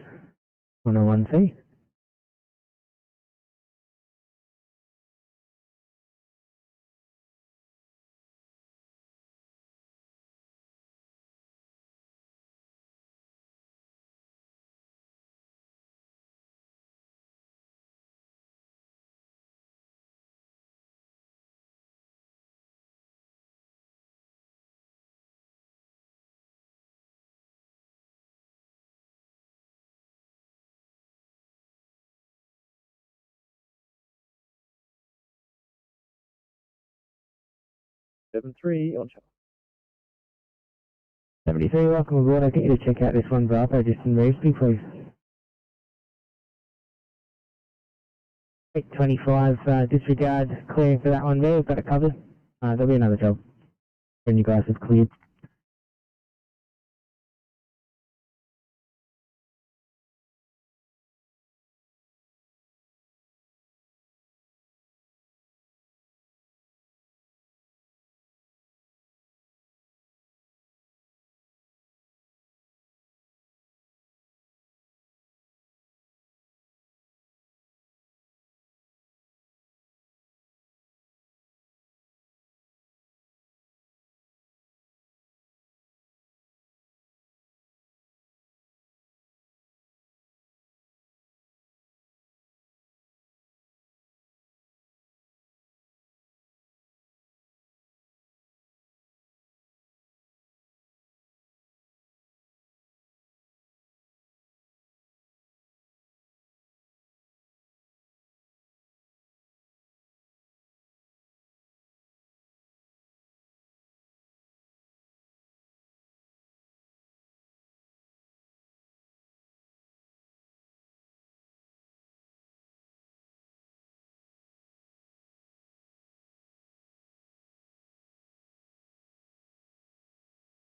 101C. Seven three on channel. 73, welcome aboard. I'll get you to check out this one Bravo just in Reevesby, please. 825, disregard clearing for that one there. We've got it covered. There'll be another job when you guys have cleared.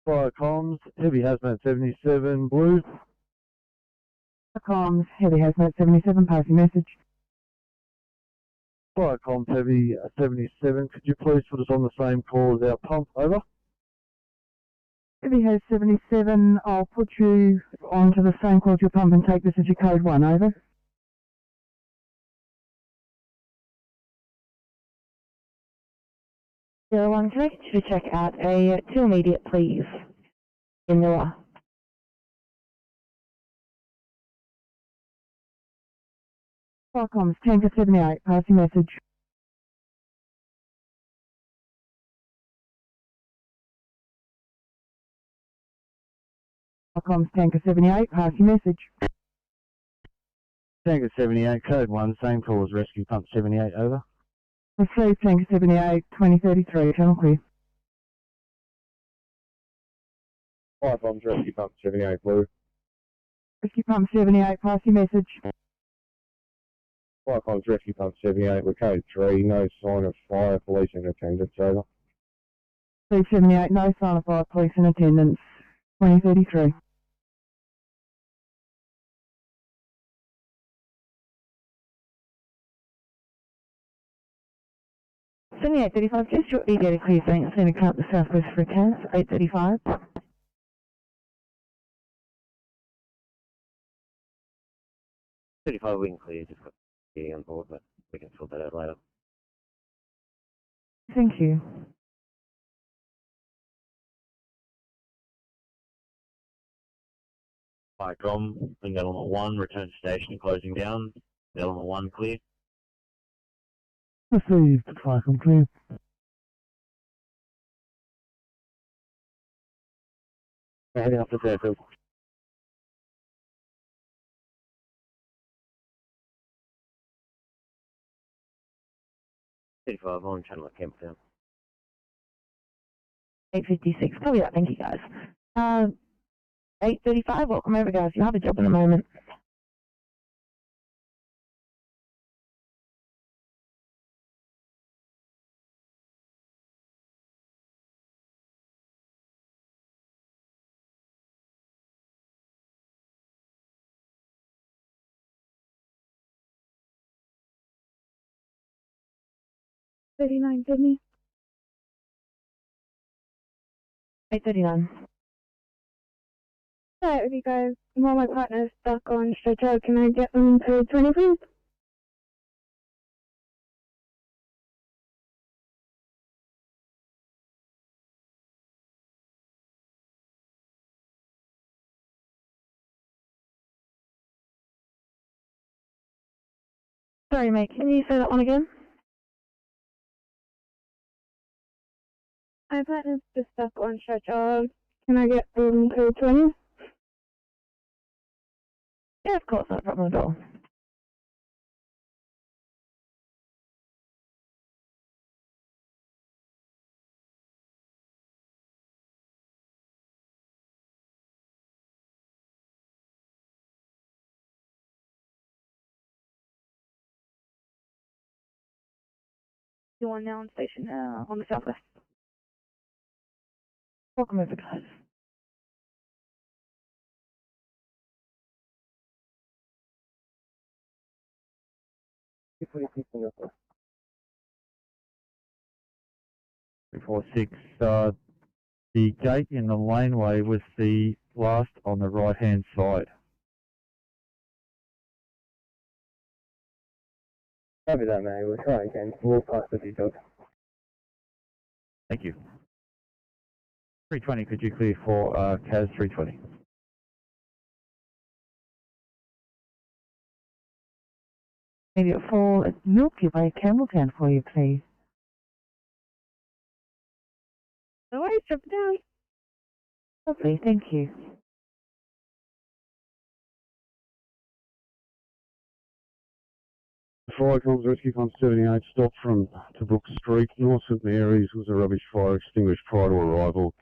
Fire comms, heavy hazmat 77, blue. Comms, heavy hazmat 77, passing message. Fire comms, heavy 77, could you please put us on the same call as our pump, over? Heavy has 77, I'll put you onto the same call as your pump and take this as your code 1, over. Zero 01, can I get you to check out a 2 immediate, please, in Miller? Fire comms, tanker 78, passing message. Fire comms, tanker 78, passing message. Tanker 78, code 1, same call as rescue pump 78, over. Received, tanker 78, 2033, channel clear. Fire bombs, rescue pump 78, blue. Rescue pump 78, passing message. Fire bombs, rescue pump 78, we're code 3, no sign of fire, police in attendance, over. Received 78, no sign of fire, police in attendance, 2033. Sydney 835, just shortly get a clear saying it's going to count the southwest for CAS, 835. We can clear, just got the on board, but we can sort that out later. Thank you. Fire com, wing element 1, return to station, closing down. Element 1 clear. Received, fire com clear. We're heading up to Fairfield. On channel at Camptown. 856, copy that, thank you guys. 835, welcome over guys, you have a job in a moment. Sydney. 839. Alright, with you guys, while my partner's stuck on stretch out, can I get them to 20 please? Sorry mate, can you say that one again? My partner's just stuck on stretch out. Can I get them to 20? Yeah, of course, not a problem at all. You want now on station on the southwest. Welcome over guys. Before 6, the gate in the laneway was the last on the right hand side. Copy that, mate. We'll try again. We'll pass the details. Thank you. 320, could you clear for CAS 320? Maybe at 4 Milky Way, Campbelltown for you, please. No worries, drop it down. Lovely, thank you. Fire comms, rescue pump 78, stopped from to Brook Street, north of Mary's, was a rubbish fire extinguished prior to arrival.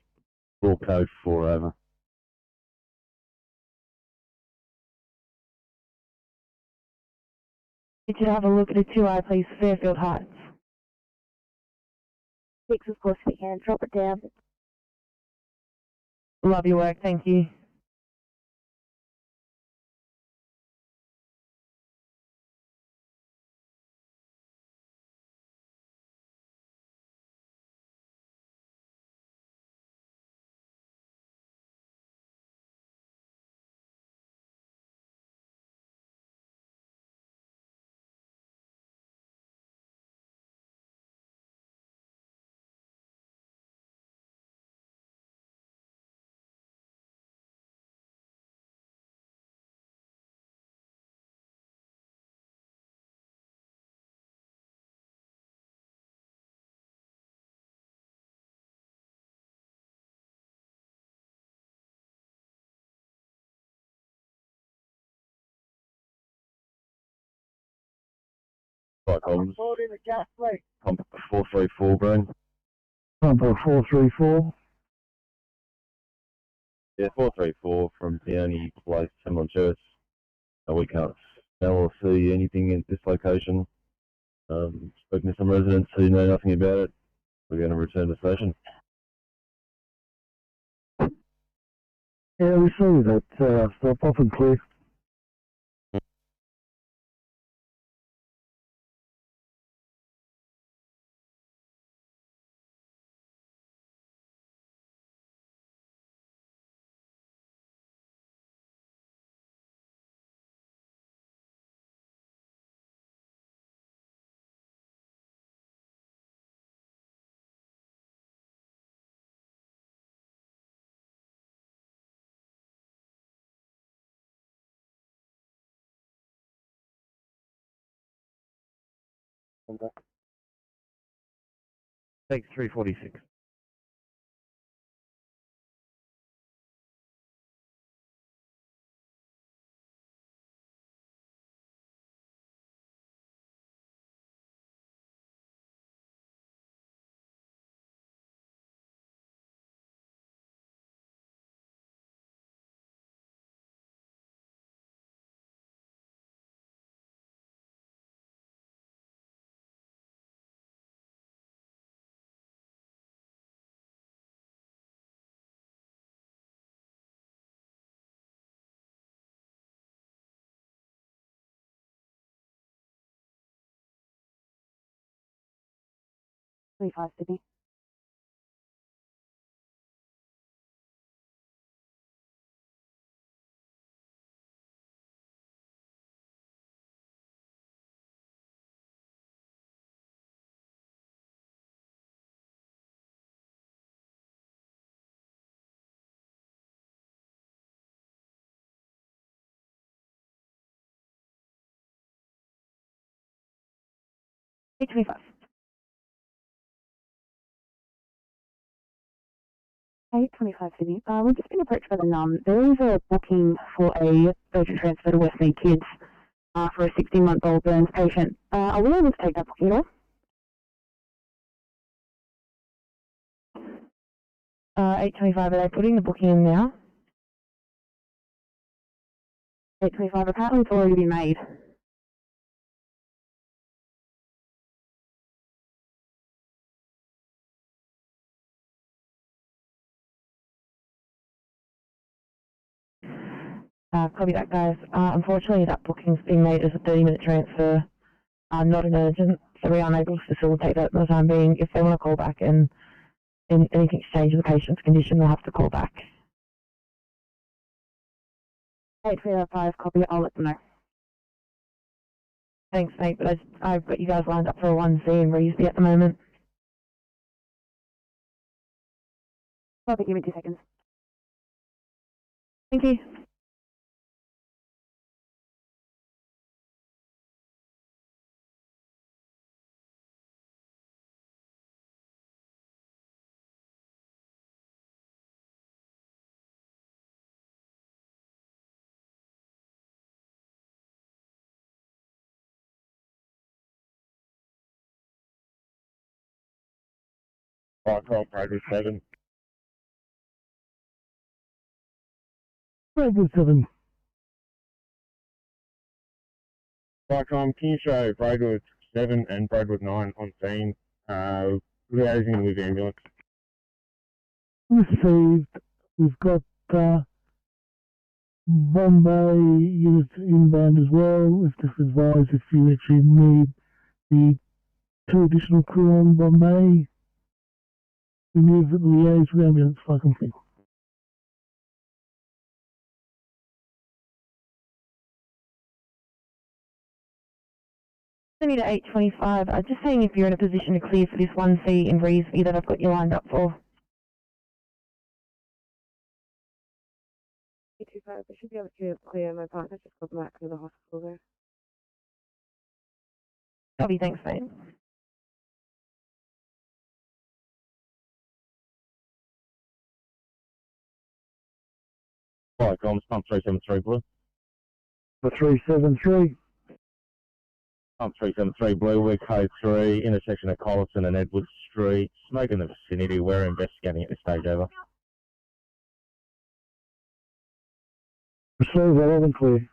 All code 4 over. Did you have a look at a 2i, please, Fairfield Heights? 6, of course, we can. Drop it down. Love your work, thank you. Right, Collins. Pump 434, Brian. Pump 434. Yeah, 434 from Downey Place, Hamlin Church. We can't smell or see anything at this location. Spoken to some residents who know nothing about it. We're going to return to the station. Yeah, we see that stop off and clear. Take 346. Sydney. H25. H25 Sydney. We've just been approached by the NUM. There is a booking for a urgent transfer to Westmead Kids for a 16-month-old burns patient. Are we able to take that booking at all? 825, are they putting the booking in now? 825, apparently it's already been made. Copy that, guys. Unfortunately, that booking's been made as a 30-minute transfer, not an urgent, so we aren't able to facilitate that for the time being. If they want to call back and anything's changed in the patient's condition, they'll have to call back. 835, copy, I'll let them know. Thanks, mate, but I've got you guys lined up for a 1C and Reesby at the moment. Copy, give me 2 seconds. Thank you. Progress 7. Progress 7. Can you show Braidwood 7 and Braidwood 9 on scene, liaising with the ambulance? Received We've got Bombay units inbound as well. We've just advised if you actually need the 2 additional crew on Bombay, immediately liaise with ambulance fire complete. Sydney to 825. Just saying if you're in a position to clear for this 1C in Reesby that I've got you lined up for. 825, I should be able to clear. My partner's just got back to the hospital there. Copy, thanks, mate. Fire comms, pump 373 blue. For 373. Pump 373 blue, we're code 3, intersection of Collison and Edward Street. Smoke in the vicinity, we're investigating at this stage, over. Receive 11 clear.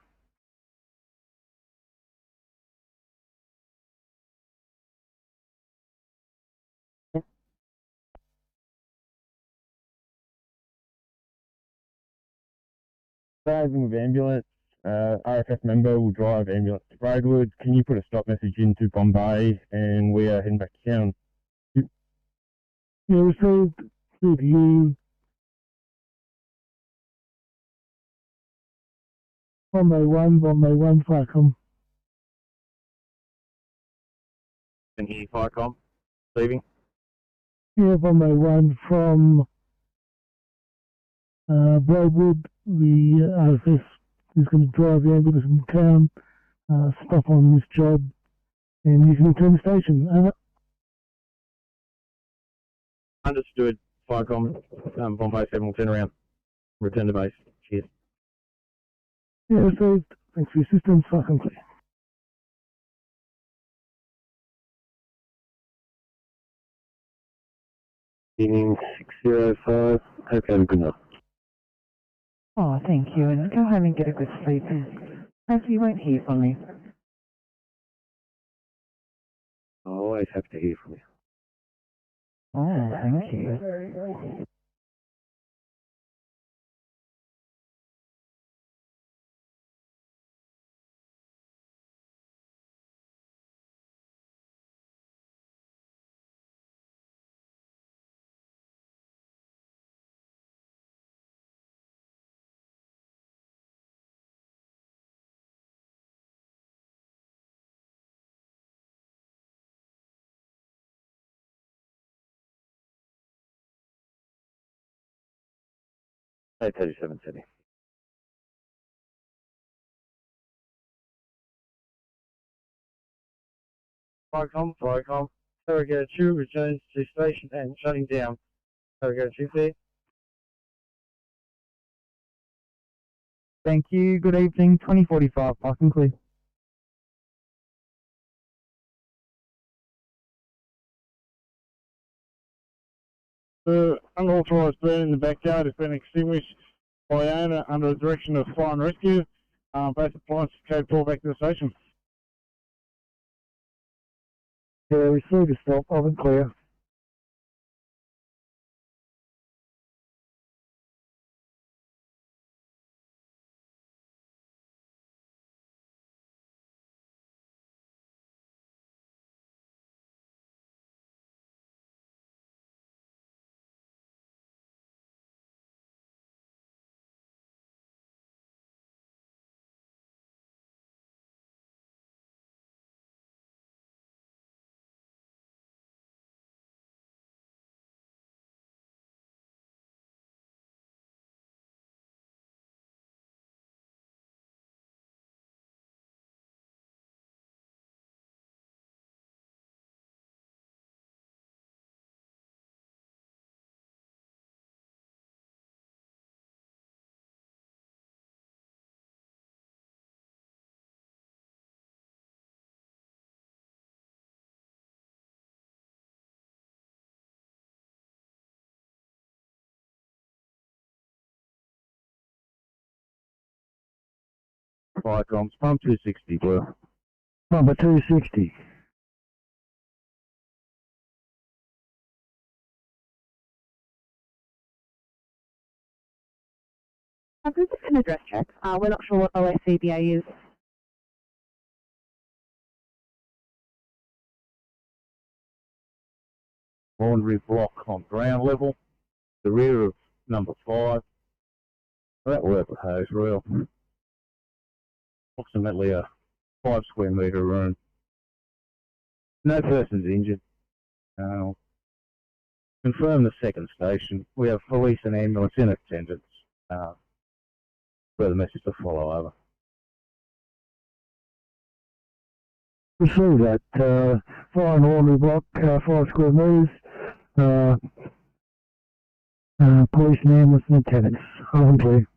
Driving with ambulance, RFF member will drive ambulance to Braidwood. Can you put a stop message into Bombay, and we are heading back to town? Yeah, received with you. Bombay 1, Firecom. Can hear Firecom, leaving. Yeah, Bombay 1 from Braidwood. The RFS is going to drive the ambulance in town, stop on this job, and you can return the station. Understood. Firecom, Bombay 7 will turn around. Return to base. Cheers. Yeah, received. Thanks for your assistance. Firecom clear. Evening 605. Hope you have a good night. Oh, thank you, and go home and get a good sleep. Hopefully you won't hear from me. I'm always happy to hear from you. Oh, thank you. Hey, 37 City. Firecom. Surrogate 2 returns to station and shutting down. Surrogate 2 clear. Thank you. Good evening. 2045, Park and clear. The unauthorised burn in the backyard has been extinguished by owner under the direction of Fire and Rescue. Both appliances code 4 back to the station. Yeah, receive a stop. Oven clear. Firecoms, pump 260 blue. Number 260. This is an address check. We're not sure what OSCBA is. Laundry block on ground level, the rear of number 5. That work with hose reel. Approximately a 5 square metre room. No persons injured. Confirm the second station. We have police and ambulance in attendance. Further message to follow over. We see that fire and laundry block, 5 square metres, police and ambulance in attendance. On to you.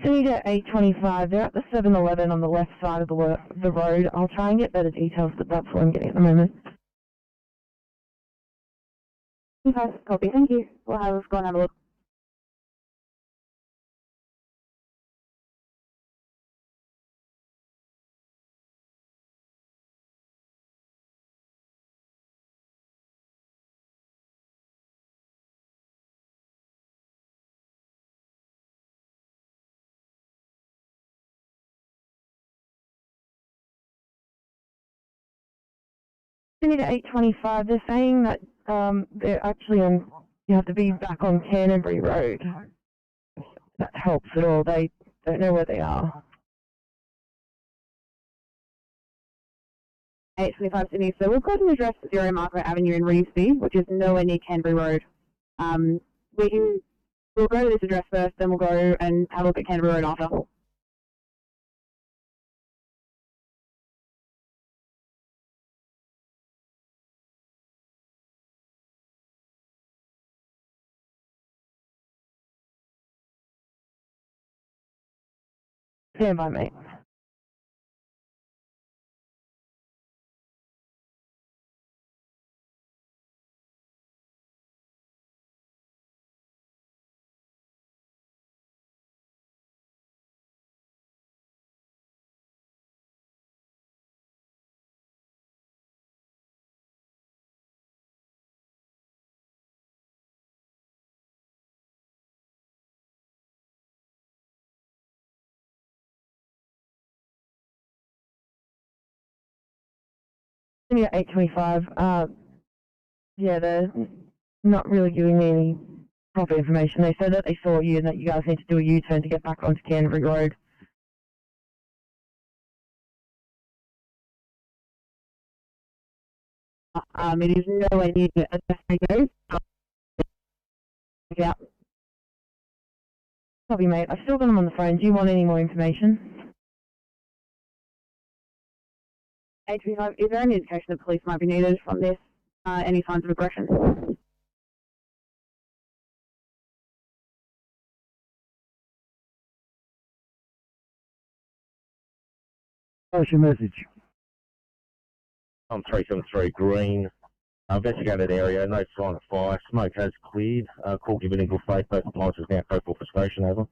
Sydney to 825, they're at the 7-Eleven on the left side of the road. I'll try and get better details, but that's what I'm getting at the moment. Okay, copy, thank you. We'll go and have a look. Sydney to 825, they're saying that they're actually you have to be back on Canterbury Road. That helps at all. They don't know where they are. 825 Sydney. So we've got an address at 0 Margaret Avenue in Revesby, which is nowhere near Canterbury Road. We'll go to this address first, then we'll go and have a look at Canterbury Road after. Stand by, mate. Yeah, 825. Yeah, they're not really giving me any proper information. They said that they saw you and that you guys need to do a U-turn to get back onto Canterbury Road. It is nowhere near the address. Yeah. Copy, mate. I've still got them on the phone. Do you want any more information? 825, is there any indication that police might be needed from this? Any signs of aggression? What's your message? I'm 373 Green. Investigated area, no sign of fire. Smoke has cleared. Call given in good faith. Both appliances now capable for station, over.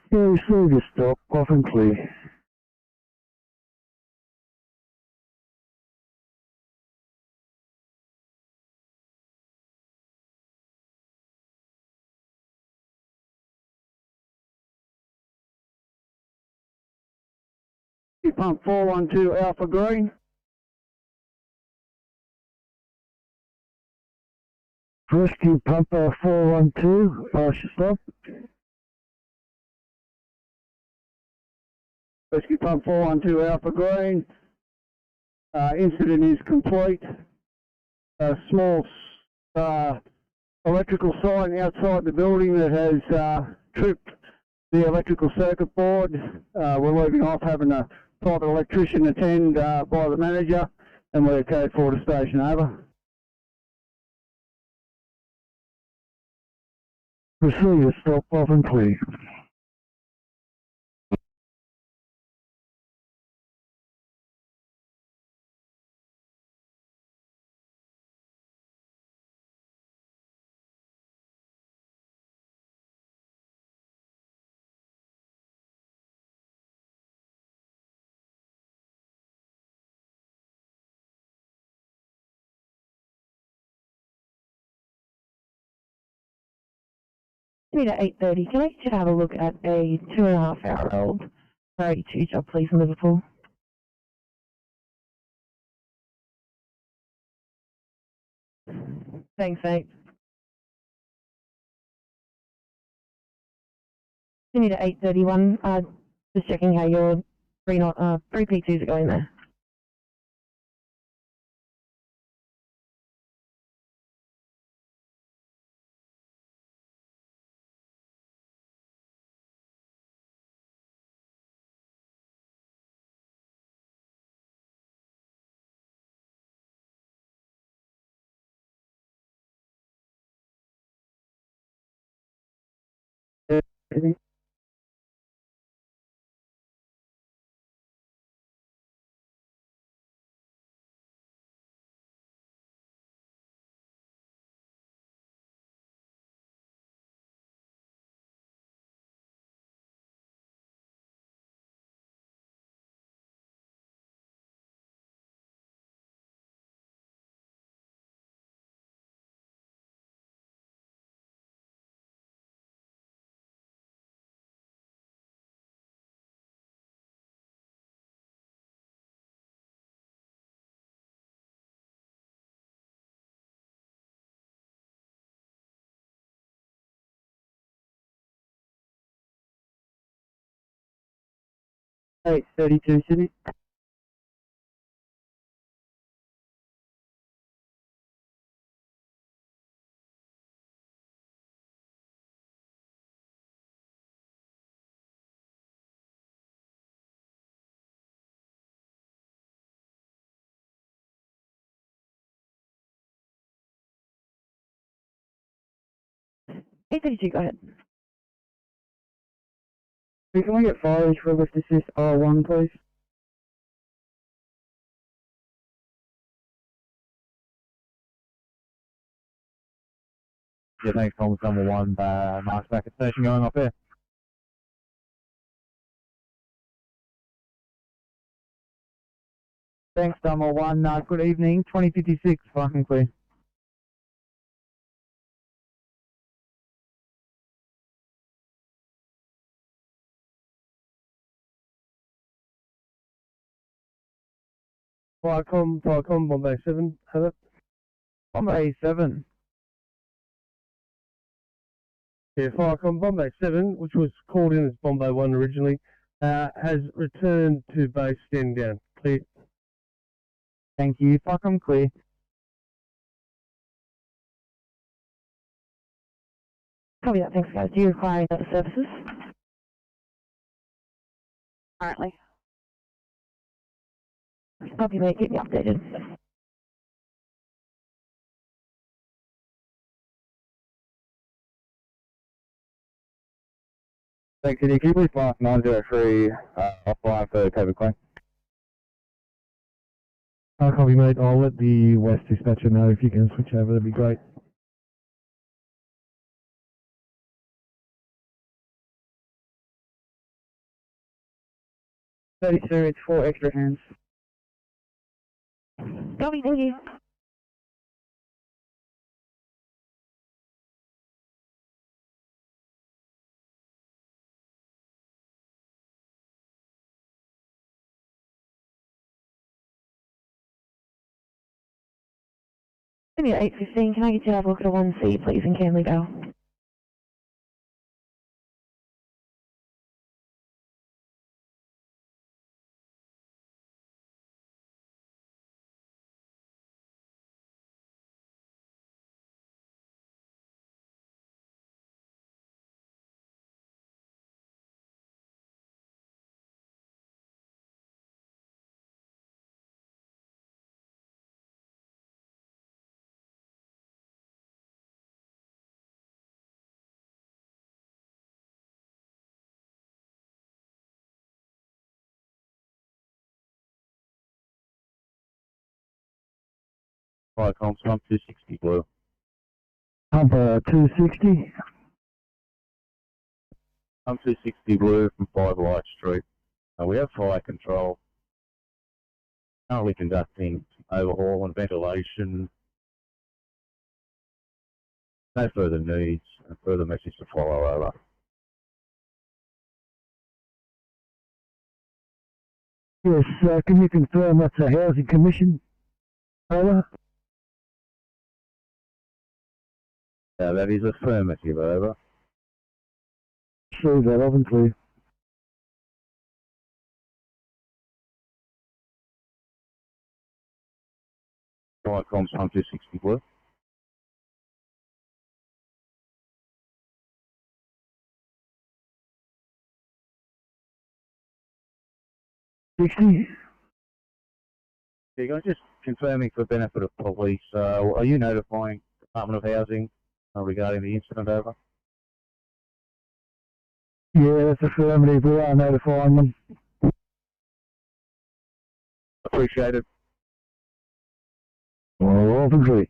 Yeah, receive your stop, off and clear. Pump 412 Alpha Green. Rescue pumper 412, stop. Rescue pump 412 Alpha Green. Incident is complete. A small electrical sign outside the building that has tripped the electrical circuit board. We're leaving off having a private electrician attend by the manager, and we're code 4 to station, over. Receive, stop, off and clear. At 8:30, can I just have a look at a 2.5-hour-old Ferry 2 job, please, in Liverpool? Thanks, mate. Sydney to 8:31. Just checking how your 3 P2s are going there. Hey, 32 Sydney. Hey, 32, go ahead. Can we get fire for lift assist R1, please? Yeah, thanks, Thomas. Number 1, Mark's back at station going off there. Thanks, number 1. Good evening. 2056, fucking clear. Firecom, Bombay 7, have it. Bombay 7. Yeah, Firecom, Bombay 7, which was called in as Bombay 1 originally, has returned to base stand down. Clear. Thank you. Fucking clear. Copy that, thanks, guys. Do you require any other services? Currently. Copy, mate. Keep me updated. Thanks, Eddie. Can you please mark 903 offline for COVID claim? Copy, mate. I'll let the West dispatcher know if you can switch over. That'd be great. 32, it's 4 extra hands. Copy, thank you. Sydney at 8:15, can I get you to have a look at a 1C, please, in Canley Vale? Fire comms, I'm 260 blue. Pump 260. I'm 260 blue from 5 Light Street. We have fire control. Currently conducting overhaul and ventilation. No further needs. A further message to follow over. Yes, can you confirm that's a housing commission? Over. That is affirmative, over. See that, obviously. Fire comms, I'm 260 blue. Yeah, just confirming for the benefit of police, are you notifying Department of Housing regarding the incident, over? Yeah, that's affirmative. We are notifying them. Appreciate it. Well, obviously.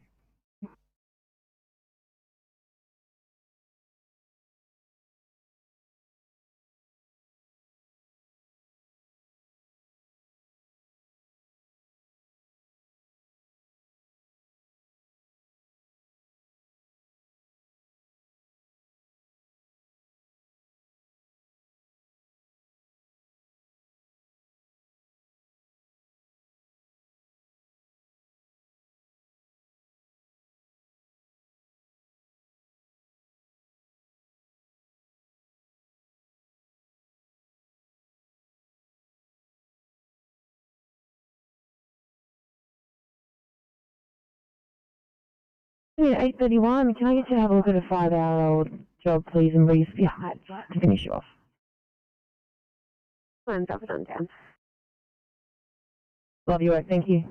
Yeah, 8:31. Can I get you to have a look at a 5-hour-old job, please, and to finish you off? Time's up and down. Love your work, thank you.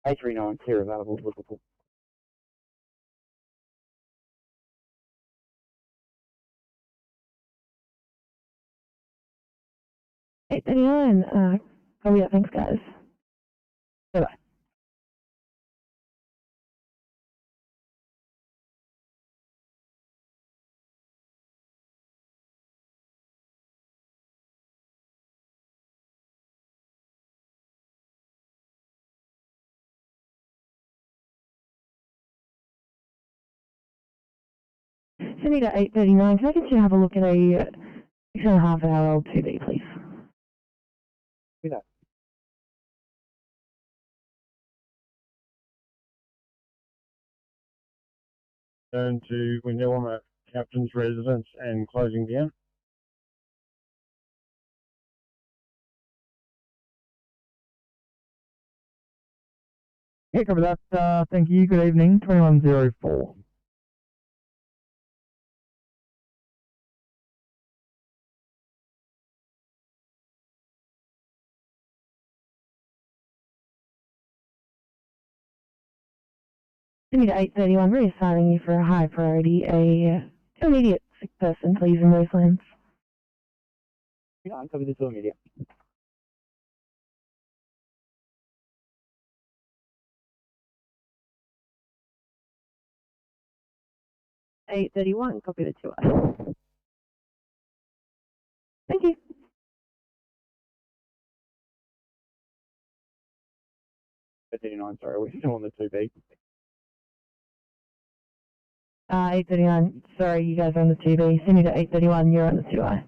A39, clear available, Liverpool. $8.39. Copy that. Thanks, guys. Bye-bye. Sydney to 8:39. Can I get you to have a look at a 6.5-hour old 2B, please? Do that. Turn to Winillama Captain's residence and closing down. Yeah, cover that. Thank you. Good evening. 2104. Sydney to 8:31. Reassigning you for a high priority. A immediate sick person, please, in Roselands. Yeah, I'll cover this all immediate. $8.31. Copy the 2I. Thank you. $8.39, sorry, we're still on the 2B. 8:39. Sorry, you guys are on the 2B. Sydney to 8:31. You're on the 2I.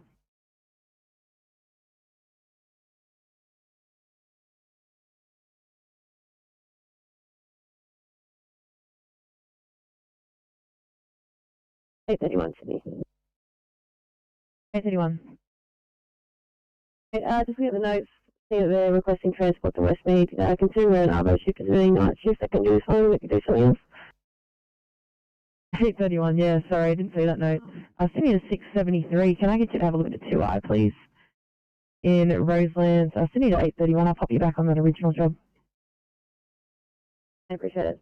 $8.31, Sydney. 8:31. Just looking at the notes, see that they're requesting transport to Westmead. Considering we're an arbo shift, is there any night shift that can do something that can do something else? 8:31, yeah, sorry, I didn't see that note. Sydney to 673. Can I get you to have a look at the 2I, please? In Roselands. Sydney to 8:31. I'll pop you back on that original job. I appreciate it.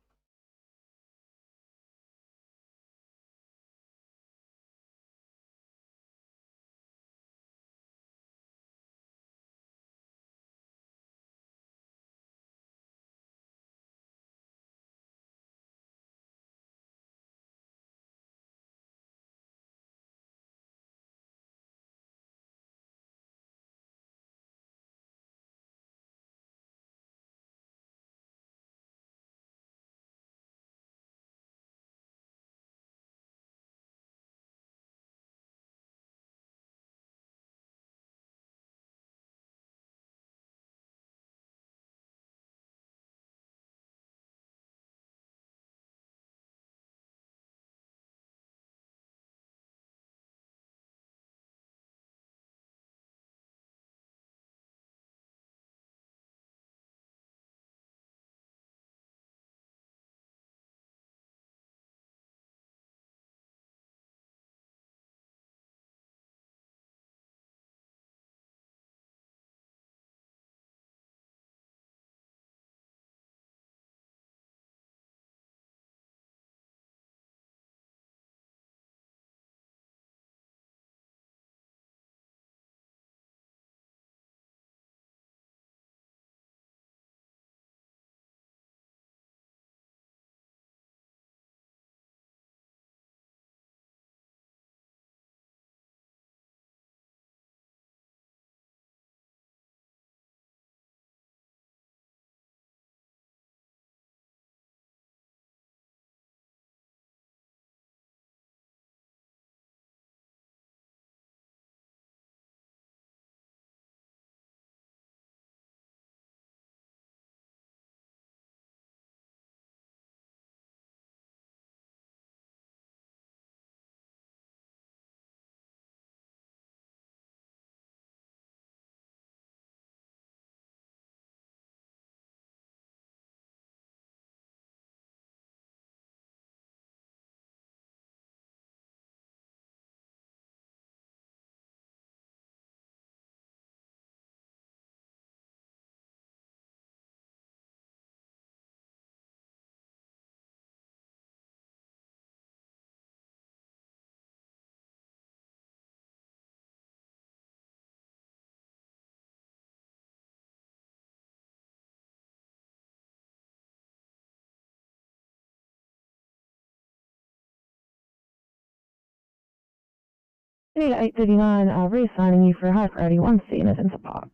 Sydney to 839, reassigning you for a high priority 1C in NSW Park.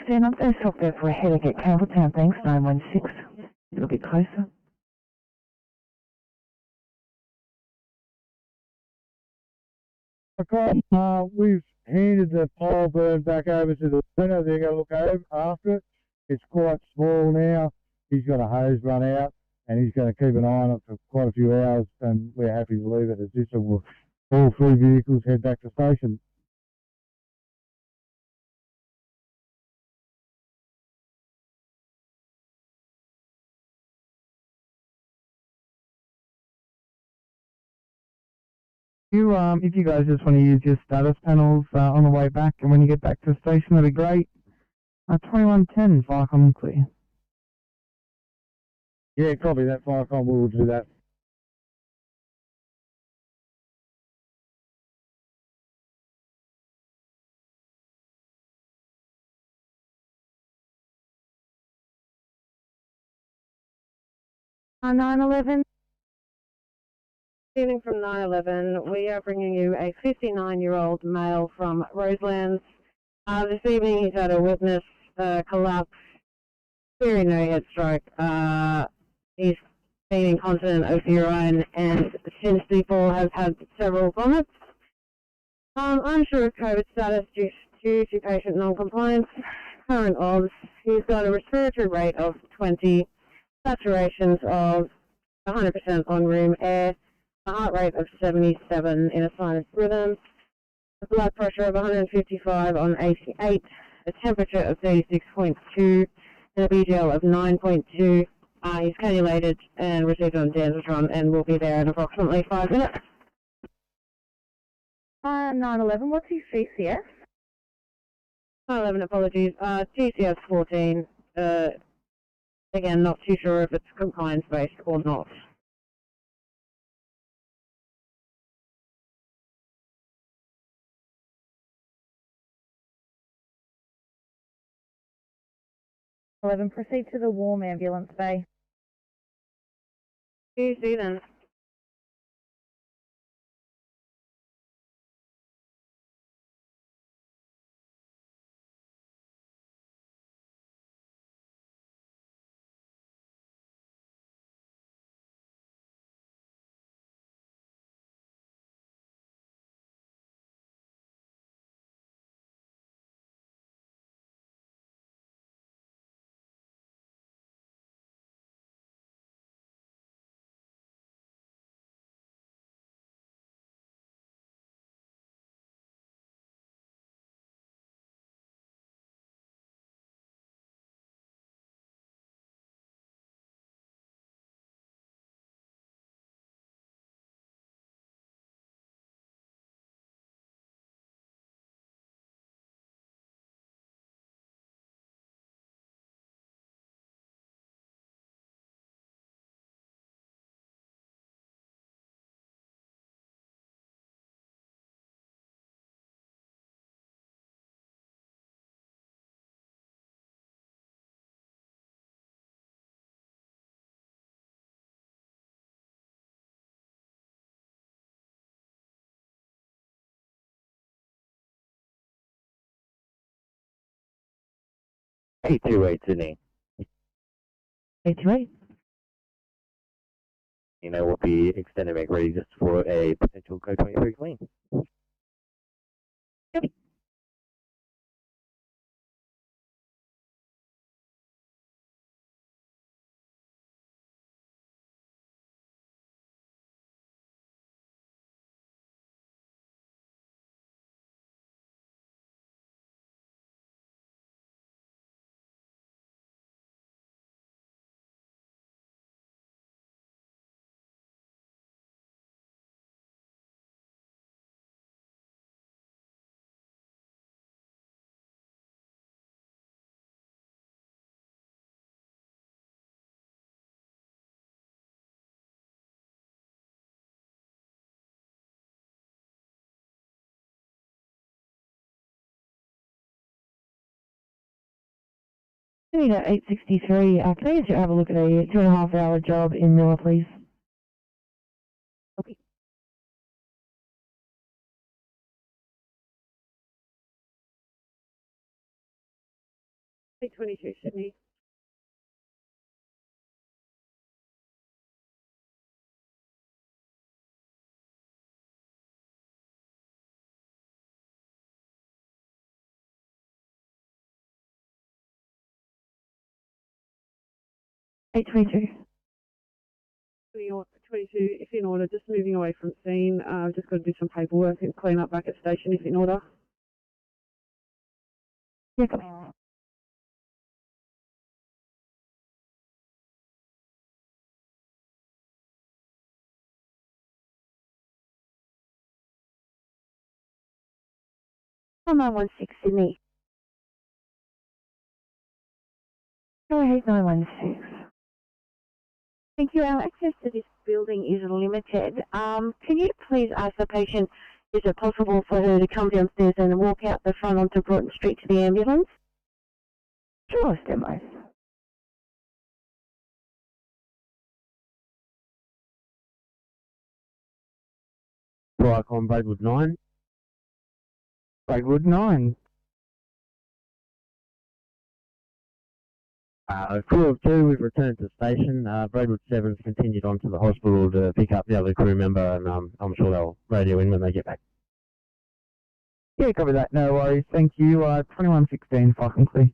I'm going to stop there for a headache at Campbelltown, thanks, 916. A little bit closer. Okay, we've handed the pole burn back over to the owner. They're going to look over after it. It's quite small now. He's got a hose run out, and he's going to keep an eye on it for quite a few hours, and we're happy to leave it as this, and we'll all 3 vehicles head back to station. If you guys just want to use your status panels on the way back, and when you get back to the station, that'd be great. 2110, Viacom clear. Yeah, copy that, Firecom. We'll do that. On 911. Evening from 911, we are bringing you a 59-year-old male from Roselands. This evening he's had a witness collapse, very no head stroke. He's been incontinent of urine, and since the fall has had several vomits. Unsure of COVID status due to patient non-compliance. Current odds, he's got a respiratory rate of 20, saturations of 100% on room air, a heart rate of 77 in a sinus rhythm, a blood pressure of 155 on 88, a temperature of 36.2, and a BGL of 9.2. He's cannulated and received on Danzatron and will be there in approximately 5 minutes. 911, what's his CCS? 911, apologies. GCS 14. Again, not too sure if it's compliance-based or not. Proceed to the warm ambulance bay. Easy then. 828 Sydney. 828. We'll be extending make ready just for a potential code 23 clean. Yep. Sydney at 863, can I get you to have a look at a 2.5 hour job in Miller, please? Okay. Twenty-two Sydney. Eight 22. 22, if in order, just moving away from scene. I've just got to do some paperwork and clean up back at station if in order. Yeah, come on. Oh, 916 Sydney. Go ahead, 916. Thank you. Our access to this building is limited. Can you please ask the patient, is it possible for her to come downstairs and walk out the front onto Broughton Street to the ambulance? Sure, stand by. Icon Braidwood 9. Braidwood 9. Crew of 2, we've returned to station. Braidwood 7's continued on to the hospital to pick up the other crew member, and I'm sure they'll radio in when they get back. Yeah, copy that. No worries. Thank you. 2116, fucking clear.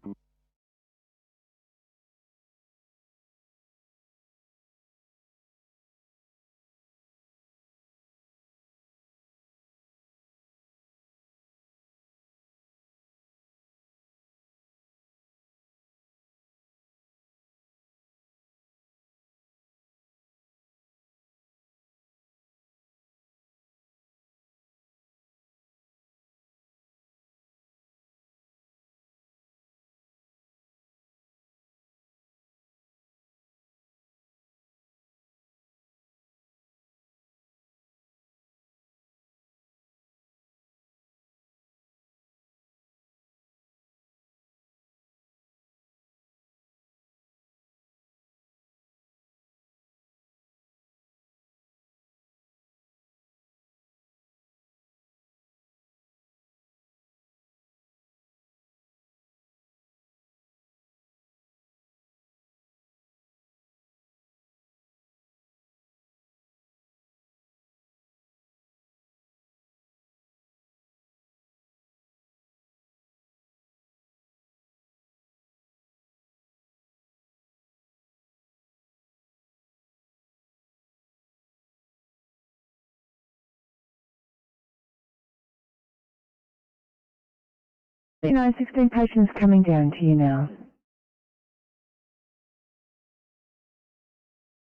You know, 16 patients coming down to you now.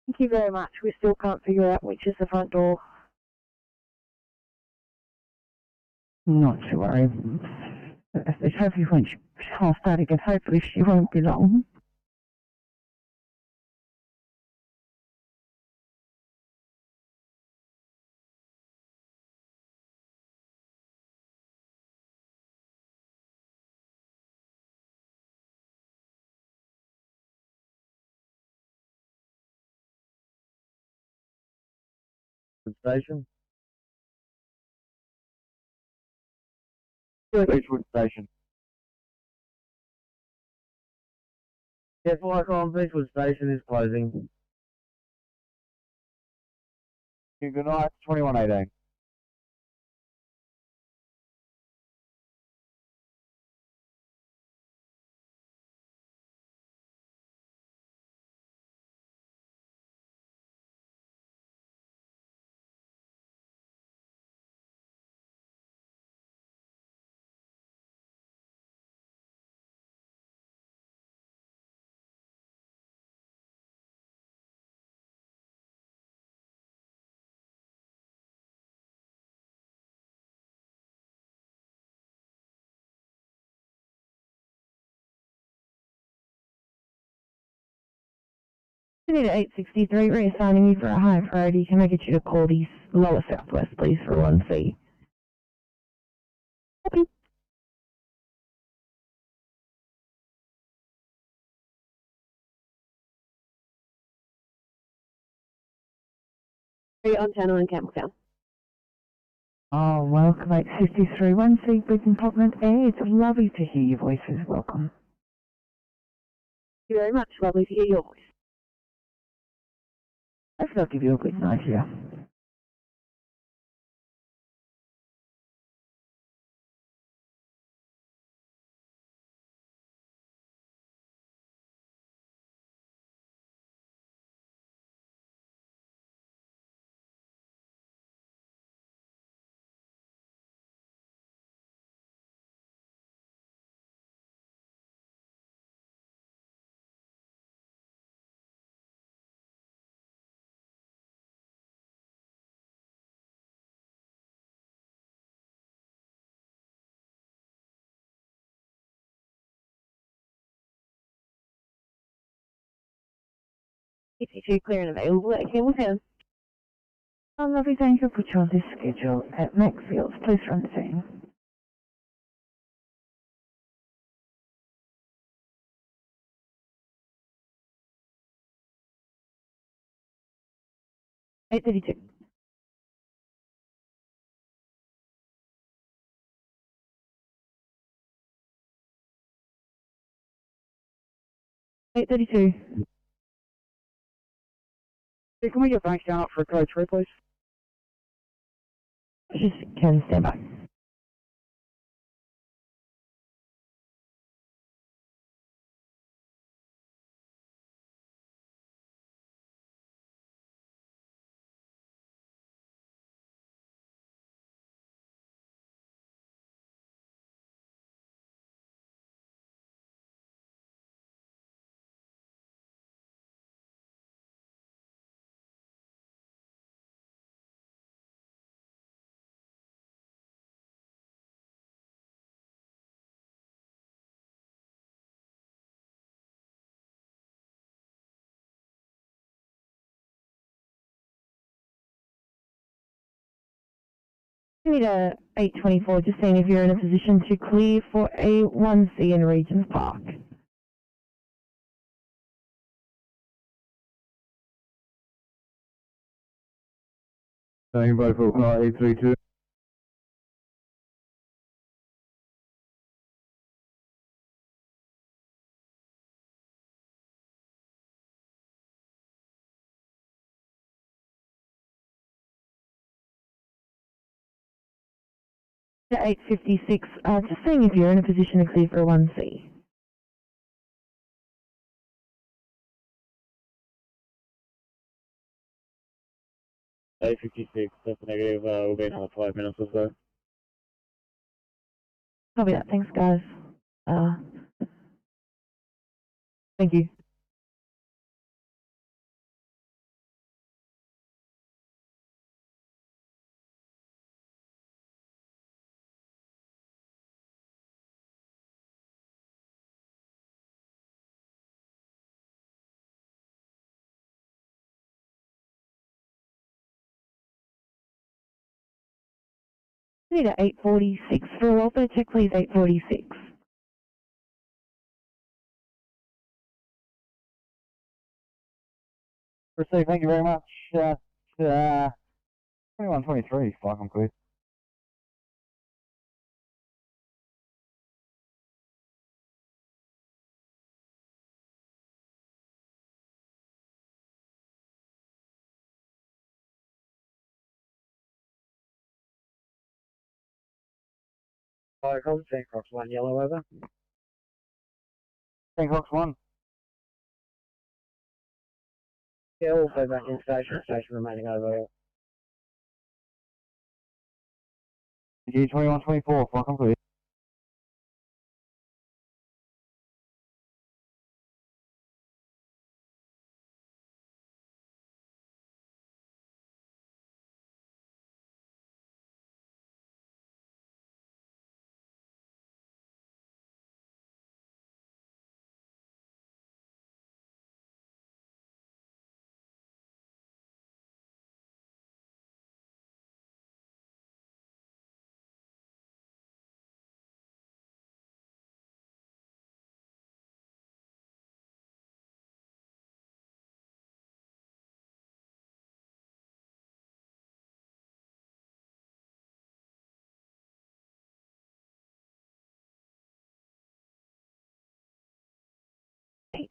Thank you very much. We still can't figure out which is the front door. Not to worry. Let's hope you won't half that again. Hopefully she won't be long. Station. Beechwood Station. Yeah, Flycom, Beechwood Station is closing. Good night, 2118. Sydney to 863, reassigning you for a high priority. Can I get you to call the lower southwest, please, for 1C? Copy. On channel in Campbelltown. Oh, welcome 853, 1C, Brisbane Parliament Air. It's lovely to hear your voices. Welcome. Thank you very much. Lovely to hear your voice. Hopefully I'll give you a good night here. ET2 clear and available at Campbelltown. Oh, lovely, thank you. I'll put you on this schedule at Maxfields. Please run the team. $832. $832. Hey, can we get bank down up for code 3, please? Just can stand by. Sydney to 824, just seeing if you're in a position to clear for a 1C in Regent's Park. Saying by for 832. To 856, just seeing if you're in a position to clear for a 1C. $856, that's a negative, we'll be in another 5 minutes or so. Copy that, thanks guys. Thank you. Sydney to 846 for a welfare check, please, 846. Received, thank you very much. 2123, Flycom clear. Firecom, Sandcross 1, yellow over. Sandcross 1. Yeah, also back in station, station remaining over. G2124, fire complete.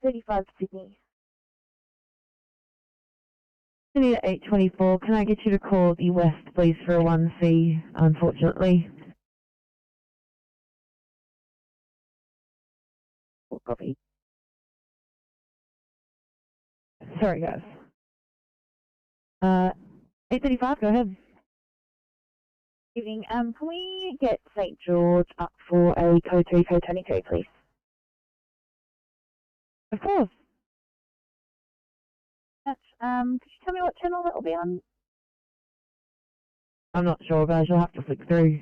$835 Sydney. Sydney at 824. Can I get you to call the west, please, for a 1C, unfortunately? Copy. Sorry, guys. 835, go ahead. Evening. Can we get St. George up for a code 3, code 23, please? Of course. Could you tell me what channel that will be on? I'm not sure, guys. You'll have to flick through.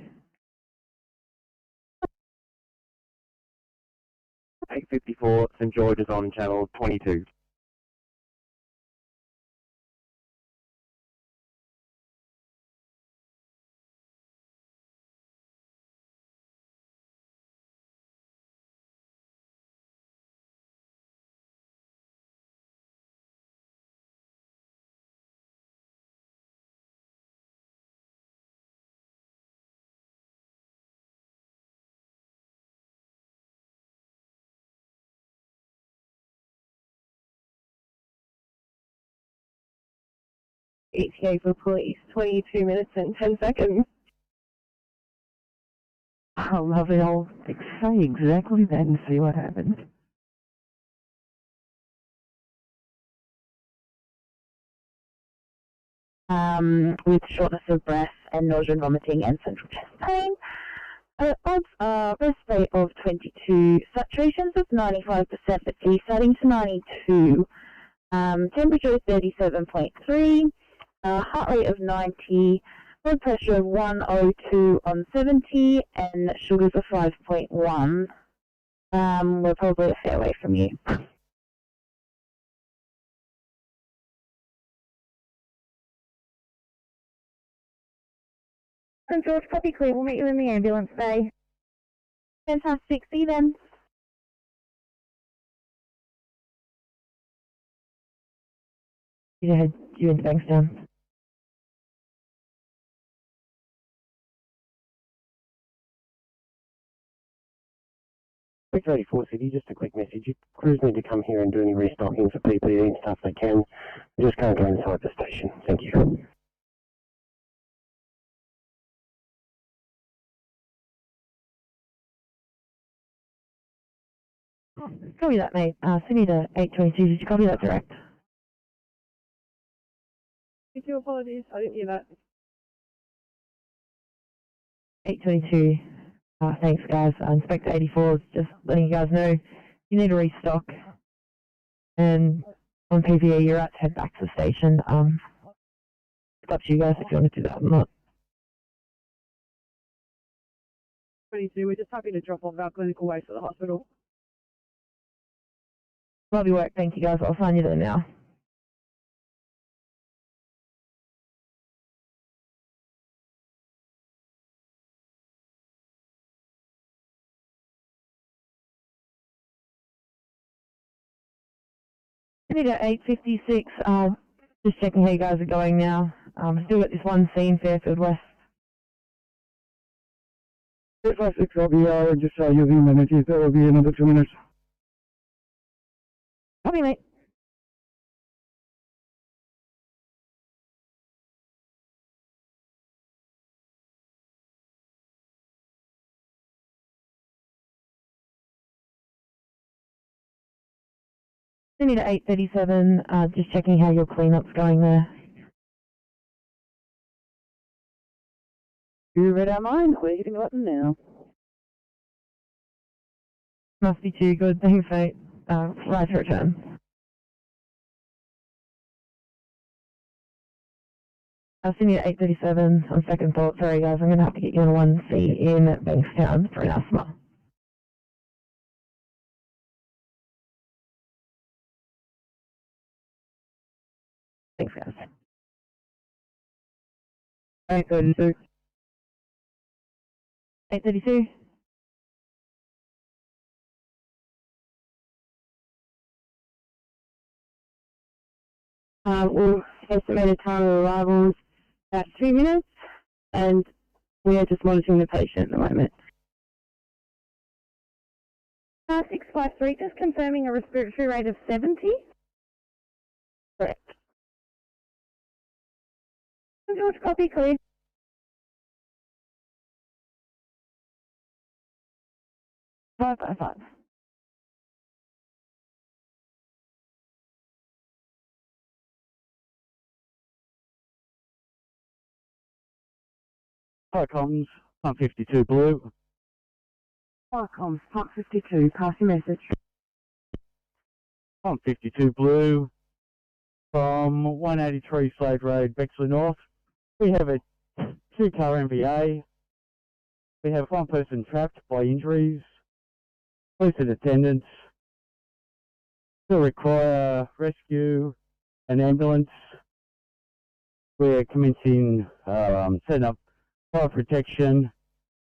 854, St George is on channel 22. ETA for police, 22 minutes and 10 seconds. Oh, lovely. I'll say exactly that and see what happens. With shortness of breath and nausea and vomiting and central chest pain. Odds are rest rate of 22, saturations of 95%, but desatting to 92. Temperature is 37.3, heart rate of 90, blood pressure of 102 on 70, and sugars of 5.1. We're probably a fair way from you. St. George, copy clear. We'll meet you in the ambulance bay. Fantastic. See you then. You head you into Bankstown. Quick 34 City, just a quick message. Your crews need to come here and do any restocking for PPE and stuff they can. We just can't go inside the station. Thank you. Copy that, mate. Sydney to 822. Did you copy that direct? Thank you, apologies. I didn't hear that. 822. Thanks, guys. Inspector 84 is just letting you guys know you need a restock. And on PPE, you're out to head back to the station. It's up to you guys if you want to do that or not. 22, we're just happy to drop off our clinical waste at the hospital. Lovely work. Thank you, guys. I'll sign you there now. Sydney at 856. Just checking how you guys are going now. Still got this one scene, Fairfield West. 856, I'll be just using amenities. That will be another 2 minutes. Copy, mate. Sydney to 837, just checking how your cleanup's going there. You read our mind? We're hitting the button now. Must be too good, thanks mate. Right to return. Sydney at 837, on second thought, sorry guys, I'm going to have to get you on 1C in Bankstown for an asthma. Thanks guys. 832. 832. We'll estimated time of arrival about 2 minutes, and we are just monitoring the patient at the moment. 653, just confirming a respiratory rate of 70. Correct. George, copy, clear. Five. Hi, comms, pump 52 blue. Hi, comms, pump 52, pass your message. Pump 52 blue from 183 Slade Road, Bexley North. We have a 2-car MVA. We have one person trapped by injuries. Police in attendance. Still require rescue and ambulance. We're commencing setting up fire protection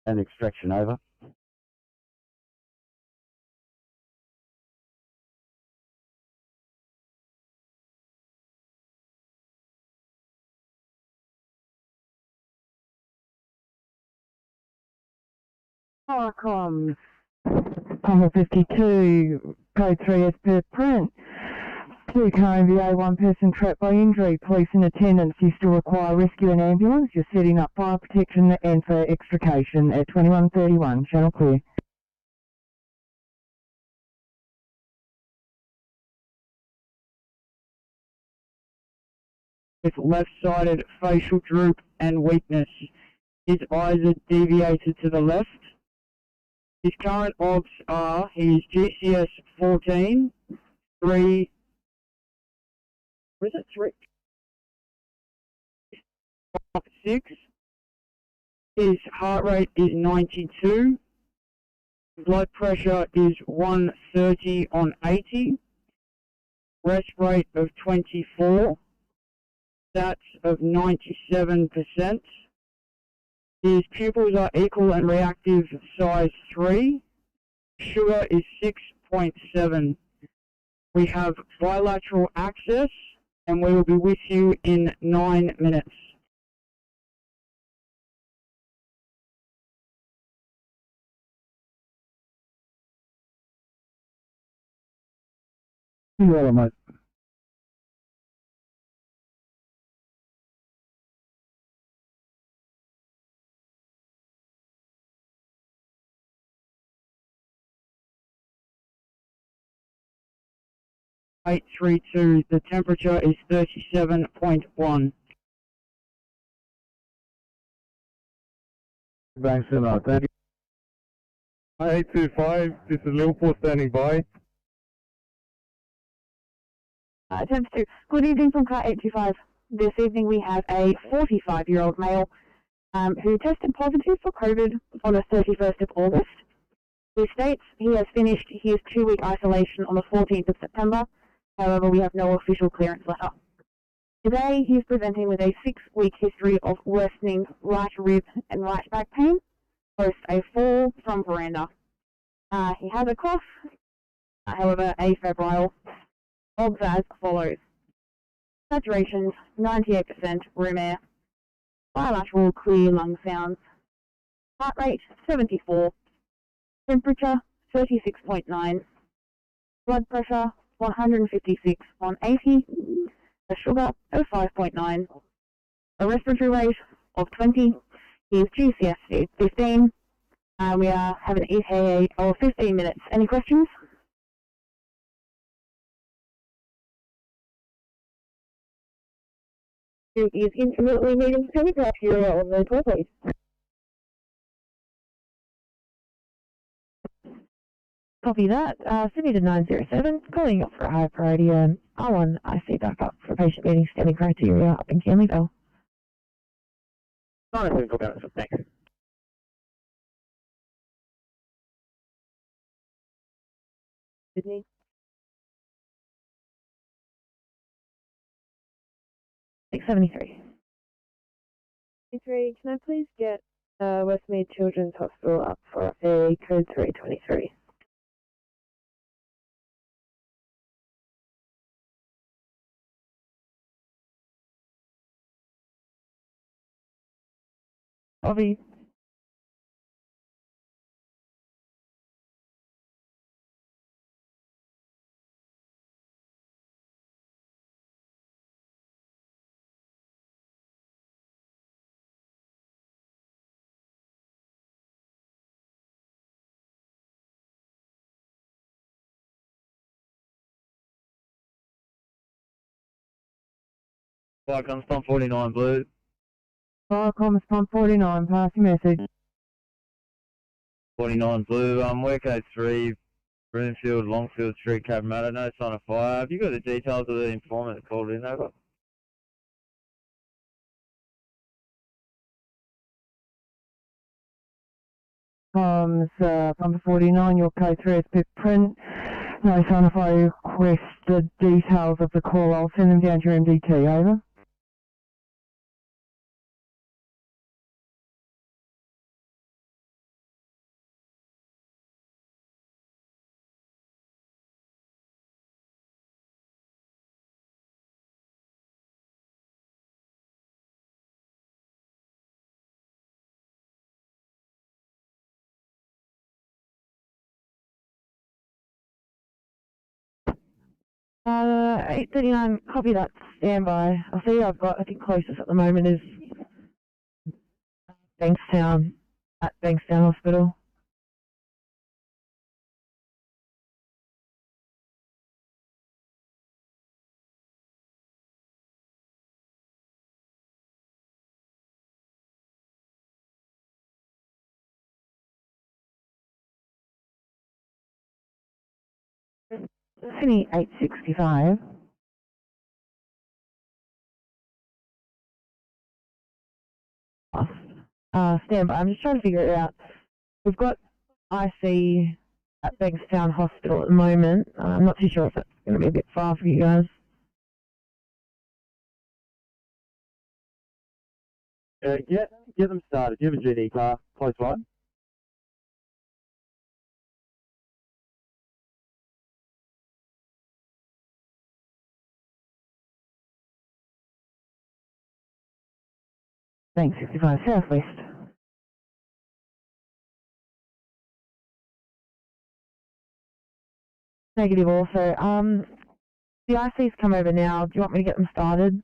and extraction over. Hi, comms, pump 52, code 3 as per print. 2-car MVA, one person trapped by injury, police in attendance. You still require rescue and ambulance. You're setting up fire protection and for extrication at 2131. Channel clear. With left-sided facial droop and weakness. His eyes are deviated to the left. His current obs are, he is GCS 14, 3, what is it, 6. His heart rate is 92. Blood pressure is 130 on 80. Rest rate of 24. Stats of 97%. His pupils are equal and reactive size 3. Sugar is 6.7. We have bilateral access, and we will be with you in 9 minutes. Yeah, mate. .832. The temperature is 37.1. Thanks a lot. Thank you. 825, this is Liverpool standing by. Attempts to. Good evening from car 825. This evening we have a 45-year-old male who tested positive for COVID on the 31st of August. He states he has finished his 2-week isolation on the 14th of September. However, we have no official clearance letter. Today, he is presenting with a 6-week history of worsening right rib and right back pain post a fall from veranda. He has a cough, however, afebrile. Obs as follows. Saturations, 98%, room air. Bilateral clear lung sounds. Heart rate, 74. Temperature, 36.9. Blood pressure, 156 on 80. A sugar of 5.9. A respiratory rate of 20. He is GCS 15. We are having an ETA of 15 minutes. Any questions? who is intermittently needing to telegraph you on the 12, please. Copy that. Sydney to 907, calling up for a high priority R1 IC backup for patient meeting standing criteria up in Canleyville. Thanks. Sydney. 673. 23, can I please get Westmead Children's Hospital up for Ferry, code 323? Copy. Fire comes pump 49 blue. Fire comms pump 49, pass your message. 49 blue, we're code 3, Broomfield, Longfield Street, Cabramatta, no sign of fire. Have you got the details of the informant that called in over? Comms, pump 49, your code 3 is pip print. No sign if I request the details of the call, I'll send them down to your MDT, over. Uh, 839, copy that, standby. I see I've got, I think closest at the moment is Bankstown, at Bankstown Hospital. Sydney 865. Standby. I'm just trying to figure it out. We've got IC at Bankstown Hospital at the moment. I'm not too sure if that's going to be a bit far for you guys. Get them started. Do you have a GD car close by? Thanks, 65 Southwest. Negative also. The IC's come over now. Do you want me to get them started?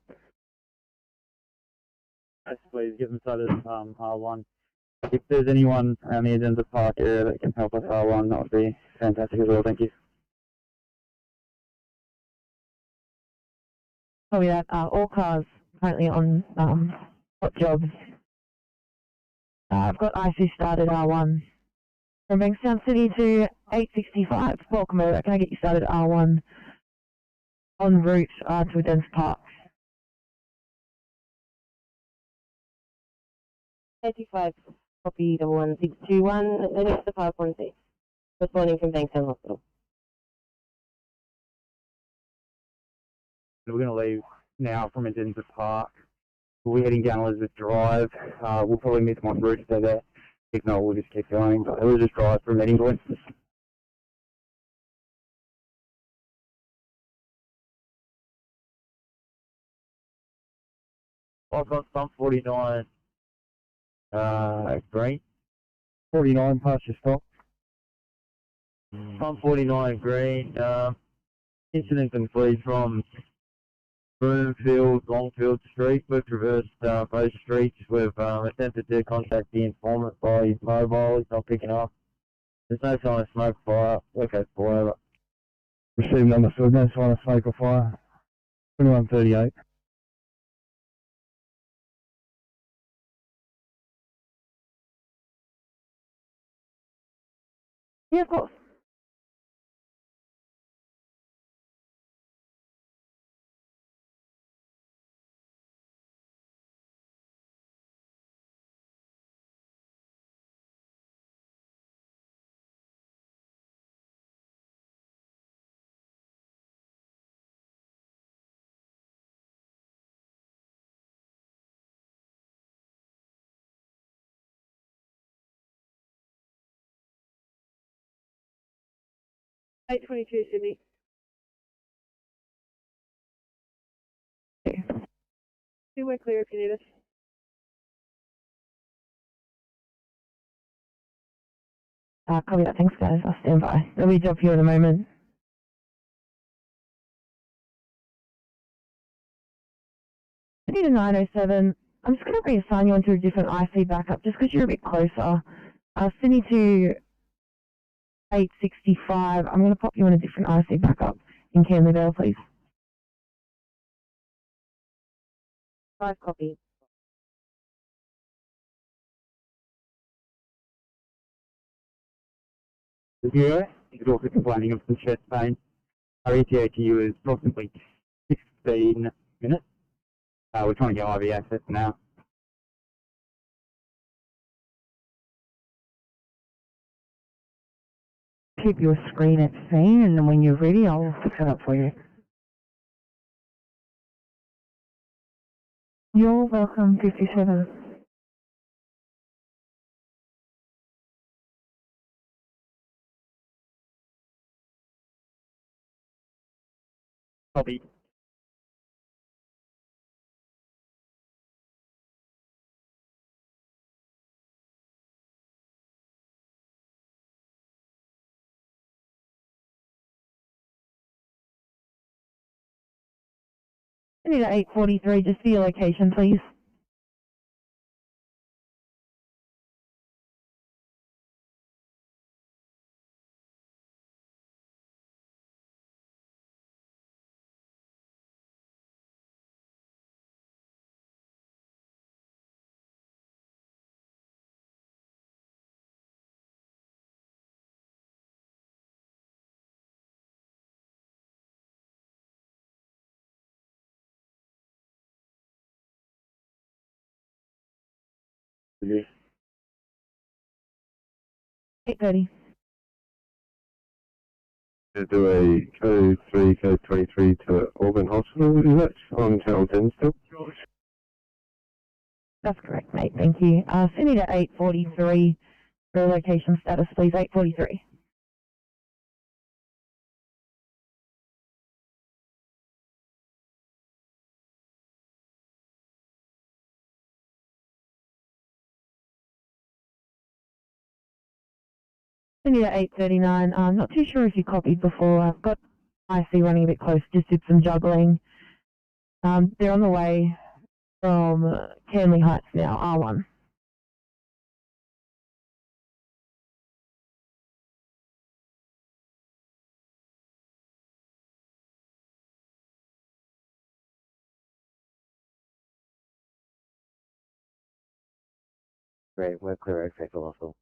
Yes, please get them started R1. If there's anyone around the NSW Park area that can help us R1, that would be fantastic as well. Thank you. Probably that. All cars currently on hot jobs. I've got IC started R1. From Bankstown City to 865. Welcome over. Can I get you started R1 en route to Dense Park? 85, copy 1621, the next to 516. Responding from Bankstown Hospital. We're going to leave now from NSW Park. We'll be heading down Elizabeth Drive. We'll probably miss one route if they're there. If not, we'll just keep going. But we'll just drive for a meeting point. I've got pump 49 green. 49 past your stop. Pump 49 green. Incident complete from Broomfield, Longfield Street. We've traversed both streets. We've attempted to contact the informant by mobile. He's not picking up. There's no sign of smoke or fire. Okay, fire. Received understood, no sign of smoke or fire. 2138. Yeah, of course. Sydney. We're clear if you need us. Copy that. Thanks, guys. I'll stand by. There'll be a job for you in a moment. I need a 907. I'm just going to reassign you onto a different IC backup just because you're a bit closer. Sydney to 865. I'm going to pop you on a different IC backup in Cambervale, please. 5 copy. Zero, is also complaining of some chest pain. Our ETA to you is approximately 16 minutes. We're trying to get IV access now. Keep your screen at scene, and then when you're ready, I'll fix it up for you. You're welcome, 57. Copy. I need an 843, just for your location, please. Yeah. 830. To do a code 3, code 23 to Auburn Hospital, is that on Channel 10 still? That's correct, mate. Thank you. Send me to 843 for location status, please. 843. Send me to 839. I'm not too sure if you copied before. I've got IC running a bit close. Just did some juggling. They're on the way from Canley Heights now, R1. Great, we're clear, okay, colossal.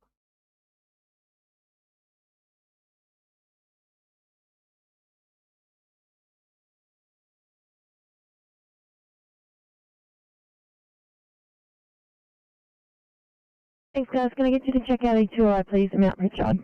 Thanks, guys. Can I get you to check out E2I, please, in Mount Pritchard?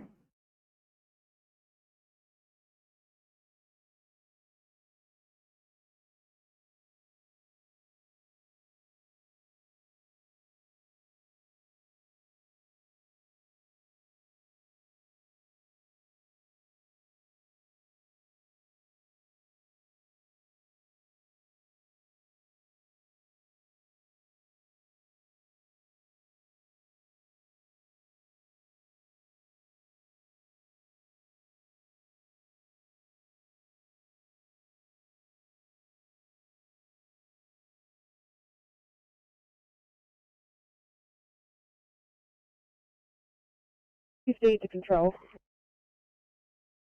To control.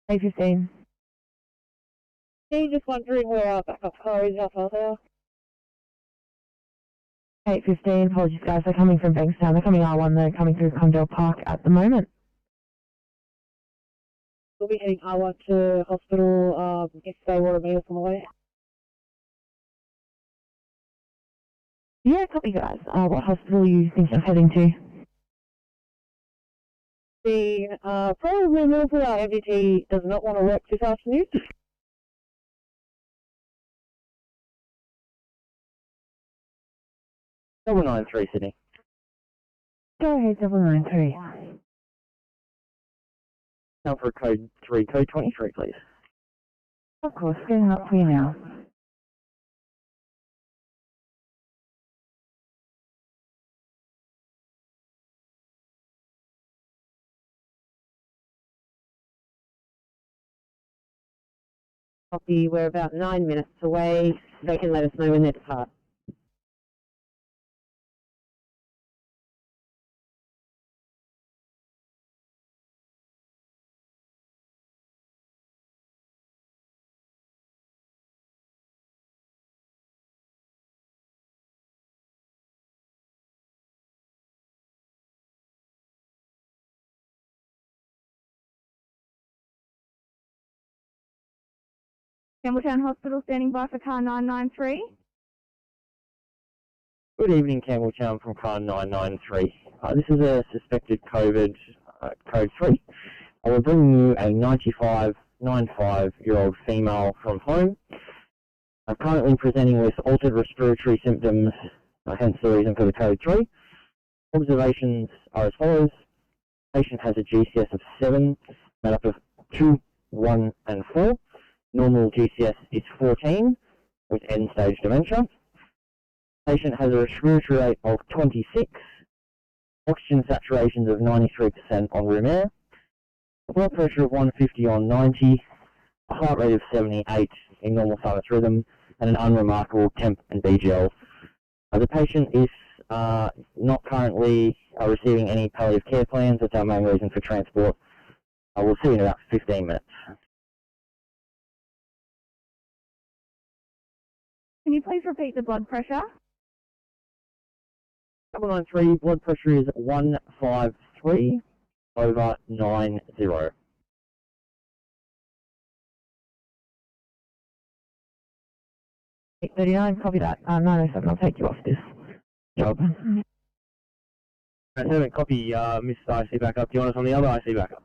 815. Hey, just wondering where our backup car is, how far they are. 815. Apologies, guys. They're coming from Bankstown. They're coming R1. They're coming through Condell Park at the moment. We'll be heading R1 to hospital if they want to meet us on the way. Yeah, copy guys. What hospital are you thinking of heading to? The probably Liverpool, our MDT does not want to work this afternoon. Double 93 Sydney. Go ahead, 093. Now for code 3, code 23, please. Of course, getting up for you now. Copy, we're about 9 minutes away. They can let us know when they depart. Campbelltown Hospital standing by for car 993. Good evening, Campbelltown from car 993. This is a suspected COVID code 3. We're bringing you a 95-year-old female from home. Currently presenting with altered respiratory symptoms, hence the reason for the code 3. Observations are as follows. Patient has a GCS of 7, made up of 2, 1 and 4. Normal GCS is 14 with end-stage dementia. Patient has a respiratory rate of 26, oxygen saturations of 93% on room air, blood pressure of 150 on 90, a heart rate of 78 in normal sinus rhythm, and an unremarkable temp and BGL. The patient is not currently receiving any palliative care plans. That's our main reason for transport. We'll see you in about 15 minutes. Can you please repeat the blood pressure? 993, blood pressure is 153/90. 839, copy that. 907, I'll take you off this job. 907, copy, Miss IC backup. Do you want us on the other IC backup?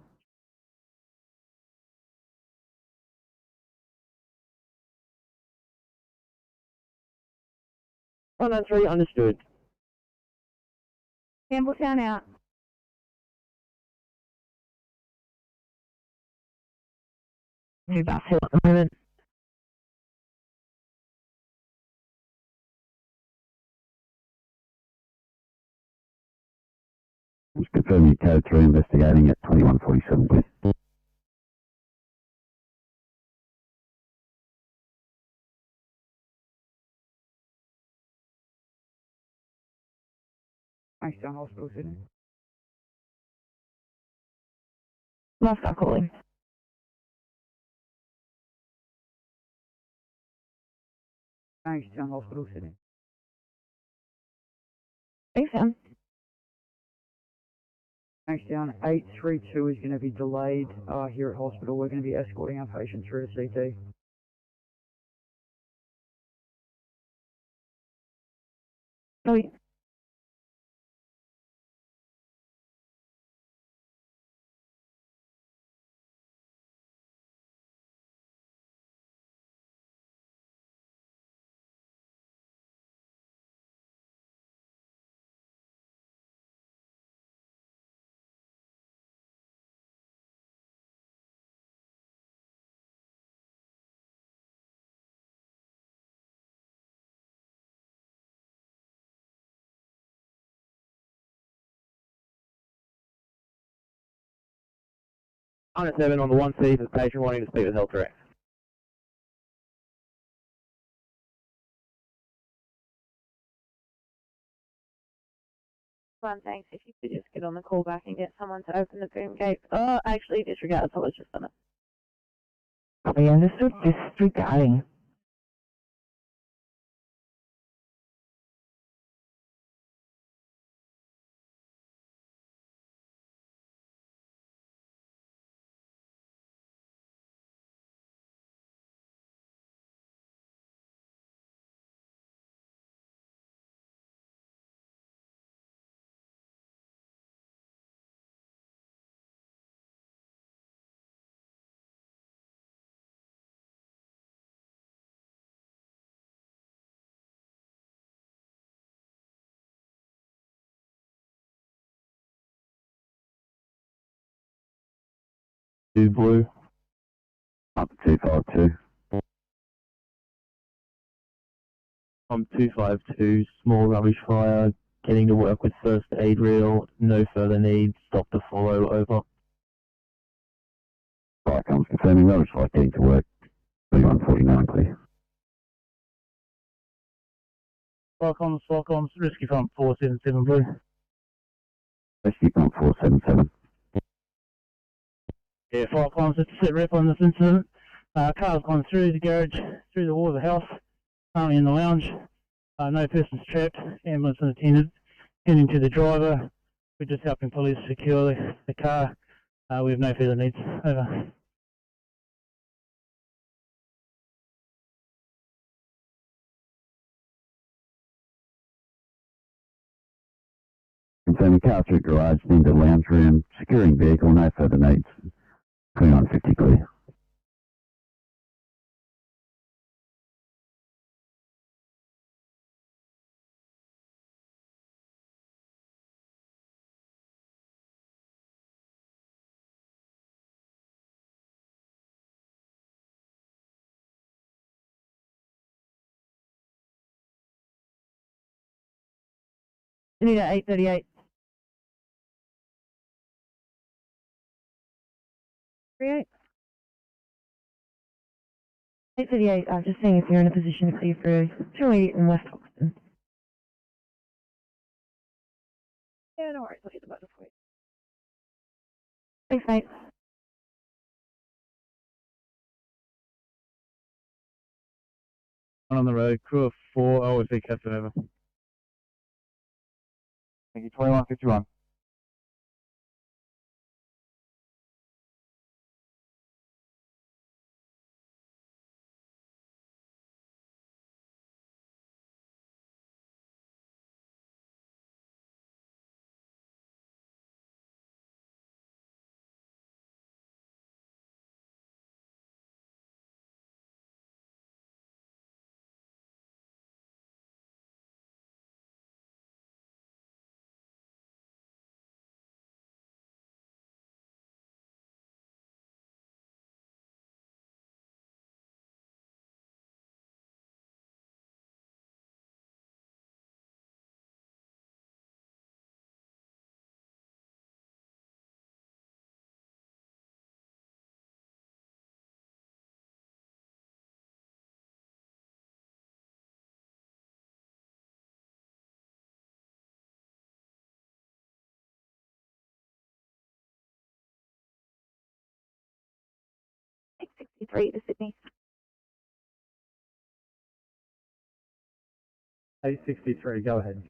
One nine three, understood. Campbelltown out. New bus hill at the moment. Just confirm your code 3 investigating at 2147, please. Constables Hospital, Sydney. Last guy calling. Constables Hospital, Sydney. Thanks, Sam. Constables 832 is going to be delayed here at hospital. We're going to be escorting our patient through to CT. Sorry. Honor 7 on the 1C for the patient wanting to speak with Health Direct. One, thanks. If you could just get on the call back and get someone to open the boom gate. Actually, disregard. I was just on it. Copy, understood. Disregarding. 2 blue. Up 252. I'm 252, small rubbish fire, getting to work with first aid reel, no further needs, stop to follow, over. Fire comms confirming rubbish fire getting to work. 2149, clear. Fire comms, rescue front 477 blue. Rescue pump 477. Yeah, fire comms, just a sit rep on this incident. Car's gone through the garage, through the wall of the house, currently in the lounge. No person's trapped, ambulance and attendant heading to the driver. We're just helping police secure the car. We have no further needs. Over. Confirming car through garage, into lounge room, securing vehicle, no further needs. 2150 clear. You need at 838. 38. 838, I'm just seeing if you're in a position to see through. Surely in West Hoxton. Yeah, no worries, I'll hit the button for you. Thanks, mate. On the road, crew of 4, OSV captain over. Thank you, 2151. to Sydney. 863, go ahead.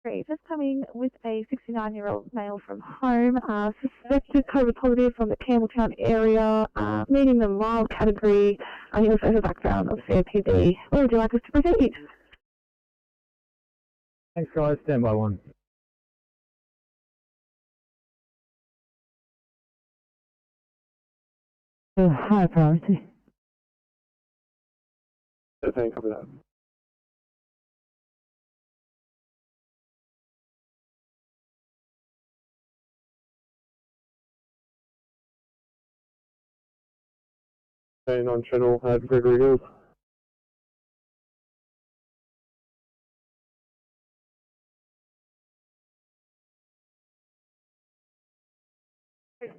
Great. Just coming with a 69-year-old male from home, suspected COVID positive from the Campbelltown area, meeting the mild category. He also has a background of COPD. Where would you like us to proceed? Thanks, guys. Stand by 1. High priority. 13, copy that. On channel at Gregory Hills.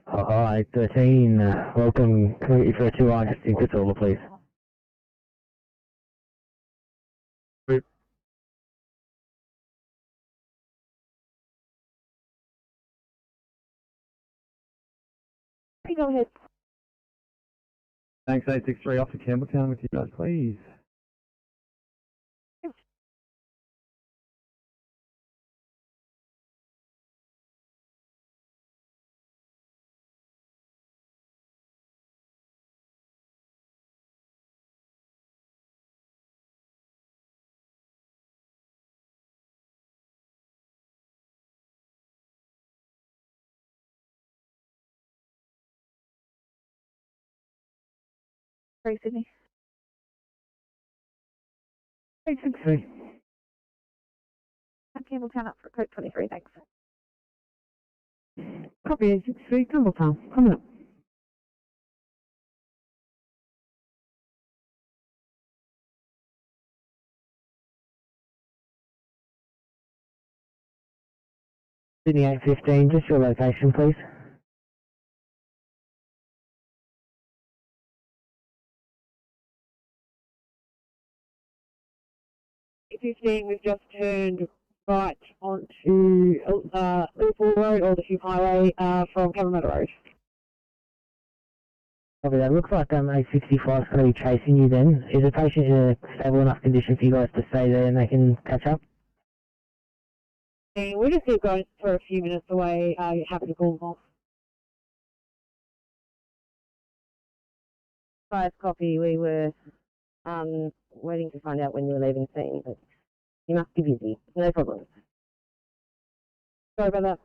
Hi, 13. Welcome. If you're 2 just in Cassola, please. Go ahead. Thanks, 863. Off to Campbelltown with you guys, please. Ferry, Sydney. 863. Campbelltown up for code 23, thanks. Copy 63, Campbell Town, coming up. Sydney 815, just your location, please. 15, we've just turned right onto Liverpool Road or the Hugh Highway from Cabramatta Road. Copy that. Looks like 865 is going to be chasing you then. Is the patient in a stable enough condition for you guys to stay there and they can catch up? And we'll just keep going for a few minutes away. You're happy to call them off. Five copy, we were waiting to find out when you were leaving scene, but you must be busy. No problem. Sorry about that.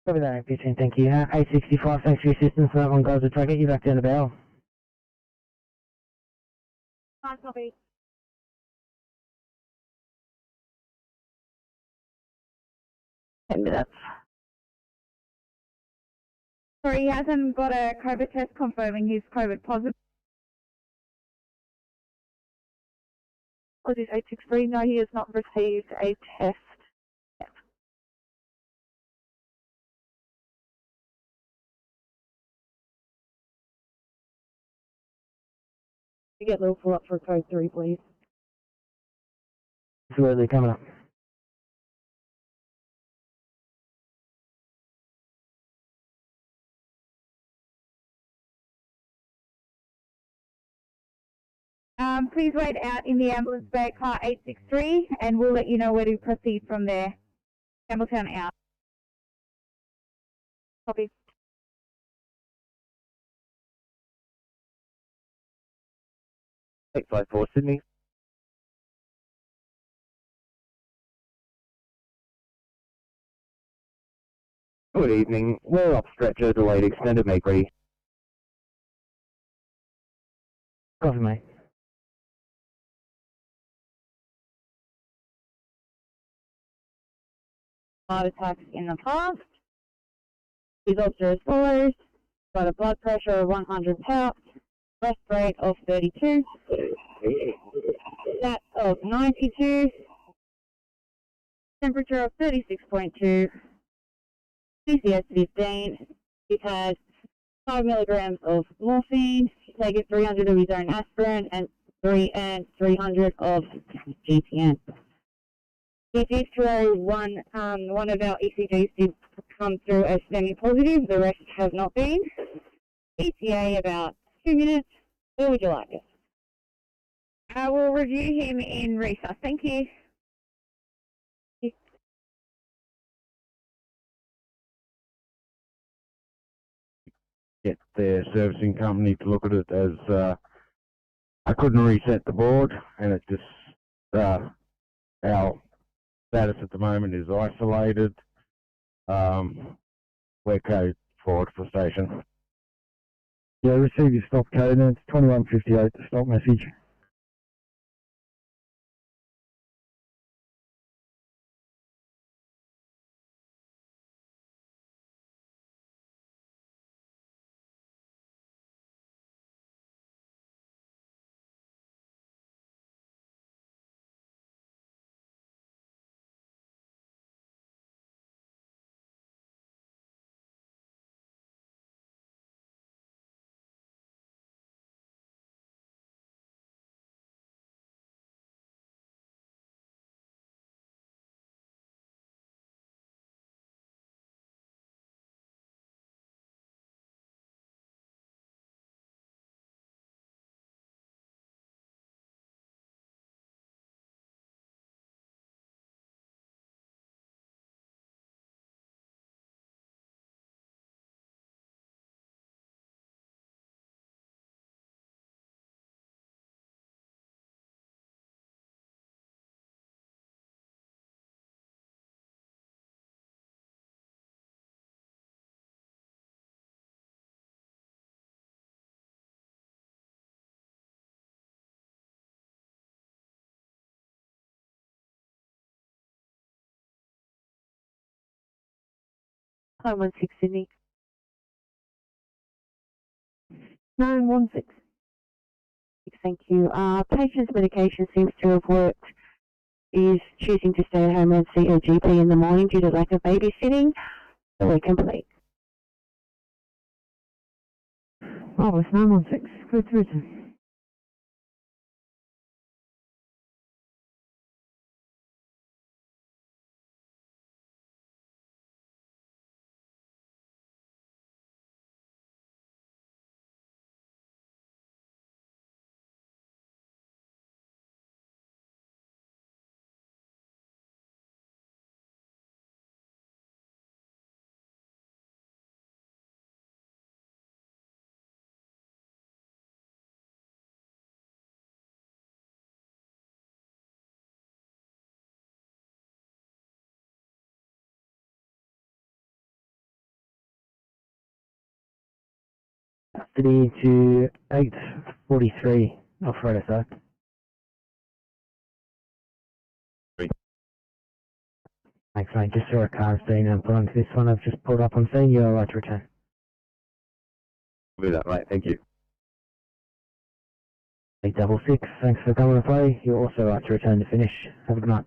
Copy that, 815, thank you. 865, thanks for your assistance on that one, guys. We'll try to get you back down the barrel. Fine, copy. Sorry, he hasn't got a COVID test confirming he's COVID positive. Was this 863? No, he has not received a test. You get Liverpool up for code 3, please. Absolutely, coming up. Please wait out in the ambulance bay car 863 and we'll let you know where to proceed from there. Campbelltown out. Copy. Eight five four Sydney. Good evening. We're up stretcher, delayed extended, make ready. Copy, mate. Heart attacks in the past. Results are as follows. Got a blood pressure of 100 pounds, breath rate of 32, sat of 92, temperature of 36.2, CCS 15. He's had 5 milligrams of morphine. He's taken 300 of his own aspirin and 300 of GPN. He did throw one of our ECGs did come through as semi-positive, the rest have not been. ETA about 2 minutes. Where would you like it? I will review him in recess. Thank you. Get their servicing company to look at it as I couldn't reset the board, and it just our status at the moment is isolated. We're code forward for station. Yeah, receive your stop code and it's 2158, the stop message. 916 Sydney. 916. Thank you. Patient's medication seems to have worked. Is choosing to stay at home and see her GP in the morning due to lack of babysitting. So we're complete. Oh, it's 916. Good written. City to 843 operator side. Thanks mate, just saw a car's been put onto this one. I've just pulled up on scene. You're right to return. I'll do that, mate. Thank you. 866, thanks for coming to play. You're also right to return to finish. Have a good night.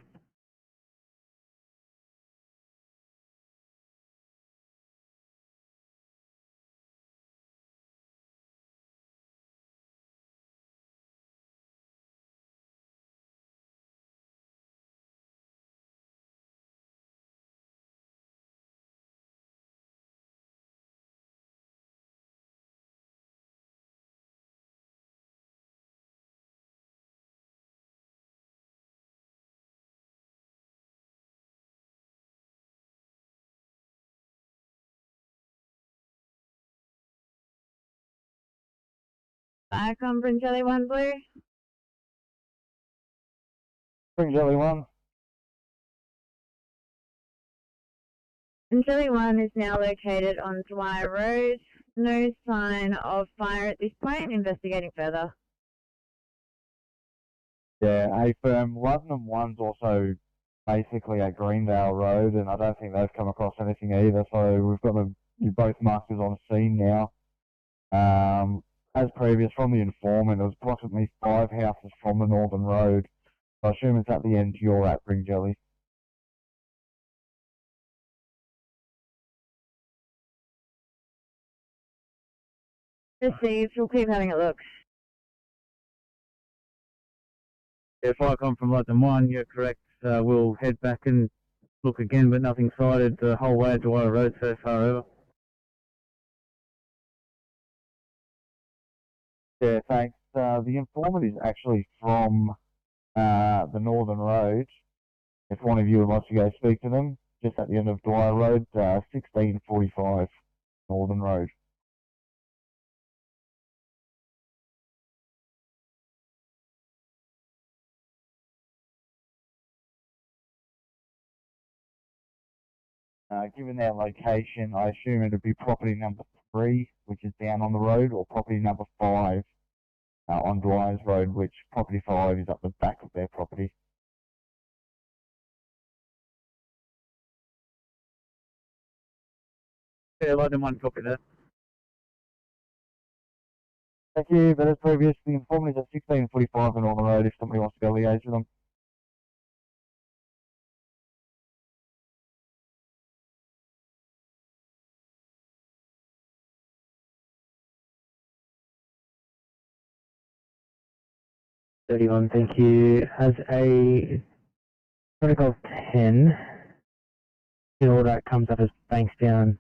Back on Bringelly 1 Blue. Bringelly 1. Bringelly 1 is now located on Dwyer Road. No sign of fire at this point. Investigating further. Yeah, a firm. Lutnam 1's also basically at Greendale Road, and I don't think they've come across anything either, so we've got you both markers on scene now. As previous, from the informant, it was approximately 5 houses from the Northern Road. I assume it's at the end you're at, Bringelly. Received. We'll keep having a look. If I come from London 1, you're correct. We'll head back and look again, but nothing sighted the whole way to Dwyer Road so far over. Yeah, thanks. The informant is actually from the Northern Road. If one of you would like to go speak to them, just at the end of Dwyer Road, 1645 Northern Road. Given their location, I assume it would be property number 3, which is down on the road, or property number 5 on Dwyer's Road, which property 5 is up the back of their property. Yeah, London 1, copy that. Thank you, but as previous, the informant is at 1645 on the road if somebody wants to go liaise with them. $31, thank you. Has a protocol 10. In order that comes up as Bankstown,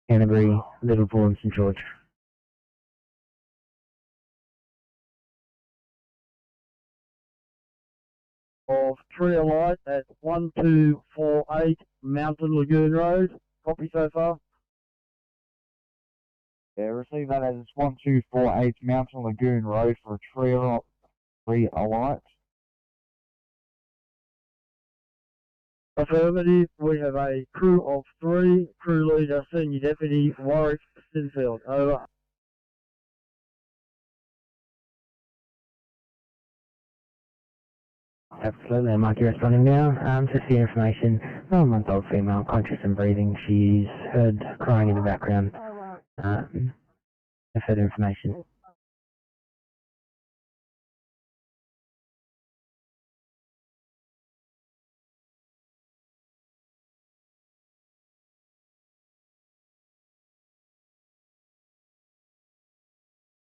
Canterbury, Liverpool and St George. Of 3 alight at 1248 Mountain Lagoon Road. Copy so far. Yeah, receive that as 1248 Mountain Lagoon Road for a tree alight. Affirmative. We have a crew of 3. Crew leader, Senior Deputy Warwick Sinfield. Over. Absolutely, Mike, you're responding now. Just for your information, 9-month-old female, conscious and breathing. She's heard crying in the background. I've heard information.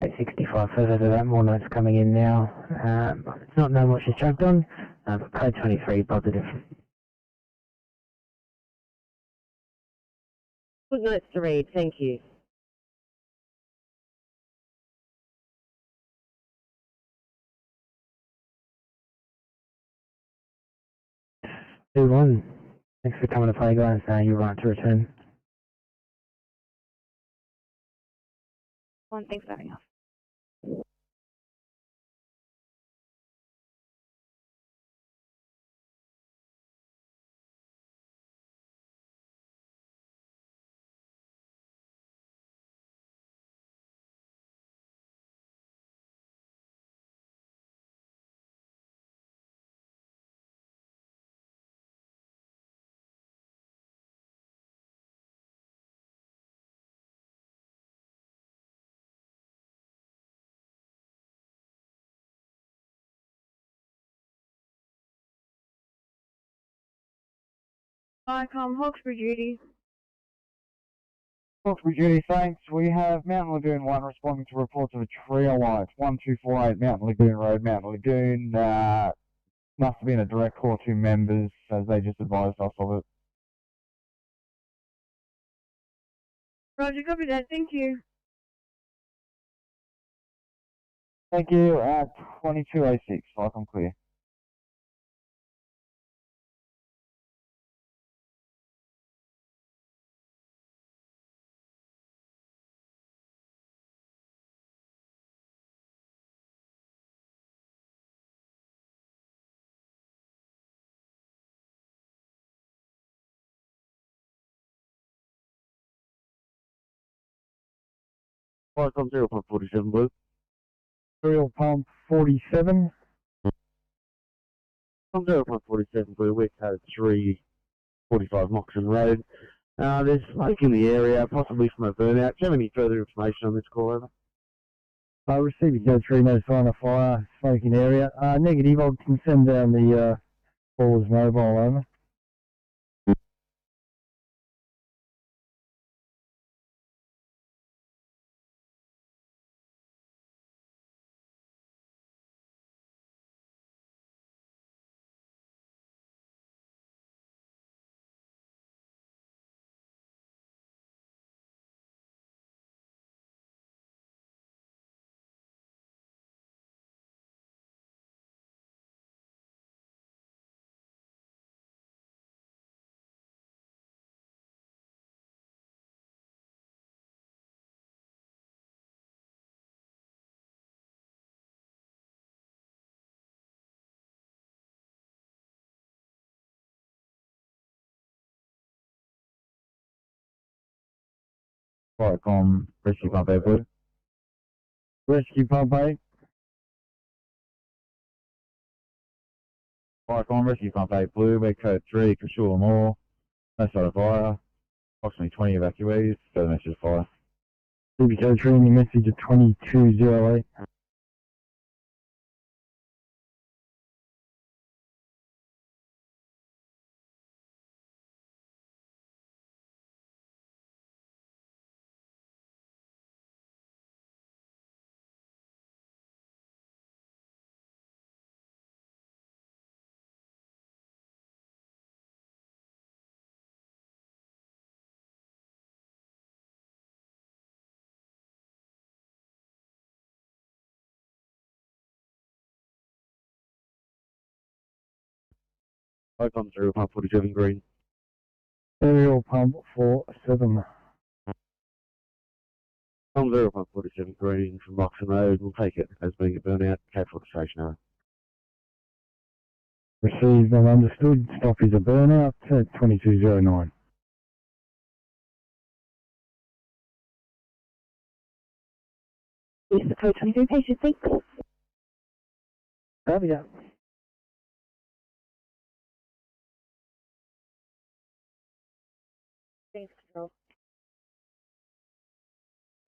At 65 further to that, more notes coming in now. It's not known what she's choked on, but code 23 positive. Good notes to read, thank you. Two one. Thanks for coming to play, guys. You're right to return. Thanks for having us. Vicom, Hawkesbury duty. Hawkesbury duty, thanks. We have Mountain Lagoon 1 responding to reports of a tree alight. 1248 Mountain Lagoon Road, Mountain Lagoon. Must have been a direct call to members as they just advised us of it. Roger, copy that, thank you. Thank you. 2206, Vicom clear. Vicom 0.47 blue. Serial pump 47. 0.47 blue, we're code 345 Moxon Road. There's smoke in the area, possibly from a burnout. Do you have any further information on this call, over? Receiving code 3, no sign of fire, smoking area. Negative, I can send down the caller's mobile, over. Vicom, Rescue Pump 8 blue. Rescue Pump 8. Vicom, Rescue Pump 8 blue, we're code 3, Kashula Moore. No sign of fire. Approximately 20 evacuees. Further message of fire. CB code 3, new message at 2208. Vicom 0.47 green. Aerial pump 47. Vicom 0.47 green from Moxon Road. We'll take it as being a burnout. Careful to station over. Received and understood. Stop is a burnout at 2209. Yes, the code 23 patient, thanks. Copy that.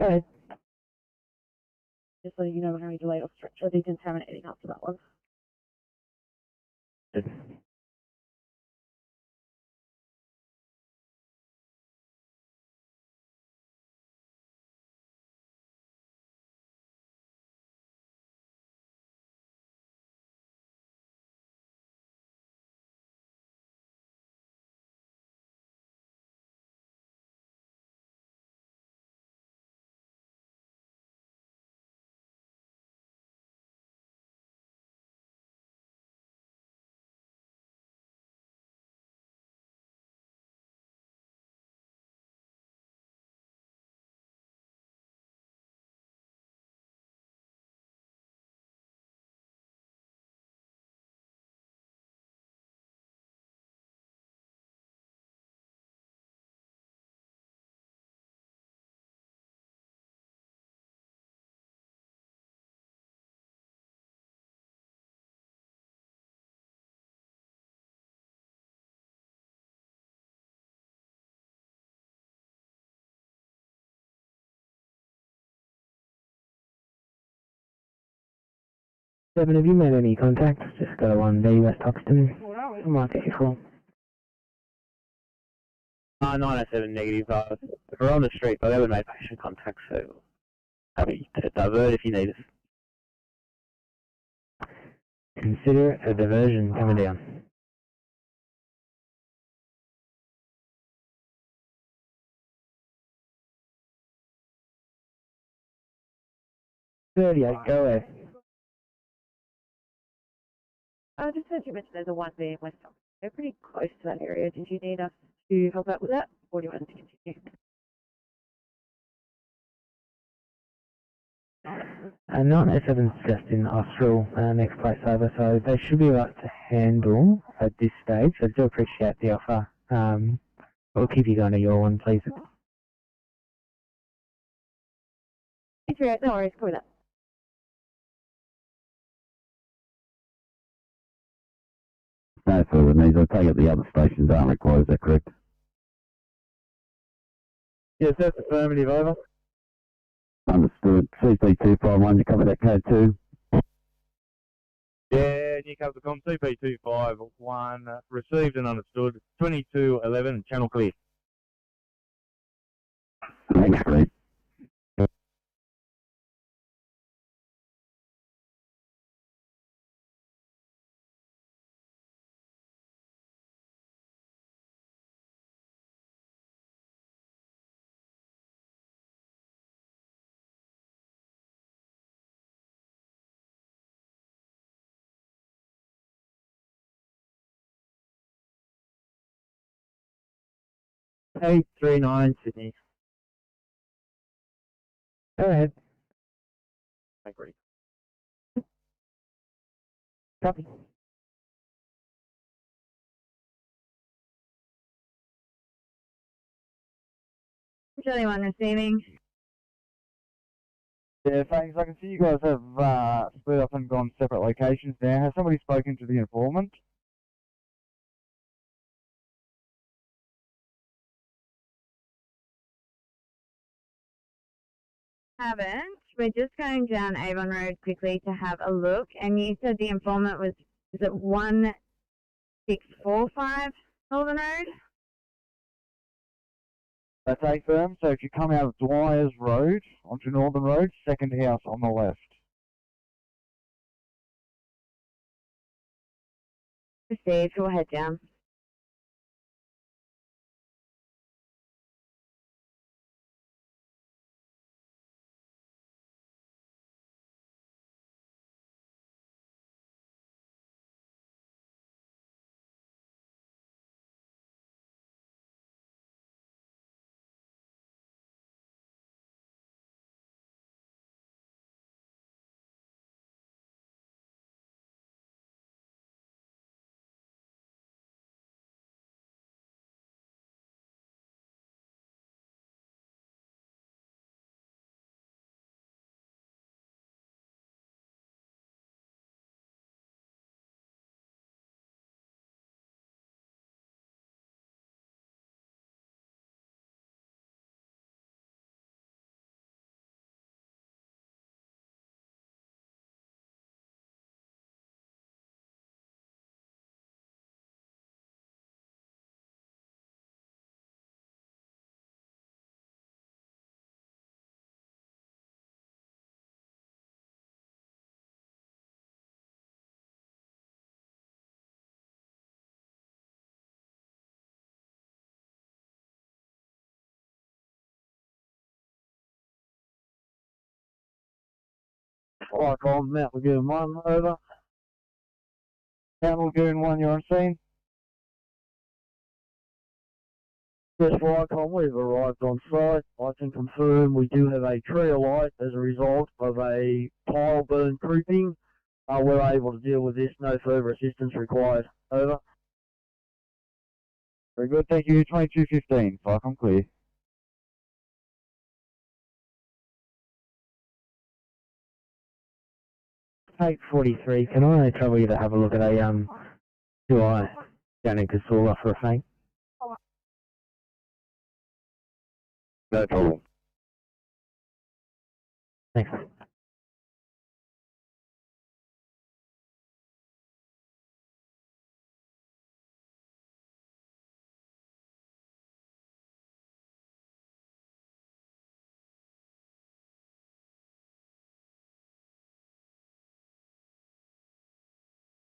Go ahead. Just letting you know we're going to delay or stretcher decontaminating up to that one. Good. Seven, have you made any contact? Just got a 1B West Hoxton. I might get your call. 907 negative. If we're on the street, but we haven't made patient contact, so happy to divert if you need us. Consider a diversion coming down. Go ahead. Just as you mentioned, there's a 1B in West Hoxton. They're pretty close to that area. Did you need us to help out with that, or do you want us to continue? 907's just in Austral, next place over, so they should be able to handle at this stage. I do appreciate the offer. We'll keep you going to your one, please. It's right, no worries, call that. No further needs. I take it the other stations aren't required, is that correct? Yes, that's affirmative, over. Understood. CP251, you cover that code too? Yeah, you cover the com. CP251, received and understood. 2211, channel clear. Thanks, Greg. Hey, 39 Sydney. Go ahead. Agree. Copy. Is anyone receiving? Yeah, thanks. I can see you guys have split up and gone separate locations now. Has somebody spoken to the informant? Haven't. We're just going down Avon Road quickly to have a look. And you said the informant was, is it 1645 Northern Road? That's a firm. So if you come out of Dwyer's Road onto Northern Road, second house on the left. Received. We'll head down. Flycom, Mount Lagoon 1, over. Mount Lagoon 1, you're on scene. Yes, Flycom, we've arrived on site. I can confirm we do have a tree alight as a result of a pile burn creeping. We're able to deal with this, no further assistance required. Over. Very good, thank you. 2215, Flycom clear. 8:43. Can I trouble you to have a look at a UI down in Casula for a fake? No problem. Thanks.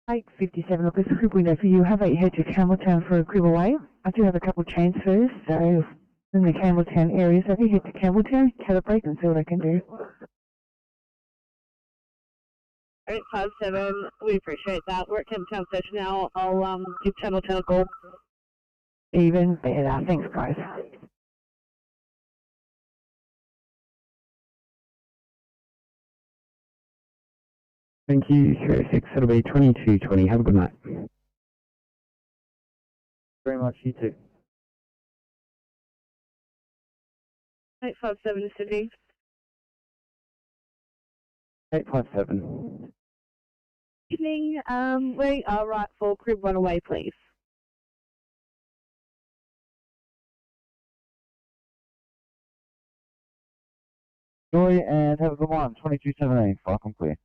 8:57. Look, it's a quick window for you. Have a head to Campbelltown for a crib away. I do have a couple of transfers, so in the Campbelltown area. So if you head to Campbelltown, calibrate and see what I can do. 857, we appreciate that. We're at Campbelltown Station now. I'll give Campbelltown a call. Even better. Thanks, guys. Thank you, 306. It'll be 2220. Have a good night. Very much, you too. 857 to Sydney. 857. Evening, we are right for crib runaway, please. Joy, and have a good one. 2217, Flycom clear.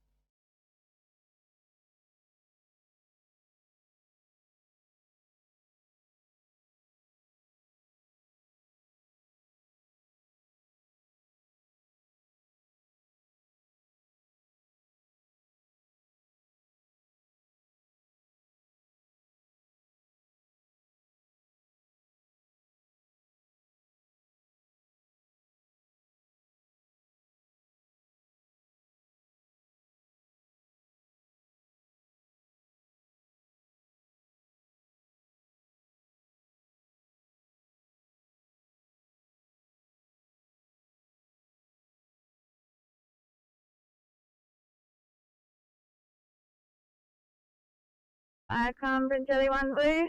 Bring Jelly 1, Blue.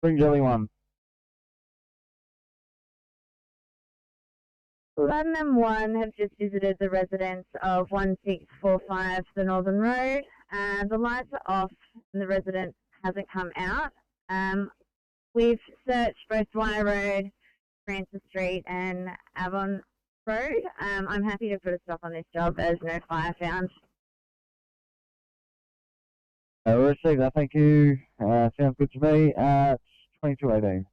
Bring Jelly 1. Platinum 1 have just visited the residents of 1645 the Northern Road. The lights are off and the resident hasn't come out. We've searched both Dwyer Road, Francis Street and Avon Road. I'm happy to put a stop on this job as no fire found. We'll receive that, thank you. Sounds good to me. 2218.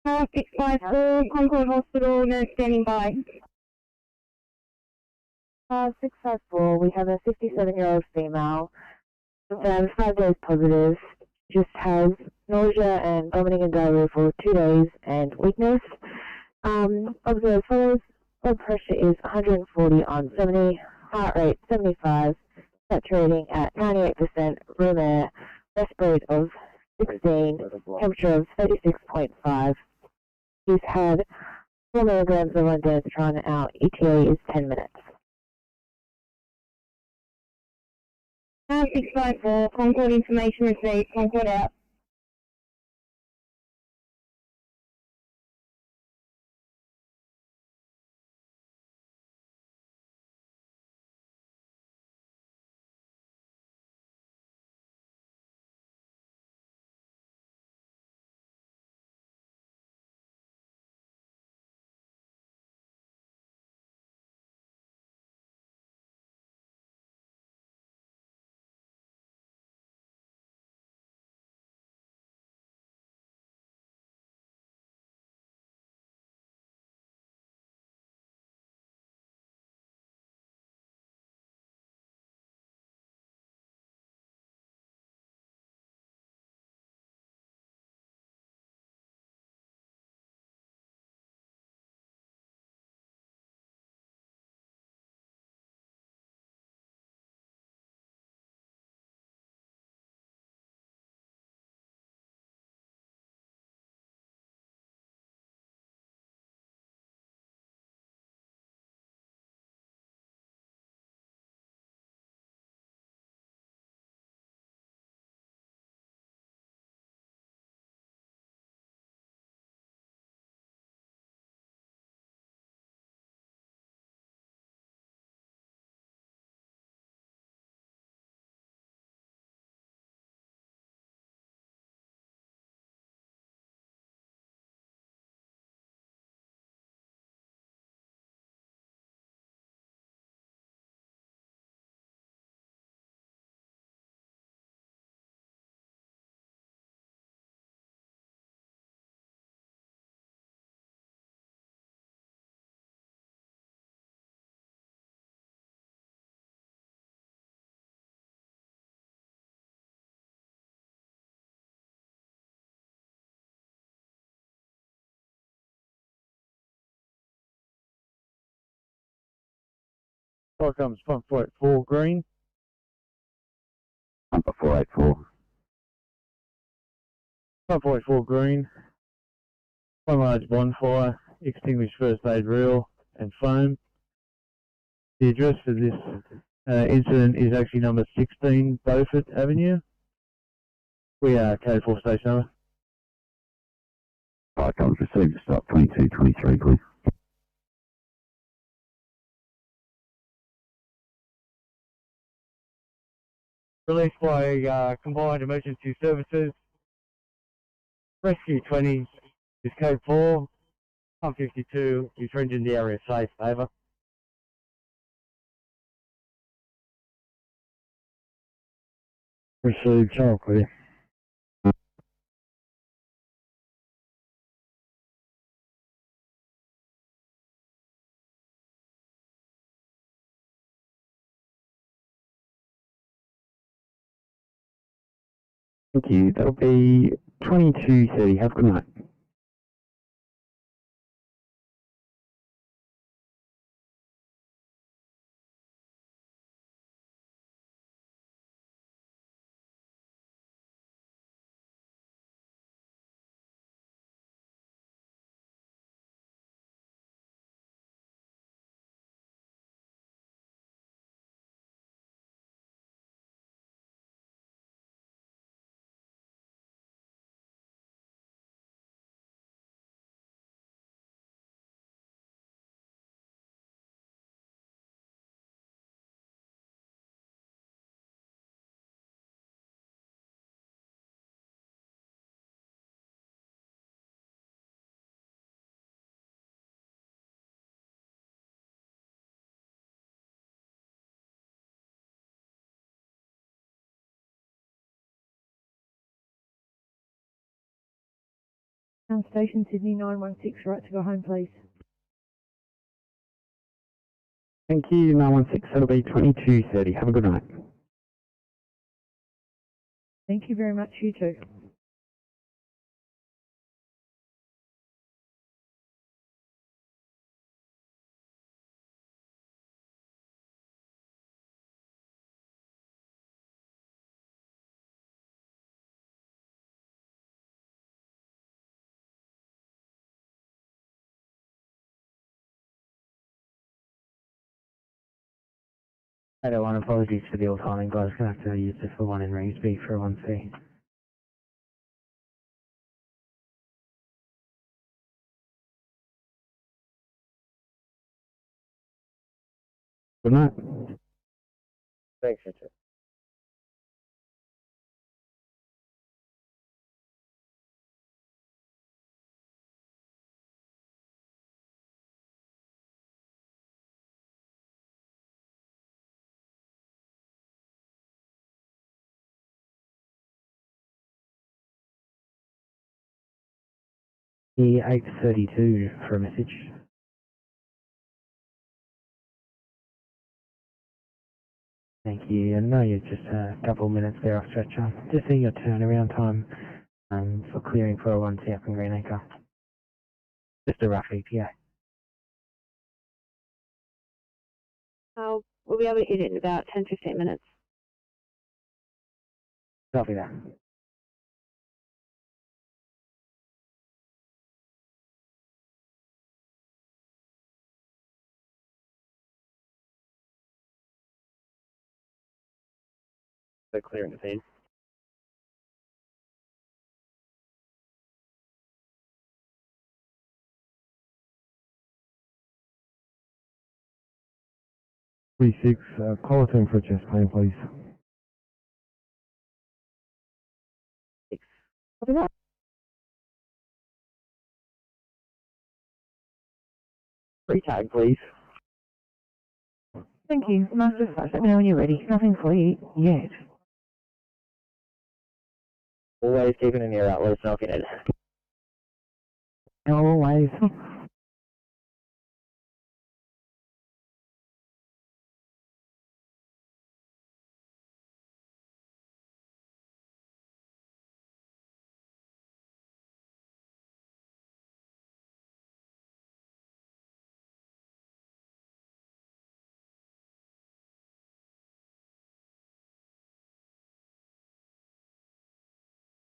Park 654, Concord Hospital, nurse standing by. 654, we have a 57-year-old female, 5 days positive, just has nausea and vomiting and diarrhea for 2 days and weakness. Observed follows, blood pressure is 140 on 70, heart rate 75, That's reading at 98% room air, rest rate of 16, temperature of 36.5. He's had 4 milligrams of ondansetron. Our ETA is 10 minutes. 654, Concord information received, Concord out. Fire comes 144 green. Number 484. 144 green. One large bonfire, extinguished first aid reel and foam. The address for this incident is actually number 16 Beaufort Avenue. We are code 4 station number. Fire comes received to start 2223, please. Released by Combined Emergency Services. Rescue 20 is code 4. 152 is rendering the area safe. Over. Received, channel clear. Thank you. That'll be 2230. Have a good night. Station Sydney 916, right to go home, please. Thank you, 916. That'll be 2230. Have a good night. Thank you very much, you too. 801, apologies for the ill timing, guys. Gonna have to use this for one in Ringsby for 1C. Good night. Thanks, Richard. The 832 for a message. Thank you. I know you're just a couple of minutes there off stretcher. Just seeing your turnaround time for clearing 401C up in Greenacre. Just a rough ETA. We'll be able to hit it in about 10-15 minutes. Copy that. So clearing the scene. Call a team for a chest pain, please. Copy that. Free tag, please. Thank you. Master Flash, let me know when you're ready. Nothing for you yet. Always keeping an ear out, let us know if you need it. Always.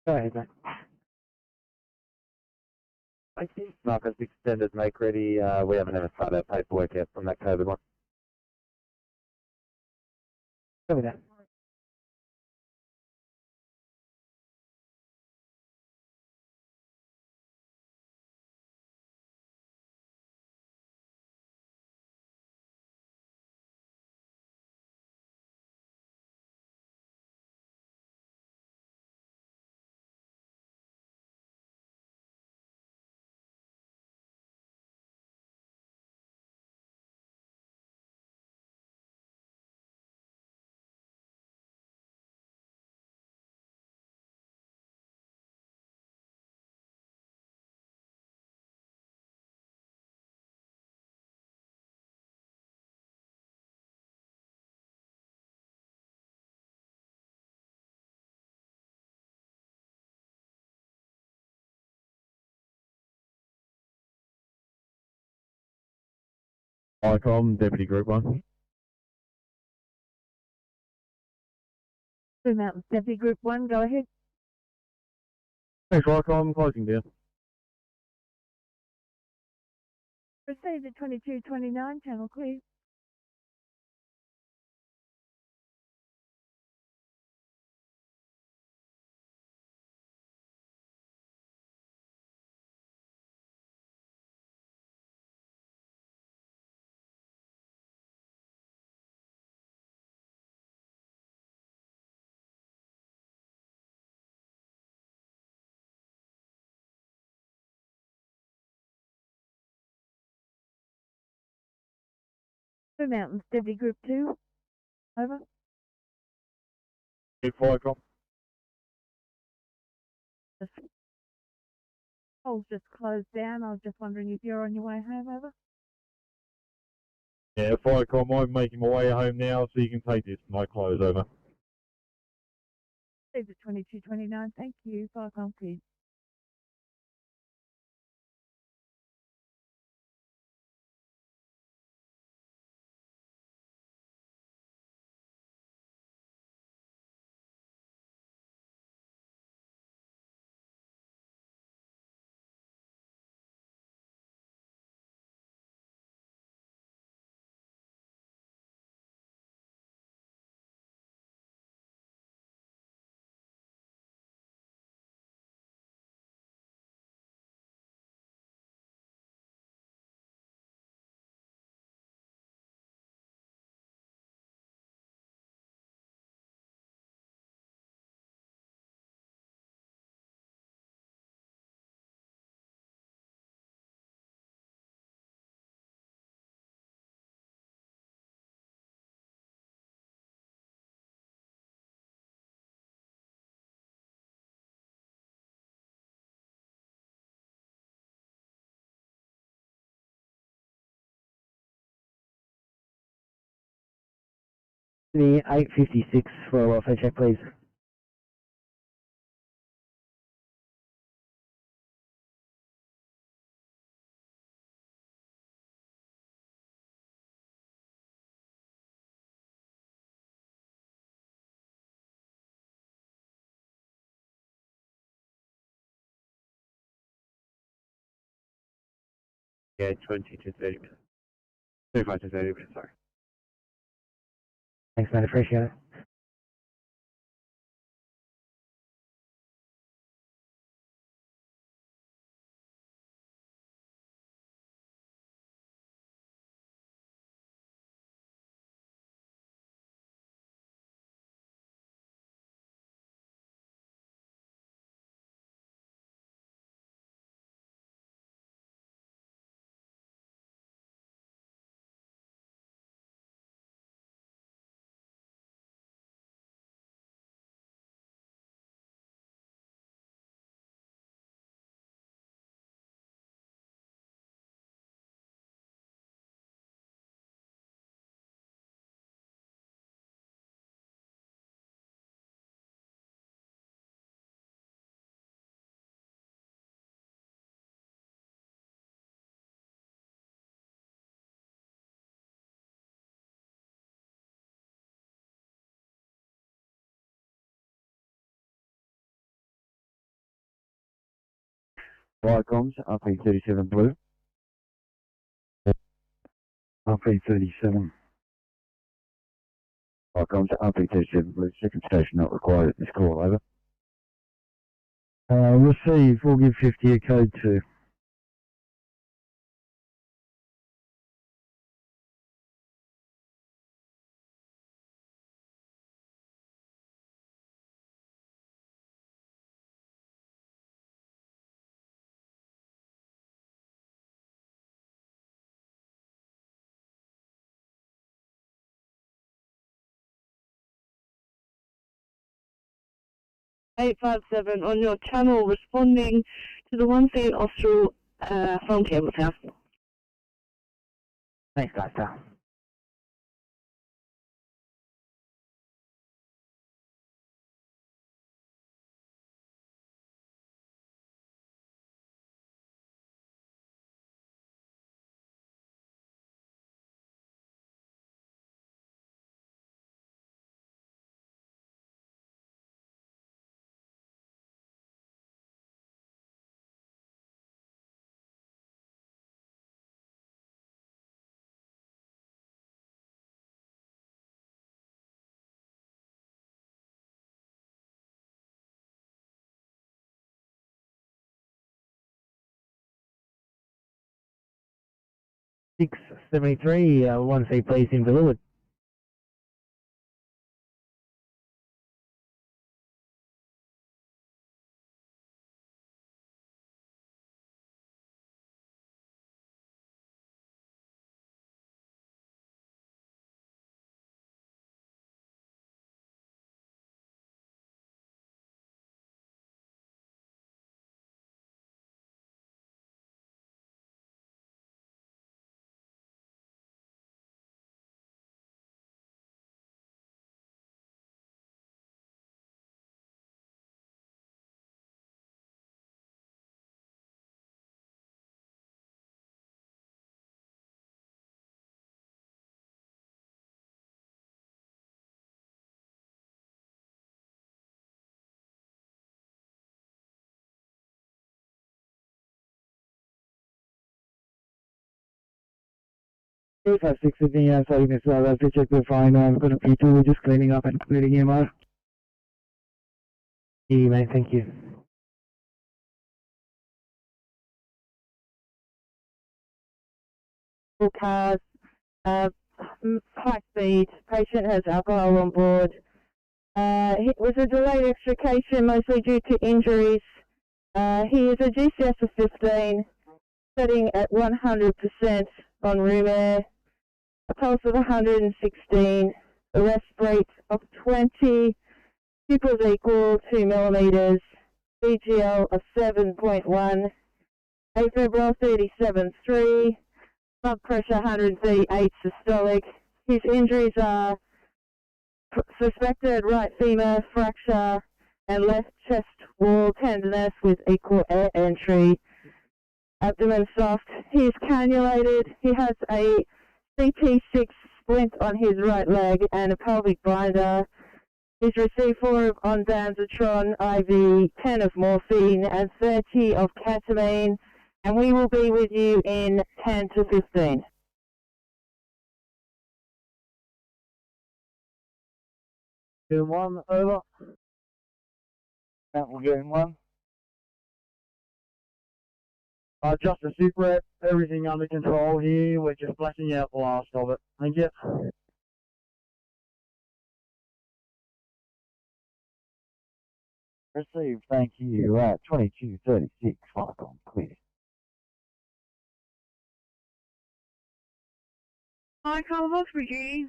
Go ahead, mate. Thank you. Marcus extended, make ready. We haven't even started our paperwork yet from that COVID one. Copy that. ICOM, Deputy Group 1. Blue Mountains Deputy Group 1, go ahead. Thanks, ICOM, closing down. Received at 2229, channel clear. Blue Mountains Deputy Group 2, over. Keep ICOM. Polls just closed down. I was just wondering if you're on your way home, over. Yeah, ICOM, I'm making my way home now, so you can take this. My close, over. Received at 2229, thank you. 5 clear. The 856 for a welfare check, please. Yeah, 20 to 30 minutes. 25 to 30 minutes, sorry. Thanks, mate. Appreciate it. Viacom's RP37 Blue. RP37. Viacom's RP37 Blue. Second station not required at this call, over. Receive, we'll give 50 a code 2. (857) on your channel responding to the one scene Austral from Campbell's House. Thanks, guys, pal. (673), 1C, please, in Villwood. (356) Sydney and NSW, as well as we check the fine. I've got a P2, we're just cleaning up and clearing him out. Yeah, mate, thank you. Cars, high speed, patient has alcohol on board. It was a delayed extrication, mostly due to injuries. He is a GCS of 15, setting at 100% on room air, a pulse of 116, a rest rate of 20, pupils equal 2 millimeters, BGL of 7.1, afebrile 37.3, blood pressure 138 systolic. His injuries are suspected right femur fracture and left chest wall tenderness with equal air entry. Abdomen soft. He's cannulated. He has a CT6 splint on his right leg and a pelvic binder. He's received 4 of ondansetron IV, 10 of morphine and 30 of ketamine, and we will be with you in 10 to 15. Doing 1, over. Mountain Lagoon 1. Just a super rep, everything under control here. We're just flashing out the last of it. Thank you. Received, thank you. 2236, Falcon, clear. Hi, Carl, Hawkesbury duty.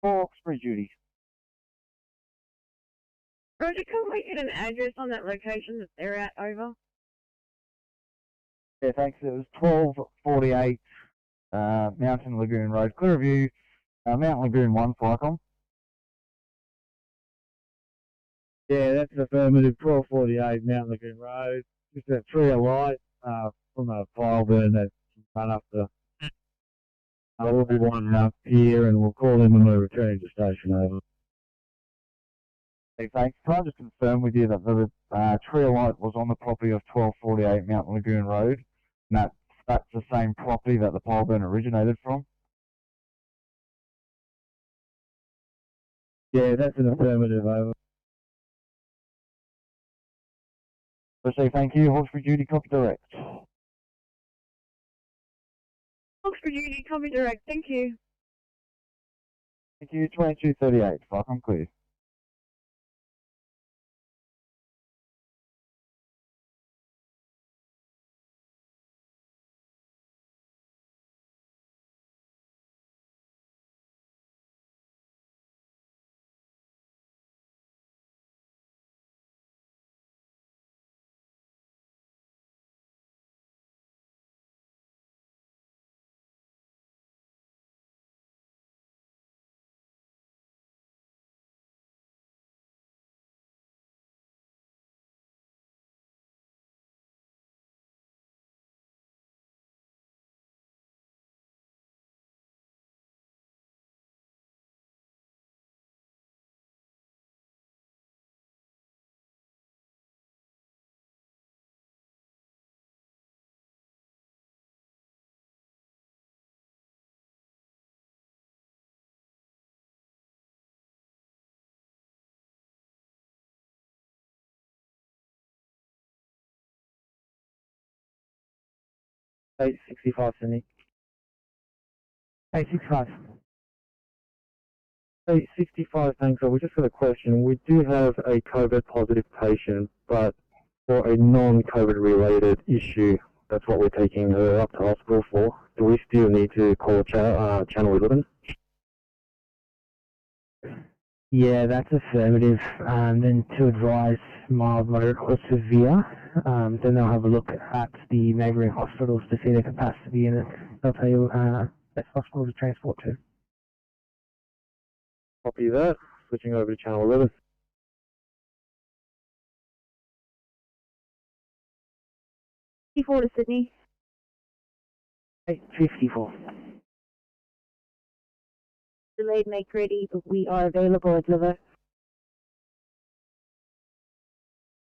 Hawkesbury duty. Roger, can we get an address on that location that they're at, over? Yeah, thanks. It was 1248 Mountain Lagoon Road, Clearview, Mountain Lagoon 1, Falcon. Yeah, that's affirmative. 1248 Mountain Lagoon Road. Just a tree of light from a fire burn that's run up the. We'll be winding up here, and we'll call in when we're returning to station. Over. Hey, thanks. Can I just confirm with you that the tree of light was on the property of 1248 Mountain Lagoon Road, and that's the same property that the pile burn originated from? Yeah, that's an affirmative. Over. So thank you. Hawkesbury duty, copy direct. Hawkesbury duty, copy direct. Thank you. Thank you. 2238. Falcon clear. Eight 65, Sydney. 865. 865, thanks. So we just got a question. We do have a COVID positive patient, but for a non-COVID related issue, that's what we're taking her up to hospital for. Do we still need to call Channel 11? Yeah, that's affirmative. Then to advise mild, moderate or severe, then they'll have a look at the neighbouring hospitals to see their capacity and they'll tell you best hospital to transport to. Copy that. Switching over to Channel 11. To Sydney. 854. Delayed, make ready, but we are available at Liver.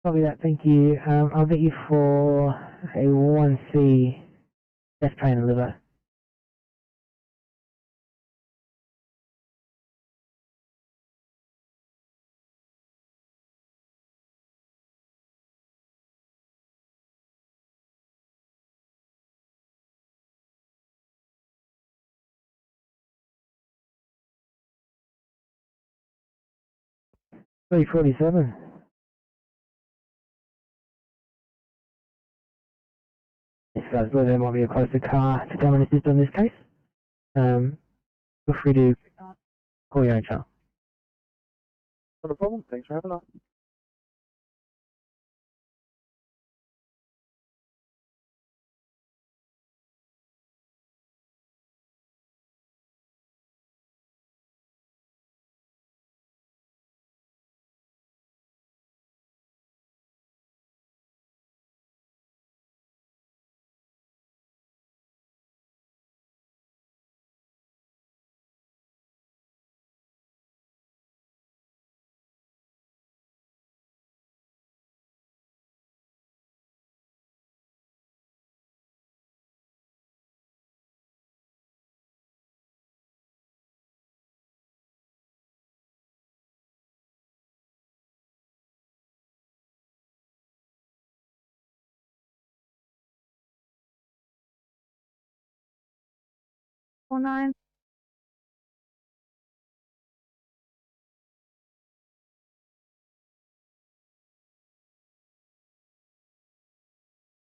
Copy that, thank you. I'll get you for a 1C death train and liver. $347. Yes, guys, I believe there might be a closer car to come and assist on this case. Feel free to call your own channel. Not a problem. Thanks for having us. 649.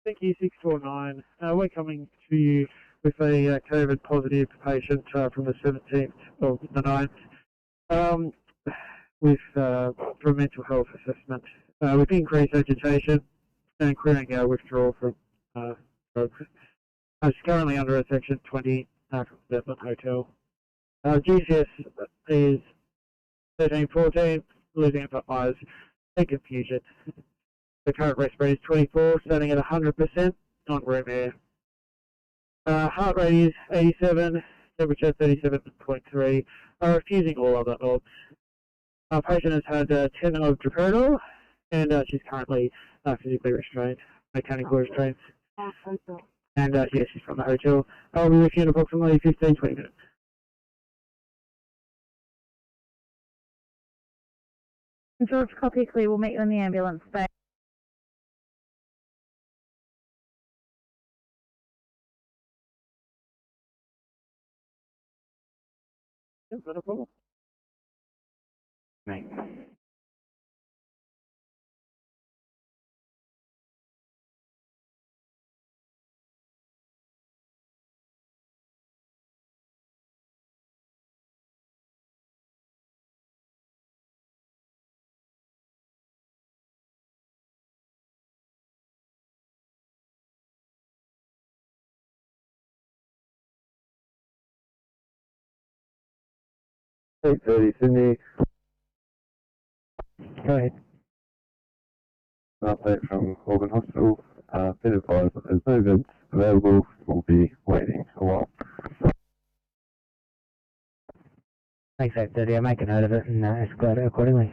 Thank you, 649. We're coming to you with a COVID positive patient from the 17th of the 9th for a mental health assessment. With increased agitation and querying our withdrawal from drugs. It's currently under a Section 20 from Devlin Hotel. GCS is 1314, losing up eyes and confusion. The current rest rate is 24, starting at 100%, non-room air. Heart rate is 87, temperature 37.3, refusing all other odds. Our patient has had 10 of droperidol, and she's currently physically restrained, mechanical restraints. And yes, she's from the hotel. I'll be with you in approximately 15-20 minutes. George, copy clear. We'll meet you in the ambulance bay. Yep, not a problem. Right. Eight 30 Sydney. Go ahead. An update from Auburn Hospital. Been advised that there's no beds available. We'll be waiting a while. Thanks, 830. I'll make a note of it and escalate it accordingly.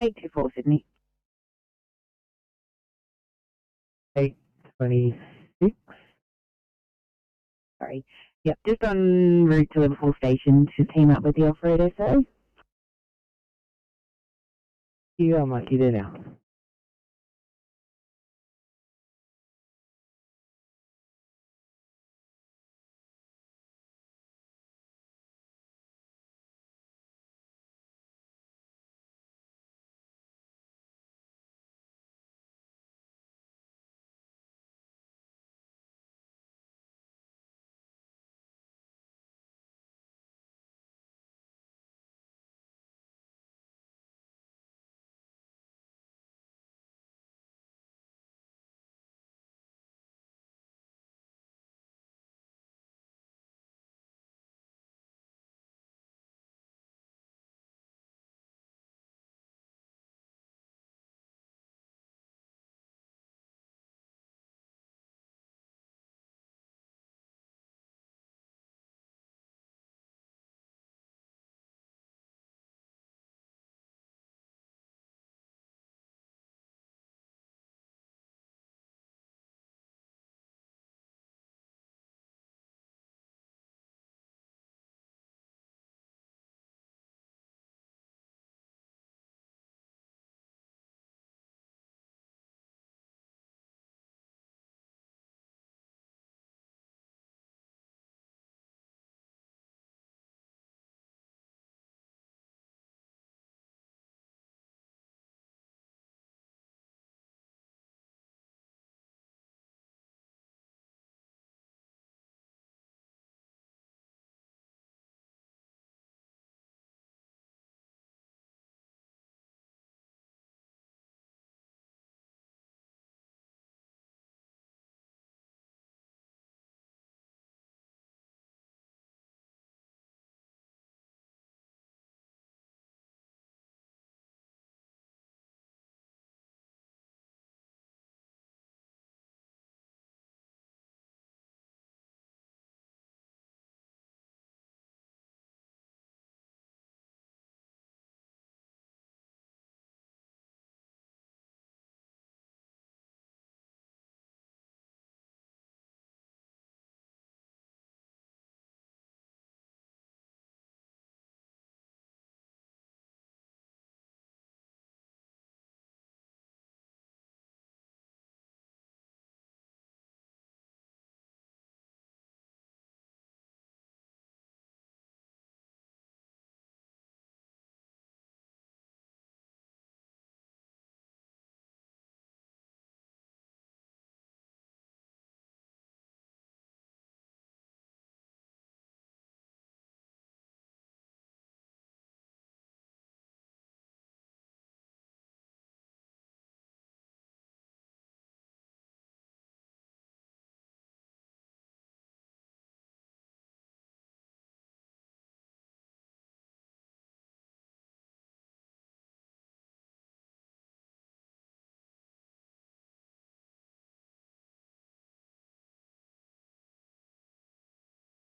Eight two four Sydney. 826. Sorry. Yep, just en route to Liverpool Station to team up with the operator, so. I'm like you there now.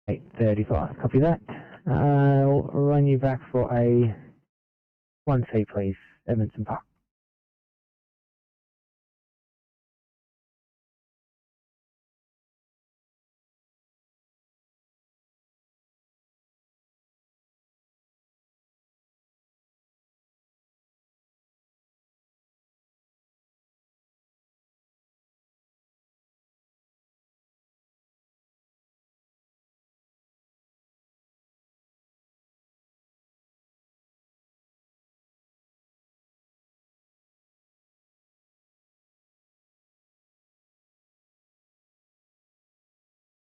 8:35. Copy that. I'll run you back for a 1C, please, Edmondson Park.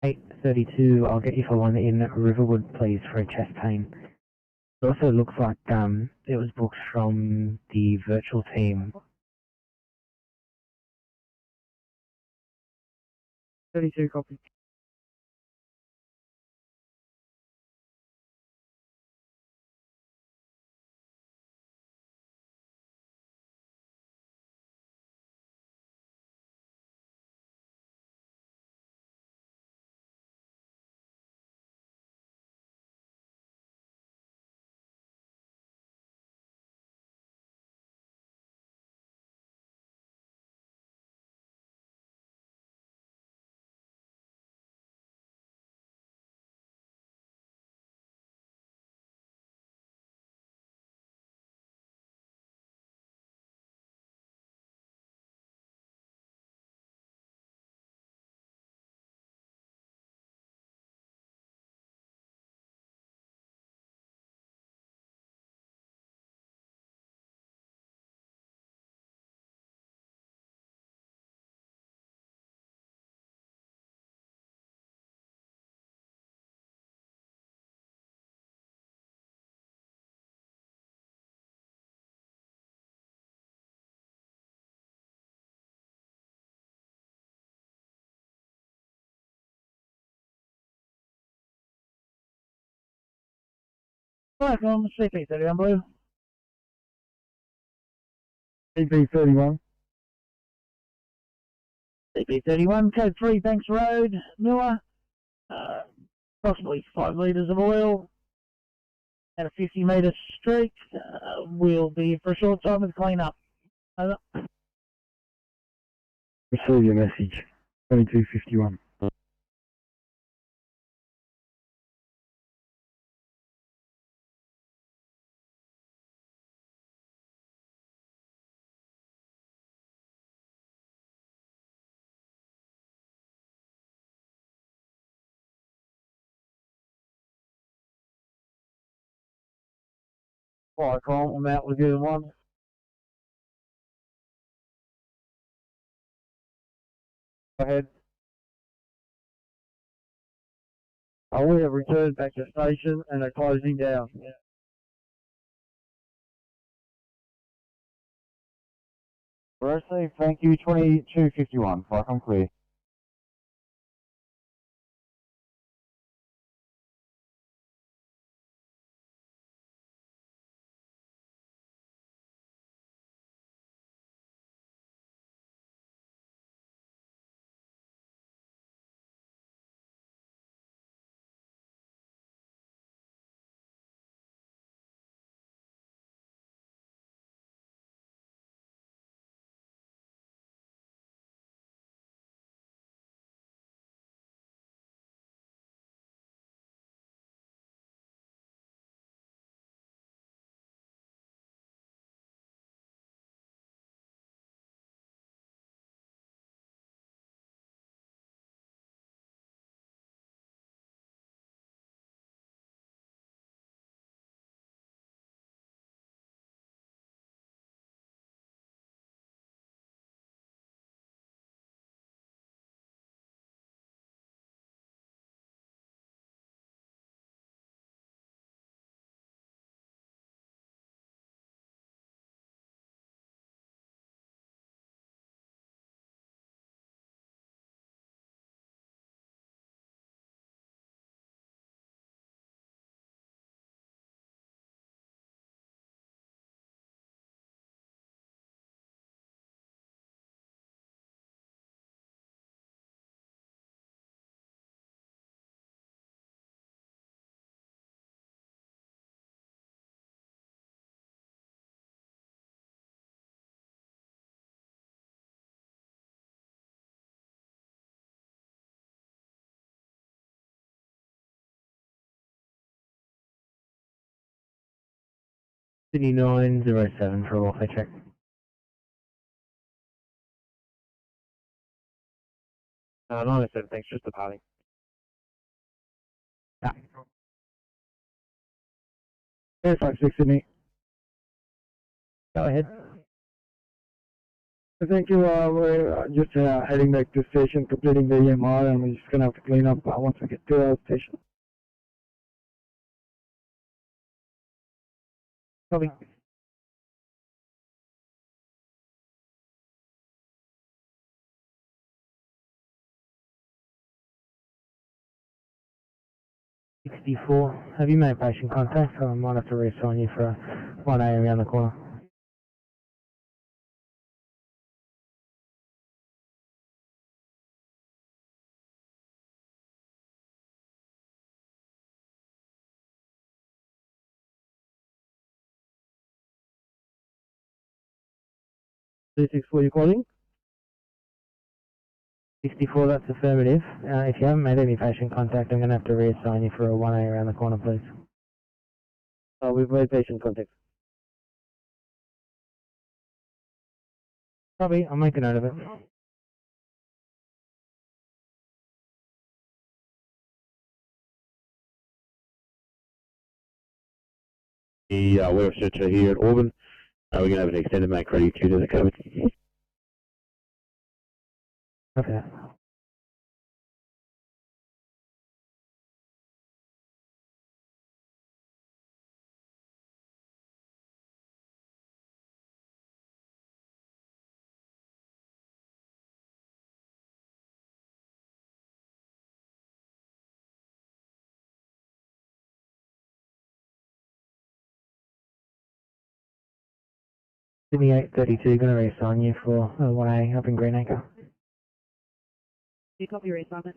$8.32, I'll get you for one in Riverwood, please, for a chest pain. It also looks like it was booked from the virtual team. 32 copies. Right, from CP31 Blue. CP31. CP31, code 3, Banks Road, Miller. Approximately 5 litres of oil at a 50 metre streak. We'll be for a short time with clean up. Over. Receive your message. 2251. Fire call, I'm out with you one. Go ahead. We have returned back to station and are closing down. Yeah. Receive, thank you, 2251. Fire com clear. Sydney 907 for a welfare check. No, 907, thanks, just departing. Yes, 56 Sydney. Go ahead. Thank you. We're just heading back to the station, completing the EMR, and we're just going to have to clean up once we get to our station. Copy. $64. Have you made patient contact? So I might have to reassign you for a 1A around the corner. This is for you calling? 64, that's affirmative. If you haven't made any patient contact, I'm going to have to reassign you for a 1A around the corner, please. We've made patient contact. Copy, I'll make a note of it. The we're stretcher here at Auburn. We're going to have an extended make ready due to the COVID. Okay. Sydney 832, going to reassign you for a 1A up in Greenacre. Do you copy your reassignment?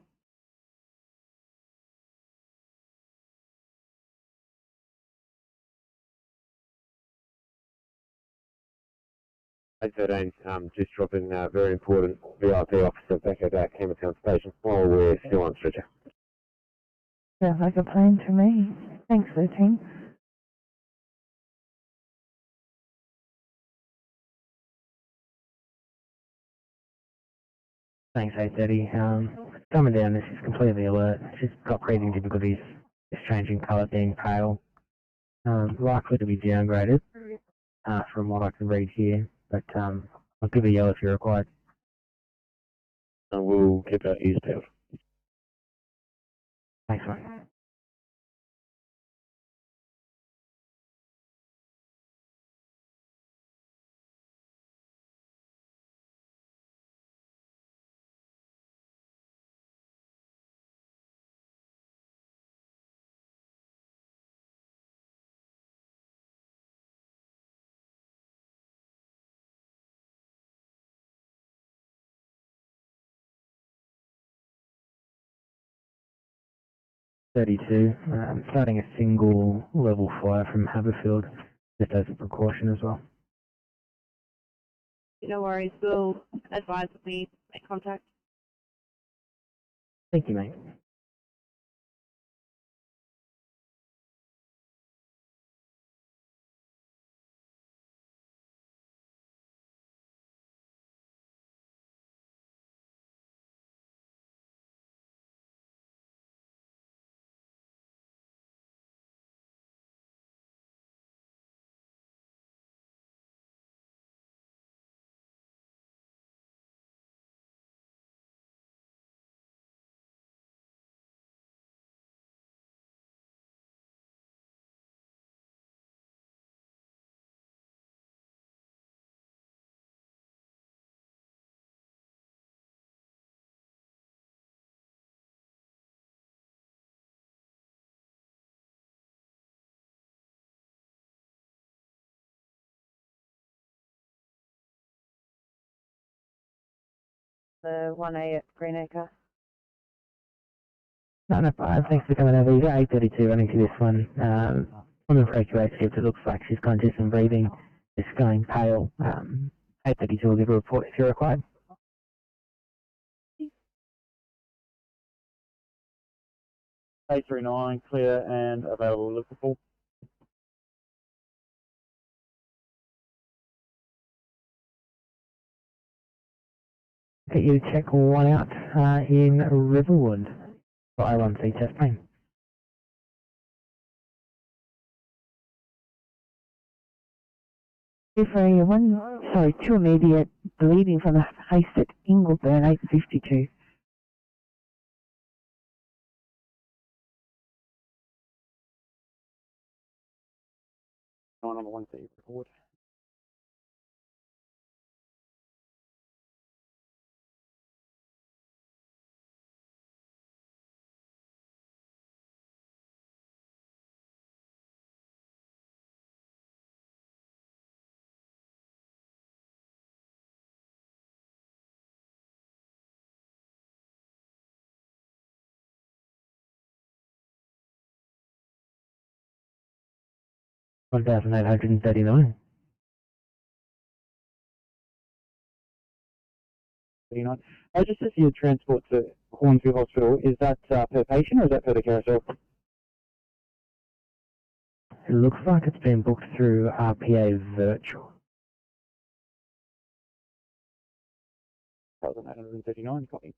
A13, just dropping a very important VIP officer back at Campbelltown Station while we're still on stretcher. Sounds like a plan to me. Thanks, 13. Thanks, 830. Coming down, this is completely alert. She's got breathing difficulties. It's changing colour, being pale. Likely to be downgraded from what I can read here, but I'll give a yell if you're required. And we'll keep our ears peeled. Thanks, mate. Starting a single level fire from Haberfield, just as a precaution as well. No worries, we'll advise if we make contact. Thank you, mate. The 1A at Greenacre. 905, thanks for coming over. You got 832 running to this one. On the breakaway script, it looks like she's conscious and breathing, just going pale. 832 will give a report if you're required. A39, clear and available Liverpool. Get you to check one out in Riverwood for I1C test plane. Ferry, two immediate bleeding from the face at Ingleburn, 852. On the 1C report. $1,839. 39. Just to see your transport to Hornsview Hospital, is that per patient or is that per the carousel? It looks like it's been booked through RPA Virtual. 1,839, copy.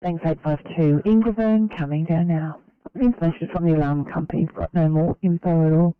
Thanks, 852. Ingleburn coming down now. Information from the alarm company. Got no more info at all.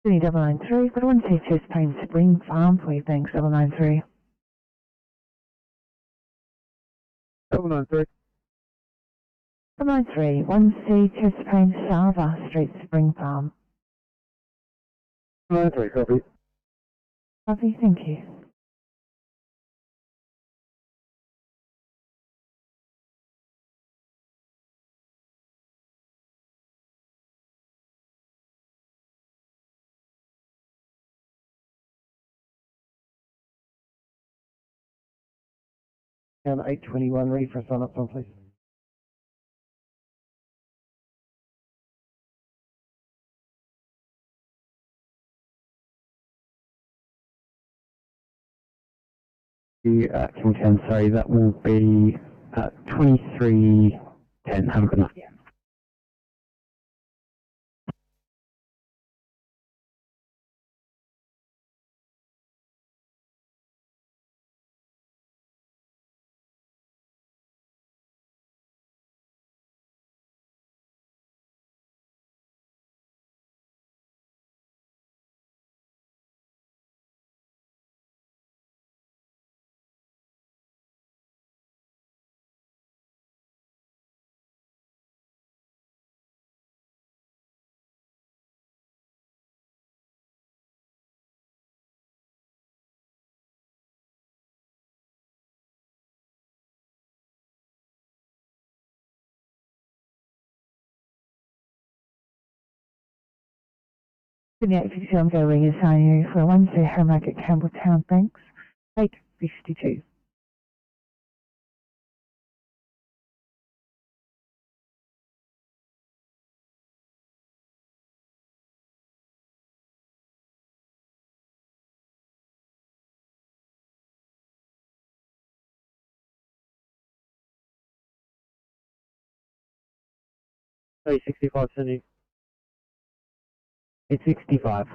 Sydney 993, but I want to see test plane Spring Farm, please. Thanks, 993. 793. 793, 1C test plane Sava Street, Spring Farm. 93, copy. Copy, thank you. And 821, refresh on up on, please. King 10, sorry, that will be 2310. Have a good night. Yeah. Sydney 852, I'm going to reassign you for 1C Home Market Campbelltown, thanks. 852. 365 Sydney. 865.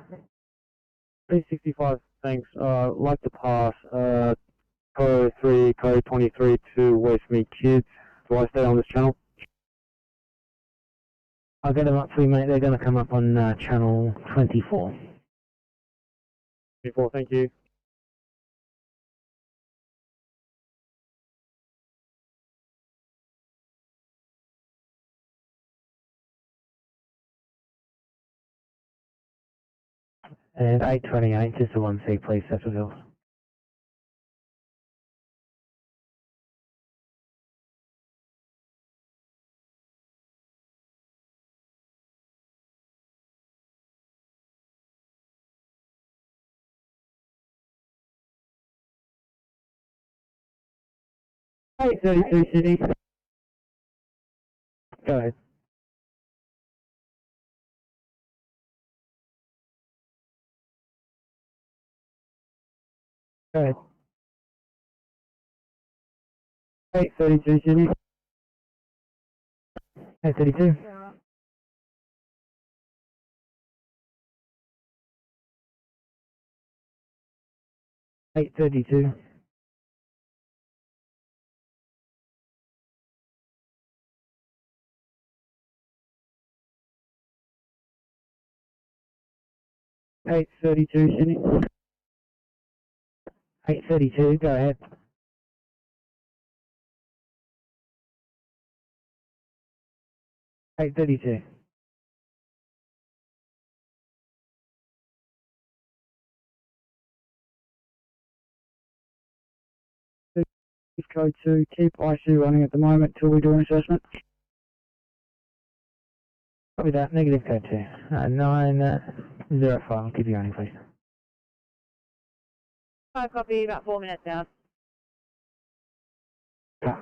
365, thanks. Like to pass code 3, code 23 to Westmead Kids. Do I stay on this channel? I'll get them up for you, mate. They're going to come up on channel 24. 24, thank you. And 828, just the 1C, please, Cecil Hills. Hey, 32 Sydney. Go ahead. Go ahead. 832 Sydney. 832. Eight 32. Eight 32 Sydney. 832, go ahead. 832. Code 2, keep IC running at the moment till we do an assessment. Copy that, negative code 2. 905, I'll keep you running, please. 5 copy, about 4 minutes now. Yeah.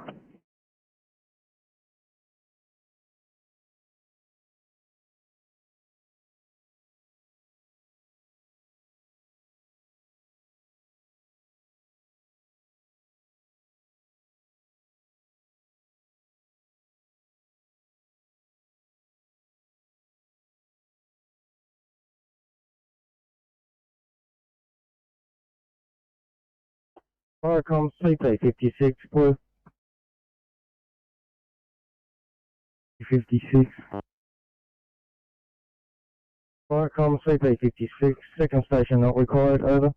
Firecom CP56, blue. 56. Firecom CP56, second station not required, over.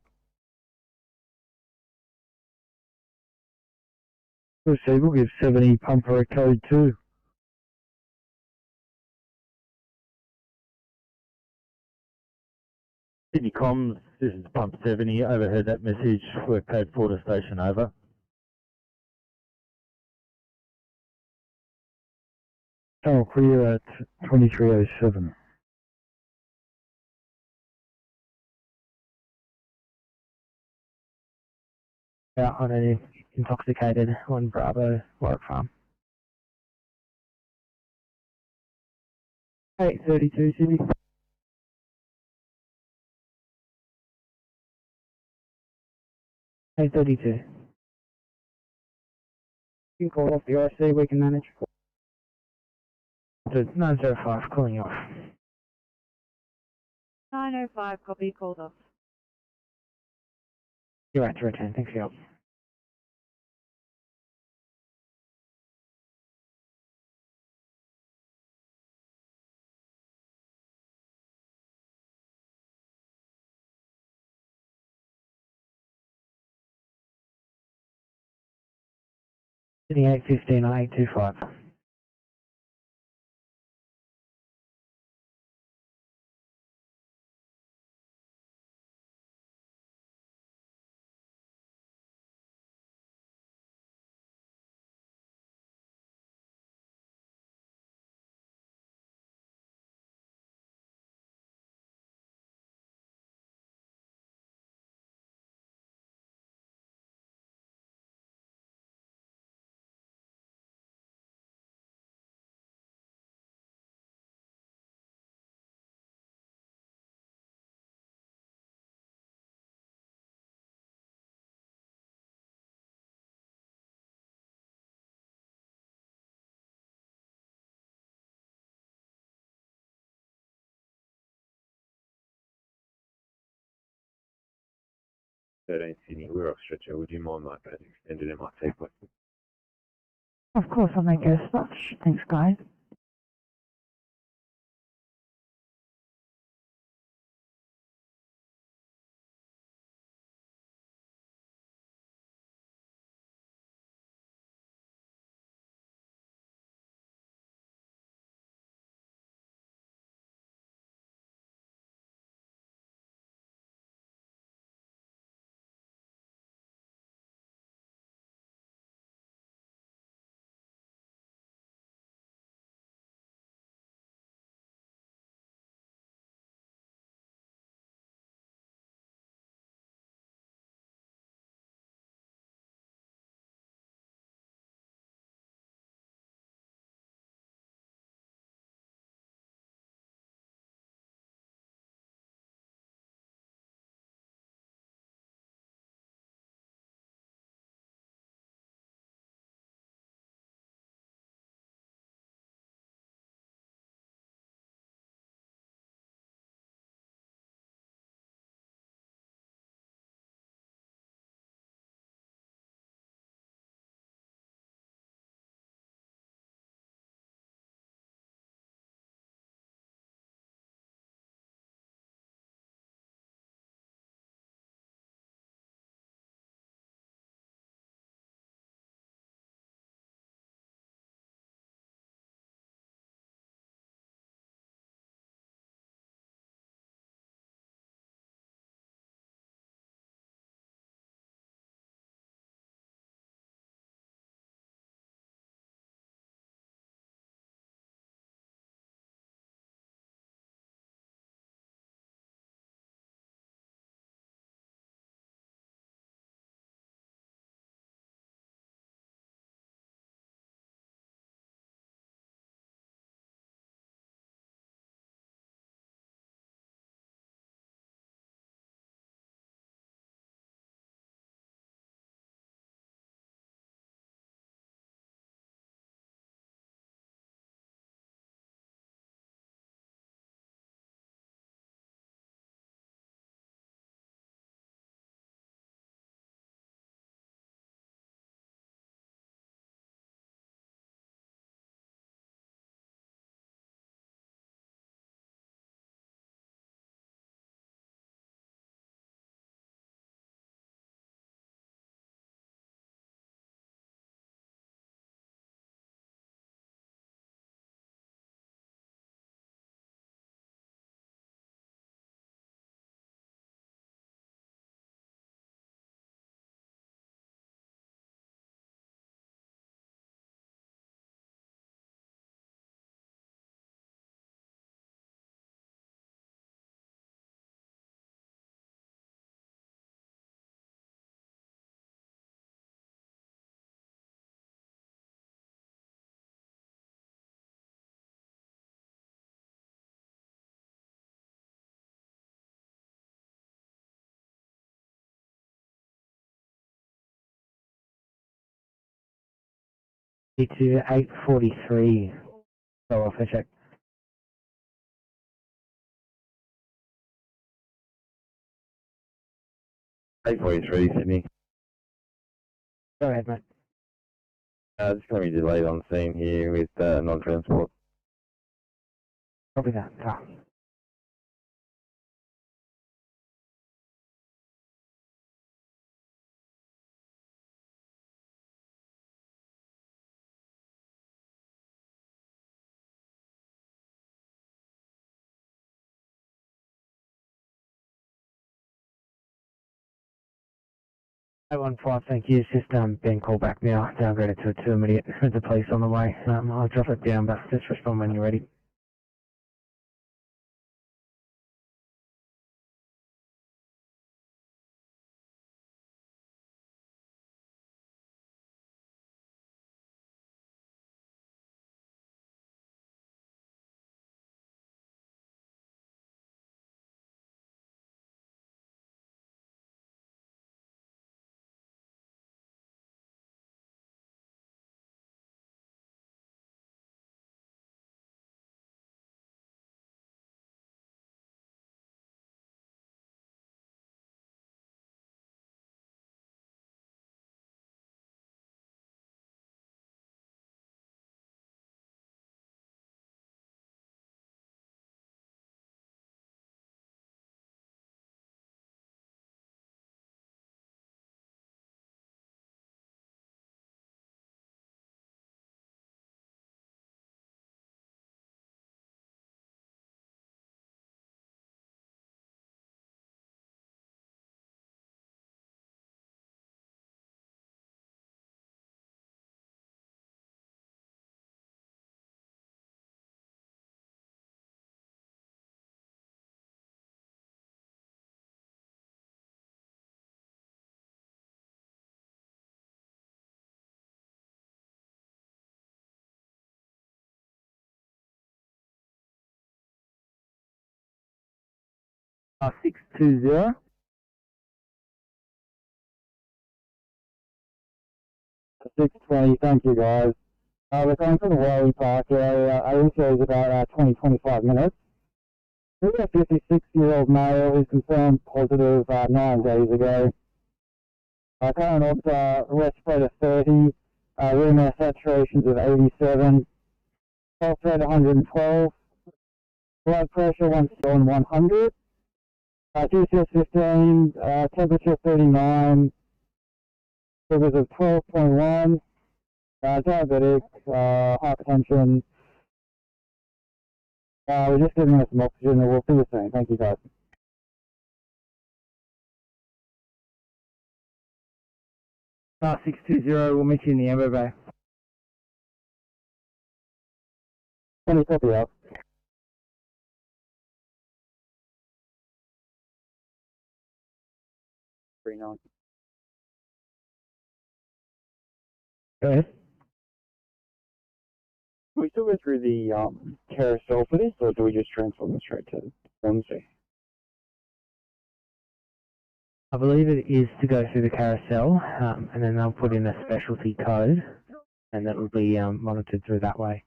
Receive, we'll give 70 pumper a code 2. Sydney Comms, this is Pump 70. Overheard that message. We're code 4 to station, over. Channel clear at 2307. Out on an intoxicated on Bravo, Warwick Farm. 832 Sydney. 832. You can call off the IC, we can manage. 905, calling you off. 905, copy, called off. You're right to return, thanks for your help. Sitting 815 on 825. 13 Sydney, we're off stretcher. Would you mind marking that extended MIT, please? Of course, I'll make a such. Thanks, guys. To 843. Go off a check. 843 Sydney. Go ahead, mate. Just going to be delayed on scene here with non-transport. Copy that. One five, thank you. It's just being called back now. Downgraded to a 2 immediate. There's the police on the way. I'll drop it down, but just respond when you're ready. 620. Thank you guys. We're coming from the Wally Park area. Our info is about 20-25 minutes. We have a 56-year-old male who's confirmed positive 9 days ago. Current obs are respirator 30, room air saturations of 87, pulse rate 112, blood pressure 100, GCS 15, temperature 39, sugars of 12.1, diabetic, hypertension. We're just giving us some oxygen and we'll see you soon. Thank you guys. Star 620, we'll meet you in the Amber Bay. 20 copy up. Go ahead. Do we still go through the carousel for this, or do we just transfer them straight to Swansea? I believe it is to go through the carousel, and then they'll put in a specialty code, and that will be monitored through that way.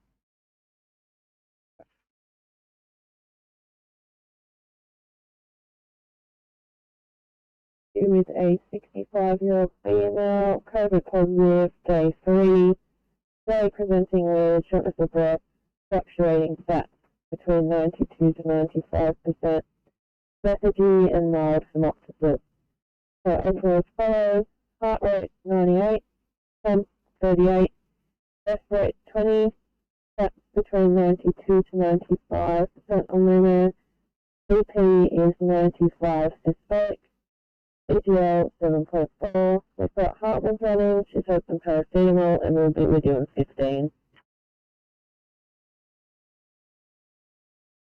With a 65-year-old female, COVID positive, day 3, today presenting with shortness of breath, fluctuating fats between 92 to 95%, lethargy and mild hemoptysis. Enter as follows: heart rate 98, pulse 38, breath rate 20, fats between 92 to 95% on lunar, BP is 95 systolic, EGL 7.4. We've got heart rate running, she's had some paracetamol, and we'll be with you in 15.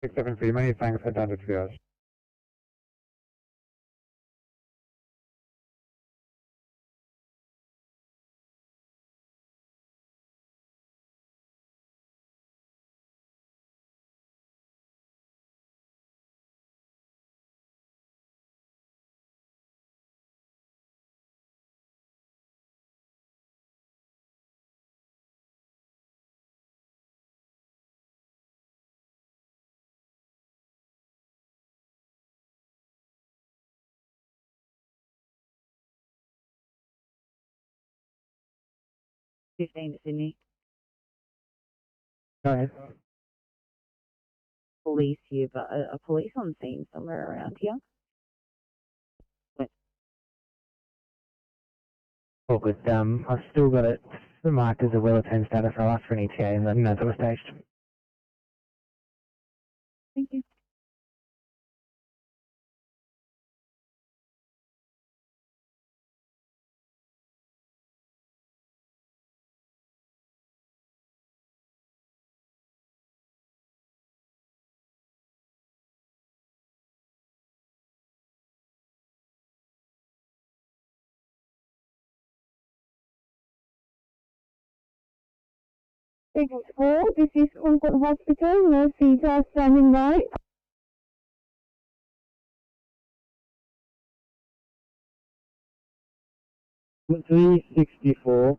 673, many thanks for done it for us. To Sydney. Go ahead. Police here, but a police on scene somewhere around here. All good. I've still got it marked as a well-attended status. I'll ask for an ETA and let them know that we're staged. Thank you. Stage 4, this is Concord Hospital, no CETA standing by. 364.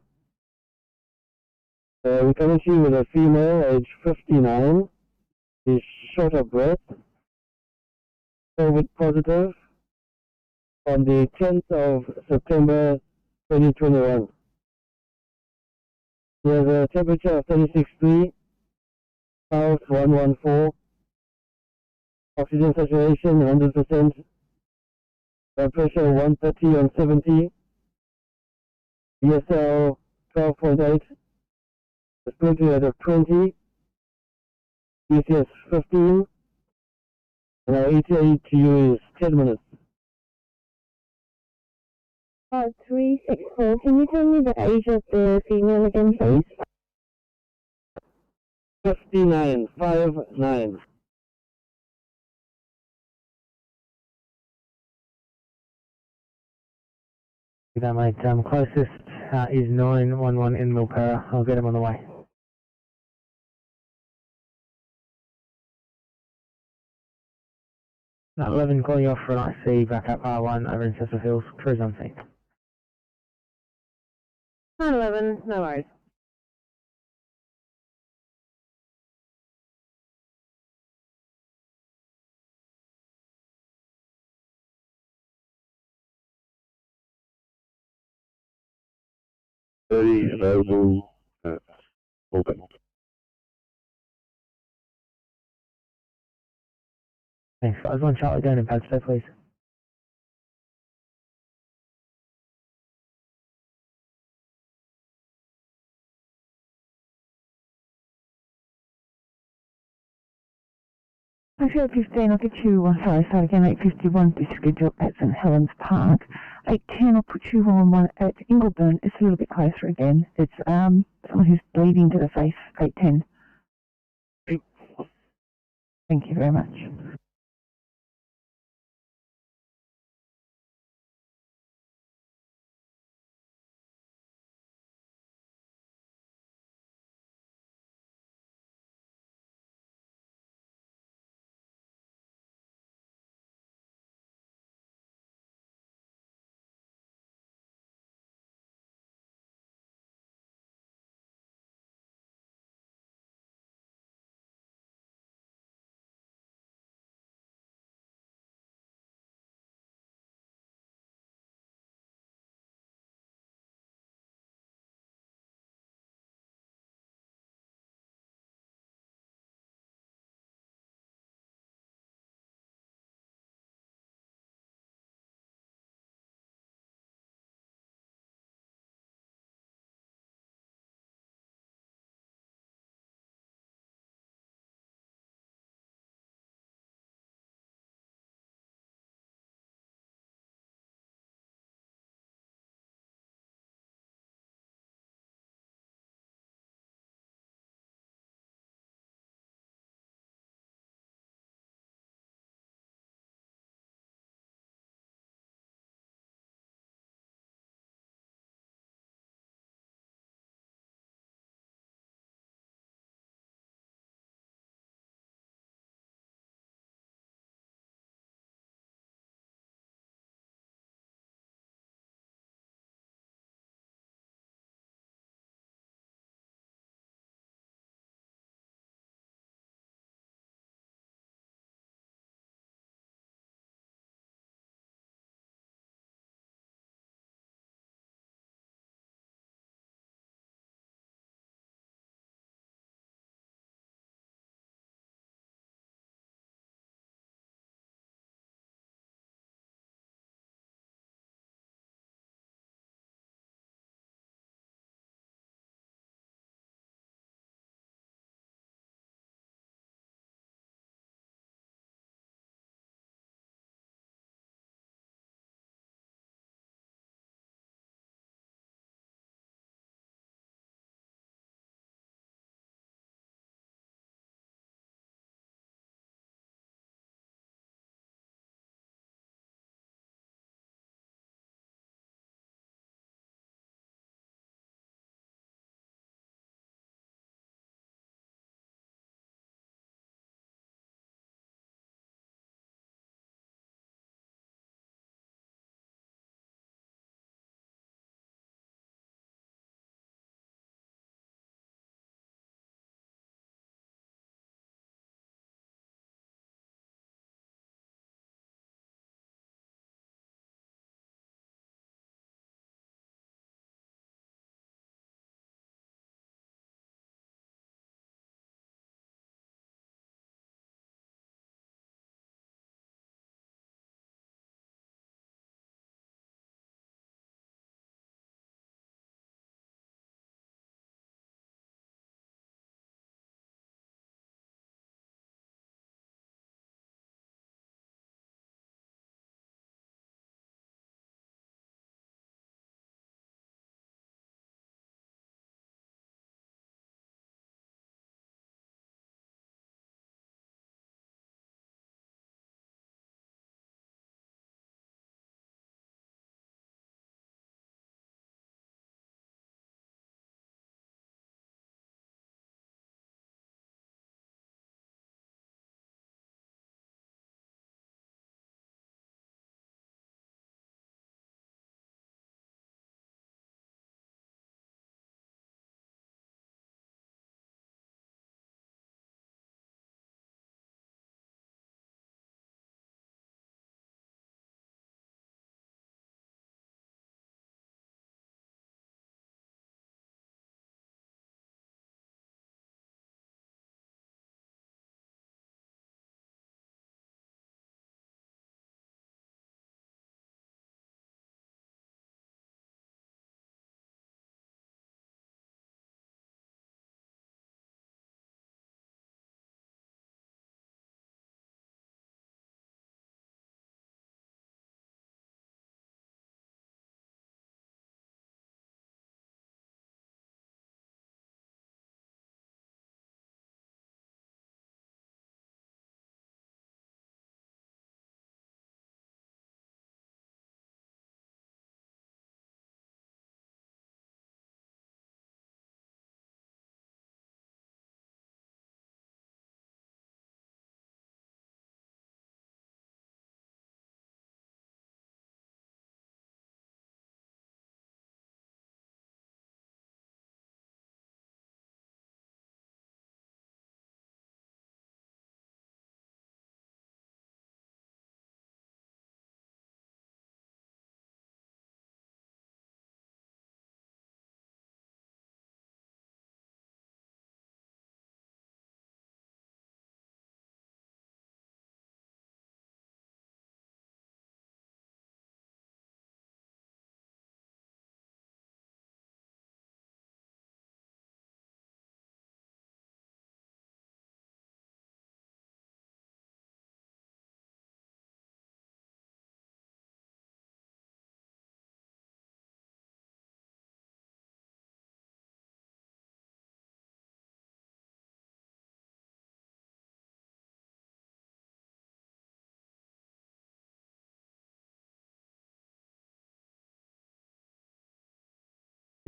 We come to you with a female, age 59. She's short of breath. COVID positive on the 10th of September 2021. She has a temperature of 36.3, pulse 114, oxygen saturation 100%, blood pressure 130 on 70, ESL 12.8, respiratory rate of 20, GCS 15, and our ETA to you is 10 minutes. 364, can you tell me the age of the female again, please? 59, 59. That mate, closest is 911 in Milpera. I'll get him on the way. 11 calling off for an IC back up R1 over in Cecil Hills. Cruise on scene. 911, no worries. Ferry available at Albany. Thanks, guys. One Charlie down in Padstow, please. Okay, 15, I'll get you, sorry, start again, 8:51, be scheduled at St Helens Park. 8:10, I'll put you on one at Ingleburn. It's a little bit closer again. It's someone who's bleeding to the face, 8:10. Thank you very much.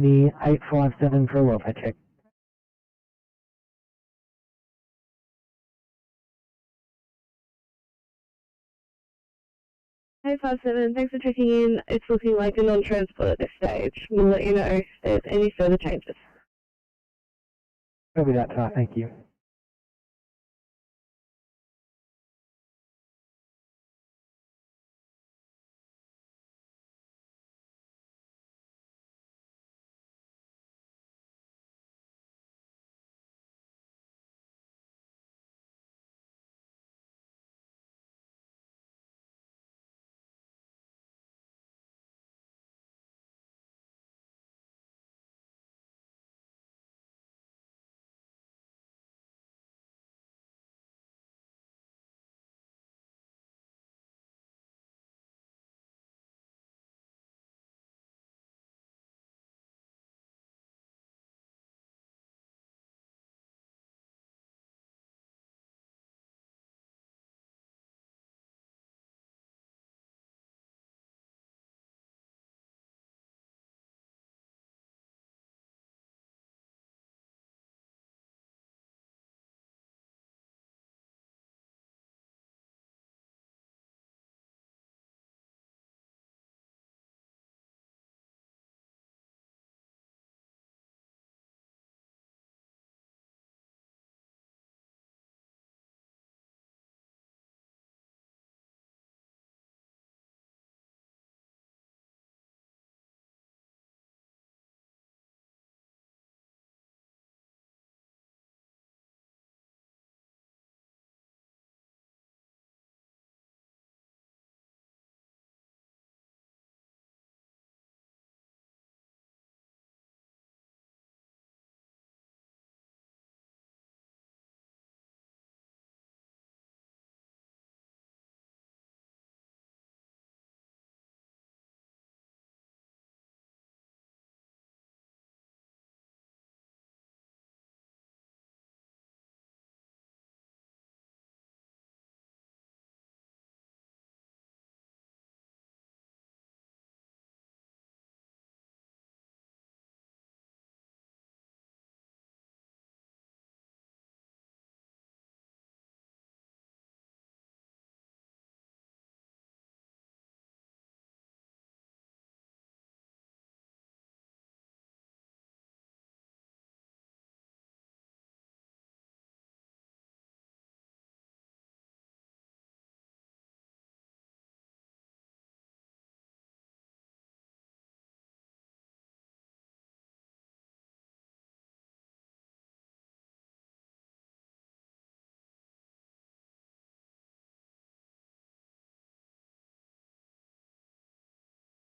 The 857 for a welfare check. Hey 57, thanks for checking in. It's looking like a non-transport at this stage. We'll let you know if there's any further changes. Copy that, Tar. Thank you.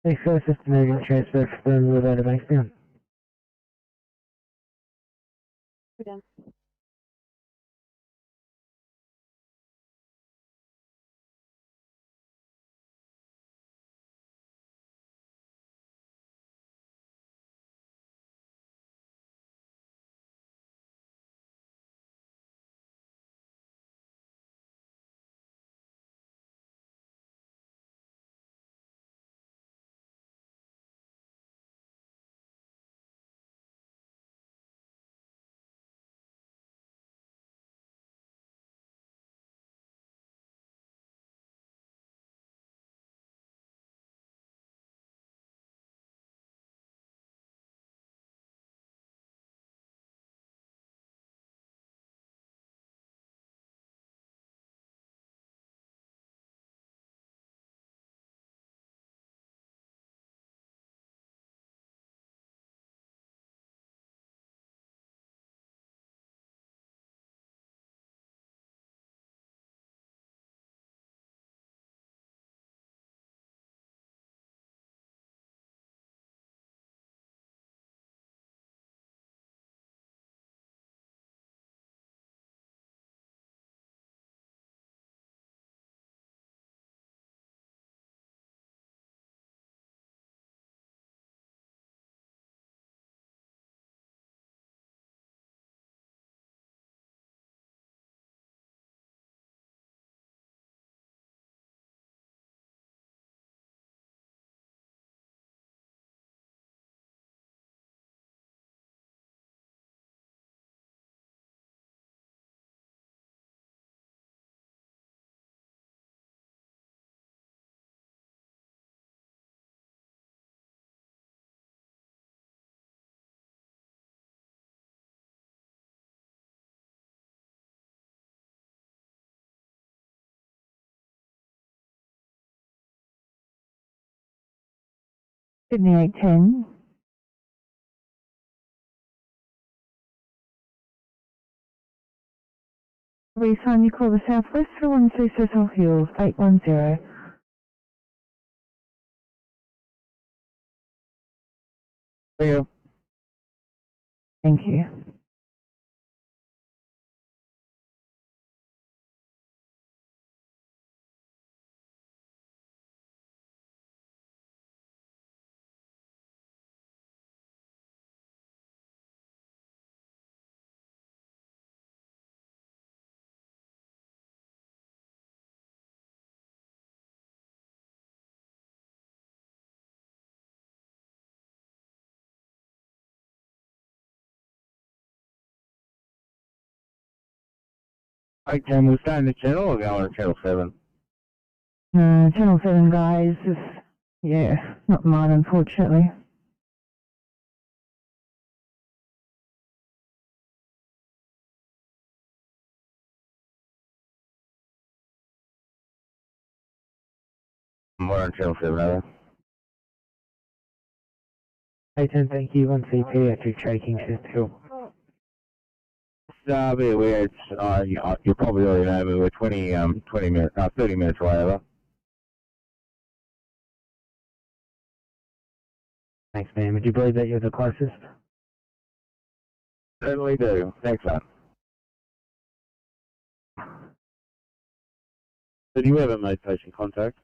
Thanks for assisting transfer from River to Bankstown. We're done. Sydney 810. Reassign you call the Southwest for 12 Cecil Hills, 810. See you. Thank you. Okay, we'll stay in the channel or go on to channel 7? Channel 7 guys, yeah, not mine unfortunately. We're on channel 7, are we? 810, thank you. 1 CP after tracking Chest Hill. Be aware, you probably already know, but we're 30 minutes away over. Thanks, man. Would you believe that you're the closest? Certainly do. Thanks, man. Did you ever make patient contact?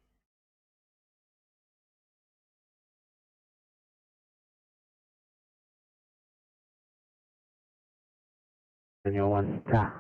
And your one. Ta.